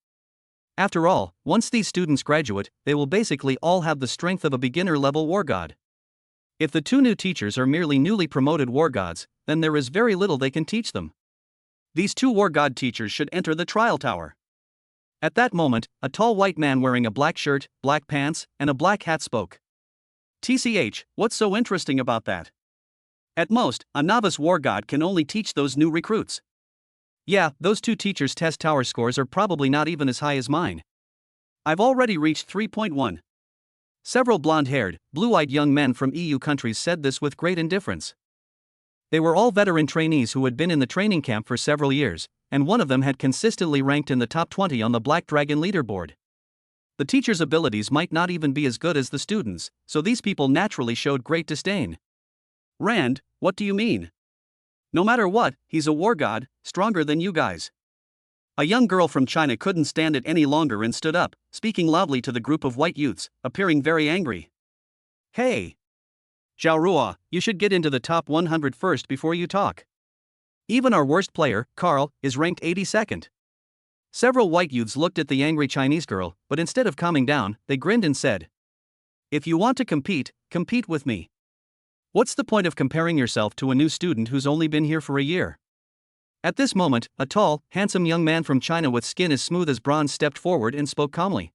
After all, once these students graduate, they will basically all have the strength of a beginner-level war god. If the two new teachers are merely newly promoted war gods, then there is very little they can teach them. These two war god teachers should enter the trial tower. At that moment, a tall white man wearing a black shirt, black pants, and a black hat spoke. "TCH, what's so interesting about that? At most, a novice war god can only teach those new recruits. Yeah, those two teachers' test tower scores are probably not even as high as mine. I've already reached 3.1. Several blonde-haired, blue-eyed young men from EU countries said this with great indifference. They were all veteran trainees who had been in the training camp for several years, and one of them had consistently ranked in the top 20 on the Black Dragon leaderboard. The teacher's abilities might not even be as good as the students', so these people naturally showed great disdain. "Rand, what do you mean? No matter what, he's a war god, stronger than you guys." A young girl from China couldn't stand it any longer and stood up, speaking loudly to the group of white youths, appearing very angry. "Hey! Zhao Rua, you should get into the top 100 first before you talk. Even our worst player, Carl, is ranked 82nd. Several white youths looked at the angry Chinese girl, but instead of calming down, they grinned and said, "If you want to compete, compete with me. What's the point of comparing yourself to a new student who's only been here for a year?" At this moment, a tall, handsome young man from China with skin as smooth as bronze stepped forward and spoke calmly.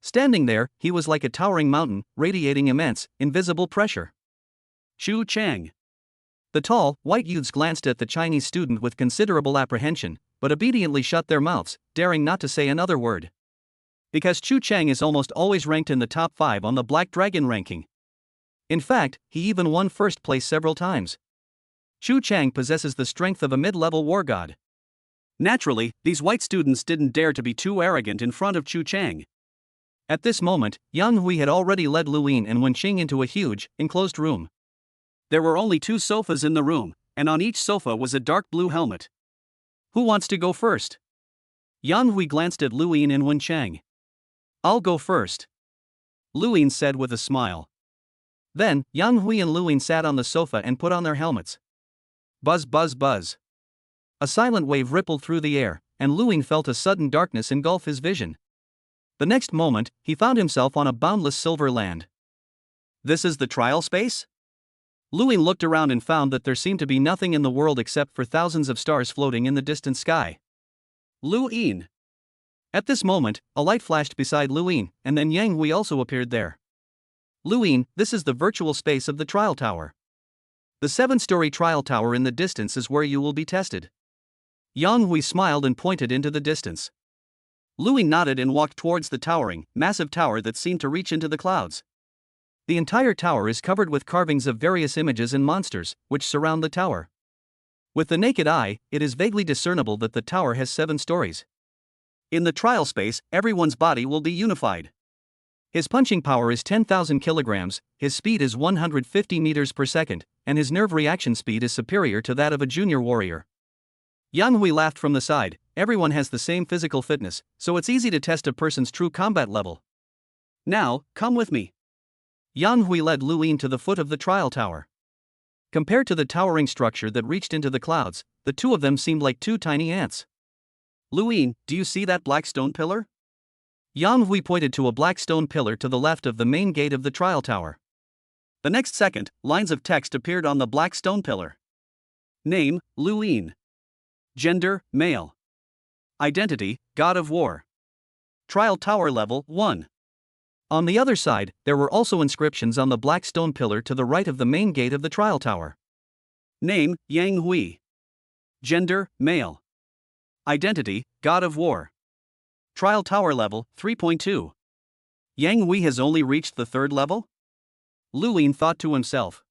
Standing there, he was like a towering mountain, radiating immense, invisible pressure. "Chu Chang." The tall, white youths glanced at the Chinese student with considerable apprehension, but obediently shut their mouths, daring not to say another word. Because Chu Chang is almost always ranked in the top 5 on the Black Dragon ranking. In fact, he even won first place several times. Chu Chang possesses the strength of a mid-level war god. Naturally, these white students didn't dare to be too arrogant in front of Chu Chang. At this moment, Yang Hui had already led Lu Yin and Wenqing into a huge, enclosed room. There were only 2 sofas in the room, and on each sofa was a dark blue helmet. "Who wants to go first?" Yang Hui glanced at Lu Yin and Wenqing. "I'll go first," Lu Yin said with a smile. Then, Yang Hui and Lu Yin sat on the sofa and put on their helmets. Buzz buzz buzz. A silent wave rippled through the air, and Lu Yin felt a sudden darkness engulf his vision. The next moment, he found himself on a boundless silver land. "This is the trial space?" Lu Yin looked around and found that there seemed to be nothing in the world except for thousands of stars floating in the distant sky. "Lu Yin." At this moment, a light flashed beside Lu Yin, and then Yang Hui also appeared there. "Lu Yin, this is the virtual space of the trial tower. The 7-story trial tower in the distance is where you will be tested." Yang Hui smiled and pointed into the distance. Lu Yin nodded and walked towards the towering, massive tower that seemed to reach into the clouds. The entire tower is covered with carvings of various images and monsters, which surround the tower. With the naked eye, it is vaguely discernible that the tower has 7 stories. In the trial space, everyone's body will be unified. His punching power is 10,000 kilograms, his speed is 150 meters per second, and his nerve reaction speed is superior to that of a junior warrior. Yang Hui laughed from the side. Everyone has the same physical fitness, so it's easy to test a person's true combat level. "Now, come with me." Yang Hui led Lu Yin to the foot of the trial tower. Compared to the towering structure that reached into the clouds, the two of them seemed like 2 tiny ants. "Lu Yin, do you see that black stone pillar?" Yang Hui pointed to a black stone pillar to the left of the main gate of the trial tower. The next second, lines of text appeared on the black stone pillar. Name, Lu Yin. Gender, male. Identity, God of War. Trial tower level 1. On the other side, there were also inscriptions on the black stone pillar to the right of the main gate of the trial tower. Name, Yang Hui. Gender, male. Identity, God of War. Trial tower level 3.2. Yang Hui has only reached the 3rd level? Lu Yin thought to himself.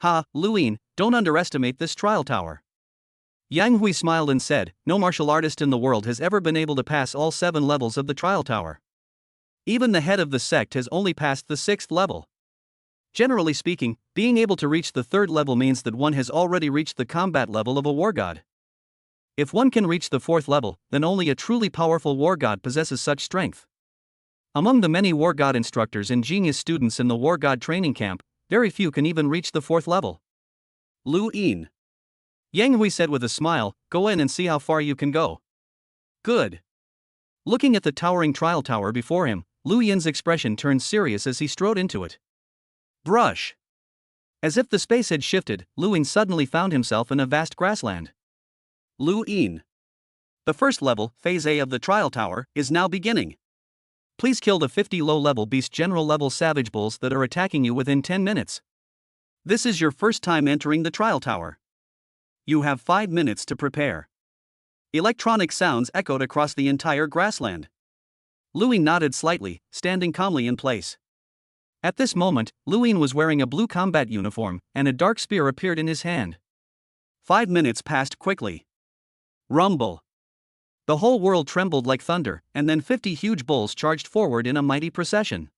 "Ha, Lu Yin, don't underestimate this trial tower." Yang Hui smiled and said, "No martial artist in the world has ever been able to pass all 7 levels of the trial tower. Even the head of the sect has only passed the 6th level. Generally speaking, being able to reach the 3rd level means that one has already reached the combat level of a war god. If one can reach the 4th level, then only a truly powerful war god possesses such strength. Among the many war god instructors and genius students in the war god training camp, very few can even reach the 4th level." Lu Yin. Yang Hui said with a smile, "Go in and see how far you can go." "Good." Looking at the towering trial tower before him, Lu Yin's expression turned serious as he strode into it. Brush. As if the space had shifted, Lu Yin suddenly found himself in a vast grassland. Lu Yin. The first level, Phase A of the trial tower, is now beginning. Please kill the 50 low-level beast general level savage bulls that are attacking you within 10 minutes. This is your first time entering the trial tower. You have 5 minutes to prepare. Electronic sounds echoed across the entire grassland. Lu Yin nodded slightly, standing calmly in place. At this moment, Lu Yin was wearing a blue combat uniform, and a dark spear appeared in his hand. 5 minutes passed quickly. Rumble. The whole world trembled like thunder, and then 50 huge bulls charged forward in a mighty procession.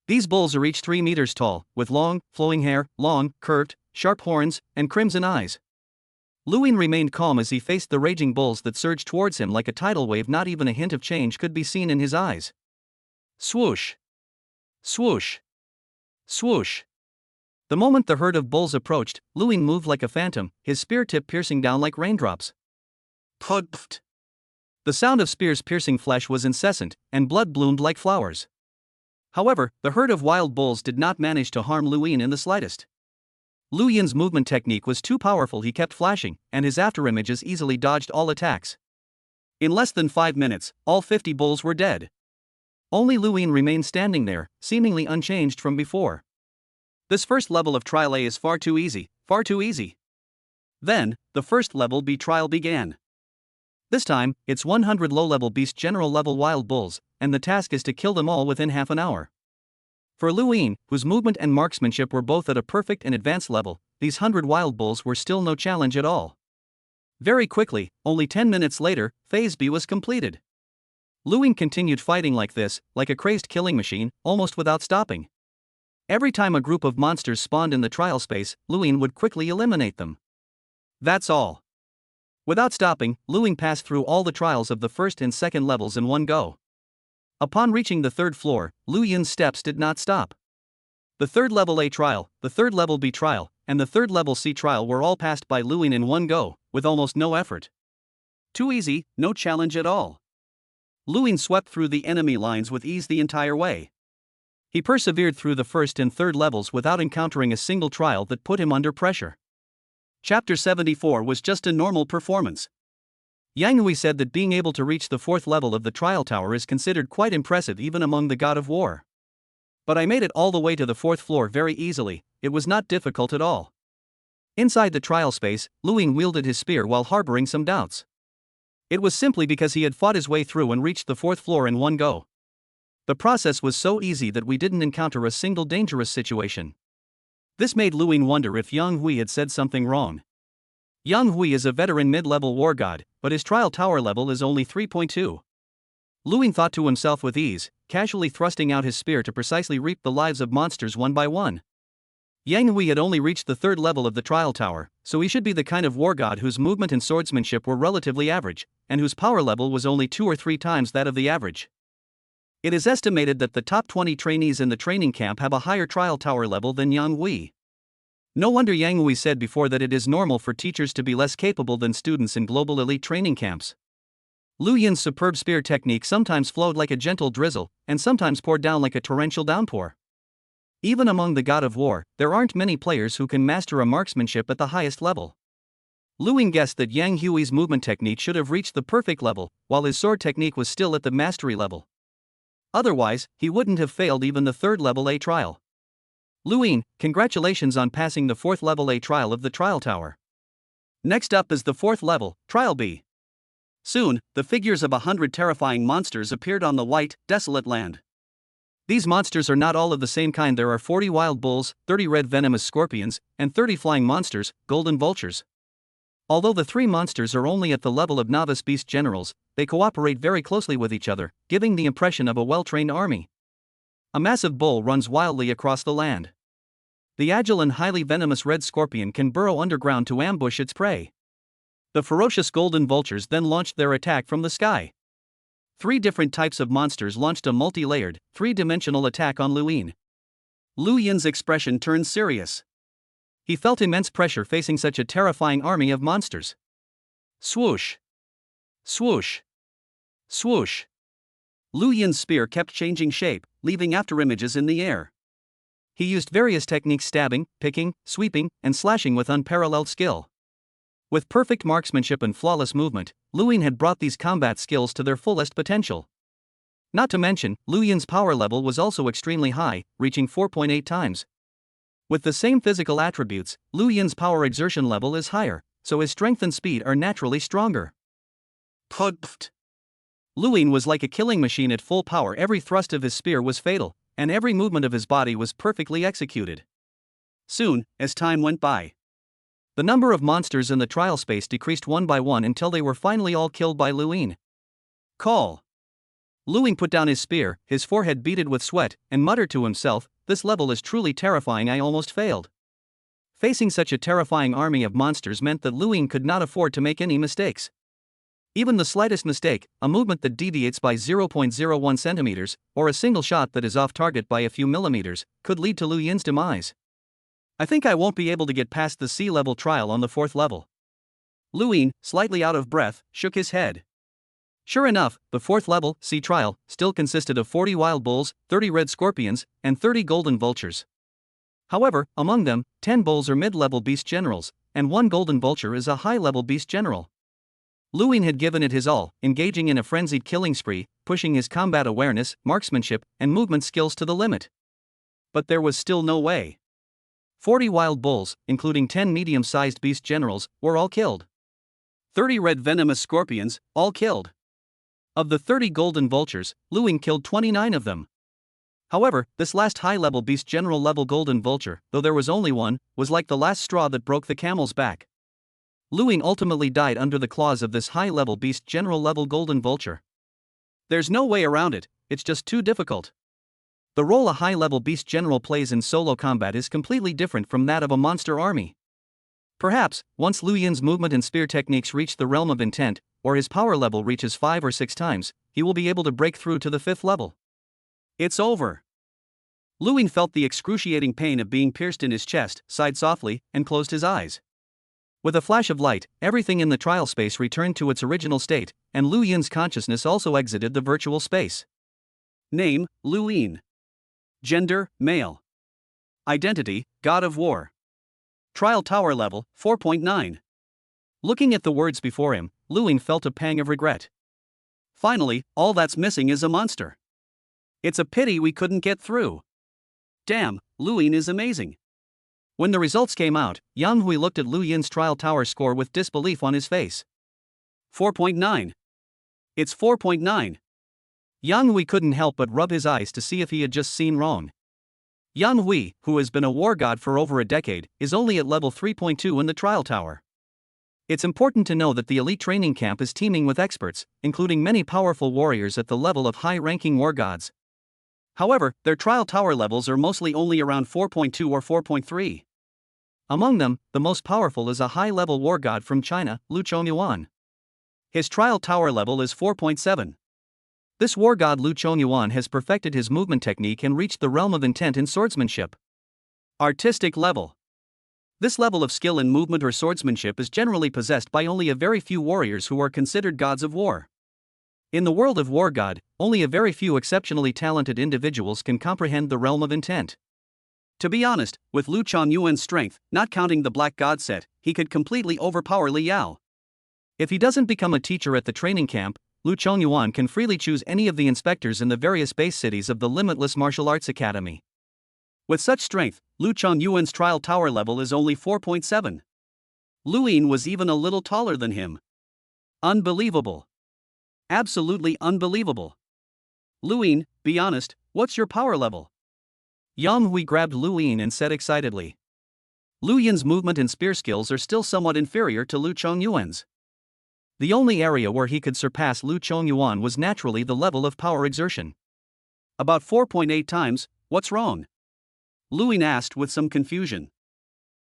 These bulls are each 3 meters tall, with long, flowing hair, long, curved, sharp horns, and crimson eyes. Lu Yin remained calm as he faced the raging bulls that surged towards him like a tidal wave. Not even a hint of change could be seen in his eyes. Swoosh! Swoosh! Swoosh! The moment the herd of bulls approached, Lu Yin moved like a phantom, his spear tip piercing down like raindrops. Put. The sound of spears piercing flesh was incessant, and blood bloomed like flowers. However, the herd of wild bulls did not manage to harm Lu Yin in the slightest. Lu Yin's movement technique was too powerful. He kept flashing, and his afterimages easily dodged all attacks. In less than 5 minutes, all 50 bulls were dead. Only Lu Yin remained standing there, seemingly unchanged from before. This first level of Trial A is far too easy, far too easy. Then, the first level B trial began. This time, it's 100 low-level beast general level wild bulls, and the task is to kill them all within half an hour. For Lu Yin, whose movement and marksmanship were both at a perfect and advanced level, these 100 wild bulls were still no challenge at all. Very quickly, only 10 minutes later, Phase B was completed. Lu Yin continued fighting like this, like a crazed killing machine, almost without stopping. Every time a group of monsters spawned in the trial space, Lu Yin would quickly eliminate them. That's all. Without stopping, Lu Yin passed through all the trials of the first and second levels in one go. Upon reaching the third floor, Lu Yin's steps did not stop. The third level A trial, the third level B trial, and the third level C trial were all passed by Lu Yin in one go, with almost no effort. Too easy, no challenge at all. Lu Yin swept through the enemy lines with ease the entire way. He persevered through the first and third levels without encountering a single trial that put him under pressure. Chapter 74 was just a normal performance. Yang Hui said that being able to reach the fourth level of the trial tower is considered quite impressive even among the God of War. But I made it all the way to the fourth floor very easily. It was not difficult at all. Inside the trial space, Lu Yin wielded his spear while harboring some doubts. It was simply because he had fought his way through and reached the fourth floor in one go. The process was so easy that we didn't encounter a single dangerous situation. This made Lu Yin wonder if Yang Hui had said something wrong. Yang Hui is a veteran mid-level war god, but his trial tower level is only 3.2. Lu Yin thought to himself with ease, casually thrusting out his spear to precisely reap the lives of monsters one by one. Yang Hui had only reached the third level of the trial tower, so he should be the kind of war god whose movement and swordsmanship were relatively average, and whose power level was only 2 or 3 times that of the average. It is estimated that the top 20 trainees in the training camp have a higher trial tower level than Yang Hui. No wonder Yang Hui said before that it is normal for teachers to be less capable than students in global elite training camps. Lu Yin's superb spear technique sometimes flowed like a gentle drizzle, and sometimes poured down like a torrential downpour. Even among the God of War, there aren't many players who can master a marksmanship at the highest level. Lu Yin guessed that Yang Hui's movement technique should have reached the perfect level, while his sword technique was still at the mastery level. Otherwise, he wouldn't have failed even the third level A trial. Lu Yin, congratulations on passing the fourth level A trial of the trial tower. Next up is the fourth level, Trial B. Soon, the figures of 100 terrifying monsters appeared on the white, desolate land. These monsters are not all of the same kind. There are 40 wild bulls, 30 red venomous scorpions, and 30 flying monsters, golden vultures. Although the 3 monsters are only at the level of novice beast generals, they cooperate very closely with each other, giving the impression of a well-trained army. A massive bull runs wildly across the land. The agile and highly venomous red scorpion can burrow underground to ambush its prey. The ferocious golden vultures then launched their attack from the sky. 3 different types of monsters launched a multi-layered, 3-dimensional attack on Lu Yin. Lu Yin's expression turned serious. He felt immense pressure facing such a terrifying army of monsters. Swoosh! Swoosh! Swoosh! Lu Yin's spear kept changing shape, leaving afterimages in the air. He used various techniques, stabbing, picking, sweeping, and slashing with unparalleled skill. With perfect marksmanship and flawless movement, Lu Yin had brought these combat skills to their fullest potential. Not to mention, Lu Yin's power level was also extremely high, reaching 4.8 times. With the same physical attributes, Lu Yin's power exertion level is higher, so his strength and speed are naturally stronger. Put. Lu Yin was like a killing machine at full power. Every thrust of his spear was fatal, and every movement of his body was perfectly executed. Soon, as time went by, the number of monsters in the trial space decreased one by one until they were finally all killed by Lu Yin. Call. Lu Yin put down his spear, his forehead beaded with sweat, and muttered to himself, "This level is truly terrifying. I almost failed." Facing such a terrifying army of monsters meant that Lu Yin could not afford to make any mistakes. Even the slightest mistake, a movement that deviates by 0.01 centimeters, or a single shot that is off target by a few millimeters, could lead to Lu Yin's demise. I think I won't be able to get past the sea-level trial on the 4th level. Lu Yin, slightly out of breath, shook his head. Sure enough, the 4th level, sea trial, still consisted of 40 wild bulls, 30 red scorpions, and 30 golden vultures. However, among them, 10 bulls are mid-level beast generals, and 1 golden vulture is a high-level beast general. Lu Yin had given it his all, engaging in a frenzied killing spree, pushing his combat awareness, marksmanship, and movement skills to the limit. But there was still no way. 40 wild bulls, including 10 medium-sized beast generals, were all killed. 30 red venomous scorpions, all killed. Of the 30 golden vultures, Lu Yin killed 29 of them. However, this last high-level beast general level golden vulture, though there was only one, was like the last straw that broke the camel's back. Lu Yin ultimately died under the claws of this high-level beast general level golden vulture. There's no way around it, it's just too difficult. The role a high-level beast general plays in solo combat is completely different from that of a monster army. Perhaps, once Lu Yin's movement and spear techniques reach the realm of intent, or his power level reaches 5 or 6 times, he will be able to break through to the 5th level. It's over. Lu Yin felt the excruciating pain of being pierced in his chest, sighed softly, and closed his eyes. With a flash of light, everything in the trial space returned to its original state, and Lu Yin's consciousness also exited the virtual space. Name, Lu Yin. Gender, male. Identity, God of War. Trial tower level, 4.9. Looking at the words before him, Lu Yin felt a pang of regret. Finally, all that's missing is a monster. It's a pity we couldn't get through. Damn, Lu Yin is amazing. When the results came out, Yang Hui looked at Lu Yin's trial tower score with disbelief on his face. 4.9. It's 4.9. Yang Hui couldn't help but rub his eyes to see if he had just seen wrong. Yang Hui, who has been a war god for over a decade, is only at level 3.2 in the trial tower. It's important to know that the elite training camp is teeming with experts, including many powerful warriors at the level of high-ranking war gods. However, their trial tower levels are mostly only around 4.2 or 4.3. Among them, the most powerful is a high-level war god from China, Lu Chongyuan. His trial tower level is 4.7. This war god Lu Chongyuan has perfected his movement technique and reached the realm of intent in swordsmanship. Artistic level. This level of skill in movement or swordsmanship is generally possessed by only a very few warriors who are considered gods of war. In the world of War God, only a very few exceptionally talented individuals can comprehend the realm of intent. To be honest, with Lu Chongyuan's strength, not counting the Black God set, he could completely overpower Li Yao. If he doesn't become a teacher at the training camp, Lu Chongyuan can freely choose any of the inspectors in the various base cities of the Limitless Martial Arts Academy. With such strength, Lu Chongyuan's trial tower level is only 4.7. Lu Yin was even a little taller than him. Unbelievable. Absolutely unbelievable. Lu Yin, be honest, what's your power level? Yang Hui grabbed Lu Yin and said excitedly. Lu Yin's movement and spear skills are still somewhat inferior to Lu Chongyuan's. The only area where he could surpass Lu Chongyuan was naturally the level of power exertion. About 4.8 times, what's wrong? Lu Yin asked with some confusion.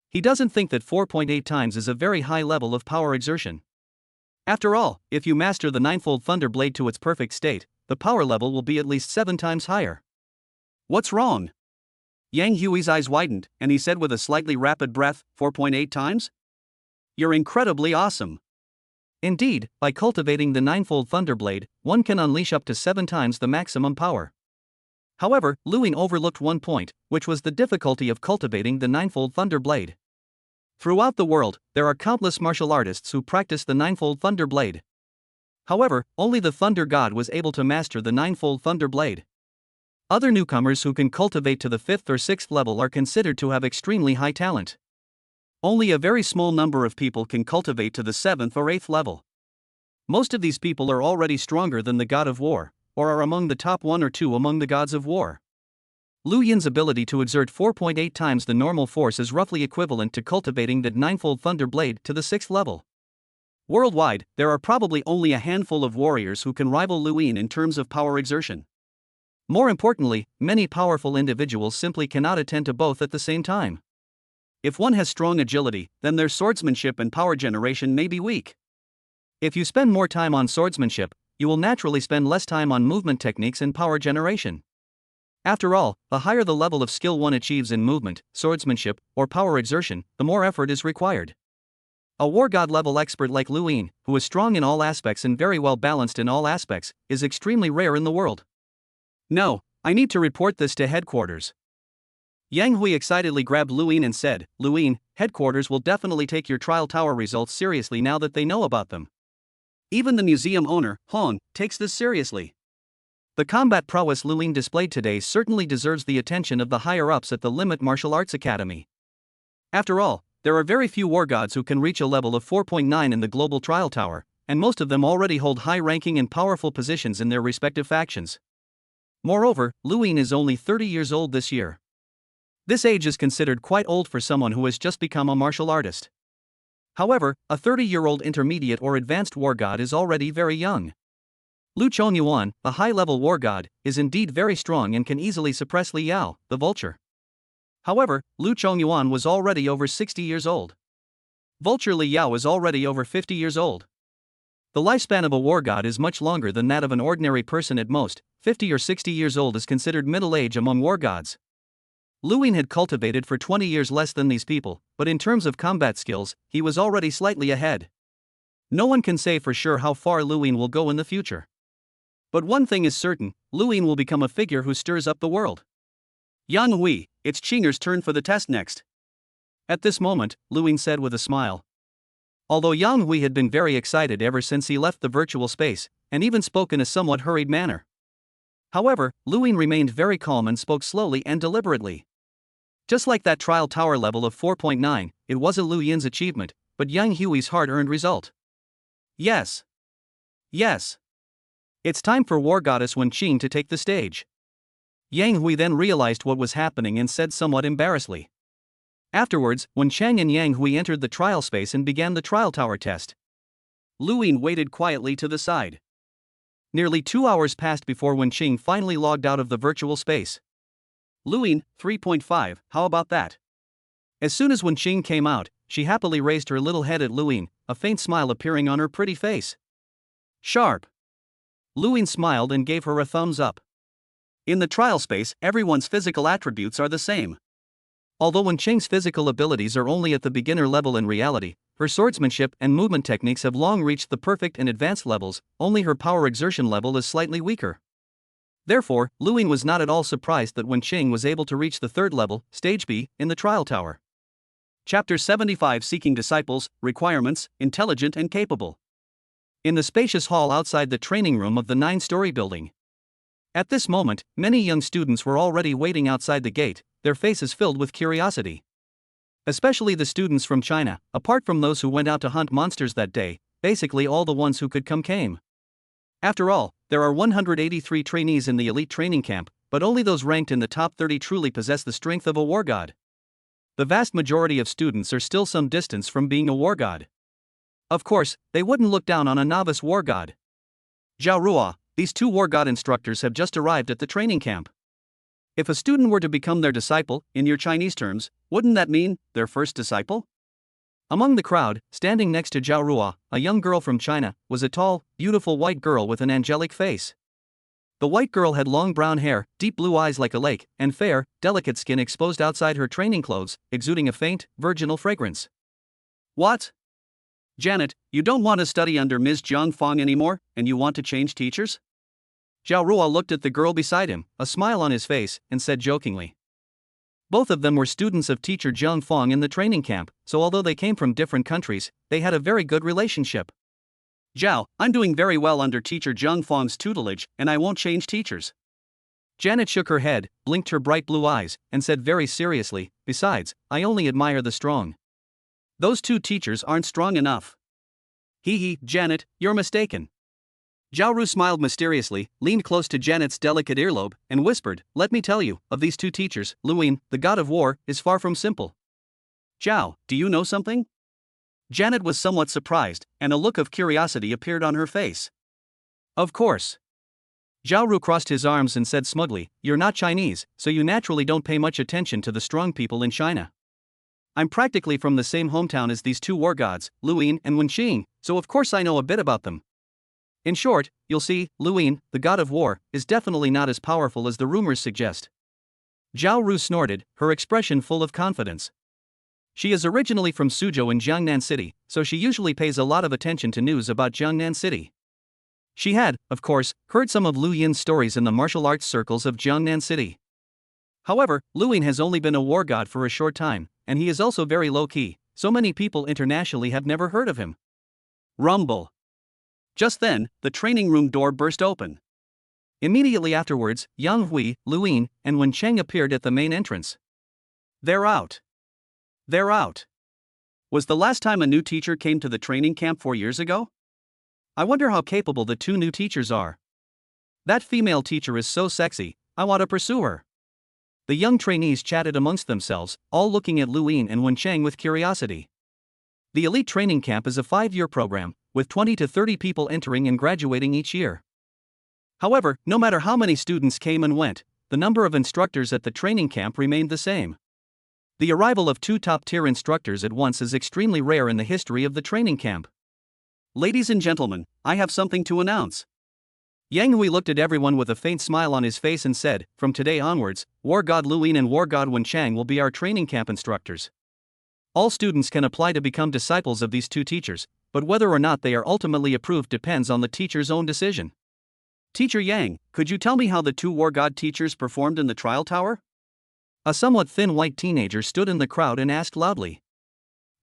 He doesn't think that 4.8 times is a very high level of power exertion. After all, if you master the ninefold Thunder Blade to its perfect state, the power level will be at least 7 times higher. What's wrong? Yang Hui's eyes widened, and he said with a slightly rapid breath, 4.8 times? You're incredibly awesome. Indeed, by cultivating the ninefold Thunderblade, one can unleash up to 7 times the maximum power. However, Luin overlooked one point, which was the difficulty of cultivating the ninefold Thunderblade. Throughout the world, there are countless martial artists who practice the ninefold Thunderblade. However, only the Thunder God was able to master the ninefold Thunderblade. Other newcomers who can cultivate to the 5th or 6th level are considered to have extremely high talent. Only a very small number of people can cultivate to the 7th or 8th level. Most of these people are already stronger than the God of War, or are among the top 1 or 2 among the gods of war. Lu Yin's ability to exert 4.8 times the normal force is roughly equivalent to cultivating the ninefold Thunderblade to the 6th level. Worldwide, there are probably only a handful of warriors who can rival Lu Yin in terms of power exertion. More importantly, many powerful individuals simply cannot attend to both at the same time. If one has strong agility, then their swordsmanship and power generation may be weak. If you spend more time on swordsmanship, you will naturally spend less time on movement techniques and power generation. After all, the higher the level of skill one achieves in movement, swordsmanship, or power exertion, the more effort is required. A war god level expert like Lu Yin, who is strong in all aspects and very well balanced in all aspects, is extremely rare in the world. No, I need to report this to headquarters. Yang Hui excitedly grabbed Lu Yin and said, Lu Yin, headquarters will definitely take your trial tower results seriously now that they know about them. Even the museum owner, Hong, takes this seriously. The combat prowess Lu Yin displayed today certainly deserves the attention of the higher-ups at the Limit Martial Arts Academy. After all, there are very few war gods who can reach a level of 4.9 in the global trial tower, and most of them already hold high-ranking and powerful positions in their respective factions. Moreover, Lu Yin is only 30 years old this year. This age is considered quite old for someone who has just become a martial artist. However, a 30-year-old intermediate or advanced war god is already very young. Lu Chongyuan, a high-level war god, is indeed very strong and can easily suppress Li Yao, the vulture. However, Lu Chongyuan was already over 60 years old. Vulture Li Yao is already over 50 years old. The lifespan of a war god is much longer than that of an ordinary person at most. 50 or 60 years old is considered middle age among war gods. Lu Yin had cultivated for 20 years less than these people, but in terms of combat skills, he was already slightly ahead. No one can say for sure how far Lu Yin will go in the future. But one thing is certain, Lu Yin will become a figure who stirs up the world. Yang Hui, it's Qinger's turn for the test next. At this moment, Lu Yin said with a smile. Although Yang Hui had been very excited ever since he left the virtual space, and even spoke in a somewhat hurried manner. However, Lu Yin remained very calm and spoke slowly and deliberately. Just like that trial tower level of 4.9, it wasn't Lu Yin's achievement, but Yang Hui's hard-earned result. Yes. Yes. It's time for War Goddess Wen Qing to take the stage. Yang Hui then realized what was happening and said somewhat embarrassedly. Afterwards, Wen Chang and Yang Hui entered the trial space and began the trial tower test. Lu Yin waited quietly to the side. Nearly 2 hours passed before Wen Qing finally logged out of the virtual space. Lu Yin, 3.5, how about that? As soon as Wen Qing came out, she happily raised her little head at Lu Yin, a faint smile appearing on her pretty face. Sharp. Lu Yin smiled and gave her a thumbs up. In the trial space, everyone's physical attributes are the same. Although Wen Qing's physical abilities are only at the beginner level in reality, her swordsmanship and movement techniques have long reached the perfect and advanced levels, only her power exertion level is slightly weaker. Therefore, Lu Yin was not at all surprised that Wen Qing was able to reach the 3rd level, Stage B, in the trial tower. Chapter 75 Seeking Disciples, Requirements, Intelligent and Capable. In the spacious hall outside the training room of the 9-story building. At this moment, many young students were already waiting outside the gate, their faces filled with curiosity. Especially the students from China, apart from those who went out to hunt monsters that day, basically all the ones who could come came. After all, there are 183 trainees in the elite training camp, but only those ranked in the top 30 truly possess the strength of a war god. The vast majority of students are still some distance from being a war god. Of course, they wouldn't look down on a novice war god. Zhao Rua, these 2 war god instructors have just arrived at the training camp. If a student were to become their disciple, in your Chinese terms, wouldn't that mean their first disciple? Among the crowd, standing next to Zhao Rua, a young girl from China, was a tall, beautiful white girl with an angelic face. The white girl had long brown hair, deep blue eyes like a lake, and fair, delicate skin exposed outside her training clothes, exuding a faint, virginal fragrance. What? Janet, you don't want to study under Ms. Jiang Fong anymore, and you want to change teachers? Zhao Rua looked at the girl beside him, a smile on his face, and said jokingly. Both of them were students of teacher Jiang Fong in the training camp, so although they came from different countries, they had a very good relationship. Zhao, I'm doing very well under teacher Jiang Fong's tutelage, and I won't change teachers. Janet shook her head, blinked her bright blue eyes, and said very seriously, besides, I only admire the strong. Those two teachers aren't strong enough. Hee, Janet, you're mistaken. Zhao Ru smiled mysteriously, leaned close to Janet's delicate earlobe, and whispered, let me tell you, of these two teachers, Luin, the god of war, is far from simple. Zhao, do you know something? Janet was somewhat surprised, and a look of curiosity appeared on her face. Of course. Zhao Ru crossed his arms and said smugly, you're not Chinese, so you naturally don't pay much attention to the strong people in China. I'm practically from the same hometown as these two war gods, Luin and Wenqing, so of course I know a bit about them. In short, you'll see, Luin, the god of war, is definitely not as powerful as the rumors suggest. Zhao Ru snorted, her expression full of confidence. She is originally from Suzhou in Jiangnan City, so she usually pays a lot of attention to news about Jiangnan City. She had, of course, heard some of Lu Yin's stories in the martial arts circles of Jiangnan City. However, Lu Yin has only been a war god for a short time, and he is also very low-key, so many people internationally have never heard of him. Rumble. Just then, the training room door burst open. Immediately afterwards, Yang Hui, Lu Yin, and Wencheng appeared at the main entrance. They're out. They're out. Was the last time a new teacher came to the training camp 4 years ago? I wonder how capable the two new teachers are. That female teacher is so sexy, I want to pursue her. The young trainees chatted amongst themselves, all looking at Lu Yin and Wencheng with curiosity. The elite training camp is a 5-year program, with 20 to 30 people entering and graduating each year. However, no matter how many students came and went, the number of instructors at the training camp remained the same. The arrival of 2 top-tier instructors at once is extremely rare in the history of the training camp. Ladies and gentlemen, I have something to announce. Yang Hui looked at everyone with a faint smile on his face and said, from today onwards, War God Lu Yin and War God Wencheng will be our training camp instructors. All students can apply to become disciples of these two teachers, but whether or not they are ultimately approved depends on the teacher's own decision. Teacher Yang, could you tell me how the 2 war god teachers performed in the trial tower? A somewhat thin white teenager stood in the crowd and asked loudly.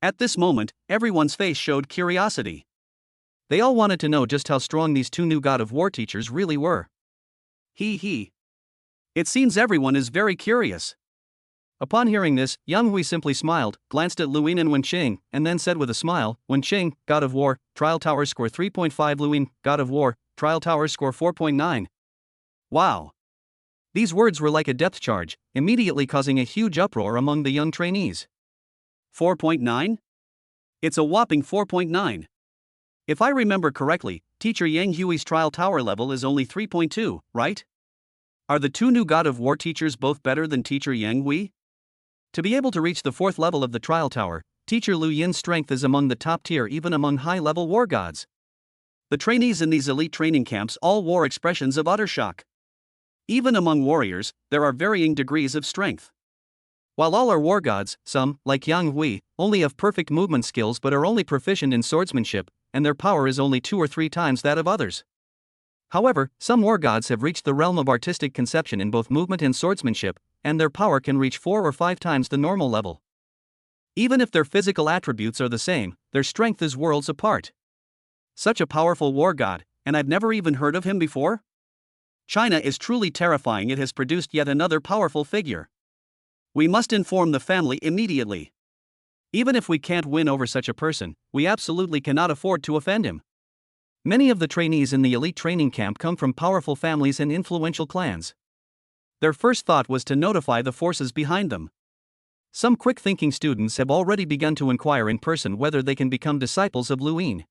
At this moment, everyone's face showed curiosity. They all wanted to know just how strong these 2 new god of war teachers really were. Hee. It seems everyone is very curious. Upon hearing this, Yang Hui simply smiled, glanced at Lu Yin and Wenqing, and then said with a smile, Wenqing, god of war, trial tower score 3.5, Lu Yin, god of war, trial tower score 4.9. Wow. These words were like a depth charge, immediately causing a huge uproar among the young trainees. 4.9? It's a whopping 4.9. If I remember correctly, teacher Yang Hui's trial tower level is only 3.2, right? Are the 2 new god of war teachers both better than teacher Yang Hui? To be able to reach the 4th level of the trial tower, teacher Lu Yin's strength is among the top tier even among high-level war gods. The trainees in these elite training camps all wore expressions of utter shock. Even among warriors, there are varying degrees of strength. While all are war gods, some, like Yang Hui, only have perfect movement skills but are only proficient in swordsmanship, and their power is only 2 or 3 times that of others. However, some war gods have reached the realm of artistic conception in both movement and swordsmanship, and their power can reach 4 or 5 times the normal level. Even if their physical attributes are the same, their strength is worlds apart. Such a powerful war god, and I've never even heard of him before? China is truly terrifying. It has produced yet another powerful figure. We must inform the family immediately. Even if we can't win over such a person, we absolutely cannot afford to offend him. Many of the trainees in the elite training camp come from powerful families and influential clans. Their first thought was to notify the forces behind them. Some quick-thinking students have already begun to inquire in person whether they can become disciples of Lu Yin.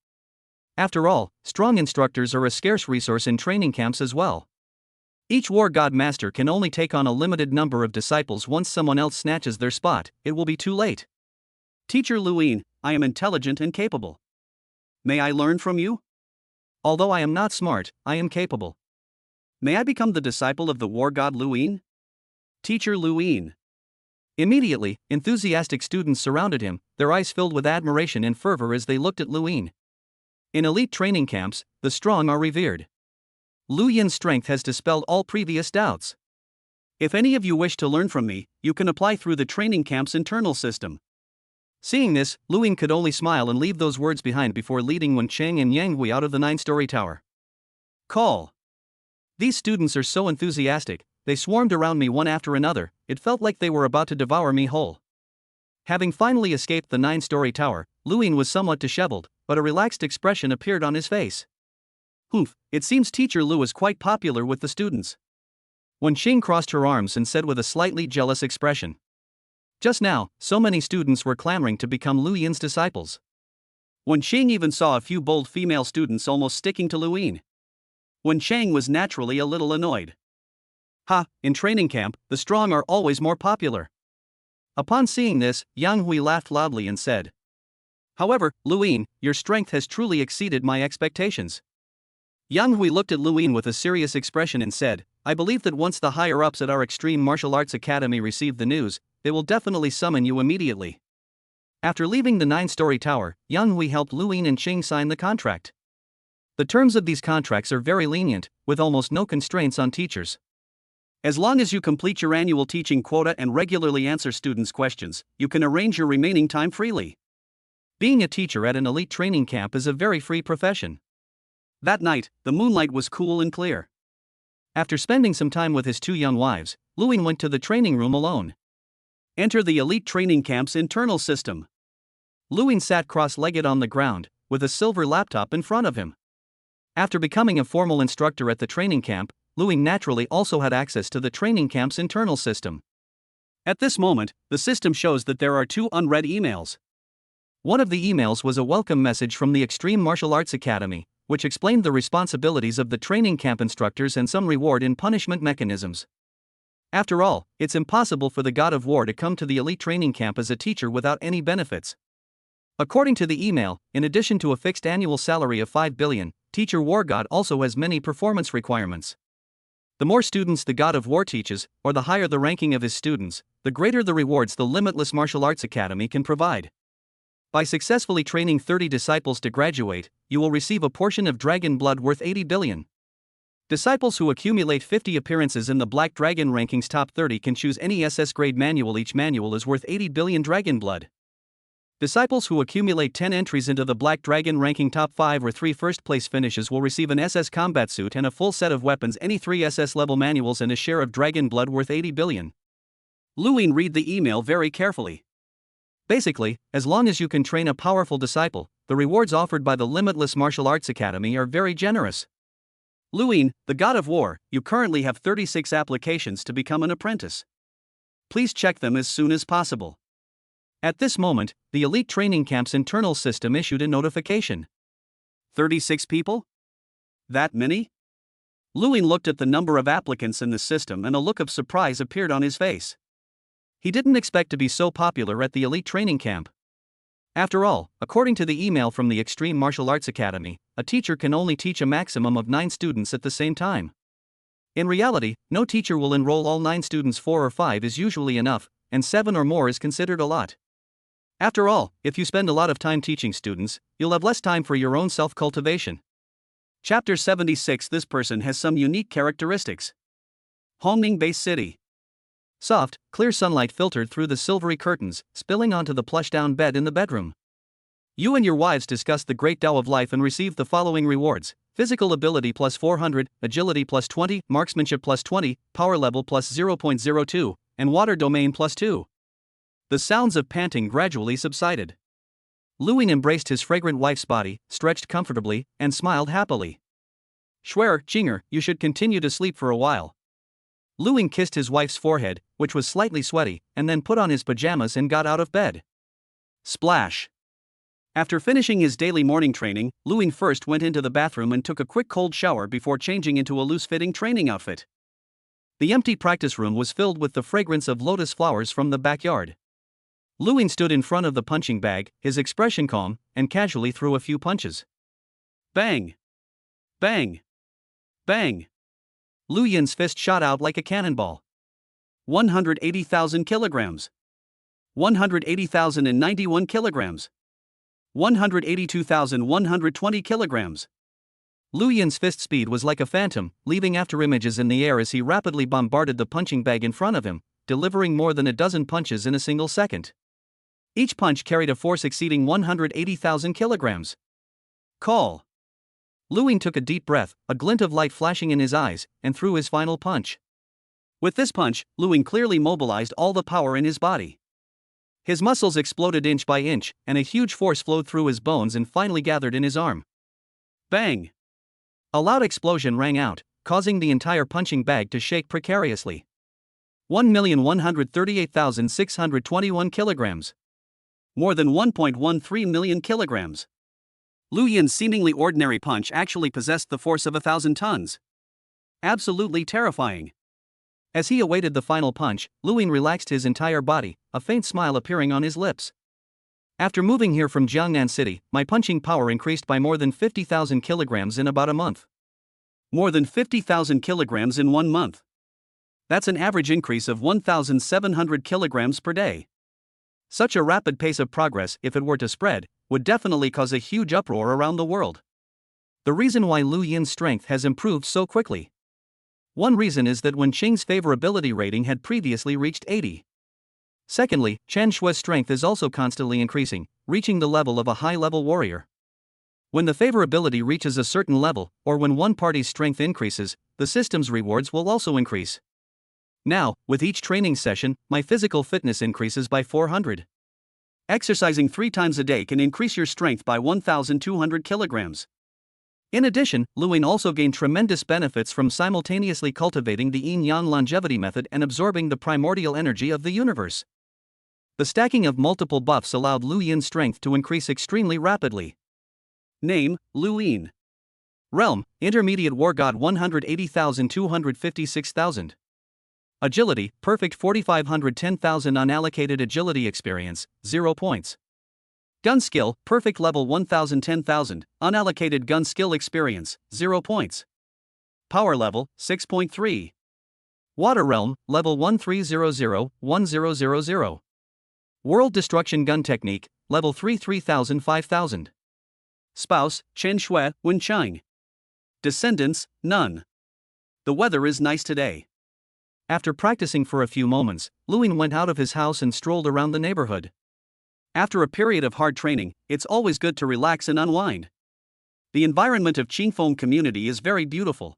After all, strong instructors are a scarce resource in training camps as well. Each war god master can only take on a limited number of disciples. Once someone else snatches their spot, it will be too late. Teacher Lu Yin, I am intelligent and capable. May I learn from you? Although I am not smart, I am capable. May I become the disciple of the war god Luin? Teacher Luin. Immediately, enthusiastic students surrounded him, their eyes filled with admiration and fervor as they looked at Luin. In elite training camps, the strong are revered. Lu Yin's strength has dispelled all previous doubts. If any of you wish to learn from me, you can apply through the training camp's internal system. Seeing this, Luin could only smile and leave those words behind before leading Wen Cheng and Yang Hui out of the 9-story tower. Call. These students are so enthusiastic, they swarmed around me one after another, it felt like they were about to devour me whole. Having finally escaped the 9-story tower, Luin was somewhat disheveled, but a relaxed expression appeared on his face. Humph, it seems Teacher Lu is quite popular with the students. Wen Xing crossed her arms and said with a slightly jealous expression. Just now, so many students were clamoring to become Lu Yin's disciples. Wen Xing even saw a few bold female students almost sticking to Luin. Wen Cheng was naturally a little annoyed. Ha, in training camp, the strong are always more popular. Upon seeing this, Yang Hui laughed loudly and said. However, Luin, your strength has truly exceeded my expectations. Yang Hui looked at Luin with a serious expression and said, I believe that once the higher-ups at our Extreme Martial Arts Academy receive the news, they will definitely summon you immediately. After leaving the 9-story tower, Yang Hui helped Luin and Qing sign the contract. The terms of these contracts are very lenient, with almost no constraints on teachers. As long as you complete your annual teaching quota and regularly answer students' questions, you can arrange your remaining time freely. Being a teacher at an elite training camp is a very free profession. That night, the moonlight was cool and clear. After spending some time with his 2 young wives, Luin went to the training room alone. Enter the elite training camp's internal system. Luin sat cross-legged on the ground, with a silver laptop in front of him. After becoming a formal instructor at the training camp, Luin naturally also had access to the training camp's internal system. At this moment, the system shows that there are 2 unread emails. One of the emails was a welcome message from the Extreme Martial Arts Academy, which explained the responsibilities of the training camp instructors and some reward and punishment mechanisms. After all, it's impossible for the God of War to come to the elite training camp as a teacher without any benefits. According to the email, in addition to a fixed annual salary of 5 billion, Teacher War God also has many performance requirements. The more students the God of War teaches, or the higher the ranking of his students, the greater the rewards the Limitless Martial Arts Academy can provide. By successfully training 30 disciples to graduate, you will receive a portion of dragon blood worth 80 billion. Disciples who accumulate 50 appearances in the Black Dragon Rankings Top 30 can choose any SS grade manual. Each manual is worth 80 billion dragon blood. Disciples who accumulate 10 entries into the Black Dragon Ranking Top 5 or 3 first-place finishes will receive an SS combat suit and a full set of weapons, any 3 SS level manuals, and a share of dragon blood worth 80 billion. Luin read the email very carefully. Basically, as long as you can train a powerful disciple, the rewards offered by the Limitless Martial Arts Academy are very generous. Luin, the God of War, you currently have 36 applications to become an apprentice. Please check them as soon as possible. At this moment, the elite training camp's internal system issued a notification. 36 people? That many? Luin looked at the number of applicants in the system and a look of surprise appeared on his face. He didn't expect to be so popular at the elite training camp. After all, according to the email from the Extreme Martial Arts Academy, a teacher can only teach a maximum of 9 students at the same time. In reality, no teacher will enroll all 9 students. 4 or 5 is usually enough, and 7 or more is considered a lot. After all, if you spend a lot of time teaching students, you'll have less time for your own self-cultivation. Chapter 76. This person has some unique characteristics. Hongning Base City. Soft, clear sunlight filtered through the silvery curtains, spilling onto the plush-down bed in the bedroom. You and your wives discussed the great Tao of life and received the following rewards: physical ability plus 400, agility plus 20, marksmanship plus 20, power level plus 0.02, and water domain plus 2. The sounds of panting gradually subsided. Luin embraced his fragrant wife's body, stretched comfortably, and smiled happily. Schwer, Chinger, you should continue to sleep for a while. Luin kissed his wife's forehead, which was slightly sweaty, and then put on his pajamas and got out of bed. Splash. After finishing his daily morning training, Luin first went into the bathroom and took a quick cold shower before changing into a loose-fitting training outfit. The empty practice room was filled with the fragrance of lotus flowers from the backyard. Luin stood in front of the punching bag, his expression calm, and casually threw a few punches. Bang! Bang! Bang! Lu Yin's fist shot out like a cannonball. 180,000 kilograms. 180,091 kilograms. 182,120 kilograms. Lu Yin's fist speed was like a phantom, leaving afterimages in the air as he rapidly bombarded the punching bag in front of him, delivering more than a dozen punches in a single second. Each punch carried a force exceeding 180,000 kilograms. Call. Lu Yin took a deep breath, a glint of light flashing in his eyes, and threw his final punch. With this punch, Lu Yin clearly mobilized all the power in his body. His muscles exploded inch by inch, and a huge force flowed through his bones and finally gathered in his arm. Bang! A loud explosion rang out, causing the entire punching bag to shake precariously. 1,138,621 kilograms. More than 1.13 million kilograms. Lu Yin's seemingly ordinary punch actually possessed the force of 1,000 tons. Absolutely terrifying. As he awaited the final punch, Lu Yin relaxed his entire body, a faint smile appearing on his lips. After moving here from Jiangnan City, my punching power increased by more than 50,000 kilograms in about a month. More than 50,000 kilograms in 1 month. That's an average increase of 1,700 kilograms per day. Such a rapid pace of progress, if it were to spread, would definitely cause a huge uproar around the world. The reason why Lu Yin's strength has improved so quickly. One reason is that Wen Qing's favorability rating had previously reached 80. Secondly, Chen Shui's strength is also constantly increasing, reaching the level of a high-level warrior. When the favorability reaches a certain level, or when one party's strength increases, the system's rewards will also increase. Now, with each training session, my physical fitness increases by 400. Exercising 3 times a day can increase your strength by 1,200 kilograms. In addition, Lu Yin also gained tremendous benefits from simultaneously cultivating the yin-yang longevity method and absorbing the primordial energy of the universe. The stacking of multiple buffs allowed Lu Yin's strength to increase extremely rapidly. Name, Lu Yin. Realm, Intermediate War God 180,256,000. Agility, Perfect 4,510,000 Unallocated Agility Experience, 0 points. Gun Skill, Perfect Level 1,010,000, Unallocated Gun Skill Experience, 0 points. Power Level, 6.3. Water Realm, Level 1300-1000. World Destruction Gun Technique, Level 3 3,000 5,000. Spouse, Chen Shui, Wen Qing. Descendants, none. The weather is nice today. After practicing for a few moments, Lu Yin went out of his house and strolled around the neighborhood. After a period of hard training, it's always good to relax and unwind. The environment of Qingfeng community is very beautiful.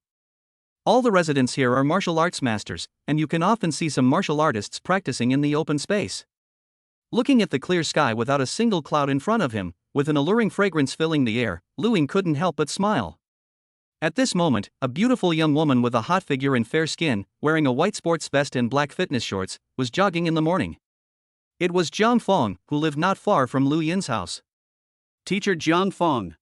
All the residents here are martial arts masters, and you can often see some martial artists practicing in the open space. Looking at the clear sky without a single cloud in front of him, with an alluring fragrance filling the air, Lu Yin couldn't help but smile. At this moment, a beautiful young woman with a hot figure and fair skin, wearing a white sports vest and black fitness shorts, was jogging in the morning. It was Jiang Fong, who lived not far from Lu Yin's house. Teacher Jiang Fong.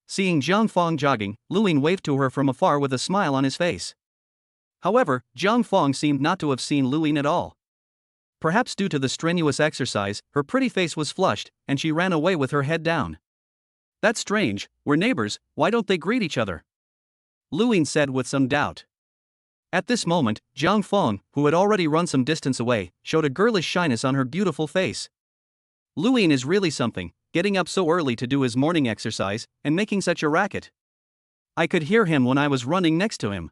Seeing Jiang Fong jogging, Lu Yin waved to her from afar with a smile on his face. However, Jiang Fong seemed not to have seen Lu Yin at all. Perhaps due to the strenuous exercise, her pretty face was flushed, and she ran away with her head down. That's strange, we're neighbors, why don't they greet each other? Lu Yin said with some doubt. At this moment, Jiang Fong, who had already run some distance away, showed a girlish shyness on her beautiful face. Lu Yin is really something, getting up so early to do his morning exercise, and making such a racket. I could hear him when I was running next to him.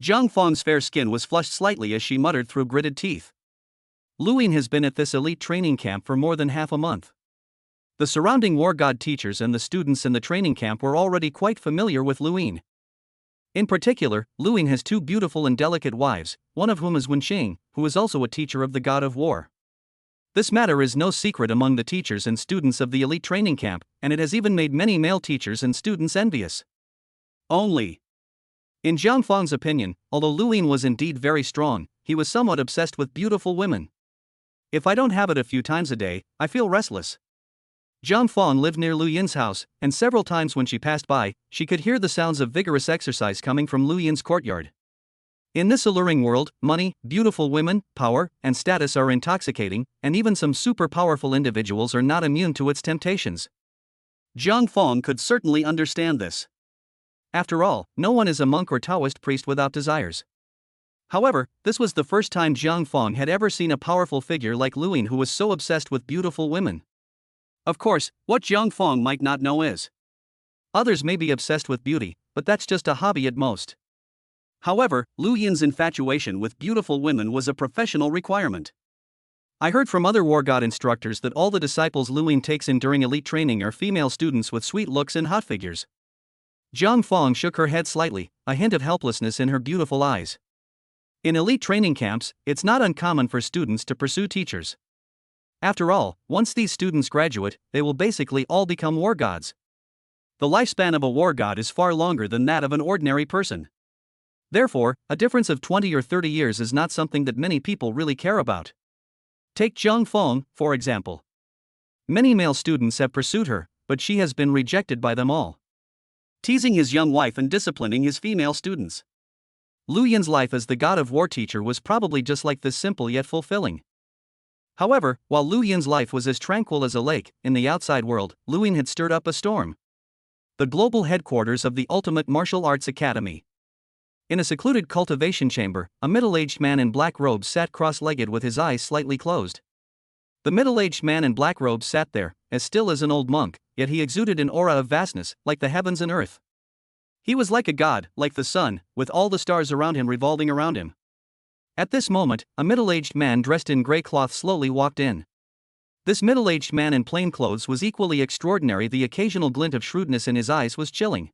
Jiang Fong's fair skin was flushed slightly as she muttered through gritted teeth. Lu Yin has been at this elite training camp for more than half a month. The surrounding war god teachers and the students in the training camp were already quite familiar with Lu Yin. In particular, Lu Yin has 2 beautiful and delicate wives, one of whom is Wen Qing, who is also a teacher of the god of war. This matter is no secret among the teachers and students of the elite training camp, and it has even made many male teachers and students envious. Only. In Jiang Fong's opinion, although Lu Yin was indeed very strong, he was somewhat obsessed with beautiful women. If I don't have it a few times a day, I feel restless. Jiang Fong lived near Lu Yin's house, and several times when she passed by, she could hear the sounds of vigorous exercise coming from Lu Yin's courtyard. In this alluring world, money, beautiful women, power, and status are intoxicating, and even some super powerful individuals are not immune to its temptations. Jiang Fong could certainly understand this. After all, no one is a monk or Taoist priest without desires. However, this was the first time Jiang Feng had ever seen a powerful figure like Luin who was so obsessed with beautiful women. Of course, what Jiang Feng might not know is, others may be obsessed with beauty, but that's just a hobby at most. However, Lu Yin's infatuation with beautiful women was a professional requirement. I heard from other war god instructors that all the disciples Luin takes in during elite training are female students with sweet looks and hot figures. Jiang Feng shook her head slightly, a hint of helplessness in her beautiful eyes. In elite training camps, it's not uncommon for students to pursue teachers. After all, once these students graduate, they will basically all become war gods. The lifespan of a war god is far longer than that of an ordinary person. Therefore, a difference of 20 or 30 years is not something that many people really care about. Take Jiang Feng, for example. Many male students have pursued her, but she has been rejected by them all. Teasing his young wife and disciplining his female students. Lu Yin's life as the god of war teacher was probably just like this, simple yet fulfilling. However, while Lu Yin's life was as tranquil as a lake, in the outside world, Lu Yin had stirred up a storm. The global headquarters of the Ultimate Martial Arts Academy. In a secluded cultivation chamber, a middle-aged man in black robes sat cross-legged with his eyes slightly closed. The middle-aged man in black robes sat there, as still as an old monk, yet he exuded an aura of vastness, like the heavens and earth. He was like a god, like the sun, with all the stars around him revolving around him. At this moment, a middle-aged man dressed in grey cloth slowly walked in. This middle-aged man in plain clothes was equally extraordinary. The occasional glint of shrewdness in his eyes was chilling.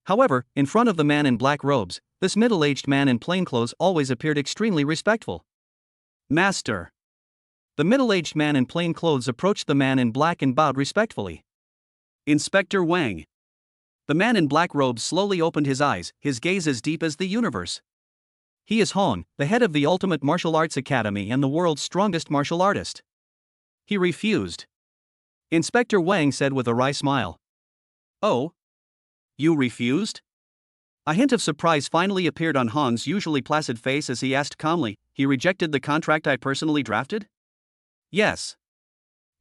However, in front of the man in black robes, this middle-aged man in plain clothes always appeared extremely respectful. Master. The middle-aged man in plain clothes approached the man in black and bowed respectfully. Inspector Wang. The man in black robes slowly opened his eyes, his gaze as deep as the universe. He is Hong, the head of the Ultimate Martial Arts Academy and the world's strongest martial artist. He refused. Inspector Wang said with a wry smile. Oh? You refused? A hint of surprise finally appeared on Hong's usually placid face as he asked calmly, "He rejected the contract I personally drafted?" Yes.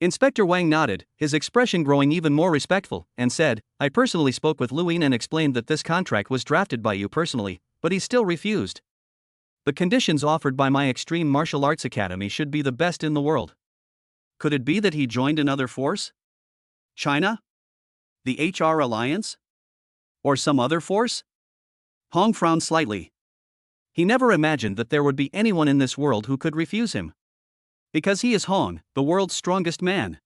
Inspector Wang nodded, his expression growing even more respectful, and said, "I personally spoke with Lu Yin and explained that this contract was drafted by you personally, but he still refused. The conditions offered by my Extreme Martial Arts Academy should be the best in the world." Could it be that he joined another force? China? The HR Alliance? Or some other force? Hong frowned slightly. He never imagined that there would be anyone in this world who could refuse him. Because he is Hong, the world's strongest man.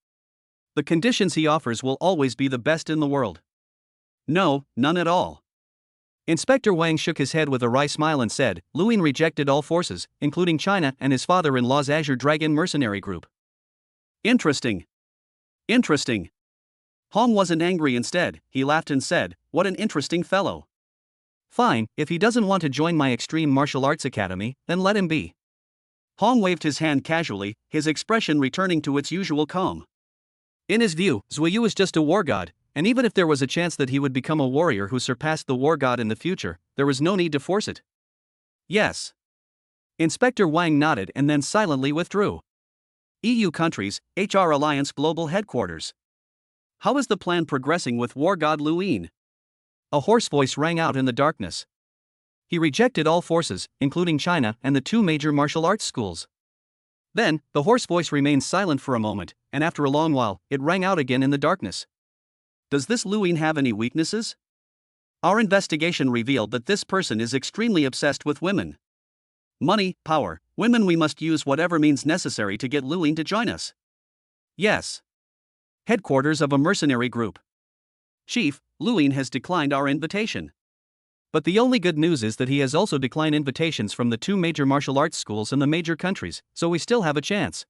The conditions he offers will always be the best in the world. No, none at all. Inspector Wang shook his head with a wry smile and said, "Lu Yin rejected all forces, including China and his father-in-law's Azure Dragon mercenary group." Interesting. Interesting. Hong wasn't angry. Instead, he laughed and said, "What an interesting fellow." "Fine, if he doesn't want to join my Extreme Martial Arts Academy, then let him be." Hong waved his hand casually, his expression returning to its usual calm. In his view, Zuiyu is just a war god, and even if there was a chance that he would become a warrior who surpassed the war god in the future, there was no need to force it. Yes. Inspector Wang nodded and then silently withdrew. EU countries, HR Alliance Global Headquarters. How is the plan progressing with war god Lu Yin? A hoarse voice rang out in the darkness. He rejected all forces, including China and the 2 major martial arts schools. Then, the hoarse voice remained silent for a moment, and after a long while, it rang out again in the darkness. Does this Lu Yin have any weaknesses? Our investigation revealed that this person is extremely obsessed with women. Money, power, women. We must use whatever means necessary to get Lu Yin to join us. Yes. Headquarters of a mercenary group. Chief, Lu Yin has declined our invitation. But the only good news is that he has also declined invitations from the 2 major martial arts schools in the major countries, so we still have a chance.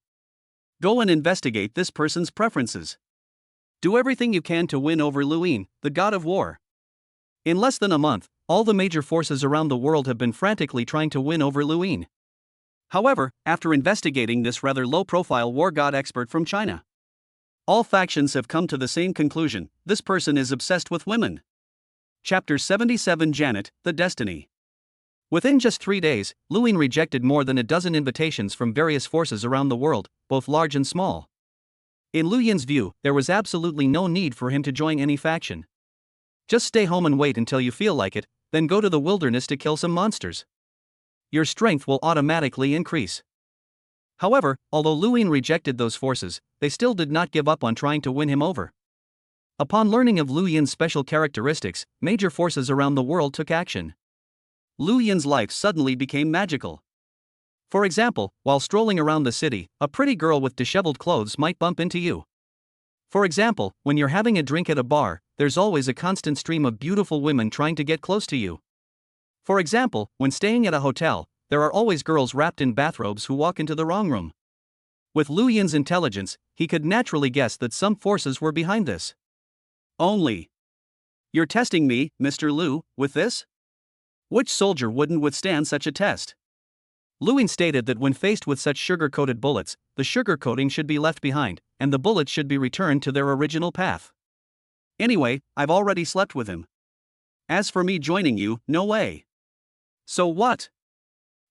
Go and investigate this person's preferences. Do everything you can to win over Lu Yin, the god of war. In less than a month, all the major forces around the world have been frantically trying to win over Lu Yin. However, after investigating this rather low-profile war god expert from China, all factions have come to the same conclusion: this person is obsessed with women. Chapter 77 Janet, the Destiny. Within just 3 days, Lu Yin rejected more than a dozen invitations from various forces around the world, both large and small. In Lu Yin's view, there was absolutely no need for him to join any faction. Just stay home and wait until you feel like it, then go to the wilderness to kill some monsters. Your strength will automatically increase. However, although Luin rejected those forces, they still did not give up on trying to win him over. Upon learning of Lu Yin's special characteristics, major forces around the world took action. Lu Yin's life suddenly became magical. For example, while strolling around the city, a pretty girl with disheveled clothes might bump into you. For example, when you're having a drink at a bar, there's always a constant stream of beautiful women trying to get close to you. For example, when staying at a hotel, there are always girls wrapped in bathrobes who walk into the wrong room. With Lu Yin's intelligence, he could naturally guess that some forces were behind this. Only. You're testing me, Mr. Lu, with this? Which soldier wouldn't withstand such a test? Luin stated that when faced with such sugar-coated bullets, the sugar coating should be left behind, and the bullets should be returned to their original path. Anyway, I've already slept with him. As for me joining you, no way. So what?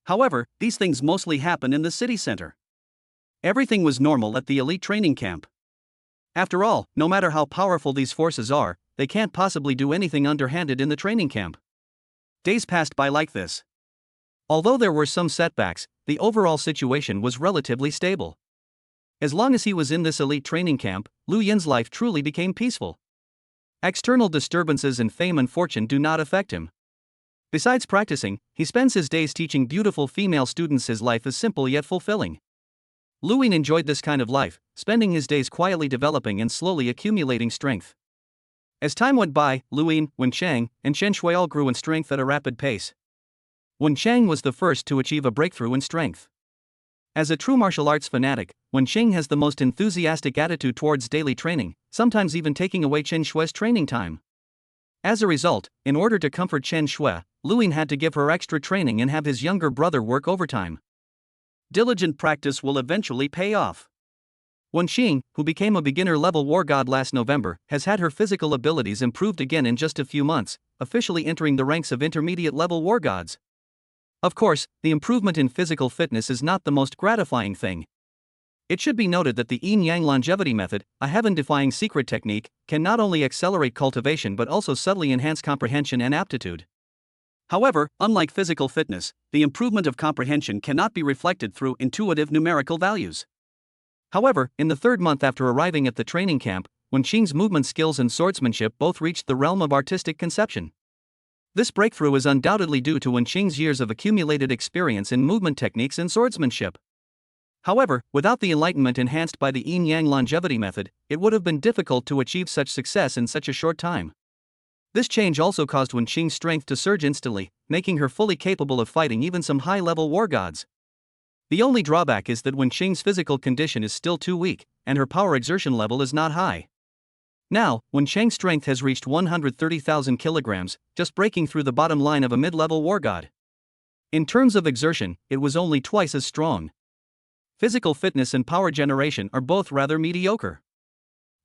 However, these things mostly happen in the city center. Everything was normal at the elite training camp. After all, no matter how powerful these forces are, they can't possibly do anything underhanded in the training camp. Days passed by like this. Although there were some setbacks, the overall situation was relatively stable. As long as he was in this elite training camp, Lu Yin's life truly became peaceful. External disturbances and fame and fortune do not affect him. Besides practicing, he spends his days teaching beautiful female students. His life is simple yet fulfilling. Lu Yin enjoyed this kind of life, spending his days quietly developing and slowly accumulating strength. As time went by, Lu Yin, Wen Chang, and Chen Shui all grew in strength at a rapid pace. Wen Chang was the first to achieve a breakthrough in strength. As a true martial arts fanatic, Wen Chang has the most enthusiastic attitude towards daily training, sometimes even taking away Chen Shui's training time. As a result, in order to comfort Chen Shui, Lu Yin had to give her extra training and have his younger brother work overtime. Diligent practice will eventually pay off. Wen Xing, who became a beginner-level war god last November, has had her physical abilities improved again in just a few months, officially entering the ranks of intermediate-level war gods. Of course, the improvement in physical fitness is not the most gratifying thing. It should be noted that the yin-yang longevity method, a heaven-defying secret technique, can not only accelerate cultivation but also subtly enhance comprehension and aptitude. However, unlike physical fitness, the improvement of comprehension cannot be reflected through intuitive numerical values. However, in the third month after arriving at the training camp, Wen Xing's movement skills and swordsmanship both reached the realm of artistic conception. This breakthrough is undoubtedly due to Wen Xing's years of accumulated experience in movement techniques and swordsmanship. However, without the enlightenment enhanced by the yin-yang longevity method, it would have been difficult to achieve such success in such a short time. This change also caused Wen Xing's strength to surge instantly, making her fully capable of fighting even some high-level war gods. The only drawback is that Wen Xing's physical condition is still too weak, and her power exertion level is not high. Now, Wen Chang's strength has reached 130,000 kilograms, just breaking through the bottom line of a mid-level war god. In terms of exertion, it was only twice as strong. Physical fitness and power generation are both rather mediocre.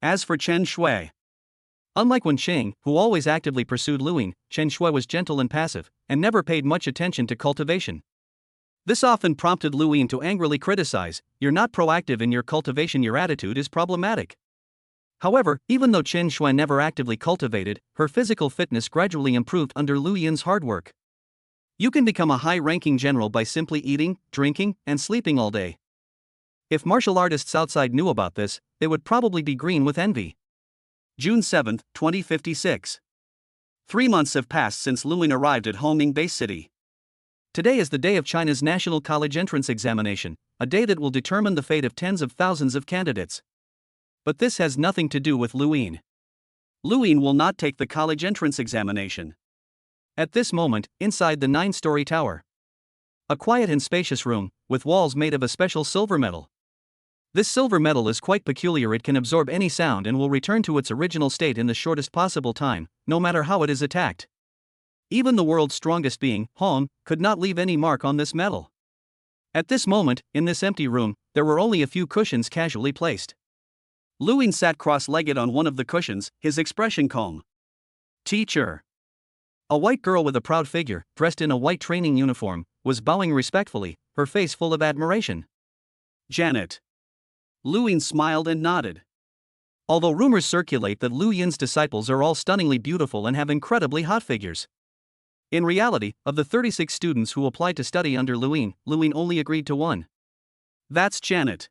As for Chen Shui, unlike Wen Xing, who always actively pursued Lu Yin, Chen Shui was gentle and passive, and never paid much attention to cultivation. This often prompted Lu Yin to angrily criticize, "You're not proactive in your cultivation, your attitude is problematic." However, even though Chen Shui never actively cultivated, her physical fitness gradually improved under Lu Yin's hard work. You can become a high-ranking general by simply eating, drinking, and sleeping all day. If martial artists outside knew about this, they would probably be green with envy. June 7, 2056. 3 months have passed since Lu Yin arrived at Hongming Base City. Today is the day of China's National College Entrance Examination, a day that will determine the fate of tens of thousands of candidates. But this has nothing to do with Lu Yin. Lu Yin will not take the college entrance examination. At this moment, inside the 9-story tower. A quiet and spacious room, with walls made of a special silver metal. This silver metal is quite peculiar. It can absorb any sound and will return to its original state in the shortest possible time, no matter how it is attacked. Even the world's strongest being, Hong, could not leave any mark on this metal. At this moment, in this empty room, there were only a few cushions casually placed. Lu Yin sat cross-legged on one of the cushions, his expression calm. Teacher. A white girl with a proud figure, dressed in a white training uniform, was bowing respectfully, her face full of admiration. Janet. Lu Yin smiled and nodded. Although rumors circulate that Lu Yin's disciples are all stunningly beautiful and have incredibly hot figures. In reality, of the 36 students who applied to study under Lu Yin only agreed to one. That's Janet.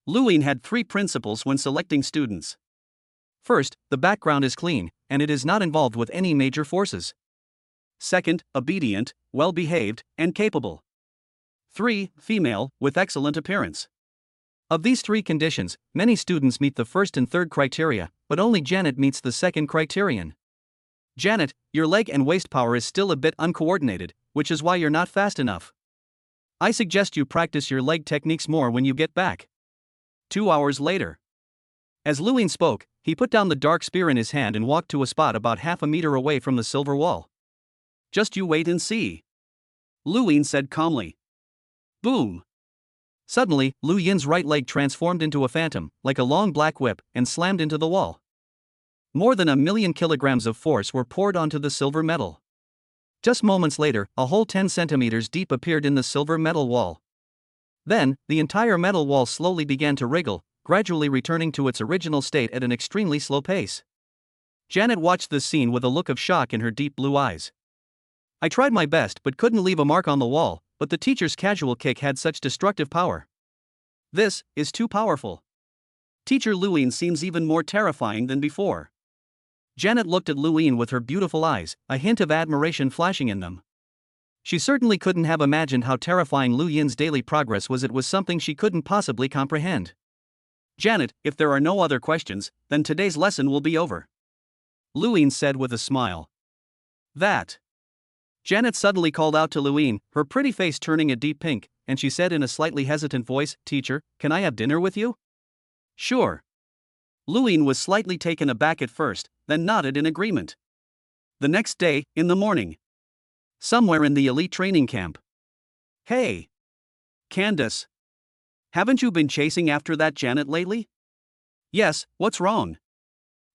Lu Yin had 3 principles when selecting students. First, the background is clean, and it is not involved with any major forces. Second, obedient, well-behaved, and capable. 3, female, with excellent appearance. Of these 3 conditions, many students meet the first and third criteria, but only Janet meets the second criterion. Janet, your leg and waist power is still a bit uncoordinated, which is why you're not fast enough. I suggest you practice your leg techniques more when you get back. 2 hours later. As Lu Yin spoke, he put down the dark spear in his hand and walked to a spot about half a meter away from the silver wall. Just you wait and see, Lu Yin said calmly. Boom! Suddenly, Lu Yin's right leg transformed into a phantom, like a long black whip, and slammed into the wall. More than 1,000,000 kilograms of force were poured onto the silver metal. Just moments later, a hole 10 centimeters deep appeared in the silver metal wall. Then, the entire metal wall slowly began to wriggle, gradually returning to its original state at an extremely slow pace. Janet watched this scene with a look of shock in her deep blue eyes. I tried my best but couldn't leave a mark on the wall, but the teacher's casual kick had such destructive power. This is too powerful. Teacher Lu Yin seems even more terrifying than before. Janet looked at Lu Yin with her beautiful eyes, a hint of admiration flashing in them. She certainly couldn't have imagined how terrifying Lu Yin's daily progress was. It was something she couldn't possibly comprehend. Janet, if there are no other questions, then today's lesson will be over, Lu Yin said with a smile. That. Janet suddenly called out to Lu Yin, her pretty face turning a deep pink, and she said in a slightly hesitant voice, "Teacher, can I have dinner with you?" Sure. Lu Yin was slightly taken aback at first, then nodded in agreement. The next day, in the morning. Somewhere in the elite training camp. Hey! Candace. Haven't you been chasing after that Janet lately? Yes, what's wrong?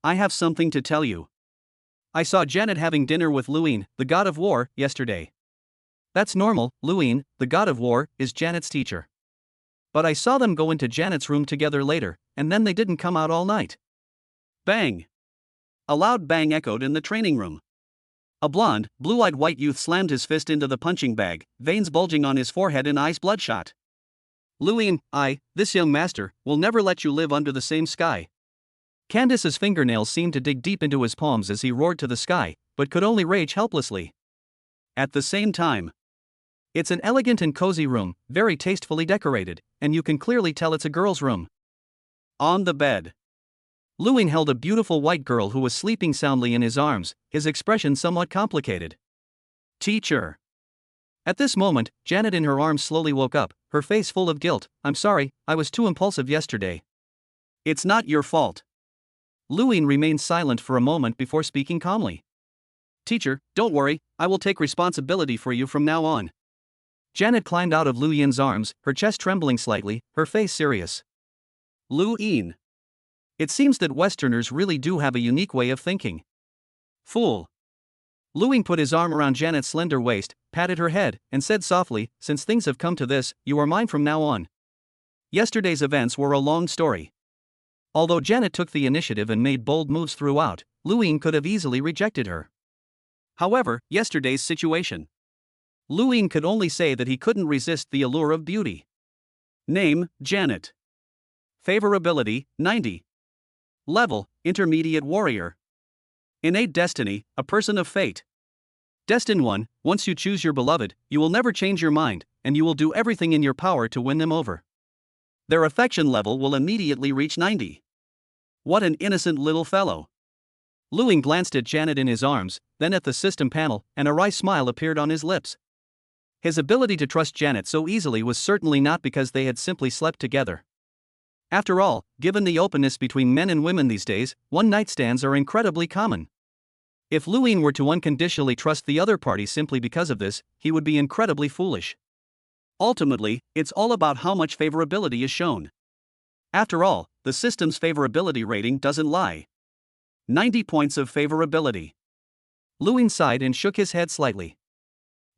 I have something to tell you. I saw Janet having dinner with Lu Yin, the god of war, yesterday. That's normal, Lu Yin, the god of war, is Janet's teacher. But I saw them go into Janet's room together later, and then they didn't come out all night. Bang! A loud bang echoed in the training room. A blonde, blue-eyed white youth slammed his fist into the punching bag, veins bulging on his forehead and eyes bloodshot. Lu Yin, this young master, will never let you live under the same sky. Candace's fingernails seemed to dig deep into his palms as he roared to the sky, but could only rage helplessly. At the same time, it's an elegant and cozy room, very tastefully decorated, and you can clearly tell it's a girl's room. On the bed, Lu Yin held a beautiful white girl who was sleeping soundly in his arms, his expression somewhat complicated. Teacher. At this moment, Janet in her arms slowly woke up, her face full of guilt. I'm sorry, I was too impulsive yesterday. It's not your fault. Lu Yin remained silent for a moment before speaking calmly. Teacher, don't worry, I will take responsibility for you from now on. Janet climbed out of Lu Yin's arms, her chest trembling slightly, her face serious. Lu Yin. It seems that Westerners really do have a unique way of thinking. Fool. Lu Yin put his arm around Janet's slender waist, patted her head, and said softly, since things have come to this, you are mine from now on. Yesterday's events were a long story. Although Janet took the initiative and made bold moves throughout, Lu Yin could have easily rejected her. However, yesterday's situation. Lu Yin could only say that he couldn't resist the allure of beauty. Name, Janet. Favorability, 90. Level, Intermediate Warrior. Innate destiny, a person of fate. Destined one, once you choose your beloved, you will never change your mind, and you will do everything in your power to win them over. Their affection level will immediately reach 90. What an innocent little fellow. Lu Yin glanced at Janet in his arms, then at the system panel, and a wry smile appeared on his lips. His ability to trust Janet so easily was certainly not because they had simply slept together. After all, given the openness between men and women these days, one-night stands are incredibly common. If Lu Yin were to unconditionally trust the other party simply because of this, he would be incredibly foolish. Ultimately, it's all about how much favorability is shown. After all, the system's favorability rating doesn't lie. 90 points of favorability. Lu Yin sighed and shook his head slightly.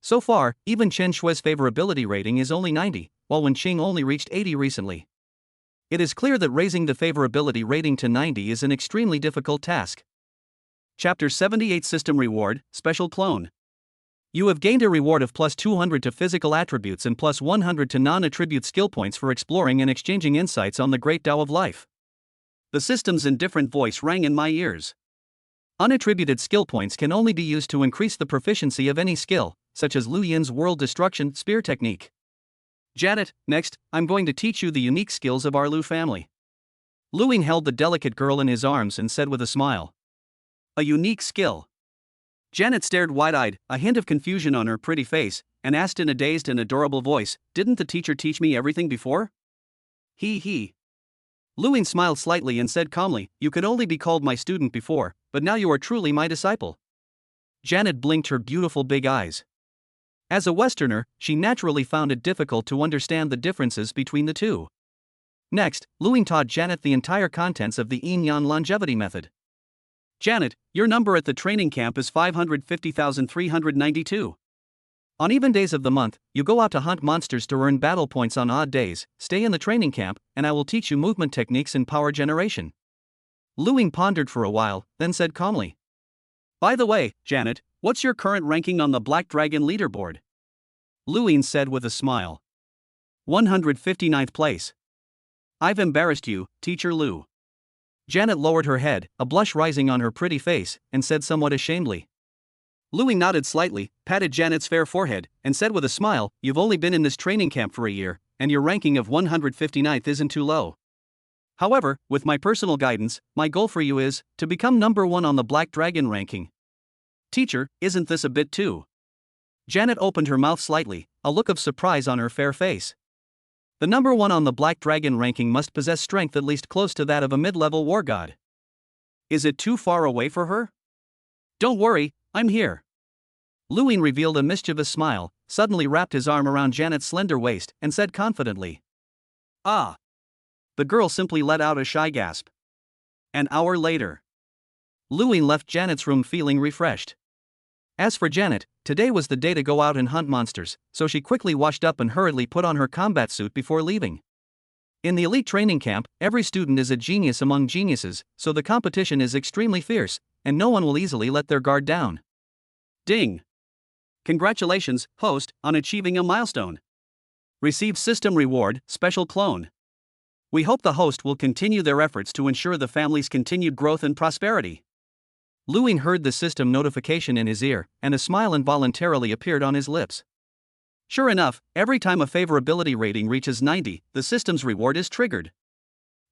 So far, even Chen Shui's favorability rating is only 90, while Wen Qing only reached 80 recently. It is clear that raising the favorability rating to 90 is an extremely difficult task. Chapter 78 System Reward, Special Clone. You have gained a reward of plus 200 to physical attributes and plus 100 to non-attribute skill points for exploring and exchanging insights on the great Tao of life. The system's indifferent voice rang in my ears. Unattributed skill points can only be used to increase the proficiency of any skill, such as Lu Yin's world destruction spear technique. Janet, next, I'm going to teach you the unique skills of our Lu family. Lu Ying held the delicate girl in his arms and said with a smile. A unique skill. Janet stared wide-eyed, a hint of confusion on her pretty face, and asked in a dazed and adorable voice, "Didn't the teacher teach me everything before?" He. Lu Ying smiled slightly and said calmly, "You could only be called my student before, but now you are truly my disciple." Janet blinked her beautiful big eyes. As a Westerner, she naturally found it difficult to understand the differences between the two. Next, Lu Ying taught Janet the entire contents of the Yin Yang longevity method. Janet, your number at the training camp is 550,392. On even days of the month, you go out to hunt monsters to earn battle points on odd days, stay in the training camp, and I will teach you movement techniques and power generation. Lu Ying pondered for a while, then said calmly. By the way, Janet, what's your current ranking on the Black Dragon leaderboard? Lu Ying said with a smile. 159th place. I've embarrassed you, Teacher Lu. Janet lowered her head, a blush rising on her pretty face, and said somewhat ashamedly. Lu Ying nodded slightly, patted Janet's fair forehead, and said with a smile, "You've only been in this training camp for a year, and your ranking of 159th isn't too low. However, with my personal guidance, my goal for you is to become number 1 on the Black Dragon ranking." Teacher, isn't this a bit too? Janet opened her mouth slightly, a look of surprise on her fair face. The number 1 on the Black Dragon ranking must possess strength at least close to that of a mid-level war god. Is it too far away for her? Don't worry, I'm here. Lu Ying revealed a mischievous smile, suddenly wrapped his arm around Janet's slender waist, and said confidently. Ah! The girl simply let out a shy gasp. An hour later. Lu Ying left Janet's room feeling refreshed. As for Janet, today was the day to go out and hunt monsters, so she quickly washed up and hurriedly put on her combat suit before leaving. In the elite training camp, every student is a genius among geniuses, so the competition is extremely fierce, and no one will easily let their guard down. Ding! Congratulations, host, on achieving a milestone. Receive system reward, special clone. We hope the host will continue their efforts to ensure the family's continued growth and prosperity. Lu Ying heard the system notification in his ear, and a smile involuntarily appeared on his lips. Sure enough, every time a favorability rating reaches 90, the system's reward is triggered.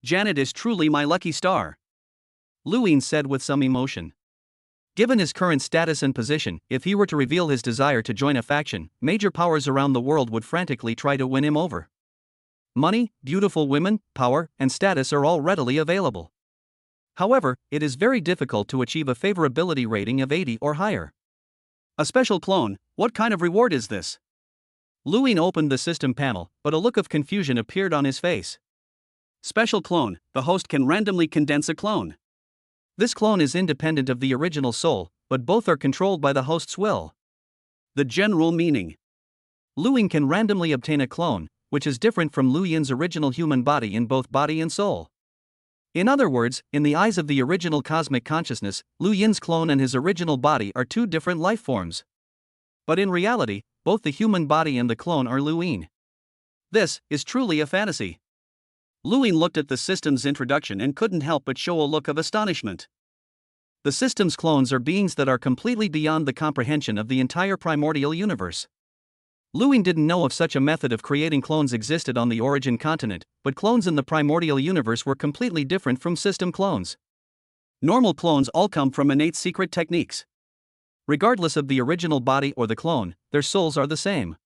Janet is truly my lucky star. Lu Ying said with some emotion. Given his current status and position, if he were to reveal his desire to join a faction, major powers around the world would frantically try to win him over. Money, beautiful women, power, and status are all readily available. However, it is very difficult to achieve a favorability rating of 80 or higher. A special clone, what kind of reward is this? Lu Ying opened the system panel, but a look of confusion appeared on his face. Special clone, the host can randomly condense a clone. This clone is independent of the original soul, but both are controlled by the host's will. The general meaning. Lu Ying can randomly obtain a clone, which is different from Lu Yin's original human body in both body and soul. In other words, in the eyes of the original cosmic consciousness, Lu Yin's clone and his original body are two different life forms. But in reality, both the human body and the clone are Lu Yin. This is truly a fantasy. Lu Ying looked at the system's introduction and couldn't help but show a look of astonishment. The system's clones are beings that are completely beyond the comprehension of the entire primordial universe. Lu Ying didn't know if such a method of creating clones existed on the origin continent, but clones in the primordial universe were completely different from system clones. Normal clones all come from innate secret techniques. Regardless of the original body or the clone, their souls are the same.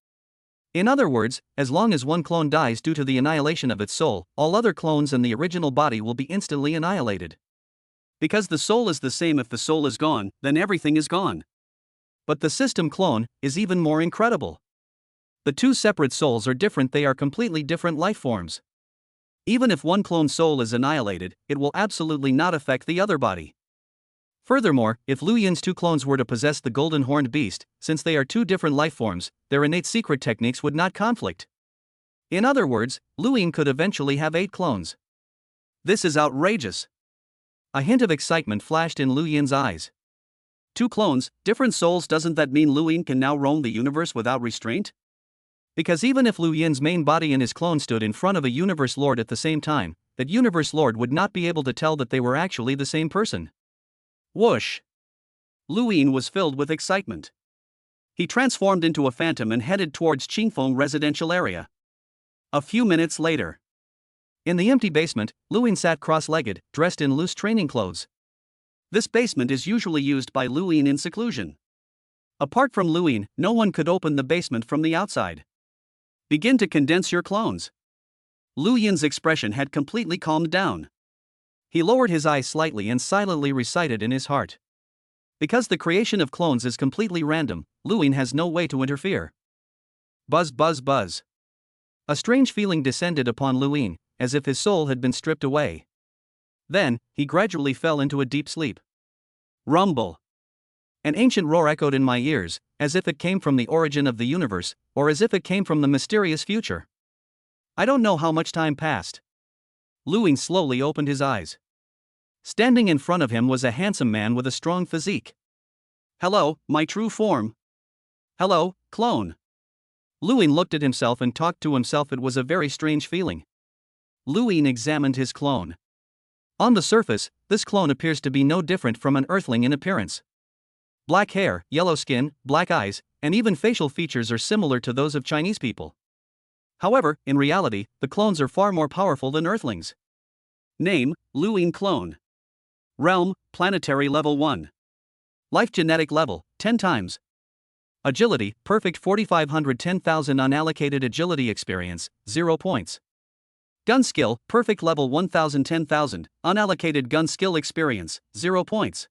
In other words, as long as one clone dies due to the annihilation of its soul, all other clones and the original body will be instantly annihilated. Because the soul is the same, if the soul is gone, then everything is gone. But the system clone is even more incredible. The two separate souls are different, they are completely different life forms. Even if one clone soul is annihilated, it will absolutely not affect the other body. Furthermore, if Lu Yin's two clones were to possess the golden horned beast, since they are two different life forms, their innate secret techniques would not conflict. In other words, Lu Yin could eventually have 8 clones. This is outrageous. A hint of excitement flashed in Lu Yin's eyes. 2 clones, different souls. Doesn't that mean Lu Yin can now roam the universe without restraint? Because even if Lu Yin's main body and his clone stood in front of a universe lord at the same time, that universe lord would not be able to tell that they were actually the same person. Whoosh! Lu Yin was filled with excitement. He transformed into a phantom and headed towards Qingfeng residential area. A few minutes later. In the empty basement, Lu Yin sat cross-legged, dressed in loose training clothes. This basement is usually used by Lu Yin in seclusion. Apart from Lu Yin, no one could open the basement from the outside. Begin to condense your clones. Lu Yin's expression had completely calmed down. He lowered his eyes slightly and silently recited in his heart. Because the creation of clones is completely random, Lu Yin has no way to interfere. Buzz buzz buzz. A strange feeling descended upon Lu Yin, as if his soul had been stripped away. Then, he gradually fell into a deep sleep. Rumble. An ancient roar echoed in my ears, as if it came from the origin of the universe, or as if it came from the mysterious future. I don't know how much time passed. Lu Yin slowly opened his eyes. Standing in front of him was a handsome man with a strong physique. Hello, my true form. Hello, clone. Lu Yin looked at himself and talked to himself. It was a very strange feeling. Lu Yin examined his clone. On the surface, this clone appears to be no different from an earthling in appearance. Black hair, yellow skin, black eyes, and even facial features are similar to those of Chinese people. However, in reality, the clones are far more powerful than earthlings. Name, Lu Yin clone. Realm, planetary level 1. Life genetic level, 10 times. Agility, perfect 4500 10,000 unallocated agility experience, 0 points. Gun skill, perfect level 1000 10,000, unallocated gun skill experience, 0 points.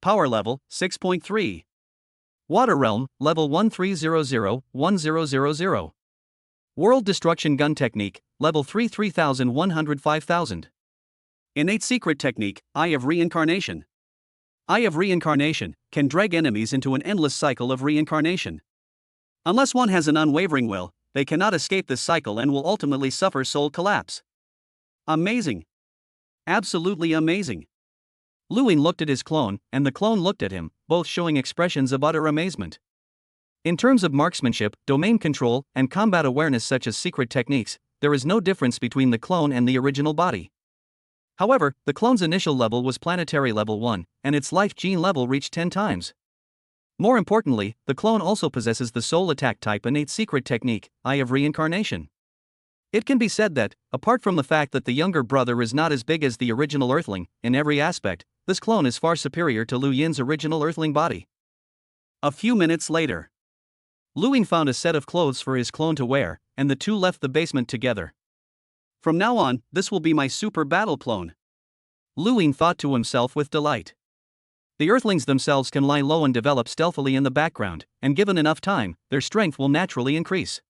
Power level, 6.3. Water realm, level 1300 1000. World destruction gun technique, level 3 3100 5000. Innate secret technique, Eye of Reincarnation. Eye of Reincarnation can drag enemies into an endless cycle of reincarnation. Unless one has an unwavering will, they cannot escape this cycle and will ultimately suffer soul collapse. Amazing. Absolutely amazing. Lu Yin looked at his clone, and the clone looked at him, both showing expressions of utter amazement. In terms of marksmanship, domain control, and combat awareness such as secret techniques, there is no difference between the clone and the original body. However, the clone's initial level was planetary level 1, and its life gene level reached 10 times. More importantly, the clone also possesses the soul attack type innate secret technique, Eye of Reincarnation. It can be said that, apart from the fact that the younger brother is not as big as the original Earthling, in every aspect, this clone is far superior to Lu Yin's original Earthling body. A few minutes later, Lu Yin found a set of clothes for his clone to wear, and the two left the basement together. From now on, this will be my super battle clone. Lu Yin thought to himself with delight. The Earthlings themselves can lie low and develop stealthily in the background, and given enough time, their strength will naturally increase.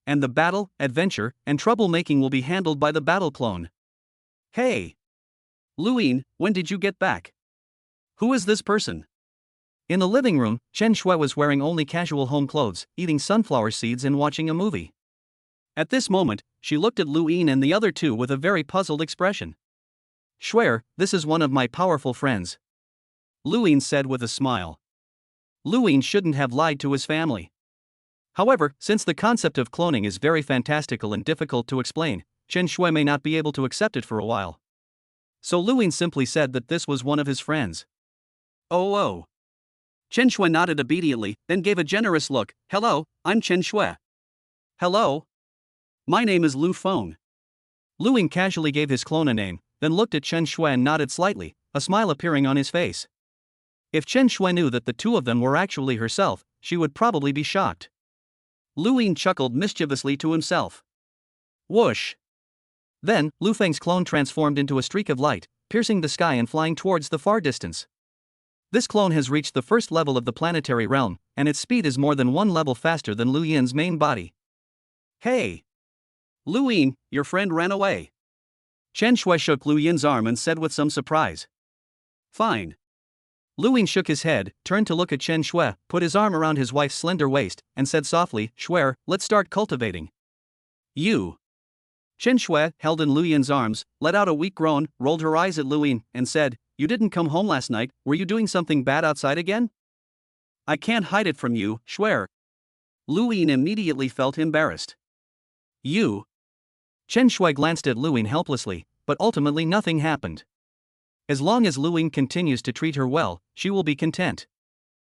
And the battle, adventure, and troublemaking will be handled by the battle clone. Hey! Lu Yin, when did you get back? Who is this person? In the living room, Chen Shui was wearing only casual home clothes, eating sunflower seeds and watching a movie. At this moment, she looked at Lu Yin and the other two with a very puzzled expression. Shui, this is one of my powerful friends. Lu Yin said with a smile. Lu Yin shouldn't have lied to his family. However, since the concept of cloning is very fantastical and difficult to explain, Chen Shui may not be able to accept it for a while. So Lu Yin simply said that this was one of his friends. Oh. Chen Shui nodded obediently, then gave a generous look. Hello, I'm Chen Shui. Hello. My name is Lu Feng. Lu Yin casually gave his clone a name, then looked at Chen Shui and nodded slightly, a smile appearing on his face. If Chen Shui knew that the two of them were actually herself, she would probably be shocked. Lu Yin chuckled mischievously to himself. Whoosh! Then, Lu Feng's clone transformed into a streak of light, piercing the sky and flying towards the far distance. This clone has reached the first level of the planetary realm, and its speed is more than one level faster than Lu Yin's main body. Hey! Lu Yin, your friend ran away. Chen Shui shook Lu Yin's arm and said with some surprise. Fine. Lu Yin shook his head, turned to look at Chen Shui, put his arm around his wife's slender waist, and said softly, Shui, let's start cultivating. You. Chen Shui held in Lu Yin's arms, let out a weak groan, rolled her eyes at Lu Yin, and said, "You didn't come home last night, were you doing something bad outside again?" "I can't hide it from you, Shui." Lu Yin immediately felt embarrassed. "You?" Chen Shui glanced at Lu Yin helplessly, but ultimately nothing happened. As long as Lu Yin continues to treat her well, she will be content.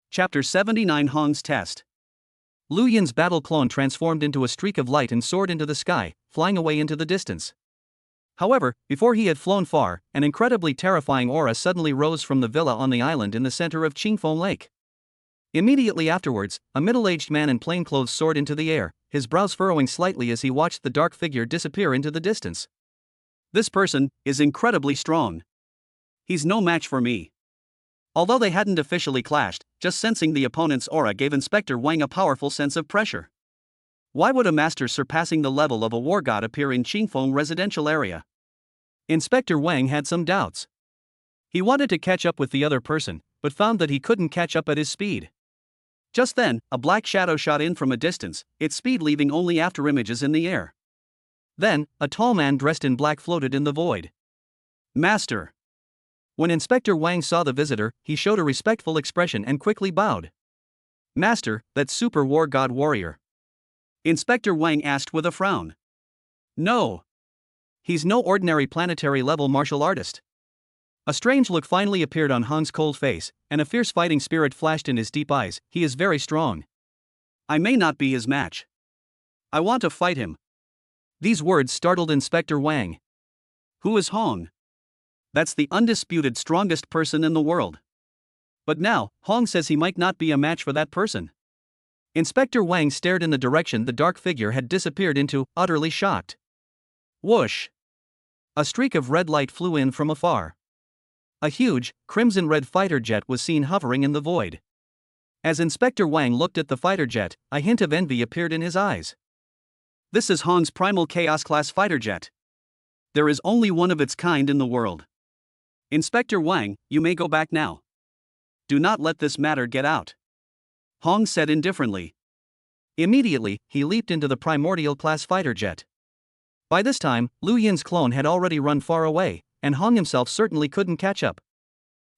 Chapter 79 Hong's Test. Lu Yin's battle clone transformed into a streak of light and soared into the sky, flying away into the distance. However, before he had flown far, an incredibly terrifying aura suddenly rose from the villa on the island in the center of Qingfeng Lake. Immediately afterwards, a middle-aged man in plainclothes soared into the air, his brows furrowing slightly as he watched the dark figure disappear into the distance. "This person is incredibly strong. He's no match for me." Although they hadn't officially clashed, just sensing the opponent's aura gave Inspector Wang a powerful sense of pressure. Why would a master surpassing the level of a war god appear in Qingfeng residential area? Inspector Wang had some doubts. He wanted to catch up with the other person, but found that he couldn't catch up at his speed. Just then, a black shadow shot in from a distance, its speed leaving only after images in the air. Then, a tall man dressed in black floated in the void. "Master." When Inspector Wang saw the visitor, he showed a respectful expression and quickly bowed. "Master, that super war god warrior?" Inspector Wang asked with a frown. "No. He's no ordinary planetary-level martial artist." A strange look finally appeared on Hong's cold face, and a fierce fighting spirit flashed in his deep eyes. "He is very strong. I may not be his match. I want to fight him." These words startled Inspector Wang. "Who is Hong?" "That's the undisputed strongest person in the world." "But now, Hong says he might not be a match for that person." Inspector Wang stared in the direction the dark figure had disappeared into, utterly shocked. Whoosh! A streak of red light flew in from afar. A huge, crimson-red fighter jet was seen hovering in the void. As Inspector Wang looked at the fighter jet, a hint of envy appeared in his eyes. "This is Hong's Primal Chaos-class fighter jet. There is only one of its kind in the world. Inspector Wang, you may go back now. Do not let this matter get out," Hong said indifferently. Immediately, he leaped into the Primordial-class fighter jet. By this time, Lu Yin's clone had already run far away, and Hong himself certainly couldn't catch up.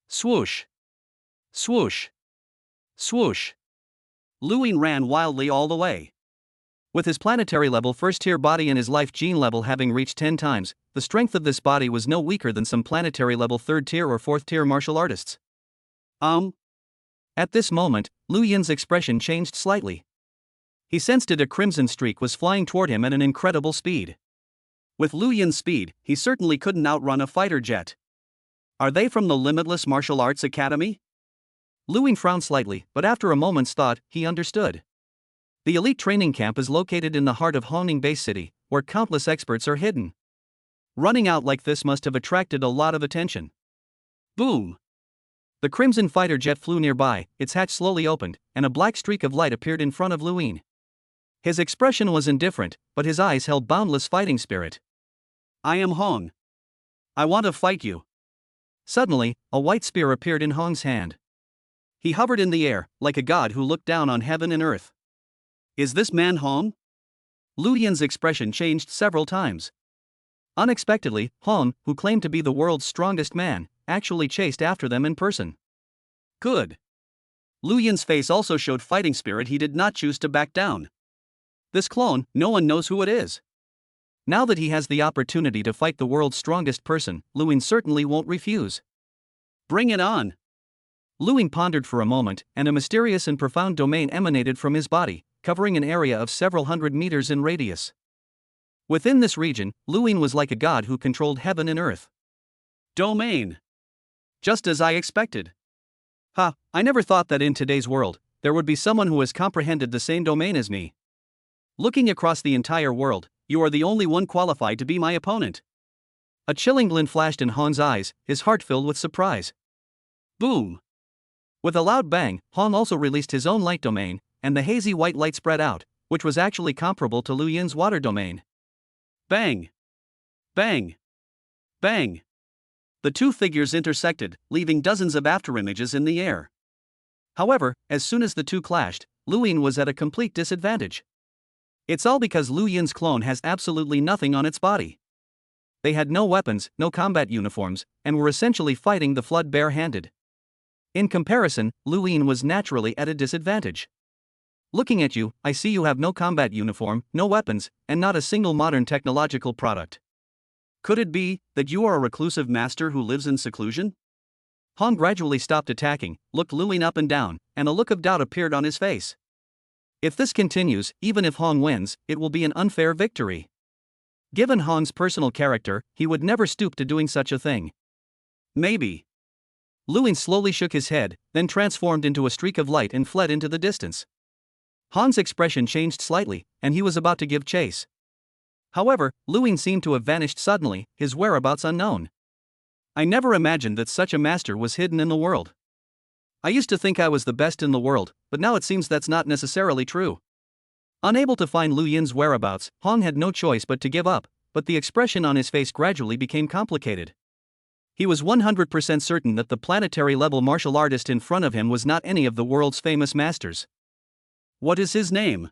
Swoosh! Swoosh! Swoosh! Lu Yin ran wildly all the way. With his planetary-level first-tier body and his life gene level having reached 10 times, the strength of this body was no weaker than some planetary-level third-tier or fourth-tier martial artists. At this moment, Lu Yin's expression changed slightly. He sensed that a crimson streak was flying toward him at an incredible speed. With Lu Yin's speed, he certainly couldn't outrun a fighter jet. Are they from the Limitless Martial Arts Academy? Lu Yin frowned slightly, but after a moment's thought, he understood. The elite training camp is located in the heart of Hongning Base City, where countless experts are hidden. Running out like this must have attracted a lot of attention. Boom! The crimson fighter jet flew nearby, its hatch slowly opened, and a black streak of light appeared in front of Lu Yin. His expression was indifferent, but his eyes held boundless fighting spirit. "I am Hong. I want to fight you." Suddenly, a white spear appeared in Hong's hand. He hovered in the air, like a god who looked down on heaven and earth. Is this man Hong? Lu Yin's expression changed several times. Unexpectedly, Hong, who claimed to be the world's strongest man, actually chased after them in person. Good. Lu Yin's face also showed fighting spirit. He did not choose to back down. This clone, no one knows who it is. Now that he has the opportunity to fight the world's strongest person, Lu Yin certainly won't refuse. Bring it on. Lu Yin pondered for a moment, and a mysterious and profound domain emanated from his body, covering an area of several hundred meters in radius. Within this region, Lu Yin was like a god who controlled heaven and earth. Domain. Just as I expected. I never thought that in today's world, there would be someone who has comprehended the same domain as me. Looking across the entire world, you are the only one qualified to be my opponent. A chilling glint flashed in Hong's eyes, his heart filled with surprise. Boom! With a loud bang, Hong also released his own light domain, and the hazy white light spread out, which was actually comparable to Lu Yin's water domain. Bang! Bang! Bang! The two figures intersected, leaving dozens of afterimages in the air. However, as soon as the two clashed, Lu Yin was at a complete disadvantage. It's all because Lu Yin's clone has absolutely nothing on its body. They had no weapons, no combat uniforms, and were essentially fighting the flood bare-handed. In comparison, Lu Yin was naturally at a disadvantage. Looking at you, I see you have no combat uniform, no weapons, and not a single modern technological product. Could it be that you are a reclusive master who lives in seclusion? Hong gradually stopped attacking, looked Lu Yin up and down, and a look of doubt appeared on his face. If this continues, even if Hong wins, it will be an unfair victory. Given Hong's personal character, he would never stoop to doing such a thing. Maybe. Lu Yin slowly shook his head, then transformed into a streak of light and fled into the distance. Hong's expression changed slightly, and he was about to give chase. However, Lu Yin seemed to have vanished suddenly, his whereabouts unknown. I never imagined that such a master was hidden in the world. I used to think I was the best in the world, but now it seems that's not necessarily true. Unable to find Lu Yin's whereabouts, Hong had no choice but to give up, but the expression on his face gradually became complicated. He was 100% certain that the planetary-level martial artist in front of him was not any of the world's famous masters. What is his name?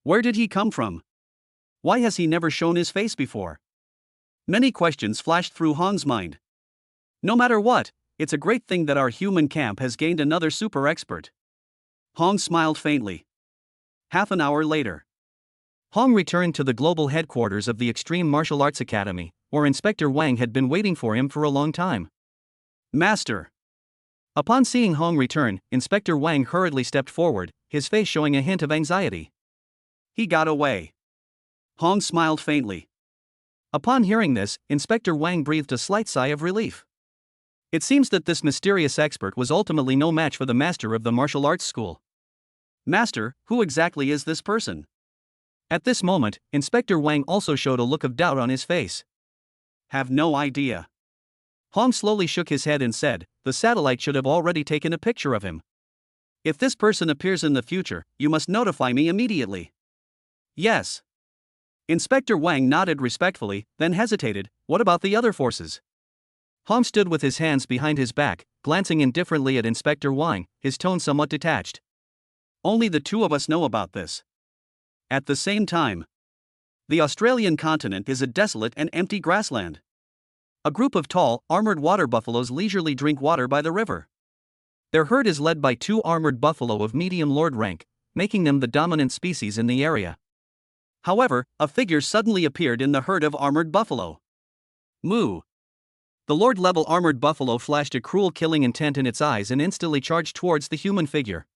Where did he come from? Why has he never shown his face before? Many questions flashed through Hong's mind. No matter what, it's a great thing that our human camp has gained another super expert. Hong smiled faintly. Half an hour later, Hong returned to the global headquarters of the Extreme Martial Arts Academy, where Inspector Wang had been waiting for him for a long time. Master. Upon seeing Hong return, Inspector Wang hurriedly stepped forward, his face showing a hint of anxiety. He got away. Hong smiled faintly. Upon hearing this, Inspector Wang breathed a slight sigh of relief. It seems that this mysterious expert was ultimately no match for the master of the martial arts school. Master, who exactly is this person? At this moment, Inspector Wang also showed a look of doubt on his face. Have no idea. Hong slowly shook his head and said, the satellite should have already taken a picture of him. If this person appears in the future, you must notify me immediately. Yes. Inspector Wang nodded respectfully, then hesitated. What about the other forces? Hong stood with his hands behind his back, glancing indifferently at Inspector Wang, his tone somewhat detached. Only the two of us know about this. At the same time, the Australian continent is a desolate and empty grassland. A group of tall, armored water buffaloes leisurely drink water by the river. Their herd is led by 2 armored buffalo of medium lord rank, making them the dominant species in the area. However, a figure suddenly appeared in the herd of armored buffalo. Moo. The lord-level armored buffalo flashed a cruel killing intent in its eyes and instantly charged towards the human figure.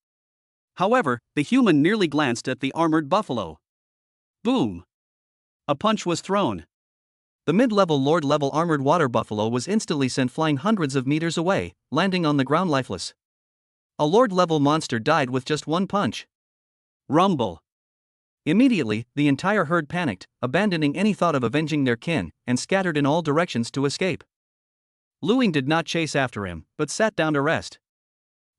However, the human nearly glanced at the armored buffalo. Boom! A punch was thrown. The mid-level lord-level armored water buffalo was instantly sent flying hundreds of meters away, landing on the ground lifeless. A lord-level monster died with just one punch. Rumble. Immediately, the entire herd panicked, abandoning any thought of avenging their kin, and scattered in all directions to escape. Lu Yin did not chase after him, but sat down to rest.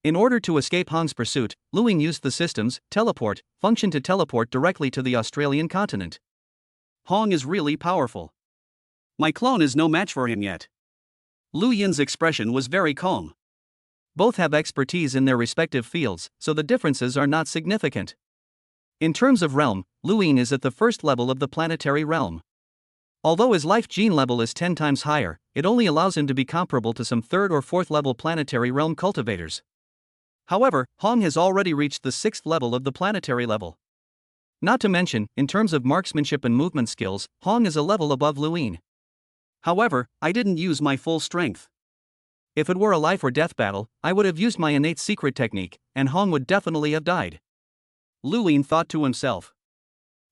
In order to escape Hong's pursuit, Lu Yin used the system's teleport function to teleport directly to the Australian continent. Hong is really powerful. My clone is no match for him yet. Lu Yin's expression was very calm. Both have expertise in their respective fields, so the differences are not significant. In terms of realm, Lu Yin is at the first level of the planetary realm. Although his life gene level is 10 times higher, it only allows him to be comparable to some 3rd or 4th level planetary realm cultivators. However, Hong has already reached the 6th level of the planetary level. Not to mention, in terms of marksmanship and movement skills, Hong is a level above Lu Yin. However, I didn't use my full strength. If it were a life or death battle, I would have used my innate secret technique, and Hong would definitely have died. Lu Yin thought to himself.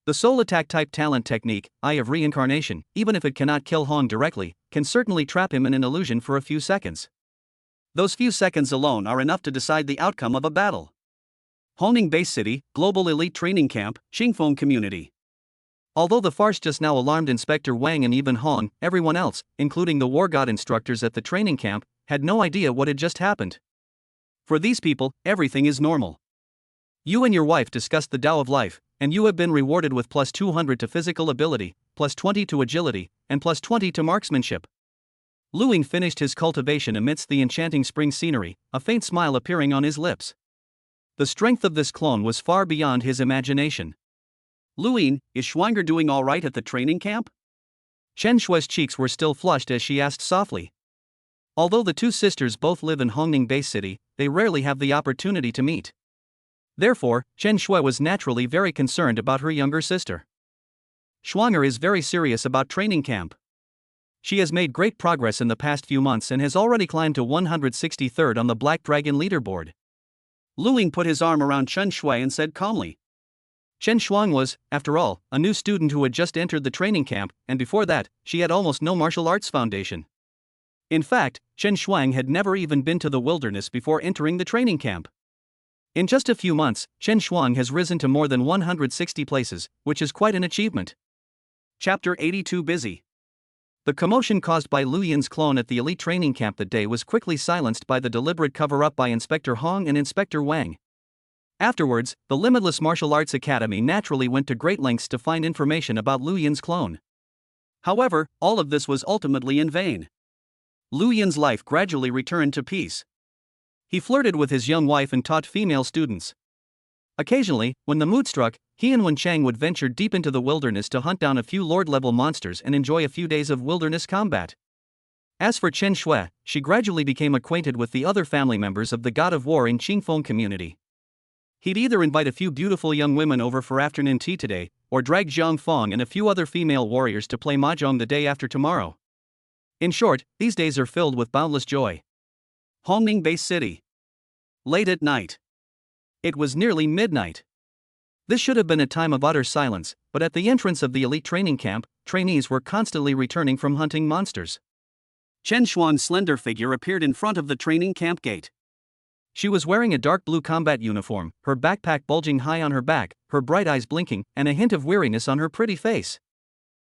The soul attack type talent technique, Eye of Reincarnation, even if it cannot kill Hong directly, can certainly trap him in an illusion for a few seconds. Those few seconds alone are enough to decide the outcome of a battle. Honing Base City, Global Elite Training Camp, Qingfeng Community. Although the farce just now alarmed Inspector Wang and even Hong, everyone else, including the War God instructors at the training camp, had no idea what had just happened. For these people, everything is normal. You and your wife discussed the Tao of Life, and you have been rewarded with plus 200 to physical ability, plus 20 to agility, and plus 20 to marksmanship. Lu Yin finished his cultivation amidst the enchanting spring scenery, a faint smile appearing on his lips. The strength of this clone was far beyond his imagination. Luin, is Schwanger doing alright at the training camp? Chen Shui's cheeks were still flushed as she asked softly. Although the two sisters both live in Hongning Bay City, they rarely have the opportunity to meet. Therefore, Chen Shui was naturally very concerned about her younger sister. Schwanger is very serious about training camp. She has made great progress in the past few months and has already climbed to 163rd on the Black Dragon leaderboard. Luing put his arm around Chen Shui and said calmly. Chen Shuang was, after all, a new student who had just entered the training camp, and before that, she had almost no martial arts foundation. In fact, Chen Shuang had never even been to the wilderness before entering the training camp. In just a few months, Chen Shuang has risen to more than 160 places, which is quite an achievement. Chapter 82 Busy. The commotion caused by Lu Yin's clone at the elite training camp that day was quickly silenced by the deliberate cover-up by Inspector Hong and Inspector Wang. Afterwards, the Limitless Martial Arts Academy naturally went to great lengths to find information about Lu Yin's clone. However, all of this was ultimately in vain. Lu Yin's life gradually returned to peace. He flirted with his young wife and taught female students. Occasionally, when the mood struck, he and Wen Chang would venture deep into the wilderness to hunt down a few Lord-level monsters and enjoy a few days of wilderness combat. As for Chen Shui, she gradually became acquainted with the other family members of the God of War in Qingfeng community. He'd either invite a few beautiful young women over for afternoon tea today, or drag Zhang Feng and a few other female warriors to play mahjong the day after tomorrow. In short, these days are filled with boundless joy. Hongning Bay City. Late at night. It was nearly midnight. This should have been a time of utter silence, but at the entrance of the elite training camp, trainees were constantly returning from hunting monsters. Chen Shuang's slender figure appeared in front of the training camp gate. She was wearing a dark blue combat uniform, her backpack bulging high on her back, her bright eyes blinking, and a hint of weariness on her pretty face.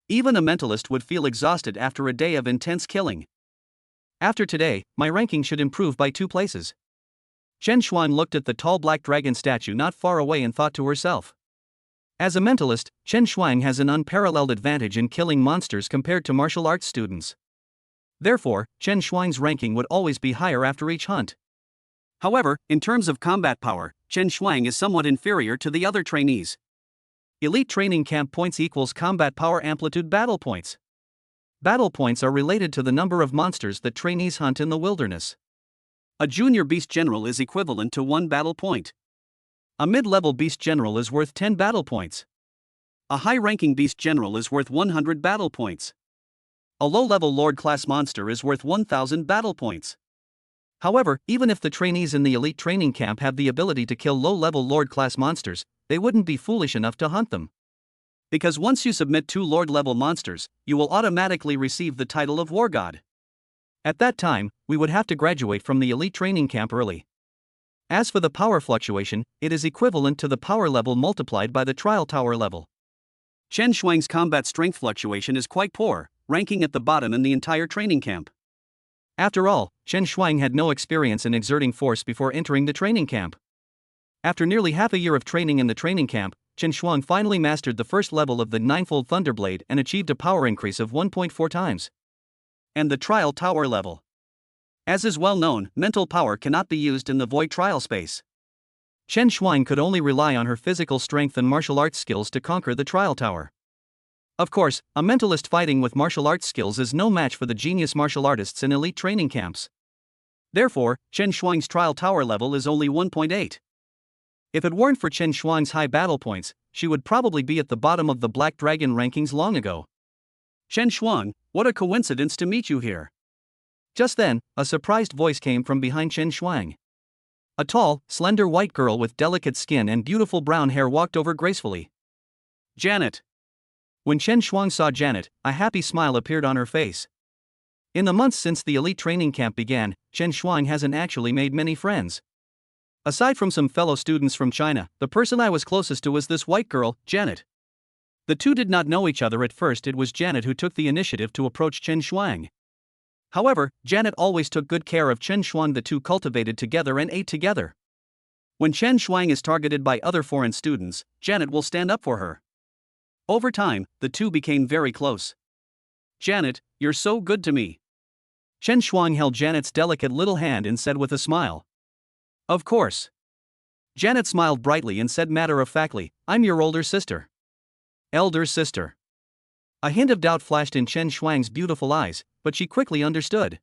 Even a mentalist would feel exhausted after a day of intense killing. After today, my ranking should improve by 2 places. Chen Shuang looked at the tall black dragon statue not far away and thought to herself. As a mentalist, Chen Shuang has an unparalleled advantage in killing monsters compared to martial arts students. Therefore, Chen Shuang's ranking would always be higher after each hunt. However, in terms of combat power, Chen Shuang is somewhat inferior to the other trainees. Elite training camp points equals combat power amplitude battle points. Battle points are related to the number of monsters that trainees hunt in the wilderness. A junior beast general is equivalent to 1 battle point. A mid-level beast general is worth 10 battle points. A high-ranking beast general is worth 100 battle points. A low-level lord-class monster is worth 1,000 battle points. However, even if the trainees in the elite training camp have the ability to kill low-level lord-class monsters, they wouldn't be foolish enough to hunt them. Because once you submit 2 lord-level monsters, you will automatically receive the title of War God. At that time, we would have to graduate from the elite training camp early. As for the power fluctuation, it is equivalent to the power level multiplied by the trial tower level. Chen Shuang's combat strength fluctuation is quite poor, ranking at the bottom in the entire training camp. After all, Chen Shuang had no experience in exerting force before entering the training camp. After nearly half a year of training in the training camp, Chen Shuang finally mastered the first level of the Ninefold Thunderblade and achieved a power increase of 1.4 times. And the trial tower level. As is well known, mental power cannot be used in the void trial space. Chen Shuang could only rely on her physical strength and martial arts skills to conquer the trial tower. Of course, a mentalist fighting with martial arts skills is no match for the genius martial artists in elite training camps. Therefore, Chen Shuang's trial tower level is only 1.8. If it weren't for Chen Shuang's high battle points, she would probably be at the bottom of the Black Dragon rankings long ago. Chen Shuang, what a coincidence to meet you here. Just then, a surprised voice came from behind Chen Shuang. A tall, slender white girl with delicate skin and beautiful brown hair walked over gracefully. Janet. When Chen Shuang saw Janet, a happy smile appeared on her face. In the months since the elite training camp began, Chen Shuang hasn't actually made many friends. Aside from some fellow students from China, the person I was closest to was this white girl, Janet. The two did not know each other at first. It was Janet who took the initiative to approach Chen Shuang. However, Janet always took good care of Chen Shuang. The two cultivated together and ate together. When Chen Shuang is targeted by other foreign students, Janet will stand up for her. Over time, the two became very close. Janet, you're so good to me. Chen Shuang held Janet's delicate little hand and said with a smile. Of course. Janet smiled brightly and said matter-of-factly, I'm your older sister. elder sister. A hint of doubt flashed in Chen Shuang's beautiful eyes, but she quickly understood.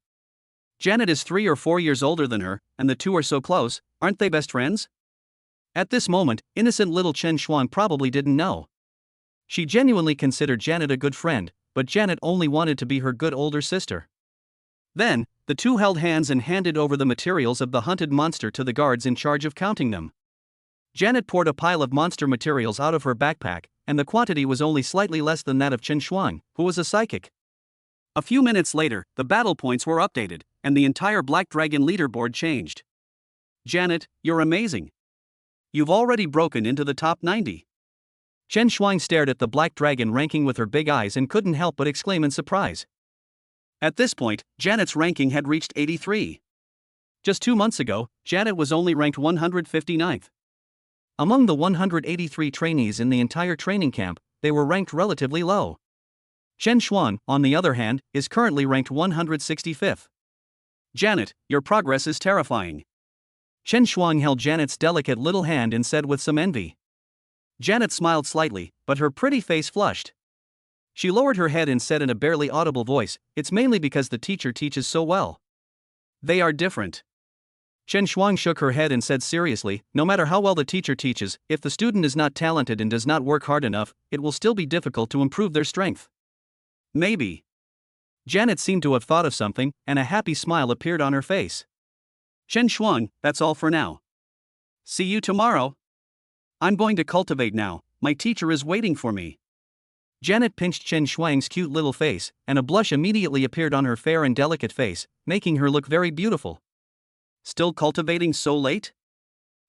Janet is 3 or 4 years older than her, and the two are so close, aren't they best friends? At this moment, innocent little Chen Shuang probably didn't know. She genuinely considered Janet a good friend, but Janet only wanted to be her good older sister. Then, the two held hands and handed over the materials of the hunted monster to the guards in charge of counting them. Janet poured a pile of monster materials out of her backpack, and the quantity was only slightly less than that of Chen Shuang, who was a psychic. A few minutes later, the battle points were updated, and the entire Black Dragon leaderboard changed. Janet, you're amazing. You've already broken into the top 90. Chen Shuang stared at the Black Dragon ranking with her big eyes and couldn't help but exclaim in surprise. At this point, Janet's ranking had reached 83. Just 2 months ago, Janet was only ranked 159th. Among the 183 trainees in the entire training camp, they were ranked relatively low. Chen Shuang, on the other hand, is currently ranked 165th. Janet, your progress is terrifying. Chen Shuang held Janet's delicate little hand and said with some envy. Janet smiled slightly, but her pretty face flushed. She lowered her head and said in a barely audible voice, "It's mainly because the teacher teaches so well." They are different. Chen Shuang shook her head and said seriously, "No matter how well the teacher teaches, if the student is not talented and does not work hard enough, it will still be difficult to improve their strength." Maybe. Janet seemed to have thought of something, and a happy smile appeared on her face. Chen Shuang, that's all for now. See you tomorrow. I'm going to cultivate now, my teacher is waiting for me. Janet pinched Chen Shuang's cute little face, and a blush immediately appeared on her fair and delicate face, making her look very beautiful. Still cultivating so late?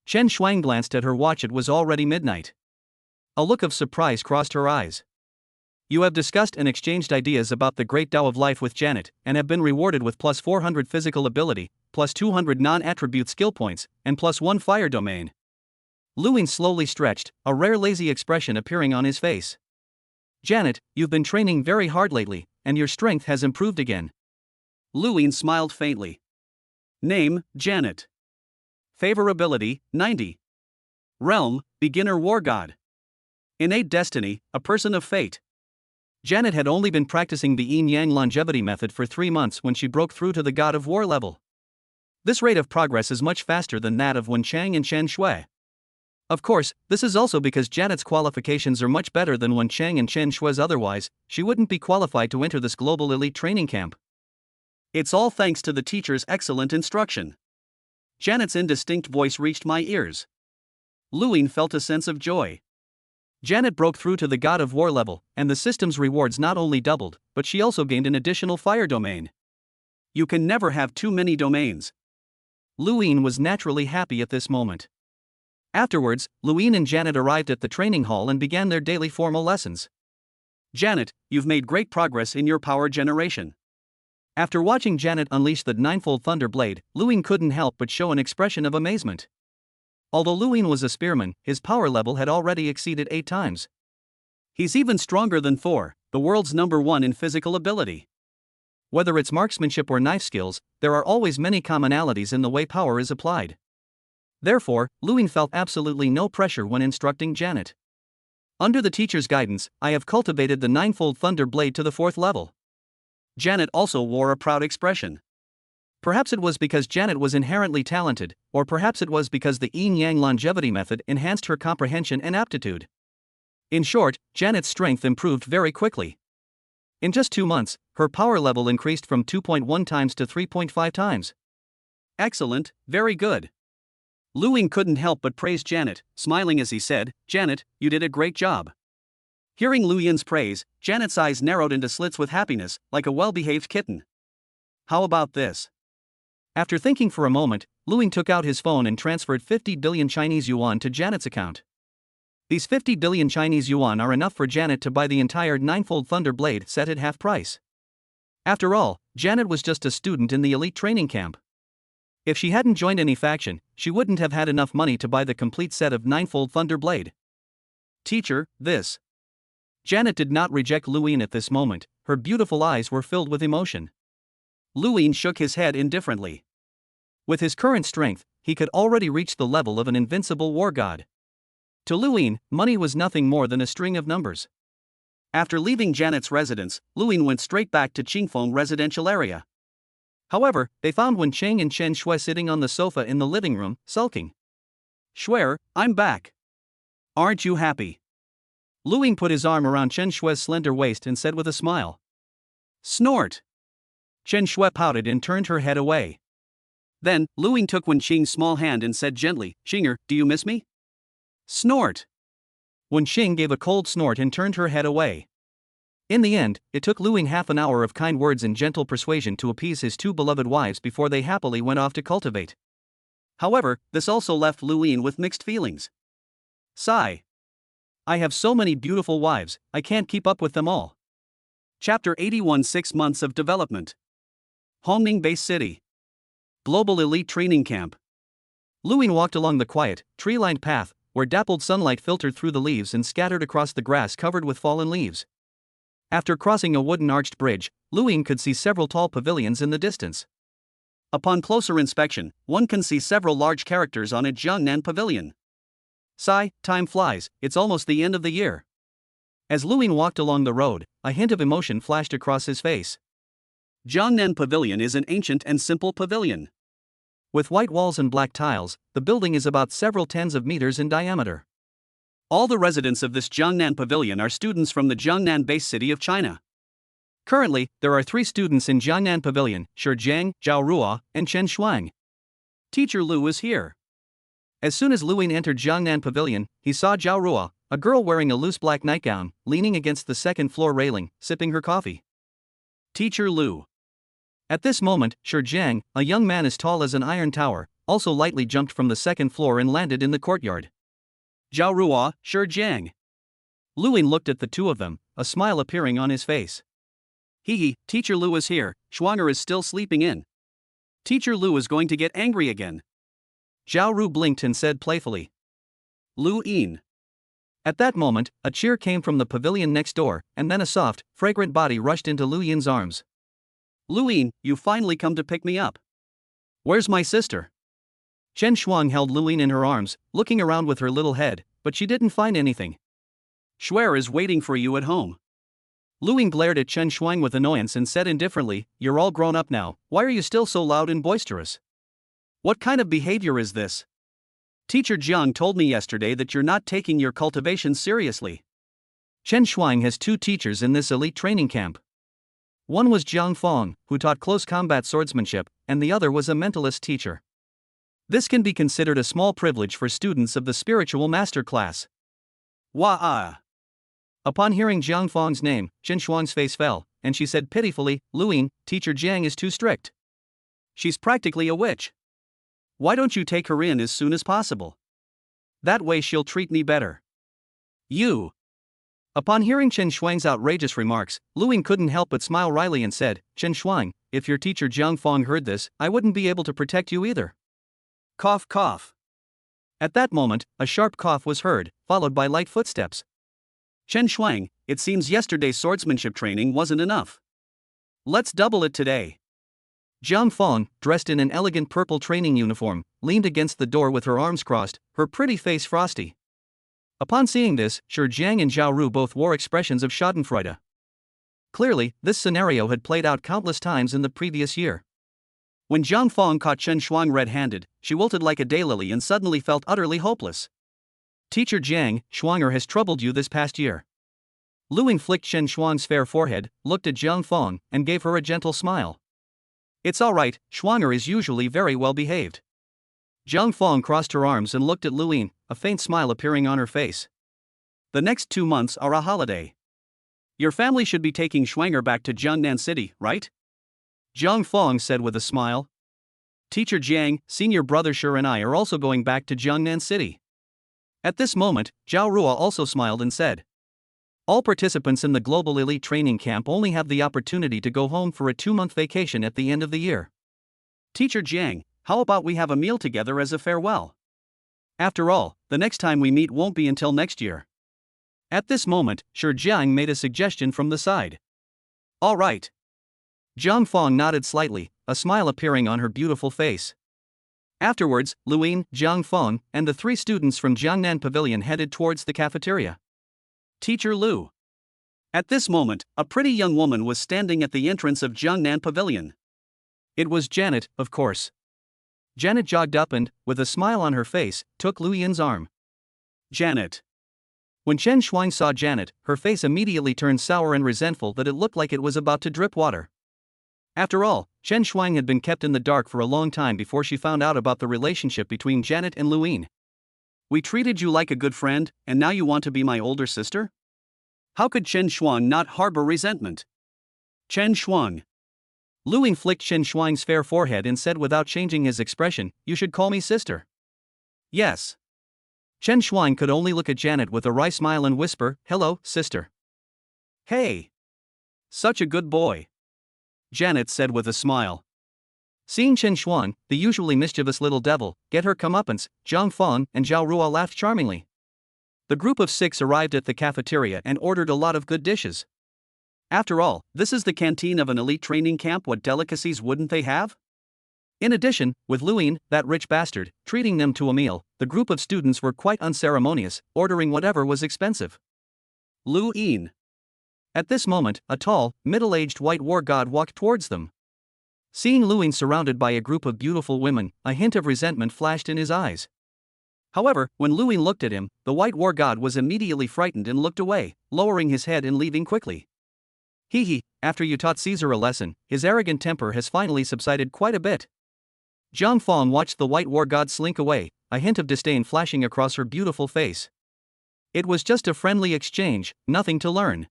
Chen Shuang glanced at her watch. It was already midnight. A look of surprise crossed her eyes. You have discussed and exchanged ideas about the great Tao of life with Janet, and have been rewarded with plus 400 physical ability, plus 200 non-attribute skill points, and plus 1 fire domain. Luin slowly stretched, a rare lazy expression appearing on his face. Janet, you've been training very hard lately, and your strength has improved again. Luin smiled faintly. Name, Janet. Favorability, 90. Realm, Beginner War God. Innate Destiny, a person of fate. Janet had only been practicing the Yin-Yang longevity method for 3 months when she broke through to the God of War level. This rate of progress is much faster than that of Wen Chang and Chen Shui. Of course, this is also because Janet's qualifications are much better than Wen Chang and Chen Shui's, otherwise, she wouldn't be qualified to enter this global elite training camp. It's all thanks to the teacher's excellent instruction. Janet's indistinct voice reached my ears. Luin felt a sense of joy. Janet broke through to the God of War level, and the system's rewards not only doubled, but she also gained an additional fire domain. You can never have too many domains. Luin was naturally happy at this moment. Afterwards, Luin and Janet arrived at the training hall and began their daily formal lessons. Janet, you've made great progress in your power generation. After watching Janet unleash the ninefold Thunder Blade, Luin couldn't help but show an expression of amazement. Although Luin was a spearman, his power level had already exceeded 8 times. He's even stronger than Thor, the world's #1 in physical ability. Whether it's marksmanship or knife skills, there are always many commonalities in the way power is applied. Therefore, Luin felt absolutely no pressure when instructing Janet. Under the teacher's guidance, I have cultivated the ninefold Thunder Blade to the 4th level. Janet also wore a proud expression. Perhaps it was because Janet was inherently talented, or perhaps it was because the Yin-Yang longevity method enhanced her comprehension and aptitude. In short, Janet's strength improved very quickly. In just 2 months, her power level increased from 2.1 times to 3.5 times. Excellent, very good. Luin couldn't help but praise Janet, smiling as he said, Janet, you did a great job. Hearing Luin's praise, Janet's eyes narrowed into slits with happiness, like a well-behaved kitten. How about this? After thinking for a moment, Luin took out his phone and transferred 50 billion Chinese yuan to Janet's account. These 50 billion Chinese yuan are enough for Janet to buy the entire ninefold Thunder Blade set at half price. After all, Janet was just a student in the elite training camp. If she hadn't joined any faction, she wouldn't have had enough money to buy the complete set of ninefold Thunder Blade. Teacher, this. Janet did not reject Luin at this moment, her beautiful eyes were filled with emotion. Luin shook his head indifferently. With his current strength, he could already reach the level of an invincible war god. To Luin, money was nothing more than a string of numbers. After leaving Janet's residence, Luin went straight back to Qingfeng residential area. However, they found Wen Cheng and Chen Shui sitting on the sofa in the living room, sulking. Shuer, I'm back. Aren't you happy? Luin put his arm around Chen Shui's slender waist and said with a smile. Snort. Chen Shui pouted and turned her head away. Then, Luin took Wen Qing's small hand and said gently, Xinger, do you miss me? Snort. Wen Qing gave a cold snort and turned her head away. In the end, it took Luin half an hour of kind words and gentle persuasion to appease his two beloved wives before they happily went off to cultivate. However, this also left Luin with mixed feelings. Sigh. I have so many beautiful wives, I can't keep up with them all. Chapter 81 6 Months of Development. Hongning Base City. Global Elite Training Camp. Luin walked along the quiet, tree-lined path, where dappled sunlight filtered through the leaves and scattered across the grass covered with fallen leaves. After crossing a wooden arched bridge, Luin could see several tall pavilions in the distance. Upon closer inspection, one can see several large characters on a Jiangnan pavilion. Sigh, time flies, it's almost the end of the year. As Luin walked along the road, a hint of emotion flashed across his face. Jiangnan Pavilion is an ancient and simple pavilion. With white walls and black tiles, the building is about several tens of meters in diameter. All the residents of this Jiangnan Pavilion are students from the Jiangnan base city of China. Currently, there are 3 students in Jiangnan Pavilion, Shi Jiang, Zhao Ruo, and Chen Shuang. Teacher Lu is here. As soon as Luin entered Jiangnan Pavilion, he saw Zhao Ruo, a girl wearing a loose black nightgown, leaning against the second-floor railing, sipping her coffee. Teacher Lu. At this moment, Shi Jiang, a young man as tall as an iron tower, also lightly jumped from the second floor and landed in the courtyard. Zhao Ruo, Shi Jiang. Luin looked at the two of them, a smile appearing on his face. Hee, Teacher Lu is here, Shuanger is still sleeping in. Teacher Lu is going to get angry again. Zhao Ru blinked and said playfully. Lu Yin. At that moment, a cheer came from the pavilion next door, and then a soft, fragrant body rushed into Lu Yin's arms. Lu Yin, you finally come to pick me up. Where's my sister? Chen Shuang held Lu Yin in her arms, looking around with her little head, but she didn't find anything. Shuer is waiting for you at home. Lu Yin glared at Chen Shuang with annoyance and said indifferently, You're all grown up now, why are you still so loud and boisterous? What kind of behavior is this? Teacher Jiang told me yesterday that you're not taking your cultivation seriously. Chen Shuang has 2 teachers in this elite training camp. One was Jiang Fong, who taught close combat swordsmanship, and the other was a mentalist teacher. This can be considered a small privilege for students of the spiritual master class. Wah-ah. Upon hearing Jiang Fong's name, Chen Shuang's face fell, and she said pitifully, Luin, Teacher Jiang is too strict. She's practically a witch. Why don't you take her in as soon as possible? That way she'll treat me better. You. Upon hearing Chen Shuang's outrageous remarks, Luin couldn't help but smile wryly and said, Chen Shuang, if your teacher Jiang Fong heard this, I wouldn't be able to protect you either. Cough, cough. At that moment, a sharp cough was heard, followed by light footsteps. Chen Shuang, it seems yesterday's swordsmanship training wasn't enough. Let's double it today. Jiang Fong, dressed in an elegant purple training uniform, leaned against the door with her arms crossed, her pretty face frosty. Upon seeing this, Shi Jiang and Zhao Ru both wore expressions of schadenfreude. Clearly, this scenario had played out countless times in the previous year. When Jiang Fong caught Chen Shuang red-handed, she wilted like a daylily and suddenly felt utterly hopeless. Teacher Jiang, Shuanger has troubled you this past year. Luin flicked Chen Shuang's fair forehead, looked at Jiang Fong, and gave her a gentle smile. It's all right, Shuanger is usually very well behaved. Jiang Fong crossed her arms and looked at Luin, a faint smile appearing on her face. The next 2 months are a holiday. Your family should be taking Shuanger back to Jiangnan City, right? Jiang Fong said with a smile. Teacher Jiang, senior brother Shi and I are also going back to Jiangnan City. At this moment, Zhao Ruo also smiled and said, All participants in the Global Elite Training Camp only have the opportunity to go home for a 2-month vacation at the end of the year. Teacher Jiang, how about we have a meal together as a farewell? After all, the next time we meet won't be until next year. At this moment, Shi Jiang made a suggestion from the side. All right. Jiang Fong nodded slightly, a smile appearing on her beautiful face. Afterwards, Luin, Jiang Fong, and the 3 students from Jiangnan Pavilion headed towards the cafeteria. Teacher Lu. At this moment, a pretty young woman was standing at the entrance of Jiangnan Pavilion. It was Janet, of course. Janet jogged up and, with a smile on her face, took Lu Yin's arm. Janet. When Chen Shuang saw Janet, her face immediately turned sour and resentful that it looked like it was about to drip water. After all, Chen Shuang had been kept in the dark for a long time before she found out about the relationship between Janet and Lu Yin. We treated you like a good friend, and now you want to be my older sister? How could Chen Shuang not harbor resentment? Chen Shuang. Lu Yin flicked Chen Shuang's fair forehead and said without changing his expression, "You should call me sister." Yes. Chen Shuang could only look at Janet with a wry smile and whisper, "Hello, sister." Hey. Such a good boy. Janet said with a smile. Seeing Chen Shuang, the usually mischievous little devil, get her comeuppance, Zhang Feng and Zhao Ruo laughed charmingly. The group of 6 arrived at the cafeteria and ordered a lot of good dishes. After all, this is the canteen of an elite training camp. What delicacies wouldn't they have? In addition, with Lu Yin, that rich bastard, treating them to a meal, the group of students were quite unceremonious, ordering whatever was expensive. Lu Yin. At this moment, a tall, middle-aged white war god walked towards them. Seeing Lu Yin surrounded by a group of beautiful women, a hint of resentment flashed in his eyes. However, when Lu Yin looked at him, the white war god was immediately frightened and looked away, lowering his head and leaving quickly. After you taught Caesar a lesson, his arrogant temper has finally subsided quite a bit. Zhang Feng watched the white war god slink away, a hint of disdain flashing across her beautiful face. It was just a friendly exchange, nothing to learn.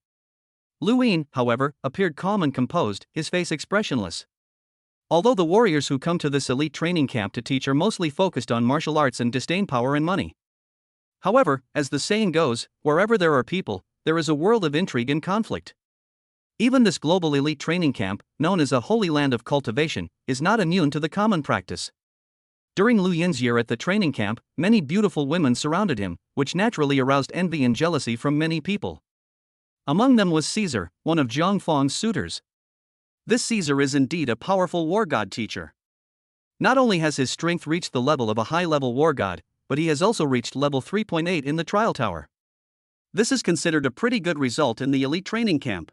Lu Yin, however, appeared calm and composed, his face expressionless. Although the warriors who come to this elite training camp to teach are mostly focused on martial arts and disdain power and money. However, as the saying goes, wherever there are people, there is a world of intrigue and conflict. Even this global elite training camp, known as a holy land of cultivation, is not immune to the common practice. During Lu Yin's year at the training camp, many beautiful women surrounded him, which naturally aroused envy and jealousy from many people. Among them was Caesar, one of Zhang Feng's suitors. This Caesar is indeed a powerful war god teacher. Not only has his strength reached the level of a high-level war god, but he has also reached level 3.8 in the trial tower. This is considered a pretty good result in the elite training camp.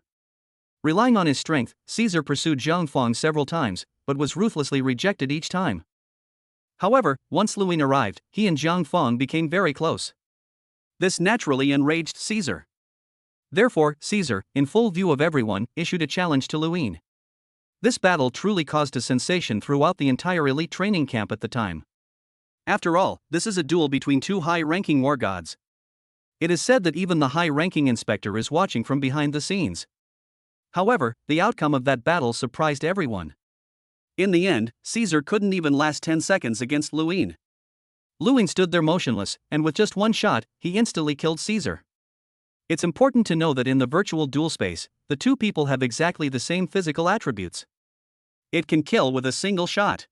Relying on his strength, Caesar pursued Zhang Feng several times, but was ruthlessly rejected each time. However, once Lu Yin arrived, he and Zhang Feng became very close. This naturally enraged Caesar. Therefore, Caesar, in full view of everyone, issued a challenge to Lu Yin. This battle truly caused a sensation throughout the entire elite training camp at the time. After all, this is a duel between 2 high-ranking war gods. It is said that even the high-ranking inspector is watching from behind the scenes. However, the outcome of that battle surprised everyone. In the end, Caesar couldn't even last 10 seconds against Lu Yin. Lu Yin stood there motionless, and with just one shot, he instantly killed Caesar. It's important to know that in the virtual duel space, the two people have exactly the same physical attributes. It can kill with a single shot.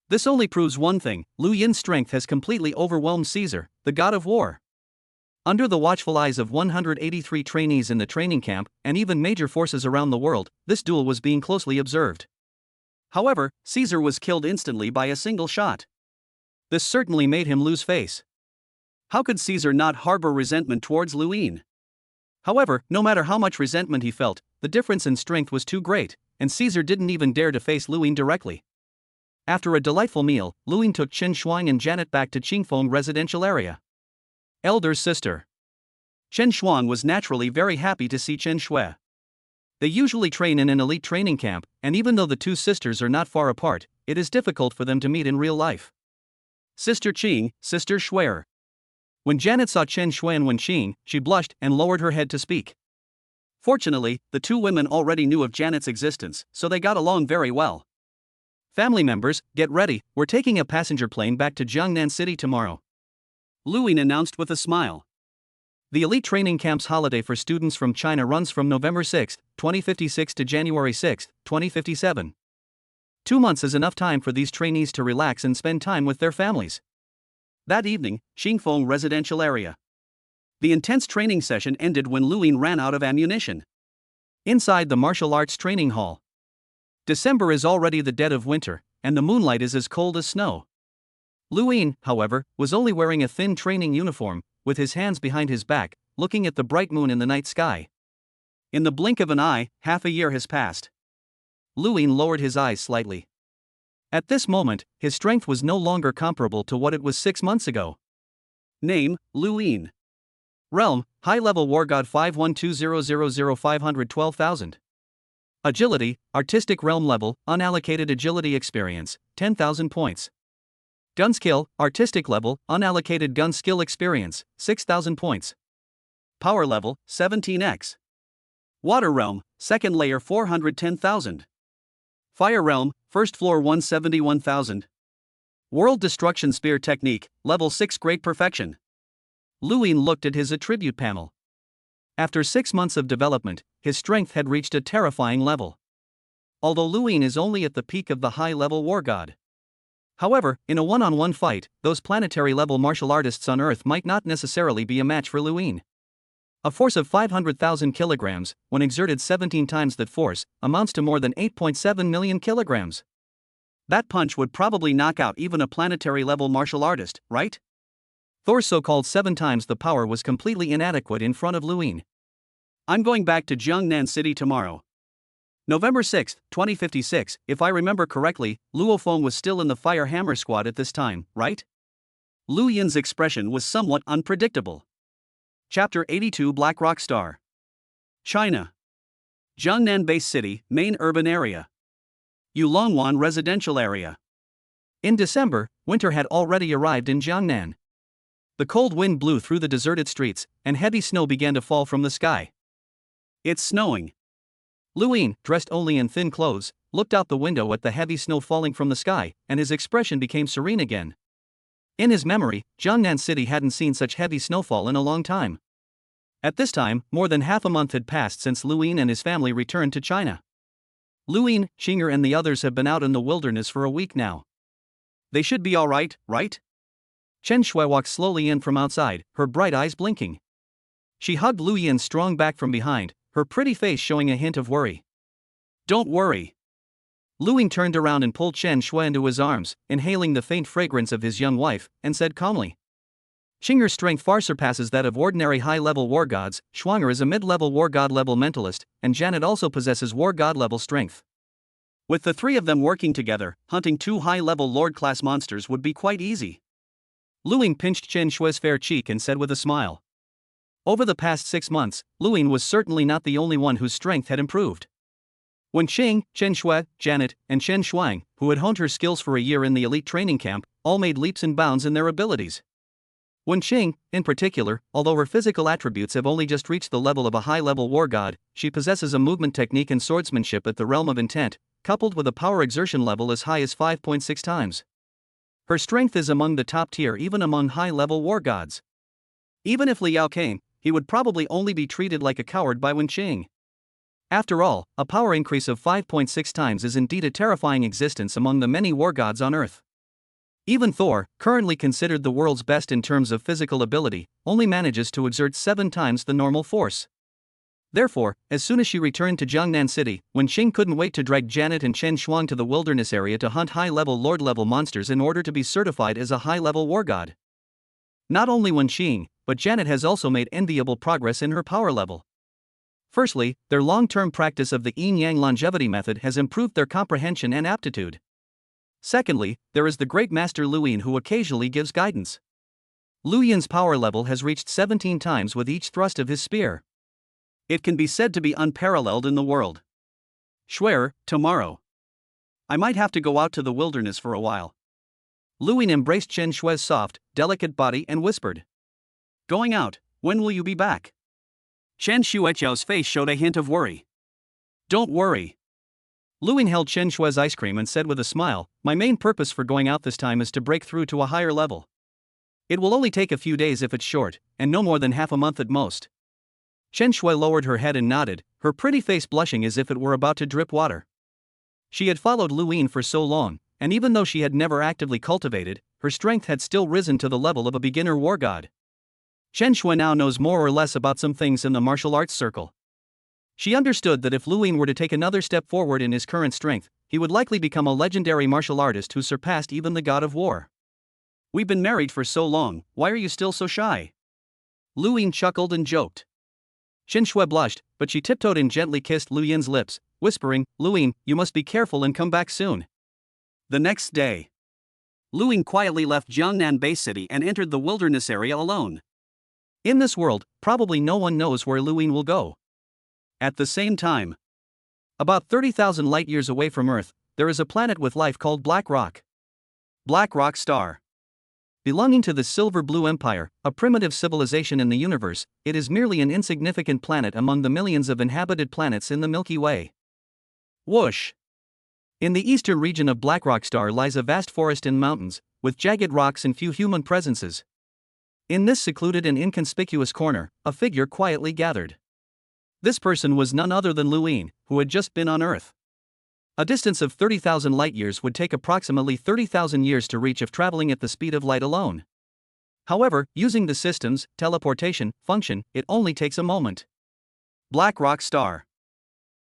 This only proves one thing: Lu Yin's strength has completely overwhelmed Caesar, the god of war. Under the watchful eyes of 183 trainees in the training camp, and even major forces around the world, this duel was being closely observed. However, Caesar was killed instantly by a single shot. This certainly made him lose face. How could Caesar not harbor resentment towards Lu Yin? However, no matter how much resentment he felt, the difference in strength was too great, and Caesar didn't even dare to face Lu Yin directly. After a delightful meal, Lu Yin took Chen Shuang and Janet back to Qingfeng residential area. Elder sister. Chen Shuang was naturally very happy to see Chen Shui. They usually train in an elite training camp, and even though the two sisters are not far apart, it is difficult for them to meet in real life. Sister Qing, Sister Shui. When Janet saw Chen Shui and Wenqing, she blushed and lowered her head to speak. Fortunately, the two women already knew of Janet's existence, so they got along very well. Family members, get ready, we're taking a passenger plane back to Jiangnan City tomorrow, Lu Yin announced with a smile. The elite training camp's holiday for students from China runs from November 6, 2056 to January 6, 2057. 2 months is enough time for these trainees to relax and spend time with their families. That evening, Qingfeng residential area. The intense training session ended when Lu Yin ran out of ammunition. Inside the martial arts training hall. December is already the dead of winter, and the moonlight is as cold as snow. Lu Yin, however, was only wearing a thin training uniform, with his hands behind his back, looking at the bright moon in the night sky. In the blink of an eye, half a year has passed. Luin lowered his eyes slightly. At this moment, his strength was no longer comparable to what it was 6 months ago. Name, Luin. Realm, high-level war god 512000512,000. Agility, artistic realm level, unallocated agility experience, 10,000 points. Gun skill, artistic level, unallocated gun skill experience, 6,000 points. Power level, 17x. Water realm, second layer 410,000. Fire realm, first floor 171,000. World destruction spear technique, level 6 great perfection. Luin looked at his attribute panel. After 6 months of development, his strength had reached a terrifying level. Although Luin is only at the peak of the high-level war god. However, in a one-on-one fight, those planetary-level martial artists on Earth might not necessarily be a match for Luin. A force of 500,000 kilograms, when exerted 17 times that force, amounts to more than 8.7 million kilograms. That punch would probably knock out even a planetary-level martial artist, right? Thor's so-called 7 times the power was completely inadequate in front of Luin. I'm going back to Jiangnan City tomorrow. November 6, 2056, if I remember correctly, Luo Feng was still in the Fire Hammer Squad at this time, right? Lu Yin's expression was somewhat unpredictable. Chapter 82 Black Rock Star. China. Jiangnan Base City, main urban area. Yulongwan residential area. In December, winter had already arrived in Jiangnan. The cold wind blew through the deserted streets, and heavy snow began to fall from the sky. It's snowing. Luin, dressed only in thin clothes, looked out the window at the heavy snow falling from the sky, and his expression became serene again. In his memory, Jiangnan City hadn't seen such heavy snowfall in a long time. At this time, more than half a month had passed since Luin and his family returned to China. Luin, Xinger and the others have been out in the wilderness for a week now. They should be alright, right? Chen Shui walked slowly in from outside, her bright eyes blinking. She hugged Lu Yin's strong back from behind, her pretty face showing a hint of worry. Don't worry. Luin turned around and pulled Chen Shui into his arms, inhaling the faint fragrance of his young wife, and said calmly. Xinger's strength far surpasses that of ordinary high-level war gods, Schwanger is a mid-level war god-level mentalist, and Janet also possesses war god-level strength. With the three of them working together, hunting 2 high-level lord-class monsters would be quite easy. Luin pinched Chen Shui's fair cheek and said with a smile. Over the past 6 months, Luin was certainly not the only one whose strength had improved. When Xing, Chen Shui, Janet, and Chen Shuang, who had honed her skills for a year in the elite training camp, all made leaps and bounds in their abilities. When Xing, in particular, although her physical attributes have only just reached the level of a high-level war god, she possesses a movement technique and swordsmanship at the realm of intent, coupled with a power exertion level as high as 5.6 times. Her strength is among the top tier even among high-level war gods. Even if Liao came, he would probably only be treated like a coward by Wen Qing. After all, a power increase of 5.6 times is indeed a terrifying existence among the many war gods on Earth. Even Thor, currently considered the world's best in terms of physical ability, only manages to exert 7 times the normal force. Therefore, as soon as she returned to Jiangnan City, Wen Qing couldn't wait to drag Janet and Chen Shuang to the wilderness area to hunt high-level lord-level monsters in order to be certified as a high-level war god. Not only Wen Qing, but Janet has also made enviable progress in her power level. Firstly, their long-term practice of the yin-yang longevity method has improved their comprehension and aptitude. Secondly, there is the great master Lu Yin who occasionally gives guidance. Lu Yin's power level has reached 17 times with each thrust of his spear. It can be said to be unparalleled in the world. Schwer, tomorrow. I might have to go out to the wilderness for a while. Lu Yin embraced Chen Shui's soft, delicate body and whispered. Going out, when will you be back? Chen Shui's face showed a hint of worry. Don't worry. Lu Yin held Chen Shui's ice cream and said with a smile, my main purpose for going out this time is to break through to a higher level. It will only take a few days if it's short, and no more than half a month at most. Chen Shui lowered her head and nodded, her pretty face blushing as if it were about to drip water. She had followed Lu Yin for so long, and even though she had never actively cultivated, her strength had still risen to the level of a beginner war god. Chen Shui now knows more or less about some things in the martial arts circle. She understood that if Lu Yin were to take another step forward in his current strength, he would likely become a legendary martial artist who surpassed even the god of war. We've been married for so long, why are you still so shy? Lu Yin chuckled and joked. Xin Shui blushed, but she tiptoed and gently kissed Lu Yin's lips, whispering, "Lu Yin, you must be careful and come back soon." The next day, Lu Yin quietly left Jiangnan Bay City and entered the wilderness area alone. In this world, probably no one knows where Lu Yin will go. At the same time, about 30,000 light years away from Earth, there is a planet with life called Black Rock. Black Rock Star. Belonging to the Silver Blue Empire, a primitive civilization in the universe, it is merely an insignificant planet among the millions of inhabited planets in the Milky Way. Whoosh! In the eastern region of Black Rock Star lies a vast forest and mountains, with jagged rocks and few human presences. In this secluded and inconspicuous corner, a figure quietly gathered. This person was none other than Lu Yin, who had just been on Earth. A distance of 30,000 light-years would take approximately 30,000 years to reach if traveling at the speed of light alone. However, using the system's teleportation function, it only takes a moment. Black Rock Star.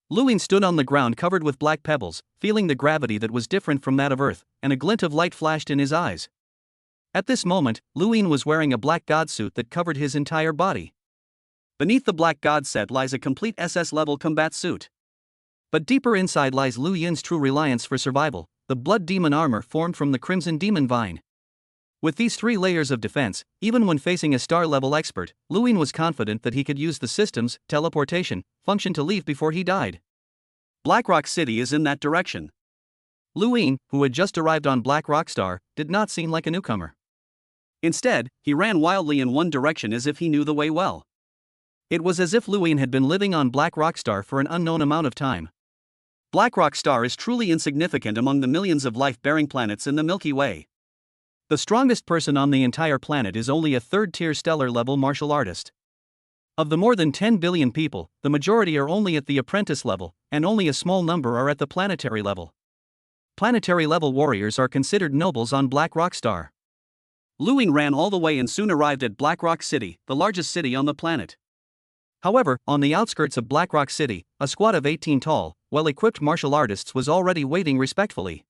Lu Yin stood on the ground covered with black pebbles, feeling the gravity that was different from that of Earth, and a glint of light flashed in his eyes. At this moment, Lu Yin was wearing a black god suit that covered his entire body. Beneath the black god set lies a complete SS-level combat suit. But deeper inside lies Lu Yin's true reliance for survival, the blood demon armor formed from the crimson demon vine. With these 3 layers of defense, even when facing a star-level expert, Lu Yin was confident that he could use the system's teleportation function to leave before he died. Black Rock City is in that direction. Lu Yin, who had just arrived on Black Rock Star, did not seem like a newcomer. Instead, he ran wildly in one direction as if he knew the way well. It was as if Lu Yin had been living on Black Rock Star for an unknown amount of time. Black Rock Star is truly insignificant among the millions of life-bearing planets in the Milky Way. The strongest person on the entire planet is only a third-tier stellar-level martial artist. Of the more than 10 billion people, the majority are only at the apprentice level, and only a small number are at the planetary level. Planetary-level warriors are considered nobles on Black Rock Star. Lu Yin ran all the way and soon arrived at Black Rock City, the largest city on the planet. However, on the outskirts of Black Rock City, a squad of 18 tall, well-equipped martial artists was already waiting respectfully.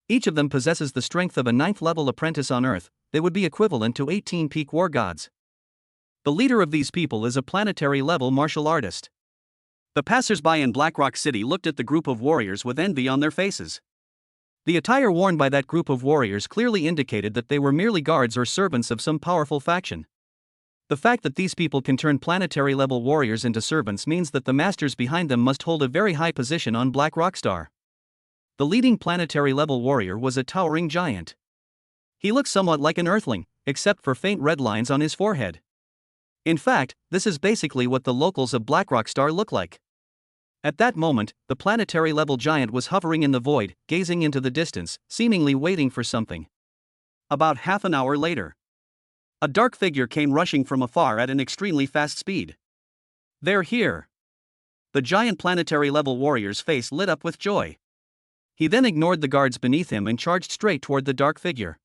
Each of them possesses the strength of a 9th-level apprentice on Earth. They would be equivalent to 18 peak war gods. The leader of these people is a planetary-level martial artist. The passers-by in Black Rock City looked at the group of warriors with envy on their faces. The attire worn by that group of warriors clearly indicated that they were merely guards or servants of some powerful faction. The fact that these people can turn planetary-level warriors into servants means that the masters behind them must hold a very high position on Black Rock Star. The leading planetary-level warrior was a towering giant. He looked somewhat like an earthling, except for faint red lines on his forehead. In fact, this is basically what the locals of Black Rock Star look like. At that moment, the planetary-level giant was hovering in the void, gazing into the distance, seemingly waiting for something. About half an hour later, a dark figure came rushing from afar at an extremely fast speed. "They're here!" The giant planetary-level warrior's face lit up with joy. He then ignored the guards beneath him and charged straight toward the dark figure.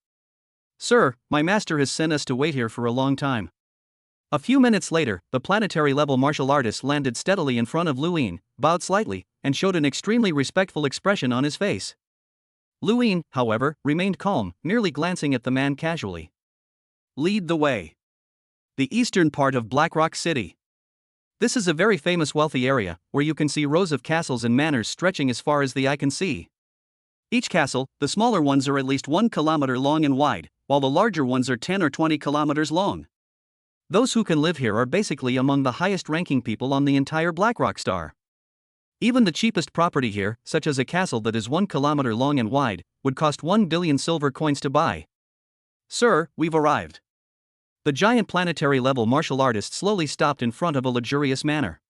"Sir, my master has sent us to wait here for a long time." A few minutes later, the planetary-level martial artist landed steadily in front of Lu Yin, bowed slightly, and showed an extremely respectful expression on his face. Lu Yin, however, remained calm, merely glancing at the man casually. "Lead the way." The eastern part of Black Rock City. This is a very famous wealthy area, where you can see rows of castles and manors stretching as far as the eye can see. Each castle, the smaller ones are at least 1 kilometer long and wide, while the larger ones are 10 or 20 kilometers long. Those who can live here are basically among the highest-ranking people on the entire Black Rock Star. Even the cheapest property here, such as a castle that is 1 kilometer long and wide, would cost 1 billion silver coins to buy. "Sir, we've arrived." The giant planetary-level martial artist slowly stopped in front of a luxurious manor.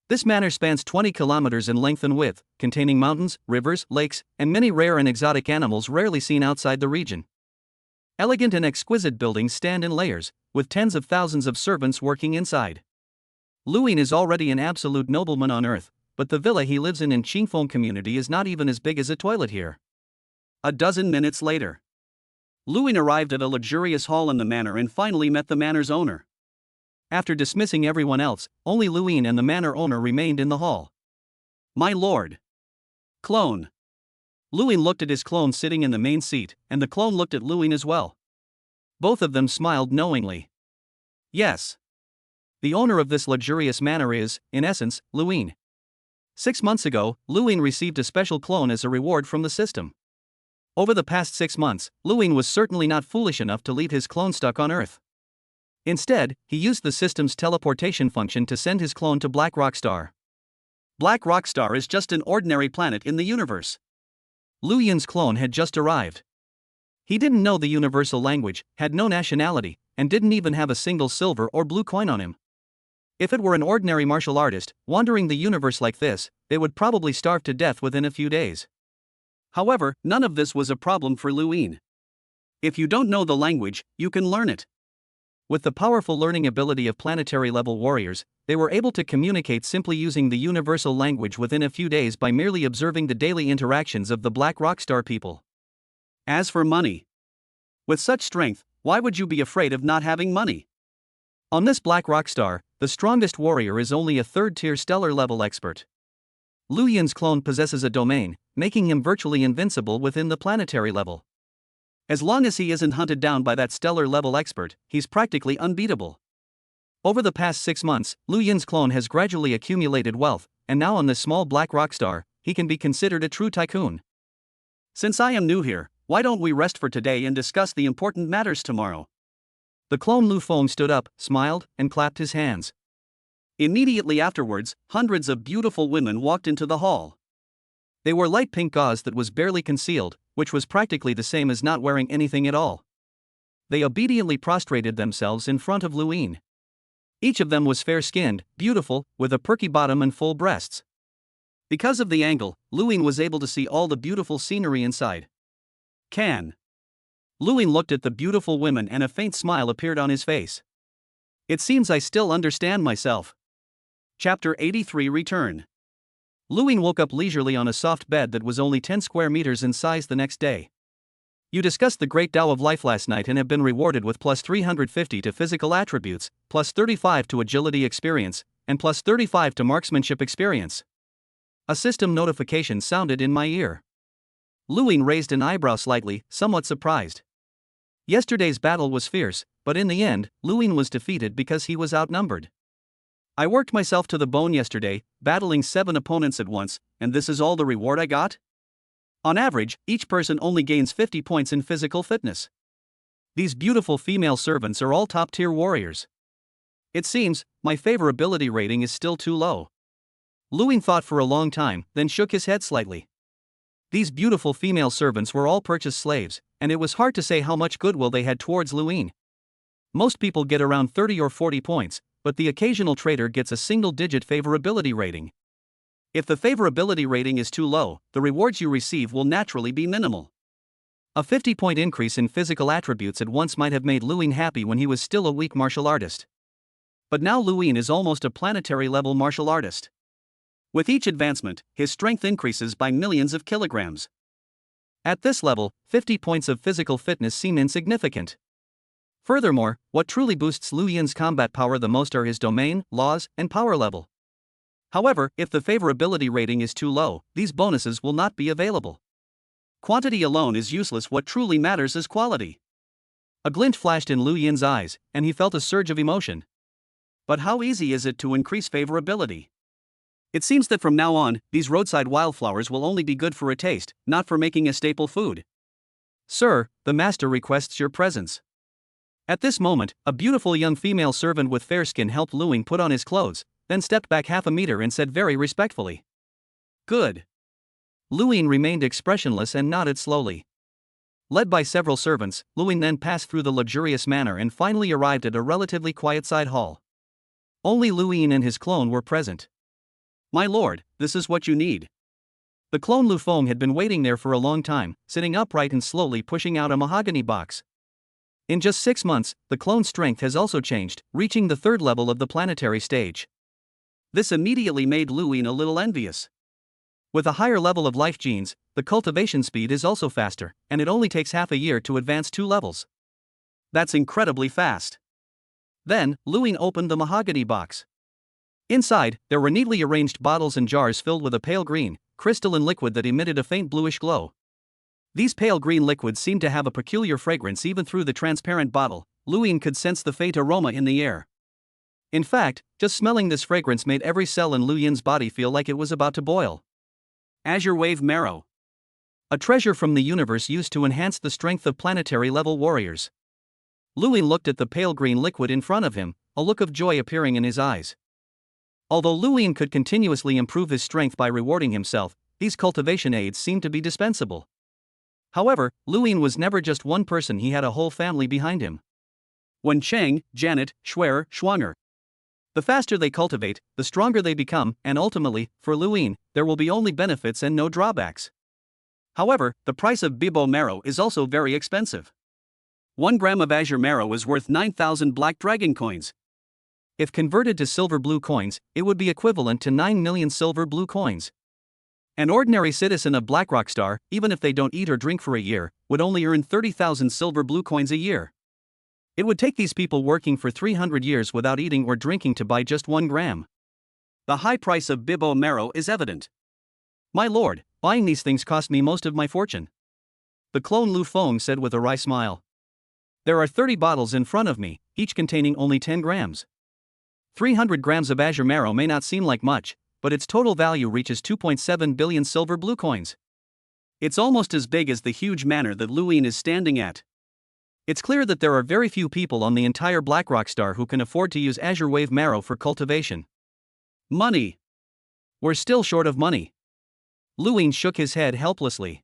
This manor spans 20 kilometers in length and width, containing mountains, rivers, lakes, and many rare and exotic animals rarely seen outside the region. Elegant and exquisite buildings stand in layers, with tens of thousands of servants working inside. Lu Yin is already an absolute nobleman on Earth, but the villa he lives in Qingfeng community is not even as big as a toilet here. A dozen minutes later, Lu Yin arrived at a luxurious hall in the manor and finally met the manor's owner. After dismissing everyone else, only Lu Yin and the manor owner remained in the hall. "My lord." "Clone." Lu Yin looked at his clone sitting in the main seat, and the clone looked at Lu Yin as well. Both of them smiled knowingly. "Yes. The owner of this luxurious manor is, in essence, Luin. 6 months ago, Luin received a special clone as a reward from the system. Over the past 6 months, Luin was certainly not foolish enough to leave his clone stuck on Earth. Instead, he used the system's teleportation function to send his clone to Black Rockstar. Black Rockstar is just an ordinary planet in the universe. Luin's clone had just arrived. He didn't know the universal language, had no nationality, and didn't even have a single silver or blue coin on him. If it were an ordinary martial artist, wandering the universe like this, they would probably starve to death within a few days. However, none of this was a problem for Luin. If you don't know the language, you can learn it. With the powerful learning ability of planetary-level warriors, they were able to communicate simply using the universal language within a few days by merely observing the daily interactions of the Black Rockstar people. As for money, with such strength, why would you be afraid of not having money? On this Black Rockstar, the strongest warrior is only a third-tier stellar-level expert. Luin's clone possesses a domain, making him virtually invincible within the planetary level. As long as he isn't hunted down by that stellar-level expert, he's practically unbeatable. Over the past 6 months, Luin's clone has gradually accumulated wealth, and now on this small Black Rockstar, he can be considered a true tycoon. Since I am new here, why don't we rest for today and discuss the important matters tomorrow? The clone Lu Feng stood up, smiled, and clapped his hands. Immediately afterwards, hundreds of beautiful women walked into the hall. They wore light pink gauze that was barely concealed, which was practically the same as not wearing anything at all. They obediently prostrated themselves in front of Luin. Each of them was fair-skinned, beautiful, with a perky bottom and full breasts. Because of the angle, Luin was able to see all the beautiful scenery inside. Luin looked at the beautiful women and a faint smile appeared on his face. It seems I still understand myself. Chapter 83 Return. Luin woke up leisurely on a soft bed that was only 10 square meters in size the next day. You discussed the Great Tao of Life last night and have been rewarded with plus 350 to physical attributes, plus 35 to agility experience, and plus 35 to marksmanship experience. A system notification sounded in my ear. Luin raised an eyebrow slightly, somewhat surprised. Yesterday's battle was fierce, but in the end, Luin was defeated because he was outnumbered. I worked myself to the bone yesterday, battling 7 opponents at once, and this is all the reward I got? On average, each person only gains 50 points in physical fitness. These beautiful female servants are all top-tier warriors. It seems, my favorability rating is still too low. Luin thought for a long time, then shook his head slightly. These beautiful female servants were all purchased slaves, and it was hard to say how much goodwill they had towards Luin. Most people get around 30 or 40 points, but the occasional trader gets a single-digit favorability rating. If the favorability rating is too low, the rewards you receive will naturally be minimal. A 50-point increase in physical attributes at once might have made Luin happy when he was still a weak martial artist. But now Luin is almost a planetary-level martial artist. With each advancement, his strength increases by millions of kilograms. At this level, 50 points of physical fitness seem insignificant. Furthermore, what truly boosts Luin's combat power the most are his domain, laws, and power level. However, if the favorability rating is too low, these bonuses will not be available. Quantity alone is useless, what truly matters is quality. A glint flashed in Luin's eyes, and he felt a surge of emotion. But how easy is it to increase favorability? It seems that from now on, these roadside wildflowers will only be good for a taste, not for making a staple food. Sir, the master requests your presence. At this moment, a beautiful young female servant with fair skin helped Luin put on his clothes, then stepped back half a meter and said very respectfully, "Good." Luin remained expressionless and nodded slowly. Led by several servants, Luin then passed through the luxurious manor and finally arrived at a relatively quiet side hall. Only Luin and his clone were present. "My lord, this is what you need." The clone Lu Feng had been waiting there for a long time, sitting upright and slowly pushing out a mahogany box. In just 6 months, the clone's strength has also changed, reaching the 3rd level of the planetary stage. This immediately made Luin a little envious. With a higher level of life genes, the cultivation speed is also faster, and it only takes half a year to advance 2 levels. That's incredibly fast. Then, Luin opened the mahogany box. Inside, there were neatly arranged bottles and jars filled with a pale green, crystalline liquid that emitted a faint bluish glow. These pale green liquids seemed to have a peculiar fragrance even through the transparent bottle. Luin could sense the faint aroma in the air. In fact, just smelling this fragrance made every cell in Lu Yin's body feel like it was about to boil. Azure Wave Marrow. A treasure from the universe used to enhance the strength of planetary-level warriors. Lu Yin looked at the pale green liquid in front of him, a look of joy appearing in his eyes. Although Lu Yin could continuously improve his strength by rewarding himself, these cultivation aids seemed to be dispensable. However, Lu Yin was never just one person, he had a whole family behind him. Wen Cheng, Janet, Schwer, Schwanger. The faster they cultivate, the stronger they become, and ultimately, for Lu Yin, there will be only benefits and no drawbacks. However, the price of Bibo marrow is also very expensive. 1 gram of Azure marrow is worth 9,000 Black Dragon coins. If converted to silver blue coins, it would be equivalent to 9 million silver blue coins. An ordinary citizen of Black Rockstar, even if they don't eat or drink for a year, would only earn 30,000 silver blue coins a year. It would take these people working for 300 years without eating or drinking to buy just 1 gram. The high price of Bibo marrow is evident. My lord, buying these things cost me most of my fortune. The clone Lu Feng said with a wry smile. There are 30 bottles in front of me, each containing only 10 grams. 300 grams of Azure marrow may not seem like much, but its total value reaches 2.7 billion silver blue coins. It's almost as big as the huge manor that Lu Yin is standing at. It's clear that there are very few people on the entire Black Rockstar who can afford to use Azure Wave marrow for cultivation. Money. We're still short of money. Lu Yin shook his head helplessly.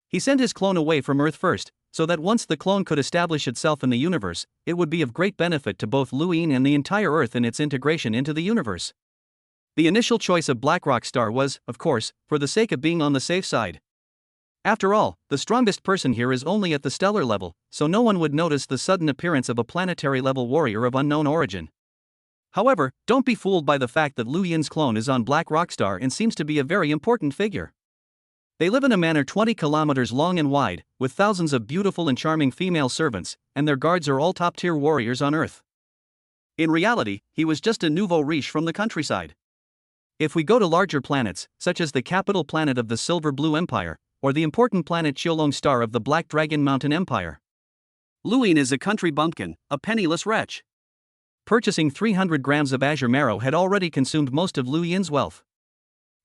He sent his clone away from Earth first, so that once the clone could establish itself in the universe, it would be of great benefit to both Lu Yin and the entire Earth in its integration into the universe. The initial choice of Black Rockstar was, of course, for the sake of being on the safe side. After all, the strongest person here is only at the stellar level, so no one would notice the sudden appearance of a planetary-level warrior of unknown origin. However, don't be fooled by the fact that Lu Yin's clone is on Black Rockstar and seems to be a very important figure. They live in a manor 20 kilometers long and wide, with thousands of beautiful and charming female servants, and their guards are all top-tier warriors on Earth. In reality, he was just a nouveau riche from the countryside. If we go to larger planets, such as the capital planet of the Silver Blue Empire, or the important planet Qiulong Star of the Black Dragon Mountain Empire, Lu Yin is a country bumpkin, a penniless wretch. Purchasing 300 grams of Azure marrow had already consumed most of Lu Yin's wealth.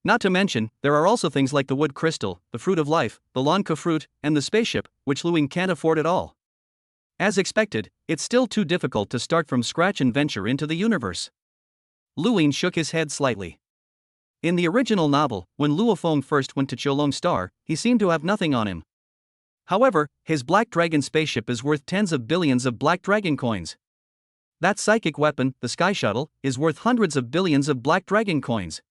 Not to mention, there are also things like the wood crystal, the fruit of life, the Lanka fruit, and the spaceship, which Lu Yin can't afford at all. As expected, it's still too difficult to start from scratch and venture into the universe. Lu Yin shook his head slightly. In the original novel, when Luo Feng first went to Qiulong Star, he seemed to have nothing on him. However, his Black Dragon spaceship is worth tens of billions of Black Dragon coins. That psychic weapon, the Sky Shuttle, is worth hundreds of billions of Black Dragon coins.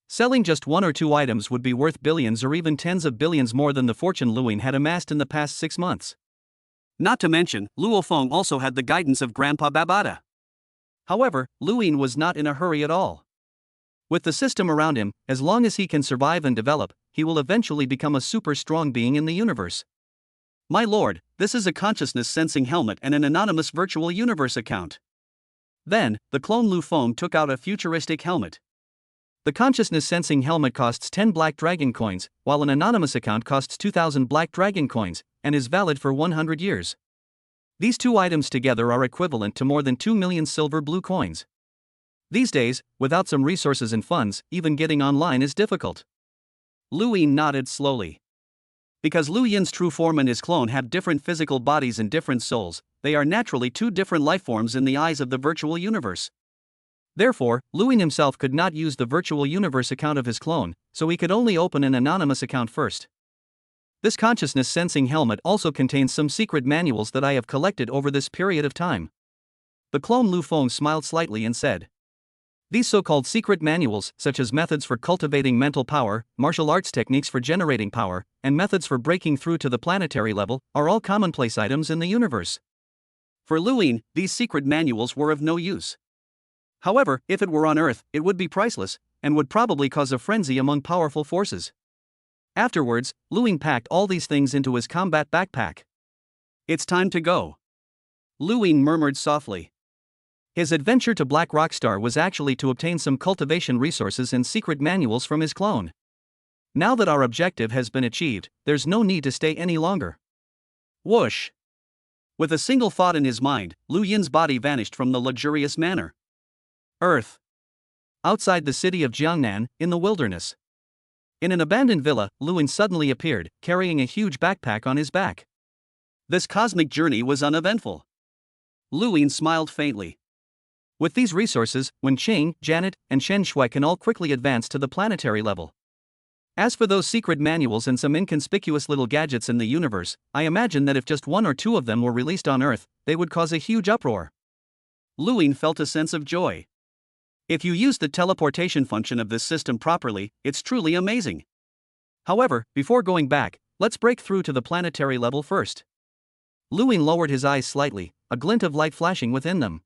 Selling just 1 or 2 items would be worth billions or even tens of billions more than the fortune Lu Yin had amassed in the past 6 months. Not to mention, Luo Feng also had the guidance of Grandpa Babada. However, Lu Yin was not in a hurry at all. With the system around him, as long as he can survive and develop, he will eventually become a super strong being in the universe. My lord, this is a consciousness sensing helmet and an anonymous virtual universe account. Then, the clone Lu Feng took out a futuristic helmet. The consciousness sensing helmet costs 10 Black Dragon coins, while an anonymous account costs 2,000 Black Dragon coins, and is valid for 100 years. These 2 items together are equivalent to more than 2 million silver blue coins. These days, without some resources and funds, even getting online is difficult. Lu Yin nodded slowly. Because Lu Yin's true form and his clone have different physical bodies and different souls, they are naturally 2 different lifeforms in the eyes of the virtual universe. Therefore, Lu Yin himself could not use the virtual universe account of his clone, so he could only open an anonymous account first. This consciousness sensing helmet also contains some secret manuals that I have collected over this period of time. The clone Lu Feng smiled slightly and said, these so-called secret manuals, such as methods for cultivating mental power, martial arts techniques for generating power, and methods for breaking through to the planetary level, are all commonplace items in the universe. For Lu Yin, these secret manuals were of no use. However, if it were on Earth, it would be priceless, and would probably cause a frenzy among powerful forces. Afterwards, Lu Yin packed all these things into his combat backpack. It's time to go. Lu Yin murmured softly. His adventure to Black Rockstar was actually to obtain some cultivation resources and secret manuals from his clone. Now that our objective has been achieved, there's no need to stay any longer. Whoosh! With a single thought in his mind, Lu Yin's body vanished from the luxurious manor. Earth. Outside the city of Jiangnan, in the wilderness. In an abandoned villa, Luin suddenly appeared, carrying a huge backpack on his back. This cosmic journey was uneventful. Luin smiled faintly. With these resources, Wenqing, Janet, and Shen Shui can all quickly advance to the planetary level. As for those secret manuals and some inconspicuous little gadgets in the universe, I imagine that if just one or two of them were released on Earth, they would cause a huge uproar. Luin felt a sense of joy. If you use the teleportation function of this system properly, it's truly amazing. However, before going back, let's break through to the planetary level first. Luin lowered his eyes slightly, a glint of light flashing within them.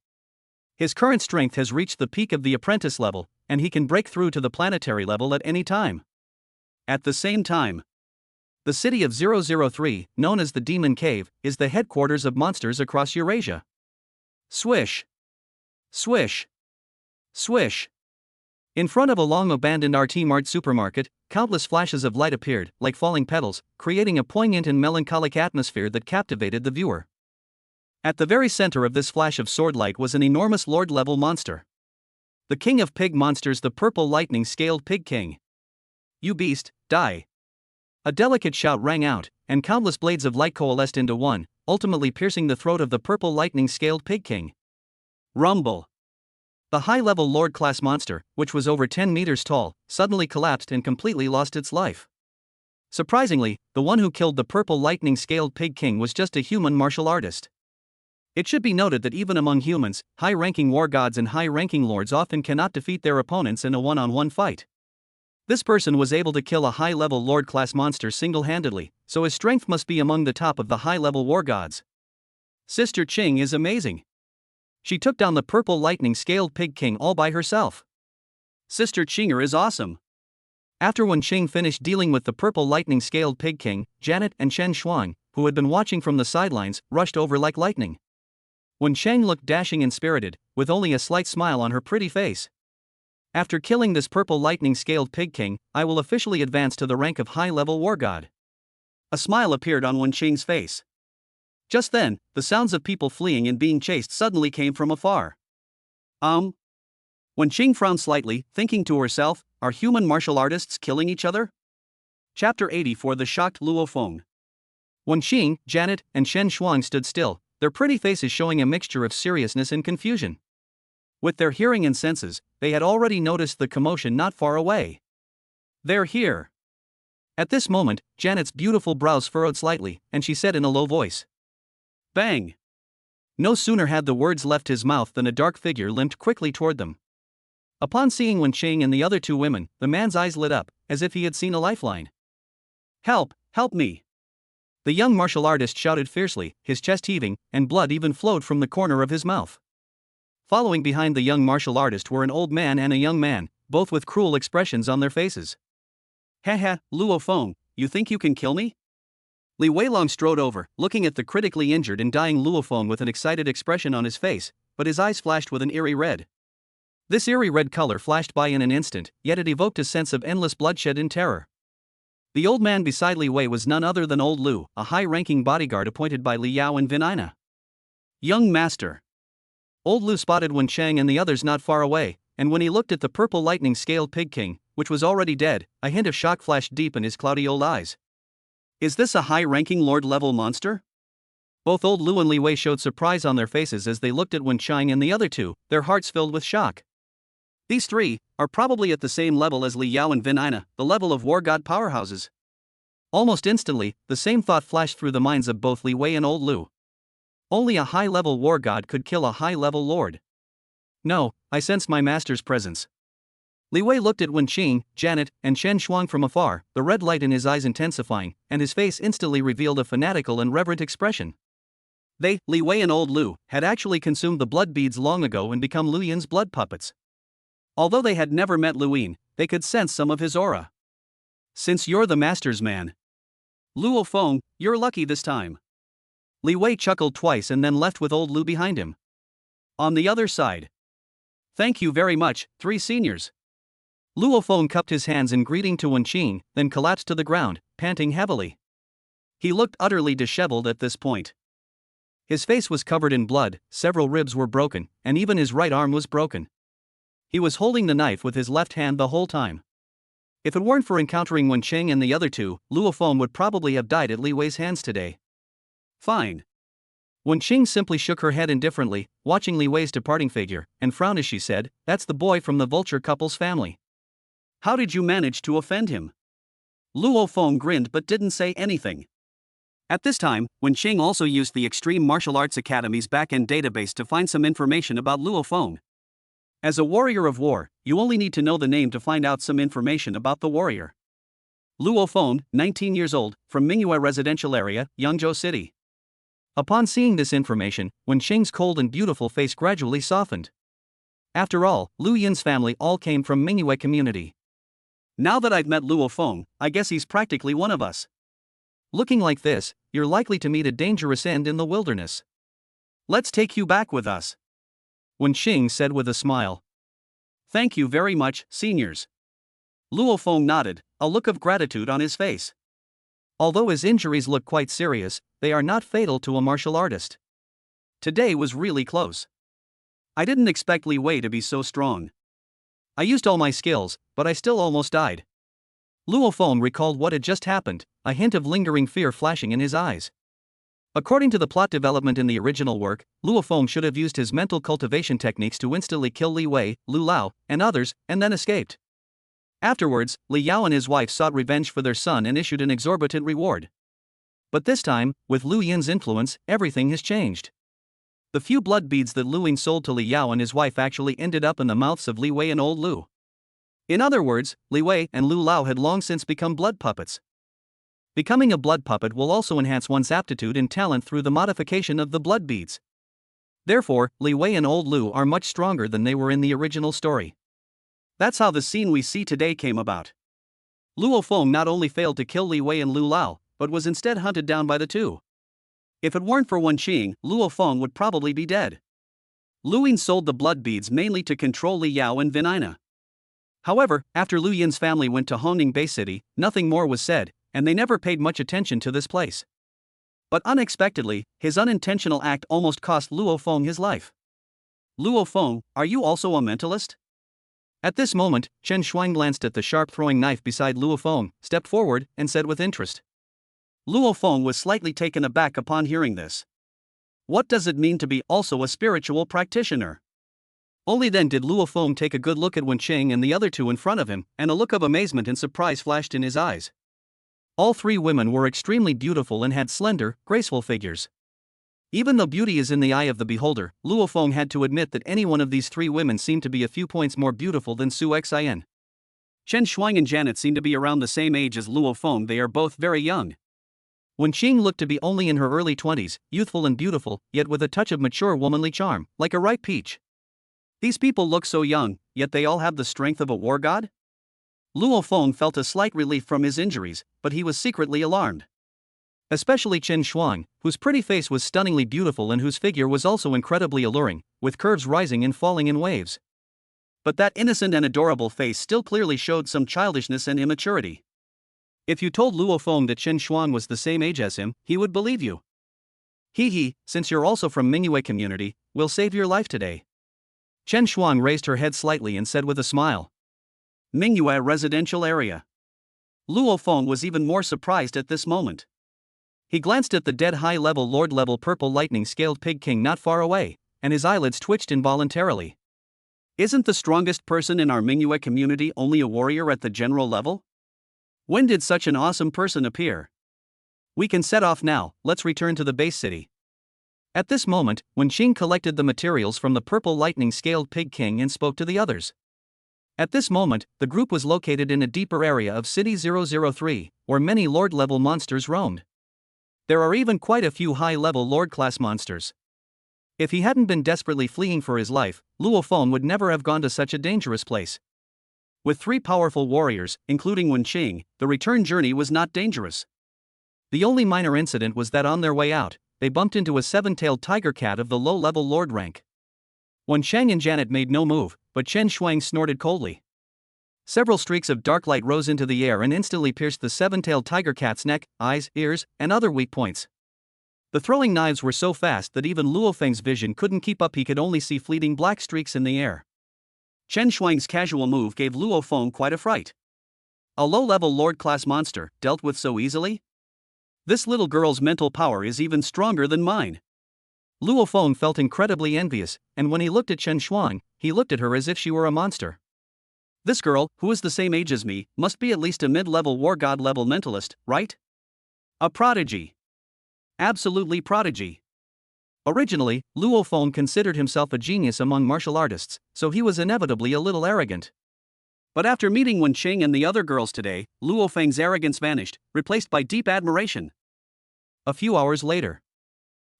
His current strength has reached the peak of the apprentice level, and he can break through to the planetary level at any time. At the same time, the city of 003, known as the Demon Cave, is the headquarters of monsters across Eurasia. Swish. Swish. Swish. In front of a long abandoned RT Mart supermarket, countless flashes of light appeared, like falling petals, creating a poignant and melancholic atmosphere that captivated the viewer. At the very center of this flash of sword light was an enormous lord-level monster. The king of pig monsters, the purple lightning-scaled pig king. "You beast, die!" A delicate shout rang out, and countless blades of light coalesced into one, ultimately piercing the throat of the purple lightning-scaled pig king. Rumble. The high-level Lord-class monster, which was over 10 meters tall, suddenly collapsed and completely lost its life. Surprisingly, the one who killed the purple lightning-scaled pig king was just a human martial artist. It should be noted that even among humans, high-ranking war gods and high-ranking lords often cannot defeat their opponents in a one-on-one fight. This person was able to kill a high-level Lord-class monster single-handedly, so his strength must be among the top of the high-level war gods. Sister Qing is amazing. She took down the purple lightning-scaled pig king all by herself. Sister Qinger is awesome. After Wenqing finished dealing with the purple lightning-scaled pig king, Janet and Shen Shuang, who had been watching from the sidelines, rushed over like lightning. Wenqing looked dashing and spirited, with only a slight smile on her pretty face. After killing this purple lightning-scaled pig king, I will officially advance to the rank of high-level war god. A smile appeared on Wenqing's face. Just then, the sounds of people fleeing and being chased suddenly came from afar. Wenqing frowned slightly, thinking to herself, are human martial artists killing each other? Chapter 84. The shocked Luo Feng. Wenqing, Janet, and Shen Shuang stood still, their pretty faces showing a mixture of seriousness and confusion. With their hearing and senses, they had already noticed the commotion not far away. They're here. At this moment, Janet's beautiful brows furrowed slightly, and she said in a low voice, "Bang!" No sooner had the words left his mouth than a dark figure limped quickly toward them. Upon seeing Wenqing and the other two women, the man's eyes lit up, as if he had seen a lifeline. "Help! Help me!" The young martial artist shouted fiercely, his chest heaving, and blood even flowed from the corner of his mouth. Following behind the young martial artist were an old man and a young man, both with cruel expressions on their faces. "Haha, Luo Feng, you think you can kill me?" Li Weilong strode over, looking at the critically injured and dying Luo Feng with an excited expression on his face, but his eyes flashed with an eerie red. This eerie red color flashed by in an instant, yet it evoked a sense of endless bloodshed and terror. The old man beside Li Wei was none other than Old Lu, a high-ranking bodyguard appointed by Li Yao and Vinina. "Young master." Old Lu spotted Wenqing and the others not far away, and when he looked at the purple lightning-scaled pig king, which was already dead, a hint of shock flashed deep in his cloudy old eyes. "Is this a high-ranking lord-level monster?" Both Old Lu and Li Wei showed surprise on their faces as they looked at Wenqing and the other two, their hearts filled with shock. These three are probably at the same level as Li Yao and Vinina, the level of war god powerhouses. Almost instantly, the same thought flashed through the minds of both Li Wei and Old Lu. Only a high-level war god could kill a high-level lord. No, I sensed my master's presence. Li Wei looked at Wenqing, Janet, and Shen Shuang from afar, the red light in his eyes intensifying, and his face instantly revealed a fanatical and reverent expression. They, Li Wei and Old Lu, had actually consumed the blood beads long ago and become Lu Yin's blood puppets. Although they had never met Lu Yin, they could sense some of his aura. "Since you're the master's man, Luo Feng, you're lucky this time." Li Wei chuckled twice and then left with Old Lu behind him. On the other side. "Thank you very much, three seniors." Luo Feng cupped his hands in greeting to Wenqing, then collapsed to the ground, panting heavily. He looked utterly disheveled at this point. His face was covered in blood, several ribs were broken, and even his right arm was broken. He was holding the knife with his left hand the whole time. If it weren't for encountering Wen Qing and the other two, Luo Feng would probably have died at Li Wei's hands today. Fine. Wen Qing simply shook her head indifferently, watching Li Wei's departing figure, and frowned as she said, "That's the boy from the vulture couple's family." How did you manage to offend him? Luo Feng grinned but didn't say anything. At this time, Wen Qing also used the Extreme Martial Arts Academy's back-end database to find some information about Luo Feng. As a warrior of war, you only need to know the name to find out some information about the warrior. Luo Feng, 19 years old, from Mingyue Residential Area, Yangzhou City. Upon seeing this information, Wen Qing's cold and beautiful face gradually softened. After all, Lu Yin's family all came from Mingyue community. Now that I've met Luo Feng, I guess he's practically one of us. Looking like this, you're likely to meet a dangerous end in the wilderness. Let's take you back with us, Wen Qing said with a smile. Thank you very much, seniors. Luo Feng nodded, a look of gratitude on his face. Although his injuries look quite serious, they are not fatal to a martial artist. Today was really close. I didn't expect Li Wei to be so strong. I used all my skills, but I still almost died. Luo Feng recalled what had just happened, a hint of lingering fear flashing in his eyes. According to the plot development in the original work, Luo Feng should have used his mental cultivation techniques to instantly kill Li Wei, Lu Lao, and others, and then escaped. Afterwards, Li Yao and his wife sought revenge for their son and issued an exorbitant reward. But this time, with Lu Yin's influence, everything has changed. The few blood beads that Lu Yin sold to Li Yao and his wife actually ended up in the mouths of Li Wei and old Lu. In other words, Li Wei and Lu Lao had long since become blood puppets. Becoming a blood puppet will also enhance one's aptitude and talent through the modification of the blood beads. Therefore, Li Wei and old Lu are much stronger than they were in the original story. That's how the scene we see today came about. Luo Feng not only failed to kill Li Wei and Lu Lao, but was instead hunted down by the two. If it weren't for Wen Qing, Luo Feng would probably be dead. Lu Yin sold the blood beads mainly to control Li Yao and Vinina. However, after Lu Yin's family went to Hongning Bay City, nothing more was said, and they never paid much attention to this place. But unexpectedly, his unintentional act almost cost Luo Feng his life. Luo Feng, are you also a mentalist? At this moment, Chen Shuang glanced at the sharp throwing knife beside Luo Feng, stepped forward, and said with interest. Luo Feng was slightly taken aback upon hearing this. What does it mean to be also a spiritual practitioner? Only then did Luo Feng take a good look at Wen Qing and the other two in front of him, and a look of amazement and surprise flashed in his eyes. All three women were extremely beautiful and had slender, graceful figures. Even though beauty is in the eye of the beholder, Luo Feng had to admit that any one of these three women seemed to be a few points more beautiful than Su Xian. Chen Shuang and Janet seem to be around the same age as Luo Feng. They are both very young. Wen Qing looked to be only in her early 20s, youthful and beautiful, yet with a touch of mature womanly charm, like a ripe peach. These people look so young, yet they all have the strength of a war god? Luo Feng felt a slight relief from his injuries, but he was secretly alarmed. Especially Chen Shuang, whose pretty face was stunningly beautiful and whose figure was also incredibly alluring, with curves rising and falling in waves. But that innocent and adorable face still clearly showed some childishness and immaturity. If you told Luo Feng that Chen Shuang was the same age as him, he would believe you. He, since you're also from Mingyue community, will save your life today. Chen Shuang raised her head slightly and said with a smile. Mingyue Residential Area. Luo Feng was even more surprised at this moment. He glanced at the dead high-level lord-level purple lightning-scaled pig king not far away, and his eyelids twitched involuntarily. Isn't the strongest person in our Mingyue community only a warrior at the general level? When did such an awesome person appear? We can set off now, let's return to the base city. At this moment, Wen Qing collected the materials from the purple lightning-scaled pig king and spoke to the others. At this moment, the group was located in a deeper area of City 003, where many Lord-level monsters roamed. There are even quite a few high-level Lord-class monsters. If he hadn't been desperately fleeing for his life, Luo Feng would never have gone to such a dangerous place. With three powerful warriors, including Wen Qing, the return journey was not dangerous. The only minor incident was that on their way out, they bumped into a seven-tailed tiger cat of the low-level Lord rank. Wen Shang and Janet made no move, but Chen Shuang snorted coldly. Several streaks of dark light rose into the air and instantly pierced the seven-tailed tiger cat's neck, eyes, ears, and other weak points. The throwing knives were so fast that even Luo Feng's vision couldn't keep up. He could only see fleeting black streaks in the air. Chen Shuang's casual move gave Luo Feng quite a fright. A low-level Lord-class monster, dealt with so easily? This little girl's mental power is even stronger than mine. Luo Feng felt incredibly envious, and when he looked at Chen Shuang, he looked at her as if she were a monster. This girl, who is the same age as me, must be at least a mid-level war god level mentalist, right? A prodigy. Absolutely prodigy. Originally, Luo Feng considered himself a genius among martial artists, so he was inevitably a little arrogant. But after meeting Wen Qing and the other girls today, Luo Feng's arrogance vanished, replaced by deep admiration. A few hours later.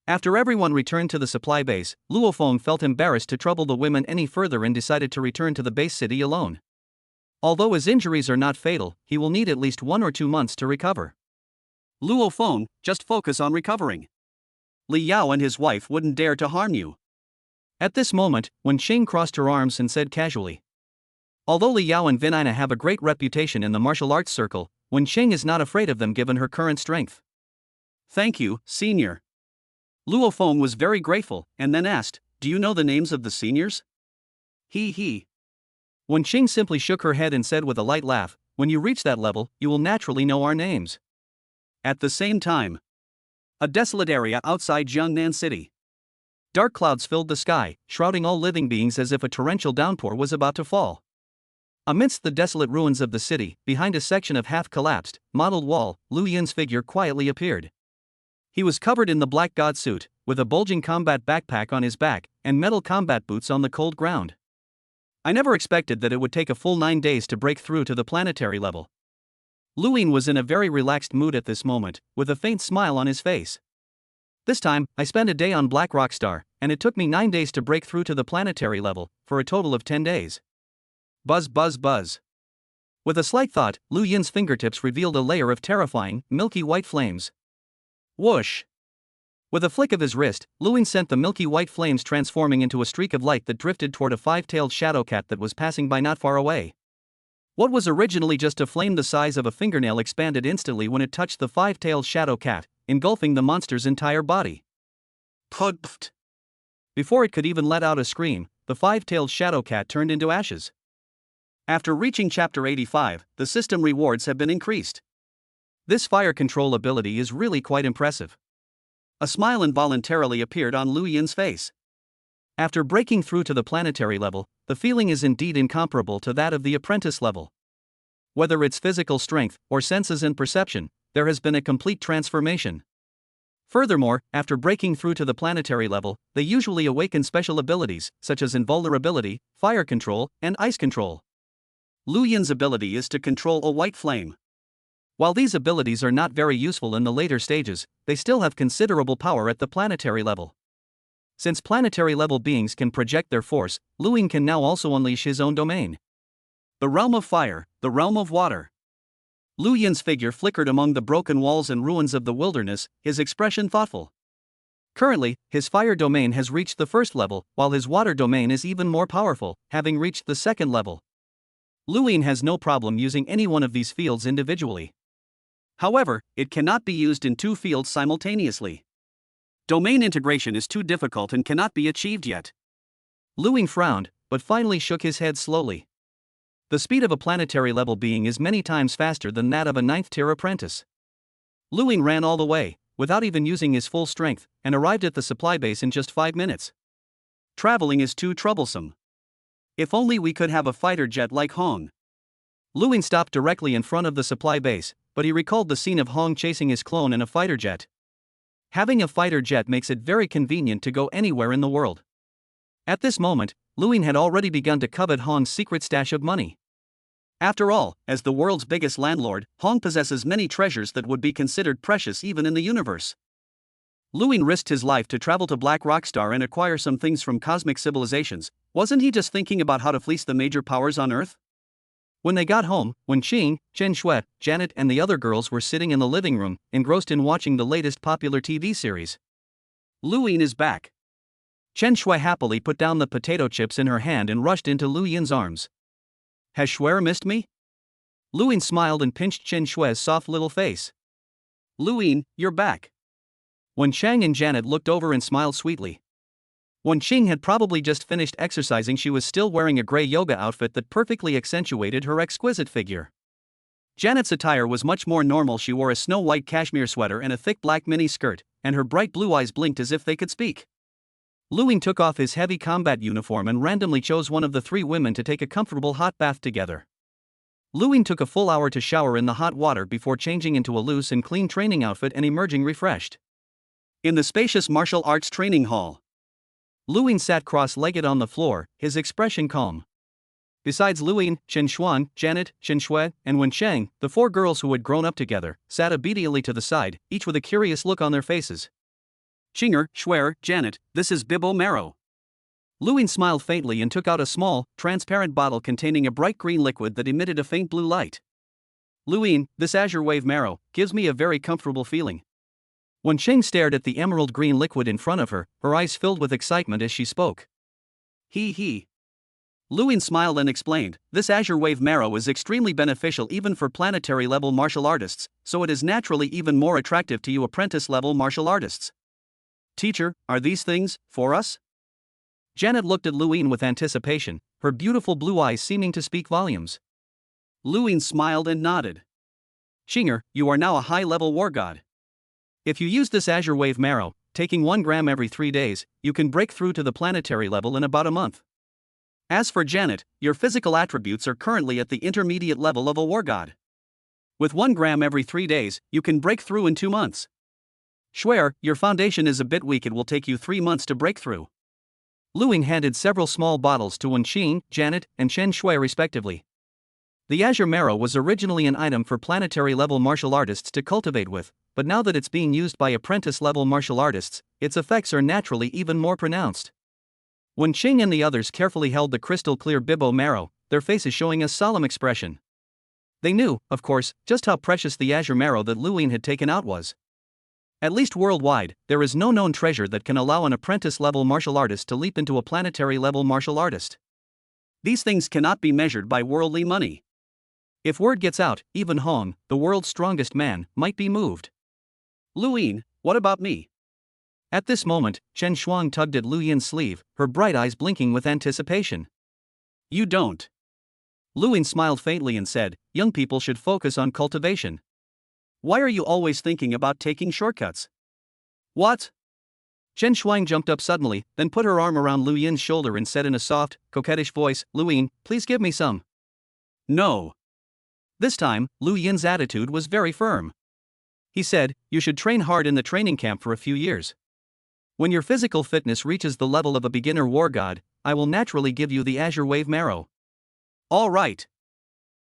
After everyone returned to the supply base, Luo Feng felt embarrassed to trouble the women any further and decided to return to the base city alone. Although his injuries are not fatal, he will need at least 1 or 2 months to recover. Luo Feng, just focus on recovering. Li Yao and his wife wouldn't dare to harm you. At this moment, Wen Qing crossed her arms and said casually. Although Li Yao and Vinina have a great reputation in the martial arts circle, Wen Qing is not afraid of them given her current strength. Thank you, senior. Luo Feng was very grateful, and then asked, do you know the names of the seniors? He. Wen Qing simply shook her head and said with a light laugh, when you reach that level, you will naturally know our names. At the same time, a desolate area outside Jiangnan City. Dark clouds filled the sky, shrouding all living beings as if a torrential downpour was about to fall. Amidst the desolate ruins of the city, behind a section of half-collapsed, mottled wall, Lu Yin's figure quietly appeared. He was covered in the black god suit, with a bulging combat backpack on his back, and metal combat boots on the cold ground. I never expected that it would take a full 9 days to break through to the planetary level. Lu Yin was in a very relaxed mood at this moment, with a faint smile on his face. This time, I spent a day on Black Rockstar, and it took me 9 days to break through to the planetary level, for a total of 10 days. Buzz buzz buzz. With a slight thought, Lu Yin's fingertips revealed a layer of terrifying, milky white flames. Whoosh! With a flick of his wrist, Lu Yin sent the milky white flames transforming into a streak of light that drifted toward a 5-tailed shadow cat that was passing by not far away. What was originally just a flame the size of a fingernail expanded instantly when it touched the 5-tailed shadow cat, engulfing the monster's entire body. Put. Before it could even let out a scream, the 5-tailed shadow cat turned into ashes. After reaching chapter 85, the system rewards have been increased. This fire control ability is really quite impressive. A smile involuntarily appeared on Lu Yin's face. After breaking through to the planetary level, the feeling is indeed incomparable to that of the apprentice level. Whether it's physical strength or senses and perception, there has been a complete transformation. Furthermore, after breaking through to the planetary level, they usually awaken special abilities, such as invulnerability, fire control, and ice control. Lu Yin's ability is to control a white flame. While these abilities are not very useful in the later stages, they still have considerable power at the planetary level. Since planetary level beings can project their force, Lu Yin can now also unleash his own domain. The realm of fire, the realm of water. Lu Yin's figure flickered among the broken walls and ruins of the wilderness, his expression thoughtful. Currently, his fire domain has reached the 1st level, while his water domain is even more powerful, having reached the 2nd level. Lu Yin has no problem using any one of these fields individually. However, it cannot be used in 2 fields simultaneously. Domain integration is too difficult and cannot be achieved yet. Lu Yin frowned, but finally shook his head slowly. The speed of a planetary level being is many times faster than that of a 9th-tier apprentice. Lu Yin ran all the way, without even using his full strength, and arrived at the supply base in just 5 minutes. Traveling is too troublesome. If only we could have a fighter jet like Hong. Lu Yin stopped directly in front of the supply base, but he recalled the scene of Hong chasing his clone in a fighter jet. Having a fighter jet makes it very convenient to go anywhere in the world. At this moment, Lu Yin had already begun to covet Hong's secret stash of money. After all, as the world's biggest landlord, Hong possesses many treasures that would be considered precious even in the universe. Lu Yin risked his life to travel to Black Rockstar and acquire some things from cosmic civilizations. Wasn't he just thinking about how to fleece the major powers on Earth? When they got home, Wen Qing, Chen Shui, Janet and the other girls were sitting in the living room, engrossed in watching the latest popular TV series. Lu Yin is back. Chen Shui happily put down the potato chips in her hand and rushed into Lu Yin's arms. Has Shui missed me? Lu Yin smiled and pinched Chen Shui's soft little face. Lu Yin, you're back. Wen Chang and Janet looked over and smiled sweetly. When Qing had probably just finished exercising, she was still wearing a gray yoga outfit that perfectly accentuated her exquisite figure. Janet's attire was much more normal. She wore a snow-white cashmere sweater and a thick black mini skirt, and her bright blue eyes blinked as if they could speak. Luing took off his heavy combat uniform and randomly chose one of the three women to take a comfortable hot bath together. Luing took a full hour to shower in the hot water before changing into a loose and clean training outfit and emerging refreshed. In the spacious martial arts training hall, Luing sat cross-legged on the floor, his expression calm. Besides Luing, Chen Xuan, Janet, Chen Shui, and Wen Sheng, the four girls who had grown up together, sat obediently to the side, each with a curious look on their faces. Qinger, Shuer, Janet, this is Bibo Marrow. Luing smiled faintly and took out a small, transparent bottle containing a bright green liquid that emitted a faint blue light. Luing, this azure wave marrow gives me a very comfortable feeling. When Sheng stared at the emerald green liquid in front of her, her eyes filled with excitement as she spoke. He. Luing smiled and explained, this azure wave marrow is extremely beneficial even for planetary-level martial artists, so it is naturally even more attractive to you apprentice-level martial artists. Teacher, are these things for us? Janet looked at Luing with anticipation, her beautiful blue eyes seeming to speak volumes. Luing smiled and nodded. Qinger, you are now a high-level war god. If you use this azure wave marrow, taking 1 gram every 3 days, you can break through to the planetary level in about a month. As for Janet, your physical attributes are currently at the intermediate level of a war god. With 1 gram every 3 days, you can break through in 2 months. Shuer, your foundation is a bit weak, it will take you 3 months to break through. Luing handed several small bottles to Wen Qing, Janet, and Chen Shui respectively. The azure marrow was originally an item for planetary-level martial artists to cultivate with, but now that it's being used by apprentice-level martial artists, its effects are naturally even more pronounced. When Qing and the others carefully held the crystal-clear Bibo marrow, their faces showing a solemn expression. They knew, of course, just how precious the azure marrow that Luing had taken out was. At least worldwide, there is no known treasure that can allow an apprentice-level martial artist to leap into a planetary-level martial artist. These things cannot be measured by worldly money. If word gets out, even Hong, the world's strongest man, might be moved. Luing, what about me? At this moment, Chen Shuang tugged at Luing's sleeve, her bright eyes blinking with anticipation. You don't. Luing smiled faintly and said, young people should focus on cultivation. Why are you always thinking about taking shortcuts? What? Chen Shuang jumped up suddenly, then put her arm around Lu Yin's shoulder and said in a soft, coquettish voice, Luing, please give me some. No. This time, Lu Yin's attitude was very firm. He said, you should train hard in the training camp for a few years. When your physical fitness reaches the level of a beginner war god, I will naturally give you the azure wave marrow. All right.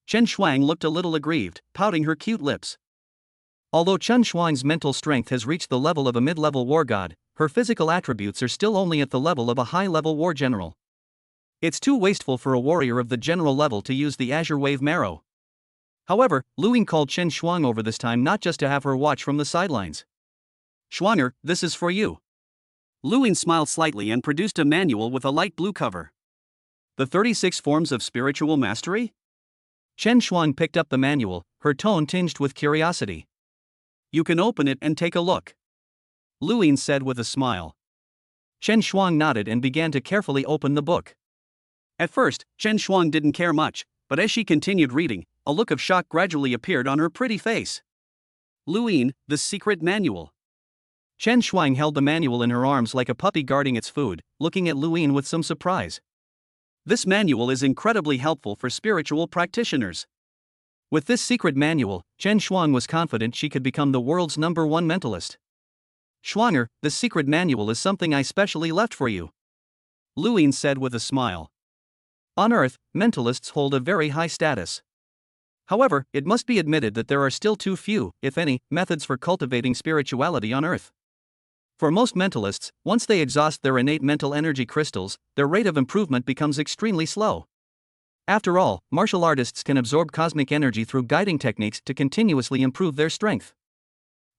Chen Shuang looked a little aggrieved, pouting her cute lips. Although Chen Shuang's mental strength has reached the level of a mid-level war god, her physical attributes are still only at the level of a high-level war general. It's too wasteful for a warrior of the general level to use the azure wave marrow. However, Luing called Chen Shuang over this time not just to have her watch from the sidelines. Shuanger, this is for you. Luing smiled slightly and produced a manual with a light blue cover. The 36 Forms of Spiritual Mastery? Chen Shuang picked up the manual, her tone tinged with curiosity. You can open it and take a look. Luing said with a smile. Chen Shuang nodded and began to carefully open the book. At first, Chen Shuang didn't care much, but as she continued reading, a look of shock gradually appeared on her pretty face. Luing, the secret manual. Chen Shuang held the manual in her arms like a puppy guarding its food, looking at Luing with some surprise. This manual is incredibly helpful for spiritual practitioners. With this secret manual, Chen Shuang was confident she could become the world's #1 mentalist. Shuanger, the secret manual is something I specially left for you. Luing said with a smile. On Earth, mentalists hold a very high status. However, it must be admitted that there are still too few, if any, methods for cultivating spirituality on Earth. For most mentalists, once they exhaust their innate mental energy crystals, their rate of improvement becomes extremely slow. After all, martial artists can absorb cosmic energy through guiding techniques to continuously improve their strength.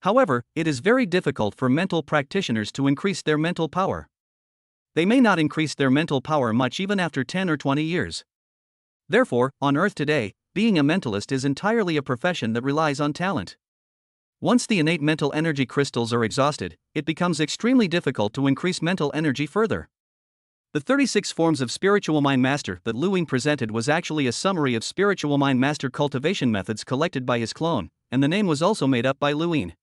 However, it is very difficult for mental practitioners to increase their mental power. They may not increase their mental power much even after 10 or 20 years. Therefore, on Earth today, being a mentalist is entirely a profession that relies on talent. Once the innate mental energy crystals are exhausted, it becomes extremely difficult to increase mental energy further. The 36 forms of spiritual mind master that Lu Ying presented was actually a summary of spiritual mind master cultivation methods collected by his clone, and the name was also made up by Lu Ying.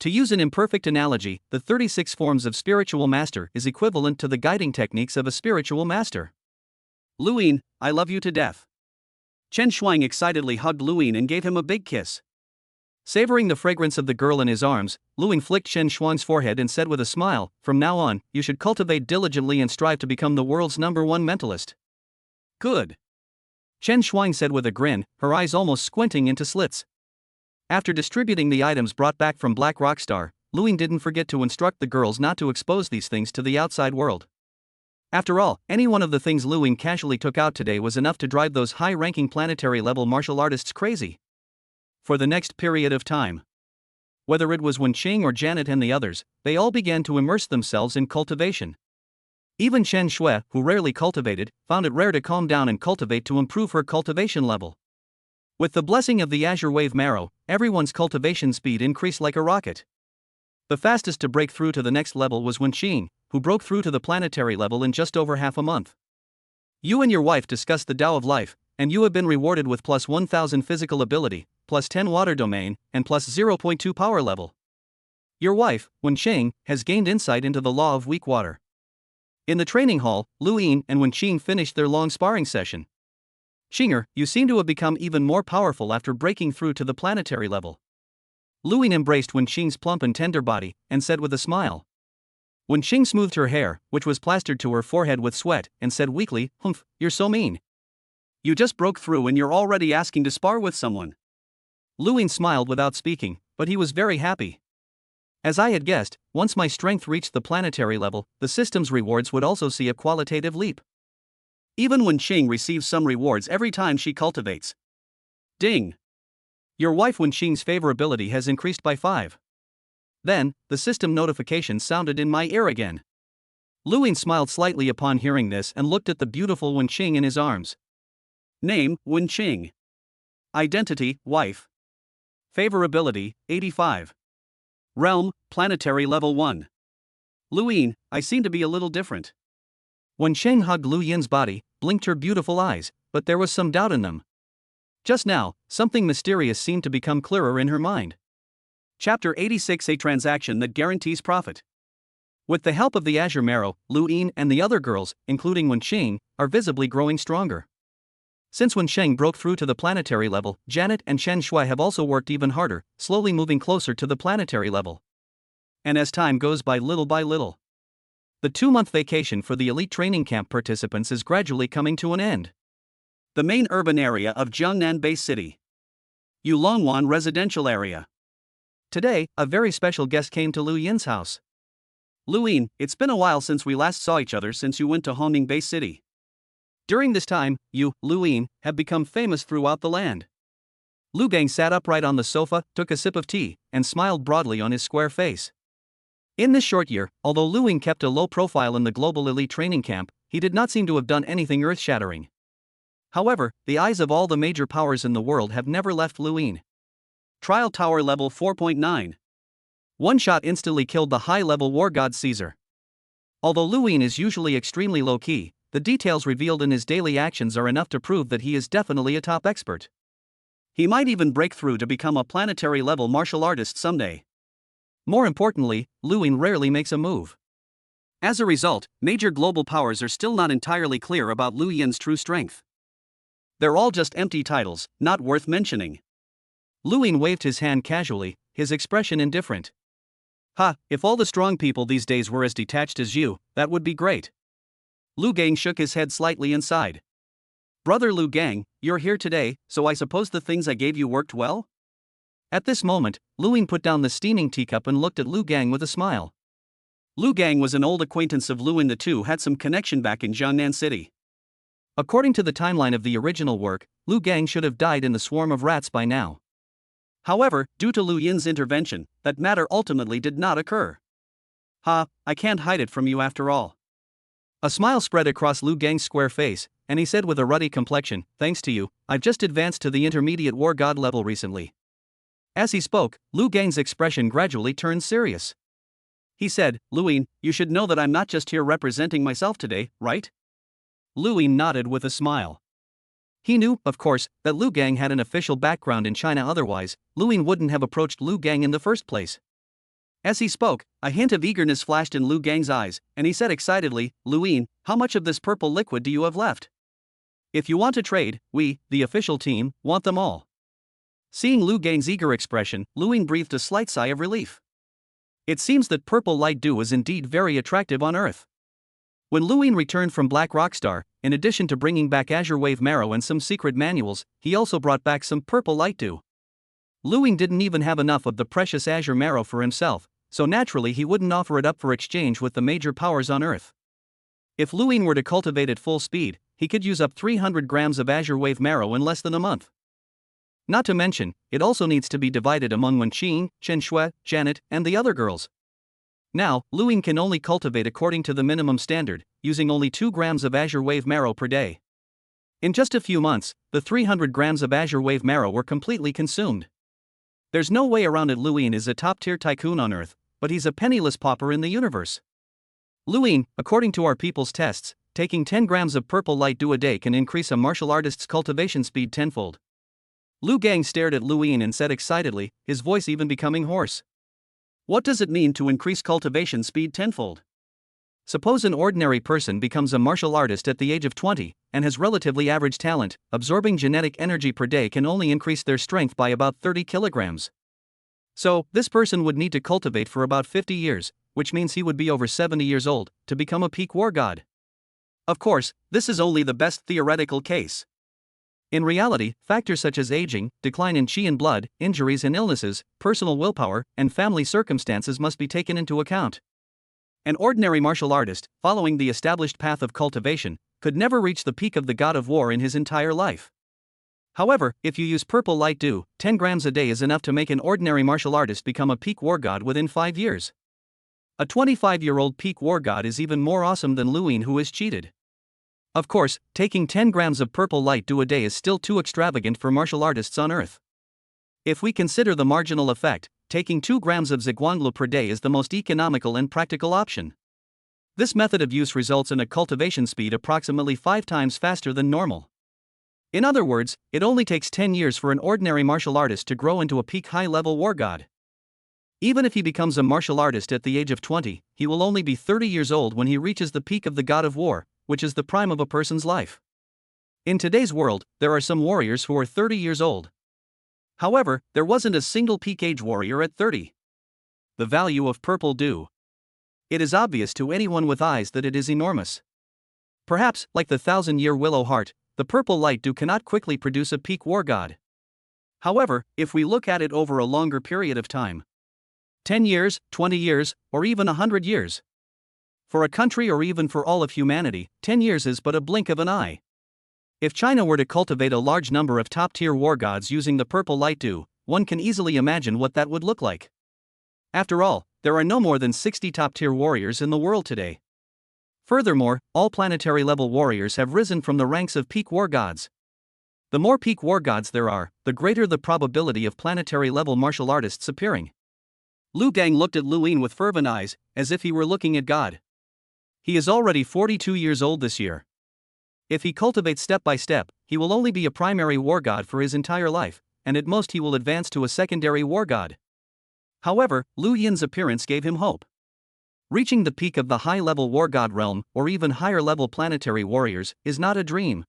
To use an imperfect analogy, the 36 forms of spiritual master is equivalent to the guiding techniques of a spiritual master. Lu Ying, I love you to death. Chen Shuang excitedly hugged Lu Ying and gave him a big kiss. Savoring the fragrance of the girl in his arms, Lu Ying flicked Chen Shuang's forehead and said with a smile, "From now on, you should cultivate diligently and strive to become the world's #1 mentalist." Good. Chen Shuang said with a grin, her eyes almost squinting into slits. After distributing the items brought back from Black Rockstar, Lu Ying didn't forget to instruct the girls not to expose these things to the outside world. After all, any one of the things Lu Ying casually took out today was enough to drive those high-ranking planetary-level martial artists crazy. For the next period of time, whether it was Wenqing or Janet and the others, they all began to immerse themselves in cultivation. Even Chen Shui, who rarely cultivated, found it rare to calm down and cultivate to improve her cultivation level. With the blessing of the Azure Wave Marrow, everyone's cultivation speed increased like a rocket. The fastest to break through to the next level was Wenqing, who broke through to the planetary level in just over half a month. You and your wife discussed the Tao of Life, and you have been rewarded with plus 1000 physical ability, plus 10 water domain, and plus 0.2 power level. Your wife, Wenqing, has gained insight into the law of weak water. In the training hall, Lu Ying and Wenqing finished their long sparring session. Xinger, you seem to have become even more powerful after breaking through to the planetary level. Lu Ying embraced Wenqing's plump and tender body, and said with a smile. Wenqing smoothed her hair, which was plastered to her forehead with sweat, and said weakly, "Humph, you're so mean. You just broke through and you're already asking to spar with someone." Lu Ying smiled without speaking, but he was very happy. As I had guessed, once my strength reached the planetary level, the system's rewards would also see a qualitative leap. Even Wenqing receives some rewards every time she cultivates. Ding! Your wife Wenqing's favorability has increased by 5. Then, the system notification sounded in my ear again. Lu Ying smiled slightly upon hearing this and looked at the beautiful Wenqing in his arms. Name, Wenqing. Identity, wife. Favorability, 85. Realm, planetary level 1. Lu Ying, I seem to be a little different. Wenqing hugged Lu Yin's body, blinked her beautiful eyes, but there was some doubt in them. Just now, something mysterious seemed to become clearer in her mind. Chapter 86, a transaction that guarantees profit. With the help of the Azure Marrow, Lu Ying and the other girls, including Wenqing, are visibly growing stronger. Since Wenqing broke through to the planetary level, Janet and Chen Shui have also worked even harder, slowly moving closer to the planetary level. And as time goes by little, the 2-month vacation for the elite training camp participants is gradually coming to an end. The main urban area of Jiangnan Bay City. Yulongwan residential area. Today, a very special guest came to Lu Yin's house. Lu Ying, it's been a while since we last saw each other since you went to Hongning Bay City. During this time, you, Lu Ying, have become famous throughout the land. Lu Gang sat upright on the sofa, took a sip of tea, and smiled broadly on his square face. In this short year, although Lu Ying kept a low profile in the global elite training camp, he did not seem to have done anything earth-shattering. However, the eyes of all the major powers in the world have never left Lu Ying. Trial Tower level 4.9. One shot instantly killed the high-level war god Caesar. Although Lu Ying is usually extremely low-key, the details revealed in his daily actions are enough to prove that he is definitely a top expert. He might even break through to become a planetary-level martial artist someday. More importantly, Lu Ying rarely makes a move. As a result, major global powers are still not entirely clear about Lu Yin's true strength. They're all just empty titles, not worth mentioning. Lu Ying waved his hand casually, his expression indifferent. Ha, if all the strong people these days were as detached as you, that would be great. Lu Gang shook his head slightly and sighed. Brother Lu Gang, you're here today, so I suppose the things I gave you worked well? At this moment, Lu Ying put down the steaming teacup and looked at Lu Gang with a smile. Lu Gang was an old acquaintance of Lu, and the two had some connection back in Jiangnan City. According to the timeline of the original work, Lu Gang should have died in the swarm of rats by now. However, due to Lu Yin's intervention, that matter ultimately did not occur. Ha, I can't hide it from you after all. A smile spread across Lu Gang's square face, and he said with a ruddy complexion, "Thanks to you, I've just advanced to the intermediate war god level recently." As he spoke, Lu Gang's expression gradually turned serious. He said, Luin, you should know that I'm not just here representing myself today, right? Luin nodded with a smile. He knew, of course, that Lu Gang had an official background in China, otherwise, Luin wouldn't have approached Lu Gang in the first place. As he spoke, a hint of eagerness flashed in Lu Gang's eyes, and he said excitedly, Luin, how much of this purple liquid do you have left? If you want to trade, we, the official team, want them all. Seeing Lu Gang's eager expression, Luin breathed a slight sigh of relief. It seems that purple light dew is indeed very attractive on Earth. When Luin returned from Black Rockstar, in addition to bringing back Azure Wave Marrow and some secret manuals, he also brought back some purple light dew. Luin didn't even have enough of the precious Azure Marrow for himself, so naturally he wouldn't offer it up for exchange with the major powers on Earth. If Luin were to cultivate at full speed, he could use up 300 grams of Azure Wave Marrow in less than a month. Not to mention, it also needs to be divided among Wenqing, Chen Shui, Janet, and the other girls. Now, Luin can only cultivate according to the minimum standard, using only 2 grams of Azure Wave Marrow per day. In just a few months, the 300 grams of Azure Wave Marrow were completely consumed. There's no way around it. Luin is a top-tier tycoon on Earth, but he's a penniless pauper in the universe. Luin, according to our people's tests, taking 10 grams of purple light dew a day can increase a martial artist's cultivation speed tenfold. Lu Gang stared at Luin and said excitedly, his voice even becoming hoarse. What does it mean to increase cultivation speed tenfold? Suppose an ordinary person becomes a martial artist at the age of 20, and has relatively average talent, absorbing genetic energy per day can only increase their strength by about 30 kilograms. So, this person would need to cultivate for about 50 years, which means he would be over 70 years old, to become a peak war god. Of course, this is only the best theoretical case. In reality, factors such as aging, decline in qi and blood, injuries and illnesses, personal willpower, and family circumstances must be taken into account. An ordinary martial artist, following the established path of cultivation, could never reach the peak of the god of war in his entire life. However, if you use purple light dew, 10 grams a day is enough to make an ordinary martial artist become a peak war god within 5 years. A 25-year-old peak war god is even more awesome than Luin, who is cheated. Of course, taking 10 grams of purple light dew a day is still too extravagant for martial artists on Earth. If we consider the marginal effect, taking 2 grams of ziguanglu per day is the most economical and practical option. This method of use results in a cultivation speed approximately 5 times faster than normal. In other words, it only takes 10 years for an ordinary martial artist to grow into a peak high-level war god. Even if he becomes a martial artist at the age of 20, he will only be 30 years old when he reaches the peak of the god of war, which is the prime of a person's life. In today's world, there are some warriors who are 30 years old. However, there wasn't a single peak age warrior at 30. The value of purple dew. It is obvious to anyone with eyes that it is enormous. Perhaps, like the 1,000-year willow heart, the purple light dew cannot quickly produce a peak war god. However, if we look at it over a longer period of time, 10 years, 20 years, or even 100 years. For a country or even for all of humanity, 10 years is but a blink of an eye. If China were to cultivate a large number of top-tier war gods using the purple light dew, one can easily imagine what that would look like. After all, there are no more than 60 top-tier warriors in the world today. Furthermore, all planetary-level warriors have risen from the ranks of peak war gods. The more peak war gods there are, the greater the probability of planetary-level martial artists appearing. Lu Gang looked at Luin with fervent eyes, as if he were looking at God. He is already 42 years old this year. If he cultivates step by step, he will only be a primary war god for his entire life, and at most he will advance to a secondary war god. However, Lu Yin's appearance gave him hope. Reaching the peak of the high-level war god realm, or even higher-level planetary warriors, is not a dream.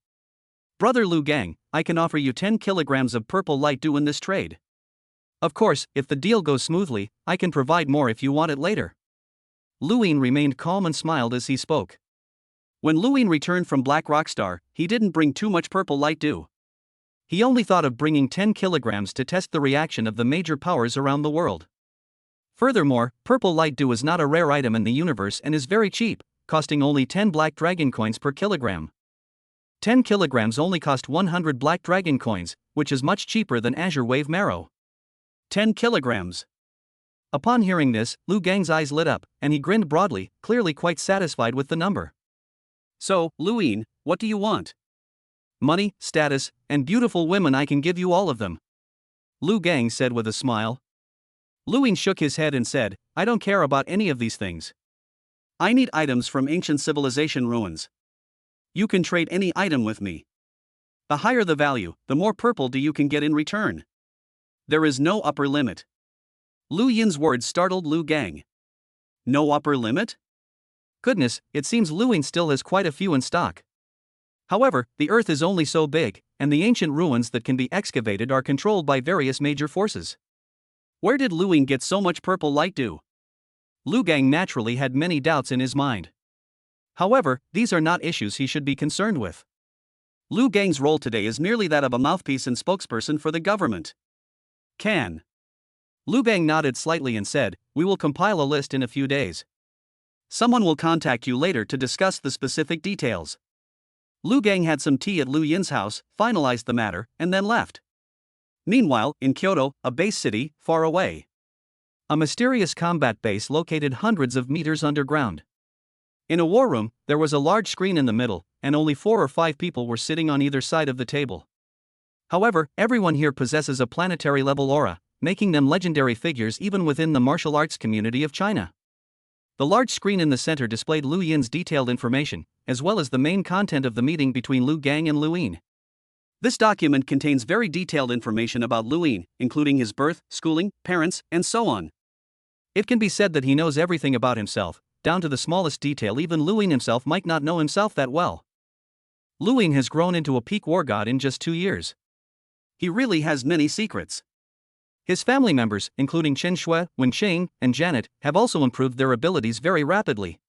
Brother Lu Gang, I can offer you 10 kilograms of purple light dew in this trade. Of course, if the deal goes smoothly, I can provide more if you want it later. Luin remained calm and smiled as he spoke. When Luin returned from Black Rockstar, he didn't bring too much purple light dew. He only thought of bringing 10 kilograms to test the reaction of the major powers around the world. Furthermore, purple light dew is not a rare item in the universe and is very cheap, costing only 10 black dragon coins per kilogram. 10 kilograms only cost 100 black dragon coins, which is much cheaper than Azure Wave Marrow. 10 kilograms. Upon hearing this, Lu Gang's eyes lit up, and he grinned broadly, clearly quite satisfied with the number. So, Luin, what do you want? Money, status, and beautiful women. I can give you all of them. Lu Gang said with a smile. Lu Yin shook his head and said, I don't care about any of these things. I need items from ancient civilization ruins. You can trade any item with me. The higher the value, the more purple do you can get in return. There is no upper limit. Lu Yin's words startled Lu Gang. No upper limit? Goodness, it seems Lu Yin still has quite a few in stock. However, the earth is only so big, and the ancient ruins that can be excavated are controlled by various major forces. Where did Lu Yin get so much purple light do? Lu Gang naturally had many doubts in his mind. However, these are not issues he should be concerned with. Lu Gang's role today is merely that of a mouthpiece and spokesperson for the government. Can. Lu Gang nodded slightly and said, we will compile a list in a few days. Someone will contact you later to discuss the specific details. Lu Gang had some tea at Lu Yin's house, finalized the matter, and then left. Meanwhile, in Kyoto, a base city, far away. A mysterious combat base located hundreds of meters underground. In a war room, there was a large screen in the middle, and only 4 or 5 people were sitting on either side of the table. However, everyone here possesses a planetary-level aura, making them legendary figures even within the martial arts community of China. The large screen in the center displayed Lu Yin's detailed information, as well as the main content of the meeting between Lu Gang and Lu Yin. This document contains very detailed information about Lu Yin, including his birth, schooling, parents, and so on. It can be said that he knows everything about himself, down to the smallest detail. Even Lu Yin himself might not know himself that well. Lu Yin has grown into a peak war god in just 2 years. He really has many secrets. His family members, including Chen Shui, Wen Qing, and Janet, have also improved their abilities very rapidly.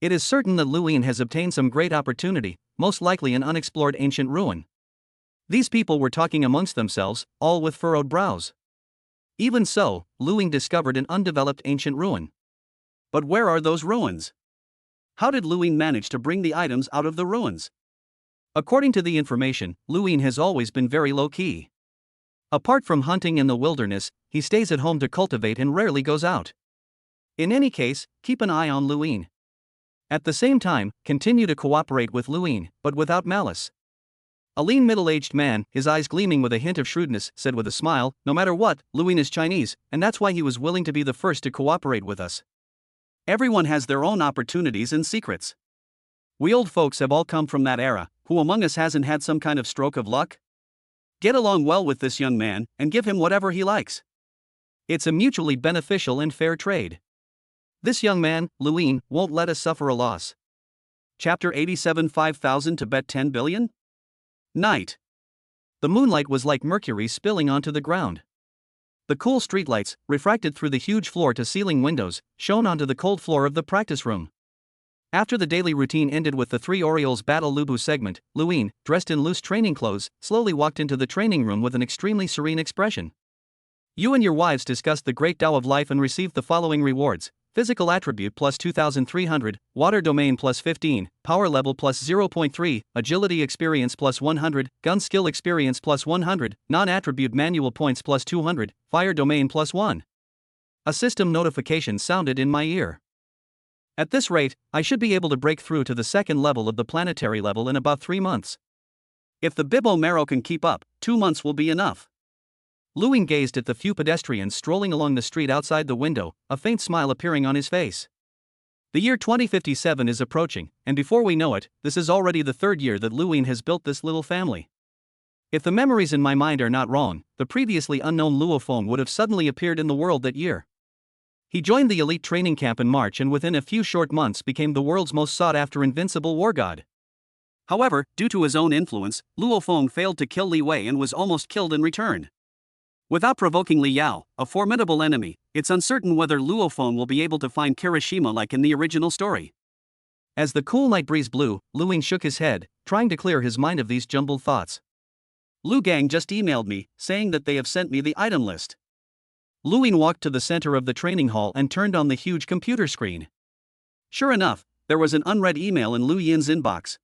It is certain that Lu Yin has obtained some great opportunity, most likely an unexplored ancient ruin. These people were talking amongst themselves, all with furrowed brows. Even so, Lu Yin discovered an undeveloped ancient ruin. But where are those ruins? How did Lu Yin manage to bring the items out of the ruins? According to the information, Lu Yin has always been very low-key. Apart from hunting in the wilderness, he stays at home to cultivate and rarely goes out. In any case, keep an eye on Lu Yin. At the same time, continue to cooperate with Lu Yin, but without malice. A lean middle-aged man, his eyes gleaming with a hint of shrewdness, said with a smile, no matter what, Lu Yin is Chinese, and that's why he was willing to be the first to cooperate with us. Everyone has their own opportunities and secrets. We old folks have all come from that era. Who among us hasn't had some kind of stroke of luck? Get along well with this young man, and give him whatever he likes. It's a mutually beneficial and fair trade. This young man, Lu Yin, won't let us suffer a loss. Chapter 87 5,000 to bet 10 billion? Night. The moonlight was like mercury spilling onto the ground. The cool streetlights, refracted through the huge floor-to-ceiling windows, shone onto the cold floor of the practice room. After the daily routine ended with the Three Orioles Battle Lubu segment, Lu Yin, dressed in loose training clothes, slowly walked into the training room with an extremely serene expression. You and your wives discussed the great Tao of life and received the following rewards: physical attribute plus 2,300, water domain plus 15, power level plus 0.3, agility experience plus 100, gun skill experience plus 100, non-attribute manual points plus 200, fire domain plus 1. A system notification sounded in my ear. At this rate, I should be able to break through to the second level of the planetary level in about 3 months. If the Bibbo Marrow can keep up, 2 months will be enough. Lu Yin gazed at the few pedestrians strolling along the street outside the window, a faint smile appearing on his face. The year 2057 is approaching, and before we know it, this is already the 3rd year that Lu Yin has built this little family. If the memories in my mind are not wrong, the previously unknown Luofeng would have suddenly appeared in the world that year. He joined the elite training camp in March and within a few short months became the world's most sought-after invincible war god. However, due to his own influence, Luofeng failed to kill Li Wei and was almost killed in return. Without provoking Li Yao, a formidable enemy, it's uncertain whether Luofeng will be able to find Kirishima like in the original story. As the cool night breeze blew, Lu Yin shook his head, trying to clear his mind of these jumbled thoughts. Lu Gang just emailed me, saying that they have sent me the item list. Lu Yin walked to the center of the training hall and turned on the huge computer screen. Sure enough, there was an unread email in Lu Yin's inbox.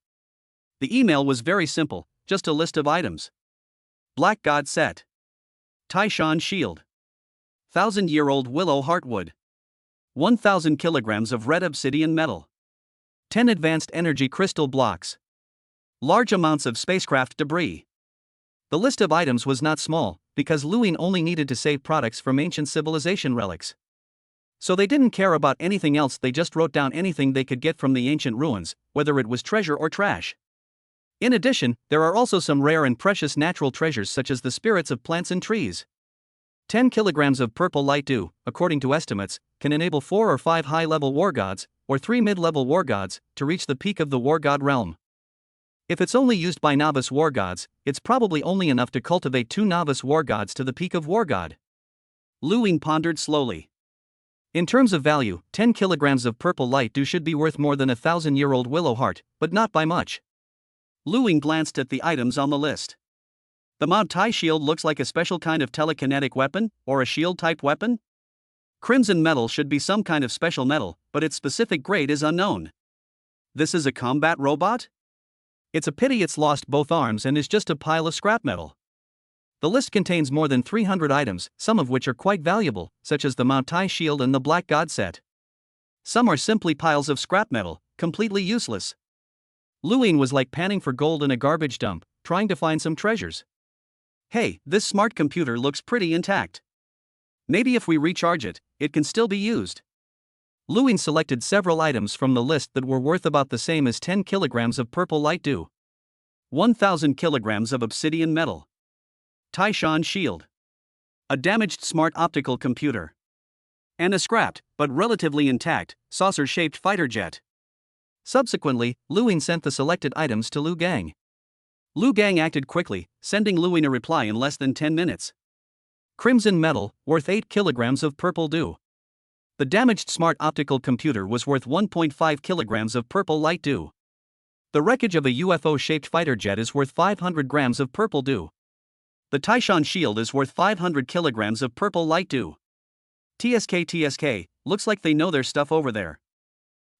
The email was very simple, just a list of items. Black God Set. Taishan Shield. 1,000-year-old Willow Heartwood. 1,000 kilograms of red obsidian metal. 10 advanced energy crystal blocks. Large amounts of spacecraft debris. The list of items was not small, because Luin only needed to save products from ancient civilization relics. So they didn't care about anything else, they just wrote down anything they could get from the ancient ruins, whether it was treasure or trash. In addition, there are also some rare and precious natural treasures such as the spirits of plants and trees. 10 kilograms of purple light dew, according to estimates, can enable 4 or 5 high-level war gods, or 3 mid-level war gods, to reach the peak of the war god realm. If it's only used by novice war gods, it's probably only enough to cultivate 2 novice war gods to the peak of war god. Luin pondered slowly. In terms of value, 10 kilograms of purple light dew should be worth more than a 1,000-year-old willow heart, but not by much. Luin glanced at the items on the list. The Mount Tai shield looks like a special kind of telekinetic weapon, or a shield-type weapon? Crimson metal should be some kind of special metal, but its specific grade is unknown. This is a combat robot? It's a pity it's lost both arms and is just a pile of scrap metal. The list contains more than 300 items, some of which are quite valuable, such as the Mount Tai shield and the Black God set. Some are simply piles of scrap metal, completely useless. Luin was like panning for gold in a garbage dump, trying to find some treasures. Hey, this smart computer looks pretty intact. Maybe if we recharge it, it can still be used. Luin selected several items from the list that were worth about the same as 10 kilograms of purple light dew. 1,000 kilograms of obsidian metal. Taishan shield. A damaged smart optical computer. And a scrapped, but relatively intact, saucer-shaped fighter jet. Subsequently, Luin sent the selected items to Lu Gang. Lu Gang acted quickly, sending Luin a reply in less than 10 minutes. Crimson metal, worth 8 kilograms of purple dew. The damaged smart optical computer was worth 1.5 kilograms of purple light dew. The wreckage of a UFO-shaped fighter jet is worth 500 grams of purple dew. The Taishan shield is worth 500 kilograms of purple light dew. TSK, looks like they know their stuff over there.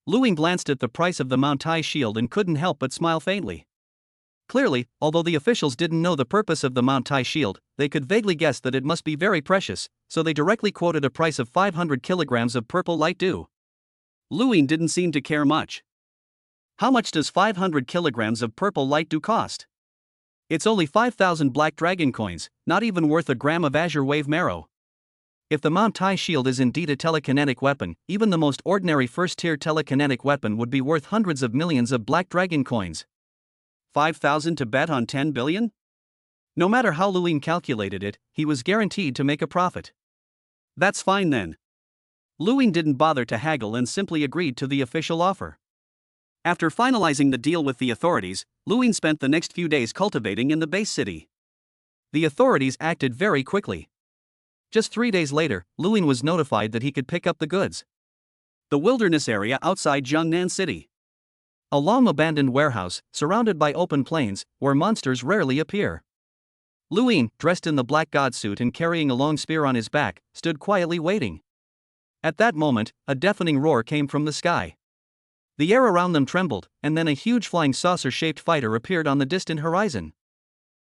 Luin glanced at the price of the Mount Tai shield and couldn't help but smile faintly. Clearly, although the officials didn't know the purpose of the Mount Tai shield, they could vaguely guess that it must be very precious, so they directly quoted a price of 500 kilograms of purple light dew. Luin didn't seem to care much. How much does 500 kilograms of purple light dew cost? It's only 5,000 black dragon coins, not even worth a gram of azure wave marrow. If the Mount Tai shield is indeed a telekinetic weapon, even the most ordinary first-tier telekinetic weapon would be worth hundreds of millions of black dragon coins. 5,000 to bet on 10 billion? No matter how Luin calculated it, he was guaranteed to make a profit. That's fine then. Luin didn't bother to haggle and simply agreed to the official offer. After finalizing the deal with the authorities, Luin spent the next few days cultivating in the base city. The authorities acted very quickly. Just 3 days later, Luin was notified that he could pick up the goods. The wilderness area outside Jiangnan City. A long-abandoned warehouse, surrounded by open plains, where monsters rarely appear. Luin, dressed in the Black God suit and carrying a long spear on his back, stood quietly waiting. At that moment, a deafening roar came from the sky. The air around them trembled, and then a huge flying saucer-shaped fighter appeared on the distant horizon.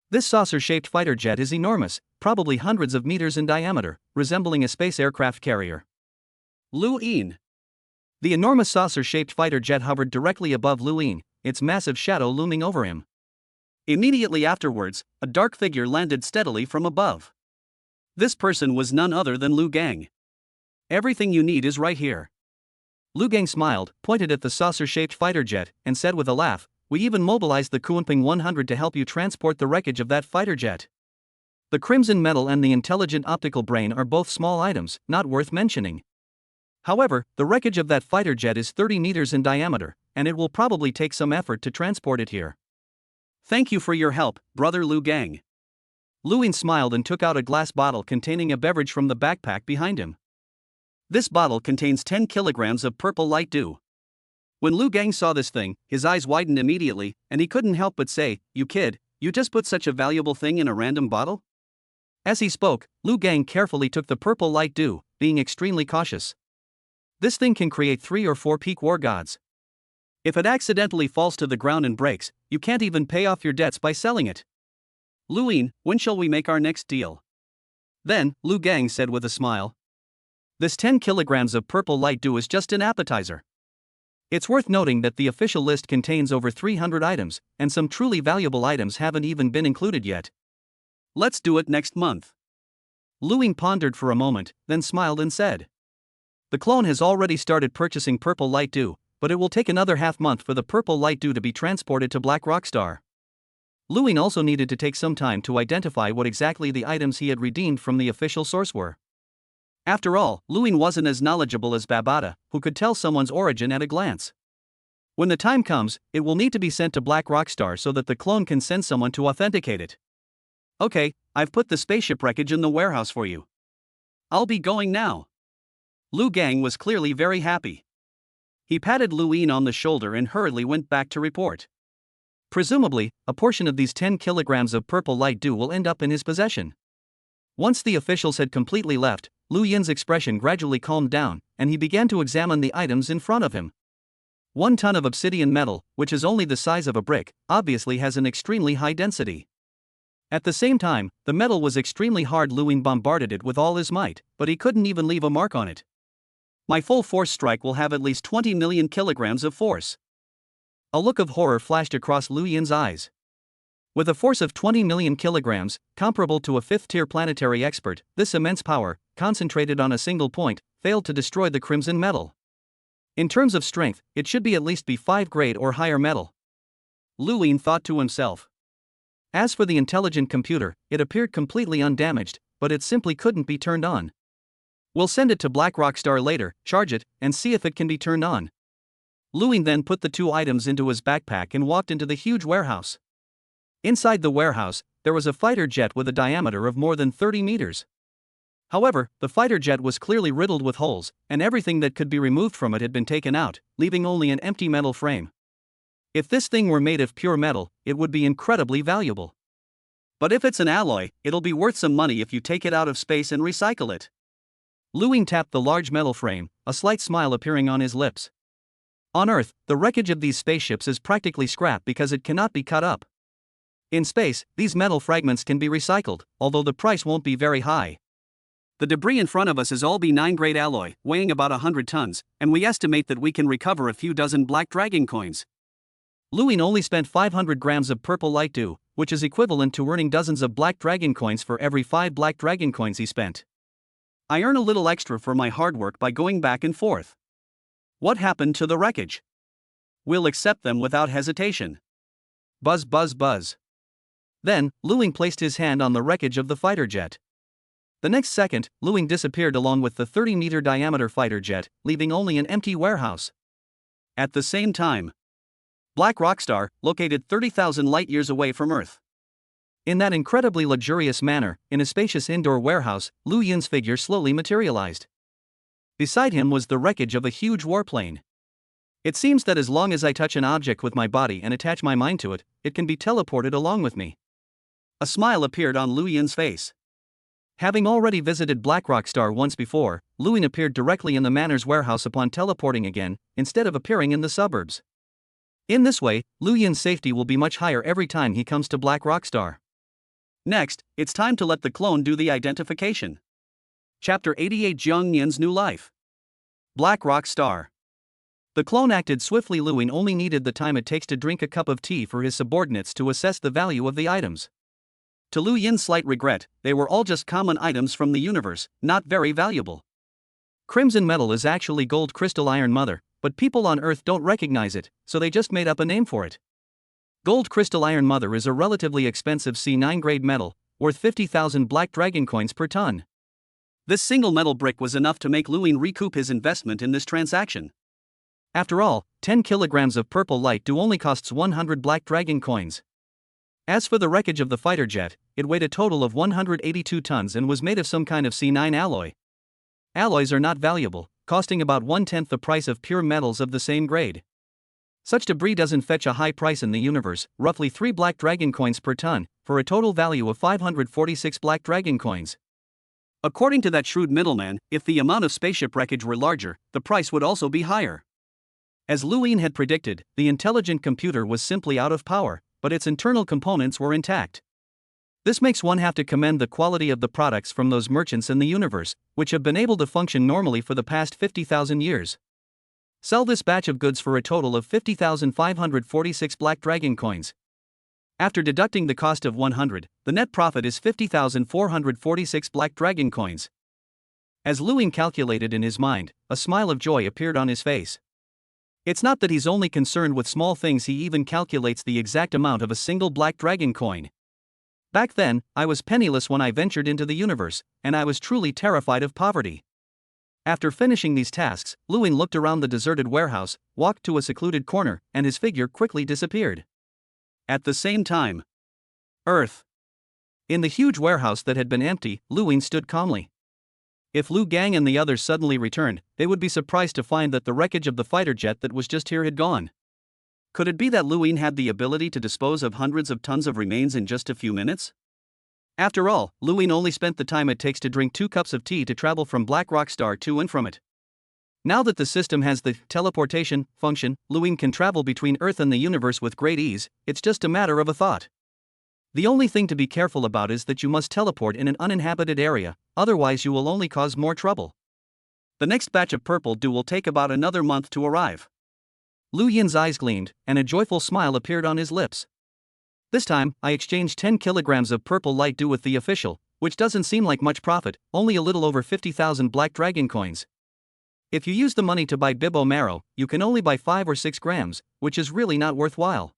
This saucer-shaped fighter jet is enormous, probably hundreds of meters in diameter, resembling a space aircraft carrier. Luin. The enormous saucer-shaped fighter jet hovered directly above Luin, its massive shadow looming over him. Immediately afterwards, a dark figure landed steadily from above. This person was none other than Lu Gang. Everything you need is right here. Lu Gang smiled, pointed at the saucer-shaped fighter jet, and said with a laugh, "We even mobilized the Kunping 100 to help you transport the wreckage of that fighter jet." The crimson metal and the intelligent optical brain are both small items, not worth mentioning. However, the wreckage of that fighter jet is 30 meters in diameter, and it will probably take some effort to transport it here. Thank you for your help, brother Lu Gang. Luin smiled and took out a glass bottle containing a beverage from the backpack behind him. This bottle contains 10 kilograms of purple light dew. When Lu Gang saw this thing, his eyes widened immediately, and he couldn't help but say, "You kid, you just put such a valuable thing in a random bottle?" As he spoke, Lu Gang carefully took the purple light dew, being extremely cautious. This thing can create 3 or 4 peak war gods. If it accidentally falls to the ground and breaks, you can't even pay off your debts by selling it. Luin, when shall we make our next deal? Then, Lu Gang said with a smile. This 10 kilograms of purple light dew is just an appetizer. It's worth noting that the official list contains over 300 items, and some truly valuable items haven't even been included yet. Let's do it next month. Luing pondered for a moment, then smiled and said. The clone has already started purchasing purple light dew, but it will take another half-month for the purple light dew to be transported to Black Rockstar. Luing also needed to take some time to identify what exactly the items he had redeemed from the official source were. After all, Luing wasn't as knowledgeable as Babata, who could tell someone's origin at a glance. When the time comes, it will need to be sent to Black Rockstar so that the clone can send someone to authenticate it. Okay, I've put the spaceship wreckage in the warehouse for you. I'll be going now. Lu Gang was clearly very happy. He patted Luing on the shoulder and hurriedly went back to report. Presumably, a portion of these 10 kilograms of purple light dew will end up in his possession. Once the officials had completely left, Lu Yin's expression gradually calmed down, and he began to examine the items in front of him. 1 ton of obsidian metal, which is only the size of a brick, obviously has an extremely high density. At the same time, the metal was extremely hard. Luing bombarded it with all his might, but he couldn't even leave a mark on it. My full force strike will have at least 20 million kilograms of force. A look of horror flashed across Lu Yin's eyes. With a force of 20 million kilograms, comparable to a 5th-tier planetary expert, this immense power, concentrated on a single point, failed to destroy the crimson metal. In terms of strength, it should be at least B5 grade or higher metal. Lu Yin thought to himself. As for the intelligent computer, it appeared completely undamaged, but it simply couldn't be turned on. We'll send it to Black Rockstar later, charge it, and see if it can be turned on. Luing then put the 2 items into his backpack and walked into the huge warehouse. Inside the warehouse, there was a fighter jet with a diameter of more than 30 meters. However, the fighter jet was clearly riddled with holes, and everything that could be removed from it had been taken out, leaving only an empty metal frame. If this thing were made of pure metal, it would be incredibly valuable. But if it's an alloy, it'll be worth some money if you take it out of space and recycle it. Luing tapped the large metal frame, a slight smile appearing on his lips. On Earth, the wreckage of these spaceships is practically scrap because it cannot be cut up. In space, these metal fragments can be recycled, although the price won't be very high. The debris in front of us is all B9 grade alloy, weighing about 100 tons, and we estimate that we can recover a few dozen Black Dragon coins. Luing only spent 500 grams of purple light dew, which is equivalent to earning dozens of Black Dragon coins for every 5 Black Dragon coins he spent. I earn a little extra for my hard work by going back and forth. What happened to the wreckage? We'll accept them without hesitation. Buzz buzz buzz. Then, Luing placed his hand on the wreckage of the fighter jet. The next second, Luing disappeared along with the 30-meter diameter fighter jet, leaving only an empty warehouse. At the same time, Black Rockstar, located 30,000 light-years away from Earth. In that incredibly luxurious manner, in a spacious indoor warehouse, Lu Yin's figure slowly materialized. Beside him was the wreckage of a huge warplane. It seems that as long as I touch an object with my body and attach my mind to it, it can be teleported along with me. A smile appeared on Lu Yin's face. Having already visited Black Rockstar once before, Lu Yin appeared directly in the Manor's warehouse upon teleporting again, instead of appearing in the suburbs. In this way, Lu Yin's safety will be much higher every time he comes to Black Rockstar. Next, it's time to let the clone do the identification. Chapter 88: Jiang Yan's New Life. Black Rockstar. The clone acted swiftly. Lu Yin only needed the time it takes to drink a cup of tea for his subordinates to assess the value of the items. To Lu Yin's slight regret, they were all just common items from the universe, not very valuable. Crimson metal is actually gold crystal iron mother, but people on Earth don't recognize it, so they just made up a name for it. Gold crystal iron mother is a relatively expensive C9 grade metal, worth 50,000 Black Dragon coins per ton. This single metal brick was enough to make Lu Yin recoup his investment in this transaction. After all, 10 kilograms of purple light dew only costs 100 Black Dragon coins. As for the wreckage of the fighter jet, it weighed a total of 182 tons and was made of some kind of C9 alloy. Alloys are not valuable, costing about 1/10 the price of pure metals of the same grade. Such debris doesn't fetch a high price in the universe, roughly 3 Black Dragon coins per ton, for a total value of 546 Black Dragon coins. According to that shrewd middleman, if the amount of spaceship wreckage were larger, the price would also be higher. As Lu Yin had predicted, the intelligent computer was simply out of power, but its internal components were intact. This makes one have to commend the quality of the products from those merchants in the universe, which have been able to function normally for the past 50,000 years. Sell this batch of goods for a total of 50,546 Black Dragon coins. After deducting the cost of 100, the net profit is 50,446 black dragon coins. As Luin calculated in his mind, a smile of joy appeared on his face. It's not that he's only concerned with small things, he even calculates the exact amount of a single black dragon coin. Back then, I was penniless when I ventured into the universe, and I was truly terrified of poverty. After finishing these tasks, Luin looked around the deserted warehouse, walked to a secluded corner, and his figure quickly disappeared. At the same time, Earth. In the huge warehouse that had been empty, Luin stood calmly. If Lu Gang and the others suddenly returned, they would be surprised to find that the wreckage of the fighter jet that was just here had gone. Could it be that Luin had the ability to dispose of hundreds of tons of remains in just a few minutes? After all, Luin only spent the time it takes to drink 2 cups of tea to travel from Black Rock Star to and from it. Now that the system has the teleportation function, Luin can travel between Earth and the universe with great ease. It's just a matter of a thought. The only thing to be careful about is that you must teleport in an uninhabited area, otherwise you will only cause more trouble. The next batch of purple dew will take about another month to arrive. Lu Yin's eyes gleamed, and a joyful smile appeared on his lips. This time, I exchanged 10 kilograms of purple light dew with the official, which doesn't seem like much profit, only a little over 50,000 black dragon coins. If you use the money to buy Bibbo Marrow, you can only buy 5 or 6 grams, which is really not worthwhile.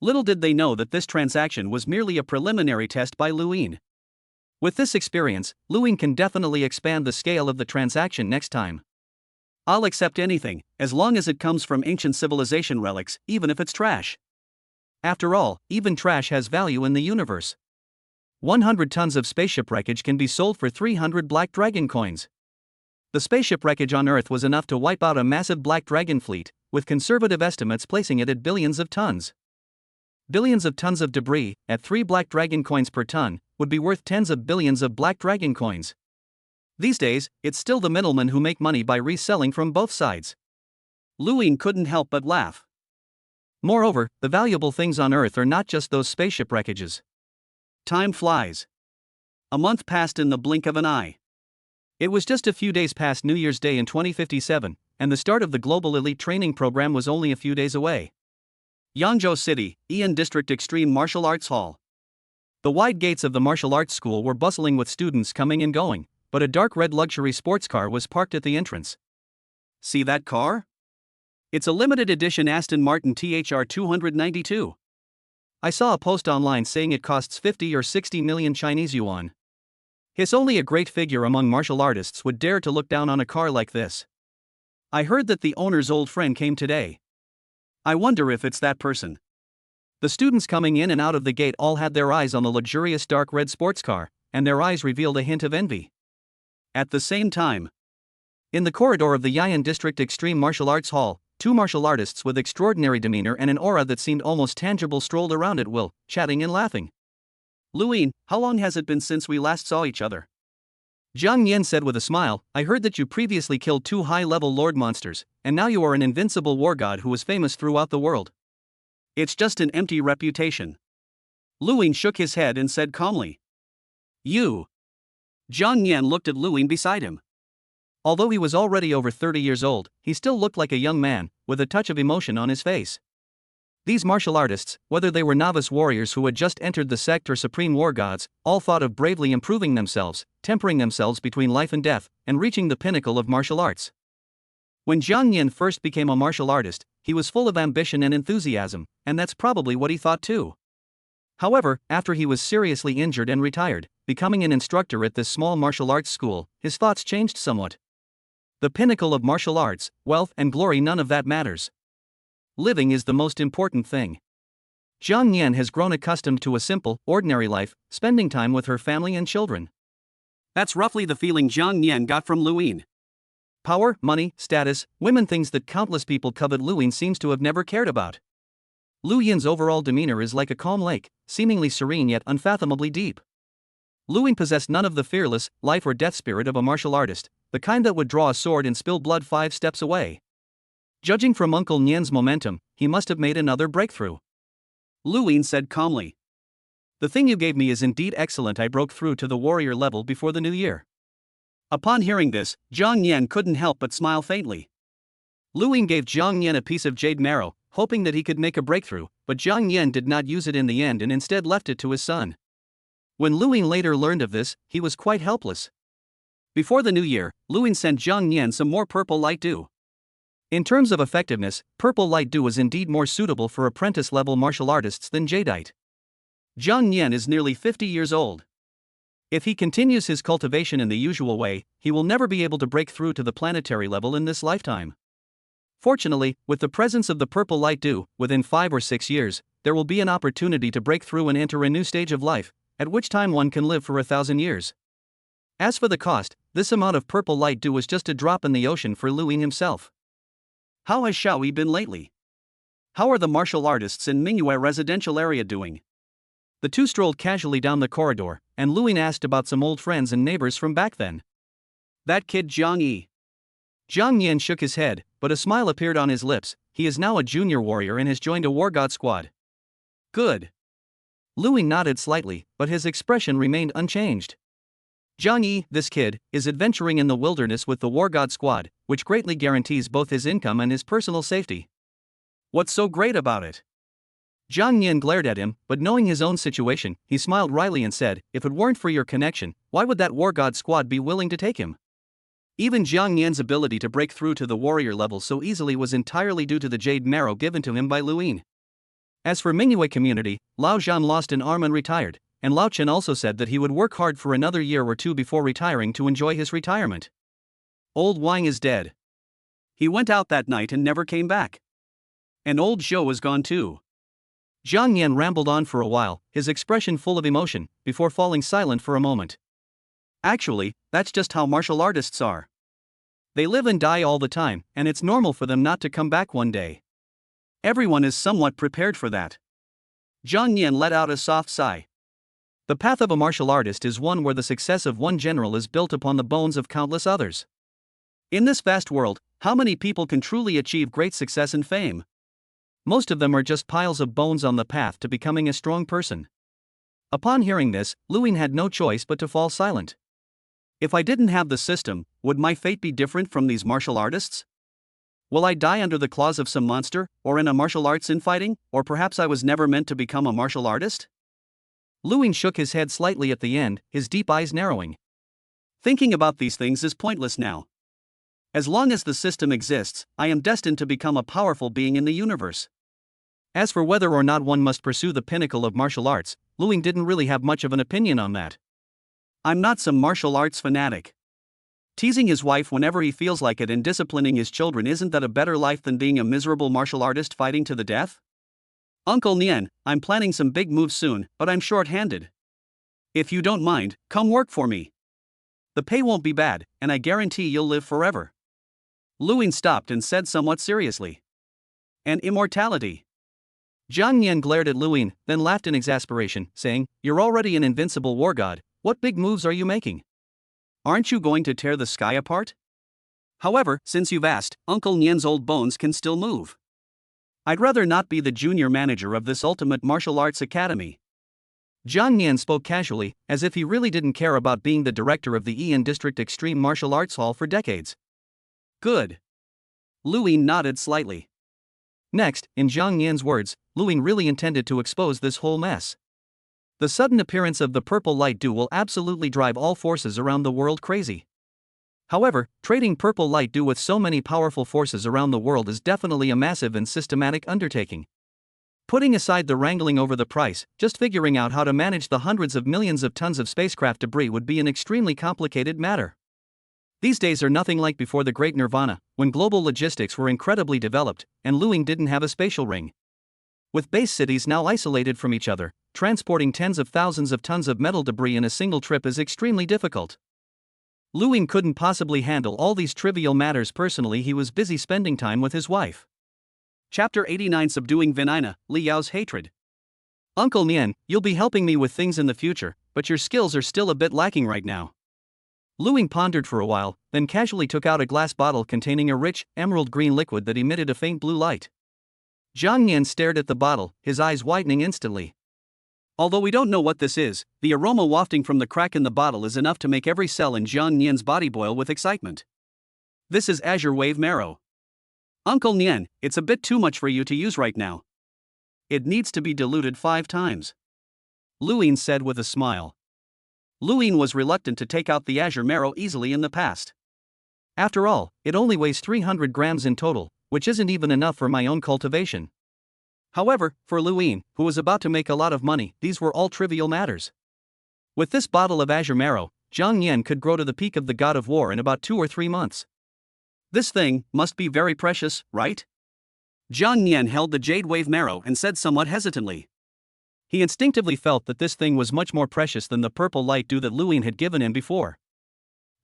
Little did they know that this transaction was merely a preliminary test by Luin. With this experience, Luin can definitely expand the scale of the transaction next time. I'll accept anything, as long as it comes from ancient civilization relics, even if it's trash. After all, even trash has value in the universe. 100 tons of spaceship wreckage can be sold for 300 black dragon coins. The spaceship wreckage on Earth was enough to wipe out a massive black dragon fleet, with conservative estimates placing it at billions of tons. Billions of tons of debris, at 3 black dragon coins per ton, would be worth tens of billions of black dragon coins. These days, it's still the middlemen who make money by reselling from both sides. Luin couldn't help but laugh. Moreover, the valuable things on Earth are not just those spaceship wreckages. Time flies. A month passed in the blink of an eye. It was just a few days past New Year's Day in 2057, and the start of the Global Elite Training Program was only a few days away. Yangzhou City, Ian District Extreme Martial Arts Hall. The wide gates of the martial arts school were bustling with students coming and going, but a dark red luxury sports car was parked at the entrance. See that car? It's a limited edition Aston Martin THR 292. I saw a post online saying it costs 50 or 60 million Chinese yuan. It's only a great figure among martial artists would dare to look down on a car like this. I heard that the owner's old friend came today. I wonder if it's that person. The students coming in and out of the gate all had their eyes on the luxurious dark red sports car, and their eyes revealed a hint of envy. At the same time, in the corridor of the Yian District Extreme Martial Arts Hall, 2 martial artists with extraordinary demeanor and an aura that seemed almost tangible strolled around at will, chatting and laughing. Luin, how long has it been since we last saw each other? Zhang Yan said with a smile, I heard that you previously killed 2 high-level lord monsters, and now you are an invincible war god who is famous throughout the world. It's just an empty reputation. Luin shook his head and said calmly. You. Zhang Yan looked at Luin beside him. Although he was already over 30 years old, he still looked like a young man, with a touch of emotion on his face. These martial artists, whether they were novice warriors who had just entered the sect or supreme war gods, all thought of bravely improving themselves, tempering themselves between life and death, and reaching the pinnacle of martial arts. When Zhang Yan first became a martial artist, he was full of ambition and enthusiasm, and that's probably what he thought too. However, after he was seriously injured and retired, becoming an instructor at this small martial arts school, his thoughts changed somewhat. The pinnacle of martial arts, wealth and glory, none of that matters. Living is the most important thing. Zhang Yan has grown accustomed to a simple, ordinary life, spending time with her family and children. That's roughly the feeling Zhang Yan got from Luin. Power, money, status, women, things that countless people covet, Luin seems to have never cared about. Lu Yin's overall demeanor is like a calm lake, seemingly serene yet unfathomably deep. Luin possessed none of the fearless, life or death spirit of a martial artist, the kind that would draw a sword and spill blood 5 steps away. Judging from Uncle Nian's momentum, he must have made another breakthrough. Luin said calmly. The thing you gave me is indeed excellent. I broke through to the warrior level before the new year. Upon hearing this, Zhang Yan couldn't help but smile faintly. Luin gave Zhang Yan a piece of jade marrow, hoping that he could make a breakthrough, but Zhang Yan did not use it in the end and instead left it to his son. When Luing later learned of this, he was quite helpless. Before the new year, Luing sent Zhang Yan some more purple light dew. In terms of effectiveness, purple light dew was indeed more suitable for apprentice-level martial artists than jadeite. Zhang Yan is nearly 50 years old. If he continues his cultivation in the usual way, he will never be able to break through to the planetary level in this lifetime. Fortunately, with the presence of the purple light dew, within 5 or 6 years, there will be an opportunity to break through and enter a new stage of life, at which time one can live for 1,000 years. As for the cost, this amount of purple light dew was just a drop in the ocean for Luing himself. How has Xiaoyi been lately? How are the martial artists in Mingyue residential area doing? The two strolled casually down the corridor, and Luing asked about some old friends and neighbors from back then. That kid Zhang Yi. Zhang Yan shook his head, but a smile appeared on his lips. He is now a junior warrior and has joined a war god squad. Good. Luing nodded slightly, but his expression remained unchanged. Zhang Yi, this kid, is adventuring in the wilderness with the war god squad, which greatly guarantees both his income and his personal safety. What's so great about it? Zhang Yan glared at him, but knowing his own situation, he smiled wryly and said, "If it weren't for your connection, why would that war god squad be willing to take him?" Even Zhang Yan's ability to break through to the warrior level so easily was entirely due to the jade marrow given to him by Luing. As for Mingyue community, Lao Zhan lost an arm and retired, and Lao Chen also said that he would work hard for another year or two before retiring to enjoy his retirement. Old Wang is dead. He went out that night and never came back. And old Zhou is gone too. Zhang Yan rambled on for a while, his expression full of emotion, before falling silent for a moment. Actually, that's just how martial artists are. They live and die all the time, and it's normal for them not to come back one day. Everyone is somewhat prepared for that. Zhang Yan let out a soft sigh. The path of a martial artist is one where the success of one general is built upon the bones of countless others. In this vast world, how many people can truly achieve great success and fame? Most of them are just piles of bones on the path to becoming a strong person. Upon hearing this, Luing had no choice but to fall silent. If I didn't have the system, would my fate be different from these martial artists? Will I die under the claws of some monster, or in a martial arts infighting, or perhaps I was never meant to become a martial artist? Luing shook his head slightly at the end, his deep eyes narrowing. Thinking about these things is pointless now. As long as the system exists, I am destined to become a powerful being in the universe. As for whether or not one must pursue the pinnacle of martial arts, Luing didn't really have much of an opinion on that. I'm not some martial arts fanatic. Teasing his wife whenever he feels like it and disciplining his children, isn't that a better life than being a miserable martial artist fighting to the death? Uncle Nian, I'm planning some big moves soon, but I'm short-handed. If you don't mind, come work for me. The pay won't be bad, and I guarantee you'll live forever. Luing stopped and said somewhat seriously. And immortality. Zhang Yan glared at Luing, then laughed in exasperation, saying, "You're already an invincible war god, what big moves are you making? Aren't you going to tear the sky apart? However, since you've asked, Uncle Nian's old bones can still move. I'd rather not be the junior manager of this ultimate martial arts academy." Zhang Yan spoke casually, as if he really didn't care about being the director of the Ian District Extreme Martial Arts Hall for decades. Good. Luing nodded slightly. Next, in Zhang Yan's words, Luing really intended to expose this whole mess. The sudden appearance of the purple light dew will absolutely drive all forces around the world crazy. However, trading purple light dew with so many powerful forces around the world is definitely a massive and systematic undertaking. Putting aside the wrangling over the price, just figuring out how to manage the hundreds of millions of tons of spacecraft debris would be an extremely complicated matter. These days are nothing like before the Great Nirvana, when global logistics were incredibly developed, and Luing didn't have a spatial ring. With base cities now isolated from each other, transporting tens of thousands of tons of metal debris in a single trip is extremely difficult. Luing couldn't possibly handle all these trivial matters personally. He was busy spending time with his wife. Chapter 89, Subduing Vinina, Li Yao's Hatred. Uncle Nian, you'll be helping me with things in the future, but your skills are still a bit lacking right now. Luing pondered for a while, then casually took out a glass bottle containing a rich, emerald green liquid that emitted a faint blue light. Zhang Yan stared at the bottle, his eyes widening instantly. Although we don't know what this is, the aroma wafting from the crack in the bottle is enough to make every cell in Zhang Yan's body boil with excitement. This is Azure Wave Marrow. Uncle Nian, it's a bit too much for you to use right now. It needs to be diluted 5 times. Luin said with a smile. Luin was reluctant to take out the azure marrow easily in the past. After all, it only weighs 300 grams in total, which isn't even enough for my own cultivation. However, for Luin, who was about to make a lot of money, these were all trivial matters. With this bottle of azure marrow, Zhang Nian could grow to the peak of the god of war in about 2 or 3 months. This thing must be very precious, right? Zhang Nian held the jade wave marrow and said somewhat hesitantly. He instinctively felt that this thing was much more precious than the purple light dew that Luin had given him before.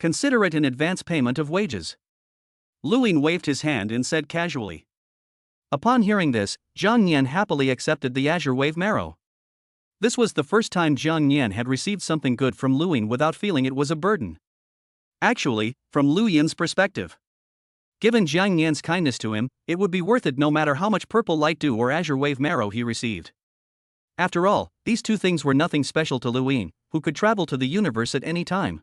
Consider it an advance payment of wages. Luin waved his hand and said casually. Upon hearing this, Zhang Nian happily accepted the azure wave marrow. This was the first time Zhang Nian had received something good from Luin without feeling it was a burden. Actually, from Lu Yin's perspective, given Zhang Nian's kindness to him, it would be worth it no matter how much purple light dew or azure wave marrow he received. After all, these two things were nothing special to Luin, who could travel to the universe at any time.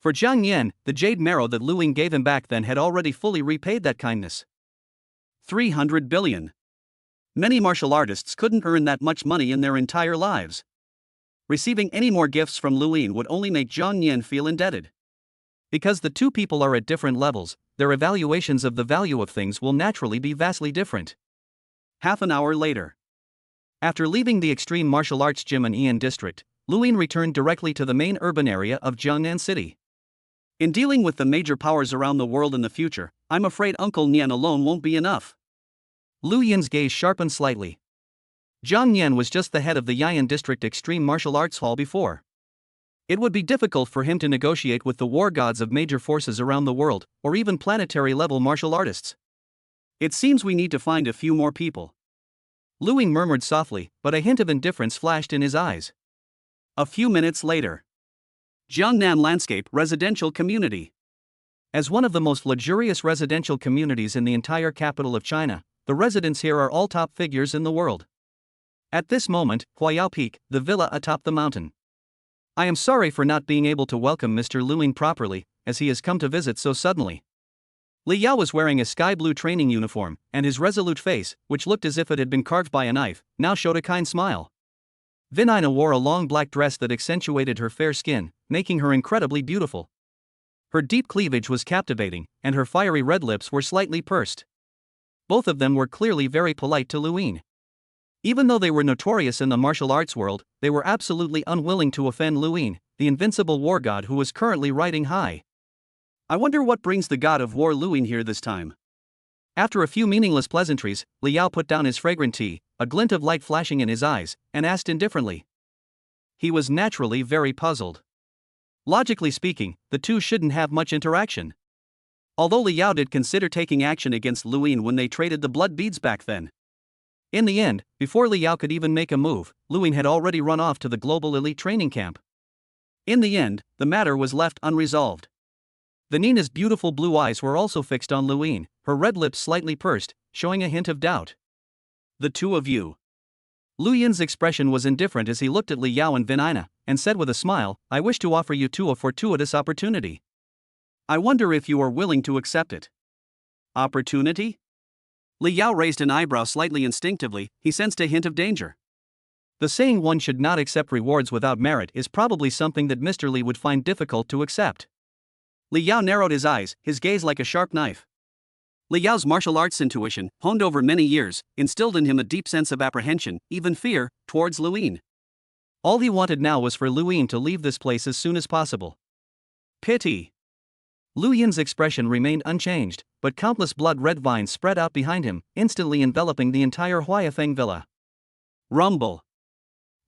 For Zhang Nian, the jade marrow that Luin gave him back then had already fully repaid that kindness. 300 billion. Many martial artists couldn't earn that much money in their entire lives. Receiving any more gifts from Luin would only make Zhang Nian feel indebted. Because the two people are at different levels, their evaluations of the value of things will naturally be vastly different. Half an hour later. After leaving the extreme martial arts gym in Ian district, Luin returned directly to the main urban area of Jiangnan City. In dealing with the major powers around the world in the future, I'm afraid Uncle Nian alone won't be enough. Lu Yin's gaze sharpened slightly. Zhang Nian was just the head of the Yian District Extreme Martial Arts Hall before. It would be difficult for him to negotiate with the war gods of major forces around the world, or even planetary-level martial artists. It seems we need to find a few more people. Luin murmured softly, but a hint of indifference flashed in his eyes. A few minutes later. Jiangnan Landscape Residential Community. As one of the most luxurious residential communities in the entire capital of China, the residents here are all top figures in the world. At this moment, Huayao Peak, the villa atop the mountain. I am sorry for not being able to welcome Mr. Luin properly, as he has come to visit so suddenly. Li Yao was wearing a sky blue training uniform, and his resolute face, which looked as if it had been carved by a knife, now showed a kind smile. Vinina wore a long black dress that accentuated her fair skin, making her incredibly beautiful. Her deep cleavage was captivating, and her fiery red lips were slightly pursed. Both of them were clearly very polite to Luin. Even though they were notorious in the martial arts world, they were absolutely unwilling to offend Luin, the invincible war god who was currently riding high. I wonder what brings the god of war Luin here this time. After a few meaningless pleasantries, Li Yao put down his fragrant tea, a glint of light flashing in his eyes, and asked indifferently. He was naturally very puzzled. Logically speaking, the two shouldn't have much interaction. Although Li Yao did consider taking action against Luin when they traded the blood beads back then. In the end, before Li Yao could even make a move, Luin had already run off to the global elite training camp. In the end, the matter was left unresolved. Vanina's beautiful blue eyes were also fixed on Luin, her red lips slightly pursed, showing a hint of doubt. The two of you. Lu Yin's expression was indifferent as he looked at Li Yao and Vinina, and said with a smile, I wish to offer you two a fortuitous opportunity. I wonder if you are willing to accept it. Opportunity? Li Yao raised an eyebrow slightly instinctively, he sensed a hint of danger. The saying one should not accept rewards without merit is probably something that Mr. Li would find difficult to accept. Li Yao narrowed his eyes, his gaze like a sharp knife. Li Yao's martial arts intuition, honed over many years, instilled in him a deep sense of apprehension, even fear, towards Luin. All he wanted now was for Luin to leave this place as soon as possible. Pity. Lu Yin's expression remained unchanged, but countless blood-red vines spread out behind him, instantly enveloping the entire Huayafeng villa. Rumble.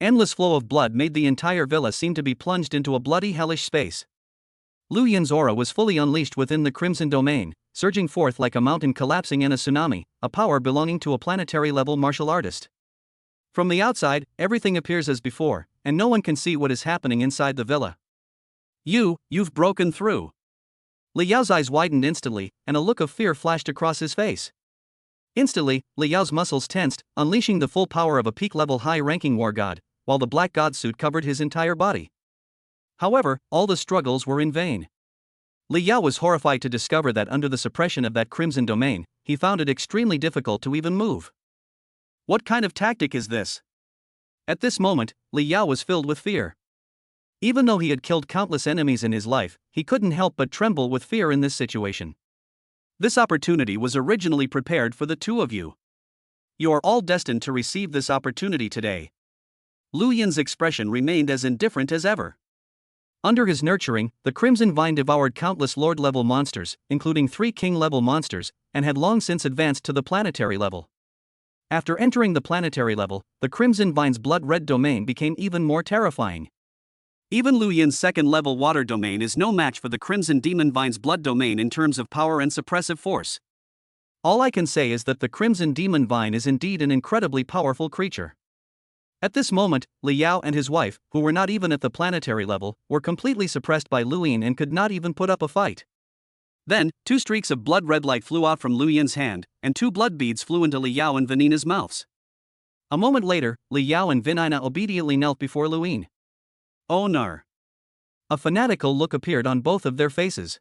Endless flow of blood made the entire villa seem to be plunged into a bloody hellish space. Lu Yin's aura was fully unleashed within the Crimson Domain, surging forth like a mountain collapsing in a tsunami, a power belonging to a planetary-level martial artist. From the outside, everything appears as before, and no one can see what is happening inside the villa. You've broken through. Li Yao's eyes widened instantly, and a look of fear flashed across his face. Instantly, Li Yao's muscles tensed, unleashing the full power of a peak-level high-ranking war god, while the black god suit covered his entire body. However, all the struggles were in vain. Li Yao was horrified to discover that under the suppression of that Crimson Domain, he found it extremely difficult to even move. What kind of tactic is this? At this moment, Li Yao was filled with fear. Even though he had killed countless enemies in his life, he couldn't help but tremble with fear in this situation. This opportunity was originally prepared for the two of you. You are all destined to receive this opportunity today. Lu Yin's expression remained as indifferent as ever. Under his nurturing, the Crimson Vine devoured countless Lord-level monsters, including 3 King-level monsters, and had long since advanced to the planetary level. After entering the planetary level, the Crimson Vine's blood-red domain became even more terrifying. Even Lu Yin's second-level water domain is no match for the Crimson Demon Vine's blood domain in terms of power and suppressive force. All I can say is that the Crimson Demon Vine is indeed an incredibly powerful creature. At this moment, Li Yao and his wife, who were not even at the planetary level, were completely suppressed by Lu Yin and could not even put up a fight. Then, 2 streaks of blood-red light flew out from Lu Yin's hand, and 2 blood beads flew into Li Yao and Vanina's mouths. A moment later, Li Yao and Vanina obediently knelt before Lu Yin. Oh nar. A fanatical look appeared on both of their faces.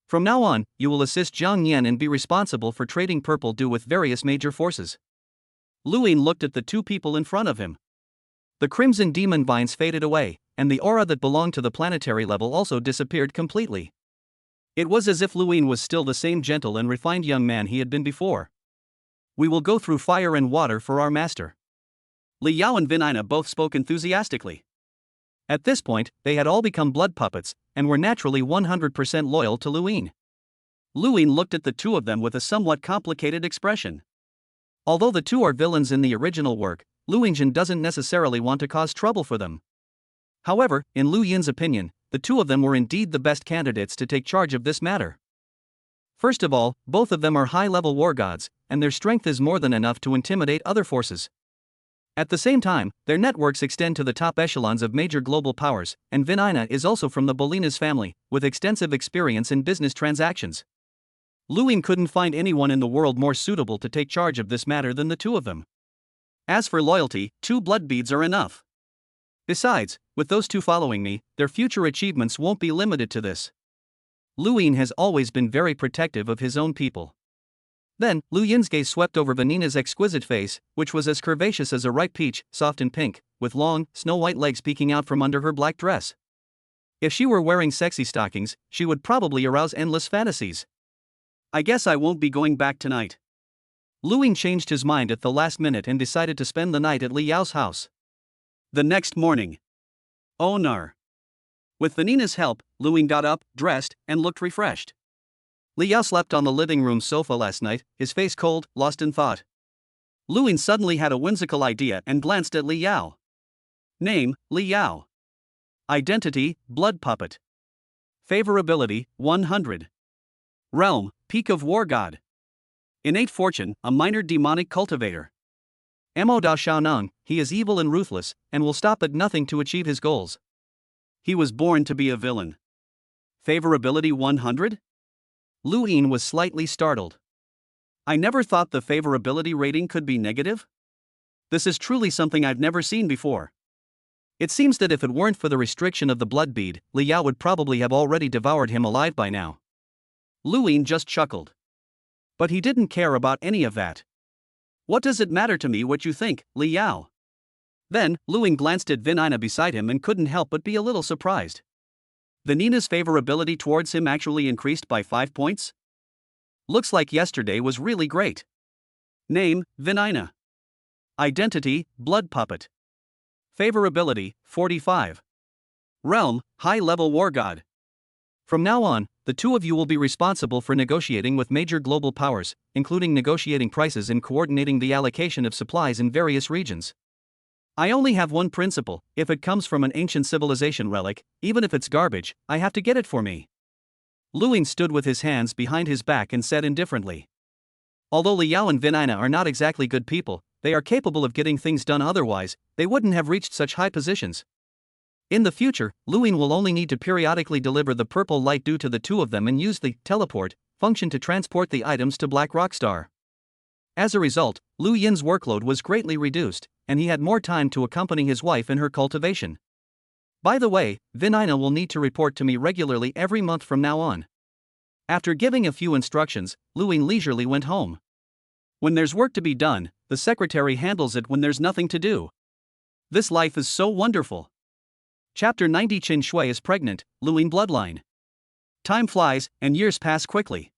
From now on, you will assist Zhang Yan and be responsible for trading purple dew with various major forces. Lu Yin looked at the 2 people in front of him. The Crimson Demon Vines faded away, and the aura that belonged to the planetary level also disappeared completely. It was as if Lu Yin was still the same gentle and refined young man he had been before. We will go through fire and water for our master. Li Yao and Vanina both spoke enthusiastically. At this point, they had all become blood puppets, and were naturally 100% loyal to Lu Yin. Lu Yin looked at the 2 of them with a somewhat complicated expression. Although the 2 are villains in the original work, Lu Yinjin doesn't necessarily want to cause trouble for them. However, in Lu Yin's opinion, the 2 of them were indeed the best candidates to take charge of this matter. First of all, both of them are high-level war gods, and their strength is more than enough to intimidate other forces. At the same time, their networks extend to the top echelons of major global powers, and Vanina is also from the Bolinas family, with extensive experience in business transactions. Lu Yin couldn't find anyone in the world more suitable to take charge of this matter than the 2 of them. As for loyalty, 2 blood beads are enough. Besides, with those 2 following me, their future achievements won't be limited to this. Lu Yin has always been very protective of his own people. Then, Lu Yin's gaze swept over Vanina's exquisite face, which was as curvaceous as a ripe peach, soft and pink, with long, snow-white legs peeking out from under her black dress. If she were wearing sexy stockings, she would probably arouse endless fantasies. I guess I won't be going back tonight. Lu Yin changed his mind at the last minute and decided to spend the night at Li Yao's house. The next morning. Oh nar. With Vanina's help, Lu Yin got up, dressed, and looked refreshed. Li Yao slept on the living room sofa last night, his face cold, lost in thought. Lu Yin suddenly had a whimsical idea and glanced at Li Yao. Name, Li Yao. Identity, blood puppet. Favorability, 100. Realm, peak of war god. Innate fortune, a minor demonic cultivator. Mo Dao Xiaoneng, he is evil and ruthless, and will stop at nothing to achieve his goals. He was born to be a villain. Favorability 100? Lu Yin was slightly startled. I never thought the favorability rating could be negative. This is truly something I've never seen before. It seems that if it weren't for the restriction of the blood bead, Li Yao would probably have already devoured him alive by now. Lu Yin just chuckled. But he didn't care about any of that. What does it matter to me what you think, Li Yao? Then, Lu Yin glanced at Vanina beside him and couldn't help but be a little surprised. Vanina's favorability towards him actually increased by 5 points? Looks like yesterday was really great. Name, Vanina. Identity, blood puppet. Favorability, 45. Realm, high-level war god. From now on, the 2 of you will be responsible for negotiating with major global powers, including negotiating prices and coordinating the allocation of supplies in various regions. I only have one principle: if it comes from an ancient civilization relic, even if it's garbage, I have to get it for me. Lu Yin stood with his hands behind his back and said indifferently. Although Li Yao and Vanina are not exactly good people, they are capable of getting things done, otherwise, they wouldn't have reached such high positions. In the future, Lu Yin will only need to periodically deliver the purple light due to the 2 of them and use the teleport function to transport the items to Black Rockstar. As a result, Lu Yin's workload was greatly reduced, and he had more time to accompany his wife in her cultivation. By the way, Vanina will need to report to me regularly every month from now on. After giving a few instructions, Luing leisurely went home. When there's work to be done, the secretary handles it when there's nothing to do. This life is so wonderful. Chapter 90. Qin Shui is pregnant, Luing bloodline. Time flies, and years pass quickly.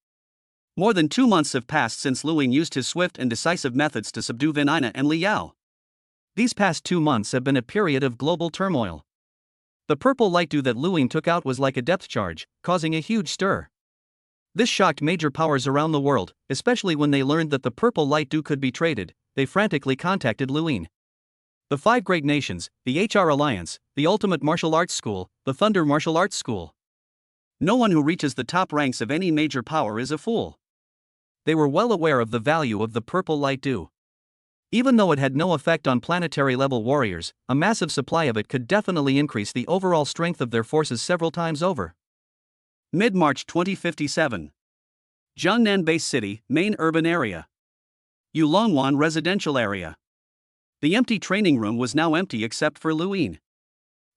More than 2 months have passed since Luing used his swift and decisive methods to subdue Vin Ina and Li Yao. These past 2 months have been a period of global turmoil. The purple light dew that Luing took out was like a depth charge, causing a huge stir. This shocked major powers around the world, especially when they learned that the purple light dew could be traded. They frantically contacted Luing. The 5 great nations, the HR Alliance, the Ultimate Martial Arts School, the Thunder Martial Arts School. No one who reaches the top ranks of any major power is a fool. They were well aware of the value of the purple light dew. Even though it had no effect on planetary-level warriors, a massive supply of it could definitely increase the overall strength of their forces several times over. Mid-March 2057. Jiangnan Base City, main urban area. Yulongwan residential area. The empty training room was now empty except for Luing.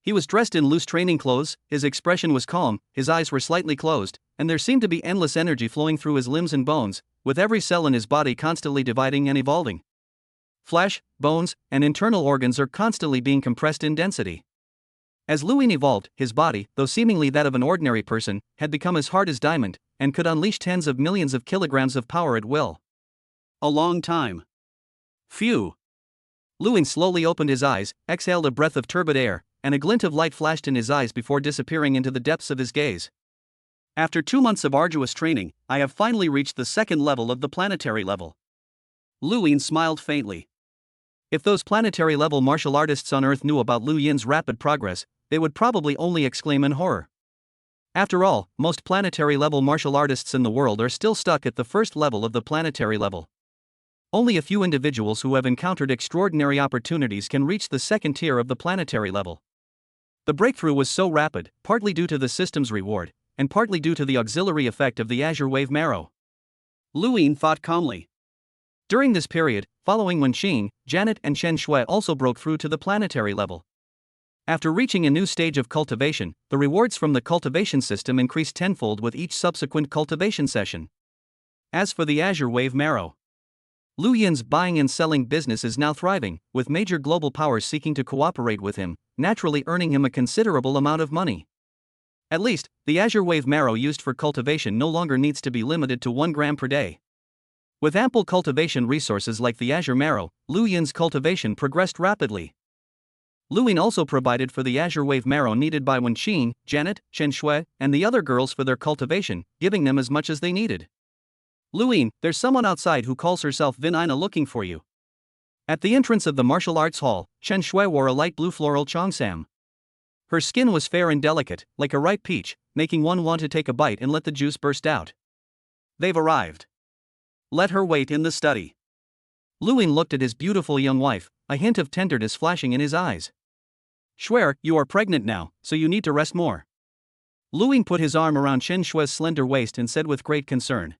He was dressed in loose training clothes, his expression was calm, his eyes were slightly closed, and there seemed to be endless energy flowing through his limbs and bones, with every cell in his body constantly dividing and evolving. Flesh, bones, and internal organs are constantly being compressed in density. As Luing evolved, his body, though seemingly that of an ordinary person, had become as hard as diamond, and could unleash tens of millions of kilograms of power at will. A long time. Phew. Luing slowly opened his eyes, exhaled a breath of turbid air, and a glint of light flashed in his eyes before disappearing into the depths of his gaze. After 2 months of arduous training, I have finally reached the second level of the planetary level. Luing smiled faintly. If those planetary-level martial artists on Earth knew about Lu Yin's rapid progress, they would probably only exclaim in horror. After all, most planetary-level martial artists in the world are still stuck at the first level of the planetary level. Only a few individuals who have encountered extraordinary opportunities can reach the second tier of the planetary level. The breakthrough was so rapid, partly due to the system's reward, and partly due to the auxiliary effect of the Azure Wave Marrow. Luing thought calmly. During this period, following when Qing, Janet and Chen Shui also broke through to the planetary level. After reaching a new stage of cultivation, the rewards from the cultivation system increased tenfold with each subsequent cultivation session. As for the Azure Wave Marrow, Lu Yin's buying and selling business is now thriving, with major global powers seeking to cooperate with him, naturally earning him a considerable amount of money. At least, the Azure Wave Marrow used for cultivation no longer needs to be limited to 1 gram per day. With ample cultivation resources like the Azure Marrow, Lu Yin's cultivation progressed rapidly. Luing also provided for the Azure Wave Marrow needed by Wen Qing, Janet, Chen Shui, and the other girls for their cultivation, giving them as much as they needed. Luing, there's someone outside who calls herself Vin Ina looking for you. At the entrance of the martial arts hall, Chen Shui wore a light blue floral cheongsam. Her skin was fair and delicate, like a ripe peach, making one want to take a bite and let the juice burst out. They've arrived. Let her wait in the study. Luing looked at his beautiful young wife, a hint of tenderness flashing in his eyes. Shui, you are pregnant now, so you need to rest more. Luing put his arm around Chen Shui's slender waist and said with great concern.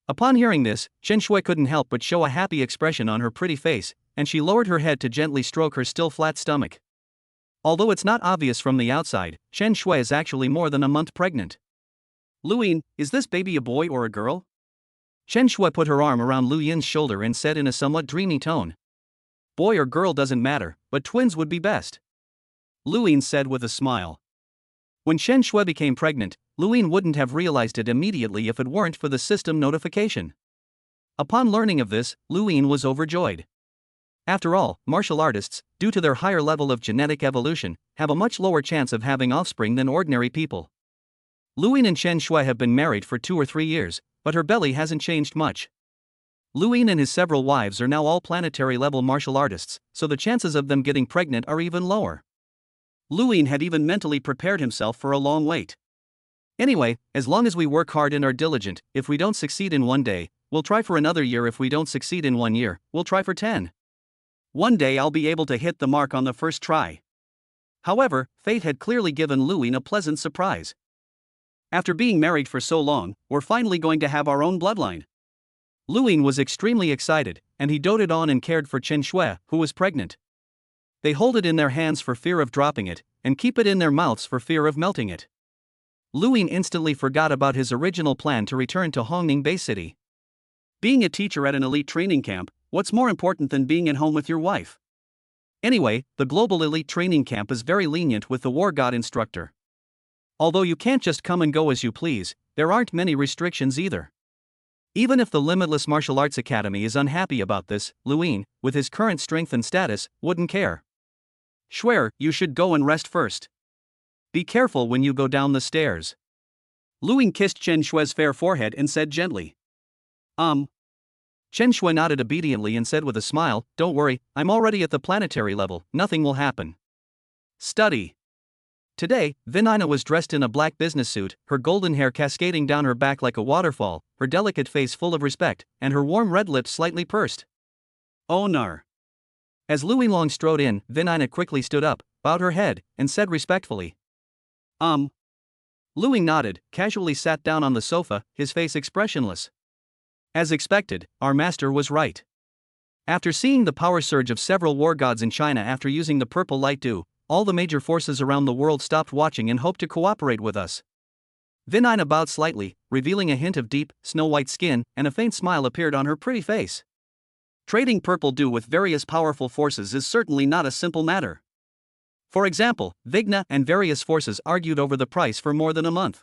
Upon hearing this, Chen Shui couldn't help but show a happy expression on her pretty face, and she lowered her head to gently stroke her still flat stomach. Although it's not obvious from the outside, Chen Shui is actually more than a month pregnant. Luing, is this baby a boy or a girl? Chen Shui put her arm around Lu Yin's shoulder and said in a somewhat dreamy tone. Boy or girl doesn't matter, but twins would be best. Luing said with a smile. When Chen Shui became pregnant, Luing wouldn't have realized it immediately if it weren't for the system notification. Upon learning of this, Luing was overjoyed. After all, martial artists, due to their higher level of genetic evolution, have a much lower chance of having offspring than ordinary people. Luing and Chen Shui have been married for 2 or 3 years, but her belly hasn't changed much. Luing and his several wives are now all planetary-level martial artists, so the chances of them getting pregnant are even lower. Luing had even mentally prepared himself for a long wait. Anyway, as long as we work hard and are diligent, if we don't succeed in 1 day, we'll try for another year. If we don't succeed in 1 year, we'll try for 10. One day I'll be able to hit the mark on the first try. However, fate had clearly given Luing a pleasant surprise. After being married for so long, we're finally going to have our own bloodline. Luing was extremely excited, and he doted on and cared for Chen Shui, who was pregnant. They hold it in their hands for fear of dropping it, and keep it in their mouths for fear of melting it. Luin instantly forgot about his original plan to return to Hongning Bay City. Being a teacher at an elite training camp, what's more important than being at home with your wife? Anyway, the global elite training camp is very lenient with the war god instructor. Although you can't just come and go as you please, there aren't many restrictions either. Even if the Limitless Martial Arts Academy is unhappy about this, Luin, with his current strength and status, wouldn't care. Schwer, you should go and rest first. Be careful when you go down the stairs. Luin kissed Chen Shui's fair forehead and said gently. Chen Shui nodded obediently and said with a smile, "Don't worry, I'm already at the planetary level, nothing will happen." Study. Today, Vinina was dressed in a black business suit, her golden hair cascading down her back like a waterfall, her delicate face full of respect, and her warm red lips slightly pursed. Oh nar. As Luin Long strode in, Vinina quickly stood up, bowed her head, and said respectfully. Luin nodded, casually sat down on the sofa, his face expressionless. As expected, our master was right. After seeing the power surge of several war gods in China after using the purple light dew, all the major forces around the world stopped watching and hoped to cooperate with us. Vinina bowed slightly, revealing a hint of deep, snow-white skin, and a faint smile appeared on her pretty face. Trading purple dew with various powerful forces is certainly not a simple matter. For example, Vigna and various forces argued over the price for more than a month.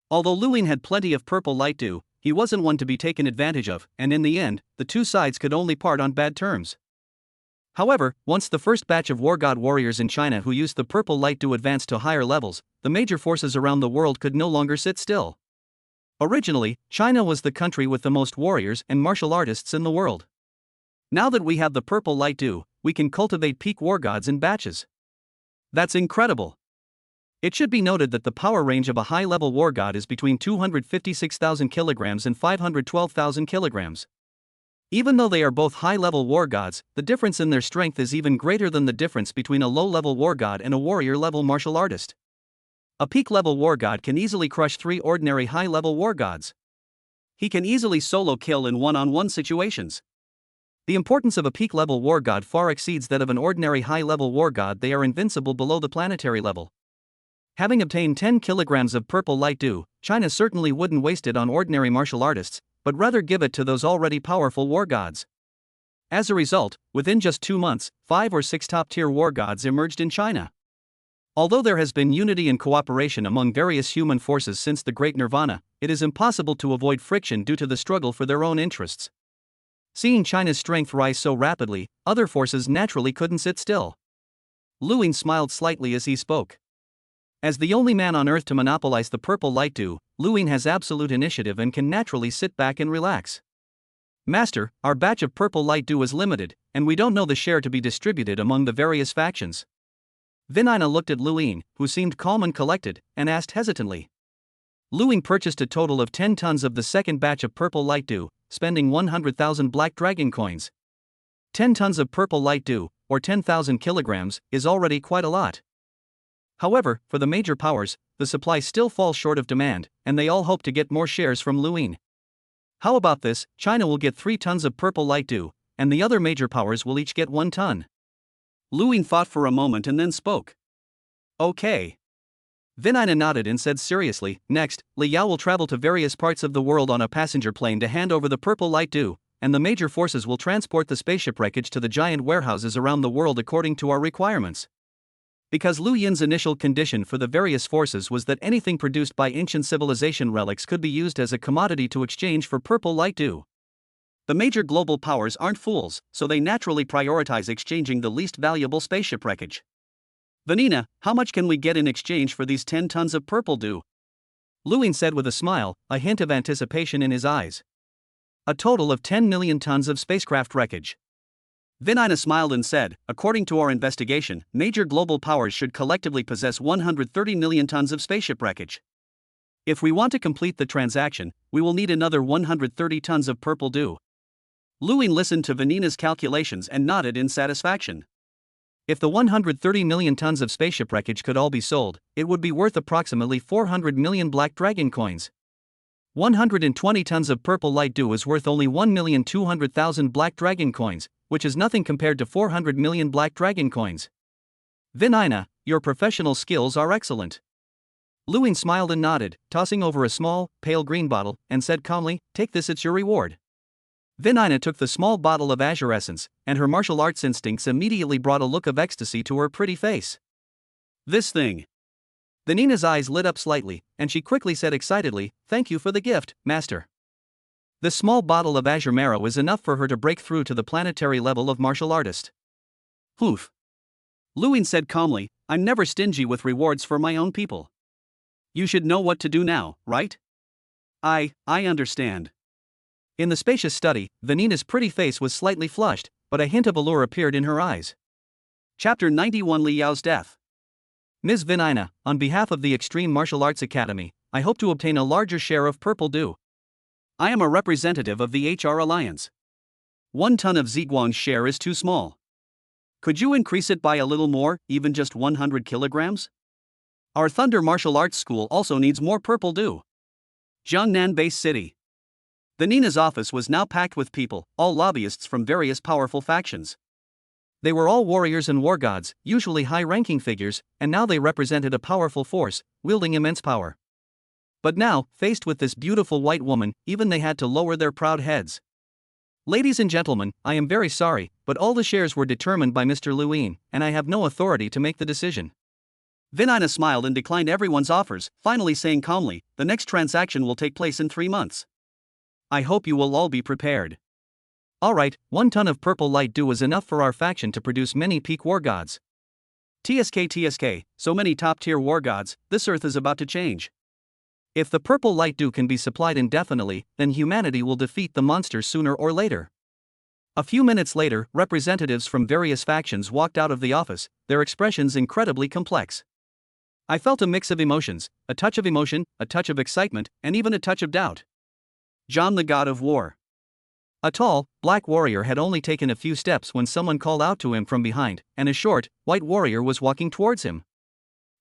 Although Luin had plenty of purple light dew, he wasn't one to be taken advantage of, and in the end, the two sides could only part on bad terms. However, once the first batch of war god warriors in China who used the purple light dew advanced to higher levels, the major forces around the world could no longer sit still. Originally, China was the country with the most warriors and martial artists in the world. Now that we have the purple light dew, we can cultivate peak war gods in batches. That's incredible. It should be noted that the power range of a high-level war god is between 256,000 kilograms and 512,000 kilograms. Even though they are both high-level war gods, the difference in their strength is even greater than the difference between a low-level war god and a warrior-level martial artist. A peak-level war god can easily crush 3 ordinary high-level war gods. He can easily solo kill in one-on-one situations. The importance of a peak-level war god far exceeds that of an ordinary high-level war god. They are invincible below the planetary level. Having obtained 10 kilograms of purple light dew, China certainly wouldn't waste it on ordinary martial artists, but rather give it to those already powerful war gods. As a result, within just 2 months, 5 or 6 top-tier war gods emerged in China. Although there has been unity and cooperation among various human forces since the Great Nirvana, it is impossible to avoid friction due to the struggle for their own interests. Seeing China's strength rise so rapidly, other forces naturally couldn't sit still. Luin smiled slightly as he spoke. As the only man on Earth to monopolize the purple light dew, Luin has absolute initiative and can naturally sit back and relax. Master, our batch of purple light dew is limited, and we don't know the share to be distributed among the various factions. Vinina looked at Luin, who seemed calm and collected, and asked hesitantly. Luin purchased a total of 10 tons of the second batch of purple light dew, spending 100,000 black dragon coins. 10 tons of purple light dew, or 10,000 kilograms, is already quite a lot. However, for the major powers, the supply still falls short of demand, and they all hope to get more shares from Luin. How about this? China will get 3 tons of purple light dew, and the other major powers will each get 1 ton. Luin thought for a moment and then spoke. Okay. Vinina nodded and said seriously, next, Li Yao will travel to various parts of the world on a passenger plane to hand over the purple light dew, and the major forces will transport the spaceship wreckage to the giant warehouses around the world according to our requirements. Because Lu Yin's initial condition for the various forces was that anything produced by ancient civilization relics could be used as a commodity to exchange for purple light dew. The major global powers aren't fools, so they naturally prioritize exchanging the least valuable spaceship wreckage. Vinina, how much can we get in exchange for these 10 tons of purple dew? Luin said with a smile, a hint of anticipation in his eyes. A total of 10 million tons of spacecraft wreckage. Vinina smiled and said, according to our investigation, major global powers should collectively possess 130 million tons of spaceship wreckage. If we want to complete the transaction, we will need another 130 tons of purple dew. Luin listened to Vinina's calculations and nodded in satisfaction. If the 130 million tons of spaceship wreckage could all be sold, it would be worth approximately 400 million black dragon coins. 120 tons of purple light dew is worth only 1,200,000 black dragon coins, which is nothing compared to 400 million black dragon coins. Vinina, your professional skills are excellent. Luin smiled and nodded, tossing over a small, pale green bottle, and said calmly, "Take this, it's your reward." Vinina took the small bottle of azure essence, and her martial arts instincts immediately brought a look of ecstasy to her pretty face. This thing. Vinina's eyes lit up slightly, and she quickly said excitedly, "Thank you for the gift, master." The small bottle of azure marrow was enough for her to break through to the planetary level of martial artist. Oof. Luin said calmly, "I'm never stingy with rewards for my own people. You should know what to do now, right?" I understand." In the spacious study, Vinina's pretty face was slightly flushed, but a hint of allure appeared in her eyes. Chapter 91 Li Yao's Death. Ms. Vinina, on behalf of the Extreme Martial Arts Academy, I hope to obtain a larger share of purple dew. I am a representative of the HR Alliance. 1 ton of Ziguang's share is too small. Could you increase it by a little more, even just 100 kilograms? Our Thunder Martial Arts School also needs more purple dew. Jiangnan Base City. The Nina's office was now packed with people, all lobbyists from various powerful factions. They were all warriors and war gods, usually high-ranking figures, and now they represented a powerful force, wielding immense power. But now, faced with this beautiful white woman, even they had to lower their proud heads. "Ladies and gentlemen, I am very sorry, but all the shares were determined by Mr. Luin, and I have no authority to make the decision." Vinina smiled and declined everyone's offers, finally saying calmly, "The next transaction will take place in 3 months. I hope you will all be prepared." Alright, 1 ton of purple light dew is enough for our faction to produce many peak war gods. TSK, so many top-tier war gods, this earth is about to change. If the purple light dew can be supplied indefinitely, then humanity will defeat the monsters sooner or later. A few minutes later, representatives from various factions walked out of the office, their expressions incredibly complex. I felt a mix of emotions, a touch of emotion, a touch of excitement, and even a touch of doubt. John the God of War. A tall, black warrior had only taken a few steps when someone called out to him from behind, and a short, white warrior was walking towards him.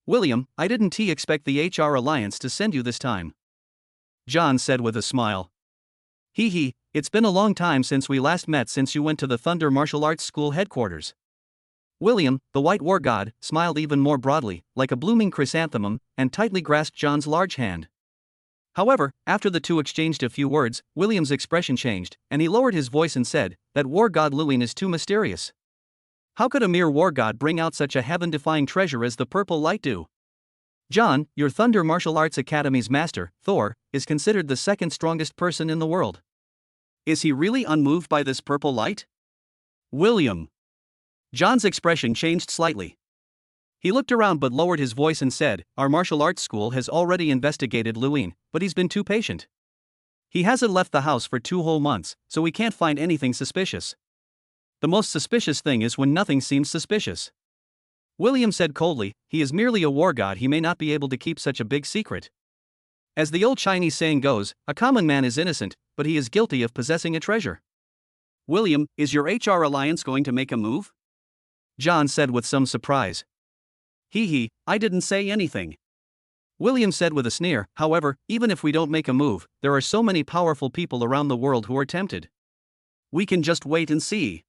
"William, I didn't expect the HR Alliance to send you this time," John said with a smile. Hee, it's been a long time since we last met since you went to the Thunder Martial Arts School headquarters." William, the white war god, smiled even more broadly, like a blooming chrysanthemum, and tightly grasped John's large hand. However, after the two exchanged a few words, William's expression changed, and he lowered his voice and said, "That war god Luin is too mysterious. How could a mere war god bring out such a heaven-defying treasure as the purple light dew? John, your Thunder Martial Arts Academy's master, Thor, is considered the second strongest person in the world. Is he really unmoved by this purple light?" "William." John's expression changed slightly. He looked around but lowered his voice and said, "Our martial arts school has already investigated Luin, but he's been too patient. He hasn't left the house for 2 whole months, so we can't find anything suspicious. The most suspicious thing is when nothing seems suspicious." William said coldly, "He is merely a war god, he may not be able to keep such a big secret. As the old Chinese saying goes, a common man is innocent, but he is guilty of possessing a treasure." "William, is your HR Alliance going to make a move?" John said with some surprise. Hee, I didn't say anything." William said with a sneer, "However, even if we don't make a move, there are so many powerful people around the world who are tempted. We can just wait and see.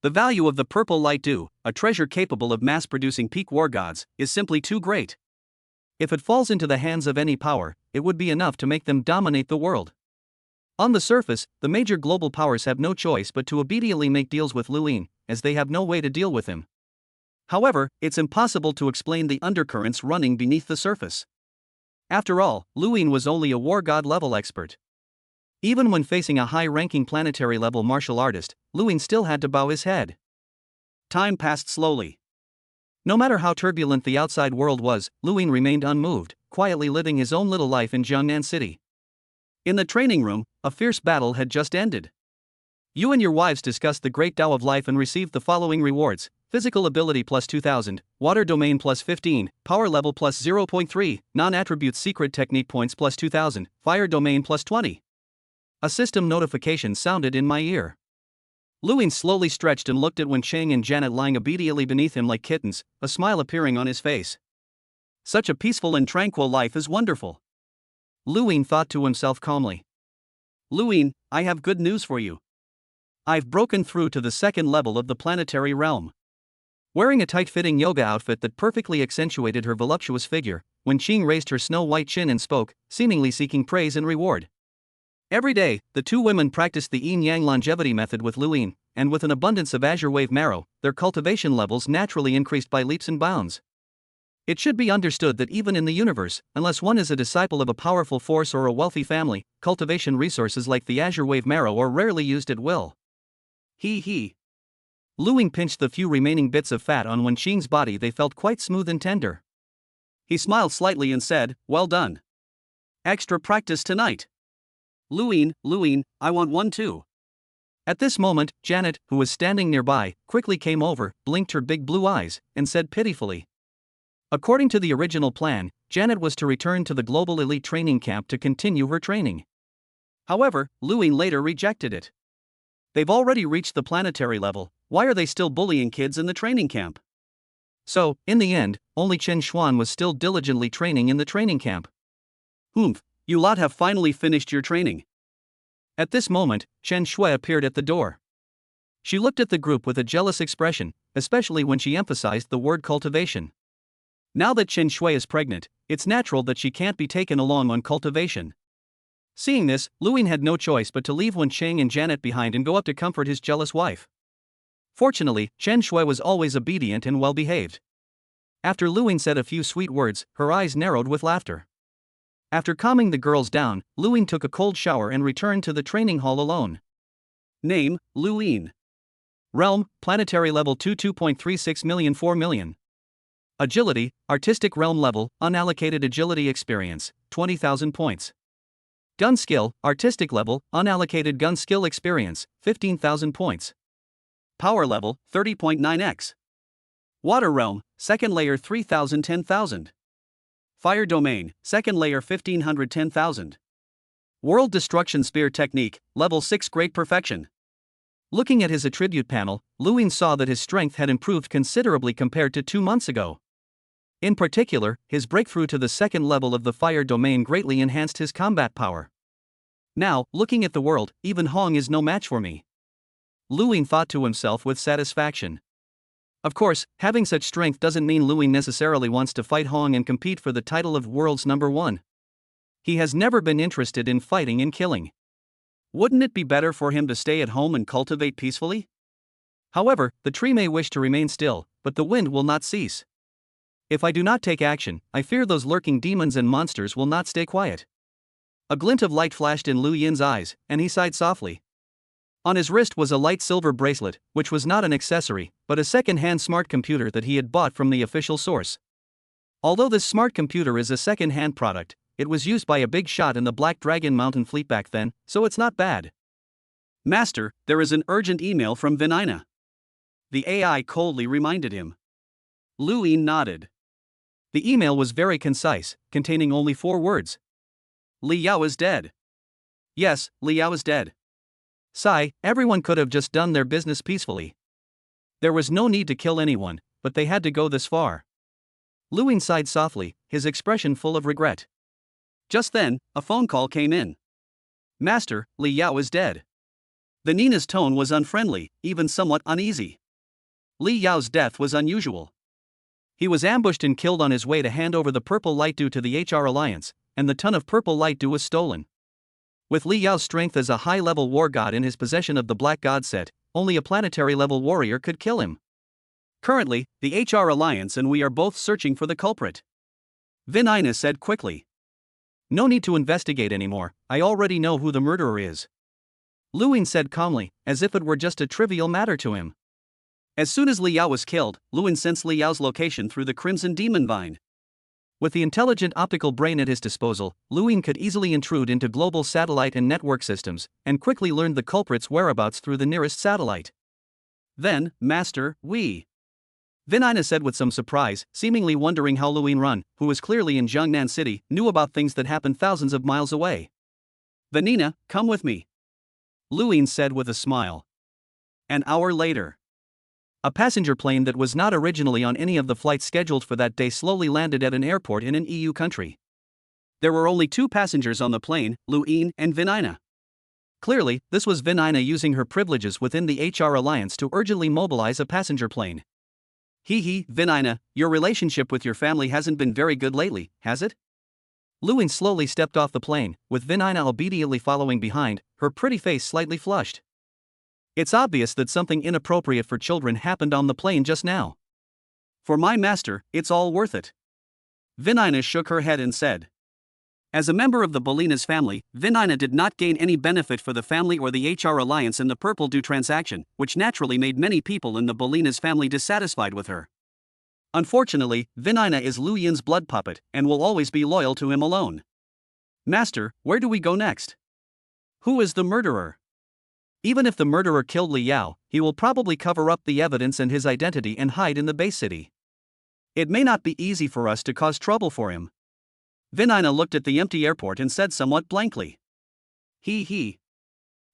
The value of the purple light dew, a treasure capable of mass-producing peak war gods, is simply too great. If it falls into the hands of any power, it would be enough to make them dominate the world." On the surface, the major global powers have no choice but to obediently make deals with Luin, as they have no way to deal with him. However, it's impossible to explain the undercurrents running beneath the surface. After all, Luin was only a war god level expert. Even when facing a high-ranking planetary level martial artist, Luin still had to bow his head. Time passed slowly. No matter how turbulent the outside world was, Luin remained unmoved, quietly living his own little life in Jiangnan City. In the training room, a fierce battle had just ended. You and your wives discussed the great Tao of life and received the following rewards: physical ability plus 2000, water domain plus 15, power level plus 0.3, non-attribute secret technique points plus 2000, fire domain plus 20. A system notification sounded in my ear. Luin slowly stretched and looked at Wen Cheng and Janet lying obediently beneath him like kittens, a smile appearing on his face. Such a peaceful and tranquil life is wonderful. Luin thought to himself calmly. Luin, I have good news for you. I've broken through to the 2nd level of the planetary realm. Wearing a tight-fitting yoga outfit that perfectly accentuated her voluptuous figure, when Qing raised her snow-white chin and spoke, seemingly seeking praise and reward. Every day, the two women practiced the yin-yang longevity method with Luin, and with an abundance of azure wave marrow, their cultivation levels naturally increased by leaps and bounds. It should be understood that even in the universe, unless one is a disciple of a powerful force or a wealthy family, cultivation resources like the azure wave marrow are rarely used at will. He. Luin pinched the few remaining bits of fat on Wen Qing's body. They felt quite smooth and tender. He smiled slightly and said, "Well done. Extra practice tonight. Luin, I want one too." At this moment, Janet, who was standing nearby, quickly came over, blinked her big blue eyes, and said pitifully. According to the original plan, Janet was to return to the Global Elite Training Camp to continue her training. However, Luin later rejected it. They've already reached the planetary level, why are they still bullying kids in the training camp? So, in the end, only Chen Xuan was still diligently training in the training camp. "Humph, you lot have finally finished your training." At this moment, Chen Shui appeared at the door. She looked at the group with a jealous expression, especially when she emphasized the word cultivation. Now that Chen Shui is pregnant, it's natural that she can't be taken along on cultivation. Seeing this, Luin had no choice but to leave Wen Cheng and Janet behind and go up to comfort his jealous wife. Fortunately, Chen Shui was always obedient and well-behaved. After Luin said a few sweet words, her eyes narrowed with laughter. After calming the girls down, Luin took a cold shower and returned to the training hall alone. Name, Luin. Realm, planetary level 2.36 million 4 million. Agility, artistic realm level, unallocated agility experience, 20,000 points. Gun skill, artistic level, unallocated gun skill experience, 15,000 points. Power level, 30.9x. Water realm, second layer 3,000 10,000. Fire domain, second layer 1,500 10,000. World destruction spear technique, level 6 great perfection. Looking at his attribute panel, Luin saw that his strength had improved considerably compared to 2 months ago. In particular, his breakthrough to the second level of the fire domain greatly enhanced his combat power. Now, looking at the world, even Hong is no match for me. Luin thought to himself with satisfaction. Of course, having such strength doesn't mean Luin necessarily wants to fight Hong and compete for the title of world's #1. He has never been interested in fighting and killing. Wouldn't it be better for him to stay at home and cultivate peacefully? However, the tree may wish to remain still, but the wind will not cease. If I do not take action, I fear those lurking demons and monsters will not stay quiet. A glint of light flashed in Lu Yin's eyes, and he sighed softly. On his wrist was a light silver bracelet, which was not an accessory, but a second-hand smart computer that he had bought from the official source. Although this smart computer is a second-hand product, it was used by a big shot in the Black Dragon Mountain fleet back then, so it's not bad. "Master, there is an urgent email from Vinina." The AI coldly reminded him. Luin nodded. The email was very concise, containing only 4 words. "Li Yao is dead." Yes, Li Yao is dead. Sigh, everyone could have just done their business peacefully. There was no need to kill anyone, but they had to go this far. Luin sighed softly, his expression full of regret. Just then, a phone call came in. "Master, Li Yao is dead." The Nina's tone was unfriendly, even somewhat uneasy. Li Yao's death was unusual. He was ambushed and killed on his way to hand over the purple light dew to the HR Alliance, and the ton of purple light dew was stolen. With Li Yao's strength as a high-level war god in his possession of the Black God set, only a planetary-level warrior could kill him. Currently, the HR Alliance and we are both searching for the culprit. Vinina said quickly. No need to investigate anymore, I already know who the murderer is. Luin said calmly, as if it were just a trivial matter to him. As soon as Li Yao was killed, Luin sensed Li Yao's location through the Crimson Demon Vine. With the intelligent optical brain at his disposal, Luin could easily intrude into global satellite and network systems, and quickly learned the culprit's whereabouts through the nearest satellite. Then, Master, Vinina said with some surprise, seemingly wondering how Luin Run, who was clearly in Jiangnan City, knew about things that happened thousands of miles away. "Vinina, come with me," Luin said with a smile. An hour later, a passenger plane that was not originally on any of the flights scheduled for that day slowly landed at an airport in an EU country. There were only 2 passengers on the plane, Luin and Vinina. Clearly, this was Vinina using her privileges within the HR Alliance to urgently mobilize a passenger plane. Hee, Vinina, your relationship with your family hasn't been very good lately, has it? Luin slowly stepped off the plane, with Vinina obediently following behind, her pretty face slightly flushed. It's obvious that something inappropriate for children happened on the plane just now. For my master, it's all worth it. Vinina shook her head and said. As a member of the Bolinas family, Vinina did not gain any benefit for the family or the HR alliance in the Purple Do transaction, which naturally made many people in the Bolinas family dissatisfied with her. Unfortunately, Vinina is Lu Yin's blood puppet and will always be loyal to him alone. Master, where do we go next? Who is the murderer? Even if the murderer killed Li Yao, he will probably cover up the evidence and his identity and hide in the base city. It may not be easy for us to cause trouble for him. Vinina looked at the empty airport and said somewhat blankly. He.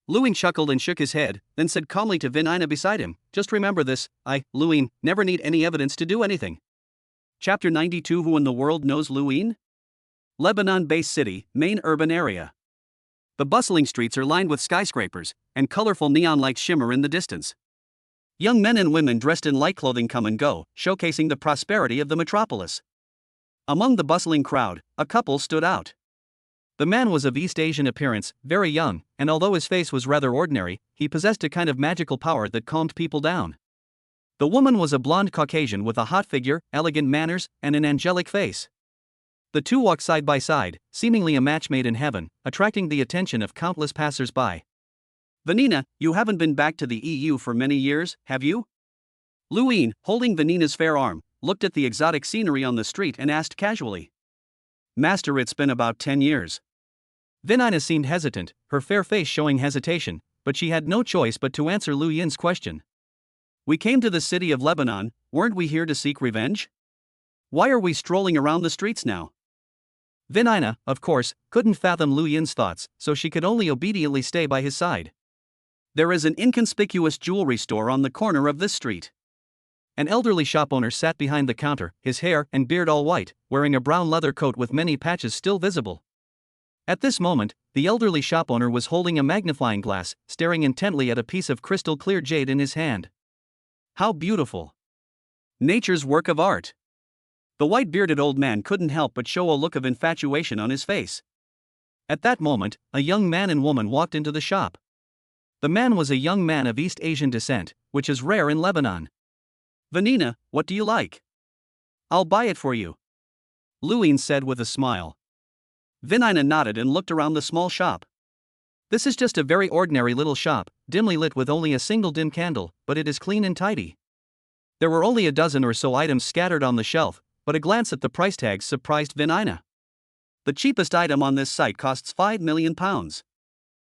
Luin chuckled and shook his head, then said calmly to Vinina beside him, just remember this, I, Luin, never need any evidence to do anything. Chapter 92. Who in the world knows Luin? Lebanon base city, main urban area. The bustling streets are lined with skyscrapers, and colorful neon lights shimmer in the distance. Young men and women dressed in light clothing come and go, showcasing the prosperity of the metropolis. Among the bustling crowd, a couple stood out. The man was of East Asian appearance, very young, and although his face was rather ordinary, he possessed a kind of magical power that calmed people down. The woman was a blonde Caucasian with a hot figure, elegant manners, and an angelic face. The two walked side by side, seemingly a match made in heaven, attracting the attention of countless passers-by. Vinina, you haven't been back to the EU for many years, have you? Luin, holding Vinina's fair arm, looked at the exotic scenery on the street and asked casually. Master, it's been about 10 years. Vinina seemed hesitant, her fair face showing hesitation, but she had no choice but to answer Lu Yin's question. We came to the city of Lebanon, weren't we here to seek revenge? Why are we strolling around the streets now? Vinina, of course, couldn't fathom Lu Yin's thoughts, so she could only obediently stay by his side. There is an inconspicuous jewelry store on the corner of this street. An elderly shop owner sat behind the counter, his hair and beard all white, wearing a brown leather coat with many patches still visible. At this moment, the elderly shop owner was holding a magnifying glass, staring intently at a piece of crystal clear jade in his hand. How beautiful! Nature's work of art. The white-bearded old man couldn't help but show a look of infatuation on his face. At that moment, a young man and woman walked into the shop. The man was a young man of East Asian descent, which is rare in Lebanon. Vinina, what do you like? I'll buy it for you. Luin said with a smile. Vinina nodded and looked around the small shop. This is just a very ordinary little shop, dimly lit with only a single dim candle, but it is clean and tidy. There were only a dozen or so items scattered on the shelf, but a glance at the price tags surprised Vinina. The cheapest item on this site costs £5 million.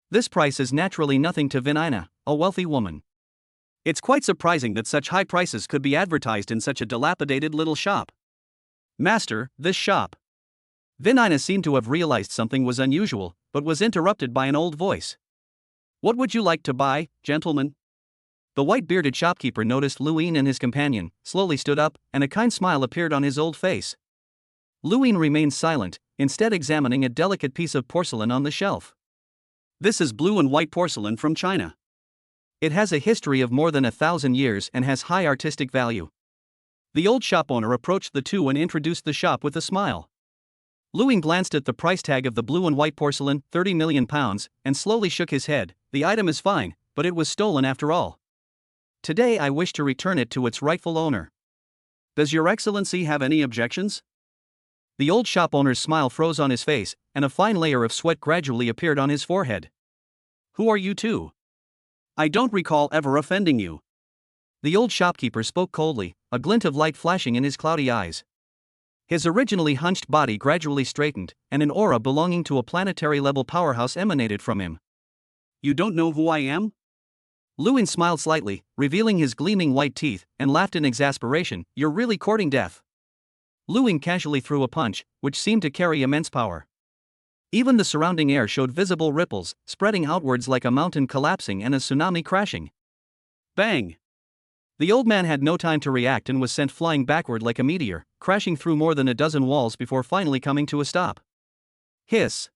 This price is naturally nothing to Vinina, a wealthy woman. It's quite surprising that such high prices could be advertised in such a dilapidated little shop. Master, this shop. Vinina seemed to have realized something was unusual, but was interrupted by an old voice. What would you like to buy, gentlemen? The white-bearded shopkeeper noticed Luin and his companion, slowly stood up, and a kind smile appeared on his old face. Luin remained silent, instead examining a delicate piece of porcelain on the shelf. This is blue and white porcelain from China. It has a history of more than 1,000 years and has high artistic value. The old shop owner approached the two and introduced the shop with a smile. Luin glanced at the price tag of the blue and white porcelain, £30 million, and slowly shook his head. The item is fine, but it was stolen after all. Today I wish to return it to its rightful owner. Does Your Excellency have any objections? The old shop owner's smile froze on his face, and a fine layer of sweat gradually appeared on his forehead. Who are you two? I don't recall ever offending you. The old shopkeeper spoke coldly, a glint of light flashing in his cloudy eyes. His originally hunched body gradually straightened, and an aura belonging to a planetary-level powerhouse emanated from him. You don't know who I am? Luin smiled slightly, revealing his gleaming white teeth, and laughed in exasperation. You're really courting death. Luin casually threw a punch, which seemed to carry immense power. Even the surrounding air showed visible ripples, spreading outwards like a mountain collapsing and a tsunami crashing. Bang! The old man had no time to react and was sent flying backward like a meteor, crashing through more than a dozen walls before finally coming to a stop. Hiss!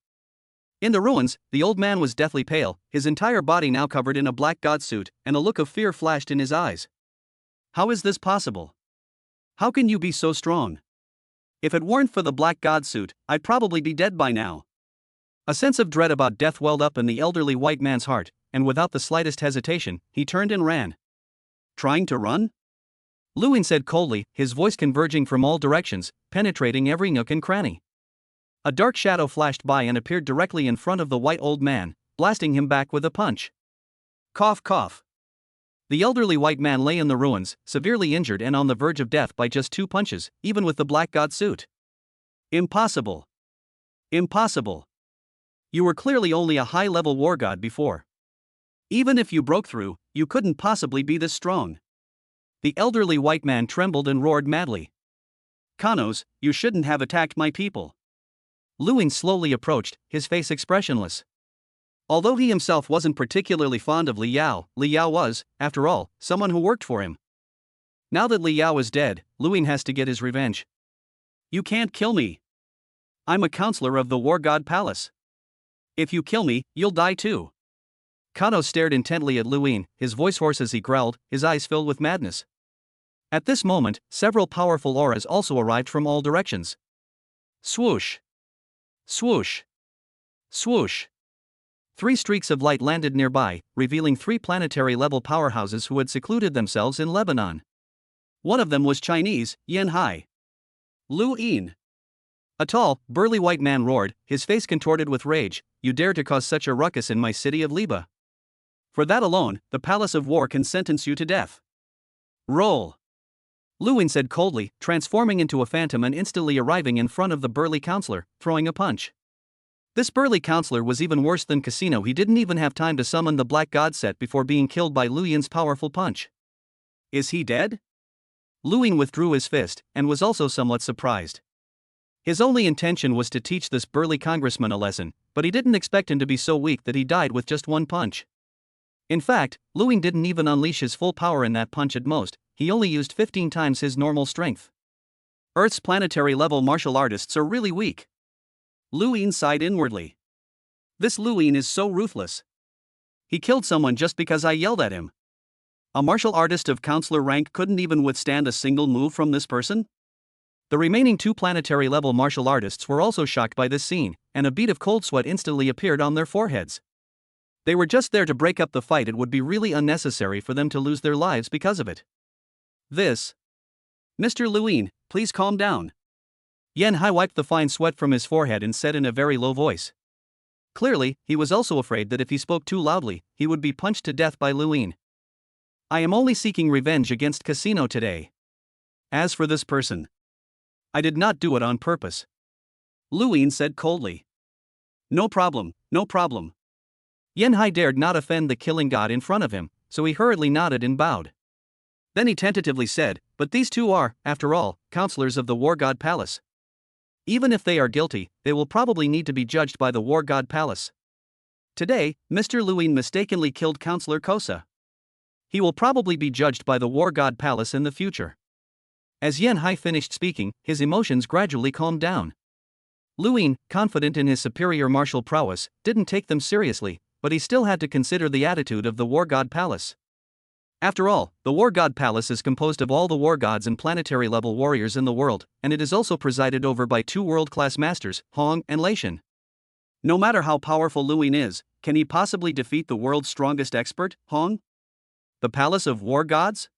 In the ruins, the old man was deathly pale, his entire body now covered in a black god suit, and a look of fear flashed in his eyes. How is this possible? How can you be so strong? If it weren't for the black god suit, I'd probably be dead by now. A sense of dread about death welled up in the elderly white man's heart, and without the slightest hesitation, he turned and ran. Trying to run? Lewin said coldly, his voice converging from all directions, penetrating every nook and cranny. A dark shadow flashed by and appeared directly in front of the white old man, blasting him back with a punch. Cough, cough. The elderly white man lay in the ruins, severely injured and on the verge of death by just 2 punches, even with the black god suit. Impossible. Impossible. You were clearly only a high-level war god before. Even if you broke through, you couldn't possibly be this strong. The elderly white man trembled and roared madly. Kanos, you shouldn't have attacked my people. Lewin slowly approached, his face expressionless. Although he himself wasn't particularly fond of Li Yao was, after all, someone who worked for him. Now that Li Yao is dead, Lewin has to get his revenge. You can't kill me. I'm a counselor of the War God Palace. If you kill me, you'll die too. Kano stared intently at Lewin, his voice hoarse as he growled, his eyes filled with madness. At this moment, several powerful auras also arrived from all directions. Swoosh. Swoosh. Swoosh. 3 streaks of light landed nearby, revealing 3 planetary-level powerhouses who had secluded themselves in Lebanon. One of them was Chinese, Yan Hai. Lu Yin. A tall, burly white man roared, his face contorted with rage, "You dare to cause such a ruckus in my city of Liba? For that alone, the Palace of War can sentence you to death." Roll. Lewin said coldly, transforming into a phantom and instantly arriving in front of the burly counselor, throwing a punch. This burly counselor was even worse than Casino. He didn't even have time to summon the Black God set before being killed by Lewin's powerful punch. Is he dead? Lewin withdrew his fist, and was also somewhat surprised. His only intention was to teach this burly congressman a lesson, but he didn't expect him to be so weak that he died with just 1 punch. In fact, Lewin didn't even unleash his full power in that punch at most, he only used 15 times his normal strength. Earth's planetary-level martial artists are really weak. Lewin sighed inwardly. This Lewin is so ruthless. He killed someone just because I yelled at him. A martial artist of counselor rank couldn't even withstand a single move from this person? The remaining 2 planetary-level martial artists were also shocked by this scene, and a bead of cold sweat instantly appeared on their foreheads. They were just there to break up the fight. It would be really unnecessary for them to lose their lives because of it. This. Mr. Lewin, please calm down. Yan Hai wiped the fine sweat from his forehead and said in a very low voice. Clearly, he was also afraid that if he spoke too loudly, he would be punched to death by Lewin. I am only seeking revenge against Casino today. As for this person, I did not do it on purpose. Lewin said coldly. No problem, no problem. Yan Hai dared not offend the killing god in front of him, so he hurriedly nodded and bowed. Then he tentatively said, but these 2 are, after all, counselors of the War God Palace. Even if they are guilty, they will probably need to be judged by the War God Palace. Today, Mr. Lewin mistakenly killed Counselor Kosa. He will probably be judged by the War God Palace in the future. As Yan Hai finished speaking, his emotions gradually calmed down. Lewin, confident in his superior martial prowess, didn't take them seriously, but he still had to consider the attitude of the War God Palace. After all, the War God Palace is composed of all the war gods and planetary-level warriors in the world, and it is also presided over by 2 world-class masters, Hong and Leishan. No matter how powerful Lewin is, can he possibly defeat the world's strongest expert, Hong? The Palace of War Gods?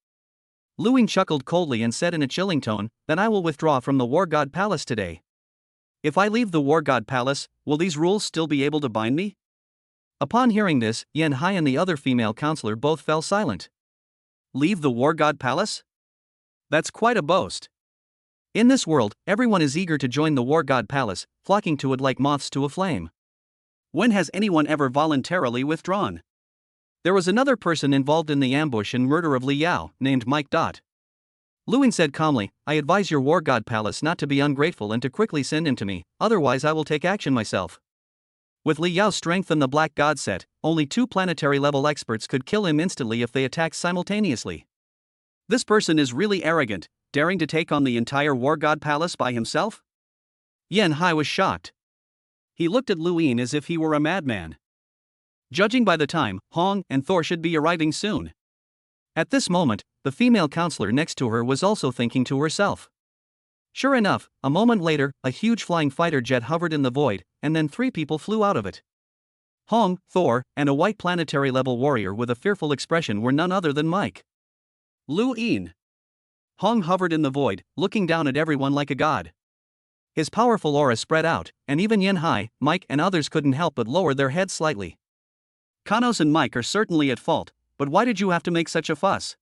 Lewin chuckled coldly and said in a chilling tone, then I will withdraw from the War God Palace today. If I leave the War God Palace, will these rules still be able to bind me? Upon hearing this, Yan Hai and the other female counselor both fell silent. Leave the War God Palace? That's quite a boast. In this world, everyone is eager to join the War God Palace, flocking to it like moths to a flame. When has anyone ever voluntarily withdrawn? There was another person involved in the ambush and murder of Li Yao, named Mike. Lewin said calmly, I advise your War God Palace not to be ungrateful and to quickly send him to me, otherwise I will take action myself. With Li Yao's strength and the Black God set, only 2 planetary-level experts could kill him instantly if they attacked simultaneously. This person is really arrogant, daring to take on the entire War God Palace by himself? Yan Hai was shocked. He looked at Lewin as if he were a madman. Judging by the time, Hong and Thor should be arriving soon. At this moment, the female counselor next to her was also thinking to herself. Sure enough, a moment later, a huge flying fighter jet hovered in the void, and then 3 people flew out of it. Hong, Thor, and a white planetary-level warrior with a fearful expression were none other than Mike. Lu Yin. Hong hovered in the void, looking down at everyone like a god. His powerful aura spread out, and even Yin Hai, Mike and others couldn't help but lower their heads slightly. Kanos and Mike are certainly at fault, but why did you have to make such a fuss?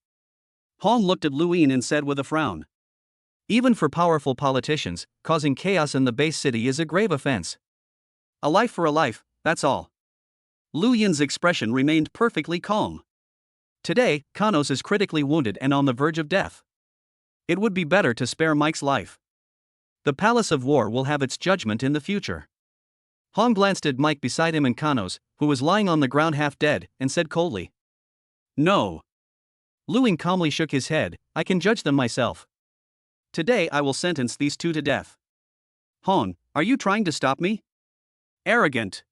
Hong looked at Lu Yin and said with a frown. Even for powerful politicians, causing chaos in the base city is a grave offense. A life for a life, that's all. Lu Yin's expression remained perfectly calm. Today, Kanos is critically wounded and on the verge of death. It would be better to spare Mike's life. The Palace of War will have its judgment in the future. Hong glanced at Mike beside him and Kanos, who was lying on the ground half dead, and said coldly, "No." Lu Yin calmly shook his head. "I can judge them myself. Today I will sentence these 2 to death." "Hong, are you trying to stop me?" "Arrogant."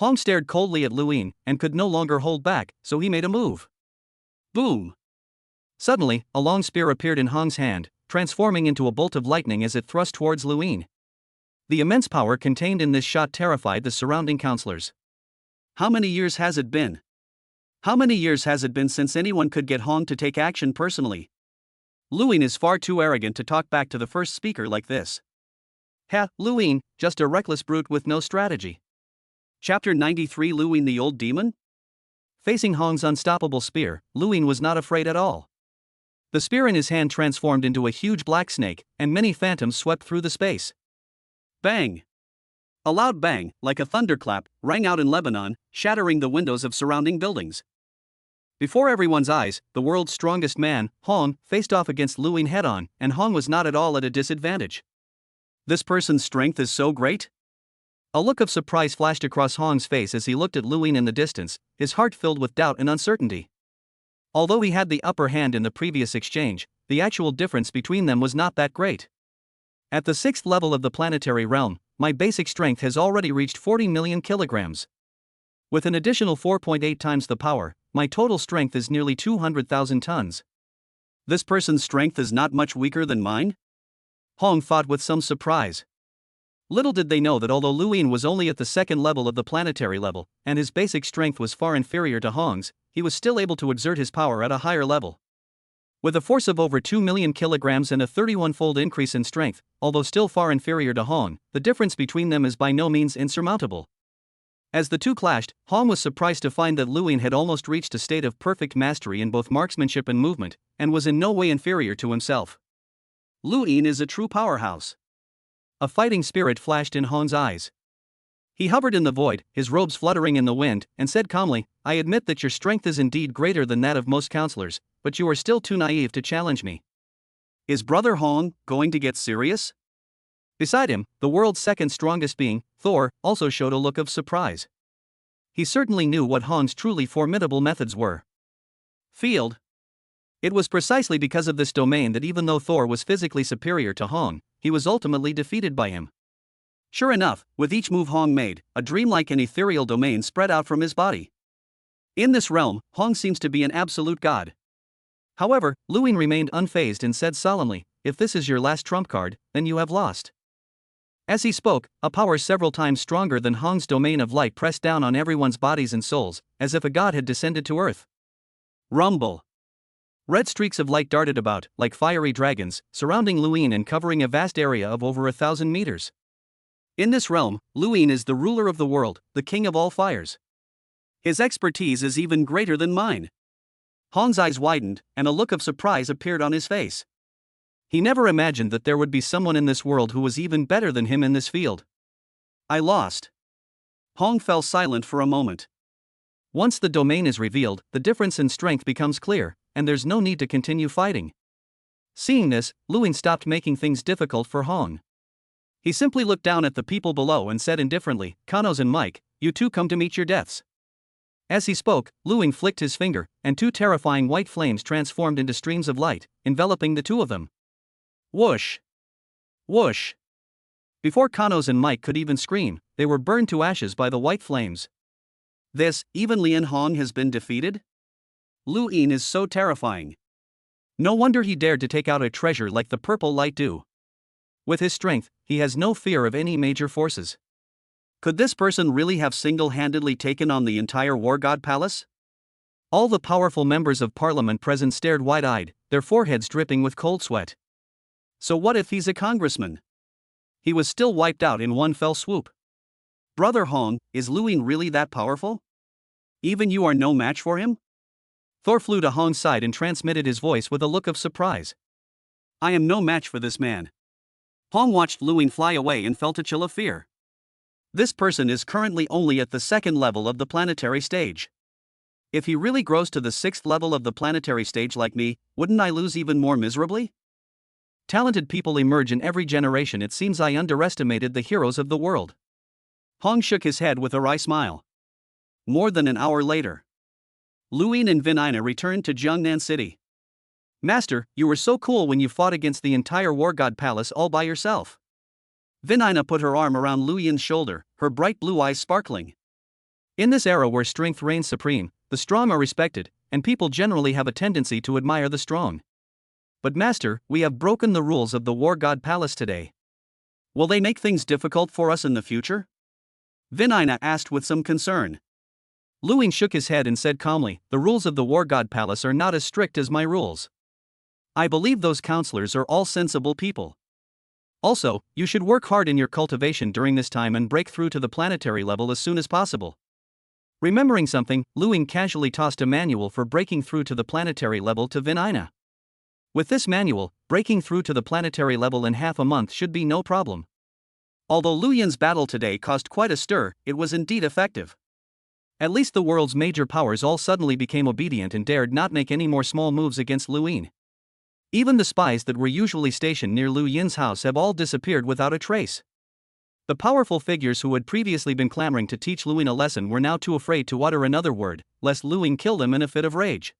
Hong stared coldly at Lu Yin, and could no longer hold back, so he made a move. Boom! Suddenly, a long spear appeared in Hong's hand, transforming into a bolt of lightning as it thrust towards Lu Yin. The immense power contained in this shot terrified the surrounding counselors. How many years has it been? How many years has it been since anyone could get Hong to take action personally? Lu Yin is far too arrogant to talk back to the first speaker like this. Ha, Lu Yin, just a reckless brute with no strategy. Chapter 93 Lu Yin the Old Demon? Facing Hong's unstoppable spear, Lu Yin was not afraid at all. The spear in his hand transformed into a huge black snake, and many phantoms swept through the space. Bang! A loud bang, like a thunderclap, rang out in Lebanon, shattering the windows of surrounding buildings. Before everyone's eyes, the world's strongest man, Hong, faced off against Lu Yin head-on, and Hong was not at all at a disadvantage. This person's strength is so great? A look of surprise flashed across Hong's face as he looked at Lu Yin in the distance, his heart filled with doubt and uncertainty. Although he had the upper hand in the previous exchange, the actual difference between them was not that great. At the 6th level of the planetary realm, my basic strength has already reached 40 million kilograms. With an additional 4.8 times the power, my total strength is nearly 200,000 tons. This person's strength is not much weaker than mine? Hong thought with some surprise. Little did they know that although Lu Yin was only at the 2nd level of the planetary level, and his basic strength was far inferior to Hong's, he was still able to exert his power at a higher level. With a force of over 2 million kilograms and a 31-fold increase in strength, although still far inferior to Hong, the difference between them is by no means insurmountable. As the two clashed, Hong was surprised to find that Lu Yin had almost reached a state of perfect mastery in both marksmanship and movement, and was in no way inferior to himself. Lu Yin is a true powerhouse. A fighting spirit flashed in Hong's eyes. He hovered in the void, his robes fluttering in the wind, and said calmly, "I admit that your strength is indeed greater than that of most counselors, but you are still too naive to challenge me." Is Brother Hong going to get serious? Beside him, the world's 2nd strongest being, Thor, also showed a look of surprise. He certainly knew what Hong's truly formidable methods were. Field. It was precisely because of this domain that even though Thor was physically superior to Hong, he was ultimately defeated by him. Sure enough, with each move Hong made, a dreamlike and ethereal domain spread out from his body. In this realm, Hong seems to be an absolute god. However, Lu Yin remained unfazed and said solemnly, "If this is your last trump card, then you have lost." As he spoke, a power several times stronger than Hong's domain of light pressed down on everyone's bodies and souls, as if a god had descended to earth. Rumble. Red streaks of light darted about, like fiery dragons, surrounding Lu Yin and covering a vast area of over 1,000 meters. In this realm, Lu Yin is the ruler of the world, the king of all fires. His expertise is even greater than mine. Hong's eyes widened, and a look of surprise appeared on his face. He never imagined that there would be someone in this world who was even better than him in this field. I lost. Hong fell silent for a moment. Once the domain is revealed, the difference in strength becomes clear, and there's no need to continue fighting. Seeing this, Lu Yin stopped making things difficult for Hong. He simply looked down at the people below and said indifferently, "Kanos and Mike, you two come to meet your deaths." As he spoke, Lu Yin flicked his finger, and 2 terrifying white flames transformed into streams of light, enveloping the 2 of them. Whoosh! Whoosh! Before Kanos and Mike could even scream, they were burned to ashes by the white flames. This, even Lian Hong has been defeated? Lu Yin is so terrifying. No wonder he dared to take out a treasure like the purple light dew. With his strength, he has no fear of any major forces. Could this person really have single-handedly taken on the entire War God Palace? All the powerful members of parliament present stared wide-eyed, their foreheads dripping with cold sweat. So what if he's a congressman? He was still wiped out in one fell swoop. Brother Hong, is Luin really that powerful? Even you are no match for him? Thor flew to Hong's side and transmitted his voice with a look of surprise. I am no match for this man. Hong watched Luin fly away and felt a chill of fear. This person is currently only at the 2nd level of the planetary stage. If he really grows to the 6th level of the planetary stage like me, wouldn't I lose even more miserably? Talented people emerge in every generation. It seems I underestimated the heroes of the world. Hong shook his head with a wry smile. More than an hour later, Luin and Vinina returned to Jiangnan City. Master, you were so cool when you fought against the entire War God Palace all by yourself. Vinina put her arm around Luin's shoulder, her bright blue eyes sparkling. In this era where strength reigns supreme, the strong are respected, and people generally have a tendency to admire the strong. But Master, we have broken the rules of the War God Palace today. Will they make things difficult for us in the future? Vinina asked with some concern. Luin shook his head and said calmly, the rules of the War God Palace are not as strict as my rules. I believe those counselors are all sensible people. Also, you should work hard in your cultivation during this time and break through to the planetary level as soon as possible. Remembering something, Luin casually tossed a manual for breaking through to the planetary level to Vinina. With this manual, breaking through to the planetary level in half a month should be no problem. Although Luyan's battle today caused quite a stir, it was indeed effective. At least the world's major powers all suddenly became obedient and dared not make any more small moves against Luin. Even the spies that were usually stationed near Lu Yin's house have all disappeared without a trace. The powerful figures who had previously been clamoring to teach Luin a lesson were now too afraid to utter another word, lest Luin kill them in a fit of rage.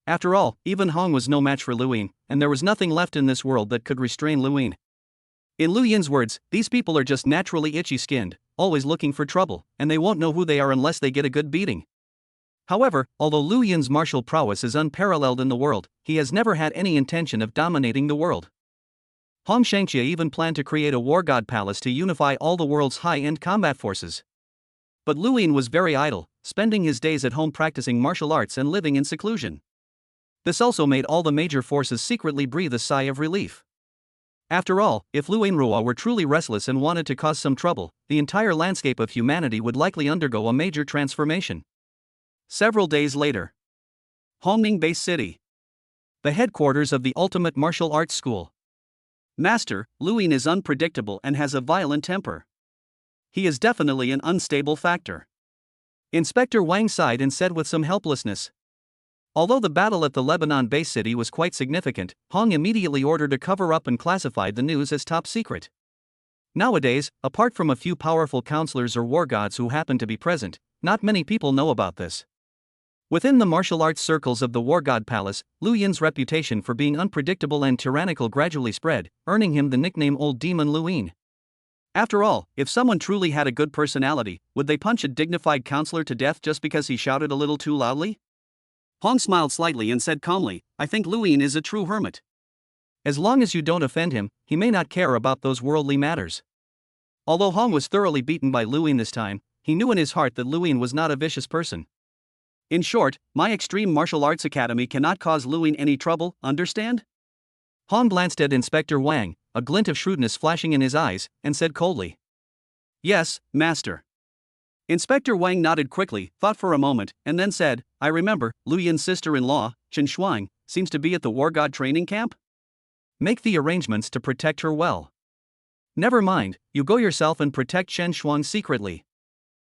After all, even Hong was no match for Luin, and there was nothing left in this world that could restrain Luin. In Lu Yin's words, these people are just naturally itchy-skinned, always looking for trouble, and they won't know who they are unless they get a good beating. However, although Lu Yin's martial prowess is unparalleled in the world, he has never had any intention of dominating the world. Hong Shangxia even planned to create a war god palace to unify all the world's high-end combat forces. But Lu Yin was very idle, spending his days at home practicing martial arts and living in seclusion. This also made all the major forces secretly breathe a sigh of relief. After all, if Lu Yinrua were truly restless and wanted to cause some trouble, the entire landscape of humanity would likely undergo a major transformation. Several days later, Hongning Base City, the headquarters of the ultimate martial arts school. Master, Lu Yin is unpredictable and has a violent temper. He is definitely an unstable factor. Inspector Wang sighed and said with some helplessness. Although the battle at the Lebanon base city was quite significant, Hong immediately ordered a cover-up and classified the news as top secret. Nowadays, apart from a few powerful counselors or war gods who happen to be present, not many people know about this. Within the martial arts circles of the War God Palace, Lu Yin's reputation for being unpredictable and tyrannical gradually spread, earning him the nickname Old Demon Lu Yin. After all, if someone truly had a good personality, would they punch a dignified counselor to death just because he shouted a little too loudly? Hong smiled slightly and said calmly, I think Lu Yin is a true hermit. As long as you don't offend him, he may not care about those worldly matters. Although Hong was thoroughly beaten by Lu Yin this time, he knew in his heart that Lu Yin was not a vicious person. In short, my extreme martial arts academy cannot cause Lu Yin any trouble, understand? Hong glanced at Inspector Wang, a glint of shrewdness flashing in his eyes, and said coldly. Yes, master. Inspector Wang nodded quickly, thought for a moment, and then said, I remember, Lu Yin's sister-in-law, Chen Shuang, seems to be at the War God training camp? Make the arrangements to protect her well. Never mind, you go yourself and protect Chen Shuang secretly.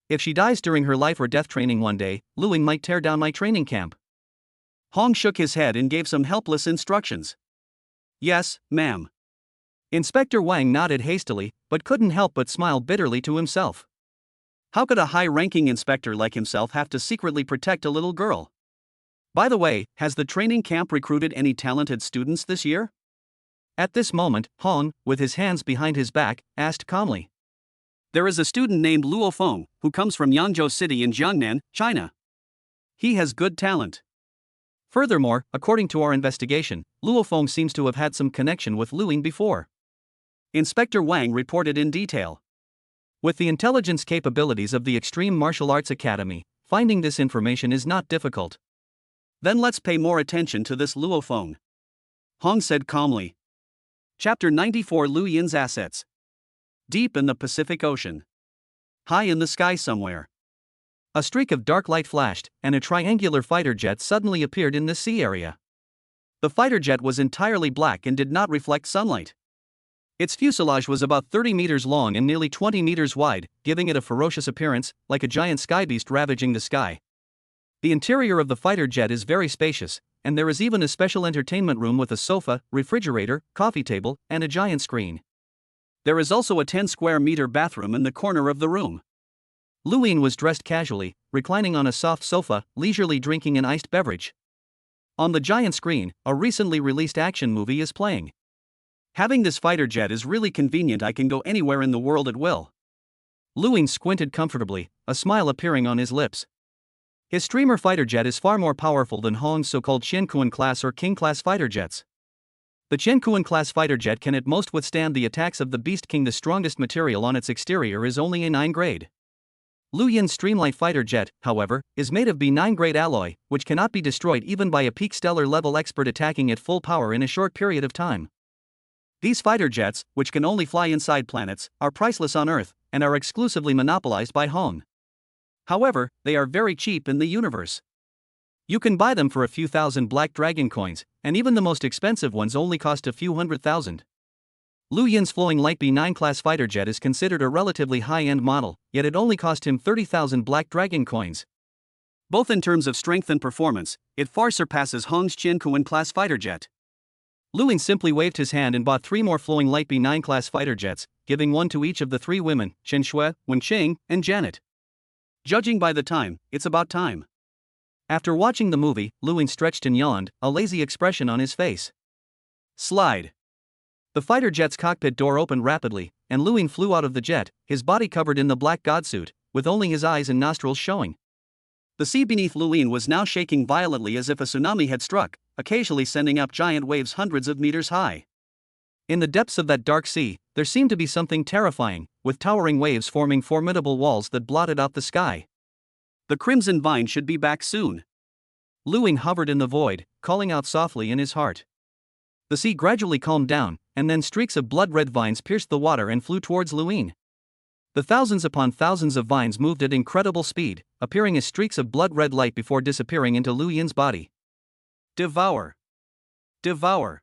If she dies during her life or death training one day, Lu Yin might tear down my training camp. Hong shook his head and gave some helpless instructions. Yes, ma'am. Inspector Wang nodded hastily, but couldn't help but smile bitterly to himself. How could a high-ranking inspector like himself have to secretly protect a little girl? By the way, has the training camp recruited any talented students this year? At this moment, Hong, with his hands behind his back, asked calmly. There is a student named Luo Feng, who comes from Yangzhou City in Jiangnan, China. He has good talent. Furthermore, according to our investigation, Luo Feng seems to have had some connection with Luin before. Inspector Wang reported in detail. With the intelligence capabilities of the Extreme Martial Arts Academy, finding this information is not difficult. Then let's pay more attention to this Luo Feng, Hong said calmly. Chapter 94: Lu Yin's Assets. Deep in the Pacific Ocean. High in the sky somewhere. A streak of dark light flashed, and a triangular fighter jet suddenly appeared in the sea area. The fighter jet was entirely black and did not reflect sunlight. Its fuselage was about 30 meters long and nearly 20 meters wide, giving it a ferocious appearance, like a giant skybeast ravaging the sky. The interior of the fighter jet is very spacious, and there is even a special entertainment room with a sofa, refrigerator, coffee table, and a giant screen. There is also a 10 square meter bathroom in the corner of the room. Luin was dressed casually, reclining on a soft sofa, leisurely drinking an iced beverage. On the giant screen, a recently released action movie is playing. Having this fighter jet is really convenient. I can go anywhere in the world at will. Luin squinted comfortably, a smile appearing on his lips. His streamer fighter jet is far more powerful than Hong's so-called Qiankuan class or King class fighter jets. The Qiankuan class fighter jet can at most withstand the attacks of the Beast King. The strongest material on its exterior is only A9 grade. Lu Yin's Streamlight fighter jet, however, is made of B9 grade alloy, which cannot be destroyed even by a peak stellar level expert attacking at full power in a short period of time. These fighter jets, which can only fly inside planets, are priceless on Earth, and are exclusively monopolized by Hong. However, they are very cheap in the universe. You can buy them for a few thousand Black Dragon coins, and even the most expensive ones only cost a few $100,000. Lu Yin's flowing light B9 class fighter jet is considered a relatively high-end model, yet it only cost him 30,000 Black Dragon coins. Both in terms of strength and performance, it far surpasses Hong's Qiankuan class fighter jet. Lu Yin simply waved his hand and bought 3 more flowing light B9 class fighter jets, giving one to each of the 3 women, Chen Shui, Wen Qing, and Janet. Judging by the time, it's about time. After watching the movie, Lu Yin stretched and yawned, a lazy expression on his face. Slide. The fighter jet's cockpit door opened rapidly, and Lu Yin flew out of the jet, his body covered in the black godsuit, with only his eyes and nostrils showing. The sea beneath Lu Yin was now shaking violently as if a tsunami had struck, occasionally sending up giant waves hundreds of meters high. In the depths of that dark sea, there seemed to be something terrifying, with towering waves forming formidable walls that blotted out the sky. The Crimson Vine should be back soon. Lu Yin hovered in the void, calling out softly in his heart. The sea gradually calmed down, and then streaks of blood-red vines pierced the water and flew towards Lu Yin. The thousands upon thousands of vines moved at incredible speed, appearing as streaks of blood-red light before disappearing into Lu Yin's body. Devour. Devour.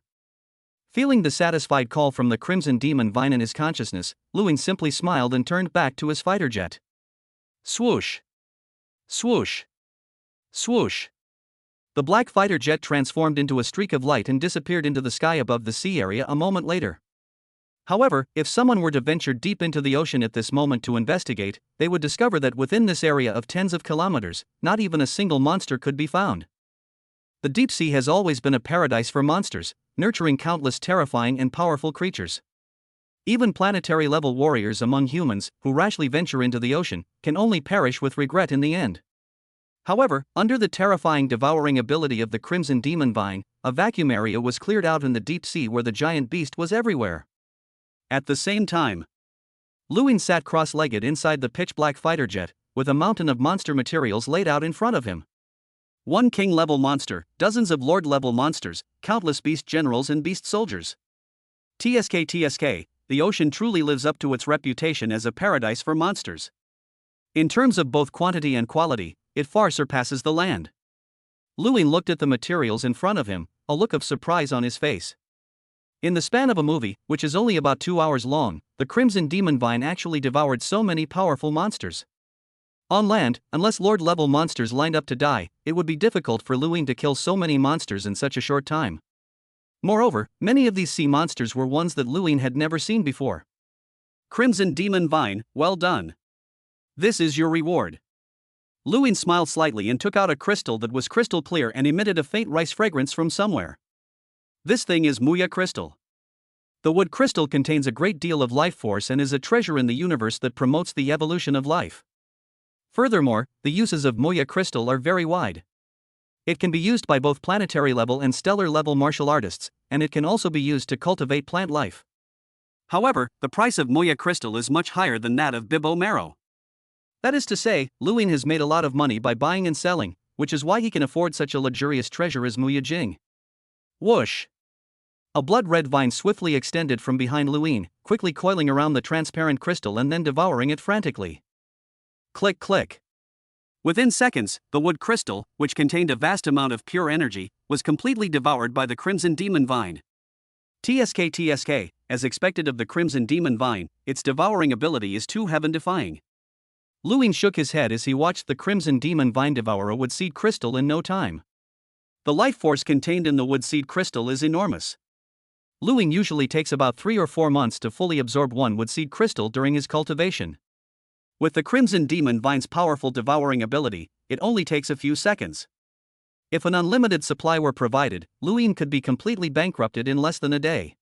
Feeling the satisfied call from the Crimson Demon Vine in his consciousness, Lu Yin simply smiled and turned back to his fighter jet. Swoosh. Swoosh. Swoosh. The black fighter jet transformed into a streak of light and disappeared into the sky above the sea area a moment later. However, if someone were to venture deep into the ocean at this moment to investigate, they would discover that within this area of tens of kilometers, not even a single monster could be found. The deep sea has always been a paradise for monsters, nurturing countless terrifying and powerful creatures. Even planetary-level warriors among humans, who rashly venture into the ocean, can only perish with regret in the end. However, under the terrifying devouring ability of the Crimson Demon Vine, a vacuum area was cleared out in the deep sea where the giant beast was everywhere. At the same time, Lu Yin sat cross-legged inside the pitch-black fighter jet, with a mountain of monster materials laid out in front of him. 1 king-level monster, dozens of lord-level monsters, countless beast generals and beast soldiers. TSK, the ocean truly lives up to its reputation as a paradise for monsters. In terms of both quantity and quality, it far surpasses the land. Lu Yin looked at the materials in front of him, a look of surprise on his face. In the span of a movie, which is only about 2 hours long, the Crimson Demon Vine actually devoured so many powerful monsters. On land, unless Lord-level monsters lined up to die, it would be difficult for Lu Yin to kill so many monsters in such a short time. Moreover, many of these sea monsters were ones that Lu Yin had never seen before. Crimson Demon Vine, well done. This is your reward. Lu Yin smiled slightly and took out a crystal that was crystal clear and emitted a faint rice fragrance from somewhere. This thing is Muya crystal. The wood crystal contains a great deal of life force and is a treasure in the universe that promotes the evolution of life. Furthermore, the uses of Muya crystal are very wide. It can be used by both planetary level and stellar level martial artists, and it can also be used to cultivate plant life. However, the price of Muya crystal is much higher than that of Bibo marrow. That is to say, Luin has made a lot of money by buying and selling, which is why he can afford such a luxurious treasure as Muya Jing. Whoosh! A blood-red vine swiftly extended from behind Luin, quickly coiling around the transparent crystal and then devouring it frantically. Click click. Within seconds, the wood crystal, which contained a vast amount of pure energy, was completely devoured by the Crimson Demon Vine. TSK, as expected of the Crimson Demon Vine, its devouring ability is too heaven-defying. Luin shook his head as he watched the Crimson Demon Vine devour a wood seed crystal in no time. The life force contained in the wood seed crystal is enormous. Luin usually takes about 3 or 4 months to fully absorb one wood seed crystal during his cultivation. With the Crimson Demon Vine's powerful devouring ability, it only takes a few seconds. If an unlimited supply were provided, Luin could be completely bankrupted in less than a day.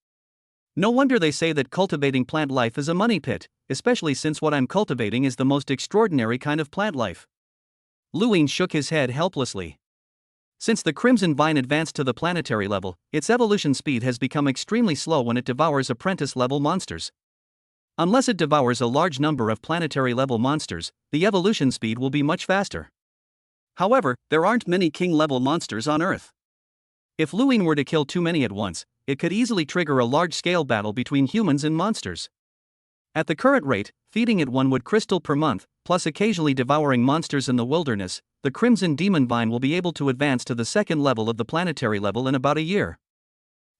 No wonder they say that cultivating plant life is a money pit, especially since what I'm cultivating is the most extraordinary kind of plant life. Luin shook his head helplessly. Since the Crimson Vine advanced to the planetary level, its evolution speed has become extremely slow when it devours apprentice-level monsters. Unless it devours a large number of planetary-level monsters, the evolution speed will be much faster. However, there aren't many king-level monsters on Earth. If Luin were to kill too many at once, it could easily trigger a large-scale battle between humans and monsters. At the current rate, feeding it one wood crystal per month, plus occasionally devouring monsters in the wilderness, the Crimson Demon Vine will be able to advance to the second level of the planetary level in about a year.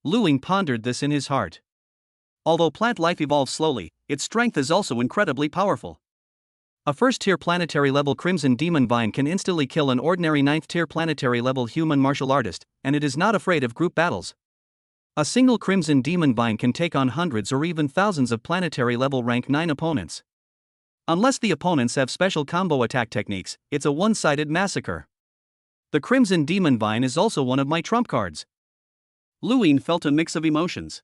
Luin pondered this in his heart. Although plant life evolves slowly, its strength is also incredibly powerful. A first-tier planetary-level Crimson Demon Vine can instantly kill an ordinary 9th-tier planetary-level human martial artist, and it is not afraid of group battles. A single Crimson Demon Vine can take on hundreds or even thousands of planetary-level rank 9 opponents. Unless the opponents have special combo attack techniques, it's a one-sided massacre. The Crimson Demon Vine is also one of my trump cards. Luin felt a mix of emotions.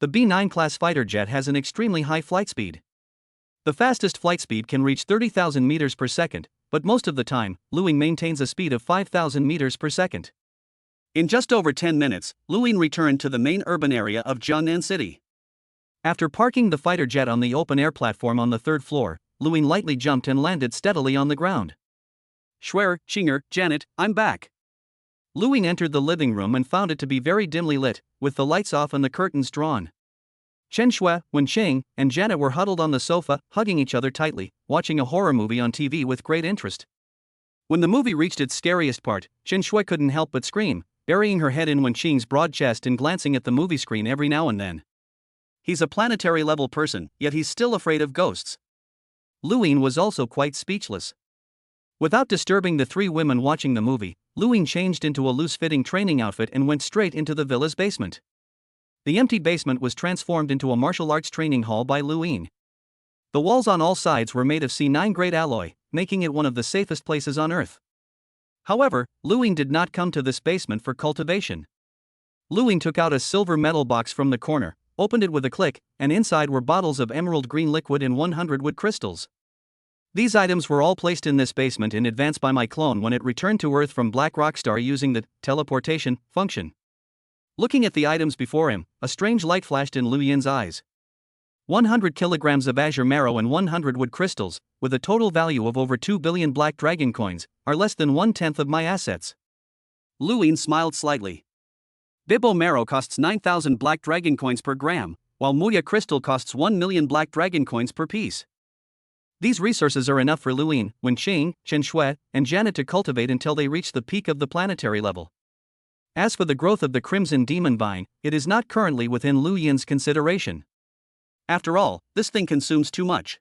The B9 class fighter jet has an extremely high flight speed. The fastest flight speed can reach 30,000 meters per second, but most of the time, Luin maintains a speed of 5,000 meters per second. In just over 10 minutes, Luin returned to the main urban area of Jiangnan City. After parking the fighter jet on the open-air platform on the 3rd floor, Luin lightly jumped and landed steadily on the ground. Schwer, Qinger, Janet, I'm back. Luin entered the living room and found it to be very dimly lit, with the lights off and the curtains drawn. Chen Shui, Wenqing, and Janet were huddled on the sofa, hugging each other tightly, watching a horror movie on TV with great interest. When the movie reached its scariest part, Chen Shui couldn't help but scream, burying her head in Wenqing's broad chest and glancing at the movie screen every now and then. He's a planetary-level person, yet he's still afraid of ghosts. Luin was also quite speechless. Without disturbing the 3 women watching the movie, Luin changed into a loose-fitting training outfit and went straight into the villa's basement. The empty basement was transformed into a martial arts training hall by Luin. The walls on all sides were made of C9 grade alloy, making it one of the safest places on Earth. However, Luin did not come to this basement for cultivation. Luin took out a silver metal box from the corner, opened it with a click, and inside were bottles of emerald green liquid and 100 wood crystals. These items were all placed in this basement in advance by my clone when it returned to Earth from Black Rockstar using the teleportation function. Looking at the items before him, a strange light flashed in Luin's eyes. 100 kilograms of azure marrow and 100 wood crystals, with a total value of over 2 billion black dragon coins, are less than 1/10 of my assets. Luin smiled slightly. Bibo marrow costs 9,000 black dragon coins per gram, while Muya crystal costs 1 million black dragon coins per piece. These resources are enough for Luin, Wenqing, Chen Shui, and Janet to cultivate until they reach the peak of the planetary level. As for the growth of the Crimson Demon Vine, it is not currently within Luin's consideration. After all, this thing consumes too much.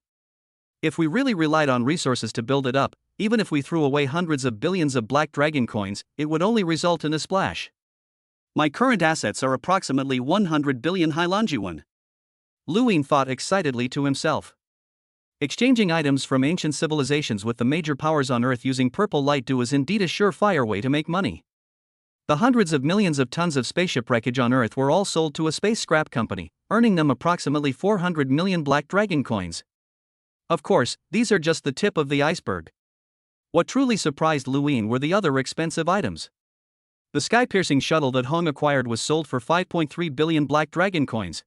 If we really relied on resources to build it up, even if we threw away hundreds of billions of black dragon coins, it would only result in a splash. My current assets are approximately 100 billion Hailanjuan. Luin thought excitedly to himself. Exchanging items from ancient civilizations with the major powers on Earth using purple light dew is indeed a surefire way to make money. The hundreds of millions of tons of spaceship wreckage on Earth were all sold to a space scrap company, earning them approximately 400 million black dragon coins. Of course, these are just the tip of the iceberg. What truly surprised Lu Yin were the other expensive items. The sky-piercing shuttle that Hong acquired was sold for 5.3 billion Black Dragon coins.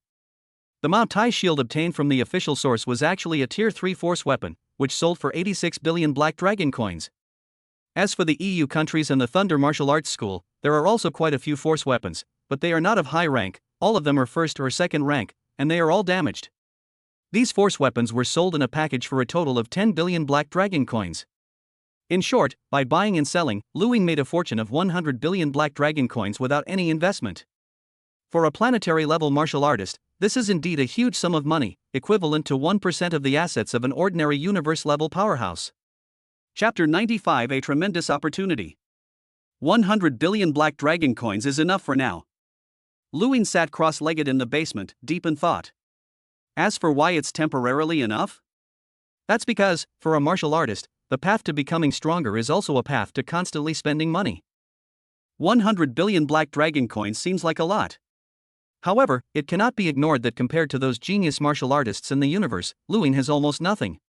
The Mao Tai shield obtained from the official source was actually a Tier 3 force weapon, which sold for 86 billion Black Dragon coins. As for the EU countries and the Thunder Martial Arts School, there are also quite a few force weapons, but they are not of high rank, all of them are first or second rank, and they are all damaged. These force weapons were sold in a package for a total of 10 billion Black Dragon coins. In short, by buying and selling, Lu Yin made a fortune of 100 billion Black Dragon coins without any investment. For a planetary-level martial artist, this is indeed a huge sum of money, equivalent to 1% of the assets of an ordinary universe-level powerhouse. Chapter 95: A tremendous opportunity. 100 billion Black Dragon coins is enough for now. Lu Yin sat cross-legged in the basement, deep in thought. As for why it's temporarily enough? That's because, for a martial artist, the path to becoming stronger is also a path to constantly spending money. 100 billion Black Dragon coins seems like a lot. However, it cannot be ignored that compared to those genius martial artists in the universe, Lu Yin has almost nothing.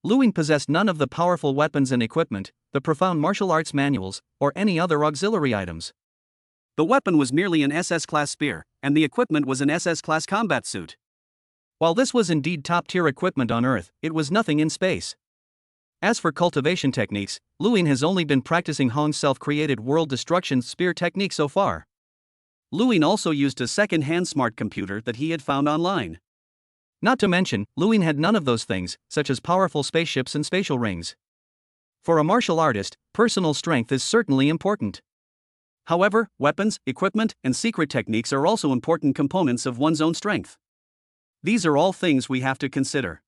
Lu Yin possessed none of the powerful weapons and equipment, the profound martial arts manuals, or any other auxiliary items. The weapon was merely an SS-class spear, and the equipment was an SS-class combat suit. While this was indeed top-tier equipment on Earth, it was nothing in space. As for cultivation techniques, Lu Yin has only been practicing Hong's self-created world destruction spear technique so far. Lu Yin also used a second-hand smart computer that he had found online. Not to mention, Lu Yin had none of those things, such as powerful spaceships and spatial rings. For a martial artist, personal strength is certainly important. However, weapons, equipment, and secret techniques are also important components of one's own strength. These are all things we have to consider.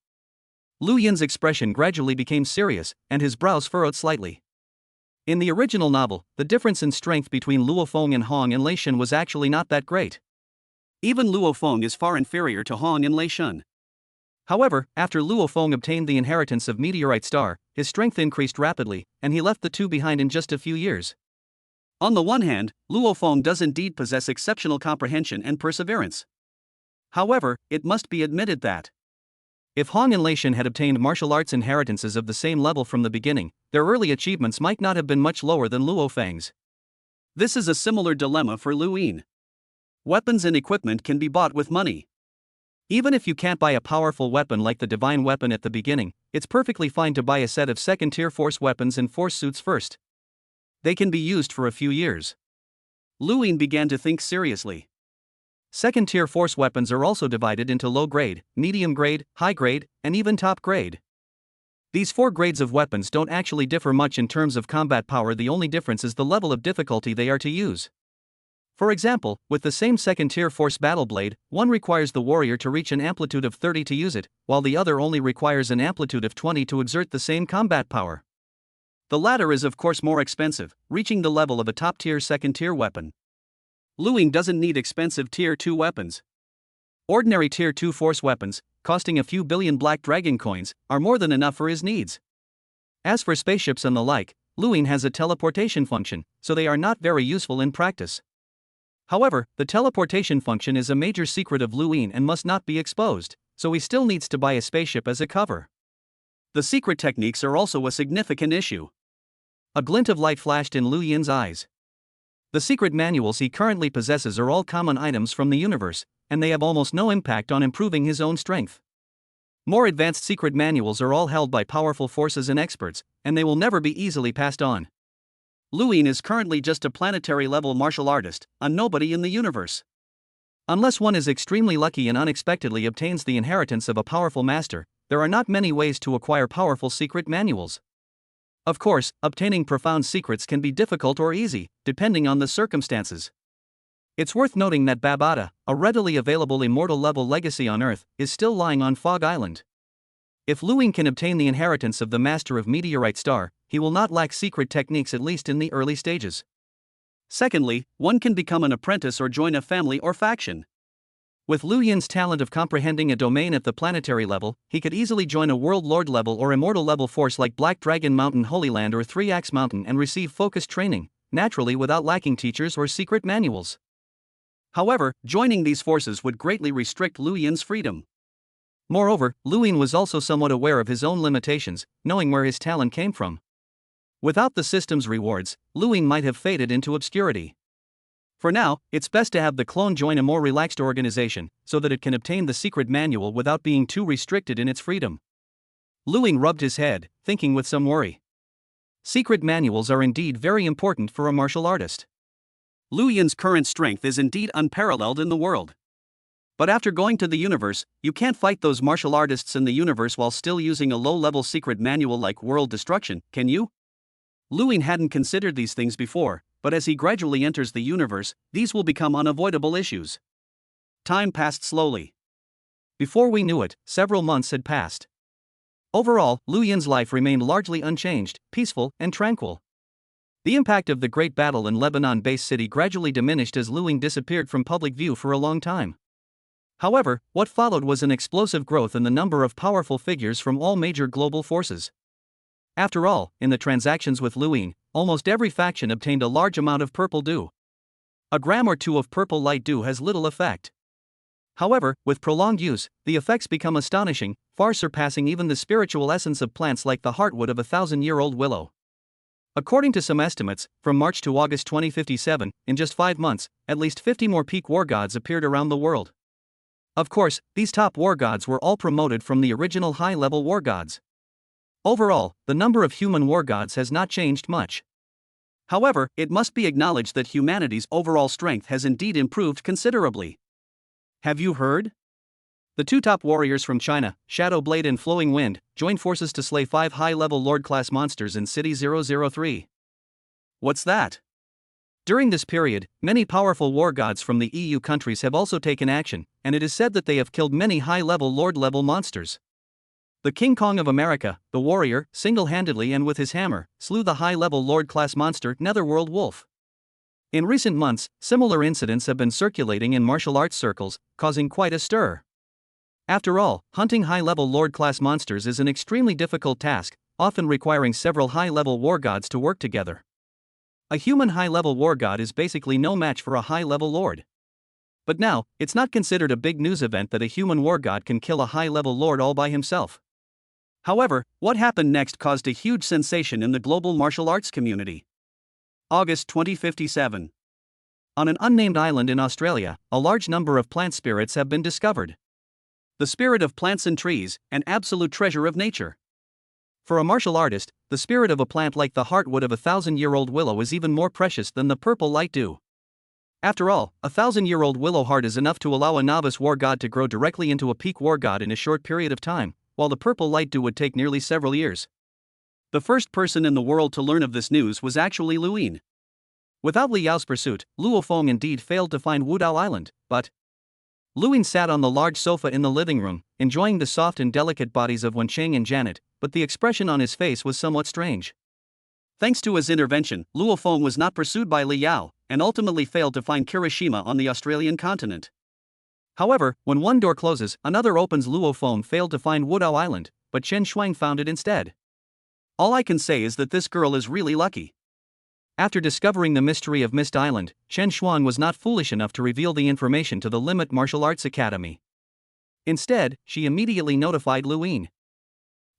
Lu Yin's expression gradually became serious, and his brows furrowed slightly. In the original novel, the difference in strength between Luo Feng and Hong and Lei Shun was actually not that great. Even Luo Feng is far inferior to Hong and Lei Shun. However, after Luo Feng obtained the inheritance of Meteorite Star, his strength increased rapidly, and he left the two behind in just a few years. On the one hand, Luo Feng does indeed possess exceptional comprehension and perseverance. However, it must be admitted that if Hong and Lei Shun had obtained martial arts inheritances of the same level from the beginning, their early achievements might not have been much lower than Luo Feng's. This is a similar dilemma for Lu Yin. Weapons and equipment can be bought with money. Even if you can't buy a powerful weapon like the divine weapon at the beginning, it's perfectly fine to buy a set of second-tier force weapons and force suits first. They can be used for a few years. Lu Yin began to think seriously. Second-tier force weapons are also divided into low grade, medium grade, high grade, and even top grade. These four grades of weapons don't actually differ much in terms of combat power, the only difference is the level of difficulty they are to use. For example, with the same second-tier force battle blade, one requires the warrior to reach an amplitude of 30 to use it, while the other only requires an amplitude of 20 to exert the same combat power. The latter is of course more expensive, reaching the level of a top-tier second-tier weapon. Lu Yin doesn't need expensive Tier 2 weapons. Ordinary Tier 2 force weapons, costing a few billion Black Dragon coins, are more than enough for his needs. As for spaceships and the like, Lu Yin has a teleportation function, so they are not very useful in practice. However, the teleportation function is a major secret of Lu Yin and must not be exposed, so he still needs to buy a spaceship as a cover. The secret techniques are also a significant issue. A glint of light flashed in Lu Yin's eyes. The secret manuals he currently possesses are all common items from the universe, and they have almost no impact on improving his own strength. More advanced secret manuals are all held by powerful forces and experts, and they will never be easily passed on. Lu Yin is currently just a planetary-level martial artist, a nobody in the universe. Unless one is extremely lucky and unexpectedly obtains the inheritance of a powerful master, there are not many ways to acquire powerful secret manuals. Of course, obtaining profound secrets can be difficult or easy, depending on the circumstances. It's worth noting that Babata, a readily available immortal-level legacy on Earth, is still lying on Fog Island. If Lu Yin can obtain the inheritance of the Master of Meteorite Star, he will not lack secret techniques, at least in the early stages. Secondly, one can become an apprentice or join a family or faction. With Lu Yin's talent of comprehending a domain at the planetary level, he could easily join a World Lord level or immortal level force like Black Dragon Mountain Holy Land or Three Axe Mountain and receive focused training, naturally without lacking teachers or secret manuals. However, joining these forces would greatly restrict Lu Yin's freedom. Moreover, Lu Yin was also somewhat aware of his own limitations, knowing where his talent came from. Without the system's rewards, Lu Ying might have faded into obscurity. For now, it's best to have the clone join a more relaxed organization, so that it can obtain the secret manual without being too restricted in its freedom. Lu Ying rubbed his head, thinking with some worry. Secret manuals are indeed very important for a martial artist. Lu Yin's current strength is indeed unparalleled in the world. But after going to the universe, you can't fight those martial artists in the universe while still using a low-level secret manual like World Destruction, can you? Lu Ying hadn't considered these things before, but as he gradually enters the universe, these will become unavoidable issues. Time passed slowly. Before we knew it, several months had passed. Overall, Lu Yin's life remained largely unchanged, peaceful, and tranquil. The impact of the Great Battle in Lebanon-based city gradually diminished as Lu Ying disappeared from public view for a long time. However, what followed was an explosive growth in the number of powerful figures from all major global forces. After all, in the transactions with Lu Ying, almost every faction obtained a large amount of purple dew. A gram or two of purple light dew has little effect. However, with prolonged use, the effects become astonishing, far surpassing even the spiritual essence of plants like the heartwood of a 1,000-year-old willow. According to some estimates, from March to August 2057, in just 5 months, at least 50 more peak war gods appeared around the world. Of course, these top war gods were all promoted from the original high-level war gods. Overall, the number of human war gods has not changed much. However, it must be acknowledged that humanity's overall strength has indeed improved considerably. Have you heard? The 2 top warriors from China, Shadow Blade and Flowing Wind, joined forces to slay 5 high-level Lord-class monsters in City 003. What's that? During this period, many powerful war gods from the EU countries have also taken action, and it is said that they have killed many high-level Lord-level monsters. The King Kong of America, the warrior, single-handedly and with his hammer, slew the high-level Lord-class monster Netherworld Wolf. In recent months, similar incidents have been circulating in martial arts circles, causing quite a stir. After all, hunting high-level Lord-class monsters is an extremely difficult task, often requiring several high-level war gods to work together. A human high-level war god is basically no match for a high-level lord. But now, it's not considered a big news event that a human war god can kill a high-level lord all by himself. However, what happened next caused a huge sensation in the global martial arts community. August 2057. On an unnamed island in Australia, a large number of plant spirits have been discovered. The spirit of plants and trees, an absolute treasure of nature. For a martial artist, the spirit of a plant like the heartwood of a 1,000-year-old willow is even more precious than the purple light dew. After all, a 1,000-year-old willow heart is enough to allow a novice war god to grow directly into a peak war god in a short period of time, while the purple light dew would take nearly several years. The first person in the world to learn of this news was actually Lu Ying. Without Li Yao's pursuit, Luo Feng indeed failed to find Wudao Island, but Lu Ying sat on the large sofa in the living room, enjoying the soft and delicate bodies of Wencheng and Janet, but the expression on his face was somewhat strange. Thanks to his intervention, Luo Feng was not pursued by Li Yao, and ultimately failed to find Kirishima on the Australian continent. However, when one door closes, another opens. Luo Feng failed to find Wudao Island, but Chen Shuang found it instead. All I can say is that this girl is really lucky. After discovering the mystery of Mist Island, Chen Shuang was not foolish enough to reveal the information to the Limit Martial Arts Academy. Instead, she immediately notified Lu Ying.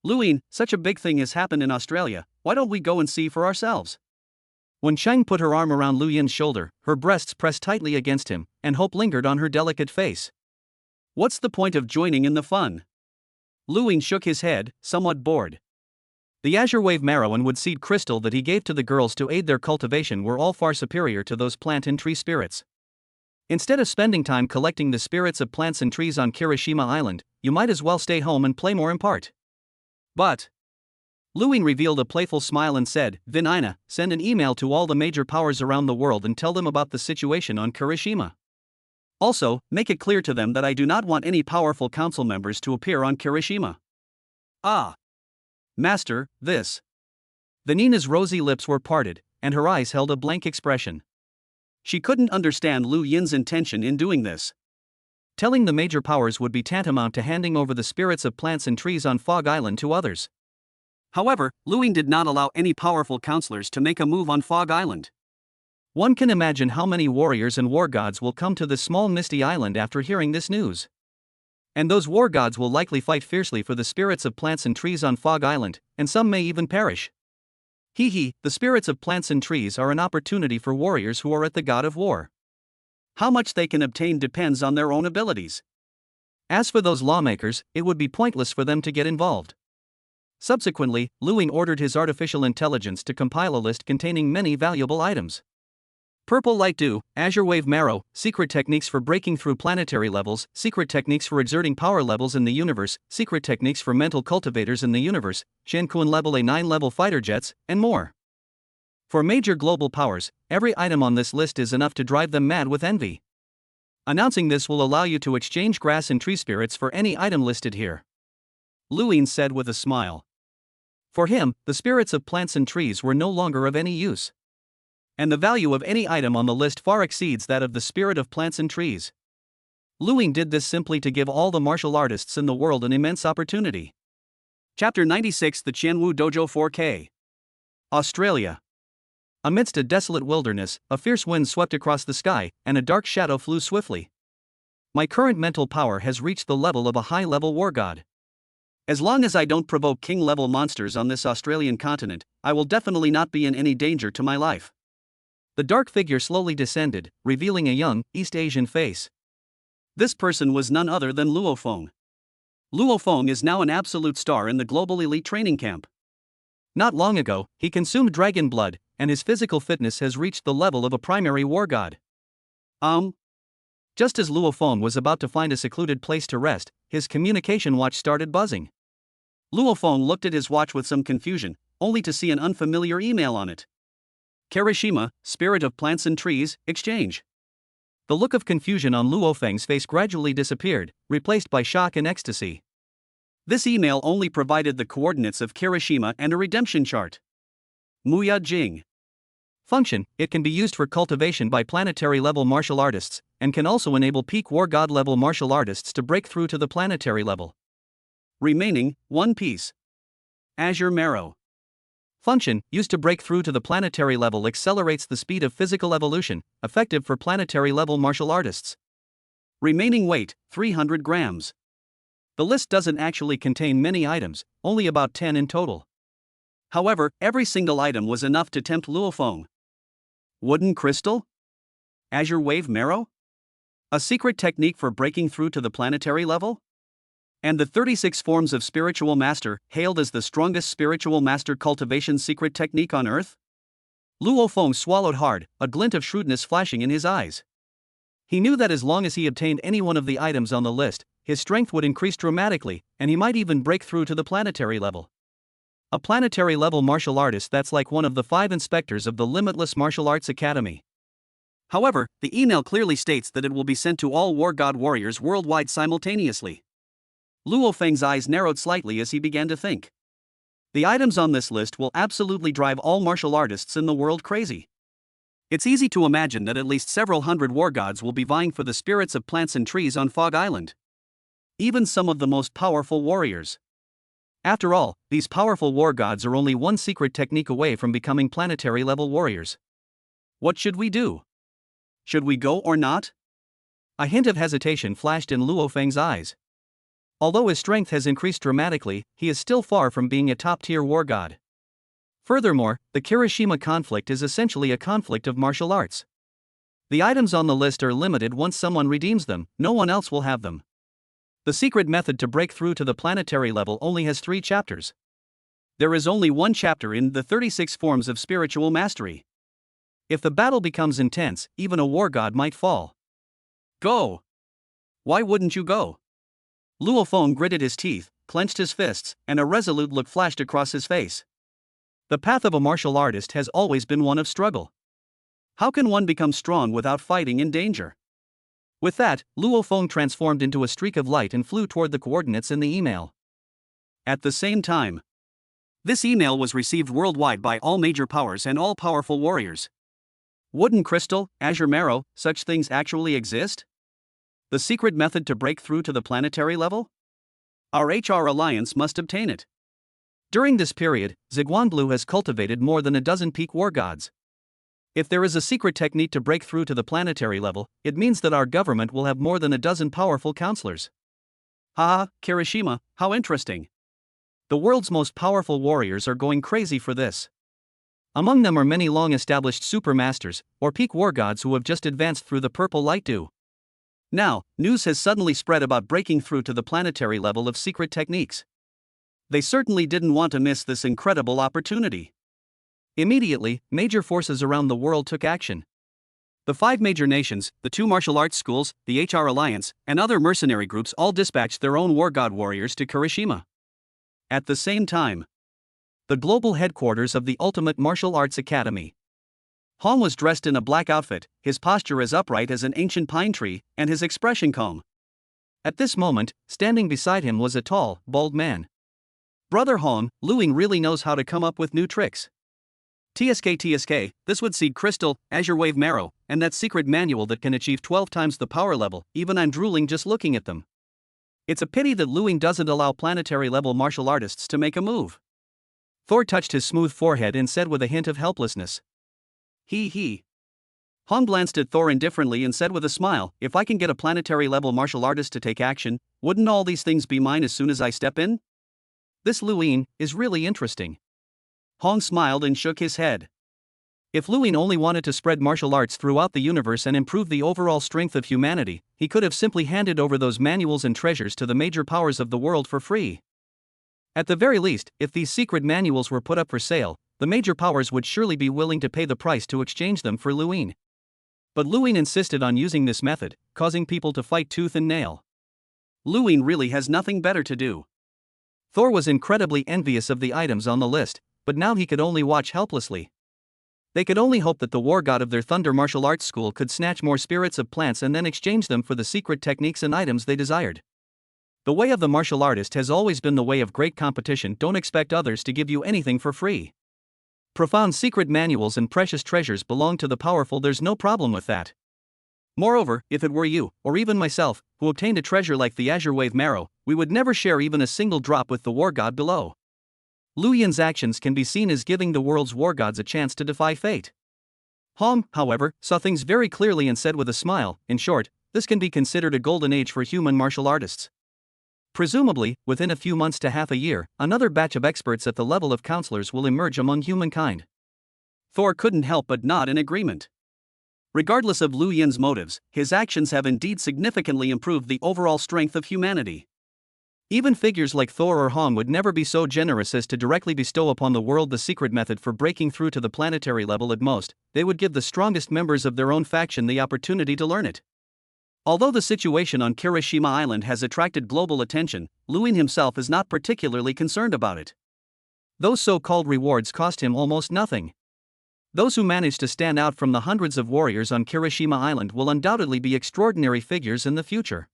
Lu Ying, such a big thing has happened in Australia, why don't we go and see for ourselves? When Cheng put her arm around Lu Yin's shoulder, her breasts pressed tightly against him, and hope lingered on her delicate face. What's the point of joining in the fun? Lu Ying shook his head, somewhat bored. The Azure Wave Marrow and Wood Seed Crystal that he gave to the girls to aid their cultivation were all far superior to those plant and tree spirits. Instead of spending time collecting the spirits of plants and trees on Kirishima Island, you might as well stay home and play more in part. But Lu Ying revealed a playful smile and said, Vinina, send an email to all the major powers around the world and tell them about the situation on Kirishima. Also, make it clear to them that I do not want any powerful council members to appear on Kirishima. Ah! Master, this. Vinina's rosy lips were parted, and her eyes held a blank expression. She couldn't understand Lu Yin's intention in doing this. Telling the major powers would be tantamount to handing over the spirits of plants and trees on Fog Island to others. However, Lu Ying did not allow any powerful counselors to make a move on Fog Island. One can imagine how many warriors and war gods will come to this small misty island after hearing this news. And those war gods will likely fight fiercely for the spirits of plants and trees on Fog Island, and some may even perish. The spirits of plants and trees are an opportunity for warriors who are at the god of war. How much they can obtain depends on their own abilities. As for those lawmakers, it would be pointless for them to get involved. Subsequently, Luing ordered his artificial intelligence to compile a list containing many valuable items. Purple light dew, azure wave marrow, secret techniques for breaking through planetary levels, secret techniques for exerting power levels in the universe, secret techniques for mental cultivators in the universe, Shenkuan level A9 level fighter jets, and more. For major global powers, every item on this list is enough to drive them mad with envy. Announcing this will allow you to exchange grass and tree spirits for any item listed here, Luing said with a smile. For him, the spirits of plants and trees were no longer of any use. And the value of any item on the list far exceeds that of the spirit of plants and trees. Luing did this simply to give all the martial artists in the world an immense opportunity. Chapter 96 The Qianwu Dojo 4K. Australia. Amidst a desolate wilderness, a fierce wind swept across the sky, and a dark shadow flew swiftly. My current mental power has reached the level of a high-level war god. As long as I don't provoke king-level monsters on this Australian continent, I will definitely not be in any danger to my life. The dark figure slowly descended, revealing a young, East Asian face. This person was none other than Luo Feng. Luo Feng is now an absolute star in the global elite training camp. Not long ago, he consumed dragon blood, and his physical fitness has reached the level of a primary war god. Just as Luo Feng was about to find a secluded place to rest, his communication watch started buzzing. Luo Feng looked at his watch with some confusion, only to see an unfamiliar email on it. Kirishima, Spirit of Plants and Trees, Exchange. The look of confusion on Luo Feng's face gradually disappeared, replaced by shock and ecstasy. This email only provided the coordinates of Kirishima and a redemption chart. Muya Jing. Function: it can be used for cultivation by planetary-level martial artists, and can also enable peak war god-level martial artists to break through to the planetary level. Remaining, 1 piece. Azure Marrow. Function: used to break through to the planetary level, accelerates the speed of physical evolution, effective for planetary-level martial artists. Remaining weight, 300 grams. The list doesn't actually contain many items, only about 10 in total. However, every single item was enough to tempt Luo Feng. Wooden crystal? Azure wave marrow? A secret technique for breaking through to the planetary level? And the 36 forms of spiritual master, hailed as the strongest spiritual master cultivation secret technique on Earth? Luo Feng swallowed hard, a glint of shrewdness flashing in his eyes. He knew that as long as he obtained any one of the items on the list, his strength would increase dramatically, and he might even break through to the planetary level. A planetary-level martial artist that's like one of the 5 inspectors of the Limitless Martial Arts Academy. However, the email clearly states that it will be sent to all War God warriors worldwide simultaneously. Luo Feng's eyes narrowed slightly as he began to think. The items on this list will absolutely drive all martial artists in the world crazy. It's easy to imagine that at least several hundred war gods will be vying for the spirits of plants and trees on Fog Island. Even some of the most powerful warriors. After all, these powerful war gods are only one secret technique away from becoming planetary-level warriors. What should we do? Should we go or not? A hint of hesitation flashed in Luo Feng's eyes. Although his strength has increased dramatically, he is still far from being a top-tier war god. Furthermore, the Kirishima conflict is essentially a conflict of martial arts. The items on the list are limited. Once someone redeems them, no one else will have them. The secret method to break through to the planetary level only has 3 chapters. There is only one chapter in the 36 forms of spiritual mastery. If the battle becomes intense, even a war god might fall. Go! Why wouldn't you go? Luo Feng gritted his teeth, clenched his fists, and a resolute look flashed across his face. The path of a martial artist has always been one of struggle. How can one become strong without fighting in danger? With that, Luo Feng transformed into a streak of light and flew toward the coordinates in the email. At the same time, this email was received worldwide by all major powers and all powerful warriors. Wooden crystal, azure marrow, such things actually exist? The secret method to break through to the planetary level? Our HR Alliance must obtain it. During this period, Ziguanblu has cultivated more than a dozen peak war gods. If there is a secret technique to break through to the planetary level, it means that our government will have more than a dozen powerful counselors. Haha, Kirishima, how interesting. The world's most powerful warriors are going crazy for this. Among them are many long-established supermasters, or peak war gods who have just advanced through the purple light dew. Now, news has suddenly spread about breaking through to the planetary level of secret techniques. They certainly didn't want to miss this incredible opportunity. Immediately, major forces around the world took action. The 5 major nations, the 2 martial arts schools, the HR Alliance, and other mercenary groups all dispatched their own war god warriors to Kirishima. At the same time, the global headquarters of the Ultimate Martial Arts Academy. Hong was dressed in a black outfit, his posture as upright as an ancient pine tree, and his expression calm. At this moment, standing beside him was a tall, bald man. Brother Hong, Luing really knows how to come up with new tricks. TSK, this would seed crystal, azure wave marrow, and that secret manual that can achieve 12 times the power level, even I'm drooling just looking at them. It's a pity that Luing doesn't allow planetary level martial artists to make a move. Thor touched his smooth forehead and said with a hint of helplessness. He. Hong glanced at Thor indifferently and said with a smile, if I can get a planetary level martial artist to take action, wouldn't all these things be mine as soon as I step in? This Luing is really interesting. Hong smiled and shook his head. If Luing only wanted to spread martial arts throughout the universe and improve the overall strength of humanity, he could have simply handed over those manuals and treasures to the major powers of the world for free. At the very least, if these secret manuals were put up for sale, the major powers would surely be willing to pay the price to exchange them for Luing. But Luing insisted on using this method, causing people to fight tooth and nail. Luing really has nothing better to do. Thor was incredibly envious of the items on the list, but now he could only watch helplessly. They could only hope that the war god of their Thunder Martial Arts School could snatch more spirits of plants and then exchange them for the secret techniques and items they desired. The way of the martial artist has always been the way of great competition. Don't expect others to give you anything for free. Profound secret manuals and precious treasures belong to the powerful, there's no problem with that. Moreover, if it were you, or even myself, who obtained a treasure like the Azure Wave Marrow, we would never share even a single drop with the war god below. Luing's actions can be seen as giving the world's war gods a chance to defy fate. Hong, however, saw things very clearly and said with a smile, in short, this can be considered a golden age for human martial artists. Presumably, within a few months to half a year, another batch of experts at the level of counselors will emerge among humankind. Thor couldn't help but nod in agreement. Regardless of Lu Yin's motives, his actions have indeed significantly improved the overall strength of humanity. Even figures like Thor or Hong would never be so generous as to directly bestow upon the world the secret method for breaking through to the planetary level. At most, they would give the strongest members of their own faction the opportunity to learn it. Although the situation on Kirishima Island has attracted global attention, Luing himself is not particularly concerned about it. Those so-called rewards cost him almost nothing. Those who manage to stand out from the hundreds of warriors on Kirishima Island will undoubtedly be extraordinary figures in the future.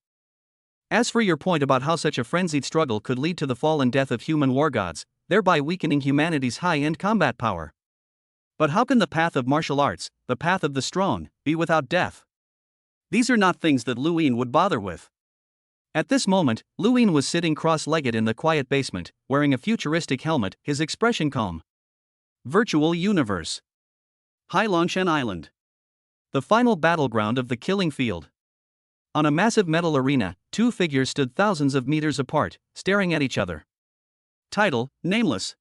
As for your point about how such a frenzied struggle could lead to the fall and death of human war gods, thereby weakening humanity's high-end combat power. But how can the path of martial arts, the path of the strong, be without death? These are not things that Luing would bother with. At this moment, Luing was sitting cross-legged in the quiet basement, wearing a futuristic helmet, his expression calm. Virtual universe. Hailongshan Island. The final battleground of the killing field. On a massive metal arena, two figures stood thousands of meters apart, staring at each other. Title, Nameless.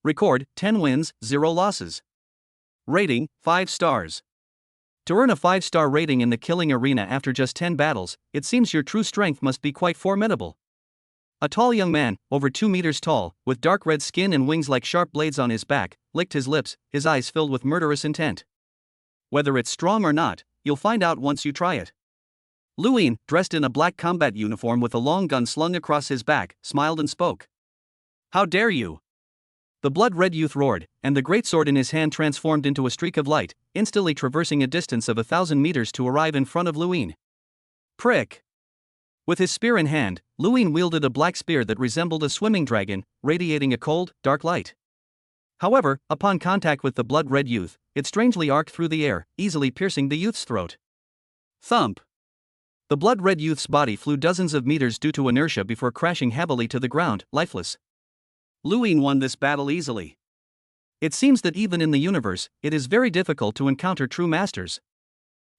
Record, 10 wins, 0 losses. Rating, 5 stars. To earn a 5-star rating in the killing arena after just 10 battles, it seems your true strength must be quite formidable. A tall young man, over 2 meters tall, with dark red skin and wings like sharp blades on his back, licked his lips, his eyes filled with murderous intent. Whether it's strong or not, you'll find out once you try it. Luing, dressed in a black combat uniform with a long gun slung across his back, smiled and spoke. How dare you? The blood-red youth roared, and the greatsword in his hand transformed into a streak of light, instantly traversing a distance of 1,000 meters to arrive in front of Luing. Prick! With his spear in hand, Luing wielded a black spear that resembled a swimming dragon, radiating a cold, dark light. However, upon contact with the blood-red youth, it strangely arced through the air, easily piercing the youth's throat. Thump! The blood-red youth's body flew dozens of meters due to inertia before crashing heavily to the ground, lifeless. Luing won this battle easily. It seems that even in the universe, it is very difficult to encounter true masters.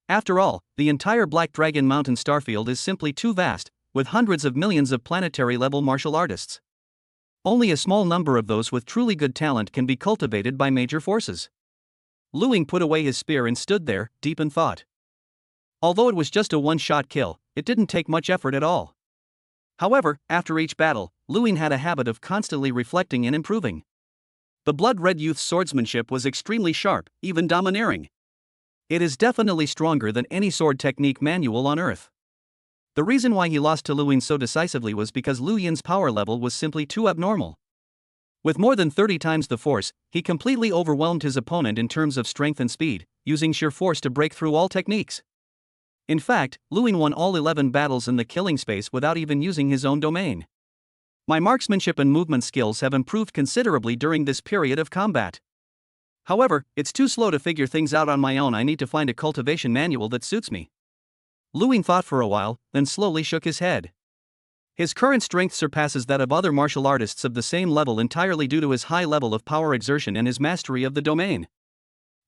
After all, the entire Black Dragon Mountain starfield is simply too vast, with hundreds of millions of planetary-level martial artists. Only a small number of those with truly good talent can be cultivated by major forces. Lu Ying put away his spear and stood there, deep in thought. Although it was just a one-shot kill, it didn't take much effort at all. However, after each battle, Lu Ying had a habit of constantly reflecting and improving. The blood-red youth's swordsmanship was extremely sharp, even domineering. It is definitely stronger than any sword technique manual on Earth. The reason why he lost to Lu Ying so decisively was because Lu Ying's power level was simply too abnormal. With more than 30 times the force, he completely overwhelmed his opponent in terms of strength and speed, using sheer force to break through all techniques. In fact, Lu Ying won all 11 battles in the killing space without even using his own domain. My marksmanship and movement skills have improved considerably during this period of combat. However, it's too slow to figure things out on my own. I need to find a cultivation manual that suits me. Lu Ying thought for a while, then slowly shook his head. His current strength surpasses that of other martial artists of the same level entirely due to his high level of power exertion and his mastery of the domain.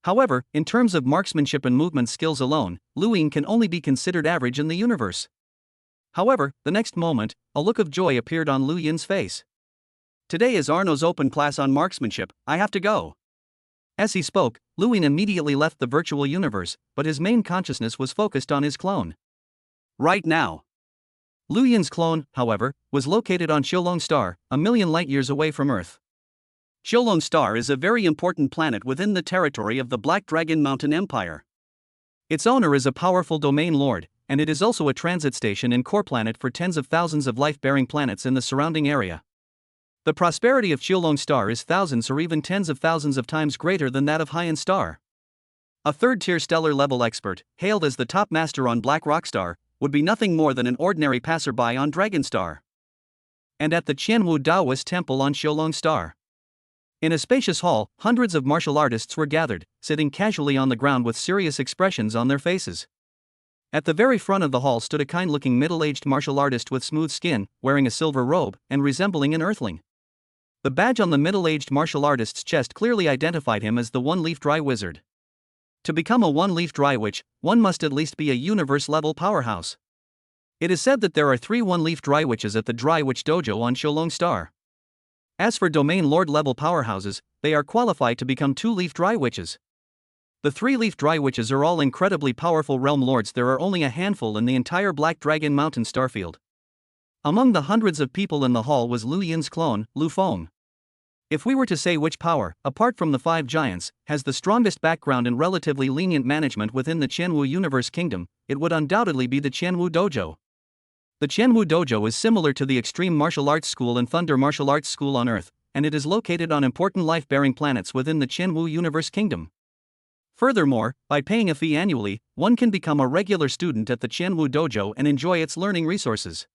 However, in terms of marksmanship and movement skills alone, Lu Ying can only be considered average in the universe. However, the next moment, a look of joy appeared on Lu Ying's face. Today is Arno's open class on marksmanship, I have to go. As he spoke, Lu Ying immediately left the virtual universe, but his main consciousness was focused on his clone. Right now. Lu Ying's clone, however, was located on Xiaolong Star, a million light-years away from Earth. Xiaolong Star is a very important planet within the territory of the Black Dragon Mountain Empire. Its owner is a powerful domain lord, and it is also a transit station and core planet for tens of thousands of life-bearing planets in the surrounding area. The prosperity of Xiaolong Star is thousands or even tens of thousands of times greater than that of Haiyan Star. A third-tier stellar-level expert, hailed as the top master on Black Rock Star, would be nothing more than an ordinary passerby on Dragon Star. And at the Qianwu Taoist Temple on Xiaolong Star. In a spacious hall, hundreds of martial artists were gathered, sitting casually on the ground with serious expressions on their faces. At the very front of the hall stood a kind-looking middle-aged martial artist with smooth skin, wearing a silver robe, and resembling an earthling. The badge on the middle-aged martial artist's chest clearly identified him as the One-Leaf Dry Wizard. To become a One-Leaf Dry Witch, one must at least be a universe-level powerhouse. It is said that there are 3 One-Leaf Dry Witches at the Dry Witch Dojo on Xiaolong Star. As for Domain Lord-level powerhouses, they are qualified to become 2-Leaf Dry Witches. The 3-Leaf Dry Witches are all incredibly powerful realm lords. There are only a handful in the entire Black Dragon Mountain starfield. Among the hundreds of people in the hall was Lu Ying's clone, Lu Feng. If we were to say which power, apart from the 5 giants, has the strongest background and relatively lenient management within the Qianwu Universe Kingdom, it would undoubtedly be the Qianwu Dojo. The Qianwu Dojo is similar to the Extreme Martial Arts School and Thunder Martial Arts School on Earth, and it is located on important life-bearing planets within the Qianwu Universe Kingdom. Furthermore, by paying a fee annually, one can become a regular student at the Qianwu Dojo and enjoy its learning resources.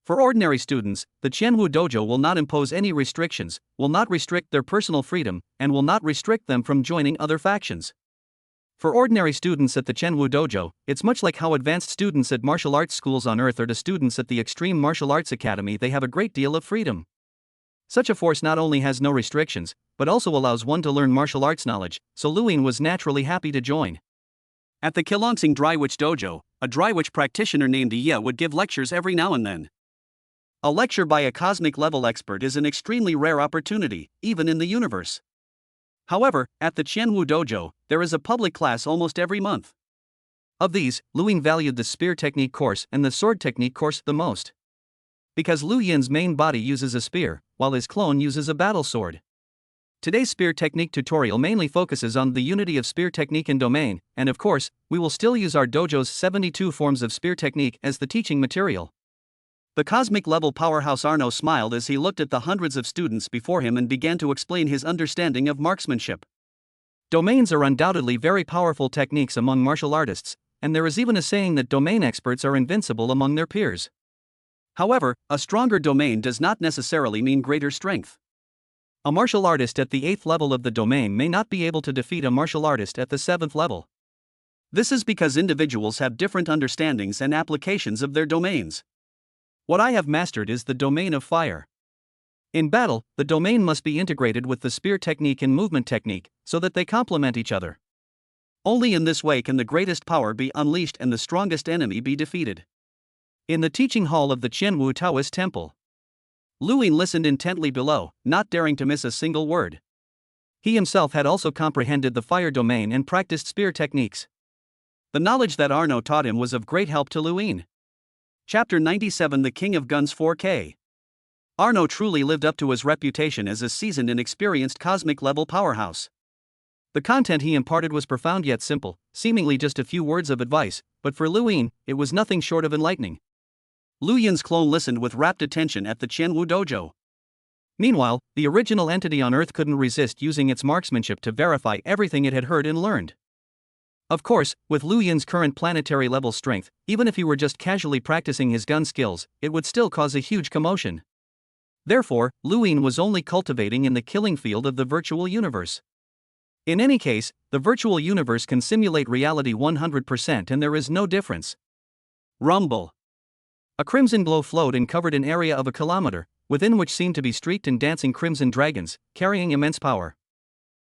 For ordinary students, the Qianwu Dojo will not impose any restrictions, will not restrict their personal freedom, and will not restrict them from joining other factions. For ordinary students at the Qianwu Dojo, it's much like how advanced students at martial arts schools on Earth are to students at the Extreme Martial Arts Academy. They have a great deal of freedom. Such a force not only has no restrictions, but also allows one to learn martial arts knowledge, so Lu Ying was naturally happy to join. At the Qilongsing Dry Witch Dojo, a Dry Witch practitioner named Ye would give lectures every now and then. A lecture by a cosmic-level expert is an extremely rare opportunity, even in the universe. However, at the Qianwu Dojo, there is a public class almost every month. Of these, Lu Ying valued the spear technique course and the sword technique course the most. Because Lu Ying's main body uses a spear, while his clone uses a battle sword. Today's spear technique tutorial mainly focuses on the unity of spear technique and domain, and of course, we will still use our dojo's 72 forms of spear technique as the teaching material. The cosmic-level powerhouse Arno smiled as he looked at the hundreds of students before him and began to explain his understanding of marksmanship. Domains are undoubtedly very powerful techniques among martial artists, and there is even a saying that domain experts are invincible among their peers. However, a stronger domain does not necessarily mean greater strength. A martial artist at the 8th level of the domain may not be able to defeat a martial artist at the 7th level. This is because individuals have different understandings and applications of their domains. What I have mastered is the domain of fire. In battle, the domain must be integrated with the spear technique and movement technique, so that they complement each other. Only in this way can the greatest power be unleashed and the strongest enemy be defeated. In the teaching hall of the Qianwu Taoist Temple, Luin listened intently below, not daring to miss a single word. He himself had also comprehended the fire domain and practiced spear techniques. The knowledge that Arno taught him was of great help to Luin. Chapter 97 The King of Guns 4K. Arno truly lived up to his reputation as a seasoned and experienced cosmic-level powerhouse. The content he imparted was profound yet simple, seemingly just a few words of advice, but for Luin, it was nothing short of enlightening. Lu Yin's clone listened with rapt attention at the Qianwu dojo. Meanwhile, the original entity on Earth couldn't resist using its marksmanship to verify everything it had heard and learned. Of course, with Lu Yin's current planetary level strength, even if he were just casually practicing his gun skills, it would still cause a huge commotion. Therefore, Lu Yin was only cultivating in the killing field of the virtual universe. In any case, the virtual universe can simulate reality 100% and there is no difference. Rumble. A crimson glow flowed and covered an area of a kilometer, within which seemed to be streaked and dancing crimson dragons, carrying immense power.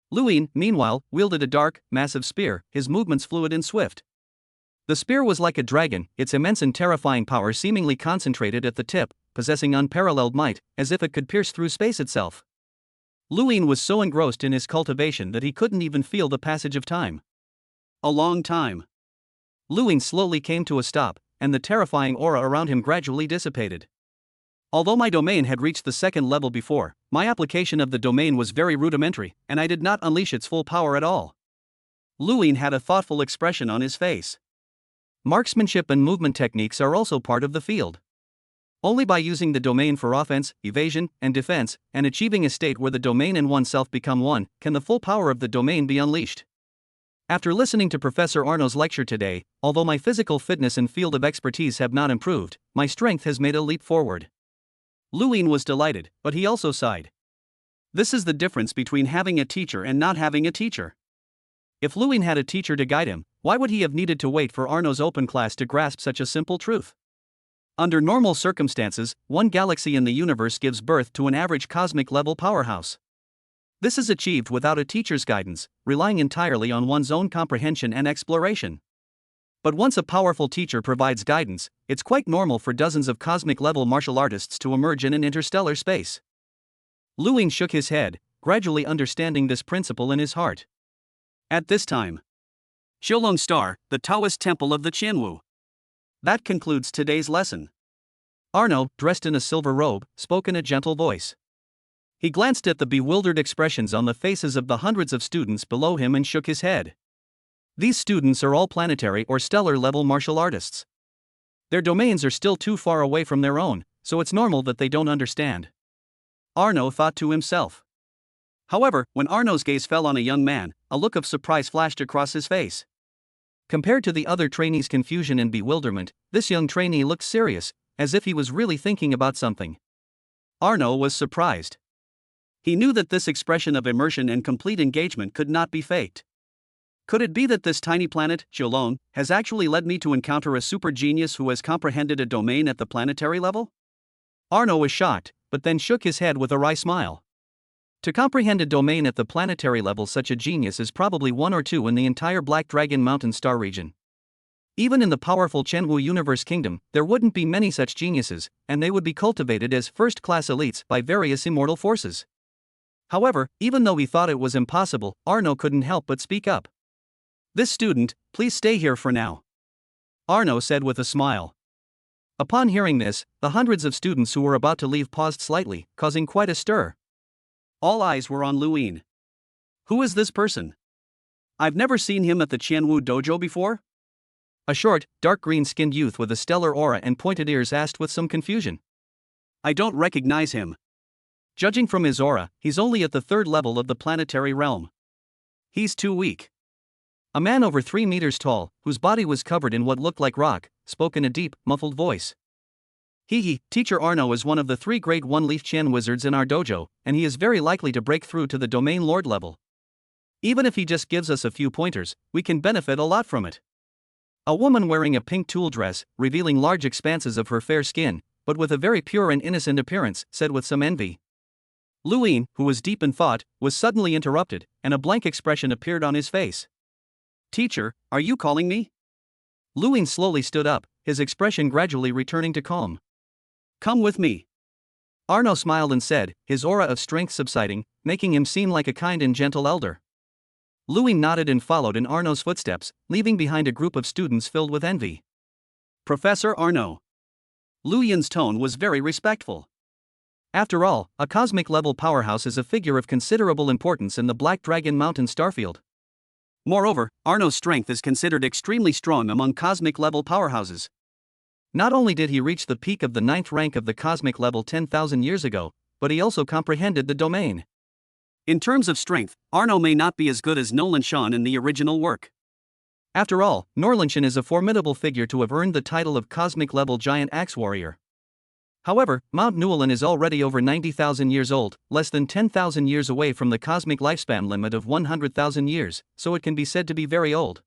Lu Yin, meanwhile, wielded a dark, massive spear, his movements fluid and swift. The spear was like a dragon, its immense and terrifying power seemingly concentrated at the tip, possessing unparalleled might, as if it could pierce through space itself. Lu Yin was so engrossed in his cultivation that he couldn't even feel the passage of time. A long time. Lu Yin slowly came to a stop, and the terrifying aura around him gradually dissipated. Although my domain had reached the second level before, my application of the domain was very rudimentary, and I did not unleash its full power at all. Lu Yin had a thoughtful expression on his face. Marksmanship and movement techniques are also part of the field. Only by using the domain for offense, evasion, and defense, and achieving a state where the domain and oneself become one, can the full power of the domain be unleashed. After listening to Professor Arno's lecture today, although my physical fitness and field of expertise have not improved, my strength has made a leap forward. Lu Yin was delighted, but he also sighed. This is the difference between having a teacher and not having a teacher. If Lu Yin had a teacher to guide him, why would he have needed to wait for Arno's open class to grasp such a simple truth? Under normal circumstances, one galaxy in the universe gives birth to an average cosmic-level powerhouse. This is achieved without a teacher's guidance, relying entirely on one's own comprehension and exploration. But once a powerful teacher provides guidance, it's quite normal for dozens of cosmic-level martial artists to emerge in an interstellar space. Lu Yin shook his head, gradually understanding this principle in his heart. At this time, Shilong Star, the Taoist temple of the Qianwu. That concludes today's lesson. Arno, dressed in a silver robe, spoke in a gentle voice. He glanced at the bewildered expressions on the faces of the hundreds of students below him and shook his head. These students are all planetary or stellar-level martial artists. Their domains are still too far away from their own, so it's normal that they don't understand. Arno thought to himself. However, when Arno's gaze fell on a young man, a look of surprise flashed across his face. Compared to the other trainees' confusion and bewilderment, this young trainee looked serious, as if he was really thinking about something. Arno was surprised. He knew that this expression of immersion and complete engagement could not be faked. Could it be that this tiny planet, Shilong, has actually led me to encounter a super genius who has comprehended a domain at the planetary level? Arno was shocked, but then shook his head with a wry smile. To comprehend a domain at the planetary level, such a genius is probably one or two in the entire Black Dragon Mountain star region. Even in the powerful Qianwu Universe Kingdom, there wouldn't be many such geniuses, and they would be cultivated as first-class elites by various immortal forces. However, even though he thought it was impossible, Arno couldn't help but speak up. "This student, please stay here for now," Arno said with a smile. Upon hearing this, the hundreds of students who were about to leave paused slightly, causing quite a stir. All eyes were on Lu Yin. Who is this person? I've never seen him at the Qianwu dojo before? A short, dark green-skinned youth with a stellar aura and pointed ears asked with some confusion. I don't recognize him. Judging from his aura, he's only at the third level of the planetary realm. He's too weak. A man over 3 meters tall, whose body was covered in what looked like rock, spoke in a deep, muffled voice. Teacher Arno is one of the 3 grade 1-leaf Qian wizards in our dojo, and he is very likely to break through to the domain lord level. Even if he just gives us a few pointers, we can benefit a lot from it. A woman wearing a pink tulle dress, revealing large expanses of her fair skin, but with a very pure and innocent appearance, said with some envy. Lu Yin, who was deep in thought, was suddenly interrupted, and a blank expression appeared on his face. Teacher, are you calling me? Lu Yin slowly stood up, his expression gradually returning to calm. Come with me. Arno smiled and said, his aura of strength subsiding, making him seem like a kind and gentle elder. Louis nodded and followed in Arno's footsteps, leaving behind a group of students filled with envy. Professor Arno. Luian's tone was very respectful. After all, a cosmic-level powerhouse is a figure of considerable importance in the Black Dragon Mountain starfield. Moreover, Arno's strength is considered extremely strong among cosmic-level powerhouses. Not only did he reach the peak of the 9th rank of the cosmic level 10,000 years ago, but he also comprehended the domain. In terms of strength, Arno may not be as good as Norlinshan in the original work. After all, Norlinshan is a formidable figure to have earned the title of cosmic-level giant axe warrior. However, Mount Newelin is already over 90,000 years old, less than 10,000 years away from the cosmic lifespan limit of 100,000 years, so it can be said to be very old.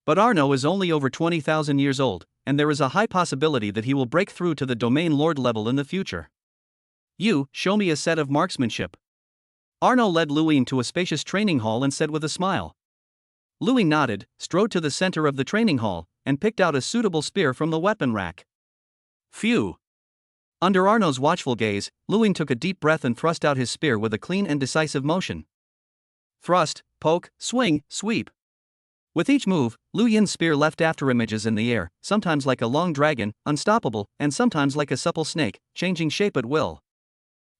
But Arno is only over 20,000 years old, and there is a high possibility that he will break through to the domain lord level in the future. You, show me a set of marksmanship. Arno led Louis to a spacious training hall and said with a smile. Louis nodded, strode to the center of the training hall, and picked out a suitable spear from the weapon rack. Phew! Under Arno's watchful gaze, Louis took a deep breath and thrust out his spear with a clean and decisive motion. Thrust, poke, swing, sweep. With each move, Luyan's spear left after images in the air, sometimes like a long dragon, unstoppable, and sometimes like a supple snake, changing shape at will.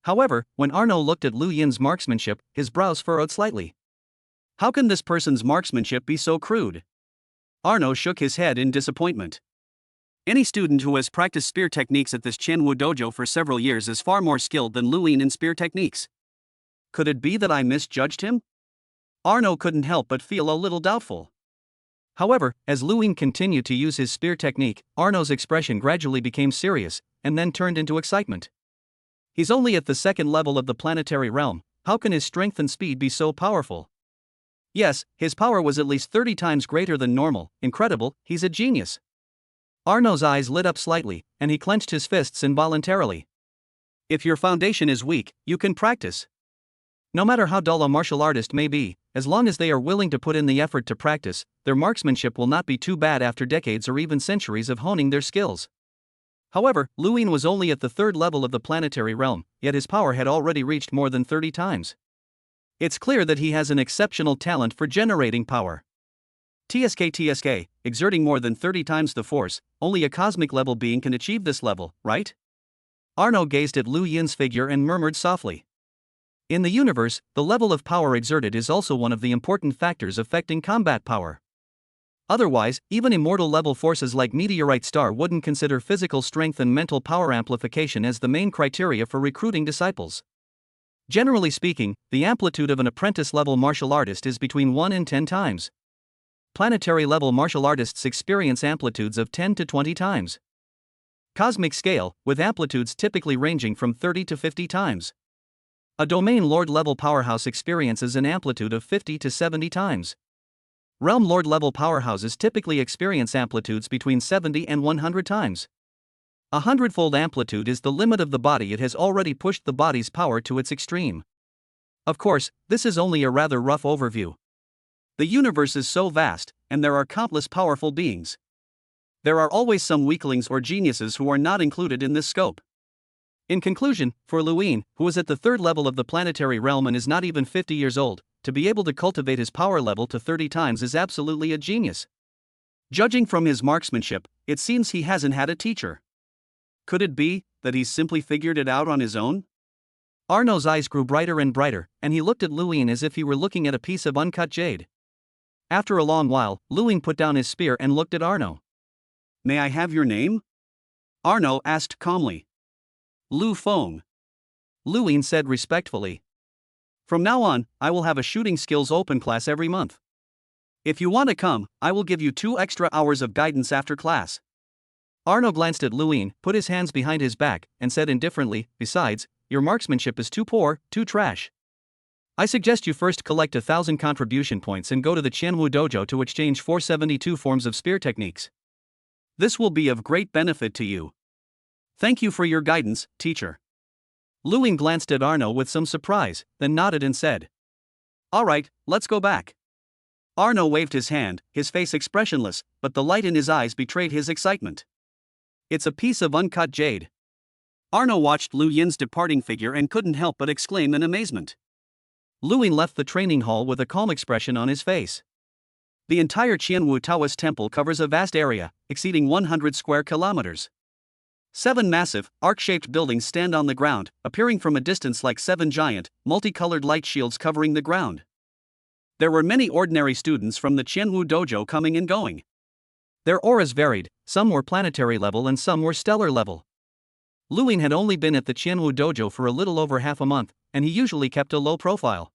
However, when Arno looked at Luyan's marksmanship, his brows furrowed slightly. How can this person's marksmanship be so crude? Arno shook his head in disappointment. Any student who has practiced spear techniques at this Qianwu dojo for several years is far more skilled than Luin in spear techniques. Could it be that I misjudged him? Arno couldn't help but feel a little doubtful. However, as Luin continued to use his spear technique, Arno's expression gradually became serious, and then turned into excitement. He's only at the 2nd level of the planetary realm, how can his strength and speed be so powerful? Yes, his power was at least 30 times greater than normal, incredible, he's a genius. Arno's eyes lit up slightly, and he clenched his fists involuntarily. If your foundation is weak, you can practice. No matter how dull a martial artist may be, as long as they are willing to put in the effort to practice, their marksmanship will not be too bad after decades or even centuries of honing their skills. However, Luin was only at the 3rd level of the planetary realm, yet his power had already reached more than 30 times. It's clear that he has an exceptional talent for generating power. TSK, exerting more than 30 times the force, only a cosmic level being can achieve this level, right? Arno gazed at Lu Yin's figure and murmured softly. In the universe, the level of power exerted is also one of the important factors affecting combat power. Otherwise, even immortal level forces like Meteorite Star wouldn't consider physical strength and mental power amplification as the main criteria for recruiting disciples. Generally speaking, the amplitude of an apprentice-level martial artist is between 1 and 10 times. Planetary-level martial artists experience amplitudes of 10 to 20 times. Cosmic scale, with amplitudes typically ranging from 30 to 50 times. A Domain Lord-level powerhouse experiences an amplitude of 50 to 70 times. Realm Lord-level powerhouses typically experience amplitudes between 70 and 100 times. 100-fold amplitude is the limit of the body. It has already pushed the body's power to its extreme. Of course, this is only a rather rough overview. The universe is so vast, and there are countless powerful beings. There are always some weaklings or geniuses who are not included in this scope. In conclusion, for Luin, who is at the 3rd level of the planetary realm and is not even 50 years old, to be able to cultivate his power level to 30 times is absolutely a genius. Judging from his marksmanship, it seems he hasn't had a teacher. Could it be that he's simply figured it out on his own? Arno's eyes grew brighter and brighter, and he looked at Luin as if he were looking at a piece of uncut jade. After a long while, Luin put down his spear and looked at Arno. May I have your name? Arno asked calmly. Lu Feng. Luin said respectfully. From now on, I will have a shooting skills open class every month. If you want to come, I will give you 2 extra hours of guidance after class. Arno glanced at Luin, put his hands behind his back, and said indifferently, besides, your marksmanship is too poor, too trash. I suggest you first collect 1,000 contribution points and go to the Qianwu dojo to exchange 472 forms of spear techniques. This will be of great benefit to you. Thank you for your guidance, teacher. Luin glanced at Arno with some surprise, then nodded and said, All right, let's go back. Arno waved his hand, his face expressionless, but the light in his eyes betrayed his excitement. It's a piece of uncut jade. Arno watched Lu Yin's departing figure and couldn't help but exclaim in amazement. Lu Yin left the training hall with a calm expression on his face. The entire Qianwu Taoist temple covers a vast area, exceeding 100 square kilometers. 7 massive, arc-shaped buildings stand on the ground, appearing from a distance like 7 giant, multicolored light shields covering the ground. There were many ordinary students from the Qianwu dojo coming and going. Their auras varied, some were planetary level and some were stellar level. Lu Yin had only been at the Qianwu dojo for a little over half a month, and he usually kept a low profile.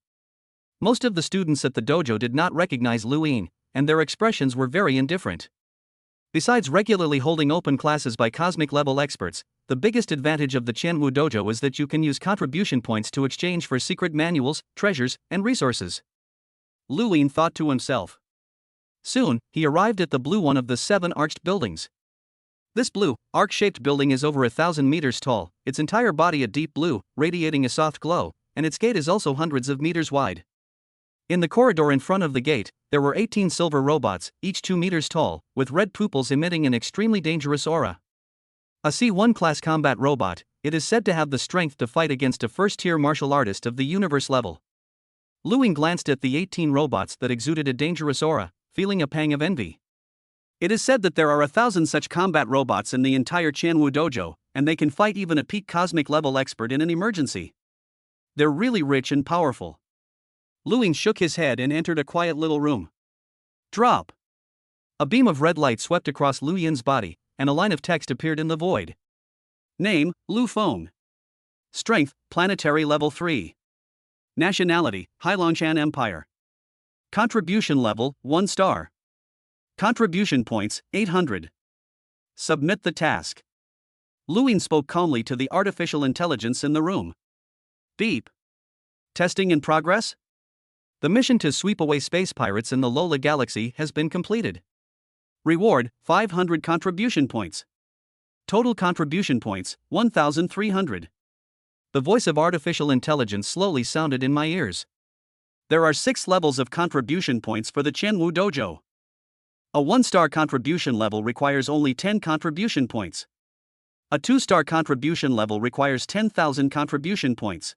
Most of the students at the dojo did not recognize Lu Yin, and their expressions were very indifferent. Besides regularly holding open classes by cosmic level experts, the biggest advantage of the Qianwu dojo is that you can use contribution points to exchange for secret manuals, treasures, and resources. Lu Yin thought to himself. Soon, he arrived at the blue one of the 7 arched buildings. This blue, arc-shaped building is over 1,000 meters tall, its entire body a deep blue, radiating a soft glow, and its gate is also hundreds of meters wide. In the corridor in front of the gate, there were 18 silver robots, each 2 meters tall, with red pupils emitting an extremely dangerous aura. A C1 class combat robot, it is said to have the strength to fight against a first-tier martial artist of the universe level. Lu Yin glanced at the 18 robots that exuded a dangerous aura, feeling a pang of envy. It is said that there are 1,000 such combat robots in the entire Qianwu dojo, and they can fight even a peak cosmic level expert in an emergency. They're really rich and powerful. Lu Yin shook his head and entered a quiet little room. Drop! A beam of red light swept across Lu Yin's body, and a line of text appeared in the void. Name, Lu Feng. Strength, planetary level 3. Nationality, Hailongshan Empire. Contribution level, 1 star. Contribution points, 800. Submit the task. Lu Yin spoke calmly to the artificial intelligence in the room. Beep. Testing in progress? The mission to sweep away space pirates in the Lola Galaxy has been completed. Reward, 500 contribution points. Total contribution points, 1,300. The voice of artificial intelligence slowly sounded in my ears. There are 6 levels of contribution points for the Qianwu dojo. A 1-star contribution level requires only 10 contribution points. A 2-star contribution level requires 10,000 contribution points.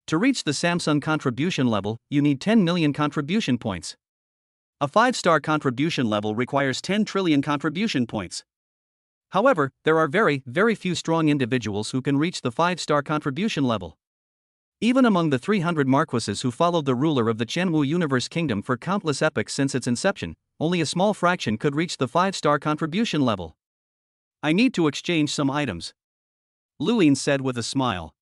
To reach the Samsung contribution level, you need 10 million contribution points. A 5-star contribution level requires 10 trillion contribution points. However, there are very, very few strong individuals who can reach the 5-star contribution level. Even among the 300 marquises who followed the ruler of the Qianwu Universe Kingdom for countless epochs since its inception, only a small fraction could reach the 5-star contribution level. I need to exchange some items, Lu Yin said with a smile.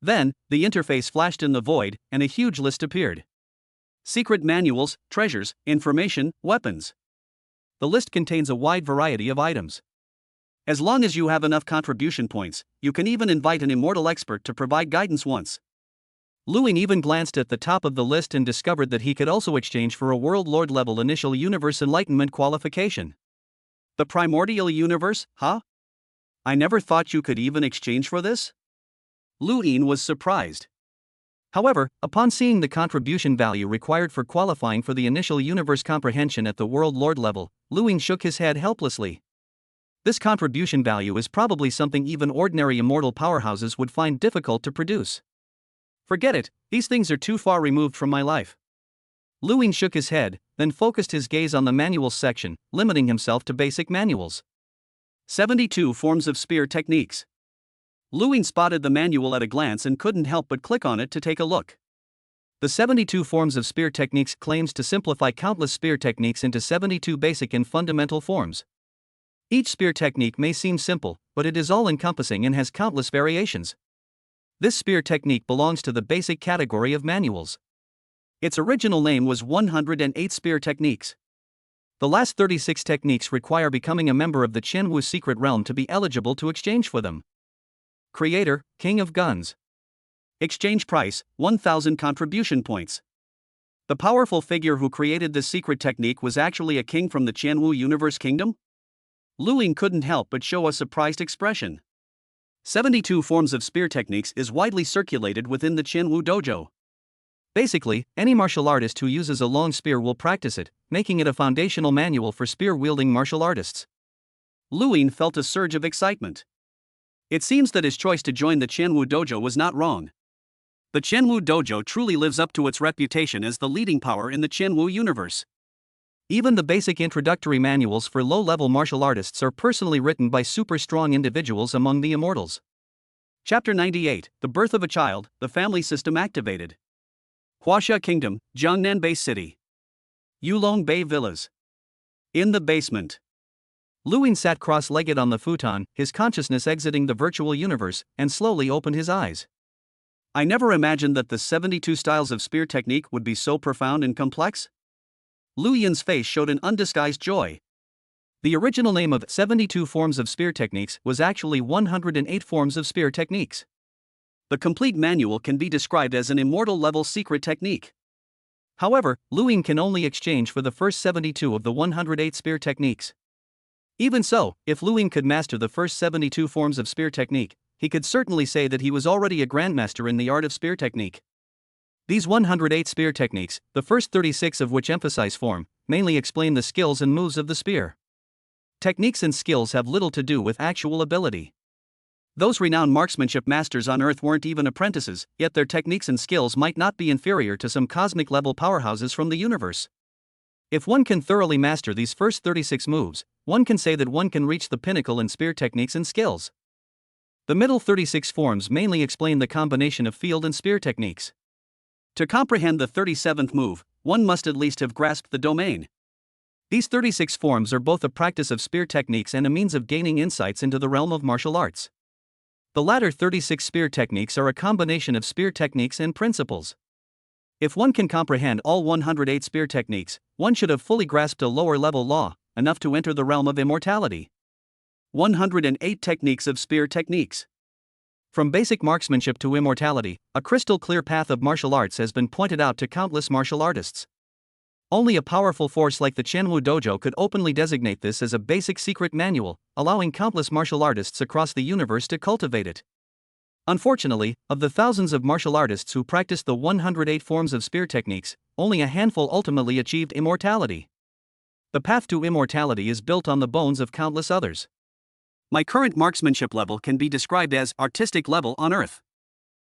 Then, the interface flashed in the void, and a huge list appeared. Secret manuals, treasures, information, weapons. The list contains a wide variety of items. As long as you have enough contribution points, you can even invite an immortal expert to provide guidance once. Lu Yin even glanced at the top of the list and discovered that he could also exchange for a World Lord level initial universe enlightenment qualification. The primordial universe, huh? I never thought you could even exchange for this? Lu Yin was surprised. However, upon seeing the contribution value required for qualifying for the initial universe comprehension at the World Lord level, Lu Yin shook his head helplessly. This contribution value is probably something even ordinary immortal powerhouses would find difficult to produce. Forget it, these things are too far removed from my life. Lu Yin shook his head, then focused his gaze on the manuals section, limiting himself to basic manuals. 72 forms of spear techniques. Lu Yin spotted the manual at a glance and couldn't help but click on it to take a look. The 72 forms of spear techniques claims to simplify countless spear techniques into 72 basic and fundamental forms. Each spear technique may seem simple, but it is all-encompassing and has countless variations. This spear technique belongs to the basic category of manuals. Its original name was 108 spear techniques. The last 36 techniques require becoming a member of the Qianwu secret realm to be eligible to exchange for them. Creator, King of Guns. Exchange price, 1,000 contribution points. The powerful figure who created this secret technique was actually a king from the Qianwu Universe Kingdom? Lu Yin couldn't help but show a surprised expression. 72 forms of spear techniques is widely circulated within the Qianwu dojo. Basically, any martial artist who uses a long spear will practice it, making it a foundational manual for spear-wielding martial artists. Lu Yin felt a surge of excitement. It seems that his choice to join the Qianwu Dojo was not wrong. The Qianwu Dojo truly lives up to its reputation as the leading power in the Qianwu universe. Even the basic introductory manuals for low-level martial artists are personally written by super-strong individuals among the immortals. Chapter 98, The Birth of a Child, the Family System Activated. Huaxia Kingdom, Jiangnan Bay City. Yulong Bay Villas. In the basement. Luin sat cross-legged on the futon, his consciousness exiting the virtual universe, and slowly opened his eyes. I never imagined that the 72 styles of spear technique would be so profound and complex. Lu Yin's face showed an undisguised joy. The original name of 72 forms of spear techniques was actually 108 forms of spear techniques. The complete manual can be described as an immortal-level secret technique. However, Lu Yin can only exchange for the first 72 of the 108 spear techniques. Even so, if Lu Yin could master the first 72 forms of spear technique, he could certainly say that he was already a grandmaster in the art of spear technique. These 108 spear techniques, the first 36 of which emphasize form, mainly explain the skills and moves of the spear. Techniques and skills have little to do with actual ability. Those renowned marksmanship masters on Earth weren't even apprentices, yet their techniques and skills might not be inferior to some cosmic-level powerhouses from the universe. If one can thoroughly master these first 36 moves, one can say that one can reach the pinnacle in spear techniques and skills. The middle 36 forms mainly explain the combination of field and spear techniques. To comprehend the 37th move, one must at least have grasped the domain. These 36 forms are both a practice of spear techniques and a means of gaining insights into the realm of martial arts. The latter 36 spear techniques are a combination of spear techniques and principles. If one can comprehend all 108 spear techniques, one should have fully grasped a lower-level law, enough to enter the realm of immortality. 108 techniques of spear techniques. From basic marksmanship to immortality, a crystal-clear path of martial arts has been pointed out to countless martial artists. Only a powerful force like the Qianwu Dojo could openly designate this as a basic secret manual, allowing countless martial artists across the universe to cultivate it. Unfortunately, of the thousands of martial artists who practiced the 108 forms of spear techniques, only a handful ultimately achieved immortality. The path to immortality is built on the bones of countless others. My current marksmanship level can be described as artistic level on Earth.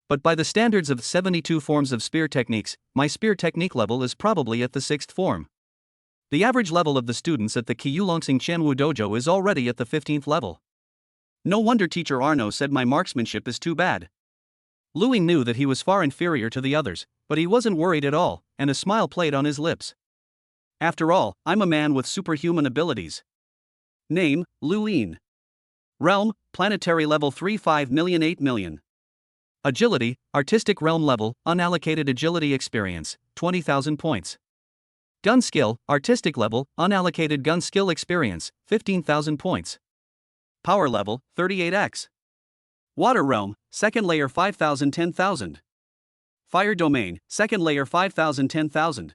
But by the standards of 72 forms of spear techniques, my spear technique level is probably at the 6th form. The average level of the students at the Qiyulongsing Qianwu Dojo is already at the 15th level. No wonder Teacher Arno said my marksmanship is too bad. Lu Yin knew that he was far inferior to the others, but he wasn't worried at all, and a smile played on his lips. After all, I'm a man with superhuman abilities. Name, Lu Yin. Realm, planetary level 35,008 million. Agility, artistic realm level, unallocated agility experience, 20,000 points. Gun skill, artistic level, unallocated gun skill experience, 15,000 points. Power level, 38x. Water realm, second layer 5,000 10,000. Fire domain, second layer 5,000 10,000.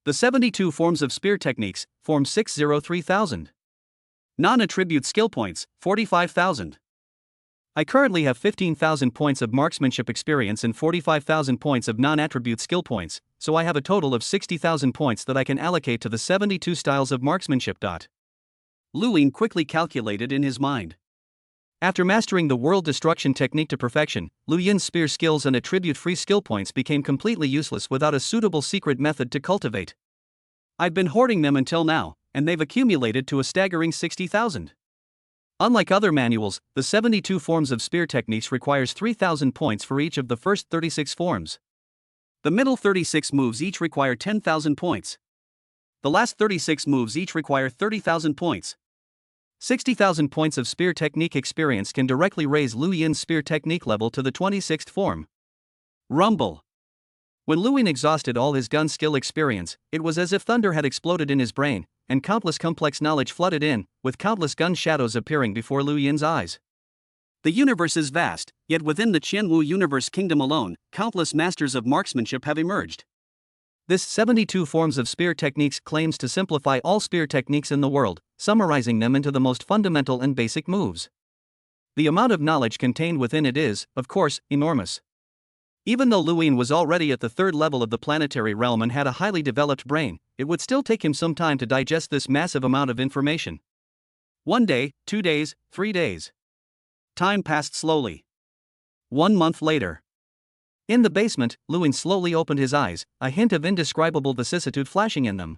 The 72 forms of spear techniques, form 603,000. Non-attribute skill points, 45,000. I currently have 15,000 points of marksmanship experience and 45,000 points of non-attribute skill points, so I have a total of 60,000 points that I can allocate to the 72 styles of marksmanship. Lu Yin quickly calculated in his mind. After mastering the world destruction technique to perfection, Lu Yin's spear skills and attribute-free skill points became completely useless without a suitable secret method to cultivate. I've been hoarding them until now, and they've accumulated to a staggering 60,000. Unlike other manuals, the 72 forms of spear techniques requires 3,000 points for each of the first 36 forms. The middle 36 moves each require 10,000 points. The last 36 moves each require 30,000 points. 60,000 points of spear technique experience can directly raise Lu Yin's spear technique level to the 26th form. Rumble. When Lu Yin exhausted all his gun skill experience, it was as if thunder had exploded in his brain, and countless complex knowledge flooded in, with countless gun shadows appearing before Lu Yin's eyes. The universe is vast, yet within the Qianwu universe kingdom alone, countless masters of marksmanship have emerged. This 72 forms of spear techniques claims to simplify all spear techniques in the world, summarizing them into the most fundamental and basic moves. The amount of knowledge contained within it is, of course, enormous. Even though Lu Yin was already at the 3rd level of the planetary realm and had a highly developed brain, it would still take him some time to digest this massive amount of information. 1 day, 2 days, 3 days. Time passed slowly. 1 month later. In the basement, Lewin slowly opened his eyes, a hint of indescribable vicissitude flashing in them.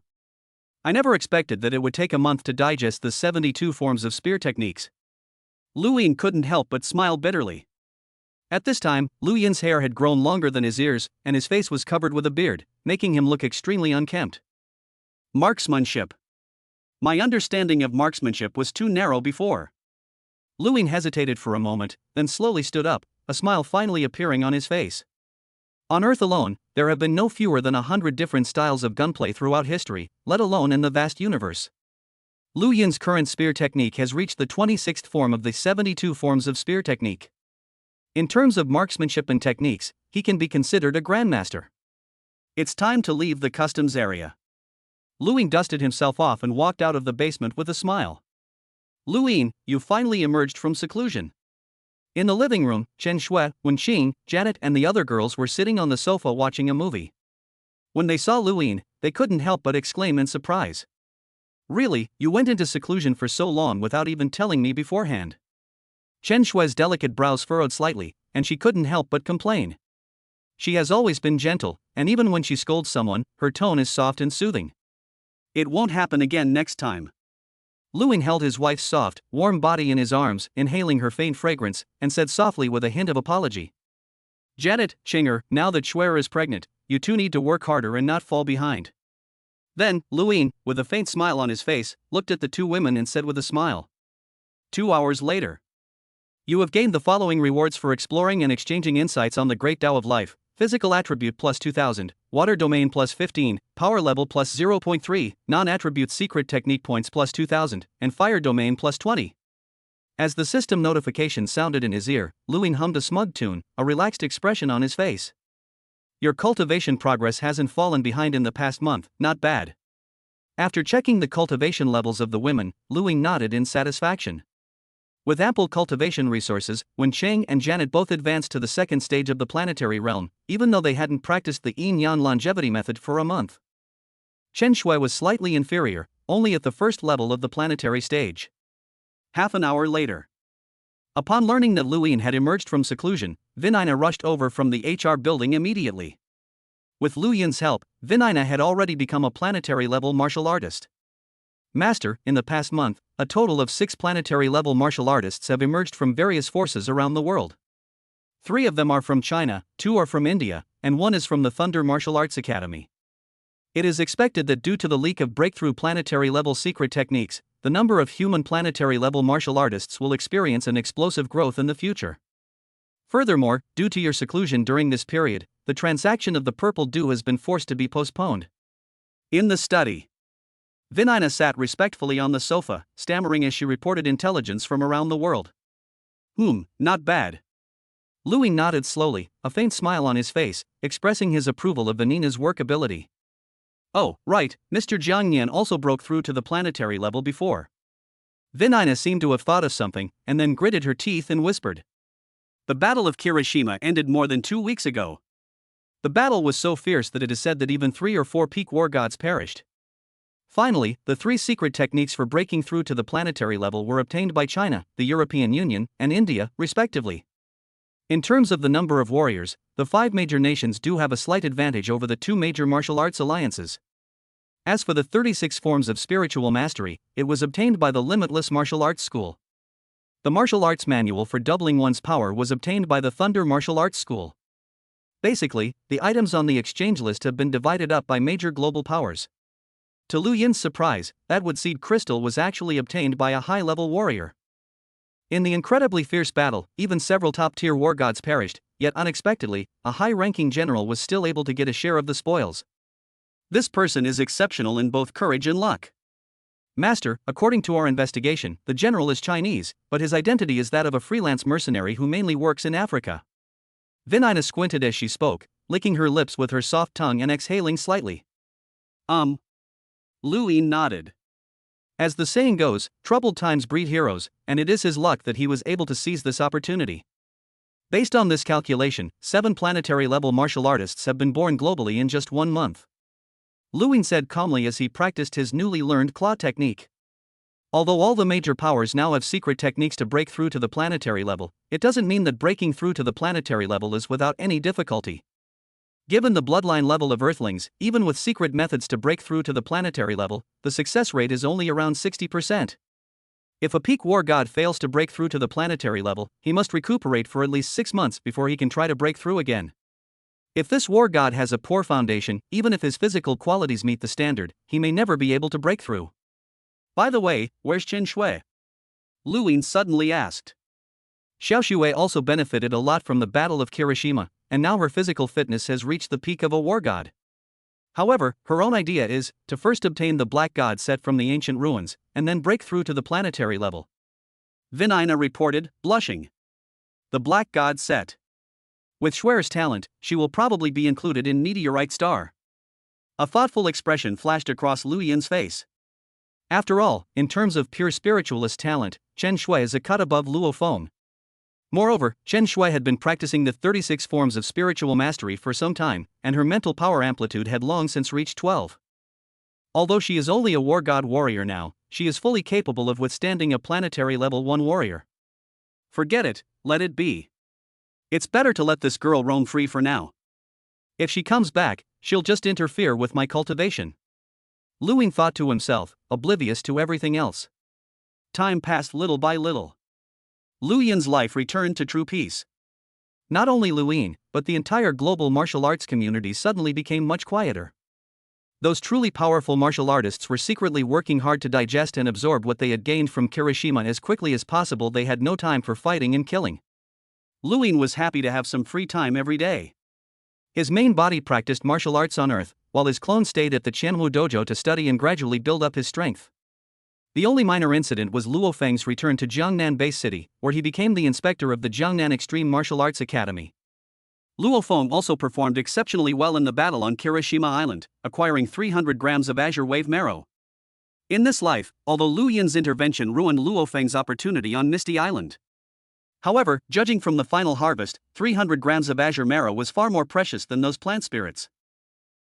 I never expected that it would take a month to digest the 72 forms of spear techniques. Lewin couldn't help but smile bitterly. At this time, Lu Yin's hair had grown longer than his ears, and his face was covered with a beard, making him look extremely unkempt. Marksmanship. My understanding of marksmanship was too narrow before. Lewin hesitated for a moment, then slowly stood up, a smile finally appearing on his face. On Earth alone, there have been no fewer than 100 different styles of gunplay throughout history, let alone in the vast universe. Lu Yin's current spear technique has reached the 26th form of the 72 forms of spear technique. In terms of marksmanship and techniques, he can be considered a grandmaster. It's time to leave the customs area. Lewin dusted himself off and walked out of the basement with a smile. Lewin, you finally emerged from seclusion. In the living room, Chen Shui, Wenqing, Janet and the other girls were sitting on the sofa watching a movie. When they saw Lewin, they couldn't help but exclaim in surprise. Really, you went into seclusion for so long without even telling me beforehand? Chen Shui's delicate brows furrowed slightly, and she couldn't help but complain. She has always been gentle, and even when she scolds someone, her tone is soft and soothing. It won't happen again next time. Lewin held his wife's soft, warm body in his arms, inhaling her faint fragrance, and said softly with a hint of apology. Janet, Chinger, now that Shuer is pregnant, you two need to work harder and not fall behind. Then, Lewin, with a faint smile on his face, looked at the two women and said with a smile. 2 hours later. You have gained the following rewards for exploring and exchanging insights on the Great Tao of Life: Physical Attribute plus 2000, Water Domain plus 15, Power Level plus 0.3, Non-Attribute Secret Technique Points plus 2000, and Fire Domain plus 20. As the system notification sounded in his ear, Lewin hummed a smug tune, a relaxed expression on his face. Your cultivation progress hasn't fallen behind in the past month, not bad. After checking the cultivation levels of the women, Lewin nodded in satisfaction. With ample cultivation resources, Wenqing and Janet both advanced to the second stage of the planetary realm, even though they hadn't practiced the Yin-Yang longevity method for a month. Chen Shui was slightly inferior, only at the first level of the planetary stage. Half an hour later. Upon learning that Lewin had emerged from seclusion, Vinina rushed over from the HR building immediately. With Lu Yin's help, Vinina had already become a planetary-level martial artist. Master, in the past month, a total of 6 planetary-level martial artists have emerged from various forces around the world. 3 of them are from China, 2 are from India, and 1 is from the Thunder Martial Arts Academy. It is expected that due to the leak of breakthrough planetary-level secret techniques, the number of human planetary-level martial artists will experience an explosive growth in the future. Furthermore, due to your seclusion during this period, the transaction of the purple dew has been forced to be postponed. In the study. Vinina sat respectfully on the sofa, stammering as she reported intelligence from around the world. Not bad. Lewin nodded slowly, a faint smile on his face, expressing his approval of Vinina's work ability. Oh, right, Mr. Jiangnian also broke through to the planetary level before. Vinina seemed to have thought of something, and then gritted her teeth and whispered. The Battle of Kirishima ended more than 2 weeks ago. The battle was so fierce that it is said that even 3 or 4 peak war gods perished. Finally, the 3 secret techniques for breaking through to the planetary level were obtained by China, the European Union, and India, respectively. In terms of the number of warriors, the 5 major nations do have a slight advantage over the 2 major martial arts alliances. As for the 36 forms of spiritual mastery, it was obtained by the Limitless Martial Arts School. The martial arts manual for doubling one's power was obtained by the Thunder Martial Arts School. Basically, the items on the exchange list have been divided up by major global powers. To Lu Yin's surprise, that wood seed crystal was actually obtained by a high-level warrior. In the incredibly fierce battle, even several top-tier war gods perished, yet unexpectedly, a high-ranking general was still able to get a share of the spoils. This person is exceptional in both courage and luck. Master, according to our investigation, the general is Chinese, but his identity is that of a freelance mercenary who mainly works in Africa. Vinina squinted as she spoke, licking her lips with her soft tongue and exhaling slightly. Lewin nodded. As the saying goes, troubled times breed heroes, and it is his luck that he was able to seize this opportunity. Based on this calculation, 7 planetary-level martial artists have been born globally in just 1 month. Lewin said calmly as he practiced his newly learned claw technique. Although all the major powers now have secret techniques to break through to the planetary level, it doesn't mean that breaking through to the planetary level is without any difficulty. Given the bloodline level of Earthlings, even with secret methods to break through to the planetary level, the success rate is only around 60%. If a peak war god fails to break through to the planetary level, he must recuperate for at least 6 months before he can try to break through again. If this war god has a poor foundation, even if his physical qualities meet the standard, he may never be able to break through. By the way, where's Chen Shui? Lu Yin suddenly asked. Xiao Shui also benefited a lot from the Battle of Kirishima, and now her physical fitness has reached the peak of a war god. However, her own idea is to first obtain the black god set from the ancient ruins, and then break through to the planetary level. Vinina reported, blushing. The black god set. With Schwer's talent, she will probably be included in Meteorite Star. A thoughtful expression flashed across Lu Yin's face. After all, in terms of pure spiritualist talent, Chen Shui is a cut above Luo Feng. Moreover, Chen Shui had been practicing the 36 forms of spiritual mastery for some time, and her mental power amplitude had long since reached 12. Although she is only a war god warrior now, she is fully capable of withstanding a planetary level 1 warrior. Forget it, let it be. It's better to let this girl roam free for now. If she comes back, she'll just interfere with my cultivation. Lu Yin thought to himself, oblivious to everything else. Time passed little by little. Lu Yin's life returned to true peace. Not only Lu Yin, but the entire global martial arts community suddenly became much quieter. Those truly powerful martial artists were secretly working hard to digest and absorb what they had gained from Kirishima as quickly as possible. They had no time for fighting and killing. Lu Yin was happy to have some free time every day. His main body practiced martial arts on Earth, while his clone stayed at the Qianhu dojo to study and gradually build up his strength. The only minor incident was Luo Feng's return to Jiangnan Base City, where he became the inspector of the Jiangnan Extreme Martial Arts Academy. Luo Feng also performed exceptionally well in the battle on Kirishima Island, acquiring 300 grams of Azure Wave Marrow. In this life, although Lu Yin's intervention ruined Luo Feng's opportunity on Misty Island. However, judging from the final harvest, 300 grams of Azure Marrow was far more precious than those plant spirits.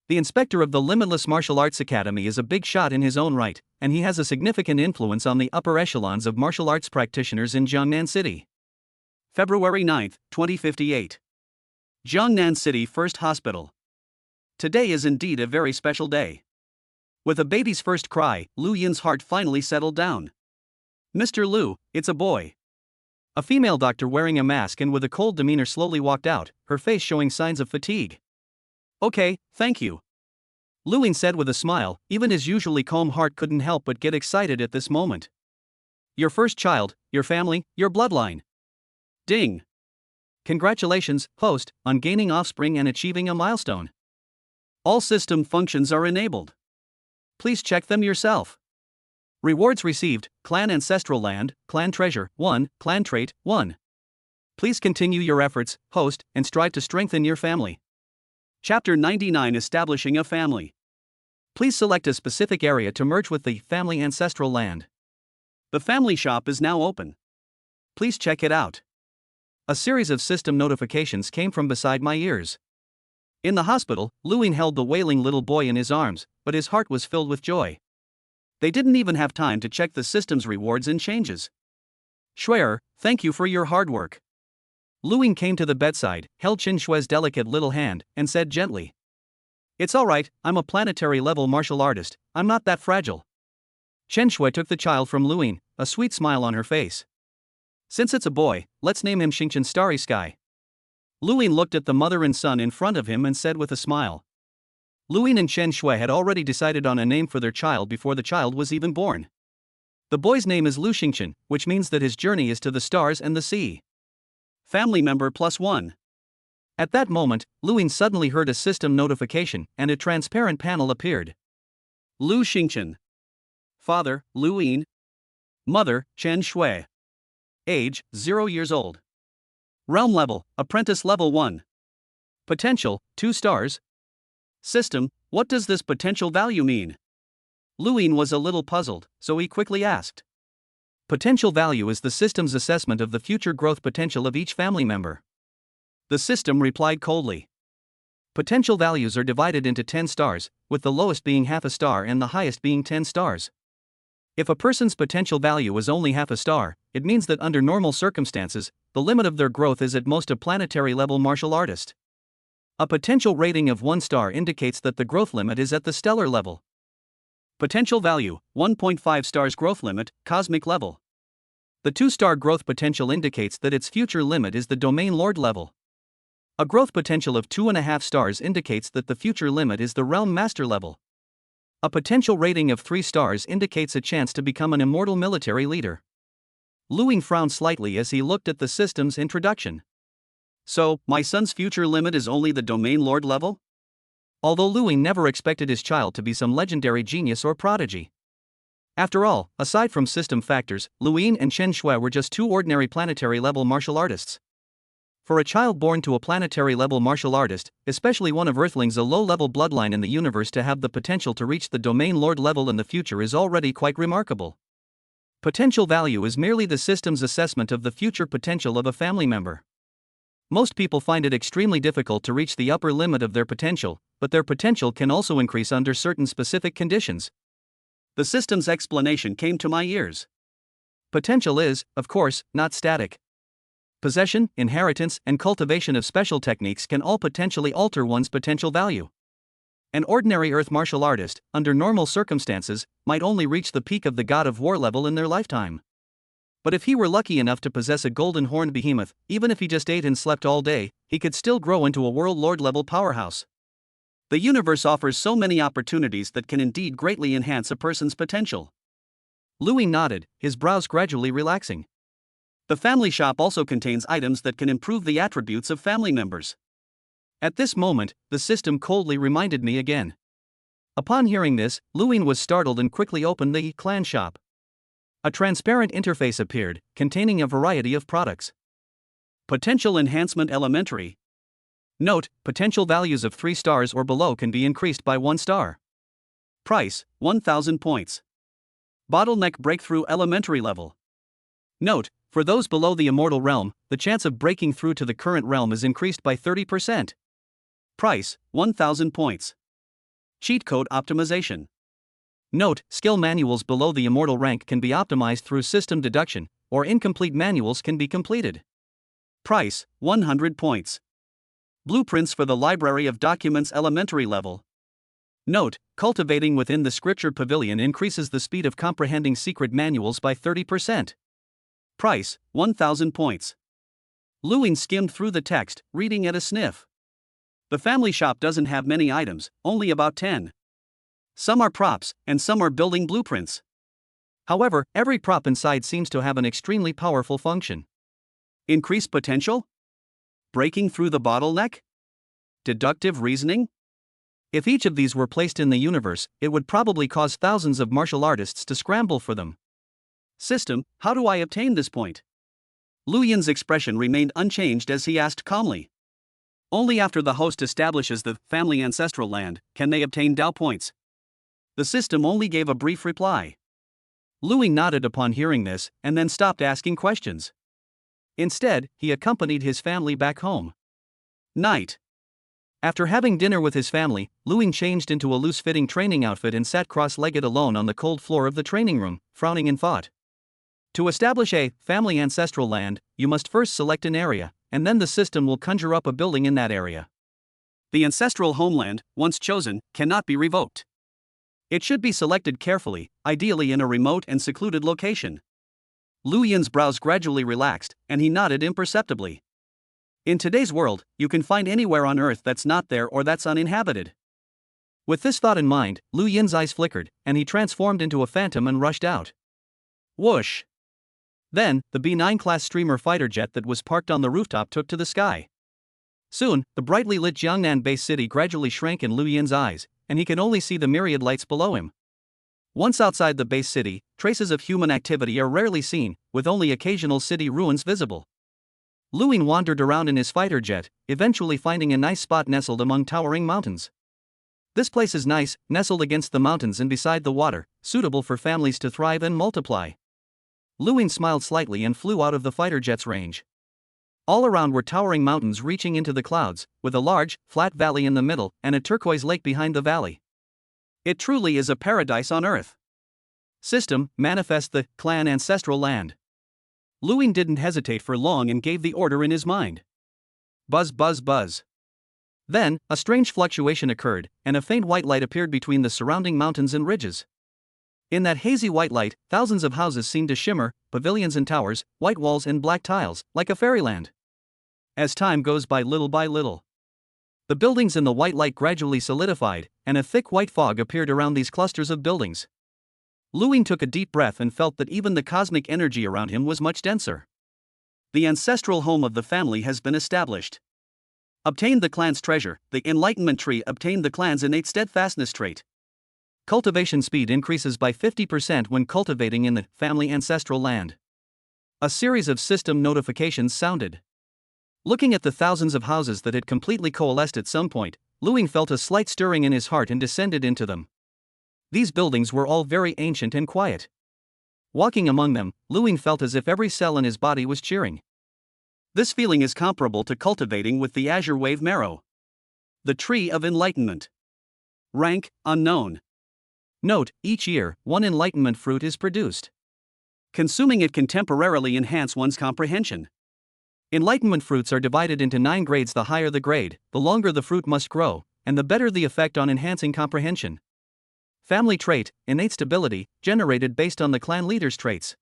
The inspector of the Limitless Martial Arts Academy is a big shot in his own right, and he has a significant influence on the upper echelons of martial arts practitioners in Jiangnan City. February 9, 2058. Jiangnan City First Hospital. Today is indeed a very special day. With a baby's first cry, Lu Yin's heart finally settled down. Mr. Lu, it's a boy. A female doctor wearing a mask and with a cold demeanor slowly walked out, her face showing signs of fatigue. Okay, thank you. Lu Yin said with a smile. Even his usually calm heart couldn't help but get excited at this moment. Your first child, your family, your bloodline. Ding. Congratulations, host, on gaining offspring and achieving a milestone. All system functions are enabled. Please check them yourself. Rewards received: Clan Ancestral Land, Clan Treasure 1, Clan Trait 1. Please continue your efforts, host, and strive to strengthen your family. Chapter 99: Establishing a Family. Please select a specific area to merge with the Family Ancestral Land. The family shop is now open. Please check it out. A series of system notifications came from beside my ears. In the hospital, Lu Yin held the wailing little boy in his arms, but his heart was filled with joy. They didn't even have time to check the system's rewards and changes. Schwer, thank you for your hard work. Lu Yin came to the bedside, held Chen Shui's delicate little hand, and said gently. It's alright, I'm a planetary level martial artist, I'm not that fragile. Chen Shui took the child from Lu Yin, a sweet smile on her face. Since it's a boy, let's name him Xingqian Starry Sky. Lu Yin looked at the mother and son in front of him and said with a smile. Lu Yin and Chen Shui had already decided on a name for their child before the child was even born. The boy's name is Lu Xingqian, which means that his journey is to the stars and the sea. Family member +1. At that moment, Lu Yin suddenly heard a system notification, and a transparent panel appeared. Lu Xingqian. Father, Lu Yin. Mother, Chen Shui. Age, 0 years old. Realm level, Apprentice level 1. Potential, 2 stars. System, what does this potential value mean? Lu Yin was a little puzzled, so he quickly asked. Potential value is the system's assessment of the future growth potential of each family member. The system replied coldly. Potential values are divided into 10 stars, with the lowest being half a star and the highest being 10 stars. If a person's potential value is only half a star, it means that under normal circumstances, the limit of their growth is at most a planetary level martial artist. A potential rating of 1 star indicates that the growth limit is at the stellar level. Potential value, 1.5 stars growth limit, cosmic level. The 2-star growth potential indicates that its future limit is the domain lord level. A growth potential of 2.5 stars indicates that the future limit is the realm master level. A potential rating of 3 stars indicates a chance to become an immortal military leader. Luing frowned slightly as he looked at the system's introduction. So, my son's future limit is only the domain lord level? Although Luing never expected his child to be some legendary genius or prodigy. After all, aside from system factors, Luing and Chen Shui were just 2 ordinary planetary-level martial artists. For a child born to a planetary-level martial artist, especially one of Earthling's a low-level bloodline in the universe, to have the potential to reach the domain lord level in the future is already quite remarkable. Potential value is merely the system's assessment of the future potential of a family member. Most people find it extremely difficult to reach the upper limit of their potential, but their potential can also increase under certain specific conditions. The system's explanation came to my ears. Potential is, of course, not static. Possession, inheritance, and cultivation of special techniques can all potentially alter one's potential value. An ordinary Earth martial artist, under normal circumstances, might only reach the peak of the God of War level in their lifetime. But if he were lucky enough to possess a golden horned behemoth, even if he just ate and slept all day, he could still grow into a world lord level powerhouse. The universe offers so many opportunities that can indeed greatly enhance a person's potential. Luing nodded, his brows gradually relaxing. The family shop also contains items that can improve the attributes of family members. At this moment, the system coldly reminded me again. Upon hearing this, Luing was startled and quickly opened the clan shop. A transparent interface appeared, containing a variety of products. Potential enhancement elementary. Note, potential values of 3 stars or below can be increased by 1 star. Price, 1,000 points. Bottleneck breakthrough elementary level. Note, for those below the immortal realm, the chance of breaking through to the current realm is increased by 30%. Price, 1,000 points. Cheat code optimization. Note, skill manuals below the immortal rank can be optimized through system deduction, or incomplete manuals can be completed. Price, 100 points. Blueprints for the Library of Documents elementary level. Note, cultivating within the Scripture Pavilion increases the speed of comprehending secret manuals by 30%. Price, 1,000 points. Luing skimmed through the text, reading at a sniff. The family shop doesn't have many items, only about 10. Some are props, and some are building blueprints. However, every prop inside seems to have an extremely powerful function. Increased potential? Breaking through the bottleneck? Deductive reasoning? If each of these were placed in the universe, it would probably cause thousands of martial artists to scramble for them. System, how do I obtain this point? Luyan's expression remained unchanged as he asked calmly. Only after the host establishes the family ancestral land can they obtain Dao points. The system only gave a brief reply. Luing nodded upon hearing this, and then stopped asking questions. Instead, he accompanied his family back home. Night. After having dinner with his family, Luing changed into a loose-fitting training outfit and sat cross-legged alone on the cold floor of the training room, frowning in thought. To establish a family ancestral land, you must first select an area, and then the system will conjure up a building in that area. The ancestral homeland, once chosen, cannot be revoked. It should be selected carefully, ideally in a remote and secluded location. Luyan's brows gradually relaxed, and he nodded imperceptibly. In today's world, you can find anywhere on Earth that's not there or that's uninhabited. With this thought in mind, Luyan's eyes flickered, and he transformed into a phantom and rushed out. Whoosh! Then, the B-9 class streamer fighter jet that was parked on the rooftop took to the sky. Soon, the brightly lit Jiangnan base city gradually shrank in Luyan's eyes, and he could only see the myriad lights below him. Once outside the base city, traces of human activity are rarely seen, with only occasional city ruins visible. Luing wandered around in his fighter jet, eventually finding a nice spot nestled among towering mountains. This place is nice, nestled against the mountains and beside the water, suitable for families to thrive and multiply. Luing smiled slightly and flew out of the fighter jet's range. All around were towering mountains reaching into the clouds, with a large, flat valley in the middle and a turquoise lake behind the valley. It truly is a paradise on Earth. System, manifest the clan ancestral land. Luwing didn't hesitate for long and gave the order in his mind. Buzz buzz buzz. Then, a strange fluctuation occurred, and a faint white light appeared between the surrounding mountains and ridges. In that hazy white light, thousands of houses seemed to shimmer, pavilions and towers, white walls and black tiles, like a fairyland. As time goes by little, the buildings in the white light gradually solidified, and a thick white fog appeared around these clusters of buildings. Luwing took a deep breath and felt that even the cosmic energy around him was much denser. The ancestral home of the family has been established. Obtained the clan's treasure, the enlightenment tree obtained the clan's innate steadfastness trait. Cultivation speed increases by 50% when cultivating in the family ancestral land. A series of system notifications sounded. Looking at the thousands of houses that had completely coalesced at some point, Luwing felt a slight stirring in his heart and descended into them. These buildings were all very ancient and quiet. Walking among them, Luwing felt as if every cell in his body was cheering. This feeling is comparable to cultivating with the azure wave marrow. The Tree of Enlightenment. Rank, unknown. Note, each year, one enlightenment fruit is produced. Consuming it can temporarily enhance one's comprehension. Enlightenment fruits are divided into 9 grades. The higher the grade, the longer the fruit must grow, and the better the effect on enhancing comprehension. Family trait, innate stability, generated based on the clan leader's traits.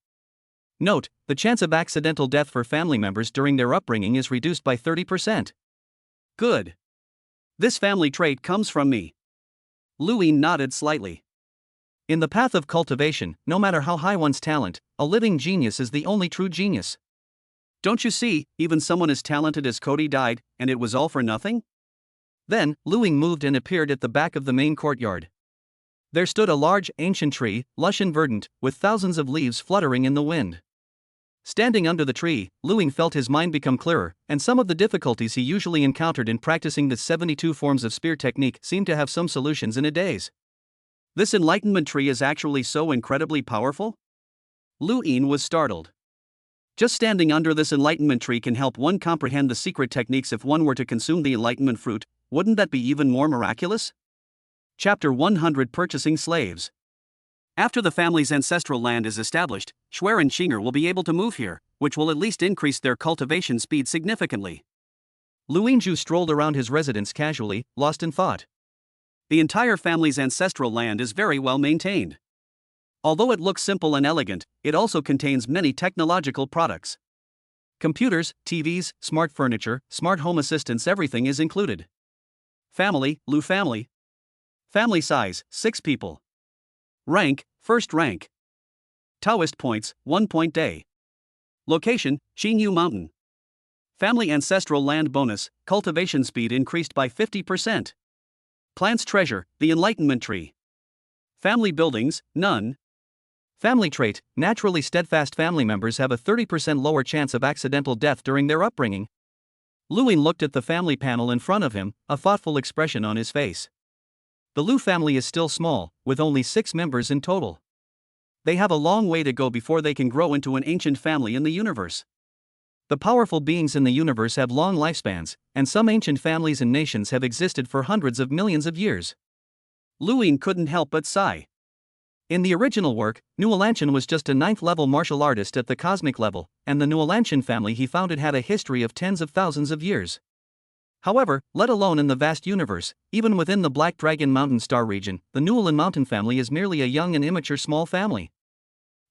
Note, the chance of accidental death for family members during their upbringing is reduced by 30%. Good. This family trait comes from me. Luwing nodded slightly. In the path of cultivation, no matter how high one's talent, a living genius is the only true genius. Don't you see, even someone as talented as Cody died, and it was all for nothing? Then, Luwing moved and appeared at the back of the main courtyard. There stood a large, ancient tree, lush and verdant, with thousands of leaves fluttering in the wind. Standing under the tree, Luwing felt his mind become clearer, and some of the difficulties he usually encountered in practicing the 72 forms of spear technique seemed to have some solutions in a daze. This enlightenment tree is actually so incredibly powerful? Luwing was startled. Just standing under this enlightenment tree can help one comprehend the secret techniques. If one were to consume the enlightenment fruit, wouldn't that be even more miraculous? Chapter 100 Purchasing Slaves. After the family's ancestral land is established, Schwer and Xinger will be able to move here, which will at least increase their cultivation speed significantly. Luwingju strolled around his residence casually, lost in thought. The entire family's ancestral land is very well maintained. Although it looks simple and elegant, it also contains many technological products. Computers, TVs, smart furniture, smart home assistants, everything is included. Family, Lu family. Family size, 6 people. Rank, first rank. Taoist points, 1 point day. Location, Xinyu Mountain. Family ancestral land bonus, cultivation speed increased by 50%. Plants treasure, the enlightenment tree. Family buildings, none. Family trait, naturally steadfast family members have a 30% lower chance of accidental death during their upbringing. Luwing looked at the family panel in front of him, a thoughtful expression on his face. The Lu family is still small, with only 6 members in total. They have a long way to go before they can grow into an ancient family in the universe. The powerful beings in the universe have long lifespans, and some ancient families and nations have existed for hundreds of millions of years. Luwing couldn't help but sigh. In the original work, Nualanchan was just a 9th-level martial artist at the cosmic level, and the Nualanchan family he founded had a history of tens of thousands of years. However, let alone in the vast universe, even within the Black Dragon Mountain Star region, the Nualan mountain family is merely a young and immature small family.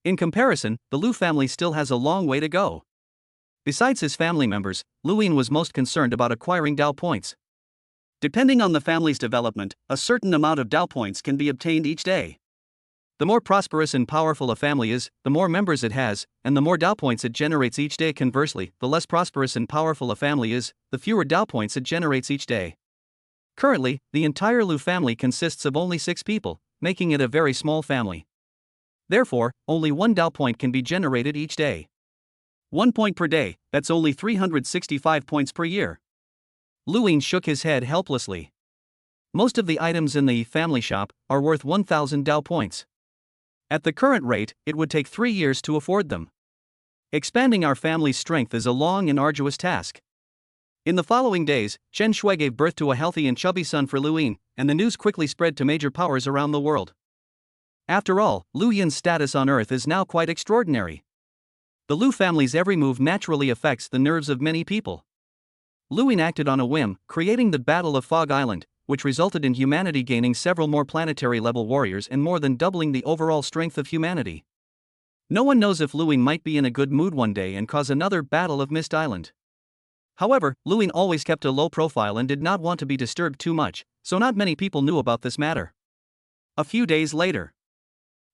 In comparison, the Lu family still has a long way to go. Besides his family members, Luwing was most concerned about acquiring Dao points. Depending on the family's development, a certain amount of Dao points can be obtained each day. The more prosperous and powerful a family is, the more members it has, and the more Dao points it generates each day. Conversely, the less prosperous and powerful a family is, the fewer Dao points it generates each day. Currently, the entire Lu family consists of only 6 people, making it a very small family. Therefore, only 1 Dao point can be generated each day. 1 point per day, that's only 365 points per year. Luwing shook his head helplessly. Most of the items in the family shop are worth 1,000 Dao points. At the current rate, it would take 3 years to afford them. Expanding our family's strength is a long and arduous task. In the following days, Shen Shui gave birth to a healthy and chubby son for Luwing, and the news quickly spread to major powers around the world. After all, Lu Yin's status on Earth is now quite extraordinary. The Lu family's every move naturally affects the nerves of many people. Lu Yin acted on a whim, creating the Battle of Fog Island, which resulted in humanity gaining several more planetary-level warriors and more than doubling the overall strength of humanity. No one knows if Lu Yin might be in a good mood one day and cause another Battle of Mist Island. However, Lu Yin always kept a low profile and did not want to be disturbed too much, so not many people knew about this matter. A few days later,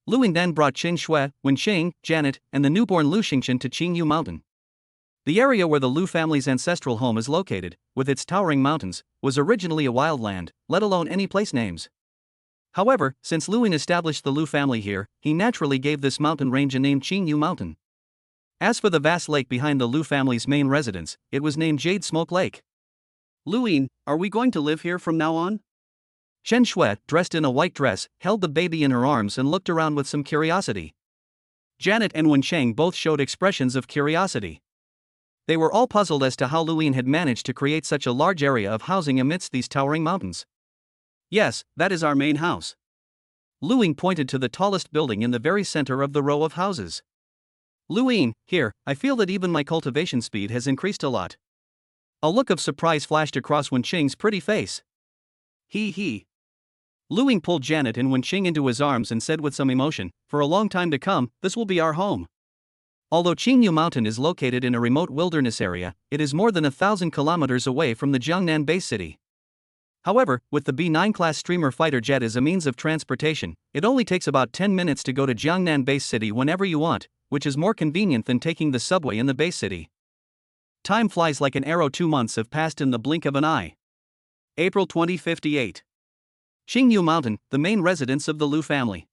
Lu Yin then brought Qin Shui, Wenqing, Janet, and the newborn Lu Xingqian to Qingyu Mountain. The area where the Lu family's ancestral home is located, with its towering mountains, was originally a wild land, let alone any place names. However, since Lu Yin established the Lu family here, he naturally gave this mountain range a name Qingyu Mountain. As for the vast lake behind the Lu family's main residence, it was named Jade Smoke Lake. Lu Yin, are we going to live here from now on? Chen Shui, dressed in a white dress, held the baby in her arms and looked around with some curiosity. Janet and Wenqing both showed expressions of curiosity. They were all puzzled as to how Lu Yin had managed to create such a large area of housing amidst these towering mountains. Yes, that is our main house. Lu Yin pointed to the tallest building in the very center of the row of houses. Lu Yin, here, I feel that even my cultivation speed has increased a lot. A look of surprise flashed across Wenqing's pretty face. He. Lu Yin pulled Janet and Wenqing into his arms and said with some emotion, "For a long time to come, this will be our home." Although Qingyu Mountain is located in a remote wilderness area, it is more than 1,000 kilometers away from the Jiangnan base city. However, with the B-9 class streamer fighter jet as a means of transportation, it only takes about 10 minutes to go to Jiangnan base city whenever you want, which is more convenient than taking the subway in the base city. Time flies like an arrow. 2 months have passed in the blink of an eye. April 2058. Qingyu Mountain, the main residence of the Lu family.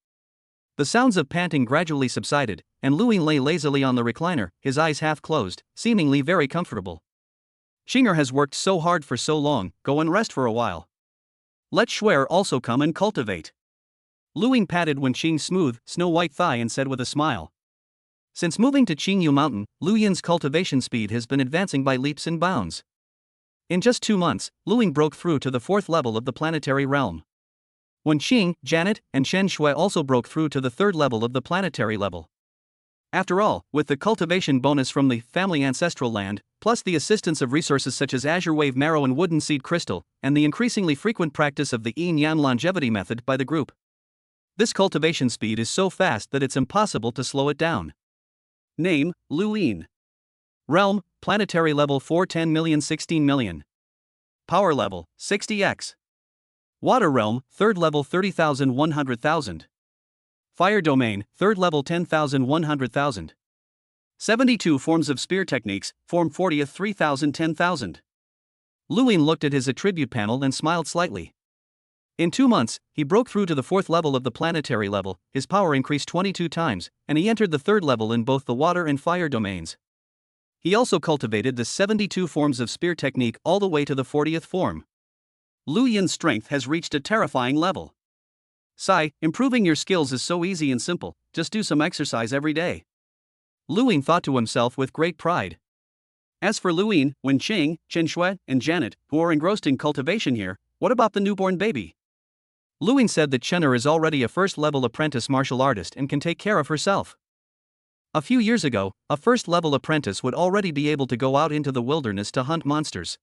The sounds of panting gradually subsided, and Lu Yin lay lazily on the recliner, his eyes half closed, seemingly very comfortable. Xinger has worked so hard for so long, go and rest for a while. Let Shuer also come and cultivate. Lu Yin patted Wenqing's smooth, snow-white thigh and said with a smile. Since moving to Qingyu Mountain, Lu Yin's cultivation speed has been advancing by leaps and bounds. In just 2 months, Lu Yin broke through to the 4th level of the planetary realm. Wenqing, Janet, and Chen Shui also broke through to the 3rd level of the planetary level. After all, with the cultivation bonus from the family ancestral land, plus the assistance of resources such as Azure Wave Marrow and Wooden Seed Crystal, and the increasingly frequent practice of the Yin-Yang longevity method by the group, this cultivation speed is so fast that it's impossible to slow it down. Name, Lu Yin. Realm, planetary level 410 million 16 million. Power level, 60x. Water realm, 3rd level 30,000 100,000. Fire domain, 3rd level 10,000 100,000. 72 forms of spear techniques, form 40th 3,000 10,000. Lu Yin looked at his attribute panel and smiled slightly. In 2 months, he broke through to the 4th level of the planetary level, his power increased 22 times, and he entered the 3rd level in both the water and fire domains. He also cultivated the 72 forms of spear technique all the way to the 40th form. Lu Yin's strength has reached a terrifying level. Sigh, improving your skills is so easy and simple, just do some exercise every day. Lu Yin thought to himself with great pride. As for Lu Yin, Wenqing, Chen Shui, and Janet, who are engrossed in cultivation here, what about the newborn baby? Lu Yin said that Chen'er is already a 1st-level apprentice martial artist and can take care of herself. A few years ago, a 1st-level apprentice would already be able to go out into the wilderness to hunt monsters.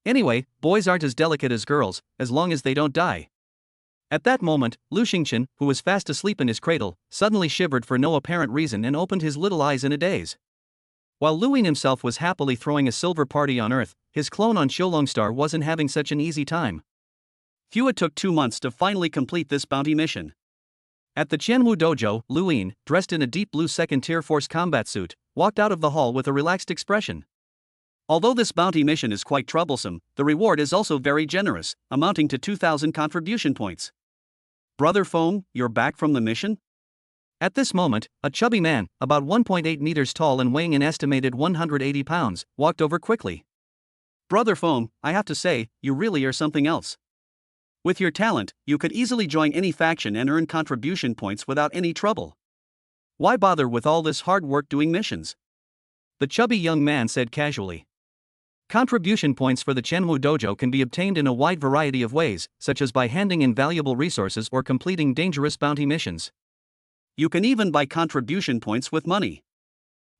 Anyway, boys aren't as delicate as girls, as long as they don't die. At that moment, Lu Xingqian, who was fast asleep in his cradle, suddenly shivered for no apparent reason and opened his little eyes in a daze. While Lu Yin himself was happily throwing a silver party on Earth, his clone on Xiulongstar wasn't having such an easy time. It took 2 months to finally complete this bounty mission. At the Qianwu dojo, Lu Yin, dressed in a deep blue 2nd-tier force combat suit, walked out of the hall with a relaxed expression. Although this bounty mission is quite troublesome, the reward is also very generous, amounting to 2,000 contribution points. Brother Feng, you're back from the mission? At this moment, a chubby man, about 1.8 meters tall and weighing an estimated 180 pounds, walked over quickly. Brother Feng, I have to say, you really are something else. With your talent, you could easily join any faction and earn contribution points without any trouble. Why bother with all this hard work doing missions? The chubby young man said casually. Contribution points for the Chenwu Dojo can be obtained in a wide variety of ways, such as by handing in valuable resources or completing dangerous bounty missions. You can even buy contribution points with money.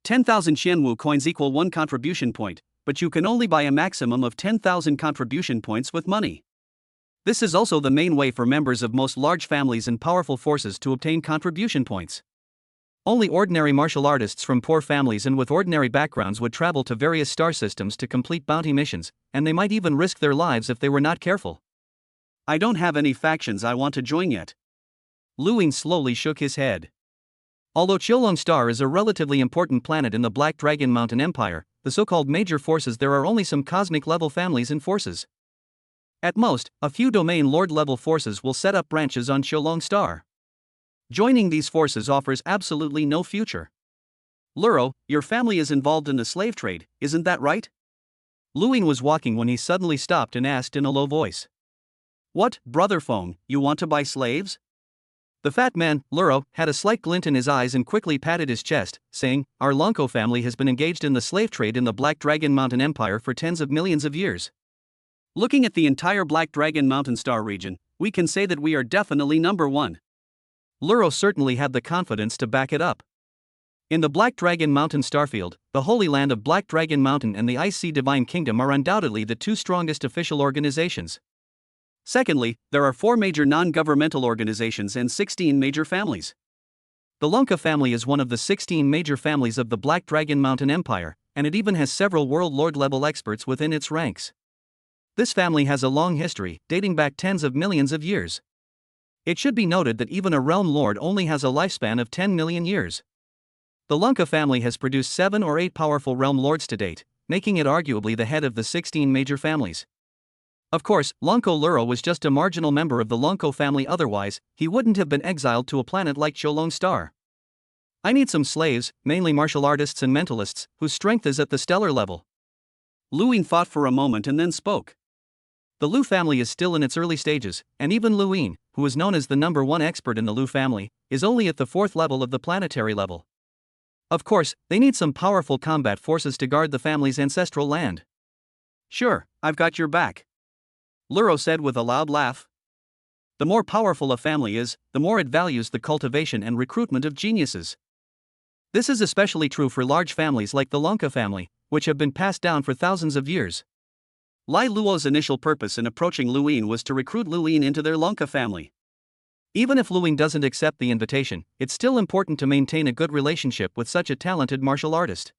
10,000 Xianwu coins equal 1 contribution point, but you can only buy a maximum of 10,000 contribution points with money. This is also the main way for members of most large families and powerful forces to obtain contribution points. Only ordinary martial artists from poor families and with ordinary backgrounds would travel to various star systems to complete bounty missions, and they might even risk their lives if they were not careful. I don't have any factions I want to join yet. Lu Ying slowly shook his head. Although Qiulong Star is a relatively important planet in the Black Dragon Mountain Empire, the so-called major forces, there are only some cosmic-level families and forces. At most, a few domain lord-level forces will set up branches on Qiulong Star. Joining these forces offers absolutely no future. Luro, your family is involved in the slave trade, isn't that right? Lu Ying was walking when he suddenly stopped and asked in a low voice. What, Brother Feng, you want to buy slaves? The fat man, Luro, had a slight glint in his eyes and quickly patted his chest, saying, "Our Lonko family has been engaged in the slave trade in the Black Dragon Mountain Empire for tens of millions of years. Looking at the entire Black Dragon Mountain Star region, we can say that we are definitely number one." Luro certainly had the confidence to back it up. In the Black Dragon Mountain Starfield, the Holy Land of Black Dragon Mountain and the Ice Sea Divine Kingdom are undoubtedly the two strongest official organizations. Secondly, there are 4 major non-governmental organizations and 16 major families. The Lonka family is one of the 16 major families of the Black Dragon Mountain Empire, and it even has several World Lord-level experts within its ranks. This family has a long history, dating back tens of millions of years. It should be noted that even a realm lord only has a lifespan of 10 million years. The Lonka family has produced 7 or 8 powerful realm lords to date, making it arguably the head of the 16 major families. Of course, Lonko Luro was just a marginal member of the Lonko family, otherwise, he wouldn't have been exiled to a planet like Qiulong Star. I need some slaves, mainly martial artists and mentalists, whose strength is at the stellar level. Lu Ying thought for a moment and then spoke. The Lu family is still in its early stages, and even Lu Ying, who is known as the number 1 expert in the Lu family, is only at the 4th level of the planetary level. Of course, they need some powerful combat forces to guard the family's ancestral land. Sure, I've got your back, Luro said with a loud laugh. The more powerful a family is, the more it values the cultivation and recruitment of geniuses. This is especially true for large families like the Lonka family, which have been passed down for thousands of years. Lai Luo's initial purpose in approaching Lu Ying was to recruit Lu Ying into their Lonka family. Even if Lu Ying doesn't accept the invitation, it's still important to maintain a good relationship with such a talented martial artist.